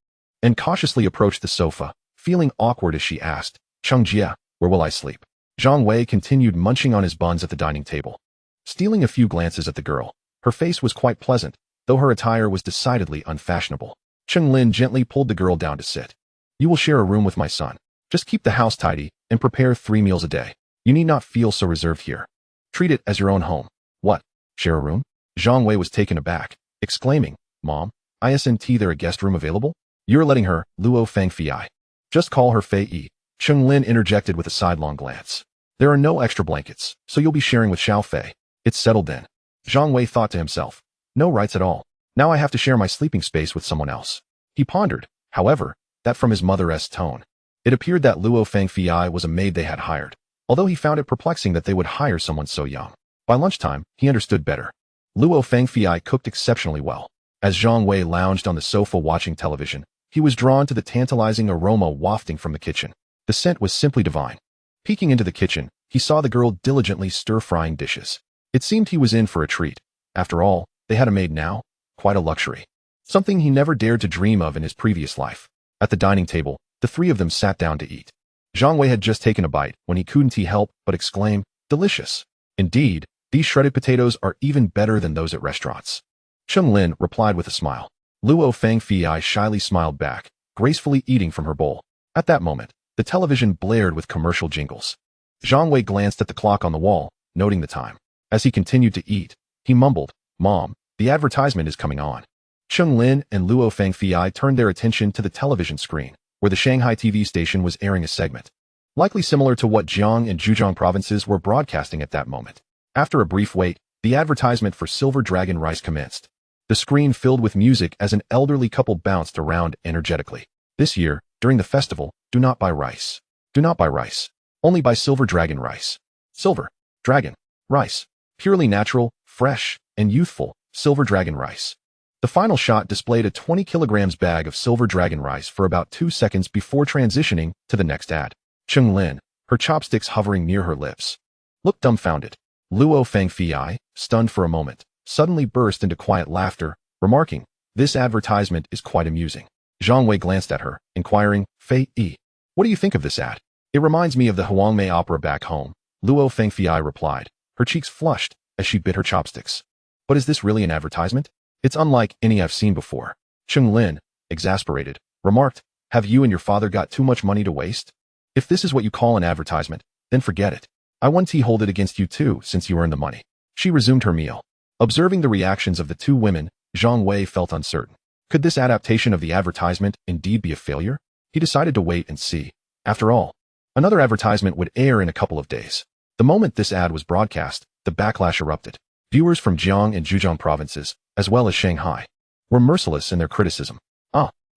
and cautiously approached the sofa, feeling awkward as she asked, Cheng Jie, where will I sleep? Zhang Wei continued munching on his buns at the dining table, stealing a few glances at the girl. Her face was quite pleasant, though her attire was decidedly unfashionable. Cheng Lin gently pulled the girl down to sit. You will share a room with my son. Just keep the house tidy and prepare 3 meals a day. You need not feel so reserved here. Treat it as your own home. What? Share a room? Zhang Wei was taken aback, exclaiming, Mom, isn't there a guest room available? You're letting her, Luo Fang Fei. Just call her Fei Yi. Cheng Lin interjected with a sidelong glance. There are no extra blankets, so you'll be sharing with Xiao Fei. It's settled then. Zhang Wei thought to himself. No rights at all. Now I have to share my sleeping space with someone else. He pondered, however, that from his mother's tone, it appeared that Luo Fang Fei was a maid they had hired, although he found it perplexing that they would hire someone so young. By lunchtime, he understood better. Luo Fang Fei cooked exceptionally well. As Zhang Wei lounged on the sofa watching television, he was drawn to the tantalizing aroma wafting from the kitchen. The scent was simply divine. Peeking into the kitchen, he saw the girl diligently stir-frying dishes. It seemed he was in for a treat. After all, they had a maid now. Quite a luxury. Something he never dared to dream of in his previous life. At the dining table, the 3 of them sat down to eat. Zhang Wei had just taken a bite when he couldn't help but exclaim, Delicious. Indeed, these shredded potatoes are even better than those at restaurants. Cheng Lin replied with a smile. Luo Fang Fei shyly smiled back, gracefully eating from her bowl. At that moment, the television blared with commercial jingles. Zhang Wei glanced at the clock on the wall, noting the time. As he continued to eat, he mumbled, Mom, the advertisement is coming on. Cheng Lin and Luo Fang Fei turned their attention to the television screen, where the Shanghai TV station was airing a segment, likely similar to what Jiang and Zhejiang provinces were broadcasting at that moment. After a brief wait, the advertisement for Silver Dragon Rice commenced. The screen filled with music as an elderly couple bounced around energetically. This year, during the festival, do not buy rice. Do not buy rice. Only buy Silver Dragon Rice. Silver Dragon Rice. Purely natural, fresh, and youthful, Silver Dragon Rice. The final shot displayed a 20 kilograms bag of Silver Dragon Rice for about 2 seconds before transitioning to the next ad. Cheng Lin, her chopsticks hovering near her lips, looked dumbfounded. Luo Fang Fei, stunned for a moment, suddenly burst into quiet laughter, remarking, This advertisement is quite amusing. Zhang Wei glanced at her, inquiring, Fei Yi, what do you think of this ad? It reminds me of the Huangmei opera back home, Luo Fang Fei replied, her cheeks flushed as she bit her chopsticks. But is this really an advertisement? It's unlike any I've seen before. Cheng Lin, exasperated, remarked, Have you and your father got too much money to waste? If this is what you call an advertisement, then forget it. I won't hold it against you too, since you earned the money. She resumed her meal. Observing the reactions of the 2 women, Zhang Wei felt uncertain. Could this adaptation of the advertisement indeed be a failure? He decided to wait and see. After all, another advertisement would air in a couple of days. The moment this ad was broadcast, the backlash erupted. Viewers from Jiang and Zhejiang provinces, as well as Shanghai, were merciless in their criticism.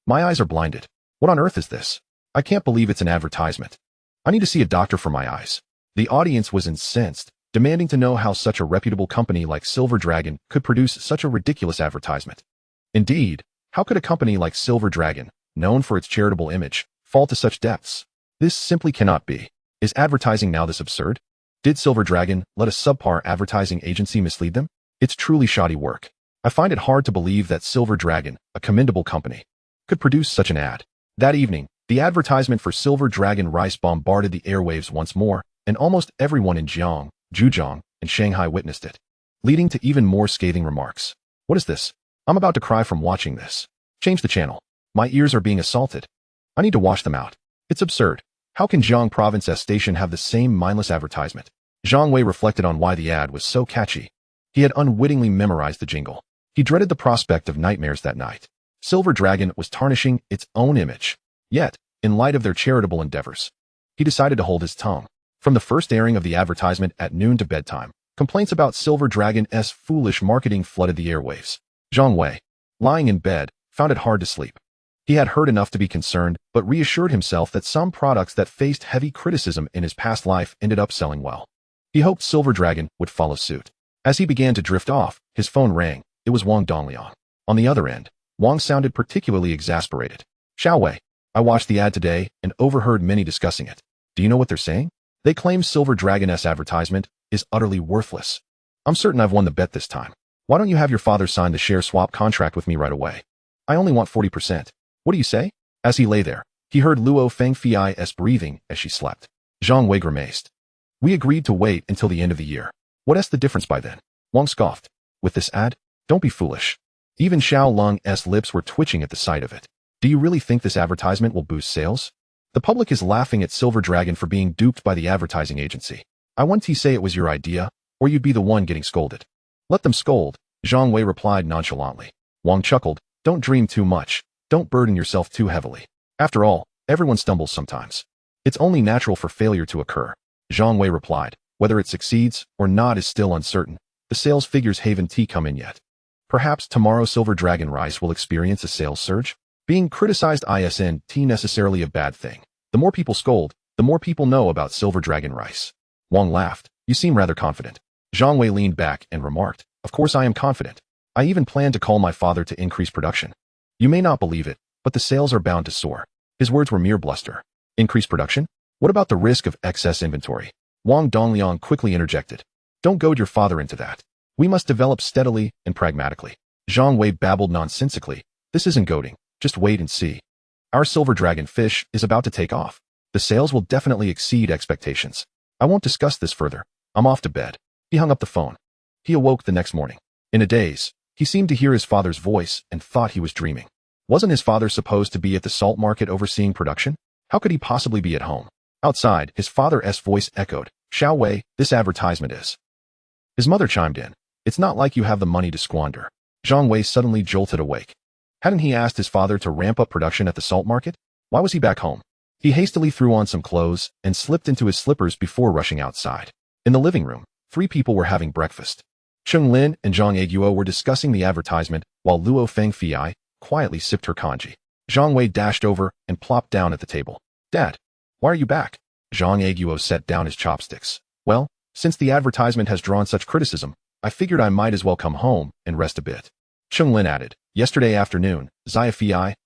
My eyes are blinded. What on earth is this? I can't believe it's an advertisement. I need to see a doctor for my eyes. The audience was incensed, demanding to know how such a reputable company like Silver Dragon could produce such a ridiculous advertisement. Indeed, how could a company like Silver Dragon, known for its charitable image, fall to such depths? This simply cannot be. Is advertising now this absurd? Did Silver Dragon let a subpar advertising agency mislead them? It's truly shoddy work. I find it hard to believe that Silver Dragon, a commendable company, could produce such an ad. That evening, the advertisement for Silver Dragon rice bombarded the airwaves once more, and almost everyone in Zhejiang, and Shanghai witnessed it, leading to even more scathing remarks. What is this? I'm about to cry from watching this. Change the channel. My ears are being assaulted. I need to wash them out. It's absurd. How can Zhejiang Province's station have the same mindless advertisement? Zhang Wei reflected on why the ad was so catchy. He had unwittingly memorized the jingle. He dreaded the prospect of nightmares that night. Silver Dragon was tarnishing its own image. Yet, in light of their charitable endeavors, he decided to hold his tongue. From the first airing of the advertisement at noon to bedtime, complaints about Silver Dragon's foolish marketing flooded the airwaves. Zhang Wei, lying in bed, found it hard to sleep. He had heard enough to be concerned, but reassured himself that some products that faced heavy criticism in his past life ended up selling well. He hoped Silver Dragon would follow suit. As he began to drift off, his phone rang. It was Wang Dongliang. On the other end, Wang sounded particularly exasperated. Xiao Wei, I watched the ad today and overheard many discussing it. Do you know what they're saying? They claim Silver Dragon's advertisement is utterly worthless. I'm certain I've won the bet this time. Why don't you have your father sign the share swap contract with me right away? I only want 40%. What do you say? As he lay there, he heard Luo Fengfei's breathing as she slept. Zhang Wei grimaced. We agreed to wait until the end of the year. What's the difference by then? Wang scoffed. With this ad? Don't be foolish. Even Xiao Lung's lips were twitching at the sight of it. Do you really think this advertisement will boost sales? The public is laughing at Silver Dragon for being duped by the advertising agency. I want to say it was your idea, or you'd be the one getting scolded. Let them scold, Zhang Wei replied nonchalantly. Wang chuckled. Don't dream too much. Don't burden yourself too heavily. After all, everyone stumbles sometimes. It's only natural for failure to occur. Zhang Wei replied. Whether it succeeds or not is still uncertain. The sales figures haven't come in yet. Perhaps tomorrow Silver Dragon Rice will experience a sales surge. Being criticized isn't necessarily a bad thing. The more people scold, the more people know about Silver Dragon Rice. Wang laughed. You seem rather confident. Zhang Wei leaned back and remarked. Of course I am confident. I even plan to call my father to increase production. You may not believe it, but the sales are bound to soar. His words were mere bluster. Increase production? What about the risk of excess inventory? Wang Dongliang quickly interjected. Don't goad your father into that. We must develop steadily and pragmatically. Zhang Wei babbled nonsensically. This isn't goading. Just wait and see. Our Silver Dragon fish is about to take off. The sales will definitely exceed expectations. I won't discuss this further. I'm off to bed. He hung up the phone. He awoke the next morning. In a daze, he seemed to hear his father's voice and thought he was dreaming. Wasn't his father supposed to be at the salt market overseeing production? How could he possibly be at home? Outside, his father's voice echoed. Xiao Wei, this advertisement is. His mother chimed in. It's not like you have the money to squander. Zhang Wei suddenly jolted awake. Hadn't he asked his father to ramp up production at the salt market? Why was he back home? He hastily threw on some clothes and slipped into his slippers before rushing outside. In the living room, 3 people were having breakfast. Cheng Lin and Zhang Aiguo were discussing the advertisement while Luo Fengfei quietly sipped her congee. Zhang Wei dashed over and plopped down at the table. Dad, why are you back? Zhang Aiguo set down his chopsticks. Well, since the advertisement has drawn such criticism, I figured I might as well come home and rest a bit. Cheng Lin added. Yesterday afternoon, Zia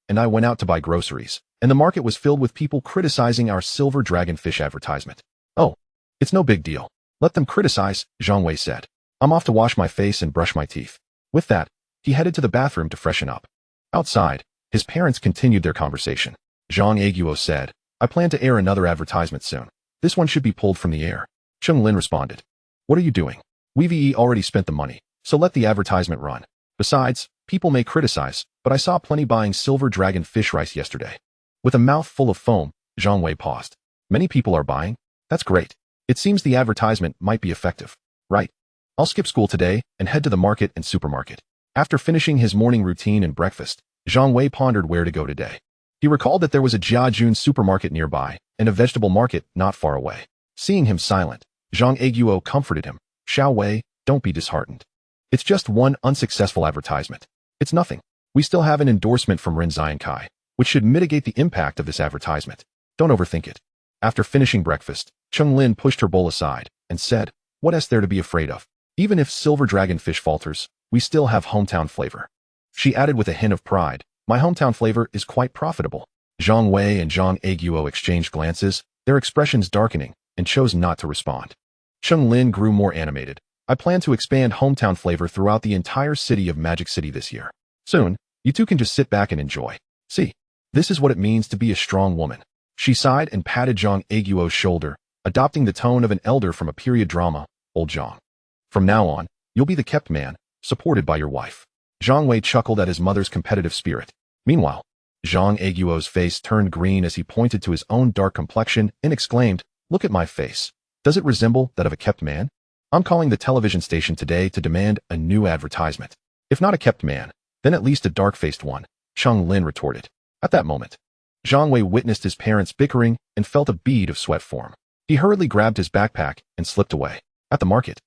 and I went out to buy groceries, and the market was filled with people criticizing our Silver Dragon fish advertisement. Oh, it's no big deal. Let them criticize, Zhang Wei said. I'm off to wash my face and brush my teeth. With that, he headed to the bathroom to freshen up. Outside, his parents continued their conversation. Zhang Aiguo said, I plan to air another advertisement soon. This one should be pulled from the air. Cheng Lin responded. What are you doing? We've already spent the money, so let the advertisement run. Besides, people may criticize, but I saw plenty buying Silver Dragon fish rice yesterday. With a mouth full of foam, Zhang Wei paused. Many people are buying? That's great. It seems the advertisement might be effective. Right. I'll skip school today and head to the market and supermarket. After finishing his morning routine and breakfast, Zhang Wei pondered where to go today. He recalled that there was a Jiajun supermarket nearby and a vegetable market not far away. Seeing him silent, Zhang Aiguo comforted him. Xiao Wei, don't be disheartened. It's just one unsuccessful advertisement. It's nothing. We still have an endorsement from Ren Kai, which should mitigate the impact of this advertisement. Don't overthink it. After finishing breakfast, Chung Lin pushed her bowl aside and said, what is there to be afraid of? Even if Silver Dragon Fish falters, we still have hometown flavor. She added with a hint of pride, my hometown flavor is quite profitable. Zhang Wei and Zhang Aiguo exchanged glances, their expressions darkening, and chose not to respond. Chung Lin grew more animated. I plan to expand hometown flavor throughout the entire city of Magic City this year. Soon, you two can just sit back and enjoy. See, this is what it means to be a strong woman. She sighed and patted Zhang Aiguo's shoulder, adopting the tone of an elder from a period drama, old Zhang. From now on, you'll be the kept man, supported by your wife. Zhang Wei chuckled at his mother's competitive spirit. Meanwhile, Zhang Aiguo's face turned green as he pointed to his own dark complexion and exclaimed, look at my face. Does it resemble that of a kept man? I'm calling the television station today to demand a new advertisement. If not a kept man, then at least a dark-faced one, Chung Lin retorted. At that moment, Zhang Wei witnessed his parents bickering and felt a bead of sweat form. He hurriedly grabbed his backpack and slipped away. At the market,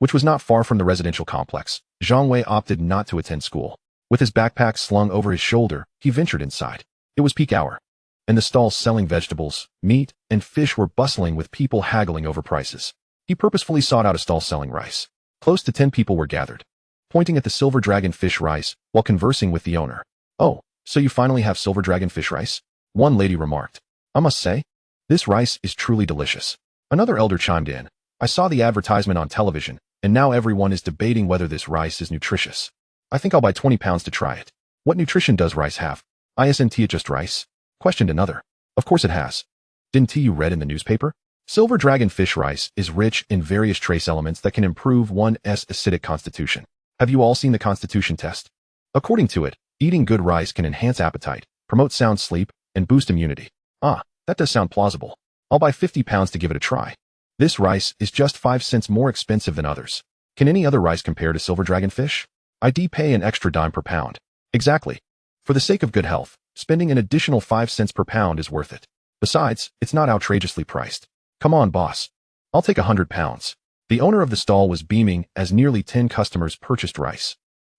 which was not far from the residential complex, Zhang Wei opted not to attend school. With his backpack slung over his shoulder, he ventured inside. It was peak hour, and the stalls selling vegetables, meat, and fish were bustling with people haggling over prices. He purposefully sought out a stall selling rice. Close to 10 people were gathered, pointing at the Silver Dragon Fish rice while conversing with the owner. Oh, so you finally have Silver Dragon Fish rice? One lady remarked. I must say, this rice is truly delicious. Another elder chimed in. I saw the advertisement on television, and now everyone is debating whether this rice is nutritious. I think I'll buy 20 pounds to try it. What nutrition does rice have? Isn't it just rice? Questioned another. Of course it has. Didn't you read in the newspaper? Silver Dragon Fish rice is rich in various trace elements that can improve one's acidic constitution. Have you all seen the constitution test? According to it, eating good rice can enhance appetite, promote sound sleep, and boost immunity. Ah, that does sound plausible. I'll buy 50 pounds to give it a try. This rice is just 5 cents more expensive than others. Can any other rice compare to Silver Dragon Fish? I'd pay an extra dime per pound. Exactly. For the sake of good health, spending an additional 5 cents per pound is worth it. Besides, it's not outrageously priced. Come on, boss. I'll take 100 pounds. The owner of the stall was beaming as nearly 10 customers purchased rice.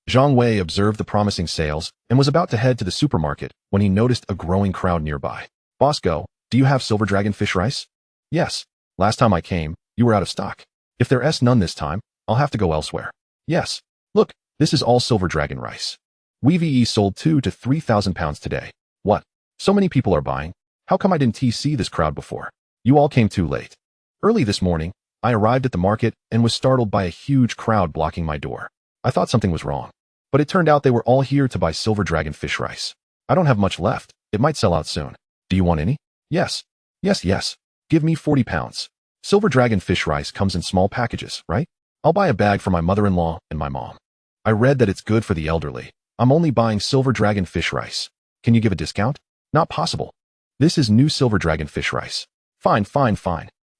Zhang Wei observed the promising sales and was about to head to the supermarket when he noticed a growing crowd nearby. Boss Go, do you have Silver Dragon Fish rice? Yes. Last time I came, you were out of stock. If there's none this time, I'll have to go elsewhere. Yes. Look, this is all Silver Dragon rice. We've sold 2,000 to 3,000 pounds today. What? So many people are buying? How come I didn't see this crowd before? You all came too late. Early this morning, I arrived at the market and was startled by a huge crowd blocking my door. I thought something was wrong, but it turned out they were all here to buy Silver Dragon Fish rice. I don't have much left. It might sell out soon. Do you want any? Yes. Yes. Give me 40 pounds. Silver Dragon Fish rice comes in small packages, right? I'll buy a bag for my mother-in-law and my mom. I read that it's good for the elderly. I'm only buying Silver Dragon Fish rice. Can you give a discount? Not possible. This is new Silver Dragon Fish rice. Fine.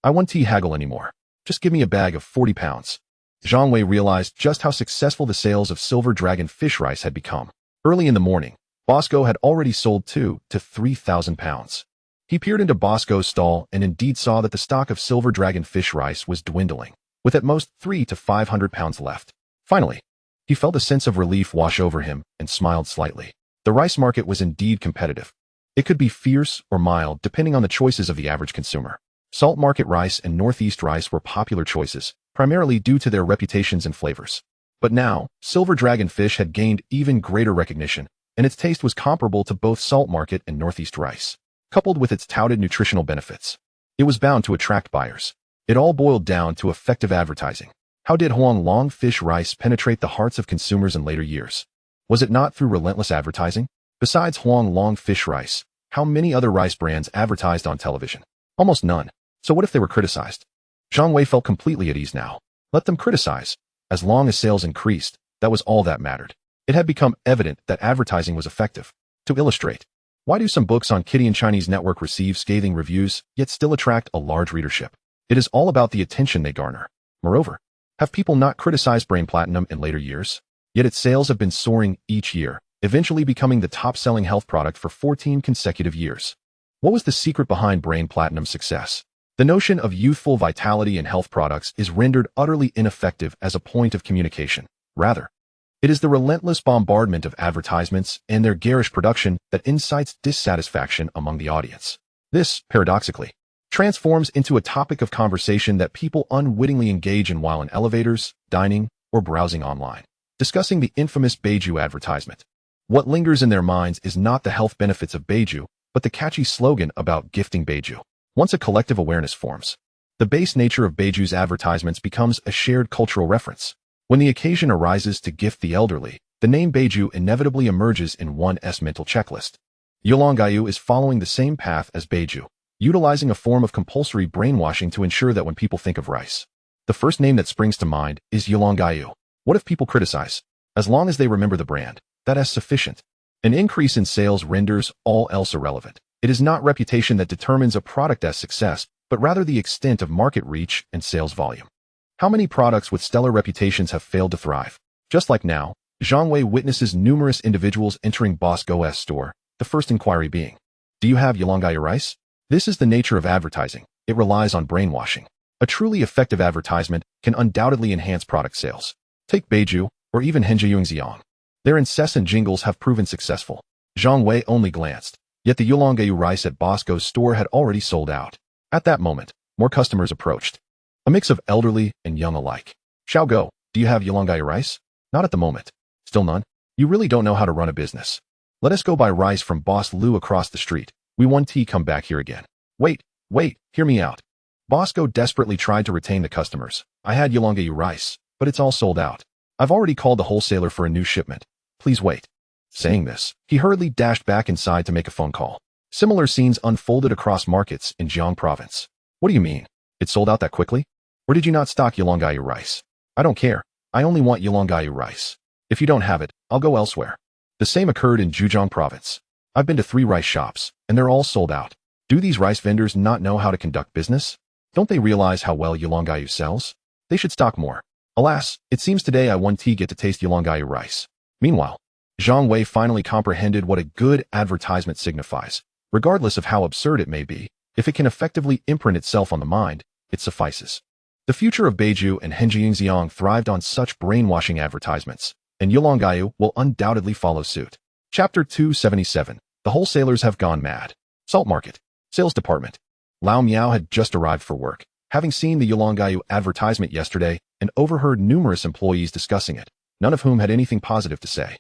I won't haggle anymore. Just give me a bag of 40 pounds. Zhang Wei realized just how successful the sales of Silver Dragon Fish rice had become. Early in the morning, Bosco had already sold 2,000 to 3,000 pounds. He peered into Bosco's stall and indeed saw that the stock of Silver Dragon Fish rice was dwindling, with at most 300 to 500 pounds left. Finally, he felt a sense of relief wash over him and smiled slightly. The rice market was indeed competitive. It could be fierce or mild depending on the choices of the average consumer. Salt market rice and Northeast rice were popular choices, primarily due to their reputations and flavors. But now, Silver Dragon Fish had gained even greater recognition, and its taste was comparable to both salt market and Northeast rice. Coupled with its touted nutritional benefits, it was bound to attract buyers. It all boiled down to effective advertising. How did Huang Long Fish rice penetrate the hearts of consumers in later years? Was it not through relentless advertising? Besides Huang Long Fish rice, how many other rice brands advertised on television? Almost none. So what if they were criticized? Zhang Wei felt completely at ease now. Let them criticize. As long as sales increased, that was all that mattered. It had become evident that advertising was effective. To illustrate, why do some books on Kitty and Chinese Network receive scathing reviews, yet still attract a large readership? It is all about the attention they garner. Moreover, have people not criticized Brain Platinum in later years? Yet its sales have been soaring each year, eventually becoming the top-selling health product for 14 consecutive years. What was the secret behind Brain Platinum's success? The notion of youthful vitality in health products is rendered utterly ineffective as a point of communication. Rather, it is the relentless bombardment of advertisements and their garish production that incites dissatisfaction among the audience. This, paradoxically, transforms into a topic of conversation that people unwittingly engage in while in elevators, dining, or browsing online, discussing the infamous Beiju advertisement. What lingers in their minds is not the health benefits of Beiju, but the catchy slogan about gifting Beiju. Once a collective awareness forms, the base nature of Beiju's advertisements becomes a shared cultural reference. When the occasion arises to gift the elderly, the name Beiju inevitably emerges in one's mental checklist. Yulonggayu is following the same path as Beiju, utilizing a form of compulsory brainwashing to ensure that when people think of rice, the first name that springs to mind is Yulonggayu. What if people criticize? As long as they remember the brand, that is sufficient. An increase in sales renders all else irrelevant. It is not reputation that determines a product's success, but rather the extent of market reach and sales volume. How many products with stellar reputations have failed to thrive? Just like now, Zhang Wei witnesses numerous individuals entering Boss Go's store, the first inquiry being, "Do you have Yulonggayu rice?" This is the nature of advertising. It relies on brainwashing. A truly effective advertisement can undoubtedly enhance product sales. Take Beiju, or even Henjiyungxiang. Their incessant jingles have proven successful. Zhang Wei only glanced, yet the Yulonggayu rice at Boss Go's store had already sold out. At that moment, more customers approached. A mix of elderly and young alike. "Xiao Go, do you have Yulonggayu rice?" "Not at the moment." "Still none? You really don't know how to run a business. Let us go buy rice from Boss Lu across the street. We want tea, come back here again." Wait, hear me out." Bosco desperately tried to retain the customers. "I had Yulonggayu rice, but it's all sold out. I've already called the wholesaler for a new shipment. Please wait." Saying this, he hurriedly dashed back inside to make a phone call. Similar scenes unfolded across markets in Jiang province. "What do you mean? It sold out that quickly? Or did you not stock Yulonggayu rice?" "I don't care. I only want Yulonggayu rice. If you don't have it, I'll go elsewhere." The same occurred in Zhejiang province. "I've been to 3 rice shops, and they're all sold out. Do these rice vendors not know how to conduct business? Don't they realize how well Yulonggayu sells? They should stock more. Alas, it seems today I won tea get to taste Yulonggayu rice." Meanwhile, Zhang Wei finally comprehended what a good advertisement signifies. Regardless of how absurd it may be, if it can effectively imprint itself on the mind, it suffices. The future of Beiju and Henjiyungxiang thrived on such brainwashing advertisements, and Yulonggayu will undoubtedly follow suit. Chapter 277. The wholesalers have gone mad. Salt market. Sales department. Lao Miao had just arrived for work, having seen the Yulonggayu advertisement yesterday and overheard numerous employees discussing it, none of whom had anything positive to say.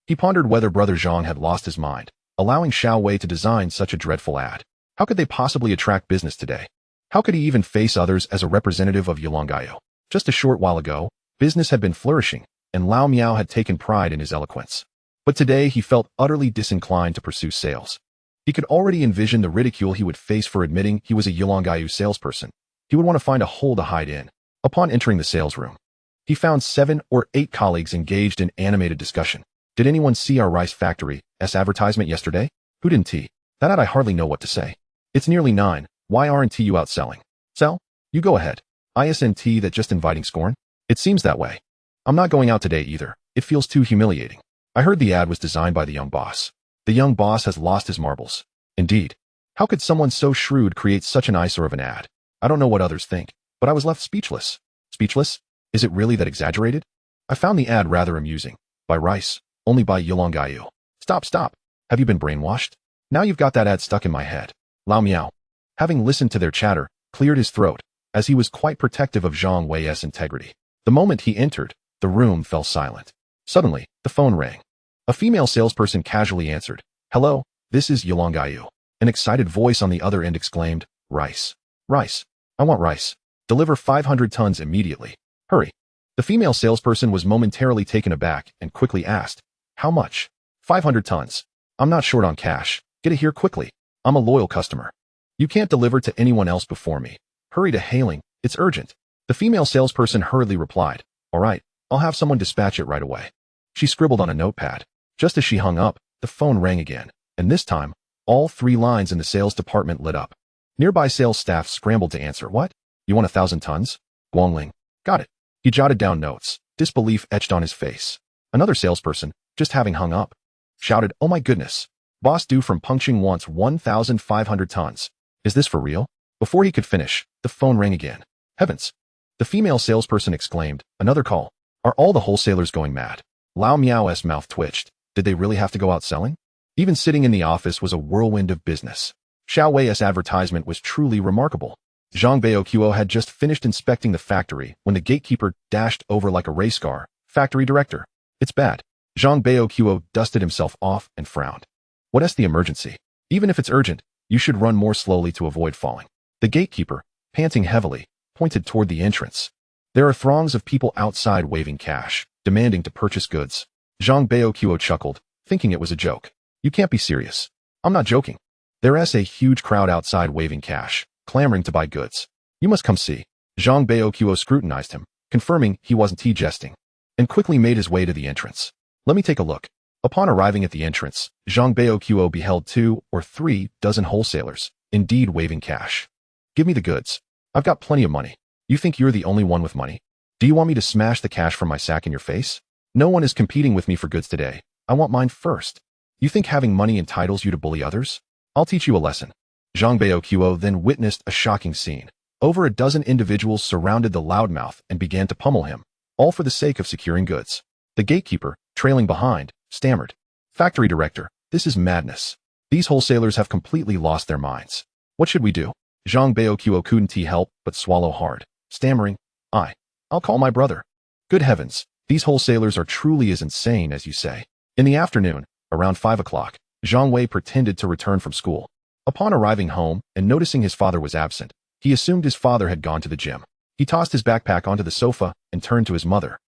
He pondered whether Brother Zhang had lost his mind, allowing Xiao Wei to design such a dreadful ad. How could they possibly attract business today? How could he even face others as a representative of Yulonggayu? Just a short while ago, business had been flourishing, and Lao Miao had taken pride in his eloquence. But today he felt utterly disinclined to pursue sales. He could already envision the ridicule he would face for admitting he was a Yulonggayu salesperson. He would want to find a hole to hide in. Upon entering the sales room, he found 7 or 8 colleagues engaged in animated discussion. "Did anyone see our rice factory's advertisement yesterday?" "Who didn't tea?" "That I hardly know what to say." "It's nearly 9. Why aren't you out selling?" "Sell? You go ahead. Isn't that just inviting scorn?" "It seems that way." "I'm not going out today either. It feels too humiliating." "I heard the ad was designed by the young boss." "The young boss has lost his marbles." "Indeed. How could someone so shrewd create such an eyesore of an ad?" "I don't know what others think, but I was left speechless." "Speechless? Is it really that exaggerated?" "I found the ad rather amusing. Buy rice, only buy Yulonggayu." Stop. Have you been brainwashed? Now you've got that ad stuck in my head." Lao Miao, having listened to their chatter, cleared his throat, as he was quite protective of Zhang Wei's integrity. The moment he entered, the room fell silent. Suddenly, the phone rang. A female salesperson casually answered. "Hello, this is Yulonggayu." An excited voice on the other end exclaimed, "Rice. Rice. I want rice. Deliver 500 tons immediately. Hurry." The female salesperson was momentarily taken aback and quickly asked, "How much?" 500 tons. "I'm not short on cash. Get it here quickly. I'm a loyal customer. You can't deliver to anyone else before me. Hurry to hailing. It's urgent." The female salesperson hurriedly replied, "All right, I'll have someone dispatch it right away." She scribbled on a notepad. Just as she hung up, the phone rang again, and this time, all 3 lines in the sales department lit up. Nearby sales staff scrambled to answer. "What? You want 1,000 tons? Guangling. Got it." He jotted down notes, disbelief etched on his face. Another salesperson, just having hung up, shouted, "Oh my goodness. Boss due from Pengqing wants 1,500 tons. Is this for real?" Before he could finish, the phone rang again. "Heavens." The female salesperson exclaimed, "Another call. Are all the wholesalers going mad?" Lao Miao's mouth twitched. Did they really have to go out selling? Even sitting in the office was a whirlwind of business. Xiao Wei's advertisement was truly remarkable. Zhang Wei had just finished inspecting the factory when the gatekeeper dashed over like a race car. Factory director. It's bad. Zhang Wei dusted himself off and frowned. What's the emergency? Even if it's urgent, you should run more slowly to avoid falling. The gatekeeper, panting heavily, pointed toward the entrance. There are throngs of people outside waving cash, demanding to purchase goods. Zhang Wei chuckled, thinking it was a joke. You can't be serious. I'm not joking. There's a huge crowd outside waving cash, clamoring to buy goods. You must come see. Zhang Wei scrutinized him, confirming he wasn't jesting, and quickly made his way to the entrance. Let me take a look. Upon arriving at the entrance, Zhang Wei beheld 2 or 3 dozen wholesalers, indeed waving cash. Give me the goods. I've got plenty of money. You think you're the only one with money? Do you want me to smash the cash from my sack in your face? No one is competing with me for goods today. I want mine first. You think having money entitles you to bully others? I'll teach you a lesson. Zhang Wei then witnessed a shocking scene. Over a dozen individuals surrounded the loudmouth and began to pummel him, all for the sake of securing goods. The gatekeeper, trailing behind, stammered. Factory director, this is madness. These wholesalers have completely lost their minds. What should we do? Zhang Wei couldn't help but swallow hard, stammering, I'll call my brother. Good heavens, these wholesalers are truly as insane as you say. In the afternoon, around 5 o'clock, Zhang Wei pretended to return from school. Upon arriving home and noticing his father was absent, he assumed his father had gone to the gym. He tossed his backpack onto the sofa and turned to his mother,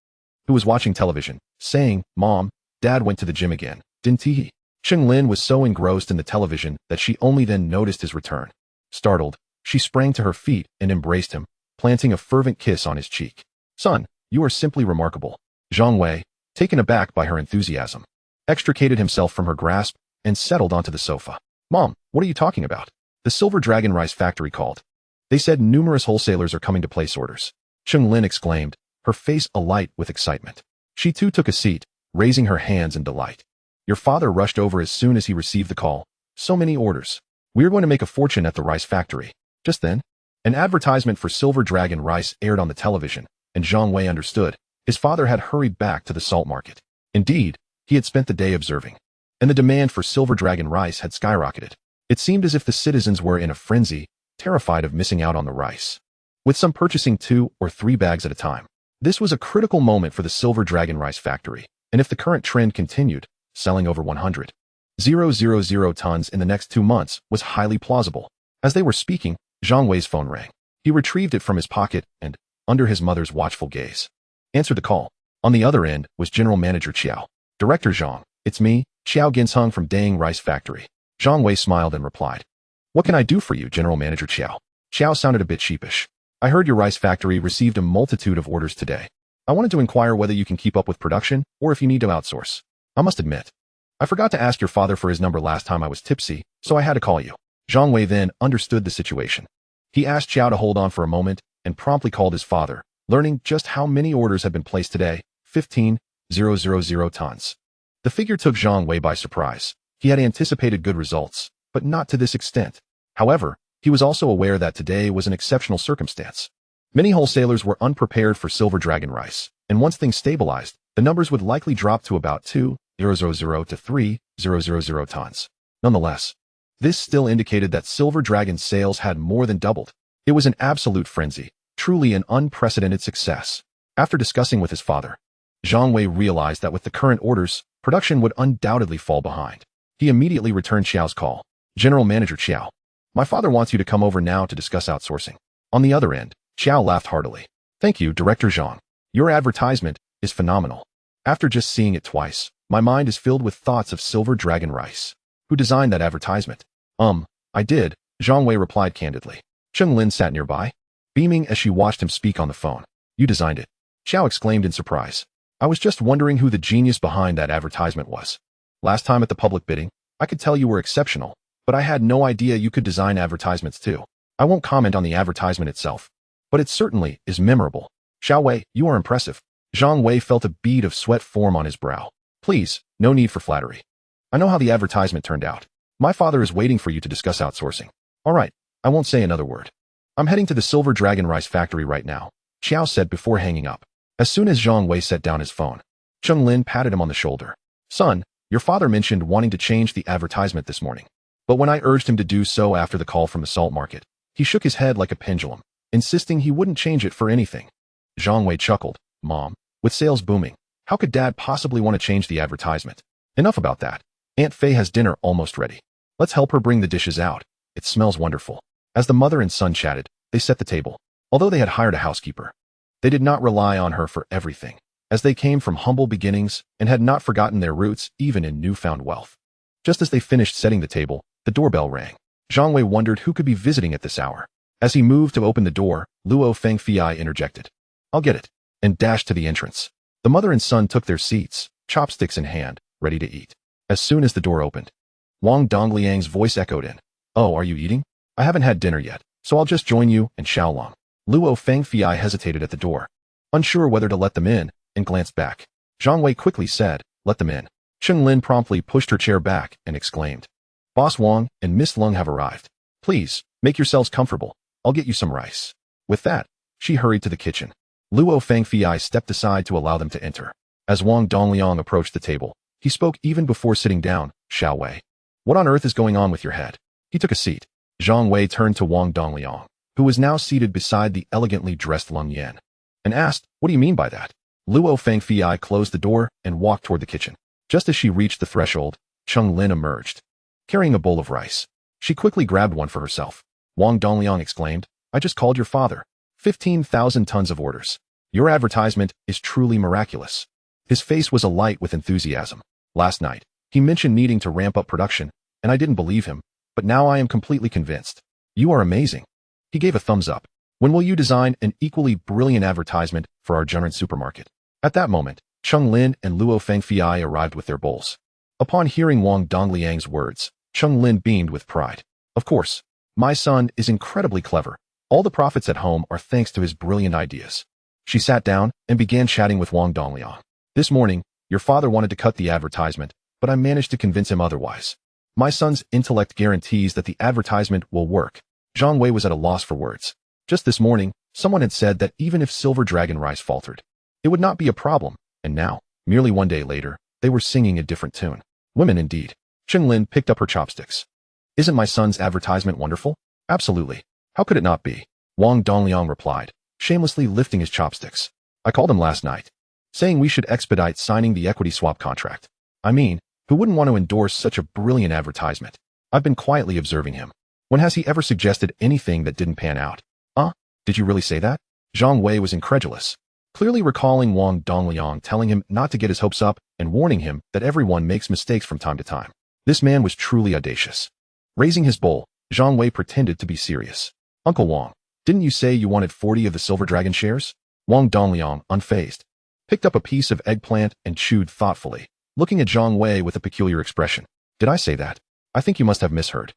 who was watching television, saying, Mom, Dad went to the gym again, didn't he? Cheng Lin was so engrossed in the television that she only then noticed his return. Startled, she sprang to her feet and embraced him, planting a fervent kiss on his cheek. Son, you are simply remarkable. Zhang Wei, taken aback by her enthusiasm, extricated himself from her grasp and settled onto the sofa. Mom, what are you talking about? The Silver Dragon Rice Factory called. They said numerous wholesalers are coming to place orders. Cheng Lin exclaimed, her face alight with excitement. She too took a seat, raising her hands in delight. Your father rushed over as soon as he received the call. So many orders. We're going to make a fortune at the rice factory. Just then, an advertisement for Silver Dragon Rice aired on the television, and Zhang Wei understood. His father had hurried back to the salt market. Indeed, he had spent the day observing, and the demand for Silver Dragon rice had skyrocketed. It seemed as if the citizens were in a frenzy, terrified of missing out on the rice, with some purchasing 2 or 3 bags at a time. This was a critical moment for the Silver Dragon Rice Factory, and if the current trend continued, selling over 100,000 tons in the next 2 months was highly plausible. As they were speaking, Zhang Wei's phone rang. He retrieved it from his pocket and, under his mother's watchful gaze, answered the call. On the other end was General Manager Qiao. Director Zhang, it's me, Qiao Ginseng from Dang Rice Factory. Zhang Wei smiled and replied. What can I do for you, General Manager Qiao? Qiao sounded a bit sheepish. I heard your rice factory received a multitude of orders today. I wanted to inquire whether you can keep up with production or if you need to outsource. I must admit, I forgot to ask your father for his number last time I was tipsy, so I had to call you. Zhang Wei then understood the situation. He asked Qiao to hold on for a moment and promptly called his father, learning just how many orders had been placed today, 15,000 tons. The figure took Zhang Wei by surprise. He had anticipated good results, but not to this extent. However, he was also aware that today was an exceptional circumstance. Many wholesalers were unprepared for Silver Dragon rice, and once things stabilized, the numbers would likely drop to about 2,000 to 3,000 tons. Nonetheless, this still indicated that Silver Dragon's sales had more than doubled. It was an absolute frenzy, truly an unprecedented success. After discussing with his father, Zhang Wei realized that with the current orders, production would undoubtedly fall behind. He immediately returned Qiao's call. General Manager Qiao, my father wants you to come over now to discuss outsourcing. On the other end, Qiao laughed heartily. Thank you, Director Zhang. Your advertisement is phenomenal. After just seeing it twice, my mind is filled with thoughts of Silver Dragon rice. Who designed that advertisement? I did, Zhang Wei replied candidly. Cheng Lin sat nearby, beaming as she watched him speak on the phone. You designed it? Qiao exclaimed in surprise. I was just wondering who the genius behind that advertisement was. Last time at the public bidding, I could tell you were exceptional, but I had no idea you could design advertisements too. I won't comment on the advertisement itself, but it certainly is memorable. Xiao Wei, you are impressive. Zhang Wei felt a bead of sweat form on his brow. Please, no need for flattery. I know how the advertisement turned out. My father is waiting for you to discuss outsourcing. All right, I won't say another word. I'm heading to the Silver Dragon Rice Factory right now, Qiao said before hanging up. As soon as Zhang Wei set down his phone, Cheng Lin patted him on the shoulder. Son, your father mentioned wanting to change the advertisement this morning. But when I urged him to do so after the call from the salt market, he shook his head like a pendulum, insisting he wouldn't change it for anything. Zhang Wei chuckled. Mom, with sales booming, how could Dad possibly want to change the advertisement? Enough about that. Aunt Fei has dinner almost ready. Let's help her bring the dishes out. It smells wonderful. As the mother and son chatted, they set the table. Although they had hired a housekeeper, they did not rely on her for everything, as they came from humble beginnings and had not forgotten their roots even in newfound wealth. Just as they finished setting the table, the doorbell rang. Zhang Wei wondered who could be visiting at this hour. As he moved to open the door, Luo Fengfei interjected. I'll get it, and dashed to the entrance. The mother and son took their seats, chopsticks in hand, ready to eat. As soon as the door opened, Wang Dongliang's voice echoed in. Oh, are you eating? I haven't had dinner yet, so I'll just join you and Xiaolong. Luo Fengfei hesitated at the door, unsure whether to let them in, and glanced back. Zhang Wei quickly said, let them in. Cheng Lin promptly pushed her chair back and exclaimed, Boss Wang and Miss Lung have arrived. Please, make yourselves comfortable. I'll get you some rice. With that, she hurried to the kitchen. Luo Fengfei stepped aside to allow them to enter. As Wang Dongliang approached the table, he spoke even before sitting down. Xiao Wei, what on earth is going on with your head? He took a seat. Zhang Wei turned to Wang Dongliang, who was now seated beside the elegantly dressed Lung Yan, and asked, what do you mean by that? Luo Fengfei closed the door and walked toward the kitchen. Just as she reached the threshold, Cheng Lin emerged, carrying a bowl of rice. She quickly grabbed one for herself. Wang Dongliang exclaimed, I just called your father. 15,000 tons of orders. Your advertisement is truly miraculous. His face was alight with enthusiasm. Last night, he mentioned needing to ramp up production, and I didn't believe him, but now I am completely convinced. You are amazing. He gave a thumbs up. When will you design an equally brilliant advertisement for our giant supermarket? At that moment, Cheng Lin and Luo Fengfei arrived with their bowls. Upon hearing Wang Dongliang's words, Cheng Lin beamed with pride. Of course, my son is incredibly clever. All the profits at home are thanks to his brilliant ideas. She sat down and began chatting with Wang Dongliang. This morning, your father wanted to cut the advertisement, but I managed to convince him otherwise. My son's intellect guarantees that the advertisement will work. Zhang Wei was at a loss for words. Just this morning, someone had said that even if Silver Dragon rice faltered, it would not be a problem, and now, merely one day later, they were singing a different tune. Women indeed. Cheng Lin picked up her chopsticks. Isn't my son's advertisement wonderful? Absolutely. How could it not be? Wang Dongliang replied, shamelessly lifting his chopsticks. I called him last night, saying we should expedite signing the equity swap contract. I mean, who wouldn't want to endorse such a brilliant advertisement? I've been quietly observing him. When has he ever suggested anything that didn't pan out? Did you really say that? Zhang Wei was incredulous, clearly recalling Wang Dongliang telling him not to get his hopes up and warning him that everyone makes mistakes from time to time. This man was truly audacious. Raising his bowl, Zhang Wei pretended to be serious. Uncle Wang, didn't you say you wanted 40 of the Silver Dragon shares? Wang Dongliang, unfazed, picked up a piece of eggplant and chewed thoughtfully, looking at Zhang Wei with a peculiar expression. Did I say that? I think you must have misheard.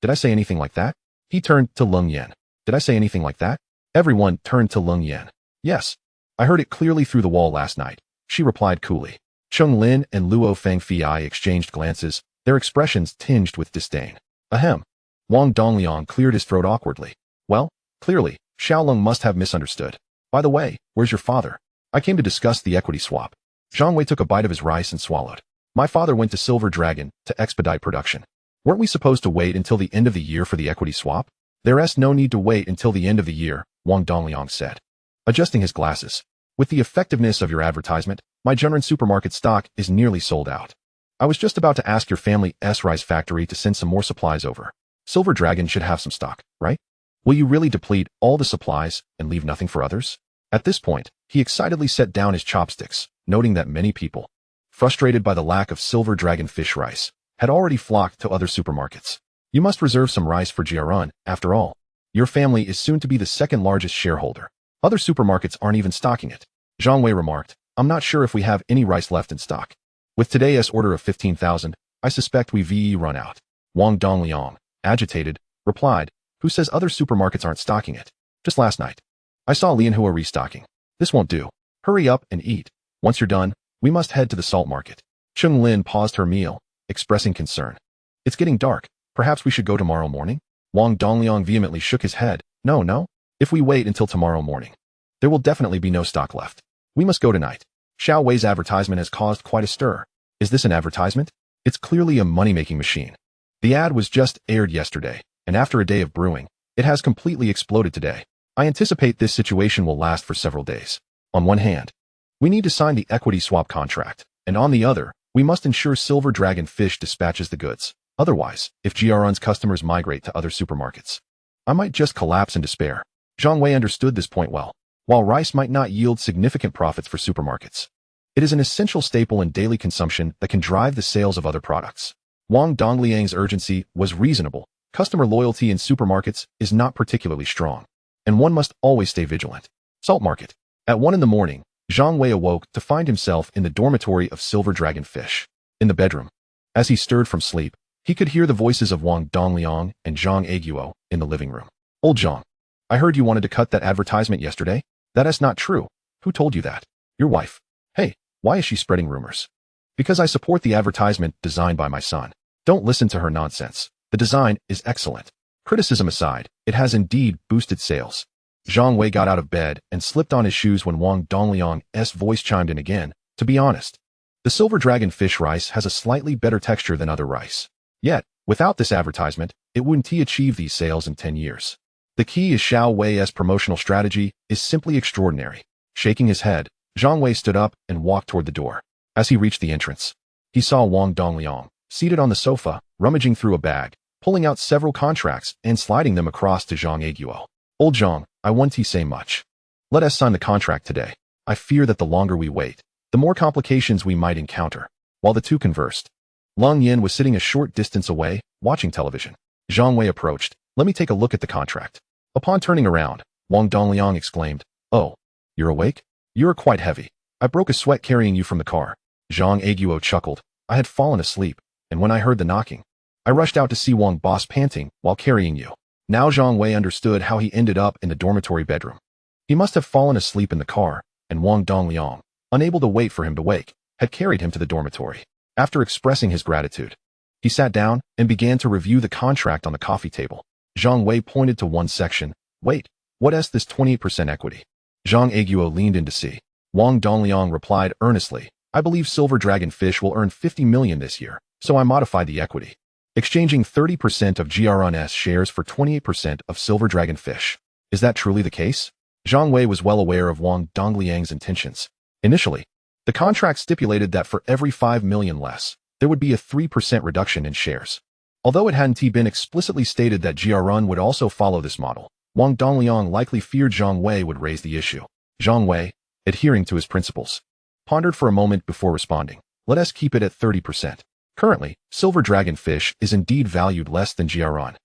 Did I say anything like that? He turned to Lung Yan. Did I say anything like that? Everyone turned to Lung Yan. Yes. I heard it clearly through the wall last night, she replied coolly. Cheng Lin and Luo Fengfei exchanged glances, their expressions tinged with disdain. Ahem. Wang Dongliang cleared his throat awkwardly. Well, clearly, Xiaolong must have misunderstood. By the way, where's your father? I came to discuss the equity swap. Zhang Wei took a bite of his rice and swallowed. My father went to Silver Dragon to expedite production. Weren't we supposed to wait until the end of the year for the equity swap? There's no need to wait until the end of the year, Wang Dongliang said, adjusting his glasses. With the effectiveness of your advertisement, my Junren supermarket stock is nearly sold out. I was just about to ask your family's rice factory to send some more supplies over. Silver Dragon should have some stock, right? Will you really deplete all the supplies and leave nothing for others? At this point, he excitedly set down his chopsticks, noting that many people, frustrated by the lack of Silver Dragon fish rice, had already flocked to other supermarkets. You must reserve some rice for Jiarun, after all. Your family is soon to be the second largest shareholder. Other supermarkets aren't even stocking it. Zhang Wei remarked, I'm not sure if we have any rice left in stock. With today's order of 15,000, I suspect we've run out. Wang Dongliang, agitated, replied, who says other supermarkets aren't stocking it? Just last night, I saw Lianhua restocking. This won't do. Hurry up and eat. Once you're done, we must head to the salt market. Cheng Lin paused her meal, expressing concern. It's getting dark. Perhaps we should go tomorrow morning? Wang Dongliang vehemently shook his head. No. If we wait until tomorrow morning, there will definitely be no stock left. We must go tonight. Xiao Wei's advertisement has caused quite a stir. Is this an advertisement? It's clearly a money-making machine. The ad was just aired yesterday, and after a day of brewing, it has completely exploded today. I anticipate this situation will last for several days. On one hand, we need to sign the equity swap contract, and on the other, we must ensure Silver Dragon Fish dispatches the goods. Otherwise, if GRN's customers migrate to other supermarkets, I might just collapse in despair. Zhang Wei understood this point well. While rice might not yield significant profits for supermarkets, it is an essential staple in daily consumption that can drive the sales of other products. Wang Dongliang's urgency was reasonable. Customer loyalty in supermarkets is not particularly strong, and one must always stay vigilant. Salt market. At 1 in the morning, Zhang Wei awoke to find himself in the dormitory of Silver Dragon Fish. In the bedroom, as he stirred from sleep, he could hear the voices of Wang Dongliang and Zhang Aiguo in the living room. Old Zhang, I heard you wanted to cut that advertisement yesterday. That is not true. Who told you that? Your wife. Hey, why is she spreading rumors? Because I support the advertisement designed by my son. Don't listen to her nonsense. The design is excellent. Criticism aside, it has indeed boosted sales. Zhang Wei got out of bed and slipped on his shoes when Wang Dongliang's voice chimed in again. To be honest, the Silver Dragon Fish rice has a slightly better texture than other rice. Yet, without this advertisement, it wouldn't achieve these sales in 10 years. The key is Xiao Wei's promotional strategy is simply extraordinary. Shaking his head, Zhang Wei stood up and walked toward the door. As he reached the entrance, he saw Wang Dongliang seated on the sofa, rummaging through a bag, pulling out several contracts and sliding them across to Zhang Aiguo. Old Zhang, I want to say much. Let us sign the contract today. I fear that the longer we wait, the more complications we might encounter. While the two conversed, Lung Yin was sitting a short distance away, watching television. Zhang Wei approached. Let me take a look at the contract. Upon turning around, Wang Dongliang exclaimed, Oh, you're awake? You're quite heavy. I broke a sweat carrying you from the car. Zhang Aiguo chuckled. I had fallen asleep, and when I heard the knocking, I rushed out to see Wang Boss panting while carrying you. Now Zhang Wei understood how he ended up in the dormitory bedroom. He must have fallen asleep in the car, and Wang Dongliang, unable to wait for him to wake, had carried him to the dormitory. After expressing his gratitude, he sat down and began to review the contract on the coffee table. Zhang Wei pointed to one section. Wait, what is this 28% equity? Zhang Aiguo leaned in to see. Wang Dongliang replied earnestly, I believe Silver Dragon Fish will earn 50 million this year, so I modified the equity, exchanging 30% of GRN's shares for 28% of Silver Dragon Fish. Is that truly the case? Zhang Wei was well aware of Wang Dongliang's intentions. Initially, the contract stipulated that for every 5 million less, there would be a 3% reduction in shares. Although it hadn't been explicitly stated that GRN would also follow this model, Wang Dongliang likely feared Zhang Wei would raise the issue. Zhang Wei, adhering to his principles, pondered for a moment before responding. Let us keep it at 30%. Currently, Silver Dragon Fish is indeed valued less than GRN.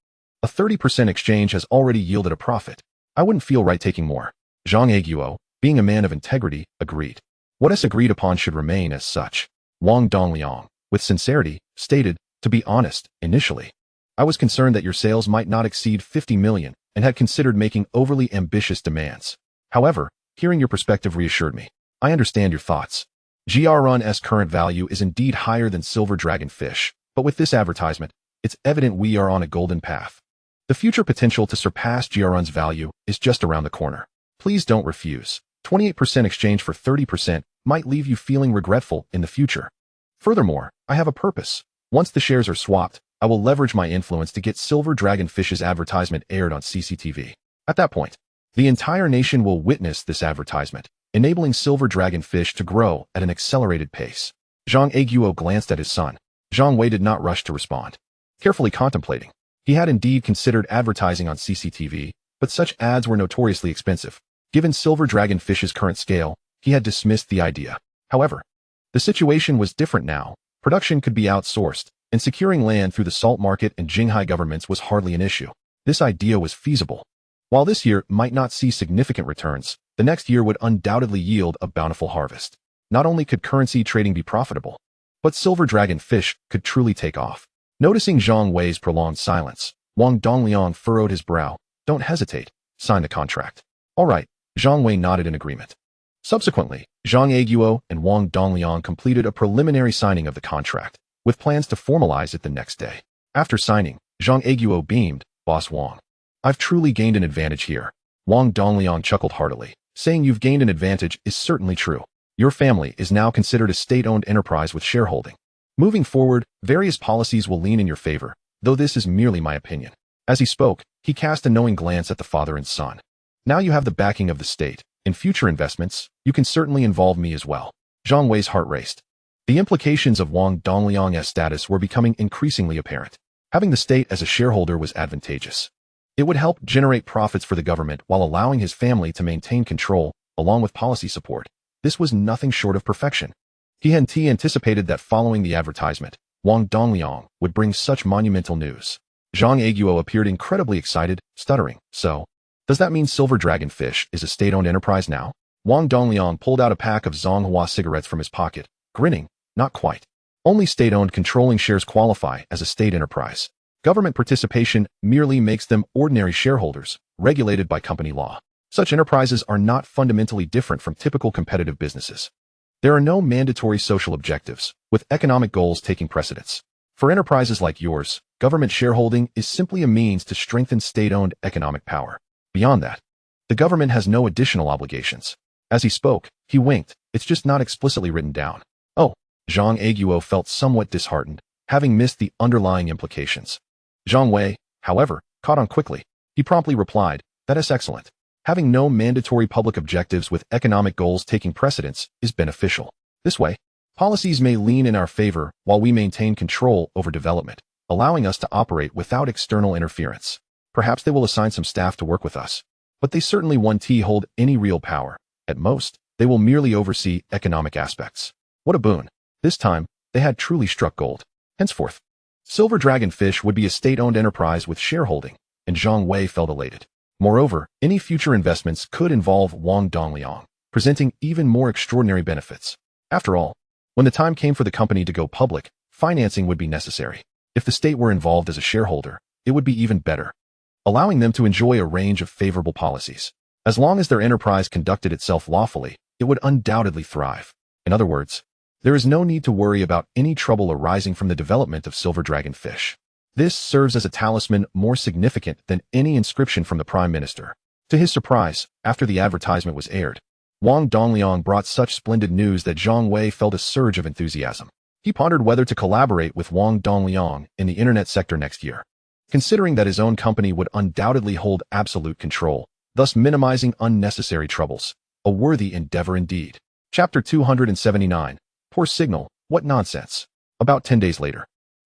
A 30% exchange has already yielded a profit. I wouldn't feel right taking more. Zhang Aiguo, being a man of integrity, agreed. What is agreed upon should remain as such. Wang Dongliang, with sincerity, stated, to be honest, initially, I was concerned that your sales might not exceed 50 million and had considered making overly ambitious demands. However, hearing your perspective reassured me. I understand your thoughts. GRN's current value is indeed higher than Silver Dragon Fish, but with this advertisement, it's evident we are on a golden path. The future potential to surpass GRN's value is just around the corner. Please don't refuse. 28% exchange for 30% might leave you feeling regretful in the future. Furthermore, I have a purpose. Once the shares are swapped, I will leverage my influence to get Silver Dragon Fish's advertisement aired on CCTV. At that point, the entire nation will witness this advertisement, enabling Silver Dragon Fish to grow at an accelerated pace. Zhang Aiguo glanced at his son. Zhang Wei did not rush to respond. Carefully contemplating, he had indeed considered advertising on CCTV, but such ads were notoriously expensive. Given Silver Dragon Fish's current scale, he had dismissed the idea. However, the situation was different now. Production could be outsourced, and securing land through the salt market and Shanghai governments was hardly an issue. This idea was feasible. While this year might not see significant returns, the next year would undoubtedly yield a bountiful harvest. Not only could currency trading be profitable, but Silver Dragon Fish could truly take off. Noticing Zhang Wei's prolonged silence, Wang Dongliang furrowed his brow. Don't hesitate. Sign the contract. All right. Zhang Wei nodded in agreement. Subsequently, Zhang Aiguo and Wang Dongliang completed a preliminary signing of the contract, with plans to formalize it the next day. After signing, Zhang Aiguo beamed, Boss Wang, I've truly gained an advantage here. Wang Dongliang chuckled heartily. Saying you've gained an advantage is certainly true. Your family is now considered a state-owned enterprise with shareholding. Moving forward, various policies will lean in your favor, though this is merely my opinion. As he spoke, he cast a knowing glance at the father and son. Now you have the backing of the state. In future investments, you can certainly involve me as well. Zhang Wei's heart raced. The implications of Wang Dongliang's status were becoming increasingly apparent. Having the state as a shareholder was advantageous. It would help generate profits for the government while allowing his family to maintain control, along with policy support. This was nothing short of perfection. He had anticipated that following the advertisement, Wang Dongliang would bring such monumental news. Zhang Aiguo appeared incredibly excited, stuttering. So, does that mean Silver Dragon Fish is a state-owned enterprise now? Wang Dongliang pulled out a pack of Zhonghua cigarettes from his pocket, grinning. Not quite. Only state-owned controlling shares qualify as a state enterprise. Government participation merely makes them ordinary shareholders, regulated by company law. Such enterprises are not fundamentally different from typical competitive businesses. There are no mandatory social objectives, with economic goals taking precedence. For enterprises like yours, government shareholding is simply a means to strengthen state-owned economic power. Beyond that, the government has no additional obligations. As he spoke, he winked. It's just not explicitly written down. Oh, Zhang Aiguo felt somewhat disheartened, having missed the underlying implications. Zhang Wei, however, caught on quickly. He promptly replied, that is excellent. Having no mandatory public objectives with economic goals taking precedence is beneficial. This way, policies may lean in our favor while we maintain control over development, allowing us to operate without external interference. Perhaps they will assign some staff to work with us, but they certainly won't hold any real power. At most, they will merely oversee economic aspects. What a boon. This time, they had truly struck gold. Henceforth, Silver Dragon Fish would be a state-owned enterprise with shareholding, and Zhang Wei felt elated. Moreover, any future investments could involve Wang Dongliang, presenting even more extraordinary benefits. After all, when the time came for the company to go public, financing would be necessary. If the state were involved as a shareholder, it would be even better, allowing them to enjoy a range of favorable policies. As long as their enterprise conducted itself lawfully, it would undoubtedly thrive. In other words, there is no need to worry about any trouble arising from the development of Silver Dragon Fish. This serves as a talisman more significant than any inscription from the Prime Minister. To his surprise, after the advertisement was aired, Wang Dongliang brought such splendid news that Zhang Wei felt a surge of enthusiasm. He pondered whether to collaborate with Wang Dongliang in the internet sector next year, considering that his own company would undoubtedly hold absolute control, thus minimizing unnecessary troubles. A worthy endeavor indeed. Chapter 279. Poor signal, what nonsense. About 10 days later,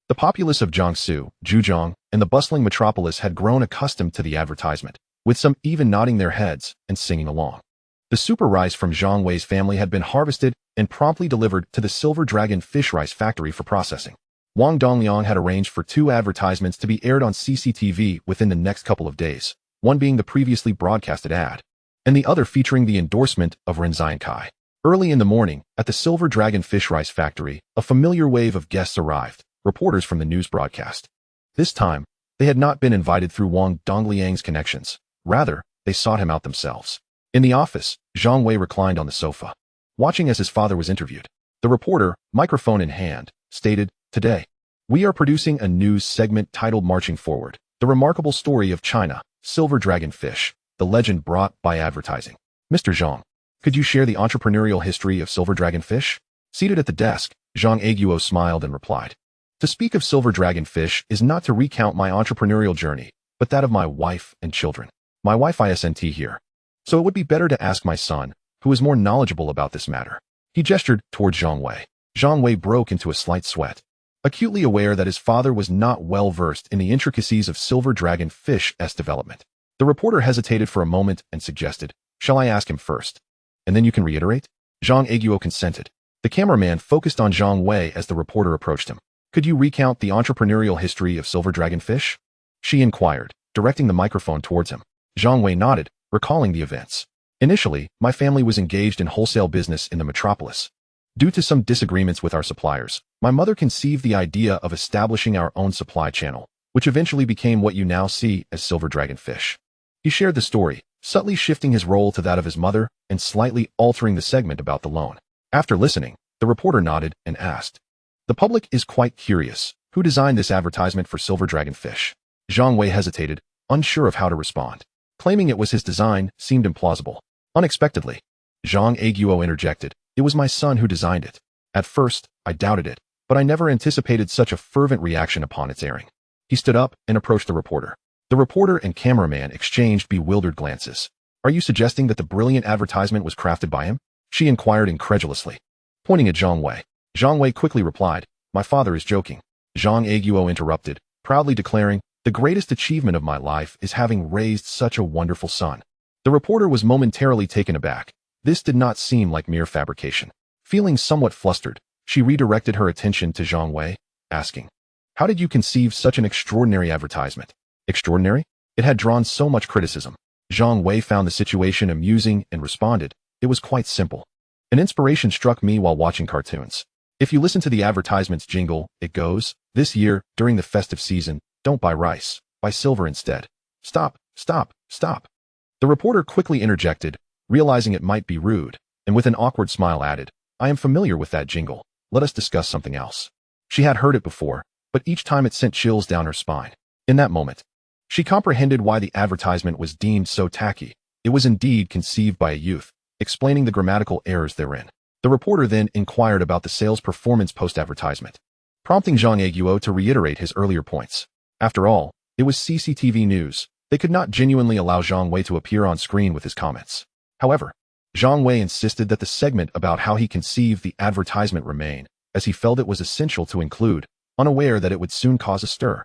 the populace of Jiangsu, Zhejiang, and the bustling metropolis had grown accustomed to the advertisement, with some even nodding their heads and singing along. The super rice from Zhang Wei's family had been harvested and promptly delivered to the Silver Dragon Fish Rice Factory for processing. Wang Dongliang had arranged for 2 advertisements to be aired on CCTV within the next couple of days, one being the previously broadcasted ad, and the other featuring the endorsement of Ren Zhangkai. Early in the morning, at the Silver Dragon Fish Rice Factory, a familiar wave of guests arrived, reporters from the news broadcast. This time, they had not been invited through Wang Dongliang's connections. Rather, they sought him out themselves. In the office, Zhang Wei reclined on the sofa, watching as his father was interviewed. The reporter, microphone in hand, stated, "Today, we are producing a news segment titled Marching Forward, the remarkable story of China, Silver Dragon Fish, the legend brought by advertising. Mr. Zhang, could you share the entrepreneurial history of Silver Dragon Fish?" Seated at the desk, Zhang Aiguo smiled and replied, "To speak of Silver Dragon Fish is not to recount my entrepreneurial journey, but that of my wife and children. My wife isn't here, so it would be better to ask my son, who is more knowledgeable about this matter." He gestured toward Zhang Wei. Zhang Wei broke into a slight sweat, acutely aware that his father was not well versed in the intricacies of Silver Dragon Fish's development. The reporter hesitated for a moment and suggested, "Shall I ask him first? And then you can reiterate?" Zhang Aiguo consented. The cameraman focused on Zhang Wei as the reporter approached him. "Could you recount the entrepreneurial history of Silver Dragon Fish?" she inquired, directing the microphone towards him. Zhang Wei nodded, recalling the events. "Initially, my family was engaged in wholesale business in the metropolis. Due to some disagreements with our suppliers, my mother conceived the idea of establishing our own supply channel, which eventually became what you now see as Silver Dragon Fish." He shared the story, subtly shifting his role to that of his mother and slightly altering the segment about the loan. After listening, the reporter nodded and asked, "The public is quite curious. Who designed this advertisement for Silver Dragon Fish?" Zhang Wei hesitated, unsure of how to respond. Claiming it was his design seemed implausible. Unexpectedly, Zhang Aiguo interjected, "It was my son who designed it. At first, I doubted it, but I never anticipated such a fervent reaction upon its airing." He stood up and approached the reporter. The reporter and cameraman exchanged bewildered glances. Are you suggesting that the brilliant advertisement was crafted by him? She inquired incredulously, pointing at Zhang Wei. Zhang Wei quickly replied, my father is joking. Zhang Wei interrupted, proudly declaring, the greatest achievement of my life is having raised such a wonderful son. The reporter was momentarily taken aback. This did not seem like mere fabrication. Feeling somewhat flustered, she redirected her attention to Zhang Wei, asking, how did you conceive such an extraordinary advertisement? Extraordinary? It had drawn so much criticism. Zhang Wei found the situation amusing and responded, it was quite simple. An inspiration struck me while watching cartoons. If you listen to the advertisement's jingle, it goes, this year, during the festive season, don't buy rice, buy silver instead. Stop, stop, stop. The reporter quickly interjected, realizing it might be rude, and with an awkward smile added, I am familiar with that jingle. Let us discuss something else. She had heard it before, but each time it sent chills down her spine. In that moment, she comprehended why the advertisement was deemed so tacky. It was indeed conceived by a youth, explaining the grammatical errors therein. The reporter then inquired about the sales performance post-advertisement, prompting Zhang Wei to reiterate his earlier points. After all, it was CCTV news. They could not genuinely allow Zhang Wei to appear on screen with his comments. However, Zhang Wei insisted that the segment about how he conceived the advertisement remain, as he felt it was essential to include, unaware that it would soon cause a stir.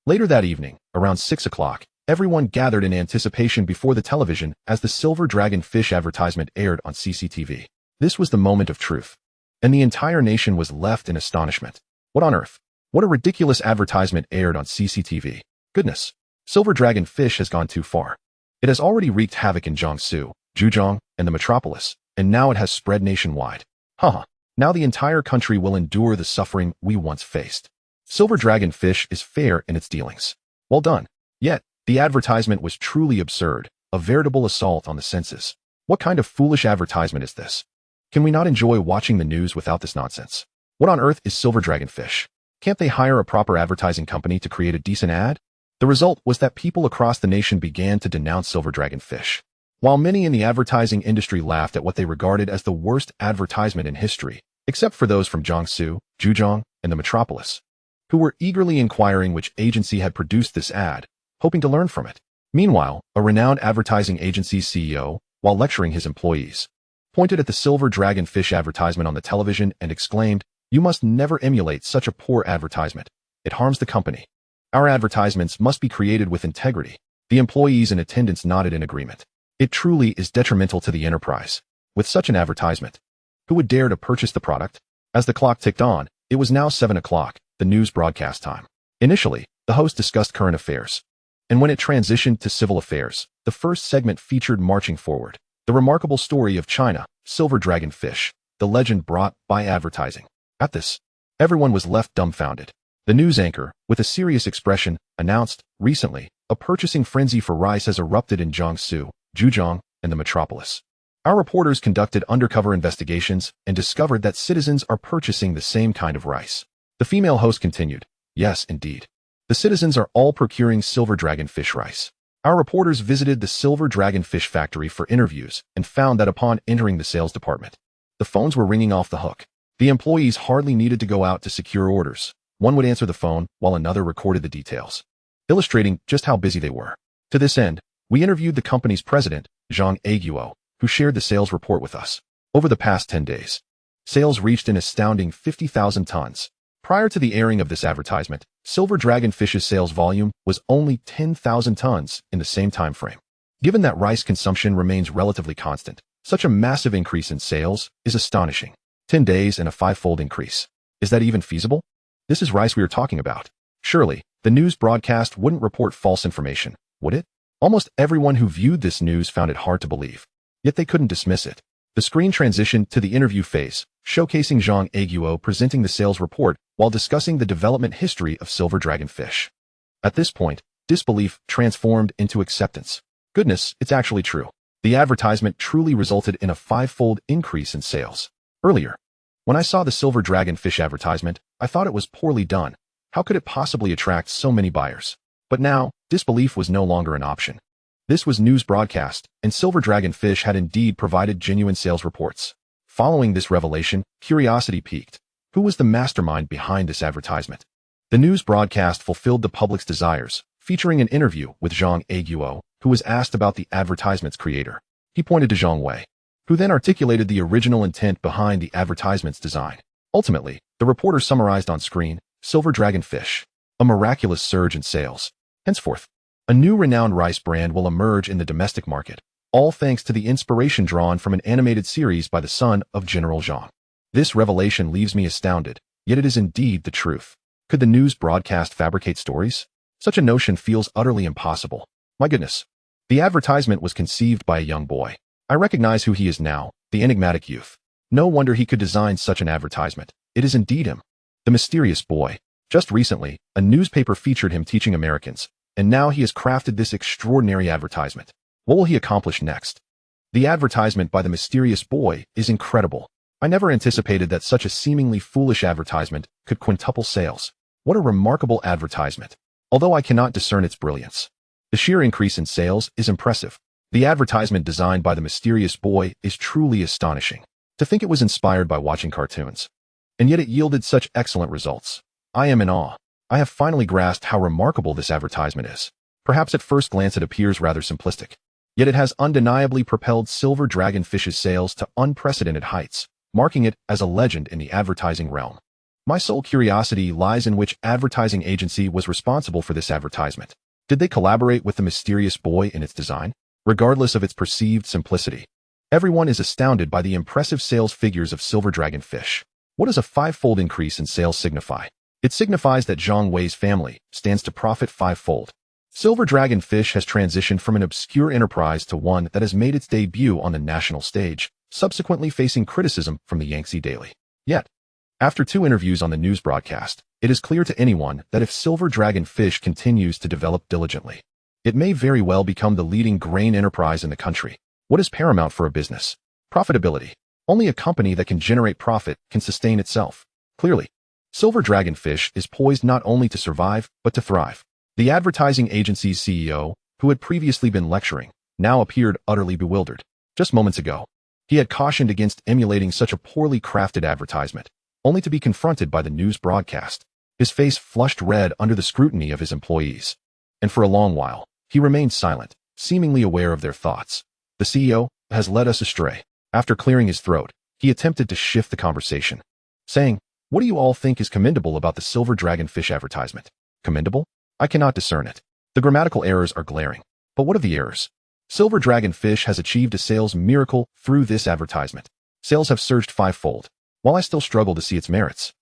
Later that evening, around 6 o'clock, everyone gathered in anticipation before the television as the Silver Dragon Fish advertisement aired on CCTV. This was the moment of truth, and the entire nation was left in astonishment. What on earth? What a ridiculous advertisement aired on CCTV. Goodness, Silver Dragon Fish has gone too far. It has already wreaked havoc in Jiangsu, Zhejiang, and the metropolis, and now it has spread nationwide. Haha, now the entire country will endure the suffering we once faced. Silver Dragon Fish is fair in its dealings. Well done. Yet, the advertisement was truly absurd, a veritable assault on the senses. What kind of foolish advertisement is this? Can we not enjoy watching the news without this nonsense? What on earth is Silver Dragon Fish? Can't they hire a proper advertising company to create a decent ad? The result was that people across the nation began to denounce Silver Dragon Fish. While many in the advertising industry laughed at what they regarded as the worst advertisement in history, except for those from Jiangsu, Zhejiang, and the metropolis, who were eagerly inquiring which agency had produced this ad, hoping to learn from it. Meanwhile, a renowned advertising agency's CEO, while lecturing his employees, pointed at the Silver Dragon Fish advertisement on the television and exclaimed, you must never emulate such a poor advertisement. It harms the company. Our advertisements must be created with integrity. The employees in attendance nodded in agreement. It truly is detrimental to the enterprise. With such an advertisement, who would dare to purchase the product? As the clock ticked on, it was now 7 o'clock, the news broadcast time. Initially, the host discussed current affairs. And when it transitioned to civil affairs, the first segment featured marching forward, the remarkable story of China, Silver Dragon Fish, the legend brought by advertising. At this, everyone was left dumbfounded. The news anchor, with a serious expression, announced, recently, a purchasing frenzy for rice has erupted in Jiangsu, Zhejiang, and the metropolis. Our reporters conducted undercover investigations and discovered that citizens are purchasing the same kind of rice. The female host continued, yes, indeed. The citizens are all procuring Silver Dragon Fish rice. Our reporters visited the Silver Dragon Fish factory for interviews and found that upon entering the sales department, the phones were ringing off the hook. The employees hardly needed to go out to secure orders. One would answer the phone while another recorded the details, illustrating just how busy they were. To this end, we interviewed the company's president, Zhang Wei, who shared the sales report with us. Over the past 10 days, sales reached an astounding 50,000 tons. Prior to the airing of this advertisement, Silver Dragon Fish's sales volume was only 10,000 tons in the same time frame. Given that rice consumption remains relatively constant, such a massive increase in sales is astonishing. 10 days and a 5-fold increase. Is that even feasible? This is rice we are talking about. Surely, the news broadcast wouldn't report false information, would it? Almost everyone who viewed this news found it hard to believe. Yet they couldn't dismiss it. The screen transitioned to the interview phase, showcasing Zhang Wei presenting the sales report while discussing the development history of Silver Dragon Fish. At this point, disbelief transformed into acceptance. Goodness, it's actually true. The advertisement truly resulted in a 5-fold increase in sales. Earlier, when I saw the Silver Dragon Fish advertisement, I thought it was poorly done. How could it possibly attract so many buyers? But now, disbelief was no longer an option. This was news broadcast, and Silver Dragon Fish had indeed provided genuine sales reports. Following this revelation, curiosity piqued. Who was the mastermind behind this advertisement? The news broadcast fulfilled the public's desires, featuring an interview with Zhang Wei, who was asked about the advertisement's creator. He pointed to Zhang Wei, who then articulated the original intent behind the advertisement's design. Ultimately, the reporter summarized on screen, Silver Dragon Fish, a miraculous surge in sales. Henceforth, a new renowned rice brand will emerge in the domestic market, all thanks to the inspiration drawn from an animated series by the son of General Zhang. This revelation leaves me astounded, yet it is indeed the truth. Could the news broadcast fabricate stories? Such a notion feels utterly impossible. My goodness. The advertisement was conceived by a young boy. I recognize who he is now, the enigmatic youth. No wonder he could design such an advertisement. It is indeed him. The mysterious boy. Just recently, a newspaper featured him teaching Americans, and now he has crafted this extraordinary advertisement. What will he accomplish next? The advertisement by the mysterious boy is incredible. I never anticipated that such a seemingly foolish advertisement could quintuple sales. What a remarkable advertisement. Although I cannot discern its brilliance, the sheer increase in sales is impressive. The advertisement designed by the mysterious boy is truly astonishing. To think it was inspired by watching cartoons, and yet it yielded such excellent results. I am in awe. I have finally grasped how remarkable this advertisement is. Perhaps at first glance it appears rather simplistic, yet it has undeniably propelled Silver Dragon Fish's sales to unprecedented heights, marking it as a legend in the advertising realm. My sole curiosity lies in which advertising agency was responsible for this advertisement. Did they collaborate with the mysterious boy in its design? Regardless of its perceived simplicity, everyone is astounded by the impressive sales figures of Silver Dragon Fish. What does a five-fold increase in sales signify? It signifies that Zhang Wei's family stands to profit five-fold. Silver Dragon Fish has transitioned from an obscure enterprise to one that has made its debut on the national stage, subsequently facing criticism from the Yangtze Daily. Yet, after 2 interviews on the news broadcast, it is clear to anyone that if Silver Dragon Fish continues to develop diligently, it may very well become the leading grain enterprise in the country. What is paramount for a business? Profitability. Only a company that can generate profit can sustain itself. Clearly, Silver Dragon Fish is poised not only to survive, but to thrive. The advertising agency's CEO, who had previously been lecturing, now appeared utterly bewildered. Just moments ago, he had cautioned against emulating such a poorly crafted advertisement, only to be confronted by the news broadcast. His face flushed red under the scrutiny of his employees, and for a long while, he remained silent, seemingly aware of their thoughts. The CEO has led us astray. After clearing his throat, he attempted to shift the conversation, saying, "What do you all think is commendable about the Silver Dragon Fish advertisement?" Commendable? I cannot discern it. The grammatical errors are glaring. But what of the errors? Silver Dragon Fish has achieved a sales miracle through this advertisement. Sales have surged five-fold. While I still struggle to see its merits,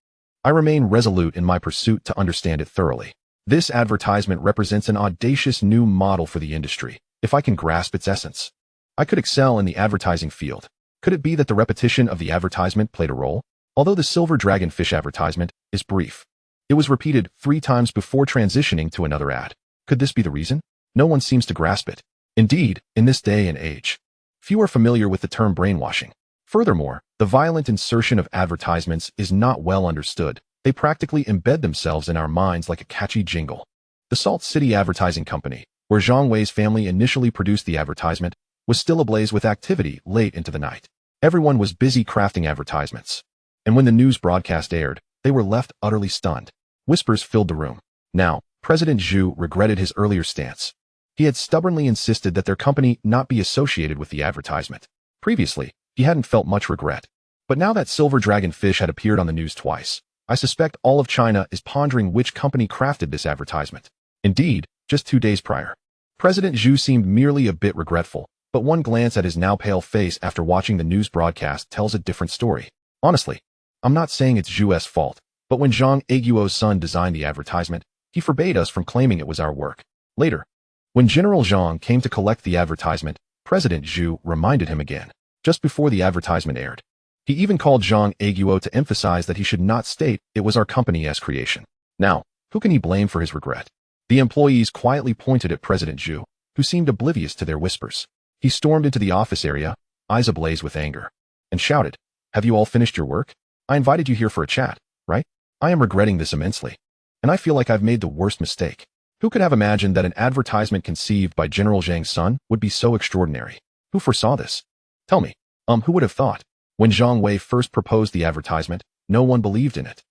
I remain resolute in my pursuit to understand it thoroughly. This advertisement represents an audacious new model for the industry, if I can grasp its essence. I could excel in the advertising field. Could it be that the repetition of the advertisement played a role? Although the Silver Dragon Fish advertisement is brief, it was repeated 3 times before transitioning to another ad. Could this be the reason? No one seems to grasp it. Indeed, in this day and age, few are familiar with the term brainwashing. Furthermore, the violent insertion of advertisements is not well understood. They practically embed themselves in our minds like a catchy jingle. The Salt City Advertising Company, where Zhang Wei's family initially produced the advertisement, was still ablaze with activity late into the night. Everyone was busy crafting advertisements, and when the news broadcast aired, they were left utterly stunned. Whispers filled the room. Now, President Zhu regretted his earlier stance. He had stubbornly insisted that their company not be associated with the advertisement. Previously, he hadn't felt much regret. But now that Silver Dragon Fish had appeared on the news twice, I suspect all of China is pondering which company crafted this advertisement. Indeed, just 2 days prior, President Zhu seemed merely a bit regretful, but one glance at his now pale face after watching the news broadcast tells a different story. Honestly, I'm not saying it's Zhu's fault, but when Zhang We's son designed the advertisement, he forbade us from claiming it was our work. Later, when General Zhang came to collect the advertisement, President Zhu reminded him again, just before the advertisement aired. He even called Zhang Wei to emphasize that he should not state it was our company's creation. Now, who can he blame for his regret? The employees quietly pointed at President Zhu, who seemed oblivious to their whispers. He stormed into the office area, eyes ablaze with anger, and shouted, "Have you all finished your work? I invited you here for a chat, right? I am regretting this immensely, and I feel like I've made the worst mistake. Who could have imagined that an advertisement conceived by General Zhang's son would be so extraordinary? Who foresaw this? Tell me, who would have thought? When Zhang Wei first proposed the advertisement, no one believed in it.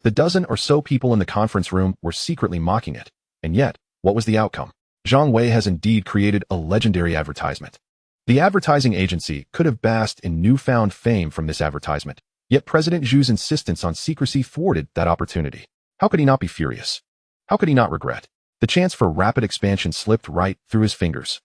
The dozen or so people in the conference room were secretly mocking it. And yet, what was the outcome? Zhang Wei has indeed created a legendary advertisement. The advertising agency could have basked in newfound fame from this advertisement, yet President Zhu's insistence on secrecy thwarted that opportunity. How could he not be furious? How could he not regret? The chance for rapid expansion slipped right through his fingers.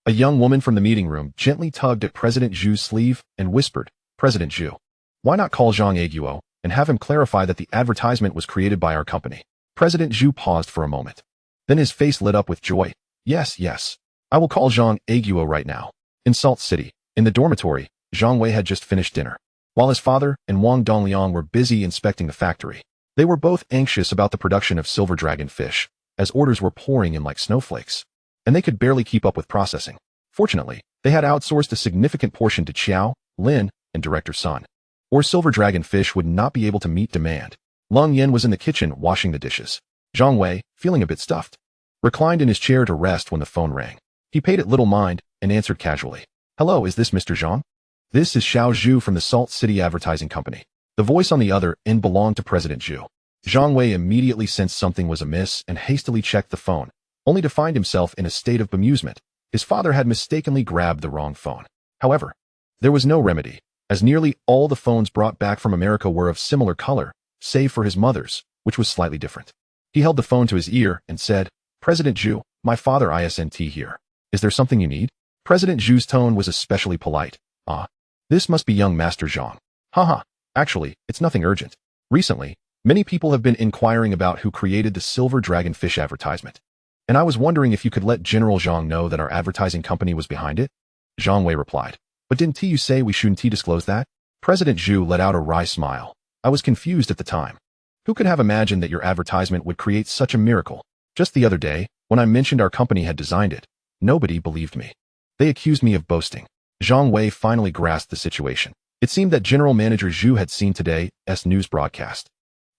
A young woman from the meeting room gently tugged at President Zhu's sleeve and whispered, "President Zhu, why not call Zhang Aiguo and have him clarify that the advertisement was created by our company?" President Zhu paused for a moment. Then his face lit up with joy. "Yes, yes. I will call Zhang Aiguo right now." In Salt City, in the dormitory, Zhang Wei had just finished dinner. While his father and Wang Dongliang were busy inspecting the factory, they were both anxious about the production of silver dragon fish, as orders were pouring in like snowflakes, and they could barely keep up with processing. Fortunately, they had outsourced a significant portion to Qiao, Lin, and Director Sun, or silver dragon fish would not be able to meet demand. Leng Yen was in the kitchen washing the dishes. Zhang Wei, feeling a bit stuffed, reclined in his chair to rest when the phone rang. He paid it little mind and answered casually. "Hello, is this Mr. Zhang?" "This is Xiao Zhu from the Salt City Advertising Company." The voice on the other end belonged to President Zhu. Zhang Wei immediately sensed something was amiss and hastily checked the phone, only to find himself in a state of bemusement. His father had mistakenly grabbed the wrong phone. However, there was no remedy, as nearly all the phones brought back from America were of similar color, save for his mother's, which was slightly different. He held the phone to his ear and said, "President Zhu, my father ISNT here. Is there something you need?" President Zhu's tone was especially polite. "Ah, this must be young Master Zhang. Haha, actually, it's nothing urgent. Recently, many people have been inquiring about who created the silver dragon fish advertisement. And I was wondering if you could let General Zhang know that our advertising company was behind it." Zhang Wei replied, "But didn't you say we shouldn't disclose that?" President Zhu let out a wry smile. "I was confused at the time. Who could have imagined that your advertisement would create such a miracle? Just the other day, when I mentioned our company had designed it, nobody believed me. They accused me of boasting." Zhang Wei finally grasped the situation. It seemed that General Manager Zhu had seen today's news broadcast,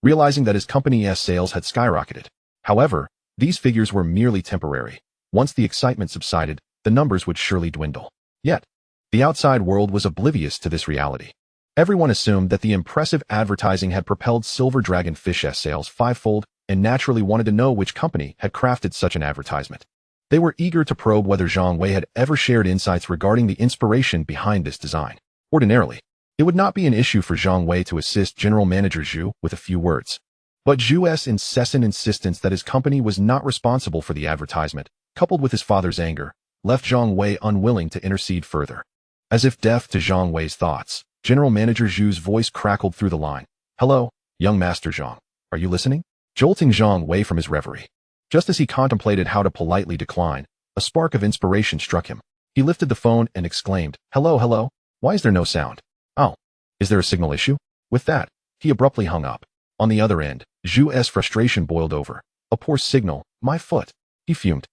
realizing that his company's sales had skyrocketed. However, these figures were merely temporary. Once the excitement subsided, the numbers would surely dwindle. Yet, the outside world was oblivious to this reality. Everyone assumed that the impressive advertising had propelled Silver Dragon Fish's sales fivefold and naturally wanted to know which company had crafted such an advertisement. They were eager to probe whether Zhang Wei had ever shared insights regarding the inspiration behind this design. Ordinarily, it would not be an issue for Zhang Wei to assist General Manager Zhu with a few words. But Zhu's incessant insistence that his company was not responsible for the advertisement, coupled with his father's anger, left Zhang Wei unwilling to intercede further. As if deaf to Zhang Wei's thoughts, General Manager Zhu's voice crackled through the line. "Hello, young Master Zhang. Are you listening?" Jolting Zhang Wei from his reverie. Just as he contemplated how to politely decline, a spark of inspiration struck him. He lifted the phone and exclaimed, "Hello, hello. Why is there no sound? Oh, is there a signal issue?" With that, he abruptly hung up. On the other end, Zhu's frustration boiled over. "A poor signal, my foot," he fumed,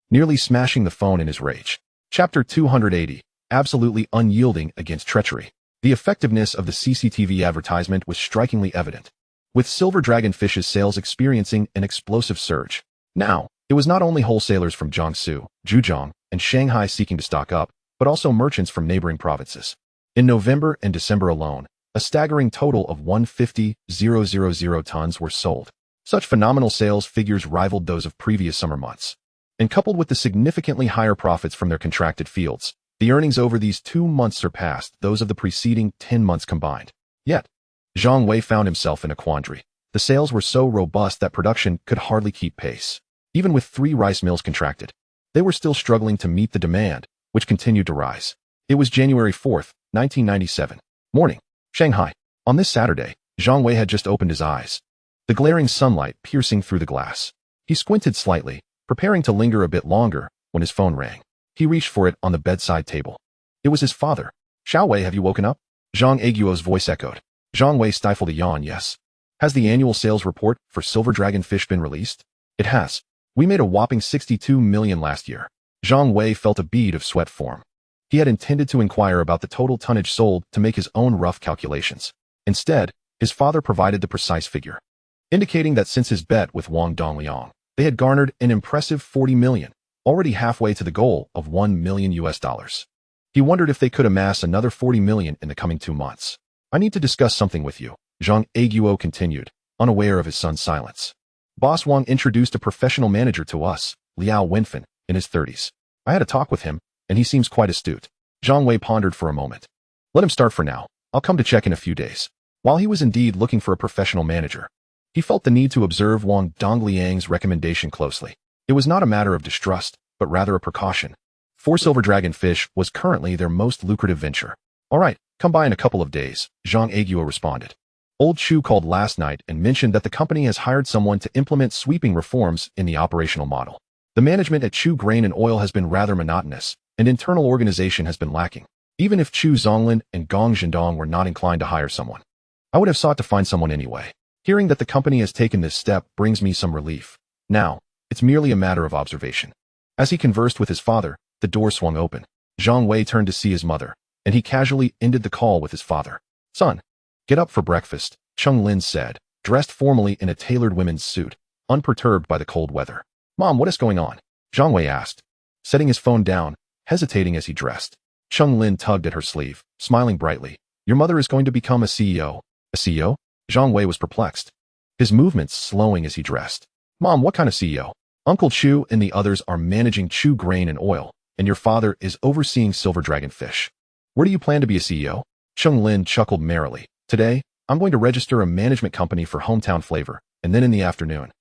nearly smashing the phone in his rage. Chapter 280, absolutely unyielding against treachery. The effectiveness of the CCTV advertisement was strikingly evident, with Silver Dragon Fish's sales experiencing an explosive surge. Now, it was not only wholesalers from Jiangsu, Zhejiang, and Shanghai seeking to stock up, but also merchants from neighboring provinces. In November and December alone, a staggering total of 150,000 tons were sold. Such phenomenal sales figures rivaled those of previous summer months. And coupled with the significantly higher profits from their contracted fields, the earnings over these 2 months surpassed those of the preceding 10 months combined. Yet, Zhang Wei found himself in a quandary. The sales were so robust that production could hardly keep pace. Even with 3 rice mills contracted, they were still struggling to meet the demand, which continued to rise. It was January 4th, 1997. Morning, Shanghai. On this Saturday, Zhang Wei had just opened his eyes, the glaring sunlight piercing through the glass. He squinted slightly, preparing to linger a bit longer, when his phone rang. He reached for it on the bedside table. It was his father. "Xiao Wei, have you woken up?" Zhang Aiguo's voice echoed. Zhang Wei stifled a yawn. "Yes. Has the annual sales report for Silver Dragon Fish been released?" "It has. We made a whopping 62 million last year." Zhang Wei felt a bead of sweat form. He had intended to inquire about the total tonnage sold to make his own rough calculations. Instead, his father provided the precise figure, indicating that since his bet with Wang Dongliang, they had garnered an impressive 40 million, already halfway to the goal of $1 million. He wondered if they could amass another 40 million in the coming 2 months. "I need to discuss something with you," Zhang Aiguo continued, unaware of his son's silence. Boss Wang introduced a professional manager to us, Liao Wenfen, in his 30s. I had a talk with him, and he seems quite astute. Zhang Wei pondered for a moment. Let him start for now. I'll come to check in a few days. While he was indeed looking for a professional manager, he felt the need to observe Wang Dongliang's recommendation closely. It was not a matter of distrust, but rather a precaution. 4 silver dragon fish was currently their most lucrative venture. All right, come by in a couple of days, Zhang Aguo responded. Old Chu called last night and mentioned that the company has hired someone to implement sweeping reforms in the operational model. The management at Chu Grain and Oil has been rather monotonous, and internal organization has been lacking. Even if Chu Zonglin and Gong Zhendong were not inclined to hire someone, I would have sought to find someone anyway. Hearing that the company has taken this step brings me some relief. Now, it's merely a matter of observation. As he conversed with his father, the door swung open. Zhang Wei turned to see his mother, and he casually ended the call with his father. Son, get up for breakfast, Cheng Lin said, dressed formally in a tailored women's suit, unperturbed by the cold weather. Mom, what is going on? Zhang Wei asked, setting his phone down, hesitating as he dressed. Cheng Lin tugged at her sleeve, smiling brightly. Your mother is going to become a CEO. A CEO? Zhang Wei was perplexed, his movements slowing as he dressed. Mom, what kind of CEO? Uncle Chu and the others are managing Chu Grain and Oil, and your father is overseeing Silver Dragon Fish. Where do you plan to be a CEO? Cheng Lin chuckled merrily. Today, I'm going to register a management company for Hometown Flavor, and then in the afternoon,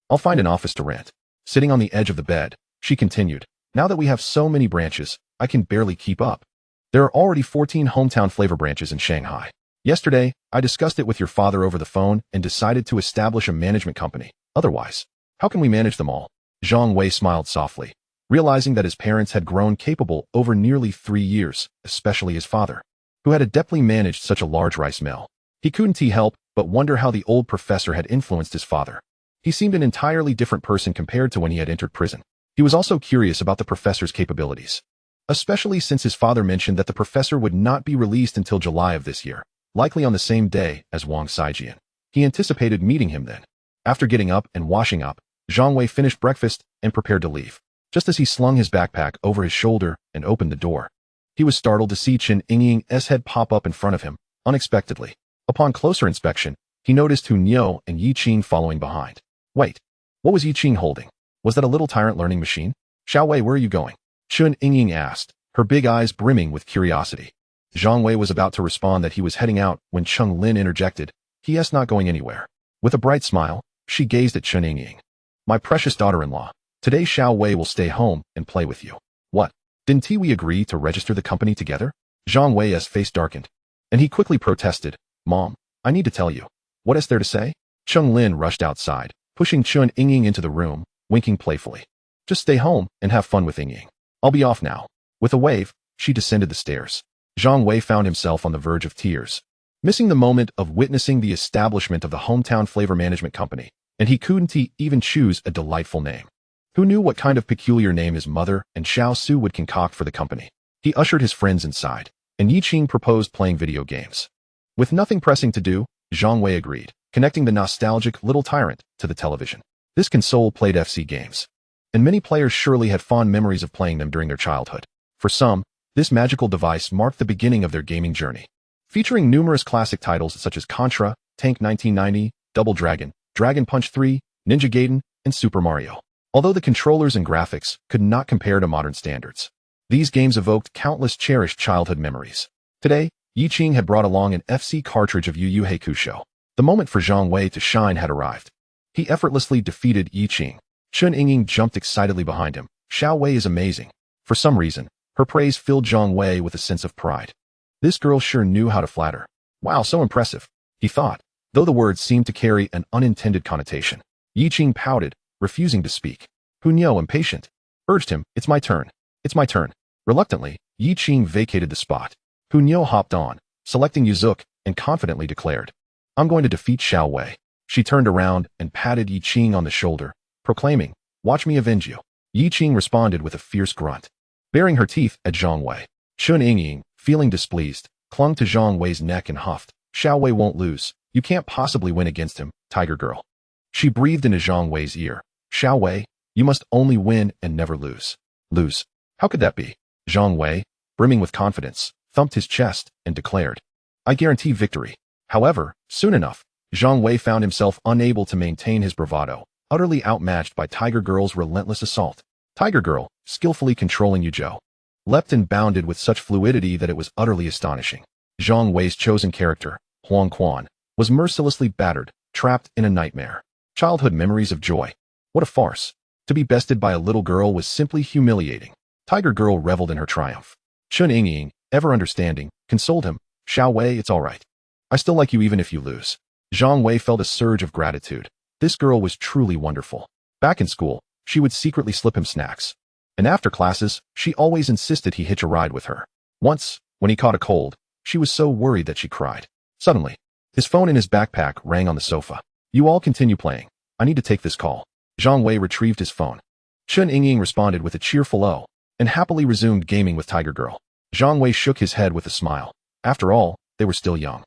I'll find an office to rent. Sitting on the edge of the bed, she continued, now that we have so many branches, I can barely keep up. There are already 14 Hometown Flavor branches in Shanghai. Yesterday, I discussed it with your father over the phone and decided to establish a management company. Otherwise, how can we manage them all? Zhang Wei smiled softly, realizing that his parents had grown capable over nearly 3 years, especially his father, who had adeptly managed such a large rice mill. He couldn't help but wonder how the old professor had influenced his father. He seemed an entirely different person compared to when he had entered prison. He was also curious about the professor's capabilities, especially since his father mentioned that the professor would not be released until July of this year, likely on the same day as Wang Saijian. He anticipated meeting him then. After getting up and washing up, Zhang Wei finished breakfast and prepared to leave. Just as he slung his backpack over his shoulder and opened the door, he was startled to see Chen Yingying's head pop up in front of him, unexpectedly. Upon closer inspection, he noticed Hu Niu and Yi Qing following behind. Wait, what was Yi Qing holding? Was that a little tyrant learning machine? Xiao Wei, where are you going? Chen Yingying asked, her big eyes brimming with curiosity. Zhang Wei was about to respond that he was heading out when Cheng Lin interjected, He not going anywhere. With a bright smile, she gazed at Chen Yingying. My precious daughter-in-law, today Xiao Wei will stay home and play with you. What? Didn't we agree to register the company together? Zhang Wei's face darkened, and he quickly protested, Mom, I need to tell you. What is there to say? Cheng Lin rushed outside, pushing Chen Yingying into the room, winking playfully. Just stay home and have fun with Yingying. I'll be off now. With a wave, she descended the stairs. Zhang Wei found himself on the verge of tears, missing the moment of witnessing the establishment of the Hometown Flavor Management Company, and he couldn't even choose a delightful name. Who knew what kind of peculiar name his mother and Xiao Su would concoct for the company? He ushered his friends inside, and Yi Qing proposed playing video games. With nothing pressing to do, Zhang Wei agreed, connecting the nostalgic little tyrant to the television. This console played FC games, and many players surely had fond memories of playing them during their childhood. For some, this magical device marked the beginning of their gaming journey. Featuring numerous classic titles such as Contra, Tank 1990, Double Dragon, Dragon Punch 3, Ninja Gaiden, and Super Mario. Although the controllers and graphics could not compare to modern standards, these games evoked countless cherished childhood memories. Today, Yi Qing had brought along an FC cartridge of Yu Yu Hakusho. The moment for Zhang Wei to shine had arrived. He effortlessly defeated Yi Qing. Chen Yingying jumped excitedly behind him. Xiao Wei is amazing. For some reason, her praise filled Zhang Wei with a sense of pride. This girl sure knew how to flatter. Wow, so impressive, he thought, though the words seemed to carry an unintended connotation. Yi Qing pouted, refusing to speak. Hu Niu, impatient, urged him, It's my turn. It's my turn. Reluctantly, Yi Qing vacated the spot. Hu Niu hopped on, selecting Yuzuk, and confidently declared, I'm going to defeat Xiao Wei. She turned around and patted Yi Qing on the shoulder, proclaiming, Watch me avenge you. Yi Qing responded with a fierce grunt, baring her teeth at Zhang Wei. Chen Yingying, feeling displeased, clung to Zhang Wei's neck and huffed, Xiao Wei won't lose. You can't possibly win against him, Tiger Girl. She breathed into Zhang Wei's ear. Xiao Wei, you must only win and never lose. Lose? How could that be? Zhang Wei, brimming with confidence, thumped his chest and declared, I guarantee victory. However, soon enough, Zhang Wei found himself unable to maintain his bravado, utterly outmatched by Tiger Girl's relentless assault. Tiger Girl, skillfully controlling Yuzhou, leapt and bounded with such fluidity that it was utterly astonishing. Zhang Wei's chosen character, Huang Quan, was mercilessly battered, trapped in a nightmare. Childhood memories of joy. What a farce. To be bested by a little girl was simply humiliating. Tiger Girl reveled in her triumph. Chun Yingying, ever understanding, consoled him. Xiao Wei, it's all right. I still like you even if you lose. Zhang Wei felt a surge of gratitude. This girl was truly wonderful. Back in school, she would secretly slip him snacks. And after classes, she always insisted he hitch a ride with her. Once, when he caught a cold, she was so worried that she cried. Suddenly, his phone in his backpack rang on the sofa. You all continue playing. I need to take this call. Zhang Wei retrieved his phone. Chun Yingying responded with a cheerful "oh," and happily resumed gaming with Tiger Girl. Zhang Wei shook his head with a smile. After all, they were still young.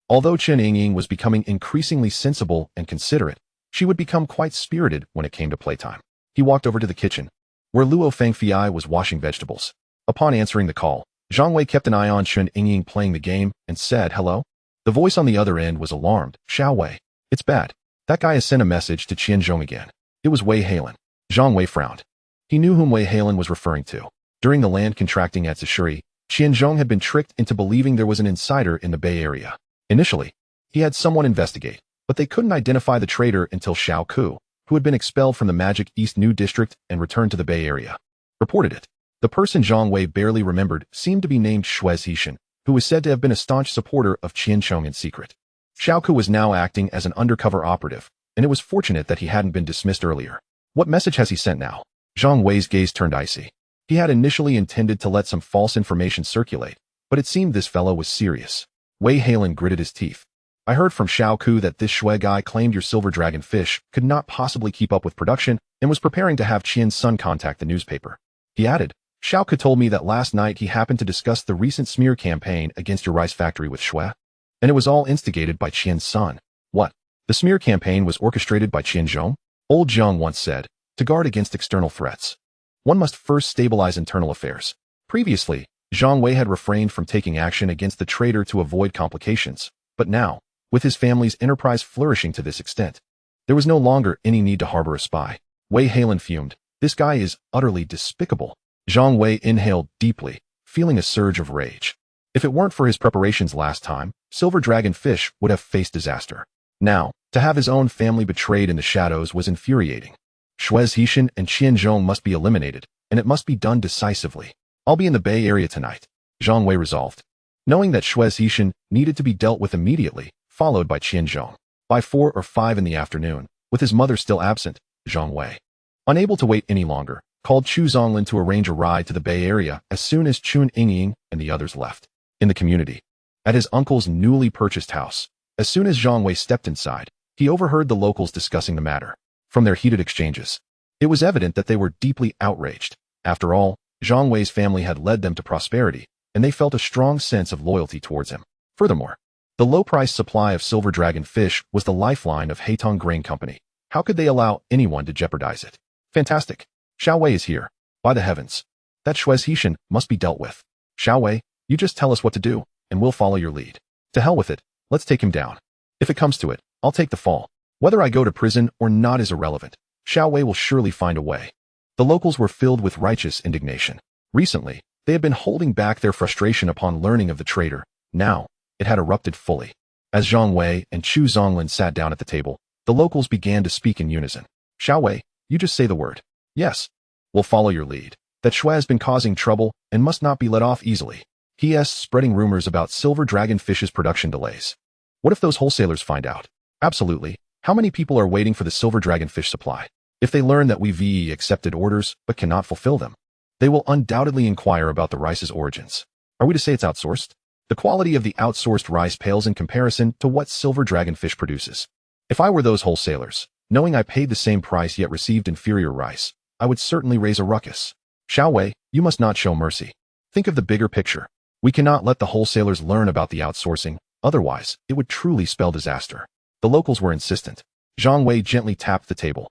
Although Chun Yingying was becoming increasingly sensible and considerate, she would become quite spirited when it came to playtime. He walked over to the kitchen, where Luo Fangfei was washing vegetables. Upon answering the call, Zhang Wei kept an eye on Chun Yingying playing the game and said, "Hello?" The voice on the other end was alarmed. "Xiao Wei, it's bad. That guy has sent a message to Qianzhong again." It was Wei Halen. Zhang Wei frowned. He knew whom Wei Halen was referring to. During the land contracting at Zishuri, Qianzhong had been tricked into believing there was an insider in the Bay Area. Initially, he had someone investigate, but they couldn't identify the traitor until Xiao Ku, who had been expelled from the Magic East New District and returned to the Bay Area, reported it. The person Zhang Wei barely remembered seemed to be named Shui Zishan, who was said to have been a staunch supporter of Qianzhong in secret. Xiao Ku was now acting as an undercover operative, and it was fortunate that he hadn't been dismissed earlier. What message has he sent now? Zhang Wei's gaze turned icy. He had initially intended to let some false information circulate, but it seemed this fellow was serious. Wei Halen gritted his teeth. I heard from Xiao Ku that this Shui guy claimed your silver dragon fish could not possibly keep up with production and was preparing to have Qian's son contact the newspaper. He added, Xiao Ku told me that last night he happened to discuss the recent smear campaign against your rice factory with Shui, and it was all instigated by Qian's son. What? The smear campaign was orchestrated by Qianzhong? Old Zhang once said, to guard against external threats, one must first stabilize internal affairs. Previously, Zhang Wei had refrained from taking action against the traitor to avoid complications, but now, with his family's enterprise flourishing to this extent, there was no longer any need to harbor a spy. Wei Halen fumed. This guy is utterly despicable. Zhang Wei inhaled deeply, feeling a surge of rage. If it weren't for his preparations last time, Silver Dragon Fish would have faced disaster. Now, to have his own family betrayed in the shadows was infuriating. Shui Zishan and Qianzhong must be eliminated, and it must be done decisively. I'll be in the Bay Area tonight, Zhang Wei resolved, knowing that Shui Zishan needed to be dealt with immediately, followed by Qianzhong. By 4 or 5 in the afternoon, with his mother still absent, Zhang Wei, unable to wait any longer, called Chu Zonglin to arrange a ride to the Bay Area as soon as Chun Yingying and the others left. In the community, at his uncle's newly purchased house, as soon as Zhang Wei stepped inside, he overheard the locals discussing the matter. From their heated exchanges, it was evident that they were deeply outraged. After all, Zhang Wei's family had led them to prosperity, and they felt a strong sense of loyalty towards him. Furthermore, the low-priced supply of silver dragon fish was the lifeline of Haitong Grain Company. How could they allow anyone to jeopardize it? Fantastic. Xiao Wei is here. By the heavens. That Shui Zishan must be dealt with. Xiao Wei, you just tell us what to do, and we'll follow your lead. To hell with it, let's take him down. If it comes to it, I'll take the fall. Whether I go to prison or not is irrelevant. Xiao Wei will surely find a way. The locals were filled with righteous indignation. Recently, they had been holding back their frustration upon learning of the traitor. Now, it had erupted fully. As Zhang Wei and Chu Zonglin sat down at the table, the locals began to speak in unison. Xiao Wei, you just say the word. Yes. We'll follow your lead. That Shui has been causing trouble and must not be let off easily. He is spreading rumors about silver dragon fish's production delays. What if those wholesalers find out? Absolutely. How many people are waiting for the silver dragon fish supply? If they learn that we've accepted orders but cannot fulfill them, they will undoubtedly inquire about the rice's origins. Are we to say it's outsourced? The quality of the outsourced rice pales in comparison to what silver dragon fish produces. If I were those wholesalers, knowing I paid the same price yet received inferior rice, I would certainly raise a ruckus. Xiao Wei, you must not show mercy. Think of the bigger picture. We cannot let the wholesalers learn about the outsourcing, otherwise, it would truly spell disaster. The locals were insistent. Zhang Wei gently tapped the table,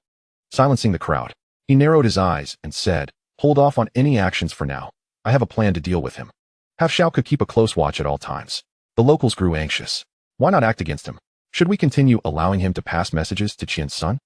silencing the crowd. He narrowed his eyes and said, hold off on any actions for now. I have a plan to deal with him. Have Xiao Ke keep a close watch at all times. The locals grew anxious. Why not act against him? Should we continue allowing him to pass messages to Qian's son?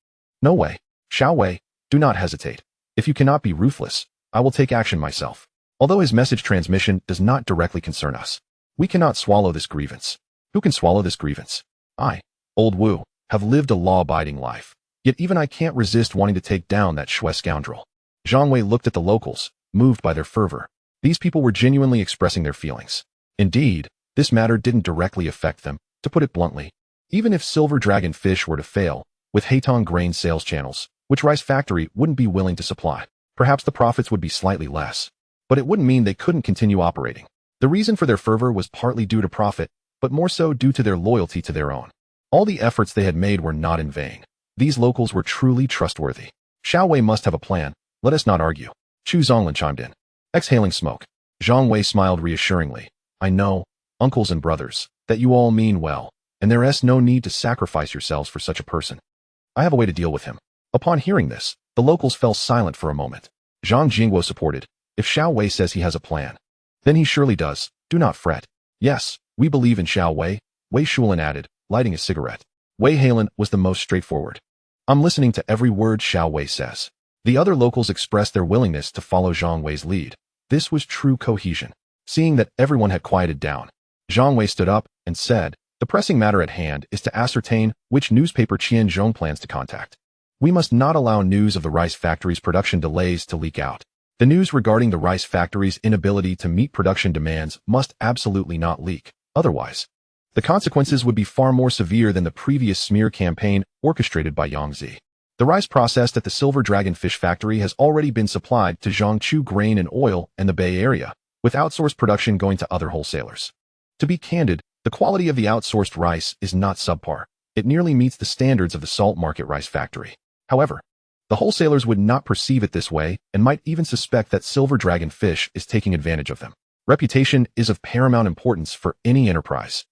No way. Zhang Wei, do not hesitate. If you cannot be ruthless, I will take action myself. Although his message transmission does not directly concern us, we cannot swallow this grievance. Who can swallow this grievance? I, old Wu, have lived a law-abiding life. Yet even I can't resist wanting to take down that Shui scoundrel. Zhang Wei looked at the locals, moved by their fervor. These people were genuinely expressing their feelings. Indeed, this matter didn't directly affect them, to put it bluntly. Even if Silver Dragon Fish were to fail, with Haitong grain sales channels, which rice factory wouldn't be willing to supply, perhaps the profits would be slightly less. But it wouldn't mean they couldn't continue operating. The reason for their fervor was partly due to profit, but more so due to their loyalty to their own. All the efforts they had made were not in vain. These locals were truly trustworthy. Zhang Wei must have a plan. Let us not argue. Chu Zonglin chimed in, exhaling smoke. Zhang Wei smiled reassuringly. I know, uncles and brothers, that you all mean well, and there is no need to sacrifice yourselves for such a person. I have a way to deal with him. Upon hearing this, the locals fell silent for a moment. Zhang Jingguo supported. If Zhang Wei says he has a plan, then he surely does. Do not fret. Yes, we believe in Zhang Wei, Wei Shulin added, lighting a cigarette. Wei Halen was the most straightforward. I'm listening to every word Zhang Wei says. The other locals expressed their willingness to follow Zhang Wei's lead. This was true cohesion. Seeing that everyone had quieted down, Zhang Wei stood up and said, the pressing matter at hand is to ascertain which newspaper Qian Zhong plans to contact. We must not allow news of the rice factory's production delays to leak out. The news regarding the rice factory's inability to meet production demands must absolutely not leak. Otherwise, the consequences would be far more severe than the previous smear campaign orchestrated by Yang Zi. The rice processed at the Silver Dragon Fish Factory has already been supplied to Zhangchu Grain and Oil and the Bay Area, with outsourced production going to other wholesalers. To be candid, the quality of the outsourced rice is not subpar. It nearly meets the standards of the salt market rice factory. However, the wholesalers would not perceive it this way and might even suspect that Silver Dragon Fish is taking advantage of them. Reputation is of paramount importance for any enterprise.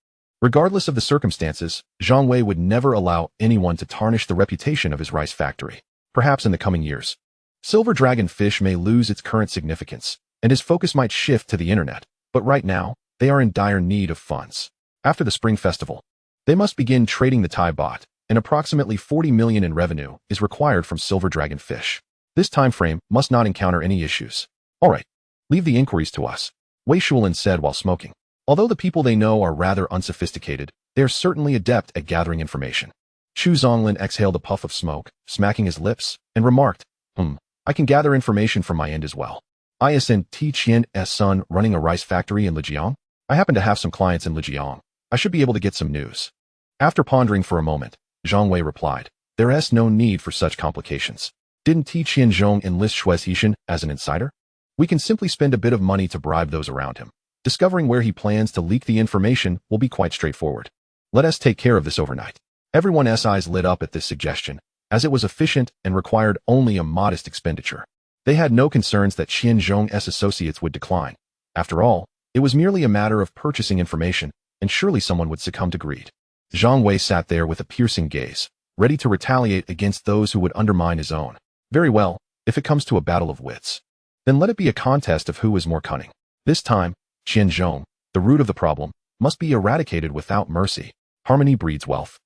Regardless of the circumstances, Zhang Wei would never allow anyone to tarnish the reputation of his rice factory. Perhaps in the coming years, Silver Dragon Fish may lose its current significance, and his focus might shift to the internet. But right now, they are in dire need of funds. After the Spring Festival, they must begin trading the Thai baht, and approximately 40 million in revenue is required from Silver Dragon Fish. This time frame must not encounter any issues. All right, leave the inquiries to us, Wei Shulin said while smoking. Although the people they know are rather unsophisticated, they are certainly adept at gathering information. Chu Zonglin exhaled a puff of smoke, smacking his lips, and remarked, I can gather information from my end as well. ISN T Qian S son running a rice factory in Lijiang? I happen to have some clients in Lijiang. I should be able to get some news. After pondering for a moment, Zhang Wei replied, there is no need for such complications. Didn't T Qianzhong enlist Shui Xishan as an insider? We can simply spend a bit of money to bribe those around him. Discovering where he plans to leak the information will be quite straightforward. Let us take care of this overnight. Everyone's eyes lit up at this suggestion, as it was efficient and required only a modest expenditure. They had no concerns that Qianzhong's associates would decline. After all, it was merely a matter of purchasing information, and surely someone would succumb to greed. Zhang Wei sat there with a piercing gaze, ready to retaliate against those who would undermine his own. Very well, if it comes to a battle of wits, then let it be a contest of who is more cunning. This time, Qianzhong, the root of the problem, must be eradicated without mercy. Harmony breeds wealth.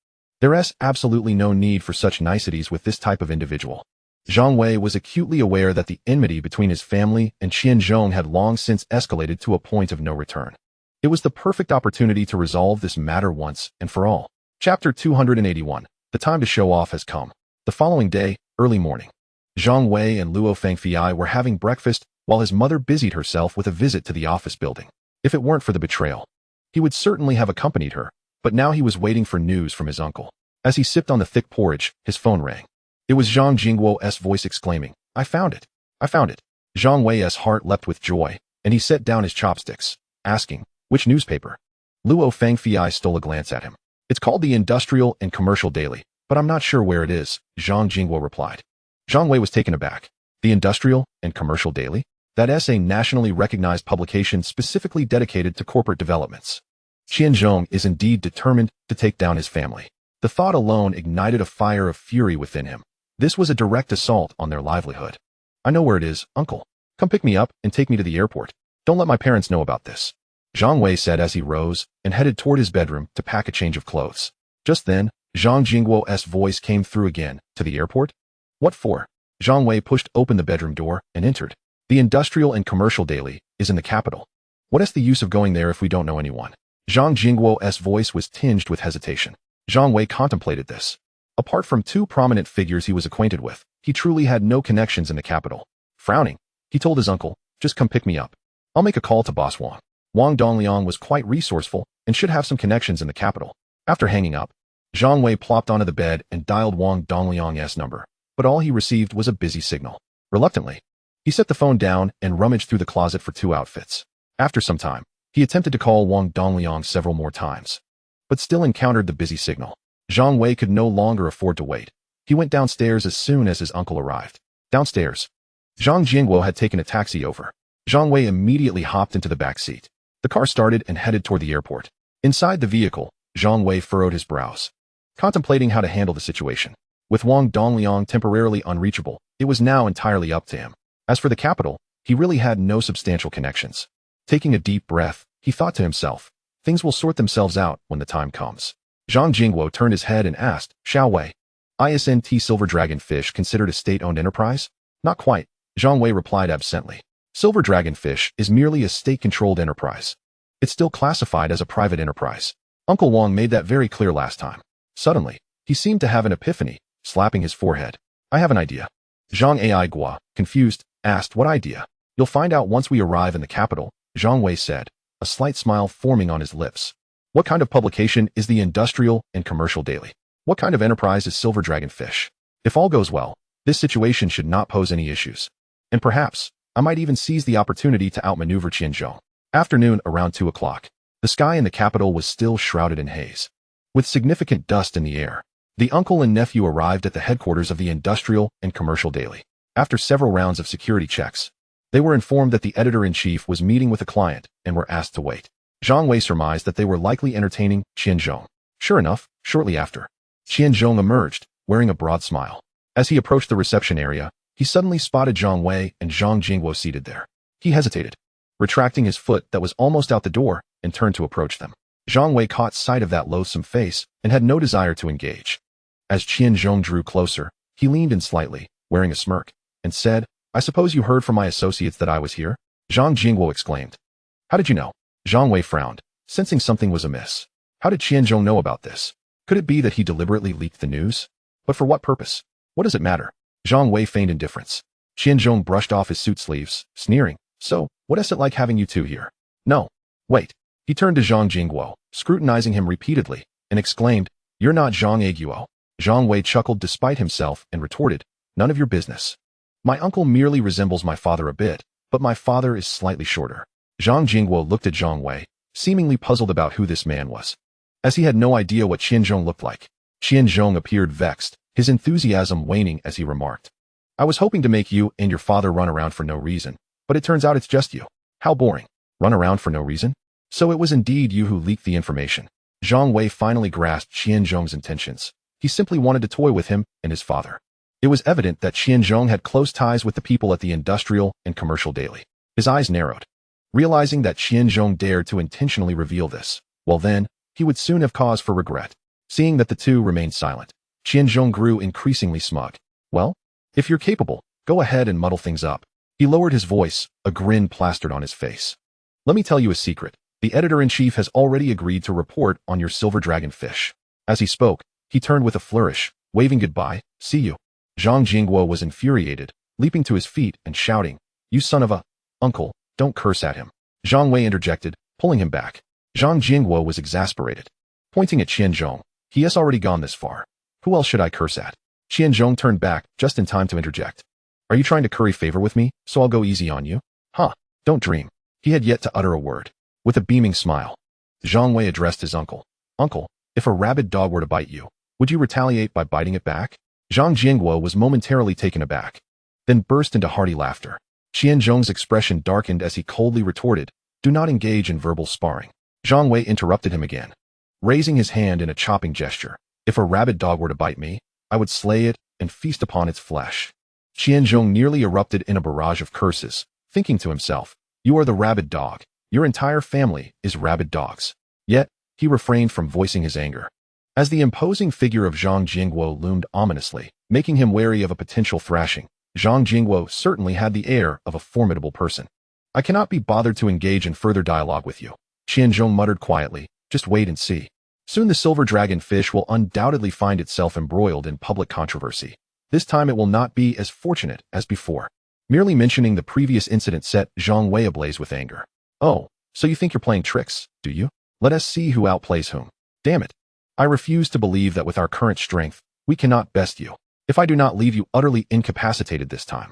There is absolutely no need for such niceties with this type of individual. Zhang Wei was acutely aware that the enmity between his family and Qianzhong had long since escalated to a point of no return. It was the perfect opportunity to resolve this matter once and for all. Chapter 281. The time to show off has come. The following day, early morning, Zhang Wei and Luo Fangfei were having breakfast while his mother busied herself with a visit to the office building. If it weren't for the betrayal, he would certainly have accompanied her, but now he was waiting for news from his uncle. As he sipped on the thick porridge, his phone rang. It was Zhang Jingguo's voice exclaiming, I found it. I found it. Zhang Wei's heart leapt with joy, and he set down his chopsticks, asking, which newspaper? Luo Fangfei stole a glance at him. It's called the Industrial and Commercial Daily, but I'm not sure where it is, Zhang Jingguo replied. Zhang Wei was taken aback. The Industrial and Commercial Daily? That is a nationally recognized publication specifically dedicated to corporate developments. Qianzhong is indeed determined to take down his family. The thought alone ignited a fire of fury within him. This was a direct assault on their livelihood. I know where it is, uncle. Come pick me up and take me to the airport. Don't let my parents know about this, Zhang Wei said as he rose and headed toward his bedroom to pack a change of clothes. Just then, Zhang Jingguo's voice came through again. To the airport? What for? Zhang Wei pushed open the bedroom door and entered. The industrial and commercial daily is in the capital. What is the use of going there if we don't know anyone? Zhang Jingguo's voice was tinged with hesitation. Zhang Wei contemplated this. Apart from two prominent figures he was acquainted with, he truly had no connections in the capital. Frowning, he told his uncle, just come pick me up. I'll make a call to Boss Wang. Wang Dongliang was quite resourceful and should have some connections in the capital. After hanging up, Zhang Wei plopped onto the bed and dialed Wang Dongliang's number, but all he received was a busy signal. Reluctantly, he set the phone down and rummaged through the closet for 2 outfits. After some time, he attempted to call Wang Dongliang several more times, but still encountered the busy signal. Zhang Wei could no longer afford to wait. He went downstairs as soon as his uncle arrived. Downstairs, Zhang Jingguo had taken a taxi over. Zhang Wei immediately hopped into the back seat. The car started and headed toward the airport. Inside the vehicle, Zhang Wei furrowed his brows, contemplating how to handle the situation. With Wang Dongliang temporarily unreachable, it was now entirely up to him. As for the capital, he really had no substantial connections. Taking a deep breath, he thought to himself, things will sort themselves out when the time comes. Zhang Jingguo turned his head and asked, Xiao Wei, isn't Silver Dragon Fish considered a state-owned enterprise? Not quite, Zhang Wei replied absently. Silver Dragon Fish is merely a state-controlled enterprise. It's still classified as a private enterprise. Uncle Wang made that very clear last time. Suddenly, he seemed to have an epiphany, slapping his forehead. I have an idea. Zhang Ai Gua, confused, asked what idea? You'll find out once we arrive in the capital, Zhang Wei said, a slight smile forming on his lips. What kind of publication is the Industrial and Commercial Daily? What kind of enterprise is Silver Dragon Fish? If all goes well, this situation should not pose any issues. And perhaps, I might even seize the opportunity to outmaneuver Qianzhong. Afternoon around 2 o'clock. The sky in the capital was still shrouded in haze, with significant dust in the air. The uncle and nephew arrived at the headquarters of the Industrial and Commercial Daily. After several rounds of security checks, they were informed that the editor-in-chief was meeting with a client and were asked to wait. Zhang Wei surmised that they were likely entertaining Qianzhong. Sure enough, shortly after, Qianzhong emerged, wearing a broad smile. As he approached the reception area, he suddenly spotted Zhang Wei and Zhang Jingguo seated there. He hesitated, retracting his foot that was almost out the door, and turned to approach them. Zhang Wei caught sight of that loathsome face and had no desire to engage. As Qianzhong drew closer, he leaned in slightly, wearing a smirk, and said, I suppose you heard from my associates that I was here? Zhang Jingguo exclaimed. How did you know? Zhang Wei frowned, sensing something was amiss. How did Qianzhong know about this? Could it be that he deliberately leaked the news? But for what purpose? What does it matter? Zhang Wei feigned indifference. Qianzhong brushed off his suit sleeves, sneering. So, what is it like having you two here? No. Wait. He turned to Zhang Jingguo, scrutinizing him repeatedly, and exclaimed, You're not Zhang Aiguo. Zhang Wei chuckled despite himself and retorted, None of your business. My uncle merely resembles my father a bit, but my father is slightly shorter. Zhang Jingguo looked at Zhang Wei, seemingly puzzled about who this man was, as he had no idea what Qianzhong looked like. Qianzhong appeared vexed, his enthusiasm waning as he remarked, I was hoping to make you and your father run around for no reason, but it turns out it's just you. How boring. Run around for no reason? So it was indeed you who leaked the information. Zhang Wei finally grasped Qianzhong's intentions. He simply wanted to toy with him and his father. It was evident that Qianzhong had close ties with the people at the Industrial and Commercial Daily. His eyes narrowed, realizing that Qianzhong dared to intentionally reveal this. Well then, he would soon have cause for regret. Seeing that the two remained silent, Qianzhong grew increasingly smug. Well, if you're capable, go ahead and muddle things up. He lowered his voice, a grin plastered on his face. Let me tell you a secret. The editor-in-chief has already agreed to report on your Silver Dragon Fish. As he spoke, he turned with a flourish, waving goodbye. See you. Zhang Jingguo was infuriated, leaping to his feet and shouting, You son of a... Uncle, don't curse at him. Zhang Wei interjected, pulling him back. Zhang Jingguo was exasperated. Pointing at Qianzhong, he has already gone this far. Who else should I curse at? Qianzhong turned back, just in time to interject. Are you trying to curry favor with me, so I'll go easy on you? Huh, don't dream. He had yet to utter a word. With a beaming smile, Zhang Wei addressed his uncle. Uncle, if a rabid dog were to bite you, would you retaliate by biting it back? Zhang Jingguo was momentarily taken aback, then burst into hearty laughter. Qianzhong's expression darkened as he coldly retorted, Do not engage in verbal sparring. Zhang Wei interrupted him again, raising his hand in a chopping gesture. If a rabid dog were to bite me, I would slay it and feast upon its flesh. Qianzhong nearly erupted in a barrage of curses, thinking to himself, You are the rabid dog. Your entire family is rabid dogs. Yet, he refrained from voicing his anger. As the imposing figure of Zhang Jingguo loomed ominously, making him wary of a potential thrashing, Zhang Jingguo certainly had the air of a formidable person. I cannot be bothered to engage in further dialogue with you, Qianzhong muttered quietly. Just wait and see. Soon the silver dragon fish will undoubtedly find itself embroiled in public controversy. This time it will not be as fortunate as before. Merely mentioning the previous incident set Zhang Wei ablaze with anger. Oh, so you think you're playing tricks, do you? Let us see who outplays whom. Damn it. I refuse to believe that with our current strength, we cannot best you. If I do not leave you utterly incapacitated this time,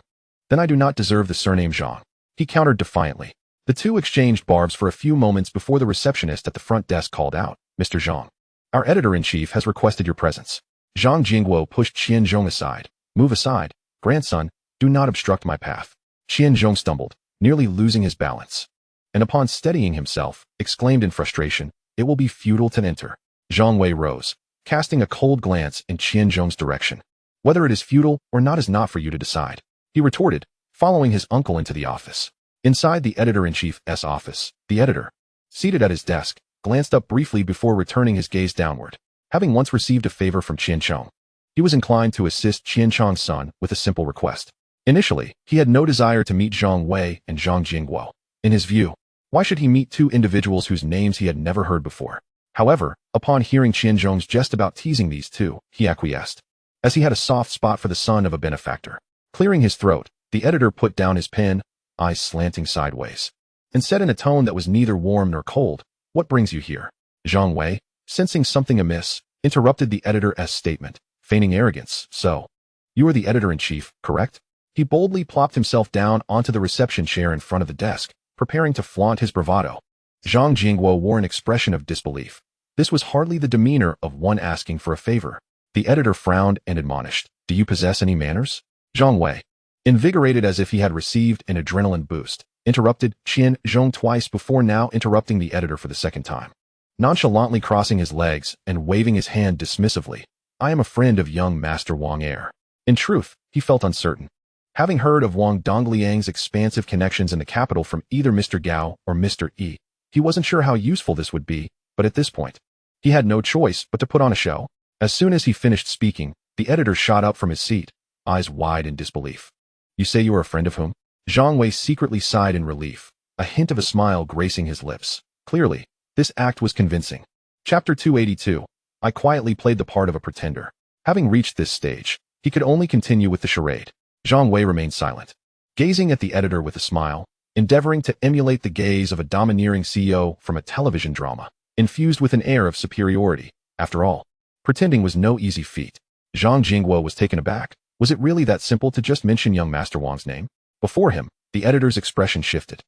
then I do not deserve the surname Zhang. He countered defiantly. The two exchanged barbs for a few moments before the receptionist at the front desk called out, Mr. Zhang. Our editor-in-chief has requested your presence. Zhang Jingguo pushed Qianzhong aside. Move aside, grandson, do not obstruct my path. Qianzhong stumbled, nearly losing his balance. And upon steadying himself, exclaimed in frustration, it will be futile to enter. Zhang Wei rose, casting a cold glance in Qianzhong's direction. Whether it is futile or not is not for you to decide, he retorted, following his uncle into the office. Inside the editor-in-chief's office, the editor, seated at his desk, glanced up briefly before returning his gaze downward. Having once received a favor from Qianzhong, he was inclined to assist Qianzhong's son with a simple request. Initially, he had no desire to meet Zhang Wei and Zhang Jingguo. In his view, why should he meet two individuals whose names he had never heard before? However, upon hearing Qianzhong's jest about teasing these two, he acquiesced, as he had a soft spot for the son of a benefactor. Clearing his throat, the editor put down his pen, eyes slanting sideways, and said in a tone that was neither warm nor cold, "What brings you here?" Zhang Wei, sensing something amiss, interrupted the editor's statement, feigning arrogance. So, you are the editor-in-chief, correct? He boldly plopped himself down onto the reception chair in front of the desk, preparing to flaunt his bravado. Zhang Jingguo wore an expression of disbelief. This was hardly the demeanor of one asking for a favor. The editor frowned and admonished, "Do you possess any manners?" Zhang Wei, invigorated as if he had received an adrenaline boost, interrupted Qianzhong twice before now interrupting the editor for the second time. Nonchalantly crossing his legs and waving his hand dismissively, "I am a friend of young Master Wang Heir." In truth, he felt uncertain. Having heard of Wang Dongliang's expansive connections in the capital from either Mr. Gao or Mr. Yi, he wasn't sure how useful this would be, but at this point, he had no choice but to put on a show. As soon as he finished speaking, the editor shot up from his seat, eyes wide in disbelief. "You say you are a friend of whom?" Zhang Wei secretly sighed in relief, a hint of a smile gracing his lips. Clearly, this act was convincing. Chapter 282. I quietly played the part of a pretender. Having reached this stage, he could only continue with the charade. Zhang Wei remained silent, gazing at the editor with a smile, endeavoring to emulate the gaze of a domineering CEO from a television drama, infused with an air of superiority. After all, pretending was no easy feat. Zhang Jingguo was taken aback. Was it really that simple to just mention young Master Wang's name? Before him, the editor's expression shifted.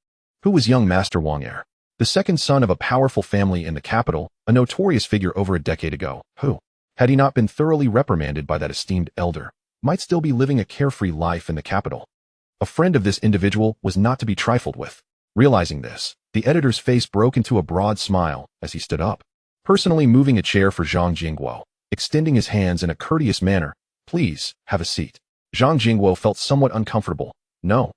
Who was young Master Wang Heir? The second son of a powerful family in the capital, a notorious figure over a decade ago, who, had he not been thoroughly reprimanded by that esteemed elder, might still be living a carefree life in the capital. A friend of this individual was not to be trifled with. Realizing this, the editor's face broke into a broad smile as he stood up, personally moving a chair for Zhang Jingguo, extending his hands in a courteous manner. "Please, have a seat." Zhang Jingguo felt somewhat uncomfortable. No,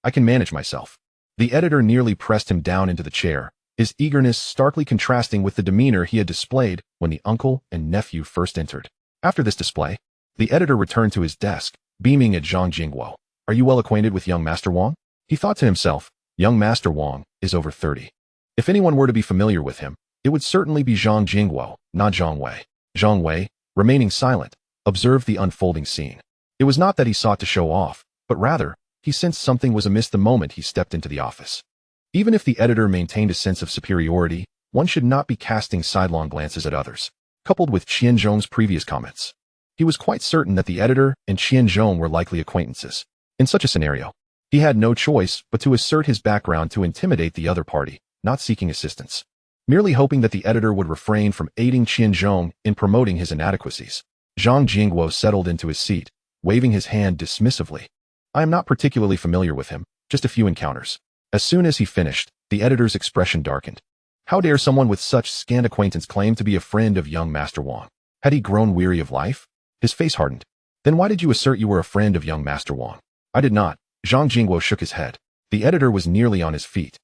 I can manage myself." The editor nearly pressed him down into the chair, his eagerness starkly contrasting with the demeanor he had displayed when the uncle and nephew first entered. After this display, the editor returned to his desk, beaming at Zhang Jingguo. "Are you well acquainted with young Master Wang?" He thought to himself, young Master Wang is over 30. If anyone were to be familiar with him, it would certainly be Zhang Jingguo, not Zhang Wei. Zhang Wei, remaining silent, observed the unfolding scene. It was not that he sought to show off, but rather, he sensed something was amiss the moment he stepped into the office. Even if the editor maintained a sense of superiority, one should not be casting sidelong glances at others. Coupled with Qianzhong's previous comments, he was quite certain that the editor and Qianzhong were likely acquaintances. In such a scenario, he had no choice but to assert his background to intimidate the other party, not seeking assistance, merely hoping that the editor would refrain from aiding Qianzhong in promoting his inadequacies. Zhang Jingguo settled into his seat, waving his hand dismissively. "I am not particularly familiar with him, just a few encounters." As soon as he finished, the editor's expression darkened. How dare someone with such scant acquaintance claim to be a friend of young Master Wang? Had he grown weary of life? His face hardened. "Then why did you assert you were a friend of young Master Wang?" "I did not." Zhang Jingguo shook his head. The editor was nearly on his feet,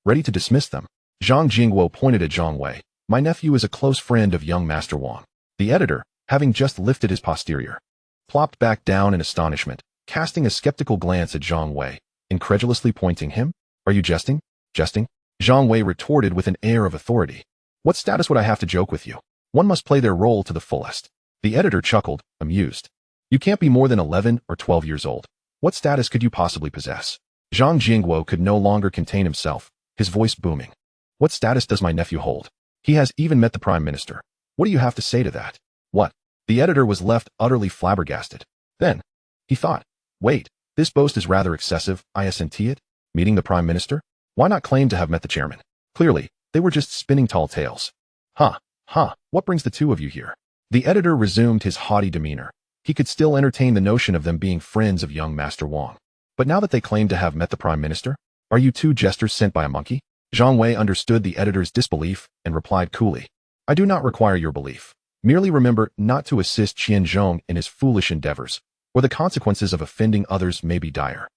ready to dismiss them. Zhang Jingguo pointed at Zhang Wei. My nephew is a close friend of young Master Wang. The editor, having just lifted his posterior, plopped back down in astonishment, casting a skeptical glance at Zhang Wei, incredulously pointing him. Are you jesting? Jesting? Zhang Wei retorted with an air of authority. What status would I have to joke with you? One must play their role to the fullest. The editor chuckled, amused. You can't be more than 11 or 12 years old. What status could you possibly possess? Zhang Jingguo could no longer contain himself, his voice booming. What status does my nephew hold? He has even met the Prime Minister. What do you have to say to that? What? The editor was left utterly flabbergasted. Then, he thought, wait, this boast is rather excessive, isn't it? Meeting the Prime Minister? Why not claim to have met the chairman? Clearly, they were just spinning tall tales. What brings the two of you here? The editor resumed his haughty demeanor. He could still entertain the notion of them being friends of young Master Wang. But now that they claim to have met the Prime Minister, are you two jesters sent by a monkey? Zhang Wei understood the editor's disbelief and replied coolly. I do not require your belief. Merely remember not to assist Qianzhong in his foolish endeavors, or the consequences of offending others may be dire.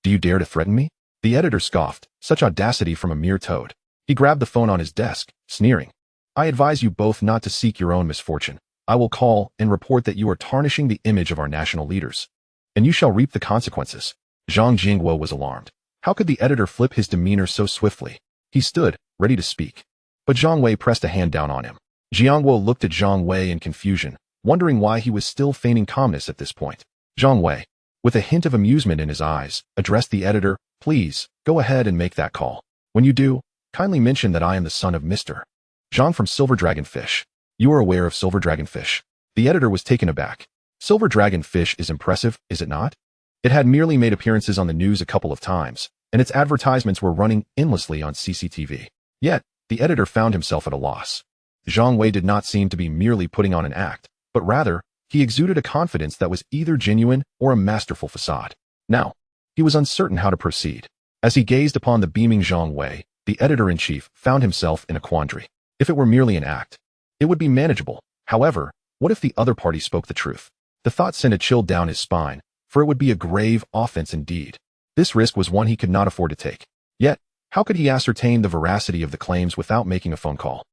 Do you dare to threaten me? The editor scoffed, such audacity from a mere toad. He grabbed the phone on his desk, sneering. I advise you both not to seek your own misfortune. I will call and report that you are tarnishing the image of our national leaders, and you shall reap the consequences. Zhang Jingguo was alarmed. How could the editor flip his demeanor so swiftly? He stood, ready to speak. But Zhang Wei pressed a hand down on him. Jiangguo looked at Zhang Wei in confusion, wondering why he was still feigning calmness at this point. Zhang Wei, with a hint of amusement in his eyes, addressed the editor. Please, go ahead and make that call. When you do, kindly mention that I am the son of Mr. Zhang from Silver Dragonfish. You are aware of Silver Dragonfish? The editor was taken aback. Silver Dragonfish is impressive, is it not? It had merely made appearances on the news a couple of times, and its advertisements were running endlessly on CCTV. Yet, the editor found himself at a loss. Zhang Wei did not seem to be merely putting on an act, but rather, he exuded a confidence that was either genuine or a masterful facade. Now, he was uncertain how to proceed. As he gazed upon the beaming Zhang Wei, the editor-in-chief found himself in a quandary. If it were merely an act, it would be manageable. However, what if the other party spoke the truth? The thought sent a chill down his spine, for it would be a grave offense indeed. This risk was one he could not afford to take. Yet, how could he ascertain the veracity of the claims without making a phone call?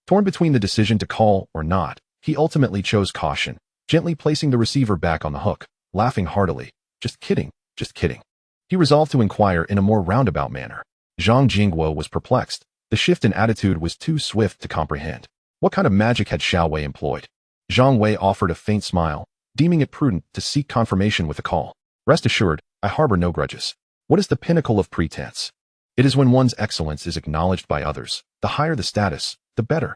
Torn between the decision to call or not, he ultimately chose caution, gently placing the receiver back on the hook, laughing heartily. Just kidding, just kidding. He resolved to inquire in a more roundabout manner. Zhang Jingguo was perplexed. The shift in attitude was too swift to comprehend. What kind of magic had Xiao Wei employed? Zhang Wei offered a faint smile, deeming it prudent to seek confirmation with a call. Rest assured, I harbor no grudges. What is the pinnacle of pretense? It is when one's excellence is acknowledged by others. The higher the status, the better.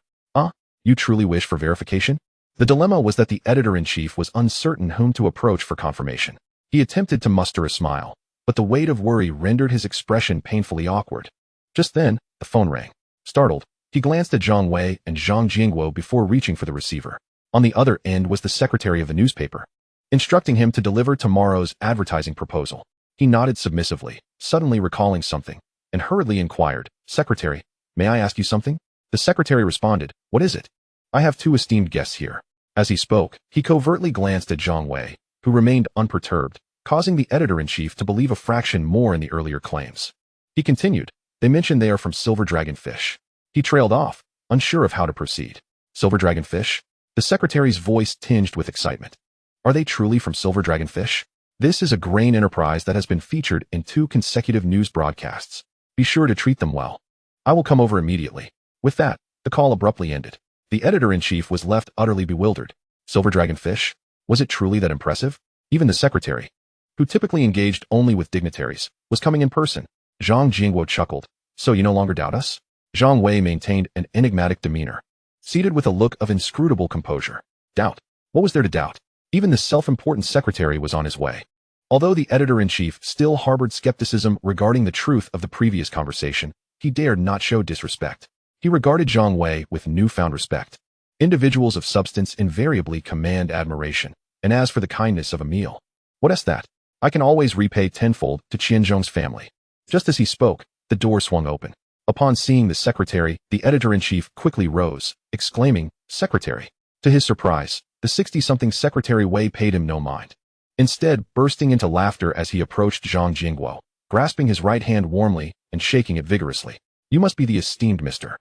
You truly wish for verification? The dilemma was that the editor-in-chief was uncertain whom to approach for confirmation. He attempted to muster a smile, but the weight of worry rendered his expression painfully awkward. Just then, the phone rang. Startled, he glanced at Zhang Wei and Zhang Jingguo before reaching for the receiver. On the other end was the secretary of the newspaper, instructing him to deliver tomorrow's advertising proposal. He nodded submissively, suddenly recalling something, and hurriedly inquired, Secretary, may I ask you something? The secretary responded, What is it? I have two esteemed guests here. As he spoke, he covertly glanced at Zhang Wei, who remained unperturbed, causing the editor-in-chief to believe a fraction more in the earlier claims. He continued, They mention they are from Silver Dragonfish. He trailed off, unsure of how to proceed. Silver Dragonfish? The secretary's voice tinged with excitement. Are they truly from Silver Dragonfish? This is a grain enterprise that has been featured in 2 consecutive news broadcasts. Be sure to treat them well. I will come over immediately. With that, the call abruptly ended. The editor-in-chief was left utterly bewildered. Silver Dragonfish? Was it truly that impressive? Even the secretary, who typically engaged only with dignitaries, was coming in person. Zhang Jingguo chuckled. So you no longer doubt us? Zhang Wei maintained an enigmatic demeanor, seated with a look of inscrutable composure. Doubt? What was there to doubt? Even the self-important secretary was on his way. Although the editor-in-chief still harbored skepticism regarding the truth of the previous conversation, he dared not show disrespect. He regarded Zhang Wei with newfound respect. Individuals of substance invariably command admiration, and as for the kindness of a meal, what is that? I can always repay tenfold to Qianzhong's family. Just as he spoke, the door swung open. Upon seeing the secretary, the editor-in-chief quickly rose, exclaiming, Secretary. To his surprise, the 60-something Secretary Wei paid him no mind. Instead, bursting into laughter as he approached Zhang Jingguo, grasping his right hand warmly and shaking it vigorously. You must be the esteemed Mr.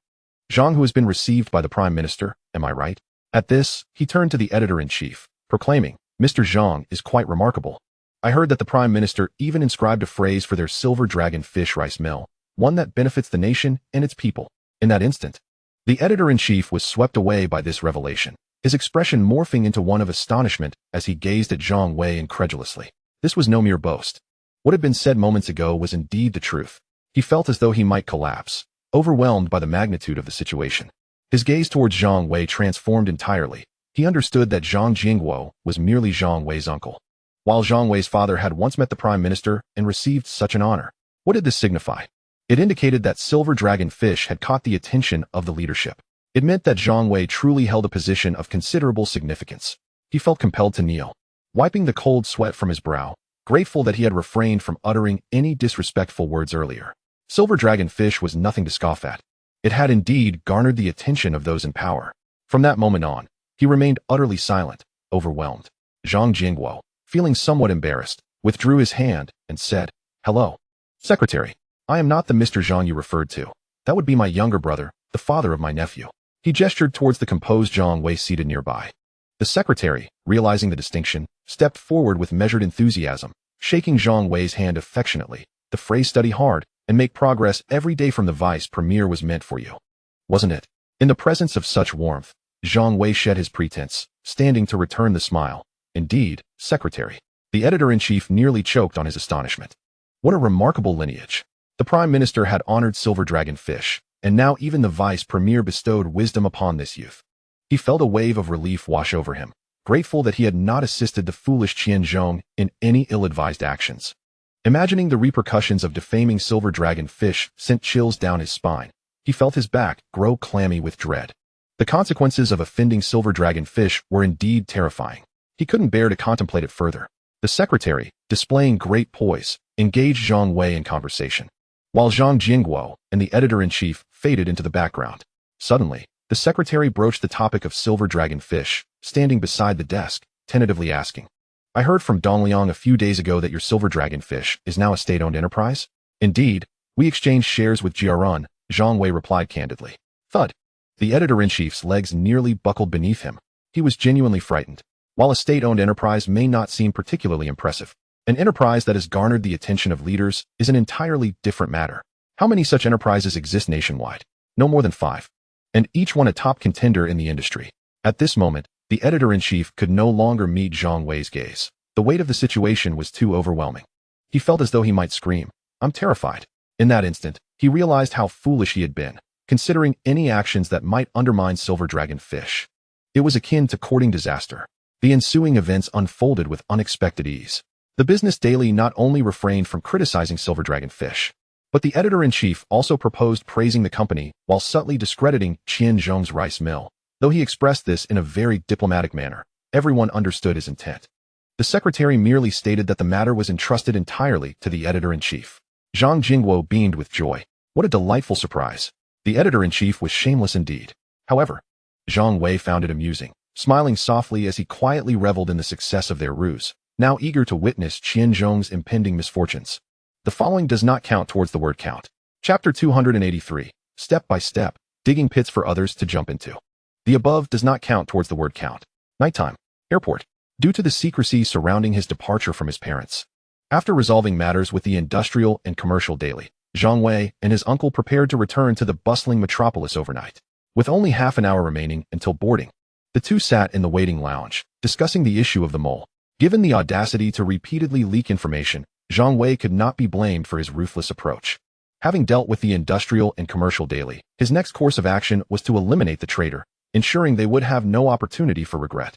Zhang, who has been received by the Prime Minister, am I right? At this, he turned to the editor-in-chief, proclaiming, Mr. Zhang is quite remarkable. I heard that the Prime Minister even inscribed a phrase for their Silver Dragon fish rice mill, one that benefits the nation and its people. In that instant, the editor-in-chief was swept away by this revelation, his expression morphing into one of astonishment as he gazed at Zhang Wei incredulously. This was no mere boast. What had been said moments ago was indeed the truth. He felt as though he might collapse, overwhelmed by the magnitude of the situation. His gaze towards Zhang Wei transformed entirely. He understood that Zhang Jingguo was merely Zhang Wei's uncle, while Zhang Wei's father had once met the Prime Minister and received such an honor. What did this signify? It indicated that Silver Dragon fish had caught the attention of the leadership. It meant that Zhang Wei truly held a position of considerable significance. He felt compelled to kneel, wiping the cold sweat from his brow, grateful that he had refrained from uttering any disrespectful words earlier. Silver Dragon fish was nothing to scoff at. It had indeed garnered the attention of those in power. From that moment on, he remained utterly silent, overwhelmed. Zhang Jingguo, feeling somewhat embarrassed, withdrew his hand and said, Hello, Secretary. I am not the Mr. Zhang you referred to. That would be my younger brother, the father of my nephew. He gestured towards the composed Zhang Wei seated nearby. The secretary, realizing the distinction, stepped forward with measured enthusiasm, shaking Zhang Wei's hand affectionately. The phrase study hard and make progress every day from the vice premier was meant for you, wasn't it? In the presence of such warmth, Zhang Wei shed his pretense, standing to return the smile. Indeed, secretary. The editor-in-chief nearly choked on his astonishment. What a remarkable lineage. The Prime Minister had honored Silver Dragon fish, and now even the Vice Premier bestowed wisdom upon this youth. He felt a wave of relief wash over him, grateful that he had not assisted the foolish Qian Zhong in any ill-advised actions. Imagining the repercussions of defaming Silver Dragon fish sent chills down his spine. He felt his back grow clammy with dread. The consequences of offending Silver Dragon fish were indeed terrifying. He couldn't bear to contemplate it further. The secretary, displaying great poise, engaged Zhang Wei in conversation, while Zhang Jingguo and the editor-in-chief faded into the background. Suddenly, the secretary broached the topic of Silver Dragon fish, standing beside the desk, tentatively asking, I heard from Dongliang a few days ago that your Silver Dragon fish is now a state-owned enterprise? Indeed, we exchanged shares with Jiarun, Zhang Wei replied candidly. Thud. The editor-in-chief's legs nearly buckled beneath him. He was genuinely frightened. While a state-owned enterprise may not seem particularly impressive, an enterprise that has garnered the attention of leaders is an entirely different matter. How many such enterprises exist nationwide? No more than 5. And each one a top contender in the industry. At this moment, the editor-in-chief could no longer meet Zhang Wei's gaze. The weight of the situation was too overwhelming. He felt as though he might scream, I'm terrified. In that instant, he realized how foolish he had been, considering any actions that might undermine Silver Dragon fish. It was akin to courting disaster. The ensuing events unfolded with unexpected ease. The Business Daily not only refrained from criticizing Silver Dragon fish, but the editor-in-chief also proposed praising the company while subtly discrediting Qian Zhong's rice mill. Though he expressed this in a very diplomatic manner, everyone understood his intent. The secretary merely stated that the matter was entrusted entirely to the editor-in-chief. Zhang Jingguo beamed with joy. What a delightful surprise. The editor-in-chief was shameless indeed. However, Zhang Wei found it amusing, smiling softly as he quietly reveled in the success of their ruse, now eager to witness Qian Zhong's impending misfortunes. The following does not count towards the word count. Chapter 283. Step by step, digging pits for others to jump into. The above does not count towards the word count. Nighttime. Airport. Due to the secrecy surrounding his departure from his parents. After resolving matters with the Industrial and Commercial Daily, Zhang Wei and his uncle prepared to return to the bustling metropolis overnight. With only half an hour remaining until boarding, the two sat in the waiting lounge, discussing the issue of the mole. Given the audacity to repeatedly leak information, Zhang Wei could not be blamed for his ruthless approach. Having dealt with the Industrial and Commercial Daily, his next course of action was to eliminate the traitor, ensuring they would have no opportunity for regret.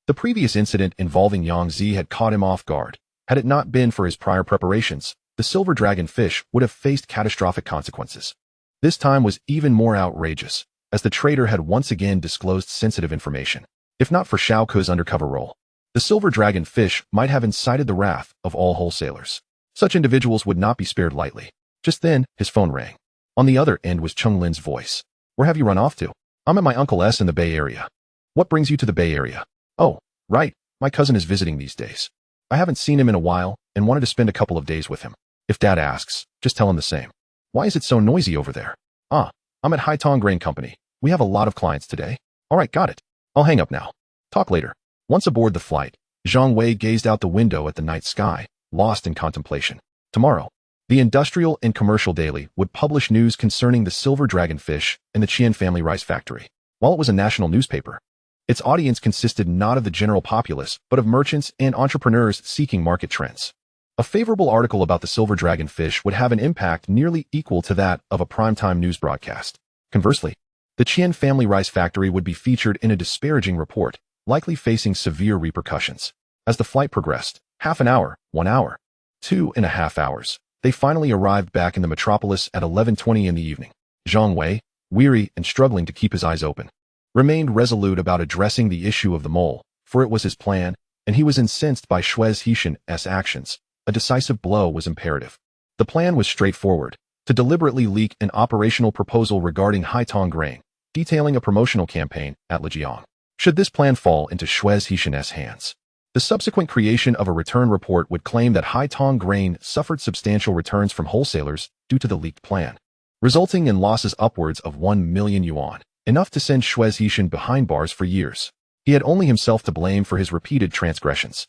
The previous incident involving Yang Zi had caught him off guard. Had it not been for his prior preparations, the Silver Dragon fish would have faced catastrophic consequences. This time was even more outrageous, as the traitor had once again disclosed sensitive information. If not for Xiao Ke's undercover role, the Silver Dragon fish might have incited the wrath of all wholesalers. Such individuals would not be spared lightly. Just then, his phone rang. On the other end was Chung Lin's voice. Where have you run off to? I'm at my Uncle S in the Bay Area. What brings you to the Bay Area? Oh, right, my cousin is visiting these days. I haven't seen him in a while and wanted to spend a couple of days with him. If Dad asks, just tell him the same. Why is it so noisy over there? Ah, I'm at Haitong Grain Company. We have a lot of clients today. All right, got it. I'll hang up now. Talk later. Once aboard the flight, Zhang Wei gazed out the window at the night sky, lost in contemplation. Tomorrow, the Industrial and Commercial Daily would publish news concerning the silver dragonfish and the Qian family rice factory. While it was a national newspaper, its audience consisted not of the general populace, but of merchants and entrepreneurs seeking market trends. A favorable article about the silver dragonfish would have an impact nearly equal to that of a primetime news broadcast. Conversely, the Qian family rice factory would be featured in a disparaging report, likely facing severe repercussions. As the flight progressed, half an hour, 1 hour, 2.5 hours, they finally arrived back in the metropolis at 11:20 in the evening. Zhang Wei, weary and struggling to keep his eyes open, remained resolute about addressing the issue of the mole, for it was his plan, and he was incensed by Shui Zishan's actions. A decisive blow was imperative. The plan was straightforward, to deliberately leak an operational proposal regarding Haitong Grain, detailing a promotional campaign at Lijiang. Should this plan fall into Shui Zishan's hands, the subsequent creation of a return report would claim that Haitong Grain suffered substantial returns from wholesalers due to the leaked plan, resulting in losses upwards of 1 million yuan, enough to send Shui Zishan behind bars for years. He had only himself to blame for his repeated transgressions.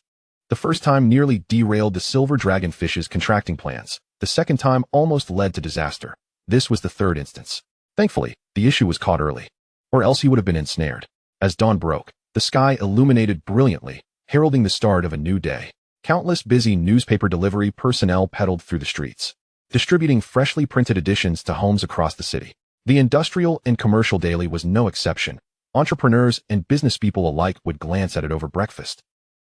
The first time nearly derailed the silver dragonfish's contracting plans. The second time almost led to disaster. This was the third instance. Thankfully, the issue was caught early, or else he would have been ensnared. As dawn broke, the sky illuminated brilliantly, heralding the start of a new day. Countless busy newspaper delivery personnel pedaled through the streets, distributing freshly printed editions to homes across the city. The Industrial and Commercial Daily was no exception. Entrepreneurs and businesspeople alike would glance at it over breakfast,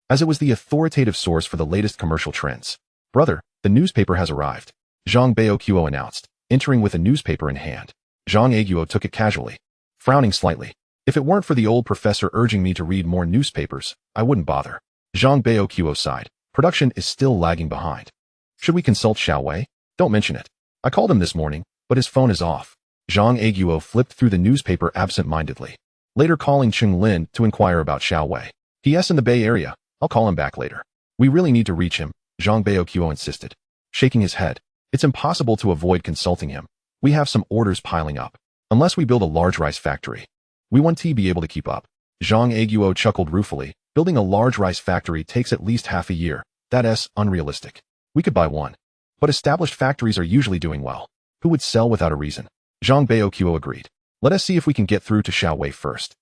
as it was the authoritative source for the latest commercial trends. "Brother, the newspaper has arrived," Zhang Baoquo announced, entering with a newspaper in hand. Zhang Aguo took it casually, frowning slightly. "If it weren't for the old professor urging me to read more newspapers, I wouldn't bother." Zhang Baoquo sighed. "Production is still lagging behind. Should we consult Xiao Wei?" "Don't mention it. I called him this morning, but his phone is off." Zhang Aguo flipped through the newspaper absent-mindedly, later calling Cheng Lin to inquire about Xiao Wei. "He's in the Bay Area. I'll call him back later." "We really need to reach him," Zhang Baoquo insisted, shaking his head. "It's impossible to avoid consulting him. We have some orders piling up. Unless we build a large rice factory, we won't be able to keep up." Zhang Aguo chuckled ruefully. "Building a large rice factory takes at least half a year. That's unrealistic. We could buy one. But established factories are usually doing well. Who would sell without a reason?" Zhang Baoquo agreed. "Let us see if we can get through to Xiao Wei first."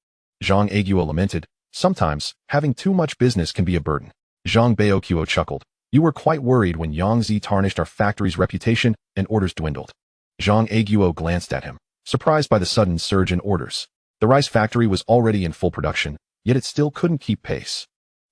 Zhang Aguo lamented. "Sometimes, having too much business can be a burden." Zhang Baoquo chuckled. "You were quite worried when Yangzi tarnished our factory's reputation and orders dwindled." Zhang Aguo glanced at him, surprised by the sudden surge in orders. The rice factory was already in full production, yet it still couldn't keep pace.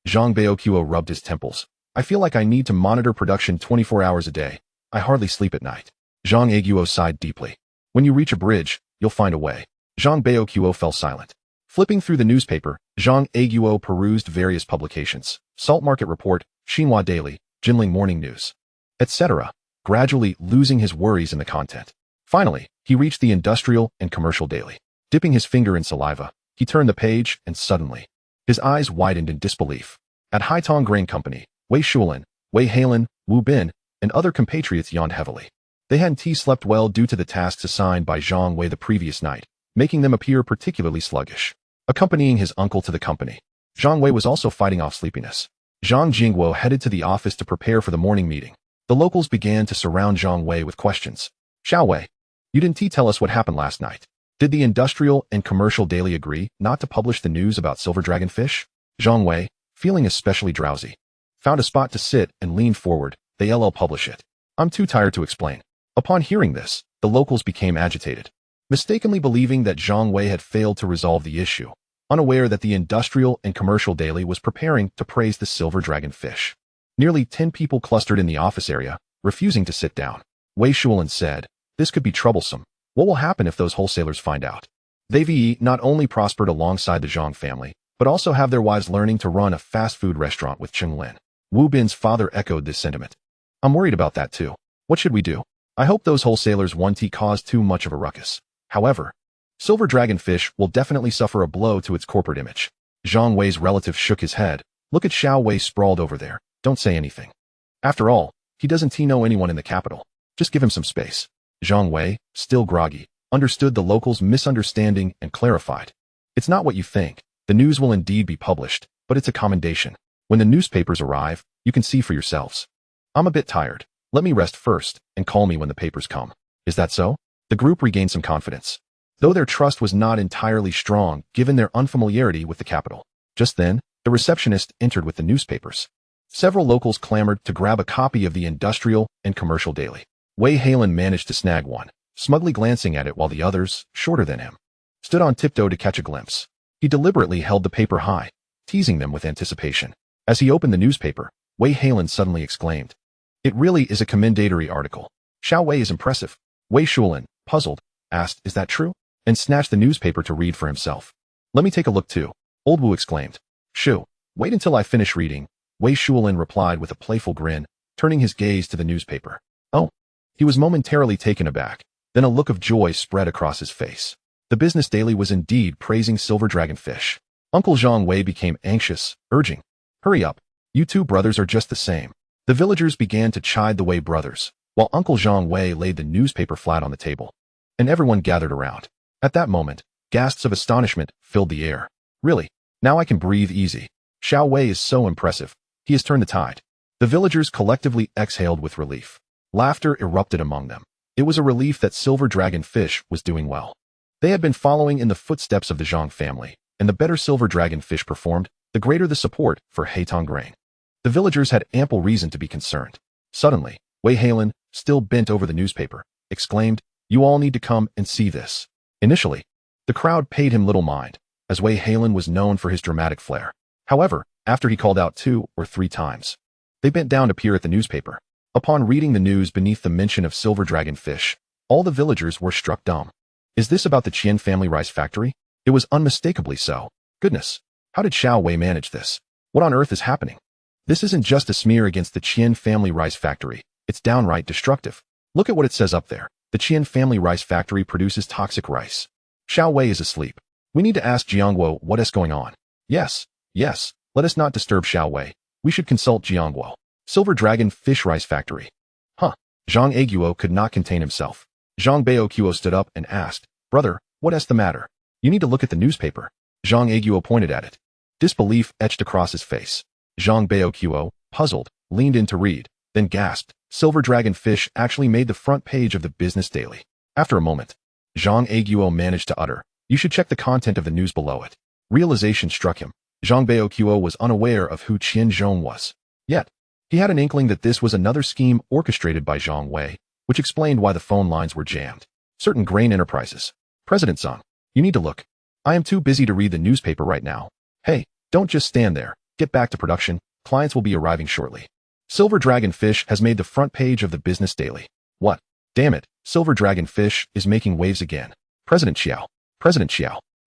Zhang Baoquo rubbed his temples. "I feel like I need to monitor production 24 hours a day. I hardly sleep at night." Zhang Aguo sighed deeply. "When you reach a bridge, you'll find a way." Zhang Baoquo fell silent. Flipping through the newspaper, Zhang Aguo perused various publications: Salt Market Report, Xinhua Daily, Jinling Morning News, etc., gradually losing his worries in the content. Finally, he reached the Industrial and Commercial Daily. Dipping his finger in saliva, he turned the page and suddenly, his eyes widened in disbelief. At Haitong Grain Company, Wei Shulin, Wei Halen, Wu Bin, and other compatriots yawned heavily. They hadn't slept well due to the tasks assigned by Zhang Wei the previous night, making them appear particularly sluggish. Accompanying his uncle to the company, Zhang Wei was also fighting off sleepiness. Zhang Jingguo headed to the office to prepare for the morning meeting. The locals began to surround Zhang Wei with questions. "Xiao Wei, you didn't tell us what happened last night. Did the Industrial and Commercial Daily agree not to publish the news about silver dragonfish?" Zhang Wei, feeling especially drowsy, found a spot to sit and leaned forward. "They'll publish it. I'm too tired to explain." Upon hearing this, the locals became agitated, mistakenly believing that Zhang Wei had failed to resolve the issue, unaware that the Industrial and Commercial Daily was preparing to praise the silver dragonfish. Nearly 10 people clustered in the office area, refusing to sit down. Wei Shulin said, "This could be troublesome. What will happen if those wholesalers find out?" They've not only prospered alongside the Zhang family, but also have their wives learning to run a fast food restaurant with Cheng Lin. Wu Bin's father echoed this sentiment. "I'm worried about that too. What should we do? I hope those wholesalers won't cause too much of a ruckus. However, silver dragonfish will definitely suffer a blow to its corporate image." Zhang Wei's relative shook his head. "Look at Xiao Wei sprawled over there. Don't say anything. After all, he doesn't know anyone in the capital. Just give him some space." Zhang Wei, still groggy, understood the locals' misunderstanding and clarified. It's not what you think. The news will indeed be published, but it's a commendation. When the newspapers arrive, you can see for yourselves. I'm a bit tired. Let me rest first, and call me when the papers come. Is that so? The group regained some confidence, though their trust was not entirely strong given their unfamiliarity with the capital. Just then, the receptionist entered with the newspapers. Several locals clamored to grab a copy of the Industrial and Commercial Daily. Wei Halen managed to snag one, smugly glancing at it while the others, shorter than him, stood on tiptoe to catch a glimpse. He deliberately held the paper high, teasing them with anticipation. As he opened the newspaper, Wei Halen suddenly exclaimed, "It really is a commendatory article. Xiao Wei is impressive." Wei Shulin, puzzled, asked, "Is that true?" and snatched the newspaper to read for himself. "Let me take a look too," Old Wu exclaimed. "Shoo, wait until I finish reading," Wei Shulin replied with a playful grin, turning his gaze to the newspaper. "Oh." He was momentarily taken aback, then a look of joy spread across his face. The business daily was indeed praising Silver Dragon Fish. Uncle Zhang Wei became anxious, urging, "Hurry up, you two brothers are just the same." The villagers began to chide the Wei brothers, while Uncle Zhang Wei laid the newspaper flat on the table, and everyone gathered around. At that moment, gasps of astonishment filled the air. "Really? Now I can breathe easy. Xiao Wei is so impressive. He has turned the tide." The villagers collectively exhaled with relief. Laughter erupted among them. It was a relief that Silver Dragon Fish was doing well. They had been following in the footsteps of the Zhang family, and the better Silver Dragon Fish performed, the greater the support for Heitong grain. The villagers had ample reason to be concerned. Suddenly, Wei Halen, still bent over the newspaper, exclaimed, "You all need to come and see this." Initially, the crowd paid him little mind, as Wei Halen was known for his dramatic flair. However, after he called out 2 or 3 times, they bent down to peer at the newspaper. Upon reading the news beneath the mention of Silver Dragon Fish, all the villagers were struck dumb. Is this about the Qian family rice factory? It was unmistakably so. Goodness, how did Xiao Wei manage this? What on earth is happening? This isn't just a smear against the Qian family rice factory, it's downright destructive. Look at what it says up there. The Qian family rice factory produces toxic rice. Xiao Wei is asleep. We need to ask Jiangguo what is going on. Yes, let us not disturb Xiao Wei. We should consult Jiangguo. Silver Dragon Fish Rice Factory. Huh. Zhang Aguo could not contain himself. Zhang Baoquo stood up and asked, "Brother, what is the matter? You need to look at the newspaper." Zhang Aguo pointed at it. Disbelief etched across his face. Zhang Baoquo, puzzled, leaned in to read, then gasped, "Silver Dragon Fish actually made the front page of the Business Daily." After a moment, Zhang Aguo managed to utter, "You should check the content of the news below it." Realization struck him. Zhang Baoquo was unaware of who Qian Zhong was. Yet, he had an inkling that this was another scheme orchestrated by Zhang Wei, which explained why the phone lines were jammed. Certain grain enterprises. "President Zhang, you need to look. I am too busy to read the newspaper right now. Hey, don't just stand there. Get back to production. Clients will be arriving shortly." Silver Dragon Fish has made the front page of the Business Daily. What? Damn it, Silver Dragon Fish is making waves again. President Xiao,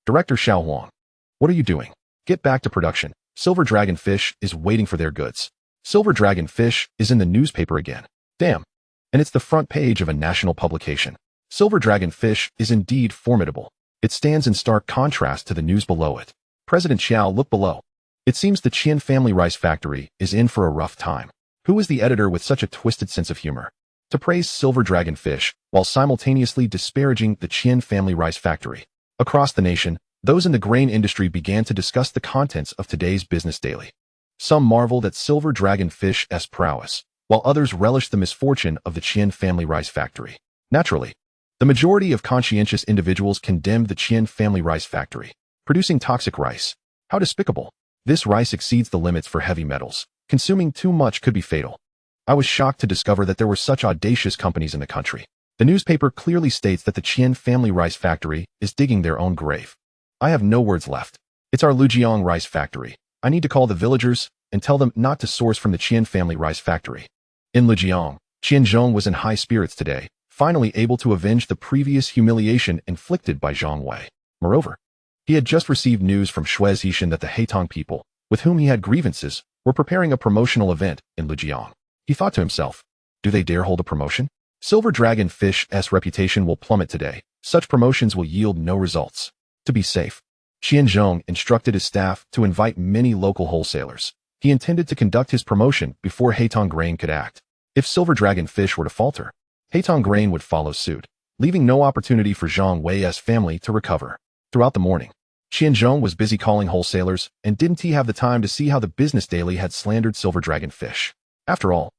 Director Xiao Huang. What are you doing? Get back to production. Silver Dragon Fish is waiting for their goods. Silver Dragon Fish is in the newspaper again. Damn. And it's the front page of a national publication. Silver Dragon Fish is indeed formidable. It stands in stark contrast to the news below it. President Xiao, look below. It seems the Qian family rice factory is in for a rough time. Who is the editor with such a twisted sense of humor to praise Silver Dragon Fish while simultaneously disparaging the Qian family rice factory? Across the nation, those in the grain industry began to discuss the contents of today's Business Daily. Some marveled at Silver Dragon Fish's prowess, while others relished the misfortune of the Qian family rice factory. Naturally, the majority of conscientious individuals condemned the Qian family rice factory, producing toxic rice. How despicable! This rice exceeds the limits for heavy metals. Consuming too much could be fatal. I was shocked to discover that there were such audacious companies in the country. The newspaper clearly states that the Qian family rice factory is digging their own grave. I have no words left. It's our Lujiang rice factory. I need to call the villagers and tell them not to source from the Qian family rice factory. In Lujiang, Qian Zhong was in high spirits today, finally able to avenge the previous humiliation inflicted by Zhang Wei. Moreover, he had just received news from Shuai Zishan that the Heitong people, with whom he had grievances, were preparing a promotional event in Lujiang. He thought to himself, do they dare hold a promotion? Silver Dragon Fish's reputation will plummet today. Such promotions will yield no results. To be safe, Qian Zhong instructed his staff to invite many local wholesalers. He intended to conduct his promotion before Heitong Grain could act. If Silver Dragon Fish were to falter, Heitong Grain would follow suit, leaving no opportunity for Zhang Wei's family to recover. Throughout the morning, Qianzhong was busy calling wholesalers, and didn't he have the time to see how the business daily had slandered Silver Dragon Fish. After all,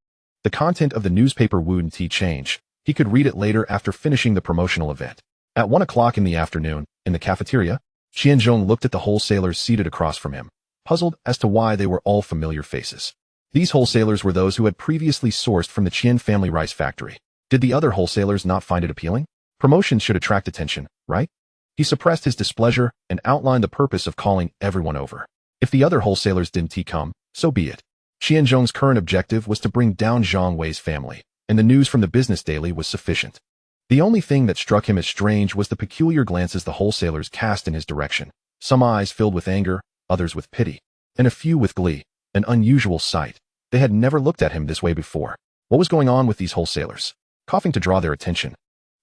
the content of the newspaper wouldn't change. He could read it later after finishing the promotional event. At 1 o'clock in the afternoon, in the cafeteria, Qianzhong looked at the wholesalers seated across from him, puzzled as to why they were all familiar faces. These wholesalers were those who had previously sourced from the Qian family rice factory. Did the other wholesalers not find it appealing? Promotions should attract attention, right? He suppressed his displeasure and outlined the purpose of calling everyone over. If the other wholesalers didn't come, so be it. Qianzhong's current objective was to bring down Zhang Wei's family, and the news from the business daily was sufficient. The only thing that struck him as strange was the peculiar glances the wholesalers cast in his direction. Some eyes filled with anger, others with pity, and a few with glee, an unusual sight. They had never looked at him this way before. What was going on with these wholesalers? Coughing to draw their attention,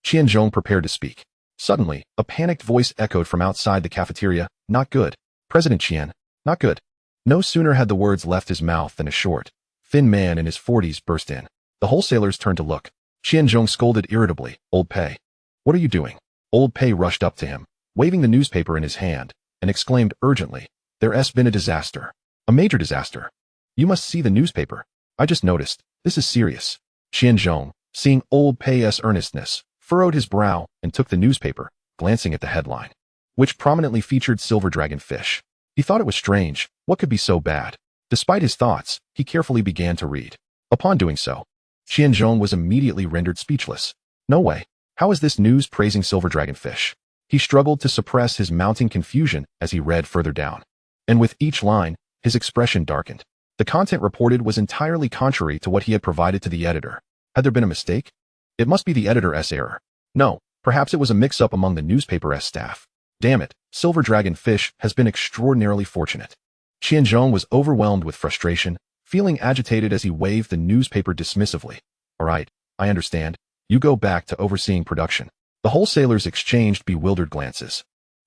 Qianzhong prepared to speak. Suddenly, a panicked voice echoed from outside the cafeteria. Not good. President Qian, not good. No sooner had the words left his mouth than a short, thin man in his 40s burst in. The wholesalers turned to look. Qianzhong scolded irritably. Old Pei. What are you doing? Old Pei rushed up to him, waving the newspaper in his hand, and exclaimed urgently, There's been a disaster. A major disaster. You must see the newspaper. I just noticed. This is serious. Qianzhong, seeing Old Pei's earnestness, furrowed his brow and took the newspaper, glancing at the headline, which prominently featured Silver Dragon Fish. He thought it was strange. What could be so bad? Despite his thoughts, he carefully began to read. Upon doing so, Qianzhong was immediately rendered speechless. No way. How is this news praising Silver Dragon Fish? He struggled to suppress his mounting confusion as he read further down. And with each line, his expression darkened. The content reported was entirely contrary to what he had provided to the editor. Had there been a mistake? It must be the editor's error. No, perhaps it was a mix-up among the newspaper's staff. Damn it, Silver Dragon Fish has been extraordinarily fortunate. Qianzhong was overwhelmed with frustration, feeling agitated as he waved the newspaper dismissively. All right, I understand. You go back to overseeing production. The wholesalers exchanged bewildered glances.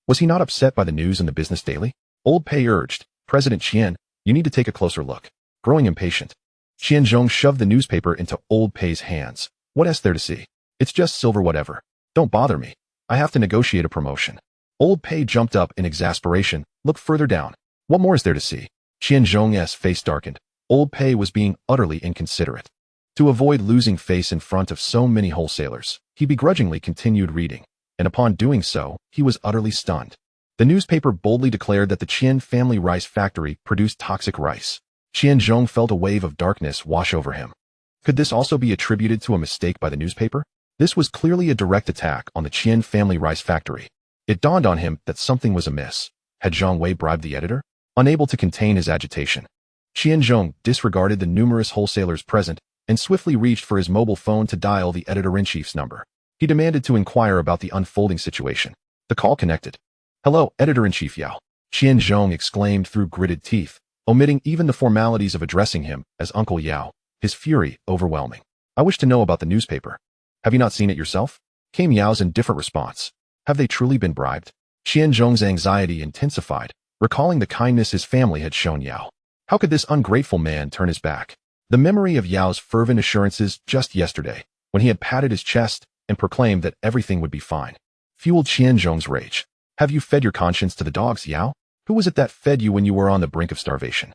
Was he not upset by the news in the business daily? Old Pei urged, President Qian, you need to take a closer look. Growing impatient, Qianzhong shoved the newspaper into Old Pei's hands. What's there to see? It's just silver whatever. Don't bother me. I have to negotiate a promotion. Old Pei jumped up in exasperation. Look further down. What more is there to see? Qianzhong's face darkened. Old Pei was being utterly inconsiderate. To avoid losing face in front of so many wholesalers, he begrudgingly continued reading, and upon doing so, he was utterly stunned. The newspaper boldly declared that the Qian family rice factory produced toxic rice. Qianzhong felt a wave of darkness wash over him. Could this also be attributed to a mistake by the newspaper? This was clearly a direct attack on the Qian family rice factory. It dawned on him that something was amiss. Had Zhang Wei bribed the editor? Unable to contain his agitation, Qianzhong disregarded the numerous wholesalers present and swiftly reached for his mobile phone to dial the editor-in-chief's number. He demanded to inquire about the unfolding situation. The call connected. Hello, Editor-in-Chief Yao. Qianzhong exclaimed through gritted teeth, omitting even the formalities of addressing him as Uncle Yao, his fury overwhelming. I wish to know about the newspaper. Have you not seen it yourself? Came Yao's indifferent response. Have they truly been bribed? Qianzhong's anxiety intensified, recalling the kindness his family had shown Yao. How could this ungrateful man turn his back? The memory of Yao's fervent assurances just yesterday, when he had patted his chest and proclaimed that everything would be fine, fueled Qianzhong's rage. Have you fed your conscience to the dogs, Yao? Who was it that fed you when you were on the brink of starvation?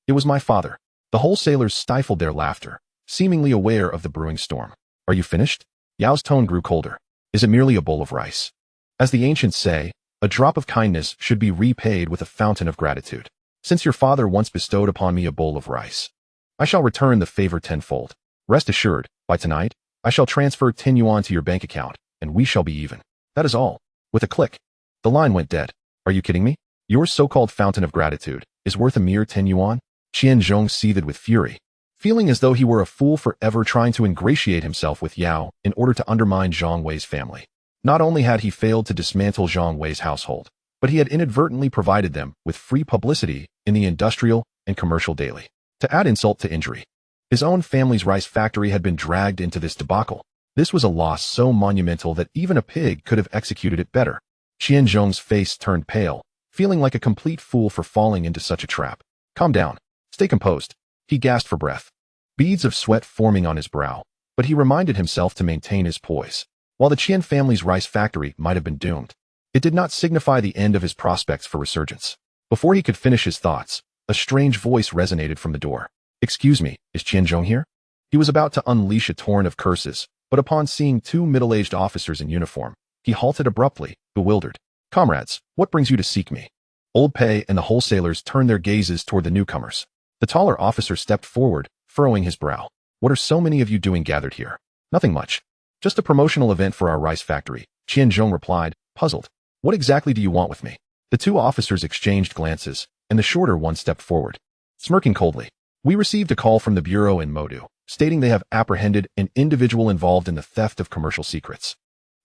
It was my father. The wholesalers stifled their laughter, seemingly aware of the brewing storm. Are you finished? Yao's tone grew colder. Is it merely a bowl of rice? As the ancients say, a drop of kindness should be repaid with a fountain of gratitude. Since your father once bestowed upon me a bowl of rice, I shall return the favor tenfold. Rest assured, by tonight, I shall transfer 10 yuan to your bank account, and we shall be even. That is all. With a click, the line went dead. Are you kidding me? Your so-called fountain of gratitude is worth a mere 10 yuan? Qianzhong seethed with fury, feeling as though he were a fool forever trying to ingratiate himself with Yao in order to undermine Zhang Wei's family. Not only had he failed to dismantle Zhang Wei's household, but he had inadvertently provided them with free publicity in the industrial and commercial daily. To add insult to injury, his own family's rice factory had been dragged into this debacle. This was a loss so monumental that even a pig could have executed it better. Qianzhong's face turned pale, feeling like a complete fool for falling into such a trap. Calm down. Stay composed. He gasped for breath, beads of sweat forming on his brow, but he reminded himself to maintain his poise. While the Qian family's rice factory might have been doomed, it did not signify the end of his prospects for resurgence. Before he could finish his thoughts, a strange voice resonated from the door. "Excuse me, is Qianzhong here?" He was about to unleash a torrent of curses, but upon seeing two middle-aged officers in uniform, he halted abruptly, bewildered. "Comrades, what brings you to seek me?" Old Pei and the wholesalers turned their gazes toward the newcomers. The taller officer stepped forward, furrowing his brow. "What are so many of you doing gathered here?" "Nothing much. Just a promotional event for our rice factory," Qianzhong replied, puzzled. "What exactly do you want with me?" The two officers exchanged glances, and the shorter one stepped forward, smirking coldly. "We received a call from the bureau in Modu, stating they have apprehended an individual involved in the theft of commercial secrets.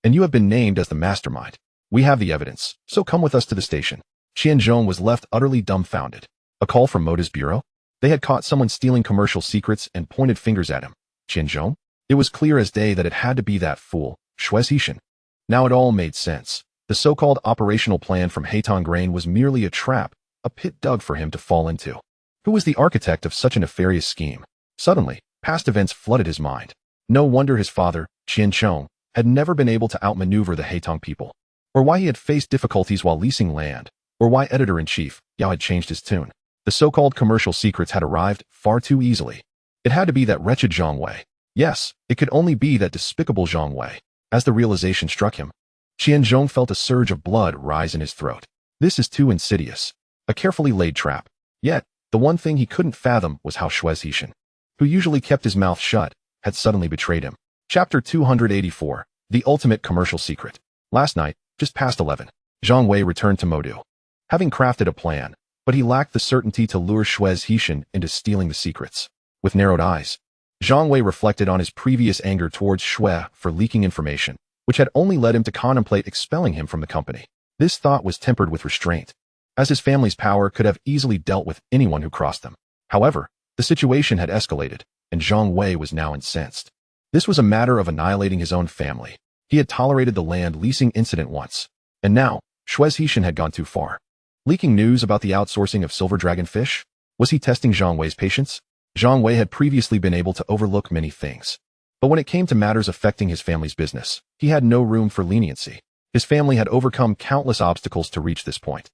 And you have been named as the mastermind. We have the evidence, so come with us to the station." Qianzhong was left utterly dumbfounded. A call from Moda's bureau? They had caught someone stealing commercial secrets and pointed fingers at him. Qianzhong? It was clear as day that it had to be that fool, Shuezhishan. Now it all made sense. The so-called operational plan from Haitong Grain was merely a trap, a pit dug for him to fall into. Who was the architect of such a nefarious scheme? Suddenly, past events flooded his mind. No wonder his father, Qianzhong, had never been able to outmaneuver the Haitong people, or why he had faced difficulties while leasing land, or why editor-in-chief, Yao, had changed his tune. The so-called commercial secrets had arrived far too easily. It had to be that wretched Zhang Wei. Yes, it could only be that despicable Zhang Wei. As the realization struck him, Qianzhong felt a surge of blood rise in his throat. This is too insidious. A carefully laid trap. Yet, the one thing he couldn't fathom was how Shuezhishan, who usually kept his mouth shut, had suddenly betrayed him. Chapter 284, The Ultimate Commercial Secret. Last night, just past 11, Zhang Wei returned to Modu, having crafted a plan, but he lacked the certainty to lure Shuezhishan into stealing the secrets. With narrowed eyes, Zhang Wei reflected on his previous anger towards Shui for leaking information, which had only led him to contemplate expelling him from the company. This thought was tempered with restraint, as his family's power could have easily dealt with anyone who crossed them. However, the situation had escalated, and Zhang Wei was now incensed. This was a matter of annihilating his own family. He had tolerated the land leasing incident once, and now, Shuezhishan had gone too far. Leaking news about the outsourcing of silver dragon fish? Was he testing Zhang Wei's patience? Zhang Wei had previously been able to overlook many things, but when it came to matters affecting his family's business, he had no room for leniency. His family had overcome countless obstacles to reach this point,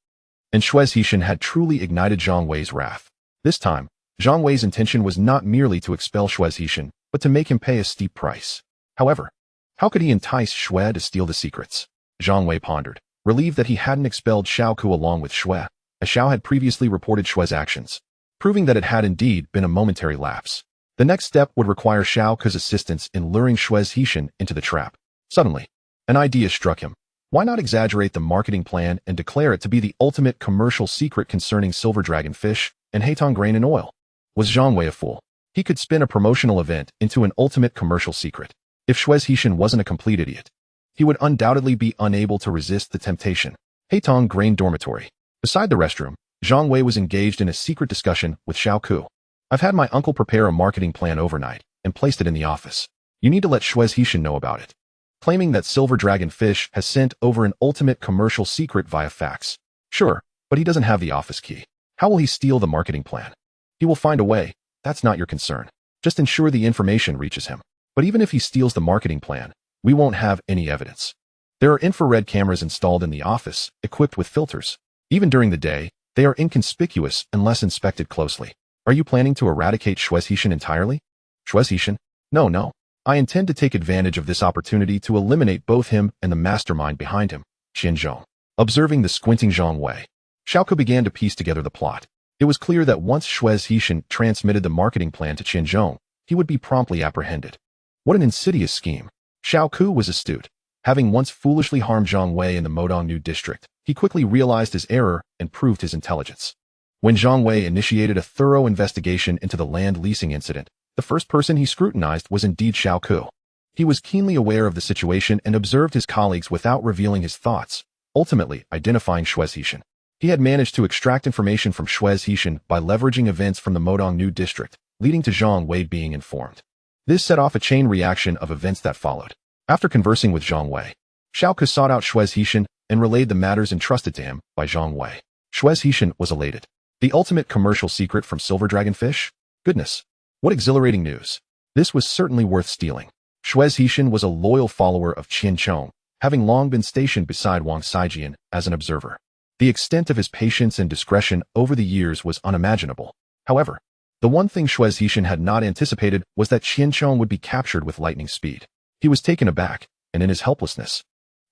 and Shuezhishan had truly ignited Zhang Wei's wrath. This time, Zhang Wei's intention was not merely to expel Shuezhishan, but to make him pay a steep price. However, how could he entice Shui to steal the secrets? Zhang Wei pondered, relieved that he hadn't expelled Xiao Ku along with Shui, as Xiao had previously reported Shui's actions, proving that it had indeed been a momentary lapse. The next step would require Xiao Ku's assistance in luring Shuezhishan into the trap. Suddenly, an idea struck him. Why not exaggerate the marketing plan and declare it to be the ultimate commercial secret concerning silver dragon fish and Haitong grain and oil? Was Zhang Wei a fool? He could spin a promotional event into an ultimate commercial secret. If Shuezhishan wasn't a complete idiot, he would undoubtedly be unable to resist the temptation. Haitong Grain Dormitory. Beside the restroom, Zhang Wei was engaged in a secret discussion with Xiao Ku. "I've had my uncle prepare a marketing plan overnight and placed it in the office. You need to let Shuezhishan know about it." Claiming that Silver Dragon Fish has sent over an ultimate commercial secret via fax. Sure, but he doesn't have the office key. How will he steal the marketing plan? He will find a way. That's not your concern. Just ensure the information reaches him. But even if he steals the marketing plan, we won't have any evidence. There are infrared cameras installed in the office, equipped with filters. Even during the day, they are inconspicuous unless inspected closely. Are you planning to eradicate Shuezhishan entirely? Shuezhishan? No. I intend to take advantage of this opportunity to eliminate both him and the mastermind behind him, Qianzhong. Observing the squinting Zhang Wei, Xiao Ku began to piece together the plot. It was clear that once Shuezhishan transmitted the marketing plan to Qianzhong, he would be promptly apprehended. What an insidious scheme. Xiao Ku was astute. Having once foolishly harmed Zhang Wei in the Modongnu district, he quickly realized his error and proved his intelligence. When Zhang Wei initiated a thorough investigation into the land leasing incident, the first person he scrutinized was indeed Xiao Ku. He was keenly aware of the situation and observed his colleagues without revealing his thoughts, ultimately identifying Shuezhishan. He had managed to extract information from Shuezhishan by leveraging events from the Modongnu district, leading to Zhang Wei being informed. This set off a chain reaction of events that followed. After conversing with Zhang Wei, Xiao Ku sought out Shuezhishan and relayed the matters entrusted to him by Zhang Wei. Shuezhishan was elated. The ultimate commercial secret from Silver Dragon Fish? Goodness, what exhilarating news. This was certainly worth stealing. Shuai Zhixin was a loyal follower of Qian Chong, having long been stationed beside Wang Saijian as an observer. The extent of his patience and discretion over the years was unimaginable. However, the one thing Shuai Zhixin had not anticipated was that Qian Chong would be captured with lightning speed. He was taken aback, and in his helplessness,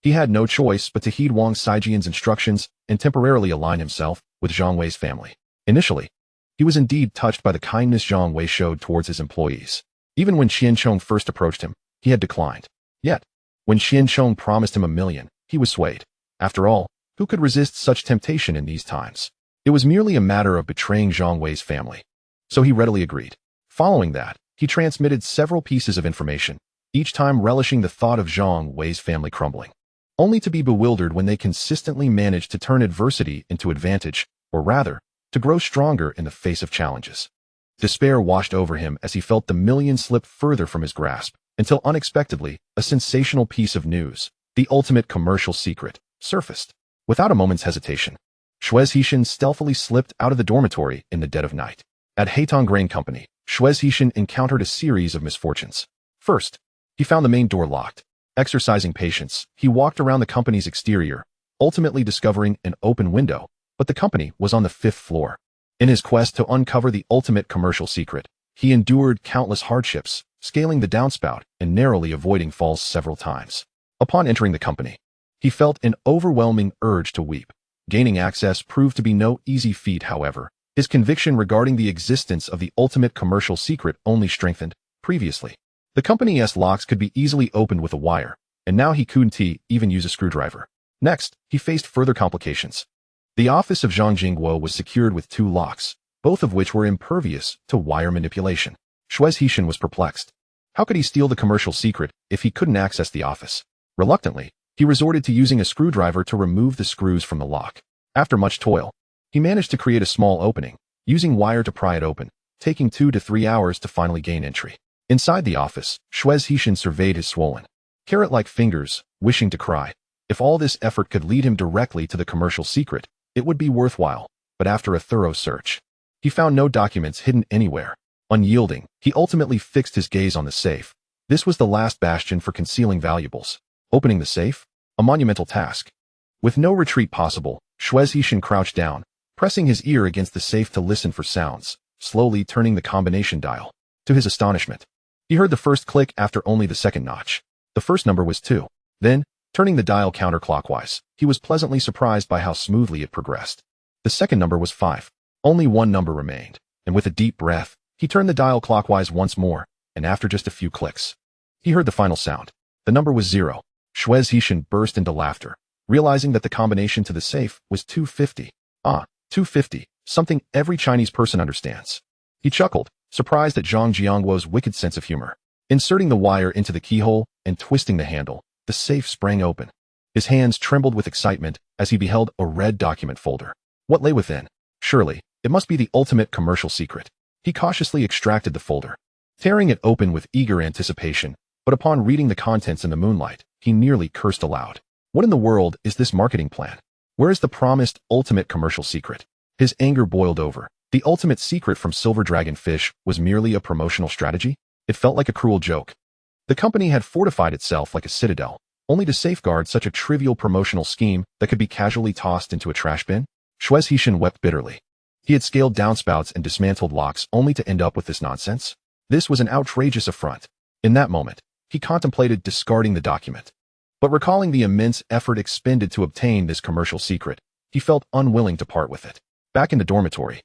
he had no choice but to heed Wang Saijian's instructions and temporarily align himself with Zhang Wei's family. Initially, he was indeed touched by the kindness Zhang Wei showed towards his employees. Even when Qian Chong first approached him, he had declined. Yet, when Qian Chong promised him $1 million, he was swayed. After all, who could resist such temptation in these times? It was merely a matter of betraying Zhang Wei's family. So he readily agreed. Following that, he transmitted several pieces of information, each time relishing the thought of Zhang Wei's family crumbling, only to be bewildered when they consistently managed to turn adversity into advantage, or rather, to grow stronger in the face of challenges. Despair washed over him as he felt the $1 million slip further from his grasp, until unexpectedly, a sensational piece of news, the ultimate commercial secret, surfaced. Without a moment's hesitation, Shuai Zhixin stealthily slipped out of the dormitory in the dead of night. At Heitong Grain Company, Shuai Zhixin encountered a series of misfortunes. First, he found the main door locked. Exercising patience, he walked around the company's exterior, ultimately discovering an open window, but the company was on the 5th floor. In his quest to uncover the ultimate commercial secret, he endured countless hardships, scaling the downspout and narrowly avoiding falls several times. Upon entering the company, he felt an overwhelming urge to weep. Gaining access proved to be no easy feat, however. His conviction regarding the existence of the ultimate commercial secret only strengthened. Previously, the company's locks could be easily opened with a wire, and now he couldn't even use a screwdriver. Next, he faced further complications. The office of Zhang Jingguo was secured with 2 locks, both of which were impervious to wire manipulation. Shuai Zhixin was perplexed. How could he steal the commercial secret if he couldn't access the office? Reluctantly, he resorted to using a screwdriver to remove the screws from the lock. After much toil, he managed to create a small opening, using wire to pry it open, taking 2 to 3 hours to finally gain entry. Inside the office, Shuai Zhixin surveyed his swollen, carrot-like fingers, wishing to cry. If all this effort could lead him directly to the commercial secret, it would be worthwhile, but after a thorough search, he found no documents hidden anywhere. Unyielding, he ultimately fixed his gaze on the safe. This was the last bastion for concealing valuables. Opening the safe? A monumental task. With no retreat possible, Shuai Zhixin crouched down, pressing his ear against the safe to listen for sounds, slowly turning the combination dial. To his astonishment, he heard the first click after only the second notch. The first number was 2. Then, turning the dial counterclockwise, he was pleasantly surprised by how smoothly it progressed. The second number was 5. Only one number remained, and with a deep breath, he turned the dial clockwise once more, and after just a few clicks, he heard the final sound. The number was 0. Shuai Zhixin burst into laughter, realizing that the combination to the safe was 250. 250, something every Chinese person understands. He chuckled, surprised at Zhang Jiangguo's wicked sense of humor. Inserting the wire into the keyhole and twisting the handle, the safe sprang open. His hands trembled with excitement as he beheld a red document folder. What lay within? Surely, it must be the ultimate commercial secret. He cautiously extracted the folder, tearing it open with eager anticipation, but upon reading the contents in the moonlight, he nearly cursed aloud. What in the world is this marketing plan? Where is the promised ultimate commercial secret? His anger boiled over. The ultimate secret from Silver Dragon Fish was merely a promotional strategy? It felt like a cruel joke. The company had fortified itself like a citadel, only to safeguard such a trivial promotional scheme that could be casually tossed into a trash bin? Shuai Zhixin wept bitterly. He had scaled downspouts and dismantled locks only to end up with this nonsense? This was an outrageous affront. In that moment, he contemplated discarding the document. But recalling the immense effort expended to obtain this commercial secret, he felt unwilling to part with it. Back in the dormitory,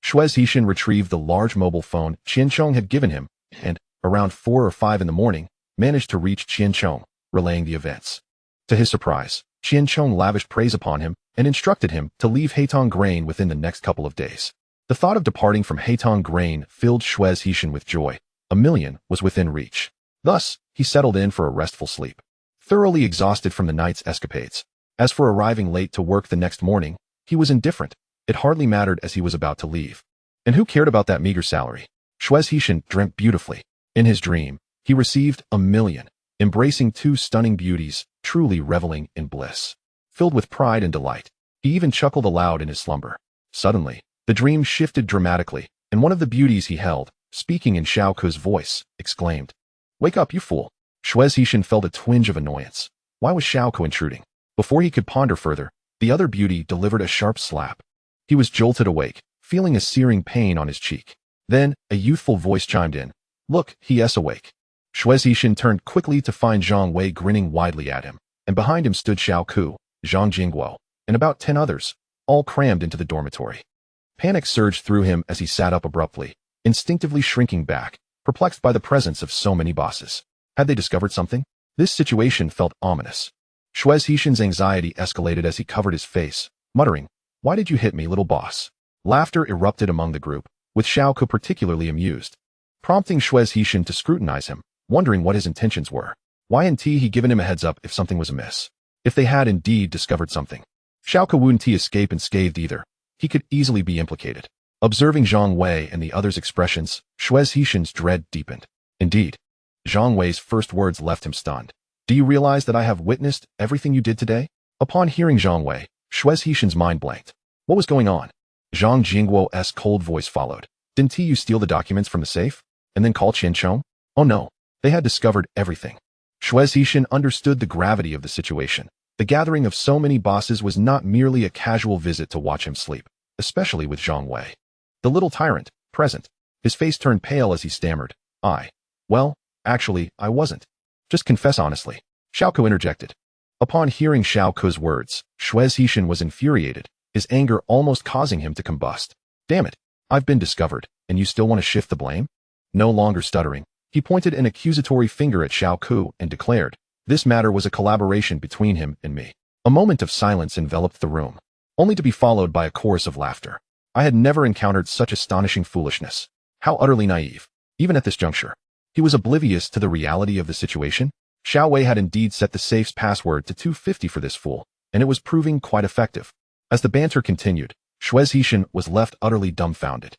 Shuai Zhixin retrieved the large mobile phone Qian Chong had given him and, around 4 or 5 in the morning, managed to reach Qian Chong, relaying the events. To his surprise, Qian Chong lavished praise upon him and instructed him to leave Heitong Grain within the next couple of days. The thought of departing from Heitong Grain filled Shuai Zhixin with joy. $1 million was within reach. Thus, he settled in for a restful sleep, thoroughly exhausted from the night's escapades. As for arriving late to work the next morning, he was indifferent. It hardly mattered as he was about to leave. And who cared about that meager salary? Shuai Zhixin dreamt beautifully. In his dream, he received $1 million, embracing 2 stunning beauties, truly reveling in bliss. Filled with pride and delight, he even chuckled aloud in his slumber. Suddenly, the dream shifted dramatically, and one of the beauties he held, speaking in Xiao Ke's voice, exclaimed, "Wake up, you fool. Shuai Zixin felt a twinge of annoyance. Why was Xiao Ke intruding? Before he could ponder further, the other beauty delivered a sharp slap. He was jolted awake, feeling a searing pain on his cheek. Then, a youthful voice chimed in. Look, he is awake. Shuai Zixin turned quickly to find Zhang Wei grinning widely at him, and behind him stood Xiao Ke, Zhang Jingguo, and about 10 others, all crammed into the dormitory. Panic surged through him as he sat up abruptly, instinctively shrinking back, perplexed by the presence of so many bosses. Had they discovered something? This situation felt ominous. Shuai Zixin's anxiety escalated as he covered his face, muttering, "Why did you hit me, little boss?" Laughter erupted among the group, with Xiao Ke particularly amused, prompting Shuai Zixin to scrutinize him, wondering what his intentions were. Why hadn't he given him a heads up if something was amiss? If they had indeed discovered something, Xiao Ke wouldn't escape unscathed either. He could easily be implicated. Observing Zhang Wei and the others' expressions, Shuai Zixin's dread deepened. Indeed, Zhang Wei's first words left him stunned. Do you realize that I have witnessed everything you did today? Upon hearing Zhang Wei, Shuai Zixin's mind blanked. What was going on? Zhang Jingguo's cold voice followed. Didn't you steal the documents from the safe? And then call Qian Chong? Oh no, they had discovered everything. Shuai Zixin understood the gravity of the situation. The gathering of so many bosses was not merely a casual visit to watch him sleep, especially with Zhang Wei, the little tyrant, present. His face turned pale as he stammered. Well, actually, I wasn't. Just confess honestly. Xiao Ke interjected. Upon hearing Xiao Ke's words, Shuai Zixin was infuriated, his anger almost causing him to combust. Damn it, I've been discovered, and you still want to shift the blame? No longer stuttering, he pointed an accusatory finger at Xiao Ke and declared, this matter was a collaboration between him and me. A moment of silence enveloped the room, only to be followed by a chorus of laughter. I had never encountered such astonishing foolishness. How utterly naive. Even at this juncture, he was oblivious to the reality of the situation. Xiao Wei had indeed set the safe's password to 250 for this fool, and it was proving quite effective. As the banter continued, Shuai Zixin was left utterly dumbfounded.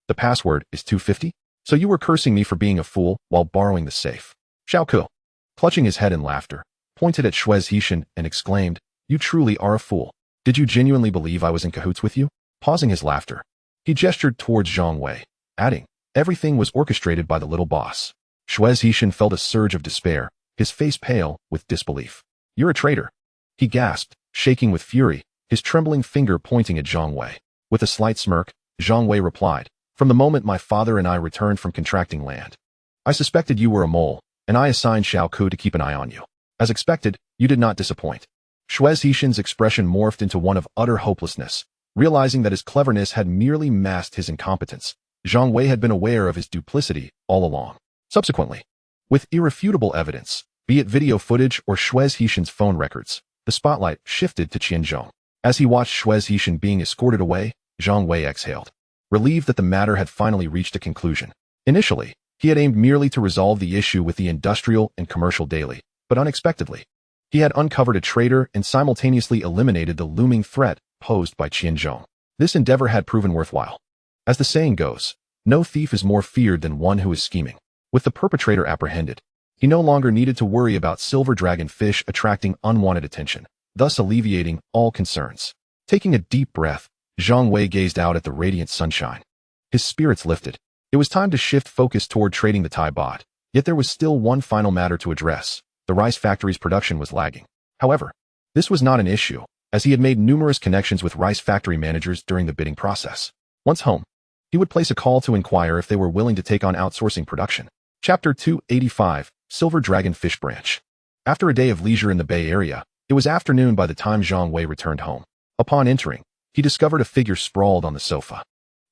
The password is 250? So you were cursing me for being a fool while borrowing the safe. Xiao Ke, clutching his head in laughter, pointed at Shuai Zixin and exclaimed, you truly are a fool. Did you genuinely believe I was in cahoots with you? Pausing his laughter, he gestured towards Zhang Wei, adding, everything was orchestrated by the little boss. Shuai Zixin felt a surge of despair, his face pale with disbelief. You're a traitor, he gasped, shaking with fury, his trembling finger pointing at Zhang Wei. With a slight smirk, Zhang Wei replied, from the moment my father and I returned from contracting land, I suspected you were a mole, and I assigned Xiao Ke to keep an eye on you. As expected, you did not disappoint. Shuai Zixin's expression morphed into one of utter hopelessness, realizing that his cleverness had merely masked his incompetence. Zhang Wei had been aware of his duplicity all along. Subsequently, with irrefutable evidence, be it video footage or Shuai Zixin's phone records, the spotlight shifted to Qianzhong. As he watched Shuai Zixin being escorted away, Zhang Wei exhaled, relieved that the matter had finally reached a conclusion. Initially, he had aimed merely to resolve the issue with the industrial and commercial daily, but unexpectedly, he had uncovered a traitor and simultaneously eliminated the looming threat posed by Qianzhong. This endeavor had proven worthwhile. As the saying goes, no thief is more feared than one who is scheming. With the perpetrator apprehended, he no longer needed to worry about silver dragon fish attracting unwanted attention, thus alleviating all concerns. Taking a deep breath, Zhang Wei gazed out at the radiant sunshine. His spirits lifted. It was time to shift focus toward trading the Thai baht, yet there was still one final matter to address. The rice factory's production was lagging. However, this was not an issue, as he had made numerous connections with rice factory managers during the bidding process. Once home, he would place a call to inquire if they were willing to take on outsourcing production. Chapter 285, Silver Dragon Fish Branch. After a day of leisure in the Bay Area, it was afternoon by the time Zhang Wei returned home. Upon entering, he discovered a figure sprawled on the sofa.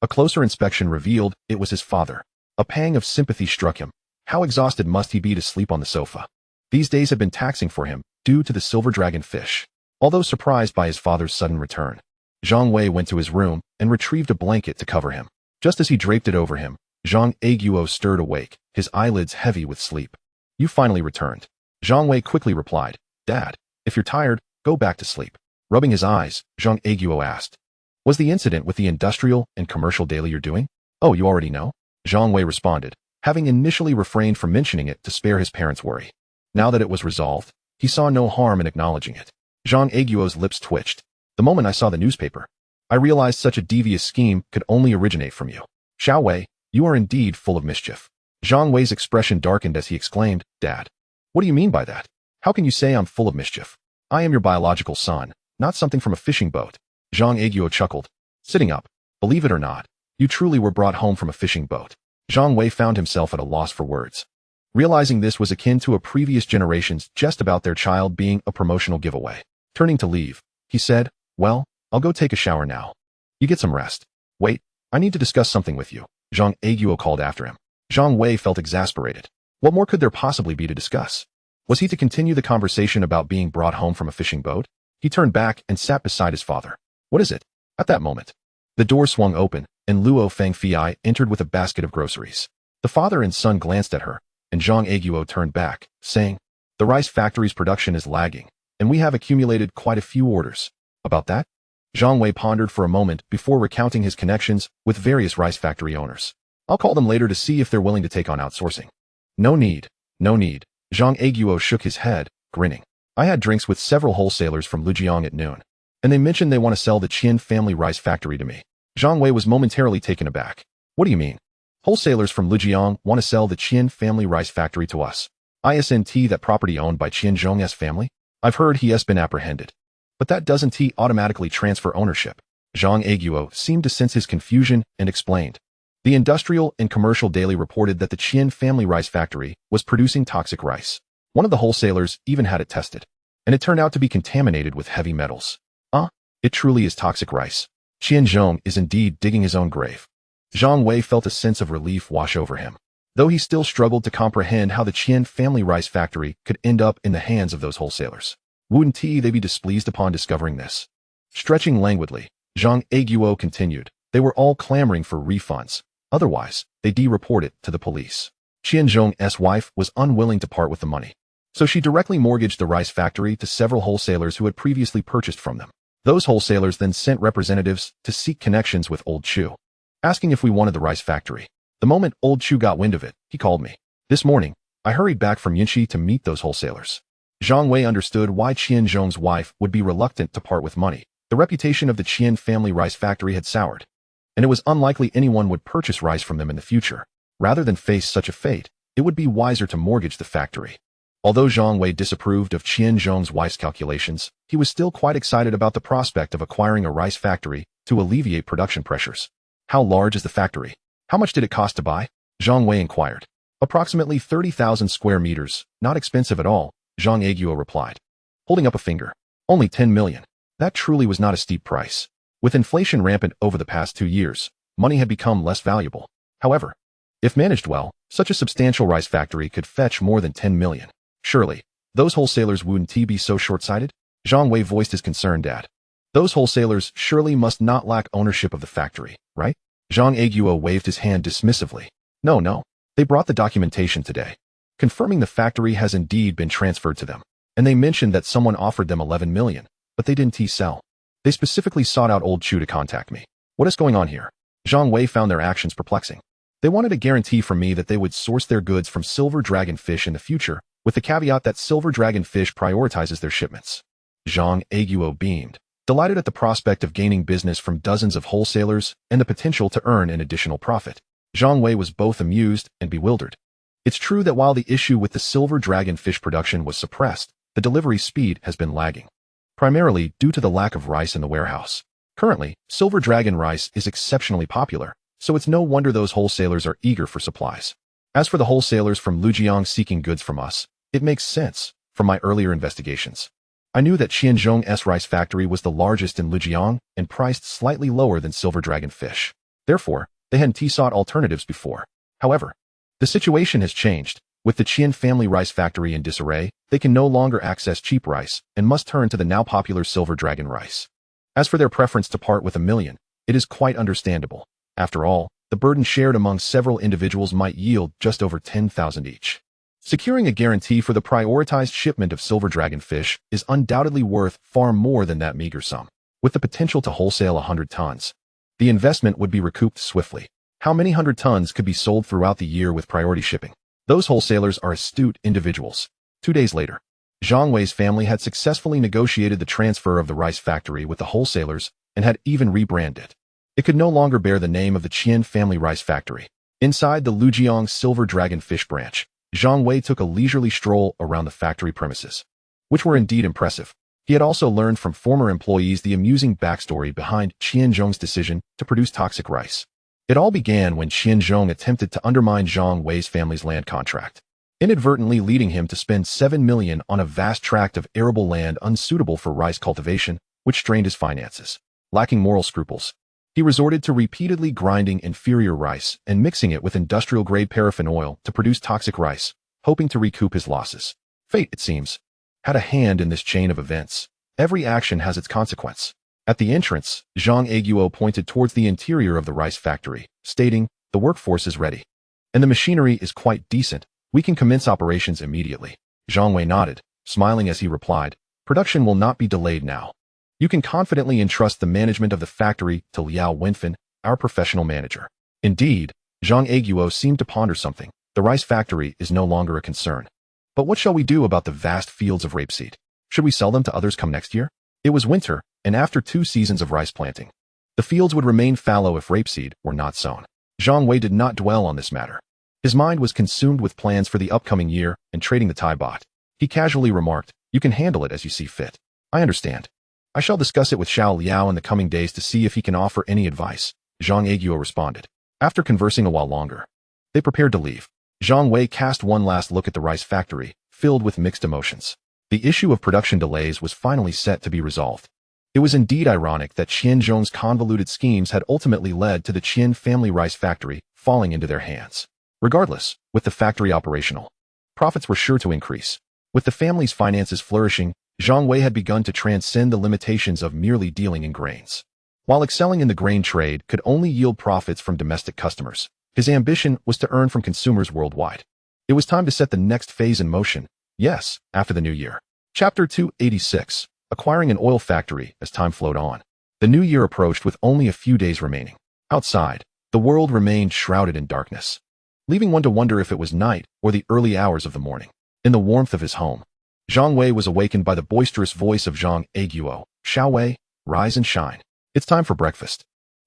A closer inspection revealed it was his father. A pang of sympathy struck him. How exhausted must he be to sleep on the sofa? These days had been taxing for him, due to the silver dragon fish. Although surprised by his father's sudden return, Zhang Wei went to his room and retrieved a blanket to cover him. Just as he draped it over him, Zhang Aguo stirred awake, his eyelids heavy with sleep. You finally returned. Zhang Wei quickly replied, Dad, if you're tired, go back to sleep. Rubbing his eyes, Zhang Aguo asked, was the incident with the industrial and commercial daily you're doing? Oh, you already know? Zhang Wei responded, having initially refrained from mentioning it to spare his parents' worry. Now that it was resolved, he saw no harm in acknowledging it. Zhang Aguo's lips twitched. The moment I saw the newspaper, I realized such a devious scheme could only originate from you. Xiao Wei, you are indeed full of mischief. Zhang Wei's expression darkened as he exclaimed, Dad, What do you mean by that? How can you say I'm full of mischief? I am your biological son, not something from a fishing boat. Zhang Aiguo chuckled, sitting up. Believe it or not, you truly were brought home from a fishing boat. Zhang Wei found himself at a loss for words. Realizing this was akin to a previous generation's jest about their child being a promotional giveaway. Turning to leave, he said, well, I'll go take a shower now. You get some rest. Wait, I need to discuss something with you, Zhang Aiguo called after him. Zhang Wei felt exasperated. What more could there possibly be to discuss? Was he to continue the conversation about being brought home from a fishing boat? He turned back and sat beside his father. What is it? At that moment, the door swung open, and Luo Fangfei entered with a basket of groceries. The father and son glanced at her, and Zhang Aiguo turned back, saying, the rice factory's production is lagging, and we have accumulated quite a few orders. About that? Zhang Wei pondered for a moment before recounting his connections with various rice factory owners. I'll call them later to see if they're willing to take on outsourcing. No need, no need. Zhang Aiguo shook his head, grinning. I had drinks with several wholesalers from Lujiang at noon, and they mentioned they want to sell the Qian family rice factory to me. Zhang Wei was momentarily taken aback. What do you mean? Wholesalers from Lujiang want to sell the Qian family rice factory to us. Isn't that property owned by Qian Zhong's family? I've heard he has been apprehended. But that doesn't automatically transfer ownership. Zhang Aiguo seemed to sense his confusion and explained. The Industrial and Commercial Daily reported that the Qian family rice factory was producing toxic rice. One of the wholesalers even had it tested, and it turned out to be contaminated with heavy metals. It truly is toxic rice. Qian Zhong is indeed digging his own grave. Zhang Wei felt a sense of relief wash over him, though he still struggled to comprehend how the Qian family rice factory could end up in the hands of those wholesalers. Wouldn't they be displeased upon discovering this? Stretching languidly, Zhang Aiguo continued, they were all clamoring for refunds. Otherwise, they'd report it to the police. Qian Zhong's wife was unwilling to part with the money, so she directly mortgaged the rice factory to several wholesalers who had previously purchased from them. Those wholesalers then sent representatives to seek connections with Old Chu, asking if we wanted the rice factory. The moment Old Chu got wind of it, he called me. This morning, I hurried back from Yinxi to meet those wholesalers. Zhang Wei understood why Qian Zhong's wife would be reluctant to part with money. The reputation of the Qian family rice factory had soured, and it was unlikely anyone would purchase rice from them in the future. Rather than face such a fate, it would be wiser to mortgage the factory. Although Zhang Wei disapproved of Qian Zhong's wife's calculations, he was still quite excited about the prospect of acquiring a rice factory to alleviate production pressures. How large is the factory? How much did it cost to buy? Zhang Wei inquired. Approximately 30,000 square meters, not expensive at all, Zhang Aiguo replied, holding up a finger. Only 10 million. That truly was not a steep price. With inflation rampant over the past 2 years, money had become less valuable. However, if managed well, such a substantial rice factory could fetch more than 10 million. Surely, those wholesalers wouldn't be so short-sighted? Zhang Wei voiced his concern, Dad. Those wholesalers surely must not lack ownership of the factory, right? Zhang Aiguo waved his hand dismissively. No. They brought the documentation today, confirming the factory has indeed been transferred to them. And they mentioned that someone offered them 11 million, but they didn't sell. They specifically sought out Old Chu to contact me. What is going on here? Zhang Wei found their actions perplexing. They wanted a guarantee from me that they would source their goods from Silver Dragon Fish in the future, with the caveat that Silver Dragon Fish prioritizes their shipments. Zhang Aiguo beamed, delighted at the prospect of gaining business from dozens of wholesalers and the potential to earn an additional profit. Zhang Wei was both amused and bewildered. It's true that while the issue with the Silver Dragon Fish production was suppressed, the delivery speed has been lagging, primarily due to the lack of rice in the warehouse. Currently, Silver Dragon rice is exceptionally popular, so it's no wonder those wholesalers are eager for supplies. As for the wholesalers from Lujiang seeking goods from us, it makes sense from my earlier investigations. I knew that Qian Zhong's rice factory was the largest in Lujiang and priced slightly lower than Silver Dragon Fish. Therefore, they hadn't sought alternatives before. However, the situation has changed. With the Qian family rice factory in disarray, they can no longer access cheap rice and must turn to the now popular Silver Dragon rice. As for their preference to part with 1 million, it is quite understandable. After all, the burden shared among several individuals might yield just over 10,000 each. Securing a guarantee for the prioritized shipment of Silver Dragon Fish is undoubtedly worth far more than that meager sum. With the potential to wholesale 100 tons, the investment would be recouped swiftly. How many 100 tons could be sold throughout the year with priority shipping? Those wholesalers are astute individuals. 2 days later, Zhang Wei's family had successfully negotiated the transfer of the rice factory with the wholesalers and had even rebranded it. It could no longer bear the name of the Qian family rice factory. Inside the Lujiang Silver Dragon Fish branch, Zhang Wei took a leisurely stroll around the factory premises, which were indeed impressive. He had also learned from former employees the amusing backstory behind Qianzhong's decision to produce toxic rice. It all began when Qianzhong attempted to undermine Zhang Wei's family's land contract, inadvertently leading him to spend 7 million on a vast tract of arable land unsuitable for rice cultivation, which strained his finances. Lacking moral scruples, he resorted to repeatedly grinding inferior rice and mixing it with industrial-grade paraffin oil to produce toxic rice, hoping to recoup his losses. Fate, it seems, had a hand in this chain of events. Every action has its consequence. At the entrance, Zhang Aiguo pointed towards the interior of the rice factory, stating, "The workforce is ready, and the machinery is quite decent. We can commence operations immediately." Zhang Wei nodded, smiling as he replied, "Production will not be delayed now. You can confidently entrust the management of the factory to Liao Wenfan, our professional manager." Indeed, Zhang Aiguo seemed to ponder something. The rice factory is no longer a concern. But what shall we do about the vast fields of rapeseed? Should we sell them to others come next year? It was winter, and after 2 seasons of rice planting, the fields would remain fallow if rapeseed were not sown. Zhang Wei did not dwell on this matter. His mind was consumed with plans for the upcoming year and trading the Thai baht. He casually remarked, "You can handle it as you see fit." "I understand. I shall discuss it with Xiao Liao in the coming days to see if he can offer any advice," Zhang Aiguo responded. After conversing a while longer, they prepared to leave. Zhang Wei cast one last look at the rice factory, filled with mixed emotions. The issue of production delays was finally set to be resolved. It was indeed ironic that Qianzhong's convoluted schemes had ultimately led to the Qian family rice factory falling into their hands. Regardless, with the factory operational, profits were sure to increase. With the family's finances flourishing, Zhang Wei had begun to transcend the limitations of merely dealing in grains. While excelling in the grain trade could only yield profits from domestic customers, his ambition was to earn from consumers worldwide. It was time to set the next phase in motion. Yes, after the new year. Chapter 286. Acquiring an oil factory. As time flowed on, the new year approached with only a few days remaining. Outside, the world remained shrouded in darkness, leaving one to wonder if it was night or the early hours of the morning. In the warmth of his home, Zhang Wei was awakened by the boisterous voice of Zhang Aiguo. "Xiao Wei, rise and shine. It's time for breakfast.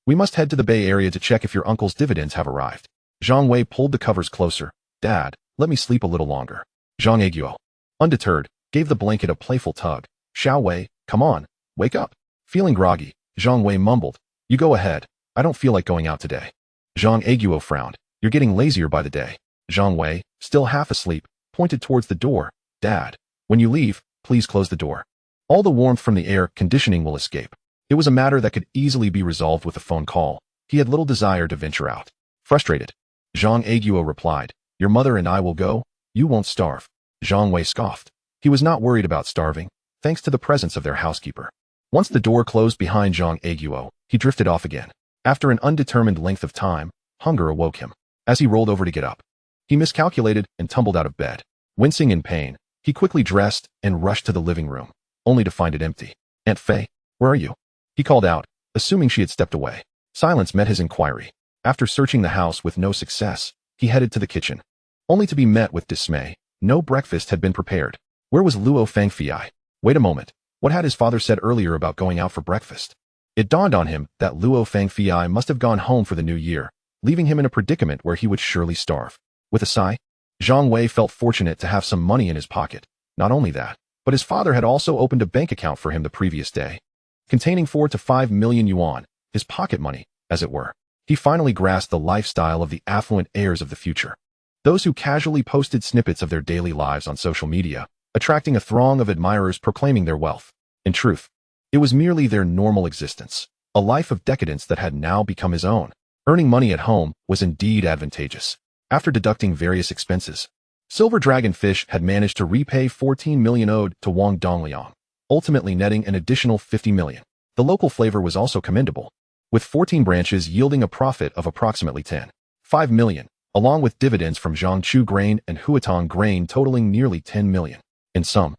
We must head to the Bay Area to check if your uncle's dividends have arrived." Zhang Wei pulled the covers closer. "Dad, let me sleep a little longer." Zhang Aiguo, undeterred, gave the blanket a playful tug. "Xiao Wei, come on, wake up." Feeling groggy, Zhang Wei mumbled, "You go ahead. I don't feel like going out today." Zhang Aiguo frowned. "You're getting lazier by the day." Zhang Wei, still half asleep, pointed towards the door. "Dad, when you leave, please close the door. All the warmth from the air conditioning will escape." It was a matter that could easily be resolved with a phone call. He had little desire to venture out. Frustrated, Zhang Aiguo replied, "Your mother and I will go. You won't starve." Zhang Wei scoffed. He was not worried about starving, thanks to the presence of their housekeeper. Once the door closed behind Zhang Aiguo, he drifted off again. After an undetermined length of time, hunger awoke him. As he rolled over to get up, he miscalculated and tumbled out of bed. Wincing in pain, he quickly dressed and rushed to the living room, only to find it empty. "Aunt Fei, where are you?" he called out, assuming she had stepped away. Silence met his inquiry. After searching the house with no success, he headed to the kitchen, only to be met with dismay. No breakfast had been prepared. Where was Luo Fangfei? Wait a moment. What had his father said earlier about going out for breakfast? It dawned on him that Luo Fangfei must have gone home for the new year, leaving him in a predicament where he would surely starve. With a sigh, Zhang Wei felt fortunate to have some money in his pocket. Not only that, but his father had also opened a bank account for him the previous day, containing 4 to 5 million yuan, his pocket money, as it were. He finally grasped the lifestyle of the affluent heirs of the future. Those who casually posted snippets of their daily lives on social media, attracting a throng of admirers proclaiming their wealth. In truth, it was merely their normal existence, a life of decadence that had now become his own. Earning money at home was indeed advantageous. After deducting various expenses, Silver Dragon Fish had managed to repay 14 million owed to Wang Dongliang, ultimately netting an additional 50 million. The local flavor was also commendable, with 14 branches yielding a profit of approximately 10.5 million, along with dividends from Jiangsu Grain and Huatong Grain totaling nearly 10 million. In sum,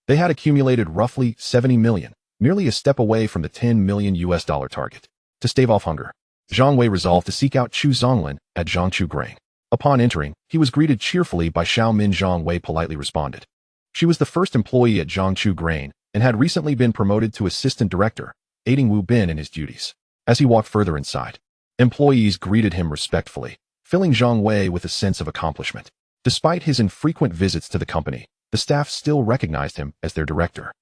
they had accumulated roughly 70 million, merely a step away from the 10 million US dollar target. To stave off hunger, Zhang Wei resolved to seek out Chu Zonglin at Jiangsu Grain. Upon entering, he was greeted cheerfully by Xiao Min. Zhang Wei politely responded. She was the first employee at Jiangsu Grain and had recently been promoted to assistant director, aiding Wu Bin in his duties. As he walked further inside, employees greeted him respectfully, filling Zhang Wei with a sense of accomplishment. Despite his infrequent visits to the company, the staff still recognized him as their director.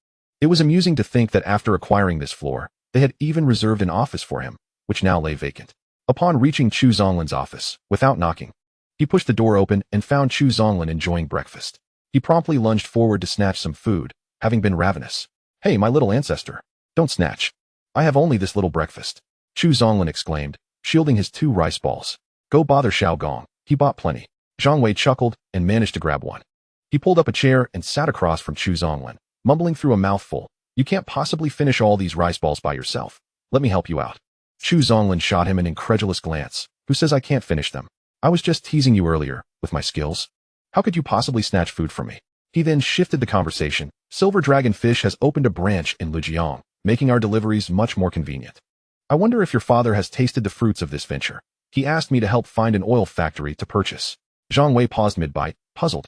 It was amusing to think that after acquiring this floor, they had even reserved an office for him, which now lay vacant. Upon reaching Chu Zonglin's office, without knocking, he pushed the door open and found Chu Zonglin enjoying breakfast. He promptly lunged forward to snatch some food, having been ravenous. "Hey, my little ancestor. Don't snatch. I have only this little breakfast," Chu Zonglin exclaimed, shielding his 2 rice balls. "Go bother Xiao Gong. He bought plenty." Zhang Wei chuckled and managed to grab one. He pulled up a chair and sat across from Chu Zonglin, mumbling through a mouthful. "You can't possibly finish all these rice balls by yourself. Let me help you out." Chu Zonglin shot him an incredulous glance. "Who says I can't finish them? I was just teasing you earlier, with my skills. How could you possibly snatch food from me?" He then shifted the conversation. "Silver Dragon Fish has opened a branch in Lujiang, making our deliveries much more convenient. I wonder if your father has tasted the fruits of this venture. He asked me to help find an oil factory to purchase." Zhang Wei paused mid-bite, puzzled.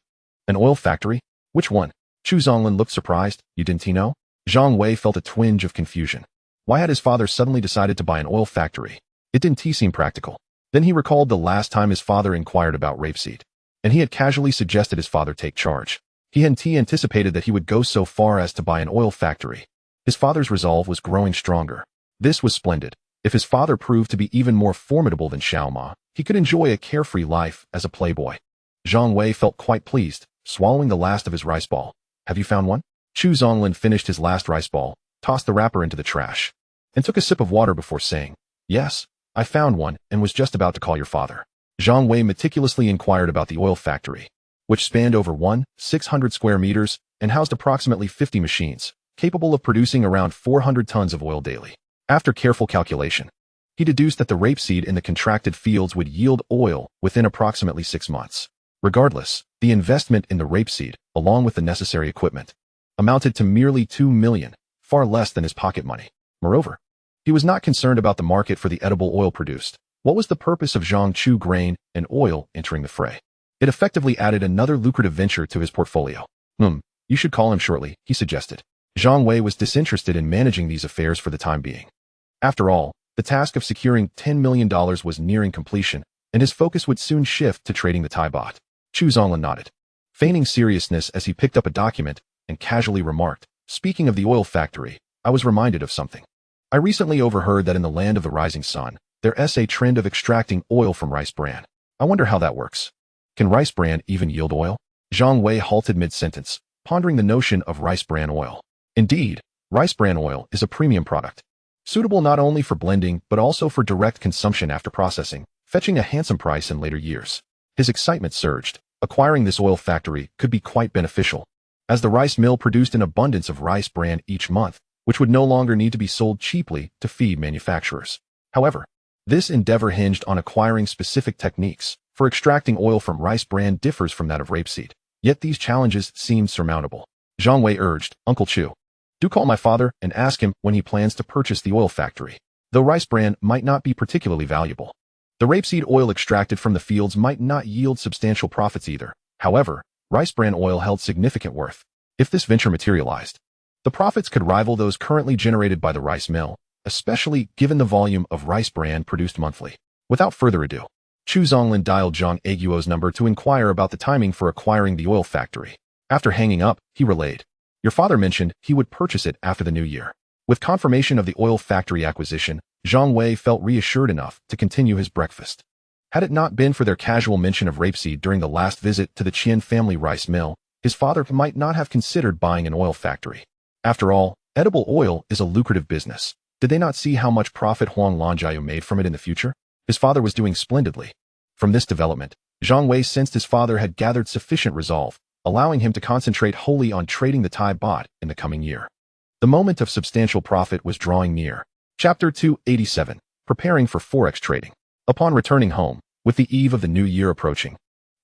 "An oil factory? Which one?" Chu Zonglin looked surprised. "You didn't know?" Zhang Wei felt a twinge of confusion. Why had his father suddenly decided to buy an oil factory? It didn't seem practical. Then he recalled the last time his father inquired about rapeseed, and he had casually suggested his father take charge. He hadn't anticipated that he would go so far as to buy an oil factory. His father's resolve was growing stronger. This was splendid. If his father proved to be even more formidable than Xiao Ma, he could enjoy a carefree life as a playboy. Zhang Wei felt quite pleased, swallowing the last of his rice ball. "Have you found one?" Chu Zonglin finished his last rice ball, tossed the wrapper into the trash, and took a sip of water before saying, "Yes, I found one and was just about to call your father." Zhang Wei meticulously inquired about the oil factory, which spanned over 600 square meters and housed approximately 50 machines, capable of producing around 400 tons of oil daily. After careful calculation, he deduced that the rapeseed in the contracted fields would yield oil within approximately 6 months. Regardless, the investment in the rapeseed, along with the necessary equipment, amounted to merely 2 million, far less than his pocket money. Moreover, he was not concerned about the market for the edible oil produced. What was the purpose of Zhangchu grain and oil entering the fray? It effectively added another lucrative venture to his portfolio. You should call him shortly," he suggested. Zhang Wei was disinterested in managing these affairs for the time being. After all, the task of securing $10 million was nearing completion, and his focus would soon shift to trading the Thai baht. Chu Zonglin nodded, feigning seriousness as he picked up a document and casually remarked, "Speaking of the oil factory, I was reminded of something. I recently overheard that in the land of the rising sun, there is a trend of extracting oil from rice bran. I wonder how that works. Can rice bran even yield oil?" Zhang Wei halted mid-sentence, pondering the notion of rice bran oil. Indeed, rice bran oil is a premium product, suitable not only for blending but also for direct consumption after processing, fetching a handsome price in later years. His excitement surged. Acquiring this oil factory could be quite beneficial, as the rice mill produced an abundance of rice bran each month, which would no longer need to be sold cheaply to feed manufacturers. However, this endeavor hinged on acquiring specific techniques, for extracting oil from rice bran differs from that of rapeseed. Yet these challenges seemed surmountable. Zhang Wei urged, "Uncle Chu, do call my father and ask him when he plans to purchase the oil factory. Though rice bran might not be particularly valuable, the rapeseed oil extracted from the fields might not yield substantial profits either. However, rice bran oil held significant worth. If this venture materialized, the profits could rival those currently generated by the rice mill, especially given the volume of rice bran produced monthly." Without further ado, Chu Zonglin dialed Zhang Aguo's number to inquire about the timing for acquiring the oil factory. After hanging up, he relayed, "Your father mentioned he would purchase it after the new year." With confirmation of the oil factory acquisition, Zhang Wei felt reassured enough to continue his breakfast. Had it not been for their casual mention of rapeseed during the last visit to the Qian family rice mill, his father might not have considered buying an oil factory. After all, edible oil is a lucrative business. Did they not see how much profit Huang Lanjiao made from it in the future? His father was doing splendidly. From this development, Zhang Wei sensed his father had gathered sufficient resolve, allowing him to concentrate wholly on trading the Thai baht in the coming year. The moment of substantial profit was drawing near. Chapter 287. Preparing for Forex Trading. Upon returning home, with the eve of the new year approaching,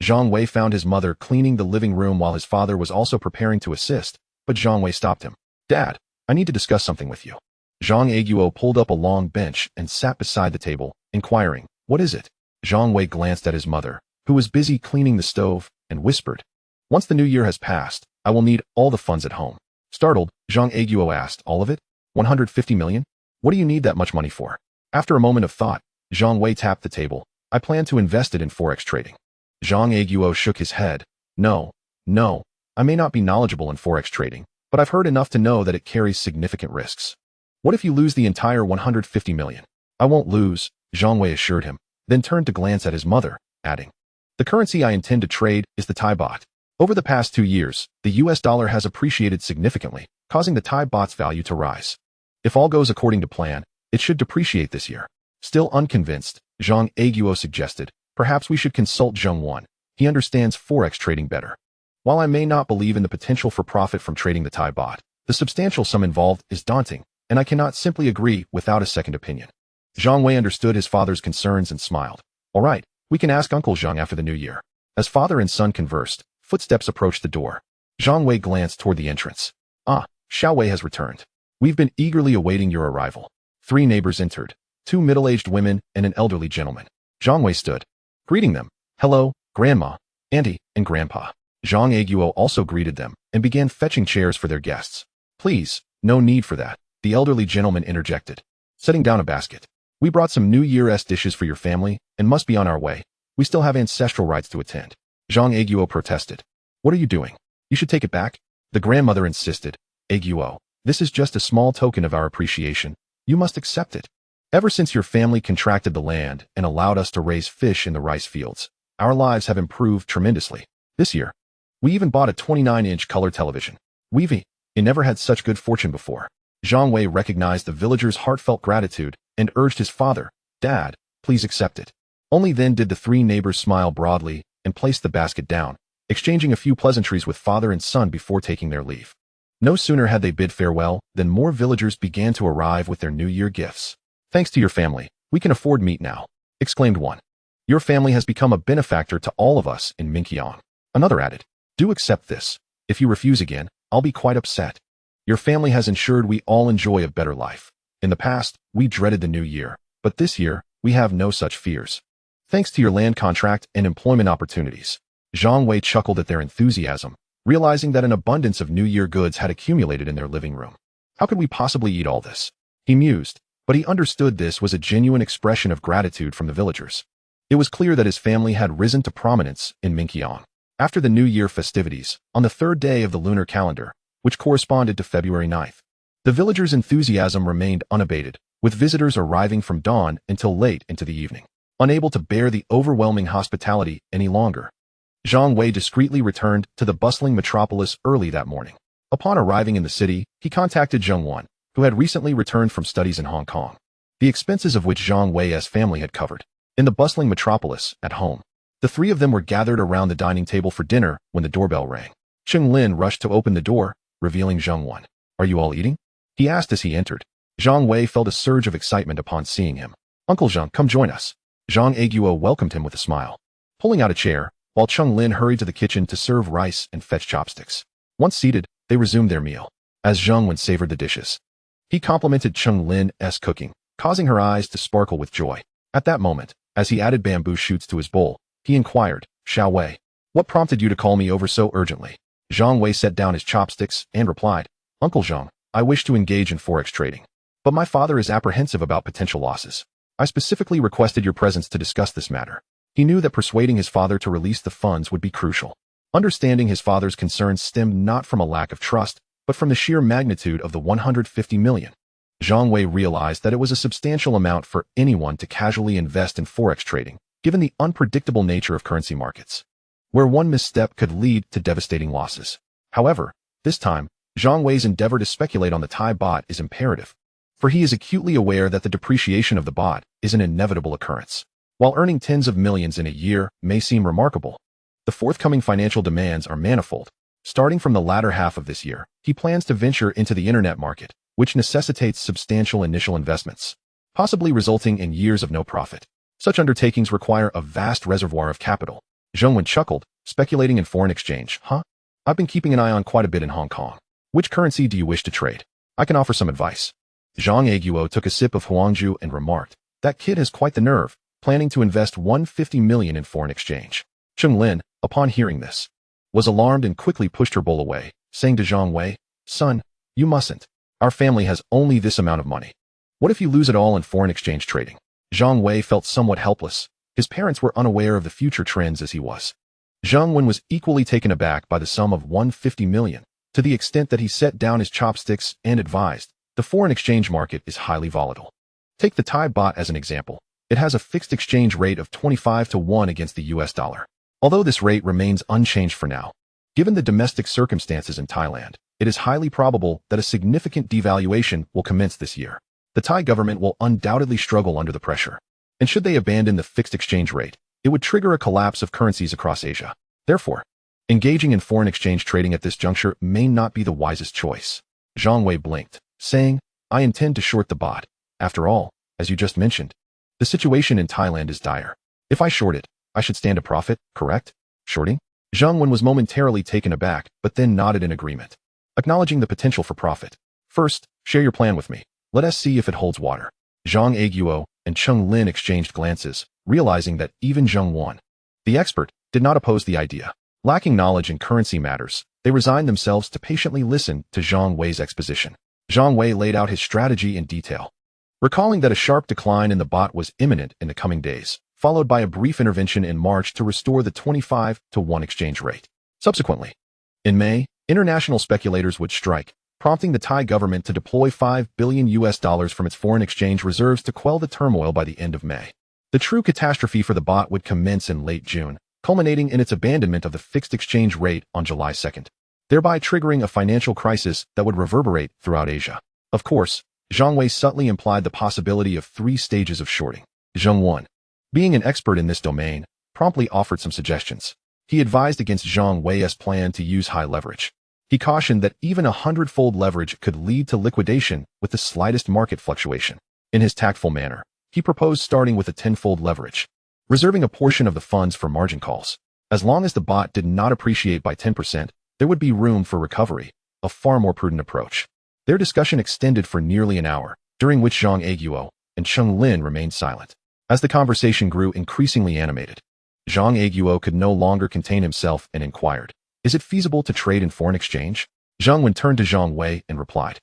Zhang Wei found his mother cleaning the living room while his father was also preparing to assist, but Zhang Wei stopped him. "Dad, I need to discuss something with you." Zhang Aguo pulled up a long bench and sat beside the table, inquiring, "What is it?" Zhang Wei glanced at his mother, who was busy cleaning the stove, and whispered, "Once the new year has passed, I will need all the funds at home." Startled, Zhang Aguo asked, "All of it? 150 million? What do you need that much money for?" After a moment of thought, Zhang Wei tapped the table. "I plan to invest it in Forex trading." Zhang Wei shook his head. No, no, I may not be knowledgeable in forex trading, but I've heard enough to know that it carries significant risks. What if you lose the entire 150 million? I won't lose, Zhang Wei assured him, then turned to glance at his mother, adding, the currency I intend to trade is the Thai baht. Over the past 2 years, the US dollar has appreciated significantly, causing the Thai baht's value to rise. If all goes according to plan, it should depreciate this year. Still unconvinced, Zhang Wei suggested, perhaps we should consult Zheng Wan. He understands forex trading better. While I may not believe in the potential for profit from trading the Thai baht, the substantial sum involved is daunting, and I cannot simply agree without a second opinion. Zhang Wei understood his father's concerns and smiled. All right, we can ask Uncle Zhang after the new year. As father and son conversed, footsteps approached the door. Zhang Wei glanced toward the entrance. Ah, Xiao Wei has returned. We've been eagerly awaiting your arrival. 3 neighbors entered, 2 middle-aged women and an elderly gentleman. Zhang Wei stood, greeting them. Hello, Grandma, Auntie, and Grandpa. Zhang Wei also greeted them and began fetching chairs for their guests. Please, no need for that, the elderly gentleman interjected, setting down a basket. We brought some New Year's dishes for your family and must be on our way. We still have ancestral rites to attend. Zhang Wei protested. What are you doing? You should take it back. The grandmother insisted. Wei, this is just a small token of our appreciation. You must accept it. Ever since your family contracted the land and allowed us to raise fish in the rice fields, our lives have improved tremendously. This year, we even bought a 29-inch color television. We've never had such good fortune before. Zhang Wei recognized the villager's heartfelt gratitude and urged his father, Dad, please accept it. Only then did the 3 neighbors smile broadly and place the basket down, exchanging a few pleasantries with father and son before taking their leave. No sooner had they bid farewell than more villagers began to arrive with their New Year gifts. Thanks to your family, we can afford meat now, exclaimed one. Your family has become a benefactor to all of us in Minqiang. Another added, do accept this. If you refuse again, I'll be quite upset. Your family has ensured we all enjoy a better life. In the past, we dreaded the new year, but this year, we have no such fears. Thanks to your land contract and employment opportunities. Zhang Wei chuckled at their enthusiasm, realizing that an abundance of New Year goods had accumulated in their living room. How could we possibly eat all this? He mused, but he understood this was a genuine expression of gratitude from the villagers. It was clear that his family had risen to prominence in Minqiang. After the New Year festivities, on the 3rd day of the lunar calendar, which corresponded to February 9th, the villagers' enthusiasm remained unabated, with visitors arriving from dawn until late into the evening. Unable to bear the overwhelming hospitality any longer, Zhang Wei discreetly returned to the bustling metropolis early that morning. Upon arriving in the city, he contacted Zheng Wan, who had recently returned from studies in Hong Kong, the expenses of which Zhang Wei's family had covered. In the bustling metropolis, at home, the 3 of them were gathered around the dining table for dinner when the doorbell rang. Cheng Lin rushed to open the door, revealing Zheng Wan. Are you all eating? He asked as he entered. Zhang Wei felt a surge of excitement upon seeing him. Uncle Zhang, come join us. Zhang Wei welcomed him with a smile. Pulling out a chair, while Cheng Lin hurried to the kitchen to serve rice and fetch chopsticks. Once seated, they resumed their meal. As Zheng Wen savored the dishes, he complimented Cheng Lin's cooking, causing her eyes to sparkle with joy. At that moment, as he added bamboo shoots to his bowl, he inquired, Xiao Wei, what prompted you to call me over so urgently? Zhang Wei set down his chopsticks and replied, Uncle Zhang, I wish to engage in forex trading, but my father is apprehensive about potential losses. I specifically requested your presence to discuss this matter. He knew that persuading his father to release the funds would be crucial. Understanding his father's concerns stemmed not from a lack of trust, but from the sheer magnitude of the 150 million. Zhang Wei realized that it was a substantial amount for anyone to casually invest in forex trading, given the unpredictable nature of currency markets, where one misstep could lead to devastating losses. However, this time, Zhang Wei's endeavor to speculate on the Thai baht is imperative, for he is acutely aware that the depreciation of the baht is an inevitable occurrence. While earning tens of millions in a year may seem remarkable, the forthcoming financial demands are manifold. Starting from the latter half of this year, he plans to venture into the internet market, which necessitates substantial initial investments, possibly resulting in years of no profit. Such undertakings require a vast reservoir of capital. Zheng Wen chuckled, speculating in foreign exchange. I've been keeping an eye on quite a bit in Hong Kong. Which currency do you wish to trade? I can offer some advice. Zhang Wei took a sip of huangju and remarked, that kid has quite the nerve, planning to invest 150 million in foreign exchange. Cheng Lin, upon hearing this, was alarmed and quickly pushed her bowl away, saying to Zhang Wei, Son, you mustn't. Our family has only this amount of money. What if you lose it all in foreign exchange trading? Zhang Wei felt somewhat helpless, His parents were unaware of the future trends as he was. Zhang Wei was equally taken aback by the sum of 150 million, to the extent that he set down his chopsticks and advised, the foreign exchange market is highly volatile. Take the Thai baht as an example. It has a fixed exchange rate of 25 to 1 against the US dollar. Although this rate remains unchanged for now, given the domestic circumstances in Thailand, it is highly probable that a significant devaluation will commence this year. The Thai government will undoubtedly struggle under the pressure. And should they abandon the fixed exchange rate, it would trigger a collapse of currencies across Asia. Therefore, engaging in foreign exchange trading at this juncture may not be the wisest choice. Zhang Wei blinked, saying, I intend to short the baht. After all, as you just mentioned, the situation in Thailand is dire. If I short it, I should stand a profit, correct? Shorting? Zhang Wei was momentarily taken aback, but then nodded in agreement, acknowledging the potential for profit. First, share your plan with me. Let us see if it holds water. Zhang Aiguo and Cheng Lin exchanged glances, realizing that even Zhang Won, the expert, did not oppose the idea. Lacking knowledge in currency matters, they resigned themselves to patiently listen to Zhang Wei's exposition. Zhang Wei laid out his strategy in detail, recalling that a sharp decline in the baht was imminent in the coming days, followed by a brief intervention in March to restore the 25 to 1 exchange rate. Subsequently, in May, international speculators would strike, prompting the Thai government to deploy $5 billion from its foreign exchange reserves to quell the turmoil by the end of May. The true catastrophe for the baht would commence in late June, culminating in its abandonment of the fixed exchange rate on July 2nd, thereby triggering a financial crisis that would reverberate throughout Asia. Of course, Zhang Wei subtly implied the possibility of 3 stages of shorting. Zhang Won, being an expert in this domain, promptly offered some suggestions. He advised against Zhang Wei's plan to use high leverage. He cautioned that even 100-fold leverage could lead to liquidation with the slightest market fluctuation. In his tactful manner, he proposed starting with a 10-fold leverage, reserving a portion of the funds for margin calls. As long as the baht did not appreciate by 10%, there would be room for recovery, a far more prudent approach. Their discussion extended for nearly an hour, during which Zhang Aiguo and Cheng Lin remained silent. As the conversation grew increasingly animated, Zhang Aiguo could no longer contain himself and inquired, is it feasible to trade in foreign exchange? Zhang Wen turned to Zhang Wei and replied,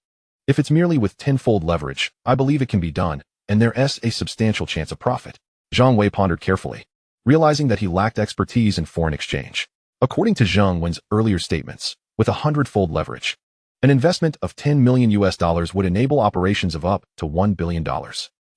if it's merely with 10-fold leverage, I believe it can be done, and there's a substantial chance of profit. Zhang Wei pondered carefully, realizing that he lacked expertise in foreign exchange. According to Zhang Wen's earlier statements, with 100-fold leverage, an investment of $10 million would enable operations of up to $1 billion.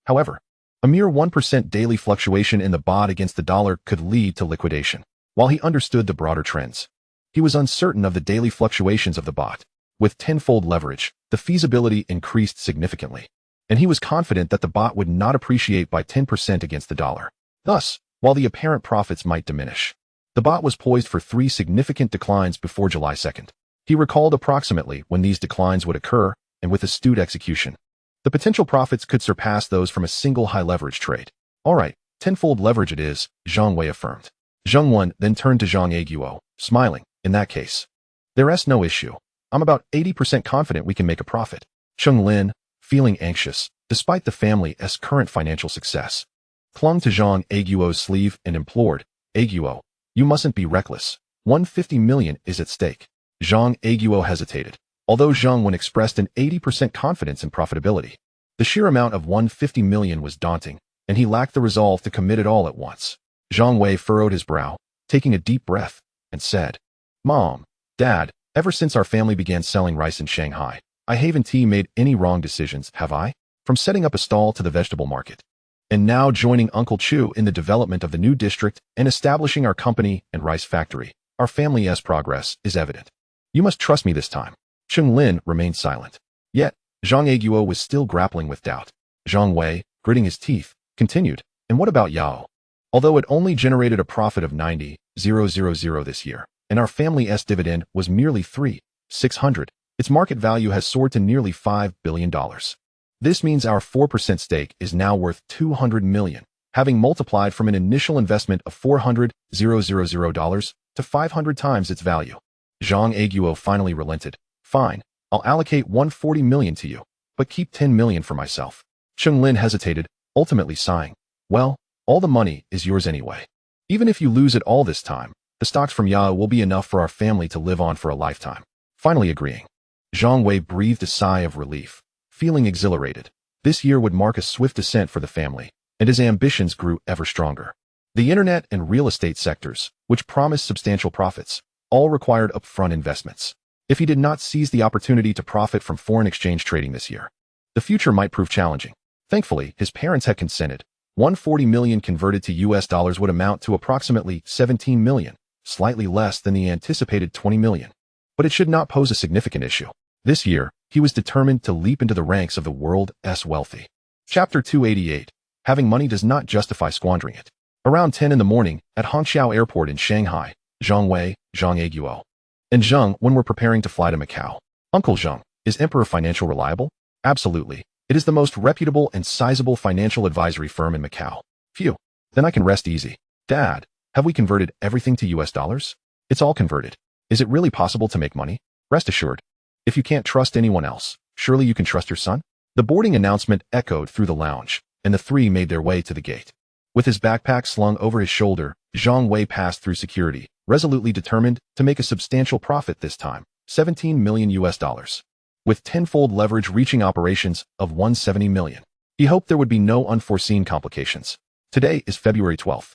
However, a mere 1% daily fluctuation in the baht against the dollar could lead to liquidation. While he understood the broader trends, he was uncertain of the daily fluctuations of the baht. With 10-fold leverage, the feasibility increased significantly, and he was confident that the baht would not appreciate by 10% against the dollar. Thus, while the apparent profits might diminish, the baht was poised for 3 significant declines before July 2nd. He recalled approximately when these declines would occur, and with astute execution, the potential profits could surpass those from a single high-leverage trade. All right, 10-fold leverage it is, Zhang Wei affirmed. Zhang Wen then turned to Zhang Aiguo, smiling. In that case, there's no issue. I'm about 80% confident we can make a profit. Cheng Lin, feeling anxious, despite the family's current financial success, clung to Zhang Aiguo's sleeve and implored, Aiguo, you mustn't be reckless. 150 million is at stake. Zhang Aiguo hesitated. Although Zhang Wen expressed an 80% confidence in profitability, the sheer amount of 150 million was daunting, and he lacked the resolve to commit it all at once. Zhang Wei furrowed his brow, taking a deep breath, and said, Mom, Dad, ever since our family began selling rice in Shanghai, I haven't made any wrong decisions, have I? From setting up a stall to the vegetable market, and now joining Uncle Chu in the development of the new district and establishing our company and rice factory, our family's progress is evident. You must trust me this time. Cheng Lin remained silent. Yet, Zhang Aiguo was still grappling with doubt. Zhang Wei, gritting his teeth, continued, and what about Yao? Although it only generated a profit of 90,000 this year, and our family's dividend was merely 3,600, its market value has soared to nearly $5 billion. This means our 4% stake is now worth $200 million, having multiplied from an initial investment of $400,000 to 500 times its value. Zhang Aiguo finally relented. Fine, I'll allocate $140 million to you, but keep $10 million for myself. Cheng Lin hesitated, ultimately sighing. Well, all the money is yours anyway. Even if you lose it all this time, the stocks from Yao will be enough for our family to live on for a lifetime. Finally agreeing, Zhang Wei breathed a sigh of relief, feeling exhilarated. This year would mark a swift ascent for the family, and his ambitions grew ever stronger. The internet and real estate sectors, which promised substantial profits, all required upfront investments. If he did not seize the opportunity to profit from foreign exchange trading this year, the future might prove challenging. Thankfully, his parents had consented. $140 million converted to US dollars would amount to approximately $17 million, slightly less than the anticipated $20 million. But it should not pose a significant issue. This year, he was determined to leap into the ranks of the world's wealthy. Chapter 288. Having money does not justify squandering it. Around 10 in the morning, at Hangzhou Airport in Shanghai, Zhang Wei, Zhang Aguo, and Zhang Wen were preparing to fly to Macau. Uncle Zhang, is Emperor Financial reliable? Absolutely. It is the most reputable and sizable financial advisory firm in Macau. Phew. Then I can rest easy. Dad, have we converted everything to US dollars? It's all converted. Is it really possible to make money? Rest assured. If you can't trust anyone else, surely you can trust your son? The boarding announcement echoed through the lounge, and the three made their way to the gate. With his backpack slung over his shoulder, Zhang Wei passed through security, resolutely determined to make a substantial profit this time, $17 million US dollars. With tenfold leverage reaching operations of $170 million. He hoped there would be no unforeseen complications. Today is February 12th.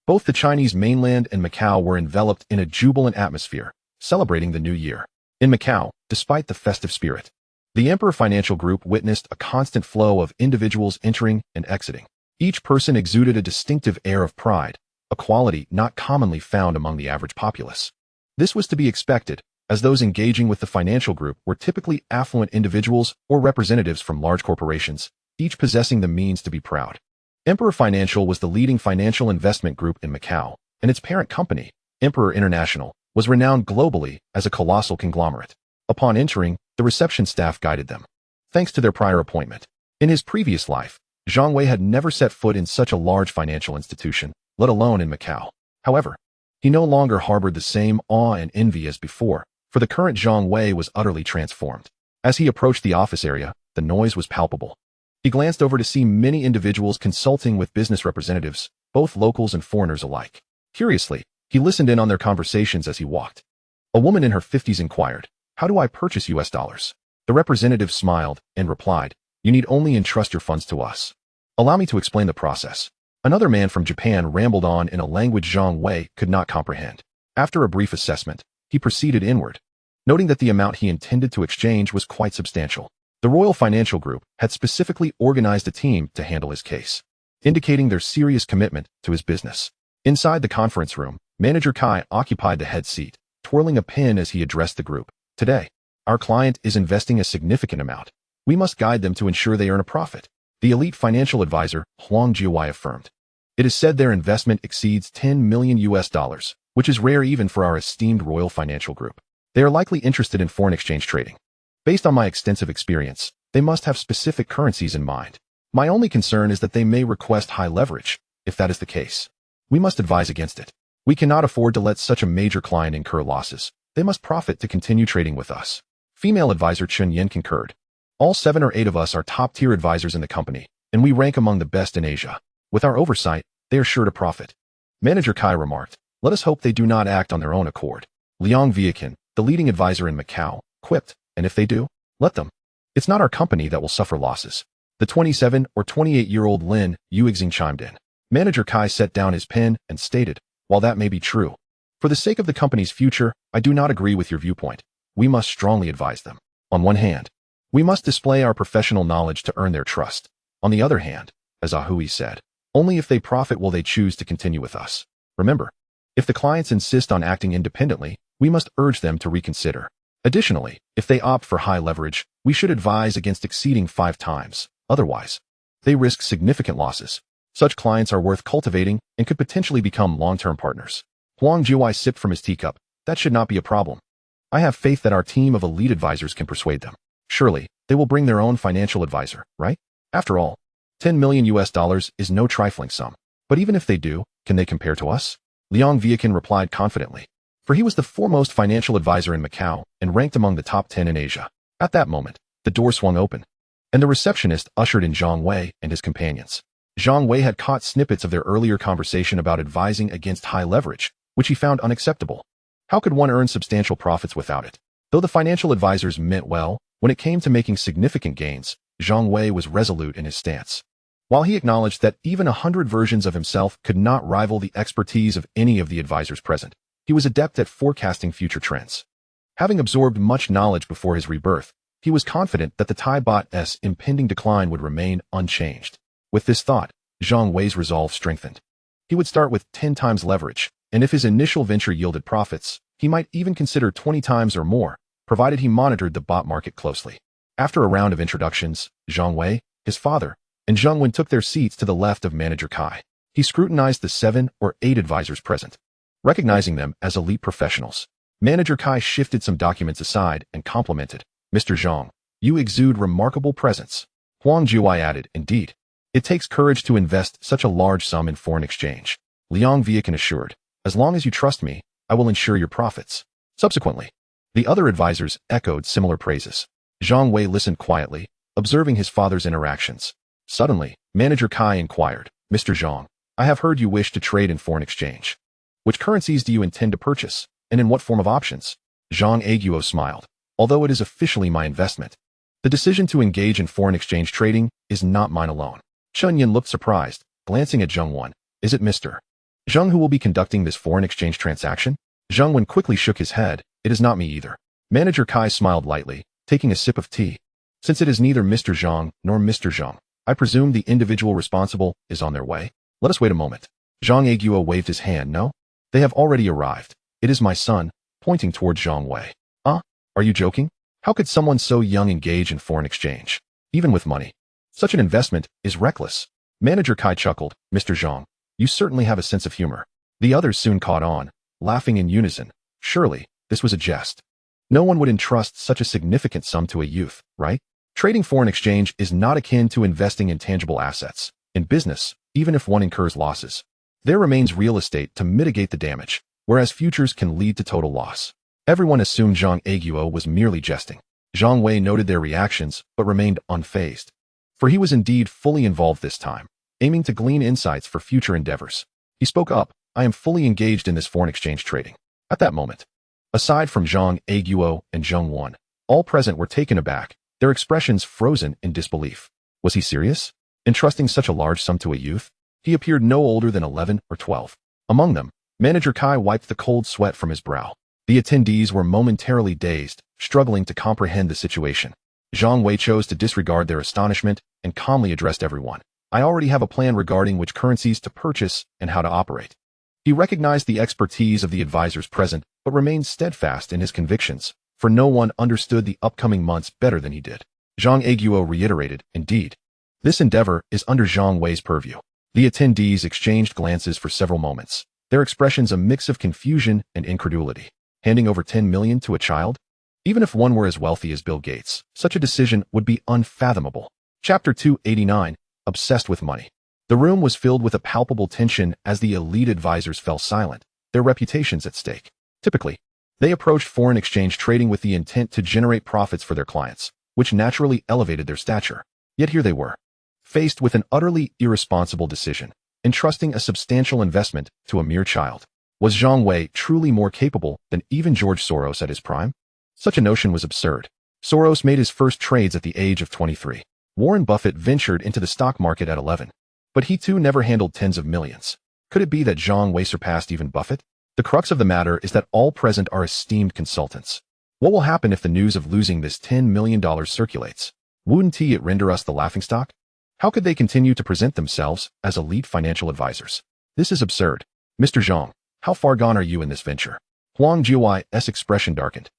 Both the Chinese mainland and Macau were enveloped in a jubilant atmosphere, celebrating the new year. In Macau, despite the festive spirit, the Emperor Financial Group witnessed a constant flow of individuals entering and exiting. Each person exuded a distinctive air of pride, a quality not commonly found among the average populace. This was to be expected, as those engaging with the financial group were typically affluent individuals or representatives from large corporations, each possessing the means to be proud. Emperor Financial was the leading financial investment group in Macau, and its parent company, Emperor International, was renowned globally as a colossal conglomerate. Upon entering, the reception staff guided them. Thanks to their prior appointment. In his previous life, Zhang Wei had never set foot in such a large financial institution, let alone in Macau. However, he no longer harbored the same awe and envy as before, for the current Zhang Wei was utterly transformed. As he approached the office area, the noise was palpable. He glanced over to see many individuals consulting with business representatives, both locals and foreigners alike. Curiously, he listened in on their conversations as he walked. A woman in her 50s inquired, "How do I purchase US dollars?" The representative smiled and replied, "You need only entrust your funds to us. Allow me to explain the process." Another man from Japan rambled on in a language Zhang Wei could not comprehend. After a brief assessment, he proceeded inward, noting that the amount he intended to exchange was quite substantial. The Royal Financial Group had specifically organized a team to handle his case, indicating their serious commitment to his business. Inside the conference room, Manager Kai occupied the head seat, twirling a pen as he addressed the group. "Today, our client is investing a significant amount. We must guide them to ensure they earn a profit," the elite financial advisor, Huang Jiawei, affirmed. "It is said their investment exceeds $10 million US dollars, which is rare even for our esteemed Royal Financial Group. They are likely interested in foreign exchange trading. Based on my extensive experience, they must have specific currencies in mind. My only concern is that they may request high leverage. If that is the case, we must advise against it. We cannot afford to let such a major client incur losses. They must profit to continue trading with us." Female advisor Chun Yin concurred. "All 7 or 8 of us are top-tier advisors in the company, and we rank among the best in Asia. With our oversight, they are sure to profit." Manager Kai remarked, "Let us hope they do not act on their own accord." Liang Viakin, the leading advisor in Macau, quipped, "And if they do, let them. It's not our company that will suffer losses." The 27 or 28-year-old Lin Yuexing chimed in. Manager Kai set down his pen and stated, "While that may be true, for the sake of the company's future, I do not agree with your viewpoint. We must strongly advise them. On one hand, we must display our professional knowledge to earn their trust. On the other hand, as Ahui said, only if they profit will they choose to continue with us. Remember, if the clients insist on acting independently, we must urge them to reconsider. Additionally, if they opt for high leverage, we should advise against exceeding 5 times. Otherwise, they risk significant losses. Such clients are worth cultivating and could potentially become long-term partners." Huang Jiawei sipped from his teacup. "That should not be a problem. I have faith that our team of elite advisors can persuade them. Surely, they will bring their own financial advisor, right? After all, $10 million US dollars is no trifling sum. But even if they do, can they compare to us?" Liang Viakin replied confidently, for he was the foremost financial advisor in Macau and ranked among the top 10 in Asia. At that moment, the door swung open, and the receptionist ushered in Zhang Wei and his companions. Zhang Wei had caught snippets of their earlier conversation about advising against high leverage, which he found unacceptable. How could one earn substantial profits without it? Though the financial advisors meant well, when it came to making significant gains, Zhang Wei was resolute in his stance. While he acknowledged that even 100 versions of himself could not rival the expertise of any of the advisors present, he was adept at forecasting future trends. Having absorbed much knowledge before his rebirth, he was confident that the Thai baht's impending decline would remain unchanged. With this thought, Zhang Wei's resolve strengthened. He would start with 10 times leverage, and if his initial venture yielded profits, he might even consider 20 times or more, provided he monitored the baht market closely. After a round of introductions, Zhang Wei, his father, and Zhang Wen took their seats to the left of Manager Kai. He scrutinized the 7 or 8 advisors present. Recognizing them as elite professionals, Manager Kai shifted some documents aside and complimented, "Mr. Zhang, you exude remarkable presence." Huang Jiuwei added, "Indeed. It takes courage to invest such a large sum in foreign exchange." Liang Viakan assured, "As long as you trust me, I will ensure your profits." Subsequently, the other advisors echoed similar praises. Zhang Wei listened quietly, observing his father's interactions. Suddenly, Manager Kai inquired, "Mr. Zhang, I have heard you wish to trade in foreign exchange. Which currencies do you intend to purchase, and in what form of options?" Zhang Aguo smiled. "Although it is officially my investment, the decision to engage in foreign exchange trading is not mine alone." Chen Yin looked surprised, glancing at Zhang Wen. "Is it Mr. Zhang who will be conducting this foreign exchange transaction?" Zhang Wen quickly shook his head. "It is not me either." Manager Kai smiled lightly, taking a sip of tea. "Since it is neither Mr. Zhang nor Mr. Zhang, I presume the individual responsible is on their way. Let us wait a moment." Zhang Aguo waved his hand. "No, they have already arrived. It is my son," pointing towards Zhang Wei. Are you joking? How could someone so young engage in foreign exchange, even with money? Such an investment is reckless." Manager Kai chuckled, "Mr. Zhang, you certainly have a sense of humor." The others soon caught on, laughing in unison. Surely, this was a jest. No one would entrust such a significant sum to a youth, right? Trading foreign exchange is not akin to investing in tangible assets. In business, even if one incurs losses, there remains real estate to mitigate the damage, whereas futures can lead to total loss. Everyone assumed Zhang Aguo was merely jesting. Zhang Wei noted their reactions, but remained unfazed. For he was indeed fully involved this time, aiming to glean insights for future endeavors. He spoke up, "I am fully engaged in this foreign exchange trading." At that moment, aside from Zhang Aguo and Zhang Wan, all present were taken aback, their expressions frozen in disbelief. Was he serious? Entrusting such a large sum to a youth? He appeared no older than 11 or 12. Among them, Manager Kai wiped the cold sweat from his brow. The attendees were momentarily dazed, struggling to comprehend the situation. Zhang Wei chose to disregard their astonishment and calmly addressed everyone. "I already have a plan regarding which currencies to purchase and how to operate." He recognized the expertise of the advisors present, but remained steadfast in his convictions, for no one understood the upcoming months better than he did. Zhang Aguo reiterated, "Indeed. This endeavor is under Zhang Wei's purview." The attendees exchanged glances for several moments, their expressions a mix of confusion and incredulity. Handing over 10 million to a child? Even if one were as wealthy as Bill Gates, such a decision would be unfathomable. Chapter 289, Obsessed with Money. The room was filled with a palpable tension as the elite advisors fell silent, their reputations at stake. Typically, they approached foreign exchange trading with the intent to generate profits for their clients, which naturally elevated their stature. Yet here they were, faced with an utterly irresponsible decision, entrusting a substantial investment to a mere child. Was Zhang Wei truly more capable than even George Soros at his prime? Such a notion was absurd. Soros made his first trades at the age of 23. Warren Buffett ventured into the stock market at 11. But he too never handled tens of millions. Could it be that Zhang Wei surpassed even Buffett? The crux of the matter is that all present are esteemed consultants. What will happen if the news of losing this $10 million circulates? Wouldn't it render us the laughingstock? How could they continue to present themselves as elite financial advisors? This is absurd. "Mr. Zhang, how far gone are you in this venture?" Huang Jiuwei's expression darkened,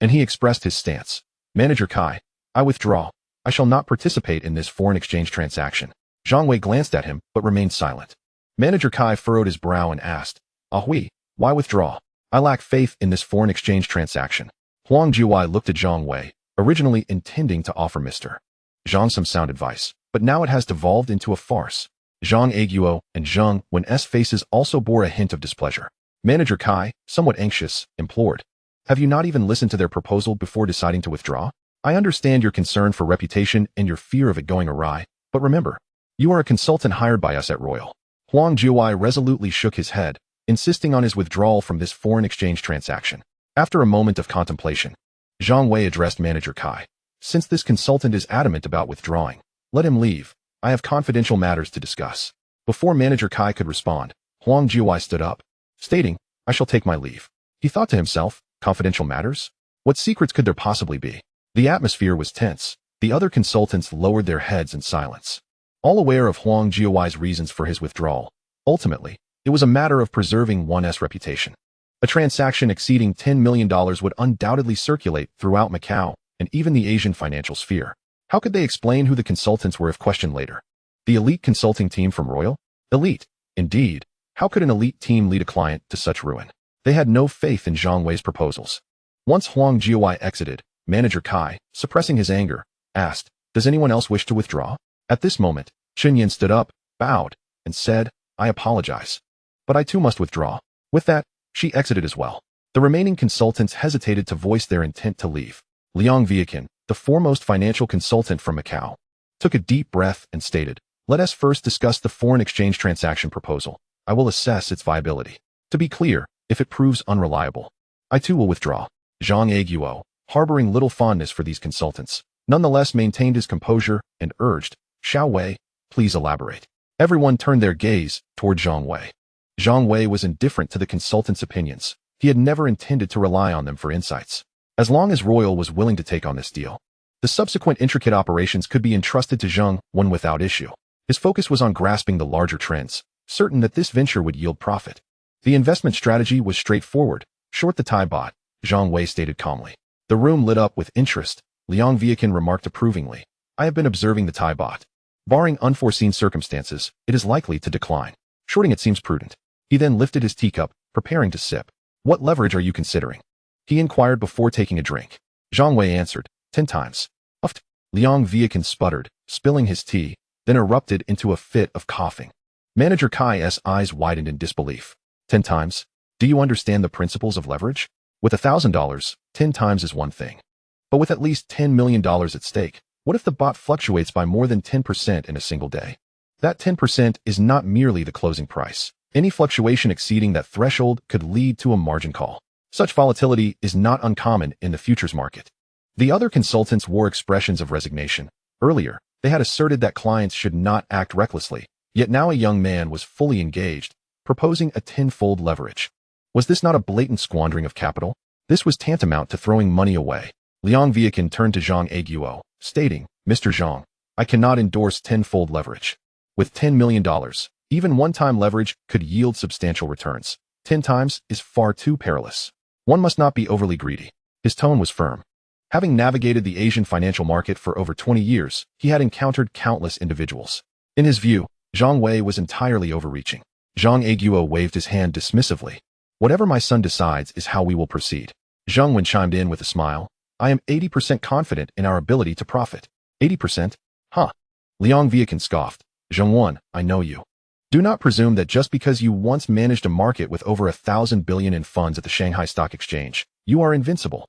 and he expressed his stance. "Manager Kai, I withdraw. I shall not participate in this foreign exchange transaction." Zhang Wei glanced at him, but remained silent. Manager Kai furrowed his brow and asked, "Hui, why withdraw?" "I lack faith in this foreign exchange transaction." Huang Jiuwei looked at Zhang Wei, originally intending to offer Mr. Zhang some sound advice, but now it has devolved into a farce. Zhang Aguo and Zhang Wen's faces also bore a hint of displeasure. Manager Kai, somewhat anxious, implored, "Have you not even listened to their proposal before deciding to withdraw? I understand your concern for reputation and your fear of it going awry, but remember, you are a consultant hired by us at Royal." Huang Jiuwei resolutely shook his head, insisting on his withdrawal from this foreign exchange transaction. After a moment of contemplation, Zhang Wei addressed Manager Kai. "Since this consultant is adamant about withdrawing, let him leave. I have confidential matters to discuss. Before Manager Kai could respond, Huang Jiawei stood up, stating, I shall take my leave. He thought to himself, confidential matters? What secrets could there possibly be? The atmosphere was tense. The other consultants lowered their heads in silence. All aware of Huang Jiawei's reasons for his withdrawal, ultimately, it was a matter of preserving one's reputation. A transaction exceeding $10 million would undoubtedly circulate throughout Macau and even the Asian financial sphere. How could they explain who the consultants were if questioned later? The elite consulting team from Royal? Elite. Indeed. How could an elite team lead a client to such ruin? They had no faith in Zhang Wei's proposals. Once Huang Jiawei exited, Manager Kai, suppressing his anger, asked, Does anyone else wish to withdraw? At this moment, Chen Yin stood up, bowed, and said, I apologize. But I too must withdraw. With that, she exited as well. The remaining consultants hesitated to voice their intent to leave. Liang Viakin, the foremost financial consultant from Macau, took a deep breath and stated, Let us first discuss the foreign exchange transaction proposal. I will assess its viability. To be clear, if it proves unreliable, I too will withdraw. Zhang Wei, harboring little fondness for these consultants, nonetheless maintained his composure and urged, Xiao Wei, please elaborate. Everyone turned their gaze toward Zhang Wei. Zhang Wei was indifferent to the consultants' opinions. He had never intended to rely on them for insights. As long as Royal was willing to take on this deal, the subsequent intricate operations could be entrusted to Zhang Wei without issue. His focus was on grasping the larger trends, certain that this venture would yield profit. The investment strategy was straightforward. Short the Thai baht, Zhang Wei stated calmly. The room lit up with interest. Liang Viakin remarked approvingly, I have been observing the Thai baht. Barring unforeseen circumstances, it is likely to decline. Shorting it seems prudent. He then lifted his teacup, preparing to sip. What leverage are you considering? He inquired before taking a drink. Zhang Wei answered, 10 times. Uft. Liang Viakin sputtered, spilling his tea, then erupted into a fit of coughing. Manager Kai's eyes widened in disbelief. 10 times? Do you understand the principles of leverage? With $1,000, 10 times is one thing. But with at least $10 million at stake, what if the baht fluctuates by more than 10% in a single day? That 10% is not merely the closing price. Any fluctuation exceeding that threshold could lead to a margin call. Such volatility is not uncommon in the futures market. The other consultants wore expressions of resignation. Earlier, they had asserted that clients should not act recklessly, yet now a young man was fully engaged, proposing a tenfold leverage. Was this not a blatant squandering of capital? This was tantamount to throwing money away. Liang Viakin turned to Zhang Wei, stating, Mr. Zhang, I cannot endorse tenfold leverage. With $10 million, even one-time leverage could yield substantial returns. 10 times is far too perilous. One must not be overly greedy. His tone was firm. Having navigated the Asian financial market for over 20 years, he had encountered countless individuals. In his view, Zhang Wei was entirely overreaching. Zhang Wei waved his hand dismissively. Whatever my son decides is how we will proceed. Zhang Wen chimed in with a smile. I am 80% confident in our ability to profit. 80%? Huh. Liang Viakin scoffed. Zhang Wen, I know you. Do not presume that just because you once managed a market with over 1,000 billion in funds at the Shanghai Stock Exchange, you are invincible.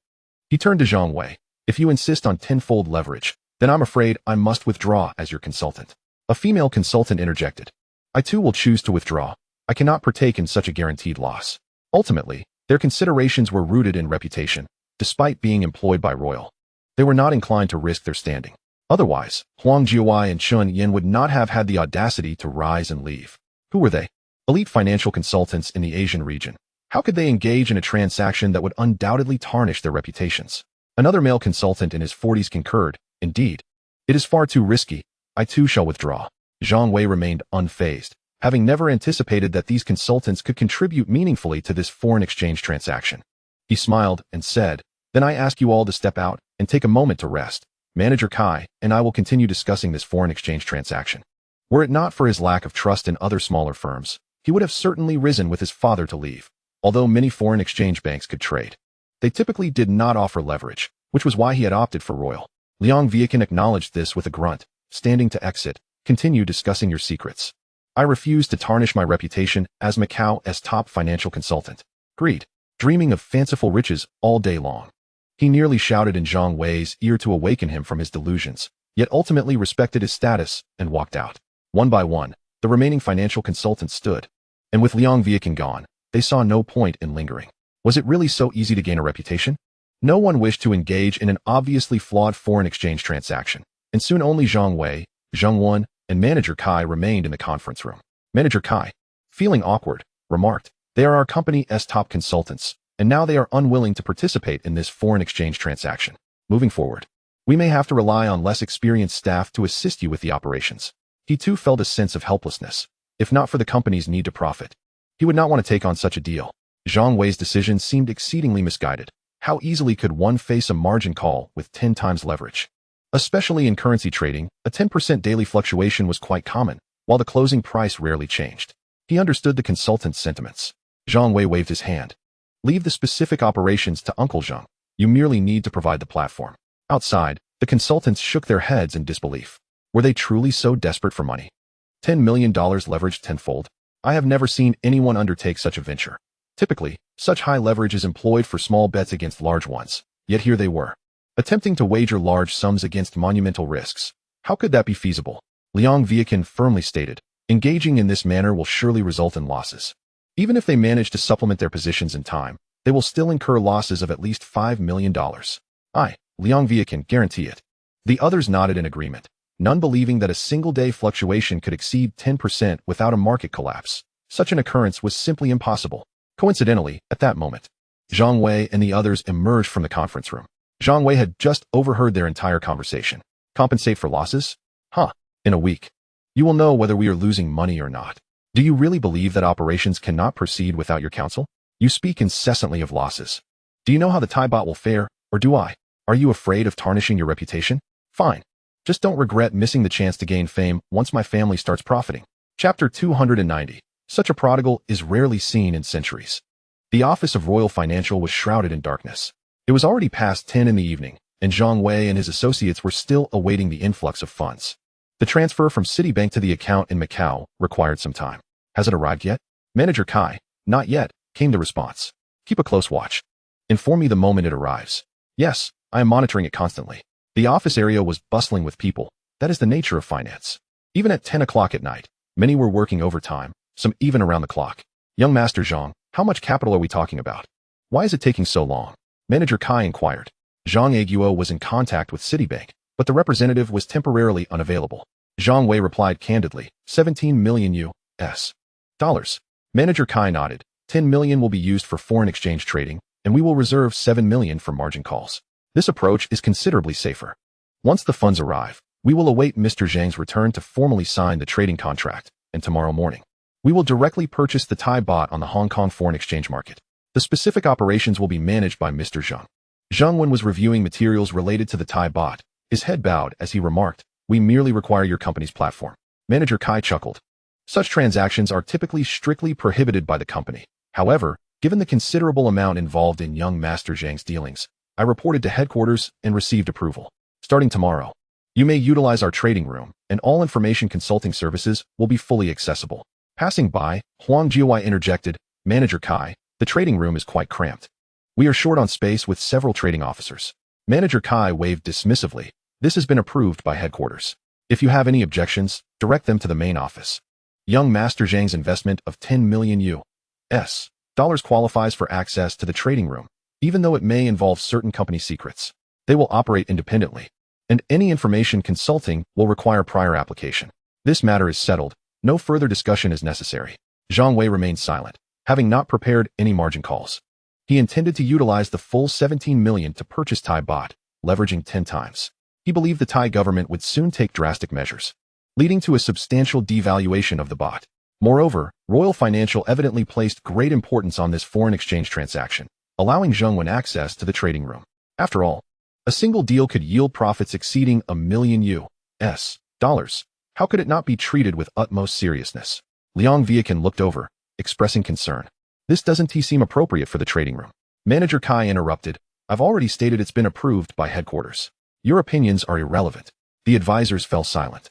He turned to Zhang Wei. If you insist on tenfold leverage, then I'm afraid I must withdraw as your consultant. A female consultant interjected. I too will choose to withdraw. I cannot partake in such a guaranteed loss. Ultimately, their considerations were rooted in reputation, despite being employed by Royal. They were not inclined to risk their standing. Otherwise, Huang Jiawei and Chen Yin would not have had the audacity to rise and leave. Who were they? Elite financial consultants in the Asian region. How could they engage in a transaction that would undoubtedly tarnish their reputations? Another male consultant in his 40s concurred, Indeed, it is far too risky. I too shall withdraw. Zhang Wei remained unfazed, having never anticipated that these consultants could contribute meaningfully to this foreign exchange transaction. He smiled and said, Then I ask you all to step out and take a moment to rest. Manager Kai and I will continue discussing this foreign exchange transaction. Were it not for his lack of trust in other smaller firms, he would have certainly risen with his father to leave. Although many foreign exchange banks could trade, they typically did not offer leverage, which was why he had opted for Royal. Liang Viakin acknowledged this with a grunt, standing to exit. Continue discussing your secrets. I refuse to tarnish my reputation as Macau's top financial consultant. Greed, dreaming of fanciful riches all day long. He nearly shouted in Zhang Wei's ear to awaken him from his delusions, yet ultimately respected his status and walked out. One by one, the remaining financial consultants stood, and with Liang Viakin gone, they saw no point in lingering. Was it really so easy to gain a reputation? No one wished to engage in an obviously flawed foreign exchange transaction, and soon only Zhang Wei, Zhang Wen, and Manager Kai remained in the conference room. Manager Kai, feeling awkward, remarked, "They are our company's top consultants, and now they are unwilling to participate in this foreign exchange transaction. Moving forward, we may have to rely on less experienced staff to assist you with the operations." He too felt a sense of helplessness. If not for the company's need to profit, he would not want to take on such a deal. Zhang Wei's decision seemed exceedingly misguided. How easily could one face a margin call with 10 times leverage? Especially in currency trading, a 10% daily fluctuation was quite common, while the closing price rarely changed. He understood the consultant's sentiments. Zhang Wei waved his hand. "Leave the specific operations to Uncle Zhang. You merely need to provide the platform." Outside, the consultants shook their heads in disbelief. Were they truly so desperate for money? $10 million leveraged tenfold? I have never seen anyone undertake such a venture. Typically, such high leverage is employed for small bets against large ones. Yet here they were, attempting to wager large sums against monumental risks. How could that be feasible? Liang Viakin firmly stated, engaging in this manner will surely result in losses. Even if they manage to supplement their positions in time, they will still incur losses of at least $5 million. Liang Viakin, guarantee it. The others nodded in agreement, none believing that a single-day fluctuation could exceed 10% without a market collapse. Such an occurrence was simply impossible. Coincidentally, at that moment, Zhang Wei and the others emerged from the conference room. Zhang Wei had just overheard their entire conversation. Compensate for losses? In a week, you will know whether we are losing money or not. Do you really believe that operations cannot proceed without your counsel? You speak incessantly of losses. Do you know how the Thai bot will fare, or do I? Are you afraid of tarnishing your reputation? Fine. Just don't regret missing the chance to gain fame once my family starts profiting. Chapter 290. Such a prodigal is rarely seen in centuries. The office of Royal Financial was shrouded in darkness. It was already past 10 in the evening, and Zhang Wei and his associates were still awaiting the influx of funds. The transfer from Citibank to the account in Macau required some time. Has it arrived yet? Manager Kai, not yet, came the response. Keep a close watch. Inform me the moment it arrives. Yes, I am monitoring it constantly. The office area was bustling with people. That is the nature of finance. Even at 10 o'clock at night, many were working overtime, some even around the clock. Young Master Zhang, how much capital are we talking about? Why is it taking so long? Manager Kai inquired. Zhang Aguo was in contact with Citibank, but the representative was temporarily unavailable. Zhang Wei replied candidly, 17 million US dollars. Manager Kai nodded. 10 million will be used for foreign exchange trading, and we will reserve 7 million for margin calls. This approach is considerably safer. Once the funds arrive, we will await Mr. Zhang's return to formally sign the trading contract, and tomorrow morning, we will directly purchase the Thai bot on the Hong Kong foreign exchange market. The specific operations will be managed by Mr. Zhang. Zhang Wen was reviewing materials related to the Thai bot. His head bowed as he remarked, "We merely require your company's platform." Manager Kai chuckled. Such transactions are typically strictly prohibited by the company. However, given the considerable amount involved in young Master Zhang's dealings, I reported to headquarters and received approval. Starting tomorrow, you may utilize our trading room, and all information consulting services will be fully accessible. Passing by, Huang Jiawai interjected, "Manager Kai, the trading room is quite cramped. We are short on space with several trading officers." Manager Kai waved dismissively. "This has been approved by headquarters. If you have any objections, direct them to the main office." Young Master Zhang's investment of 10 million US dollars qualifies for access to the trading room, even though it may involve certain company secrets. They will operate independently, and any information consulting will require prior application. This matter is settled. No further discussion is necessary. Zhang Wei remained silent, having not prepared any margin calls. He intended to utilize the full 17 million to purchase Thai bot, leveraging 10 times. He believed the Thai government would soon take drastic measures, leading to a substantial devaluation of the bot. Moreover, Royal Financial evidently placed great importance on this foreign exchange transaction, allowing Zhang Wen access to the trading room. After all, a single deal could yield profits exceeding $1 million US dollars. How could it not be treated with utmost seriousness? Liang Viakin looked over, expressing concern. This doesn't seem appropriate for the trading room. Manager Kai interrupted. I've already stated it's been approved by headquarters. Your opinions are irrelevant. The advisors fell silent.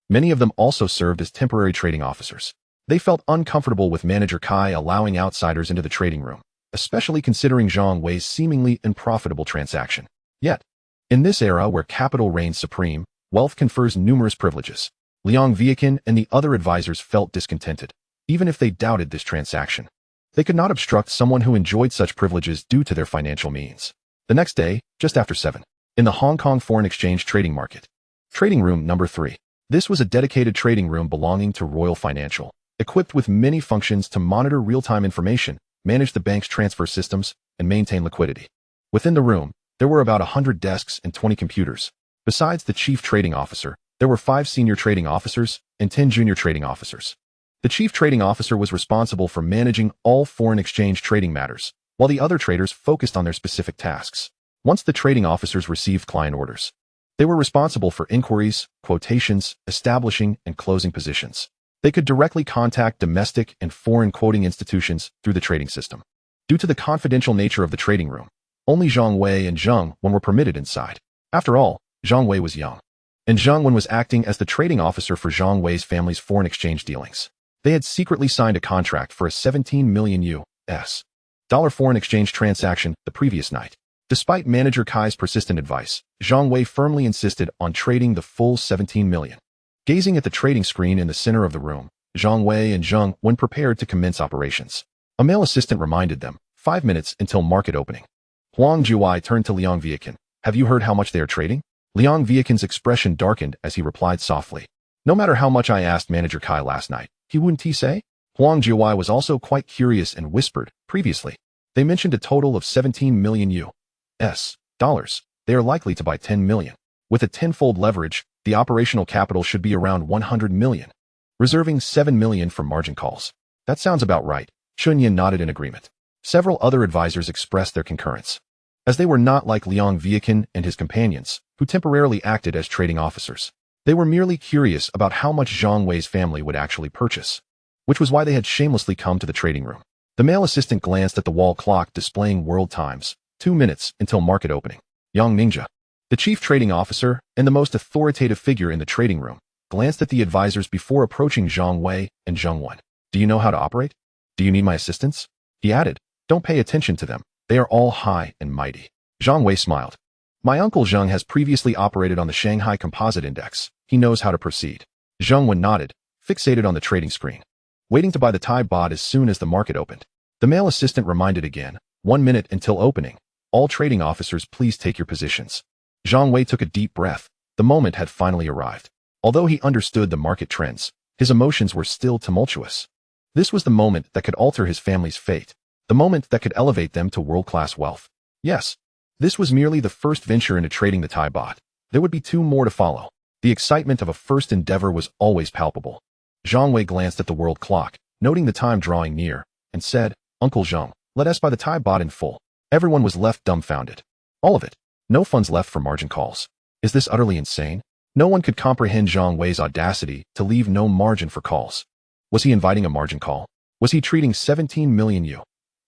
Many of them also served as temporary trading officers. They felt uncomfortable with Manager Kai allowing outsiders into the trading room, especially considering Zhang Wei's seemingly unprofitable transaction. Yet, in this era where capital reigns supreme, wealth confers numerous privileges. Liang Viakin and the other advisors felt discontented, even if they doubted this transaction. They could not obstruct someone who enjoyed such privileges due to their financial means. The next day, just after 7, in the Hong Kong foreign exchange trading market. Trading room number 3. This was a dedicated trading room belonging to Royal Financial, equipped with many functions to monitor real-time information, manage the bank's transfer systems, and maintain liquidity. Within the room, there were about 100 desks and 20 computers. Besides the chief trading officer, there were 5 senior trading officers and 10 junior trading officers. The chief trading officer was responsible for managing all foreign exchange trading matters, while the other traders focused on their specific tasks. Once the trading officers received client orders, they were responsible for inquiries, quotations, establishing and closing positions. They could directly contact domestic and foreign quoting institutions through the trading system. Due to the confidential nature of the trading room, only Zhang Wei and Zhang Wen were permitted inside. After all, Zhang Wei was young, and Zhang Wen was acting as the trading officer for Zhang Wei's family's foreign exchange dealings. They had secretly signed a contract for a 17 million US dollar foreign exchange transaction the previous night. Despite Manager Kai's persistent advice, Zhang Wei firmly insisted on trading the full 17 million. Gazing at the trading screen in the center of the room, Zhang Wei and Zhang Wen prepared to commence operations. A male assistant reminded them, 5 minutes until market opening. Huang Juai turned to Liang Viakin. Have you heard how much they are trading? Liang Viakin's expression darkened as he replied softly. No matter how much I asked Manager Kai last night, he wouldn't say? Huang Juai was also quite curious and whispered, previously. They mentioned a total of 17 million US dollars. They are likely to buy 10 million. With a tenfold leverage, the operational capital should be around 100 million, reserving 7 million for margin calls. That sounds about right. Chunyan nodded in agreement. Several other advisors expressed their concurrence, as they were not like Liang Viakin and his companions, who temporarily acted as trading officers. They were merely curious about how much Zhang Wei's family would actually purchase, which was why they had shamelessly come to the trading room. The male assistant glanced at the wall clock displaying world times, 2 minutes until market opening. Yang Ningzha, the chief trading officer and the most authoritative figure in the trading room, glanced at the advisors before approaching Zhang Wei and Zhang Wen. Do you know how to operate? Do you need my assistance? He added. Don't pay attention to them. They are all high and mighty. Zhang Wei smiled. My uncle Zhang has previously operated on the Shanghai Composite Index. He knows how to proceed. Zhang Wen nodded, fixated on the trading screen, waiting to buy the Thai baht as soon as the market opened. The male assistant reminded again, 1 minute until opening. All trading officers, please take your positions. Zhang Wei took a deep breath. The moment had finally arrived. Although he understood the market trends, his emotions were still tumultuous. This was the moment that could alter his family's fate, the moment that could elevate them to world-class wealth. Yes, this was merely the first venture into trading the Thai baht. There would be 2 more to follow. The excitement of a first endeavor was always palpable. Zhang Wei glanced at the world clock, noting the time drawing near, and said, Uncle Zhang, let us buy the Thai baht in full. Everyone was left dumbfounded. All of it. No funds left for margin calls. Is this utterly insane? No one could comprehend Zhang Wei's audacity to leave no margin for calls. Was he inviting a margin call? Was he treating 17 million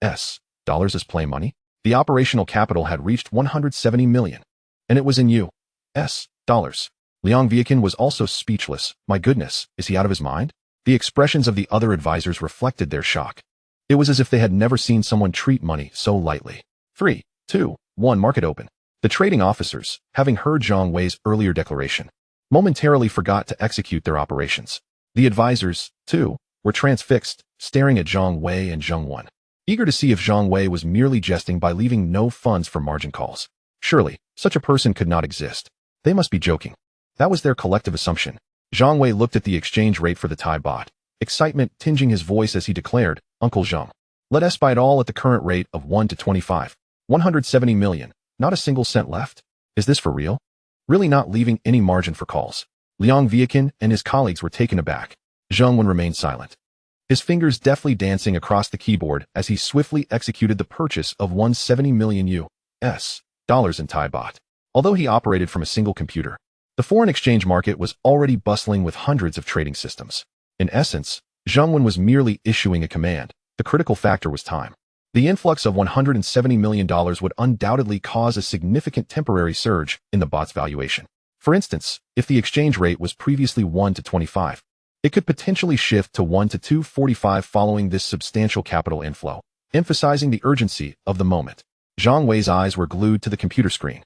US dollars as play money? The operational capital had reached 170 million, and it was in US dollars. Liang Viakin was also speechless. My goodness, is he out of his mind? The expressions of the other advisors reflected their shock. It was as if they had never seen someone treat money so lightly. 3, 2, 1 market open. The trading officers, having heard Zhang Wei's earlier declaration, momentarily forgot to execute their operations. The advisors, too, were transfixed, staring at Zhang Wei and Zhang Wen, eager to see if Zhang Wei was merely jesting by leaving no funds for margin calls. Surely, such a person could not exist. They must be joking. That was their collective assumption. Zhang Wei looked at the exchange rate for the Thai baht, excitement tinging his voice as he declared, Uncle Zhang, let us buy it all at the current rate of 1 to 25. 170 million. Not a single cent left? Is this for real? Really not leaving any margin for calls. Liang Viakin and his colleagues were taken aback. Zhang Wen remained silent, his fingers deftly dancing across the keyboard as he swiftly executed the purchase of 170 million US dollars in Thai baht. Although he operated from a single computer, the foreign exchange market was already bustling with hundreds of trading systems. In essence, Zhang Wen was merely issuing a command. The critical factor was time. The influx of $170 million would undoubtedly cause a significant temporary surge in the baht's valuation. For instance, if the exchange rate was previously 1 to 25, it could potentially shift to 1 to 245 following this substantial capital inflow, emphasizing the urgency of the moment. Zhang Wei's eyes were glued to the computer screen,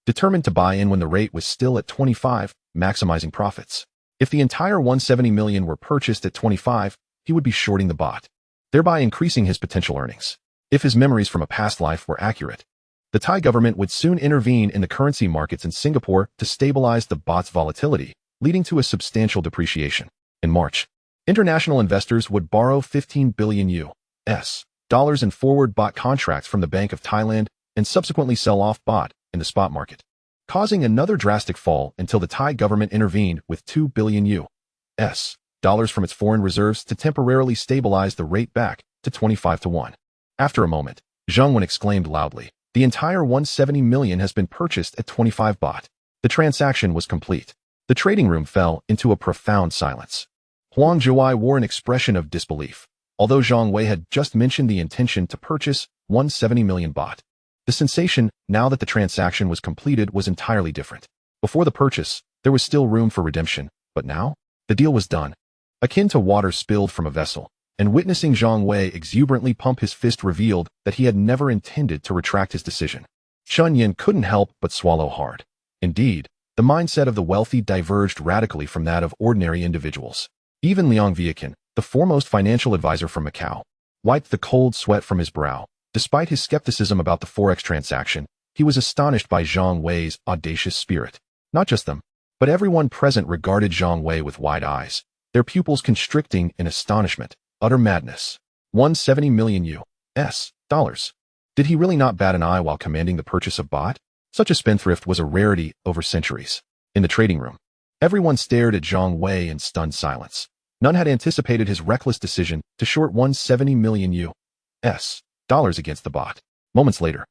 determined to buy in when the rate was still at 25, maximizing profits. If the entire 170 million were purchased at 25, he would be shorting the baht, thereby increasing his potential earnings. If his memories from a past life were accurate, the Thai government would soon intervene in the currency markets in Singapore to stabilize the baht's volatility, leading to a substantial depreciation. In March, international investors would borrow 15 billion US dollars in forward bought contracts from the Bank of Thailand and subsequently sell off bought in the spot market, causing another drastic fall until the Thai government intervened with 2 billion US dollars from its foreign reserves to temporarily stabilize the rate back to 25-1. After a moment, Zhang Wei exclaimed loudly, "The entire 170 million has been purchased at 25 baht." The transaction was complete. The trading room fell into a profound silence. Huang Zhuai wore an expression of disbelief. Although Zhang Wei had just mentioned the intention to purchase 170 million baht, the sensation, now that the transaction was completed, was entirely different. Before the purchase, there was still room for redemption, but now, the deal was done. Akin to water spilled from a vessel, and witnessing Zhang Wei exuberantly pump his fist revealed that he had never intended to retract his decision. Chun Yin couldn't help but swallow hard. Indeed, the mindset of the wealthy diverged radically from that of ordinary individuals. Even Liang Viakin, the foremost financial advisor from Macau, wiped the cold sweat from his brow. Despite his skepticism about the forex transaction, he was astonished by Zhang Wei's audacious spirit. Not just them, but everyone present regarded Zhang Wei with wide eyes, their pupils constricting in astonishment. Utter madness. 170 million US dollars. Did he really not bat an eye while commanding the purchase of baht? Such a spendthrift was a rarity over centuries. In the trading room, everyone stared at Zhang Wei in stunned silence. None had anticipated his reckless decision to short 170 million US dollars against the baht. Moments later,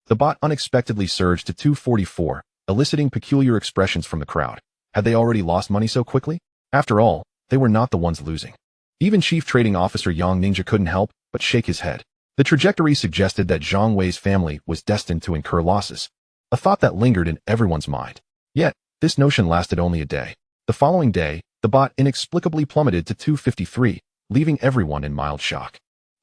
the baht unexpectedly surged to 244, eliciting peculiar expressions from the crowd. Had they already lost money so quickly? After all, they were not the ones losing. Even Chief Trading Officer Yang Ninja couldn't help but shake his head. The trajectory suggested that Zhang Wei's family was destined to incur losses, a thought that lingered in everyone's mind. Yet, this notion lasted only a day. The following day, the baht inexplicably plummeted to 253, leaving everyone in mild shock.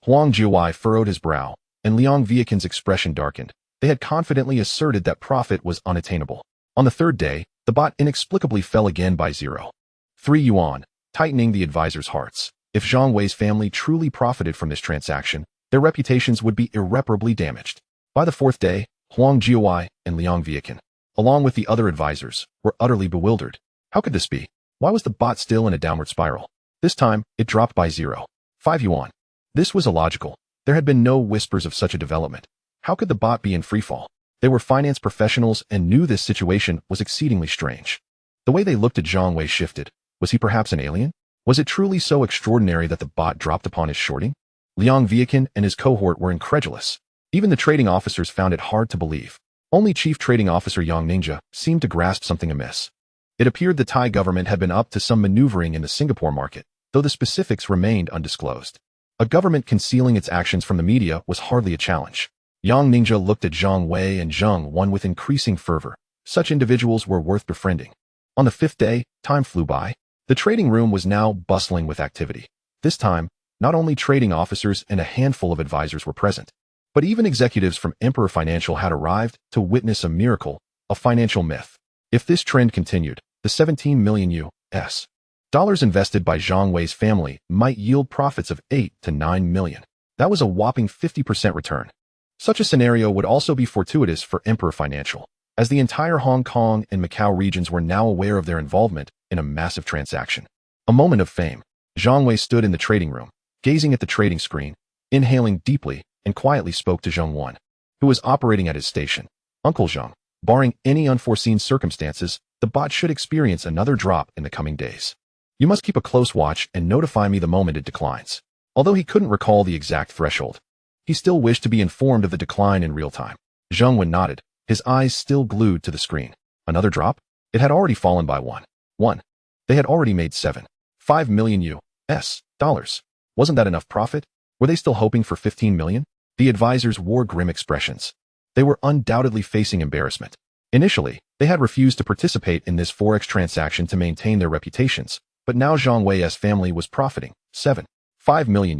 Huang Zhuai furrowed his brow, and Liang Viakin's expression darkened. They had confidently asserted that profit was unattainable. On the third day, the baht inexplicably fell again by 0.3 yuan, tightening the advisors' hearts. If Zhang Wei's family truly profited from this transaction, their reputations would be irreparably damaged. By the fourth day, Huang Zhuai and Liang Viakin, along with the other advisors, were utterly bewildered. How could this be? Why was the baht still in a downward spiral? This time, it dropped by 0.5 yuan. This was illogical. There had been no whispers of such a development. How could the baht be in freefall? They were finance professionals and knew this situation was exceedingly strange. The way they looked at Zhang Wei shifted. Was he perhaps an alien? Was it truly so extraordinary that the baht dropped upon his shorting? Liang Viakin and his cohort were incredulous. Even the trading officers found it hard to believe. Only Chief Trading Officer Yang Ninja seemed to grasp something amiss. It appeared the Thai government had been up to some maneuvering in the Singapore market, though the specifics remained undisclosed. A government concealing its actions from the media was hardly a challenge. Yang Ninja looked at Zhang Wei and Zheng Wan with increasing fervor. Such individuals were worth befriending. On the fifth day, time flew by. The trading room was now bustling with activity. This time, not only trading officers and a handful of advisors were present, but even executives from Emperor Financial had arrived to witness a miracle, a financial myth. If this trend continued, the 17 million US dollars invested by Zhang Wei's family might yield profits of 8 to 9 million. That was a whopping 50% return. Such a scenario would also be fortuitous for Emperor Financial, as the entire Hong Kong and Macau regions were now aware of their involvement in a massive transaction. A moment of fame. Zhang Wei stood in the trading room, gazing at the trading screen, inhaling deeply, and quietly spoke to Zheng Wan, who was operating at his station. Uncle Zheng, barring any unforeseen circumstances, the baht should experience another drop in the coming days. You must keep a close watch and notify me the moment it declines. Although he couldn't recall the exact threshold, he still wished to be informed of the decline in real time. Zheng Wan nodded, his eyes still glued to the screen. Another drop? It had already fallen by 1. They had already made 7.5 million US dollars. Wasn't that enough profit? Were they still hoping for 15 million? The advisors wore grim expressions. They were undoubtedly facing embarrassment. Initially, they had refused to participate in this forex transaction to maintain their reputations, but now Zhang Wei's family was profiting 7.5 million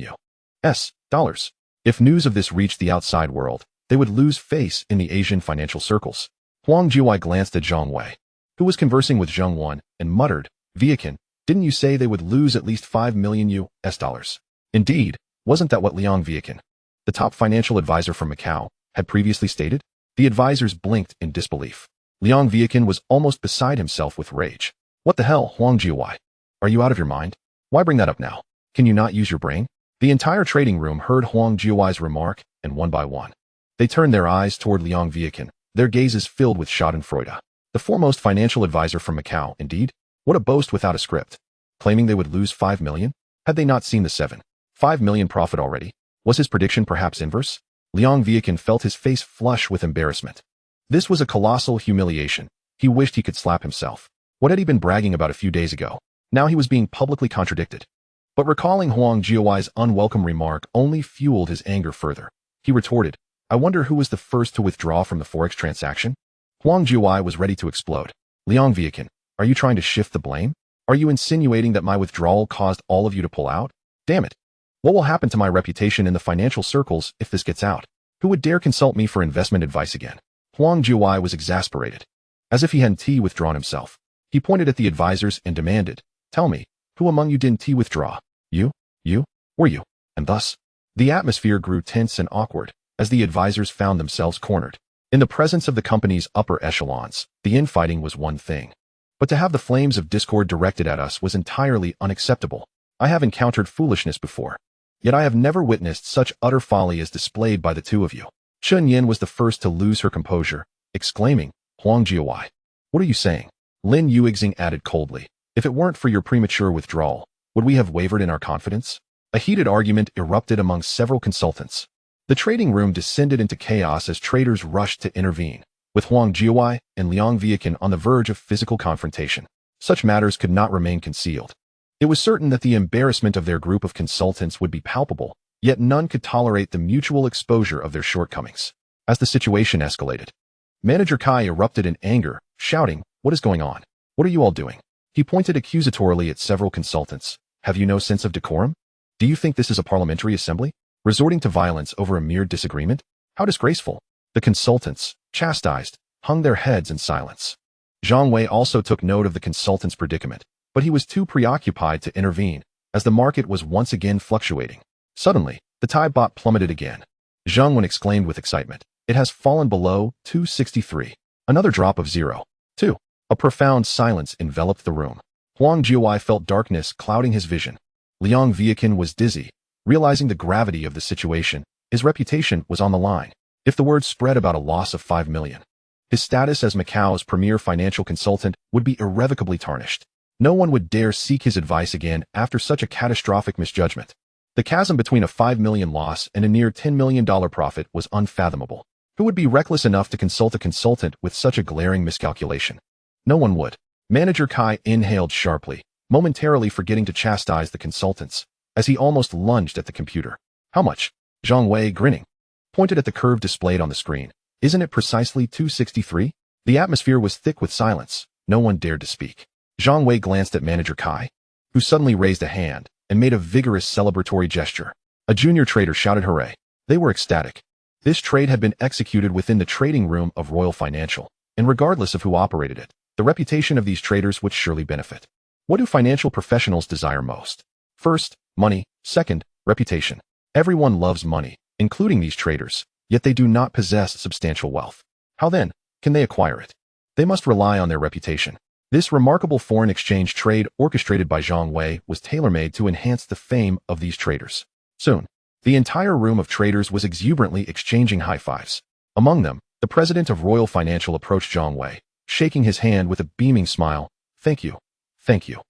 US dollars. If news of this reached the outside world, they would lose face in the Asian financial circles. Huang Zhuai glanced at Zhang Wei, who was conversing with Zheng Wan, and muttered, "Viakin, didn't you say they would lose at least 5 million US dollars? Indeed, wasn't that what Liang Viakin, the top financial advisor from Macau, had previously stated? The advisors blinked in disbelief. Liang Viakin was almost beside himself with rage. What the hell, Huang Jiawei? Are you out of your mind? Why bring that up now? Can you not use your brain? The entire trading room heard Huang Jiawei's remark, and one by one, they turned their eyes toward Liang Viakin, their gazes filled with schadenfreude. The foremost financial advisor from Macau, indeed? What a boast without a script. Claiming they would lose 5 million? Had they not seen the 7.5 million profit already? Was his prediction perhaps inverse? Liang Viakin felt his face flush with embarrassment. This was a colossal humiliation. He wished he could slap himself. What had he been bragging about a few days ago? Now he was being publicly contradicted. But recalling Huang Jiawei's unwelcome remark only fueled his anger further. He retorted, I wonder who was the first to withdraw from the forex transaction? Huang Jiawei was ready to explode. Liang Viakin, are you trying to shift the blame? Are you insinuating that my withdrawal caused all of you to pull out? Damn it. What will happen to my reputation in the financial circles if this gets out? Who would dare consult me for investment advice again? Huang Jiawei was exasperated. As if he hadn't withdrawn himself. He pointed at the advisors and demanded, tell me, who among you didn't withdraw? You? Were you? And thus, the atmosphere grew tense and awkward as the advisors found themselves cornered. In the presence of the company's upper echelons, the infighting was one thing. But to have the flames of discord directed at us was entirely unacceptable. I have encountered foolishness before. Yet I have never witnessed such utter folly as displayed by the two of you. Chun Yin was the first to lose her composure, exclaiming, Huang Jiawei, what are you saying? Lin Yuexing added coldly, if it weren't for your premature withdrawal, would we have wavered in our confidence? A heated argument erupted among several consultants. The trading room descended into chaos as traders rushed to intervene, with Huang Jiawei and Liang Viakin on the verge of physical confrontation. Such matters could not remain concealed. It was certain that the embarrassment of their group of consultants would be palpable, yet none could tolerate the mutual exposure of their shortcomings. As the situation escalated, Manager Kai erupted in anger, shouting, what is going on? What are you all doing? He pointed accusatorily at several consultants. Have you no sense of decorum? Do you think this is a parliamentary assembly? Resorting to violence over a mere disagreement? How disgraceful. The consultants, chastised, hung their heads in silence. Zhang Wei also took note of the consultant's predicament, but he was too preoccupied to intervene, as the market was once again fluctuating. Suddenly, the Thai baht plummeted again. Zhang Wen exclaimed with excitement, it has fallen below 263. Another drop of 0.2. A profound silence enveloped the room. Huang Jiawei felt darkness clouding his vision. Liang Viakin was dizzy, realizing the gravity of the situation. His reputation was on the line. If the word spread about a loss of 5 million, his status as Macau's premier financial consultant would be irrevocably tarnished. No one would dare seek his advice again after such a catastrophic misjudgment. The chasm between a 5 million loss and a near $10 million profit was unfathomable. Who would be reckless enough to consult a consultant with such a glaring miscalculation? No one would. Manager Kai inhaled sharply, momentarily forgetting to chastise the consultants, as he almost lunged at the computer. How much? Zhang Wei, grinning, pointed at the curve displayed on the screen. Isn't it precisely 263? The atmosphere was thick with silence. No one dared to speak. Zhang Wei glanced at Manager Kai, who suddenly raised a hand and made a vigorous celebratory gesture. A junior trader shouted hooray. They were ecstatic. This trade had been executed within the trading room of Royal Financial, and regardless of who operated it, the reputation of these traders would surely benefit. What do financial professionals desire most? First, money. Second, reputation. Everyone loves money, including these traders, yet they do not possess substantial wealth. How then can they acquire it? They must rely on their reputation. This remarkable foreign exchange trade orchestrated by Zhang Wei was tailor-made to enhance the fame of these traders. Soon, the entire room of traders was exuberantly exchanging high fives. Among them, the president of Royal Financial approached Zhang Wei, shaking his hand with a beaming smile. Thank you. Thank you.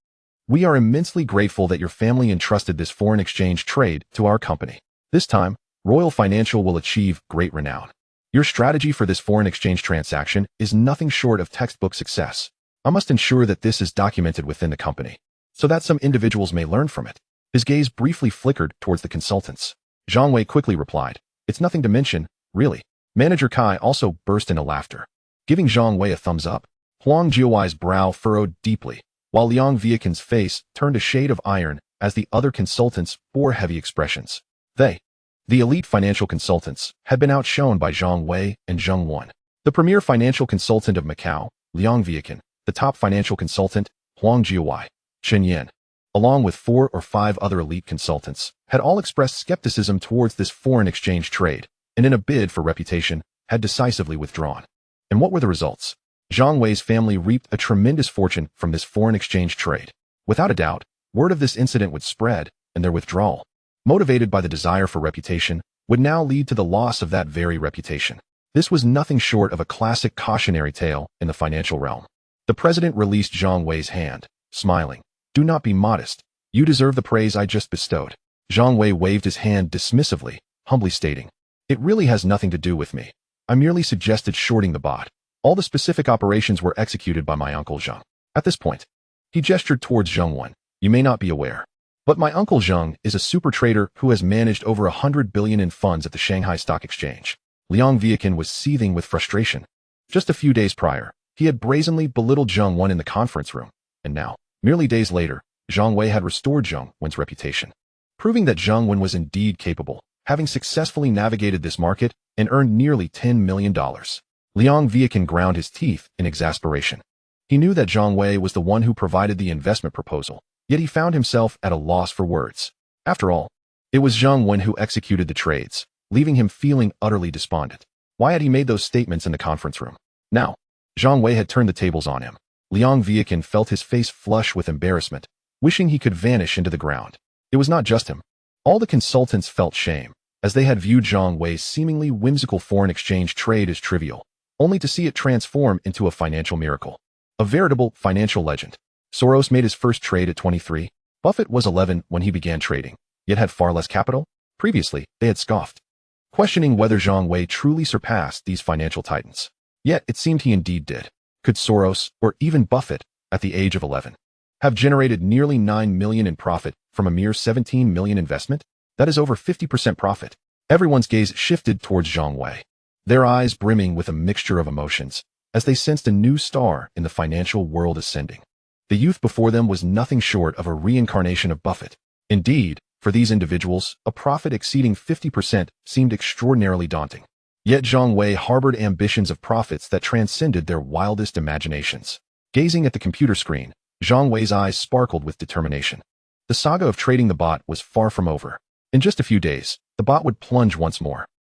We are immensely grateful that your family entrusted this foreign exchange trade to our company. This time, Royal Financial will achieve great renown. Your strategy for this foreign exchange transaction is nothing short of textbook success. I must ensure that this is documented within the company, so that some individuals may learn from it. His gaze briefly flickered towards the consultants. Zhang Wei quickly replied, it's nothing to mention, really. Manager Kai also burst into laughter, giving Zhang Wei a thumbs up. Huang Jiawei's brow furrowed deeply, while Liang Viakin's face turned a shade of iron as the other consultants bore heavy expressions. They, the elite financial consultants, had been outshone by Zhang Wei and Zheng Wan. The premier financial consultant of Macau, Liang Viakin, the top financial consultant, Huang Jiawei, Chen Yan, along with 4 or 5 other elite consultants, had all expressed skepticism towards this foreign exchange trade, and in a bid for reputation, had decisively withdrawn. And what were the results? Zhang Wei's family reaped a tremendous fortune from this foreign exchange trade. Without a doubt, word of this incident would spread, and their withdrawal, motivated by the desire for reputation, would now lead to the loss of that very reputation. This was nothing short of a classic cautionary tale in the financial realm. The president released Zhang Wei's hand, smiling. "Do not be modest. You deserve the praise I just bestowed." Zhang Wei waved his hand dismissively, humbly stating, "It really has nothing to do with me. I merely suggested shorting the bot. All the specific operations were executed by my uncle Zhang." At this point, he gestured towards Zhang Wen. "You may not be aware, but my uncle Zhang is a super trader who has managed over 100 billion in funds at the Shanghai Stock Exchange." Liang Viakin was seething with frustration. Just a few days prior, he had brazenly belittled Zhang Wen in the conference room, and now, merely days later, Zhang Wei had restored Zhang Wen's reputation, proving that Zhang Wen was indeed capable, having successfully navigated this market and earned nearly $10 million. Liang Viakin ground his teeth in exasperation. He knew that Zhang Wei was the one who provided the investment proposal, yet he found himself at a loss for words. After all, it was Zhang Wen who executed the trades, leaving him feeling utterly despondent. Why had he made those statements in the conference room? Now, Zhang Wei had turned the tables on him. Liang Viakin felt his face flush with embarrassment, wishing he could vanish into the ground. It was not just him. All the consultants felt shame, as they had viewed Zhang Wei's seemingly whimsical foreign exchange trade as trivial, only to see it transform into a financial miracle. A veritable financial legend. Soros made his first trade at 23. Buffett was 11 when he began trading, yet had far less capital. Previously, they had scoffed, questioning whether Zhang Wei truly surpassed these financial titans. Yet it seemed he indeed did. Could Soros, or even Buffett, at the age of 11, have generated nearly 9 million in profit from a mere 17 million investment? That is over 50% profit. Everyone's gaze shifted towards Zhang Wei, their eyes brimming with a mixture of emotions, as they sensed a new star in the financial world ascending. The youth before them was nothing short of a reincarnation of Buffett. Indeed, for these individuals, a profit exceeding 50% seemed extraordinarily daunting. Yet Zhang Wei harbored ambitions of profits that transcended their wildest imaginations. Gazing at the computer screen, Zhang Wei's eyes sparkled with determination. The saga of trading the bot was far from over. In just a few days, the bot would plunge once more,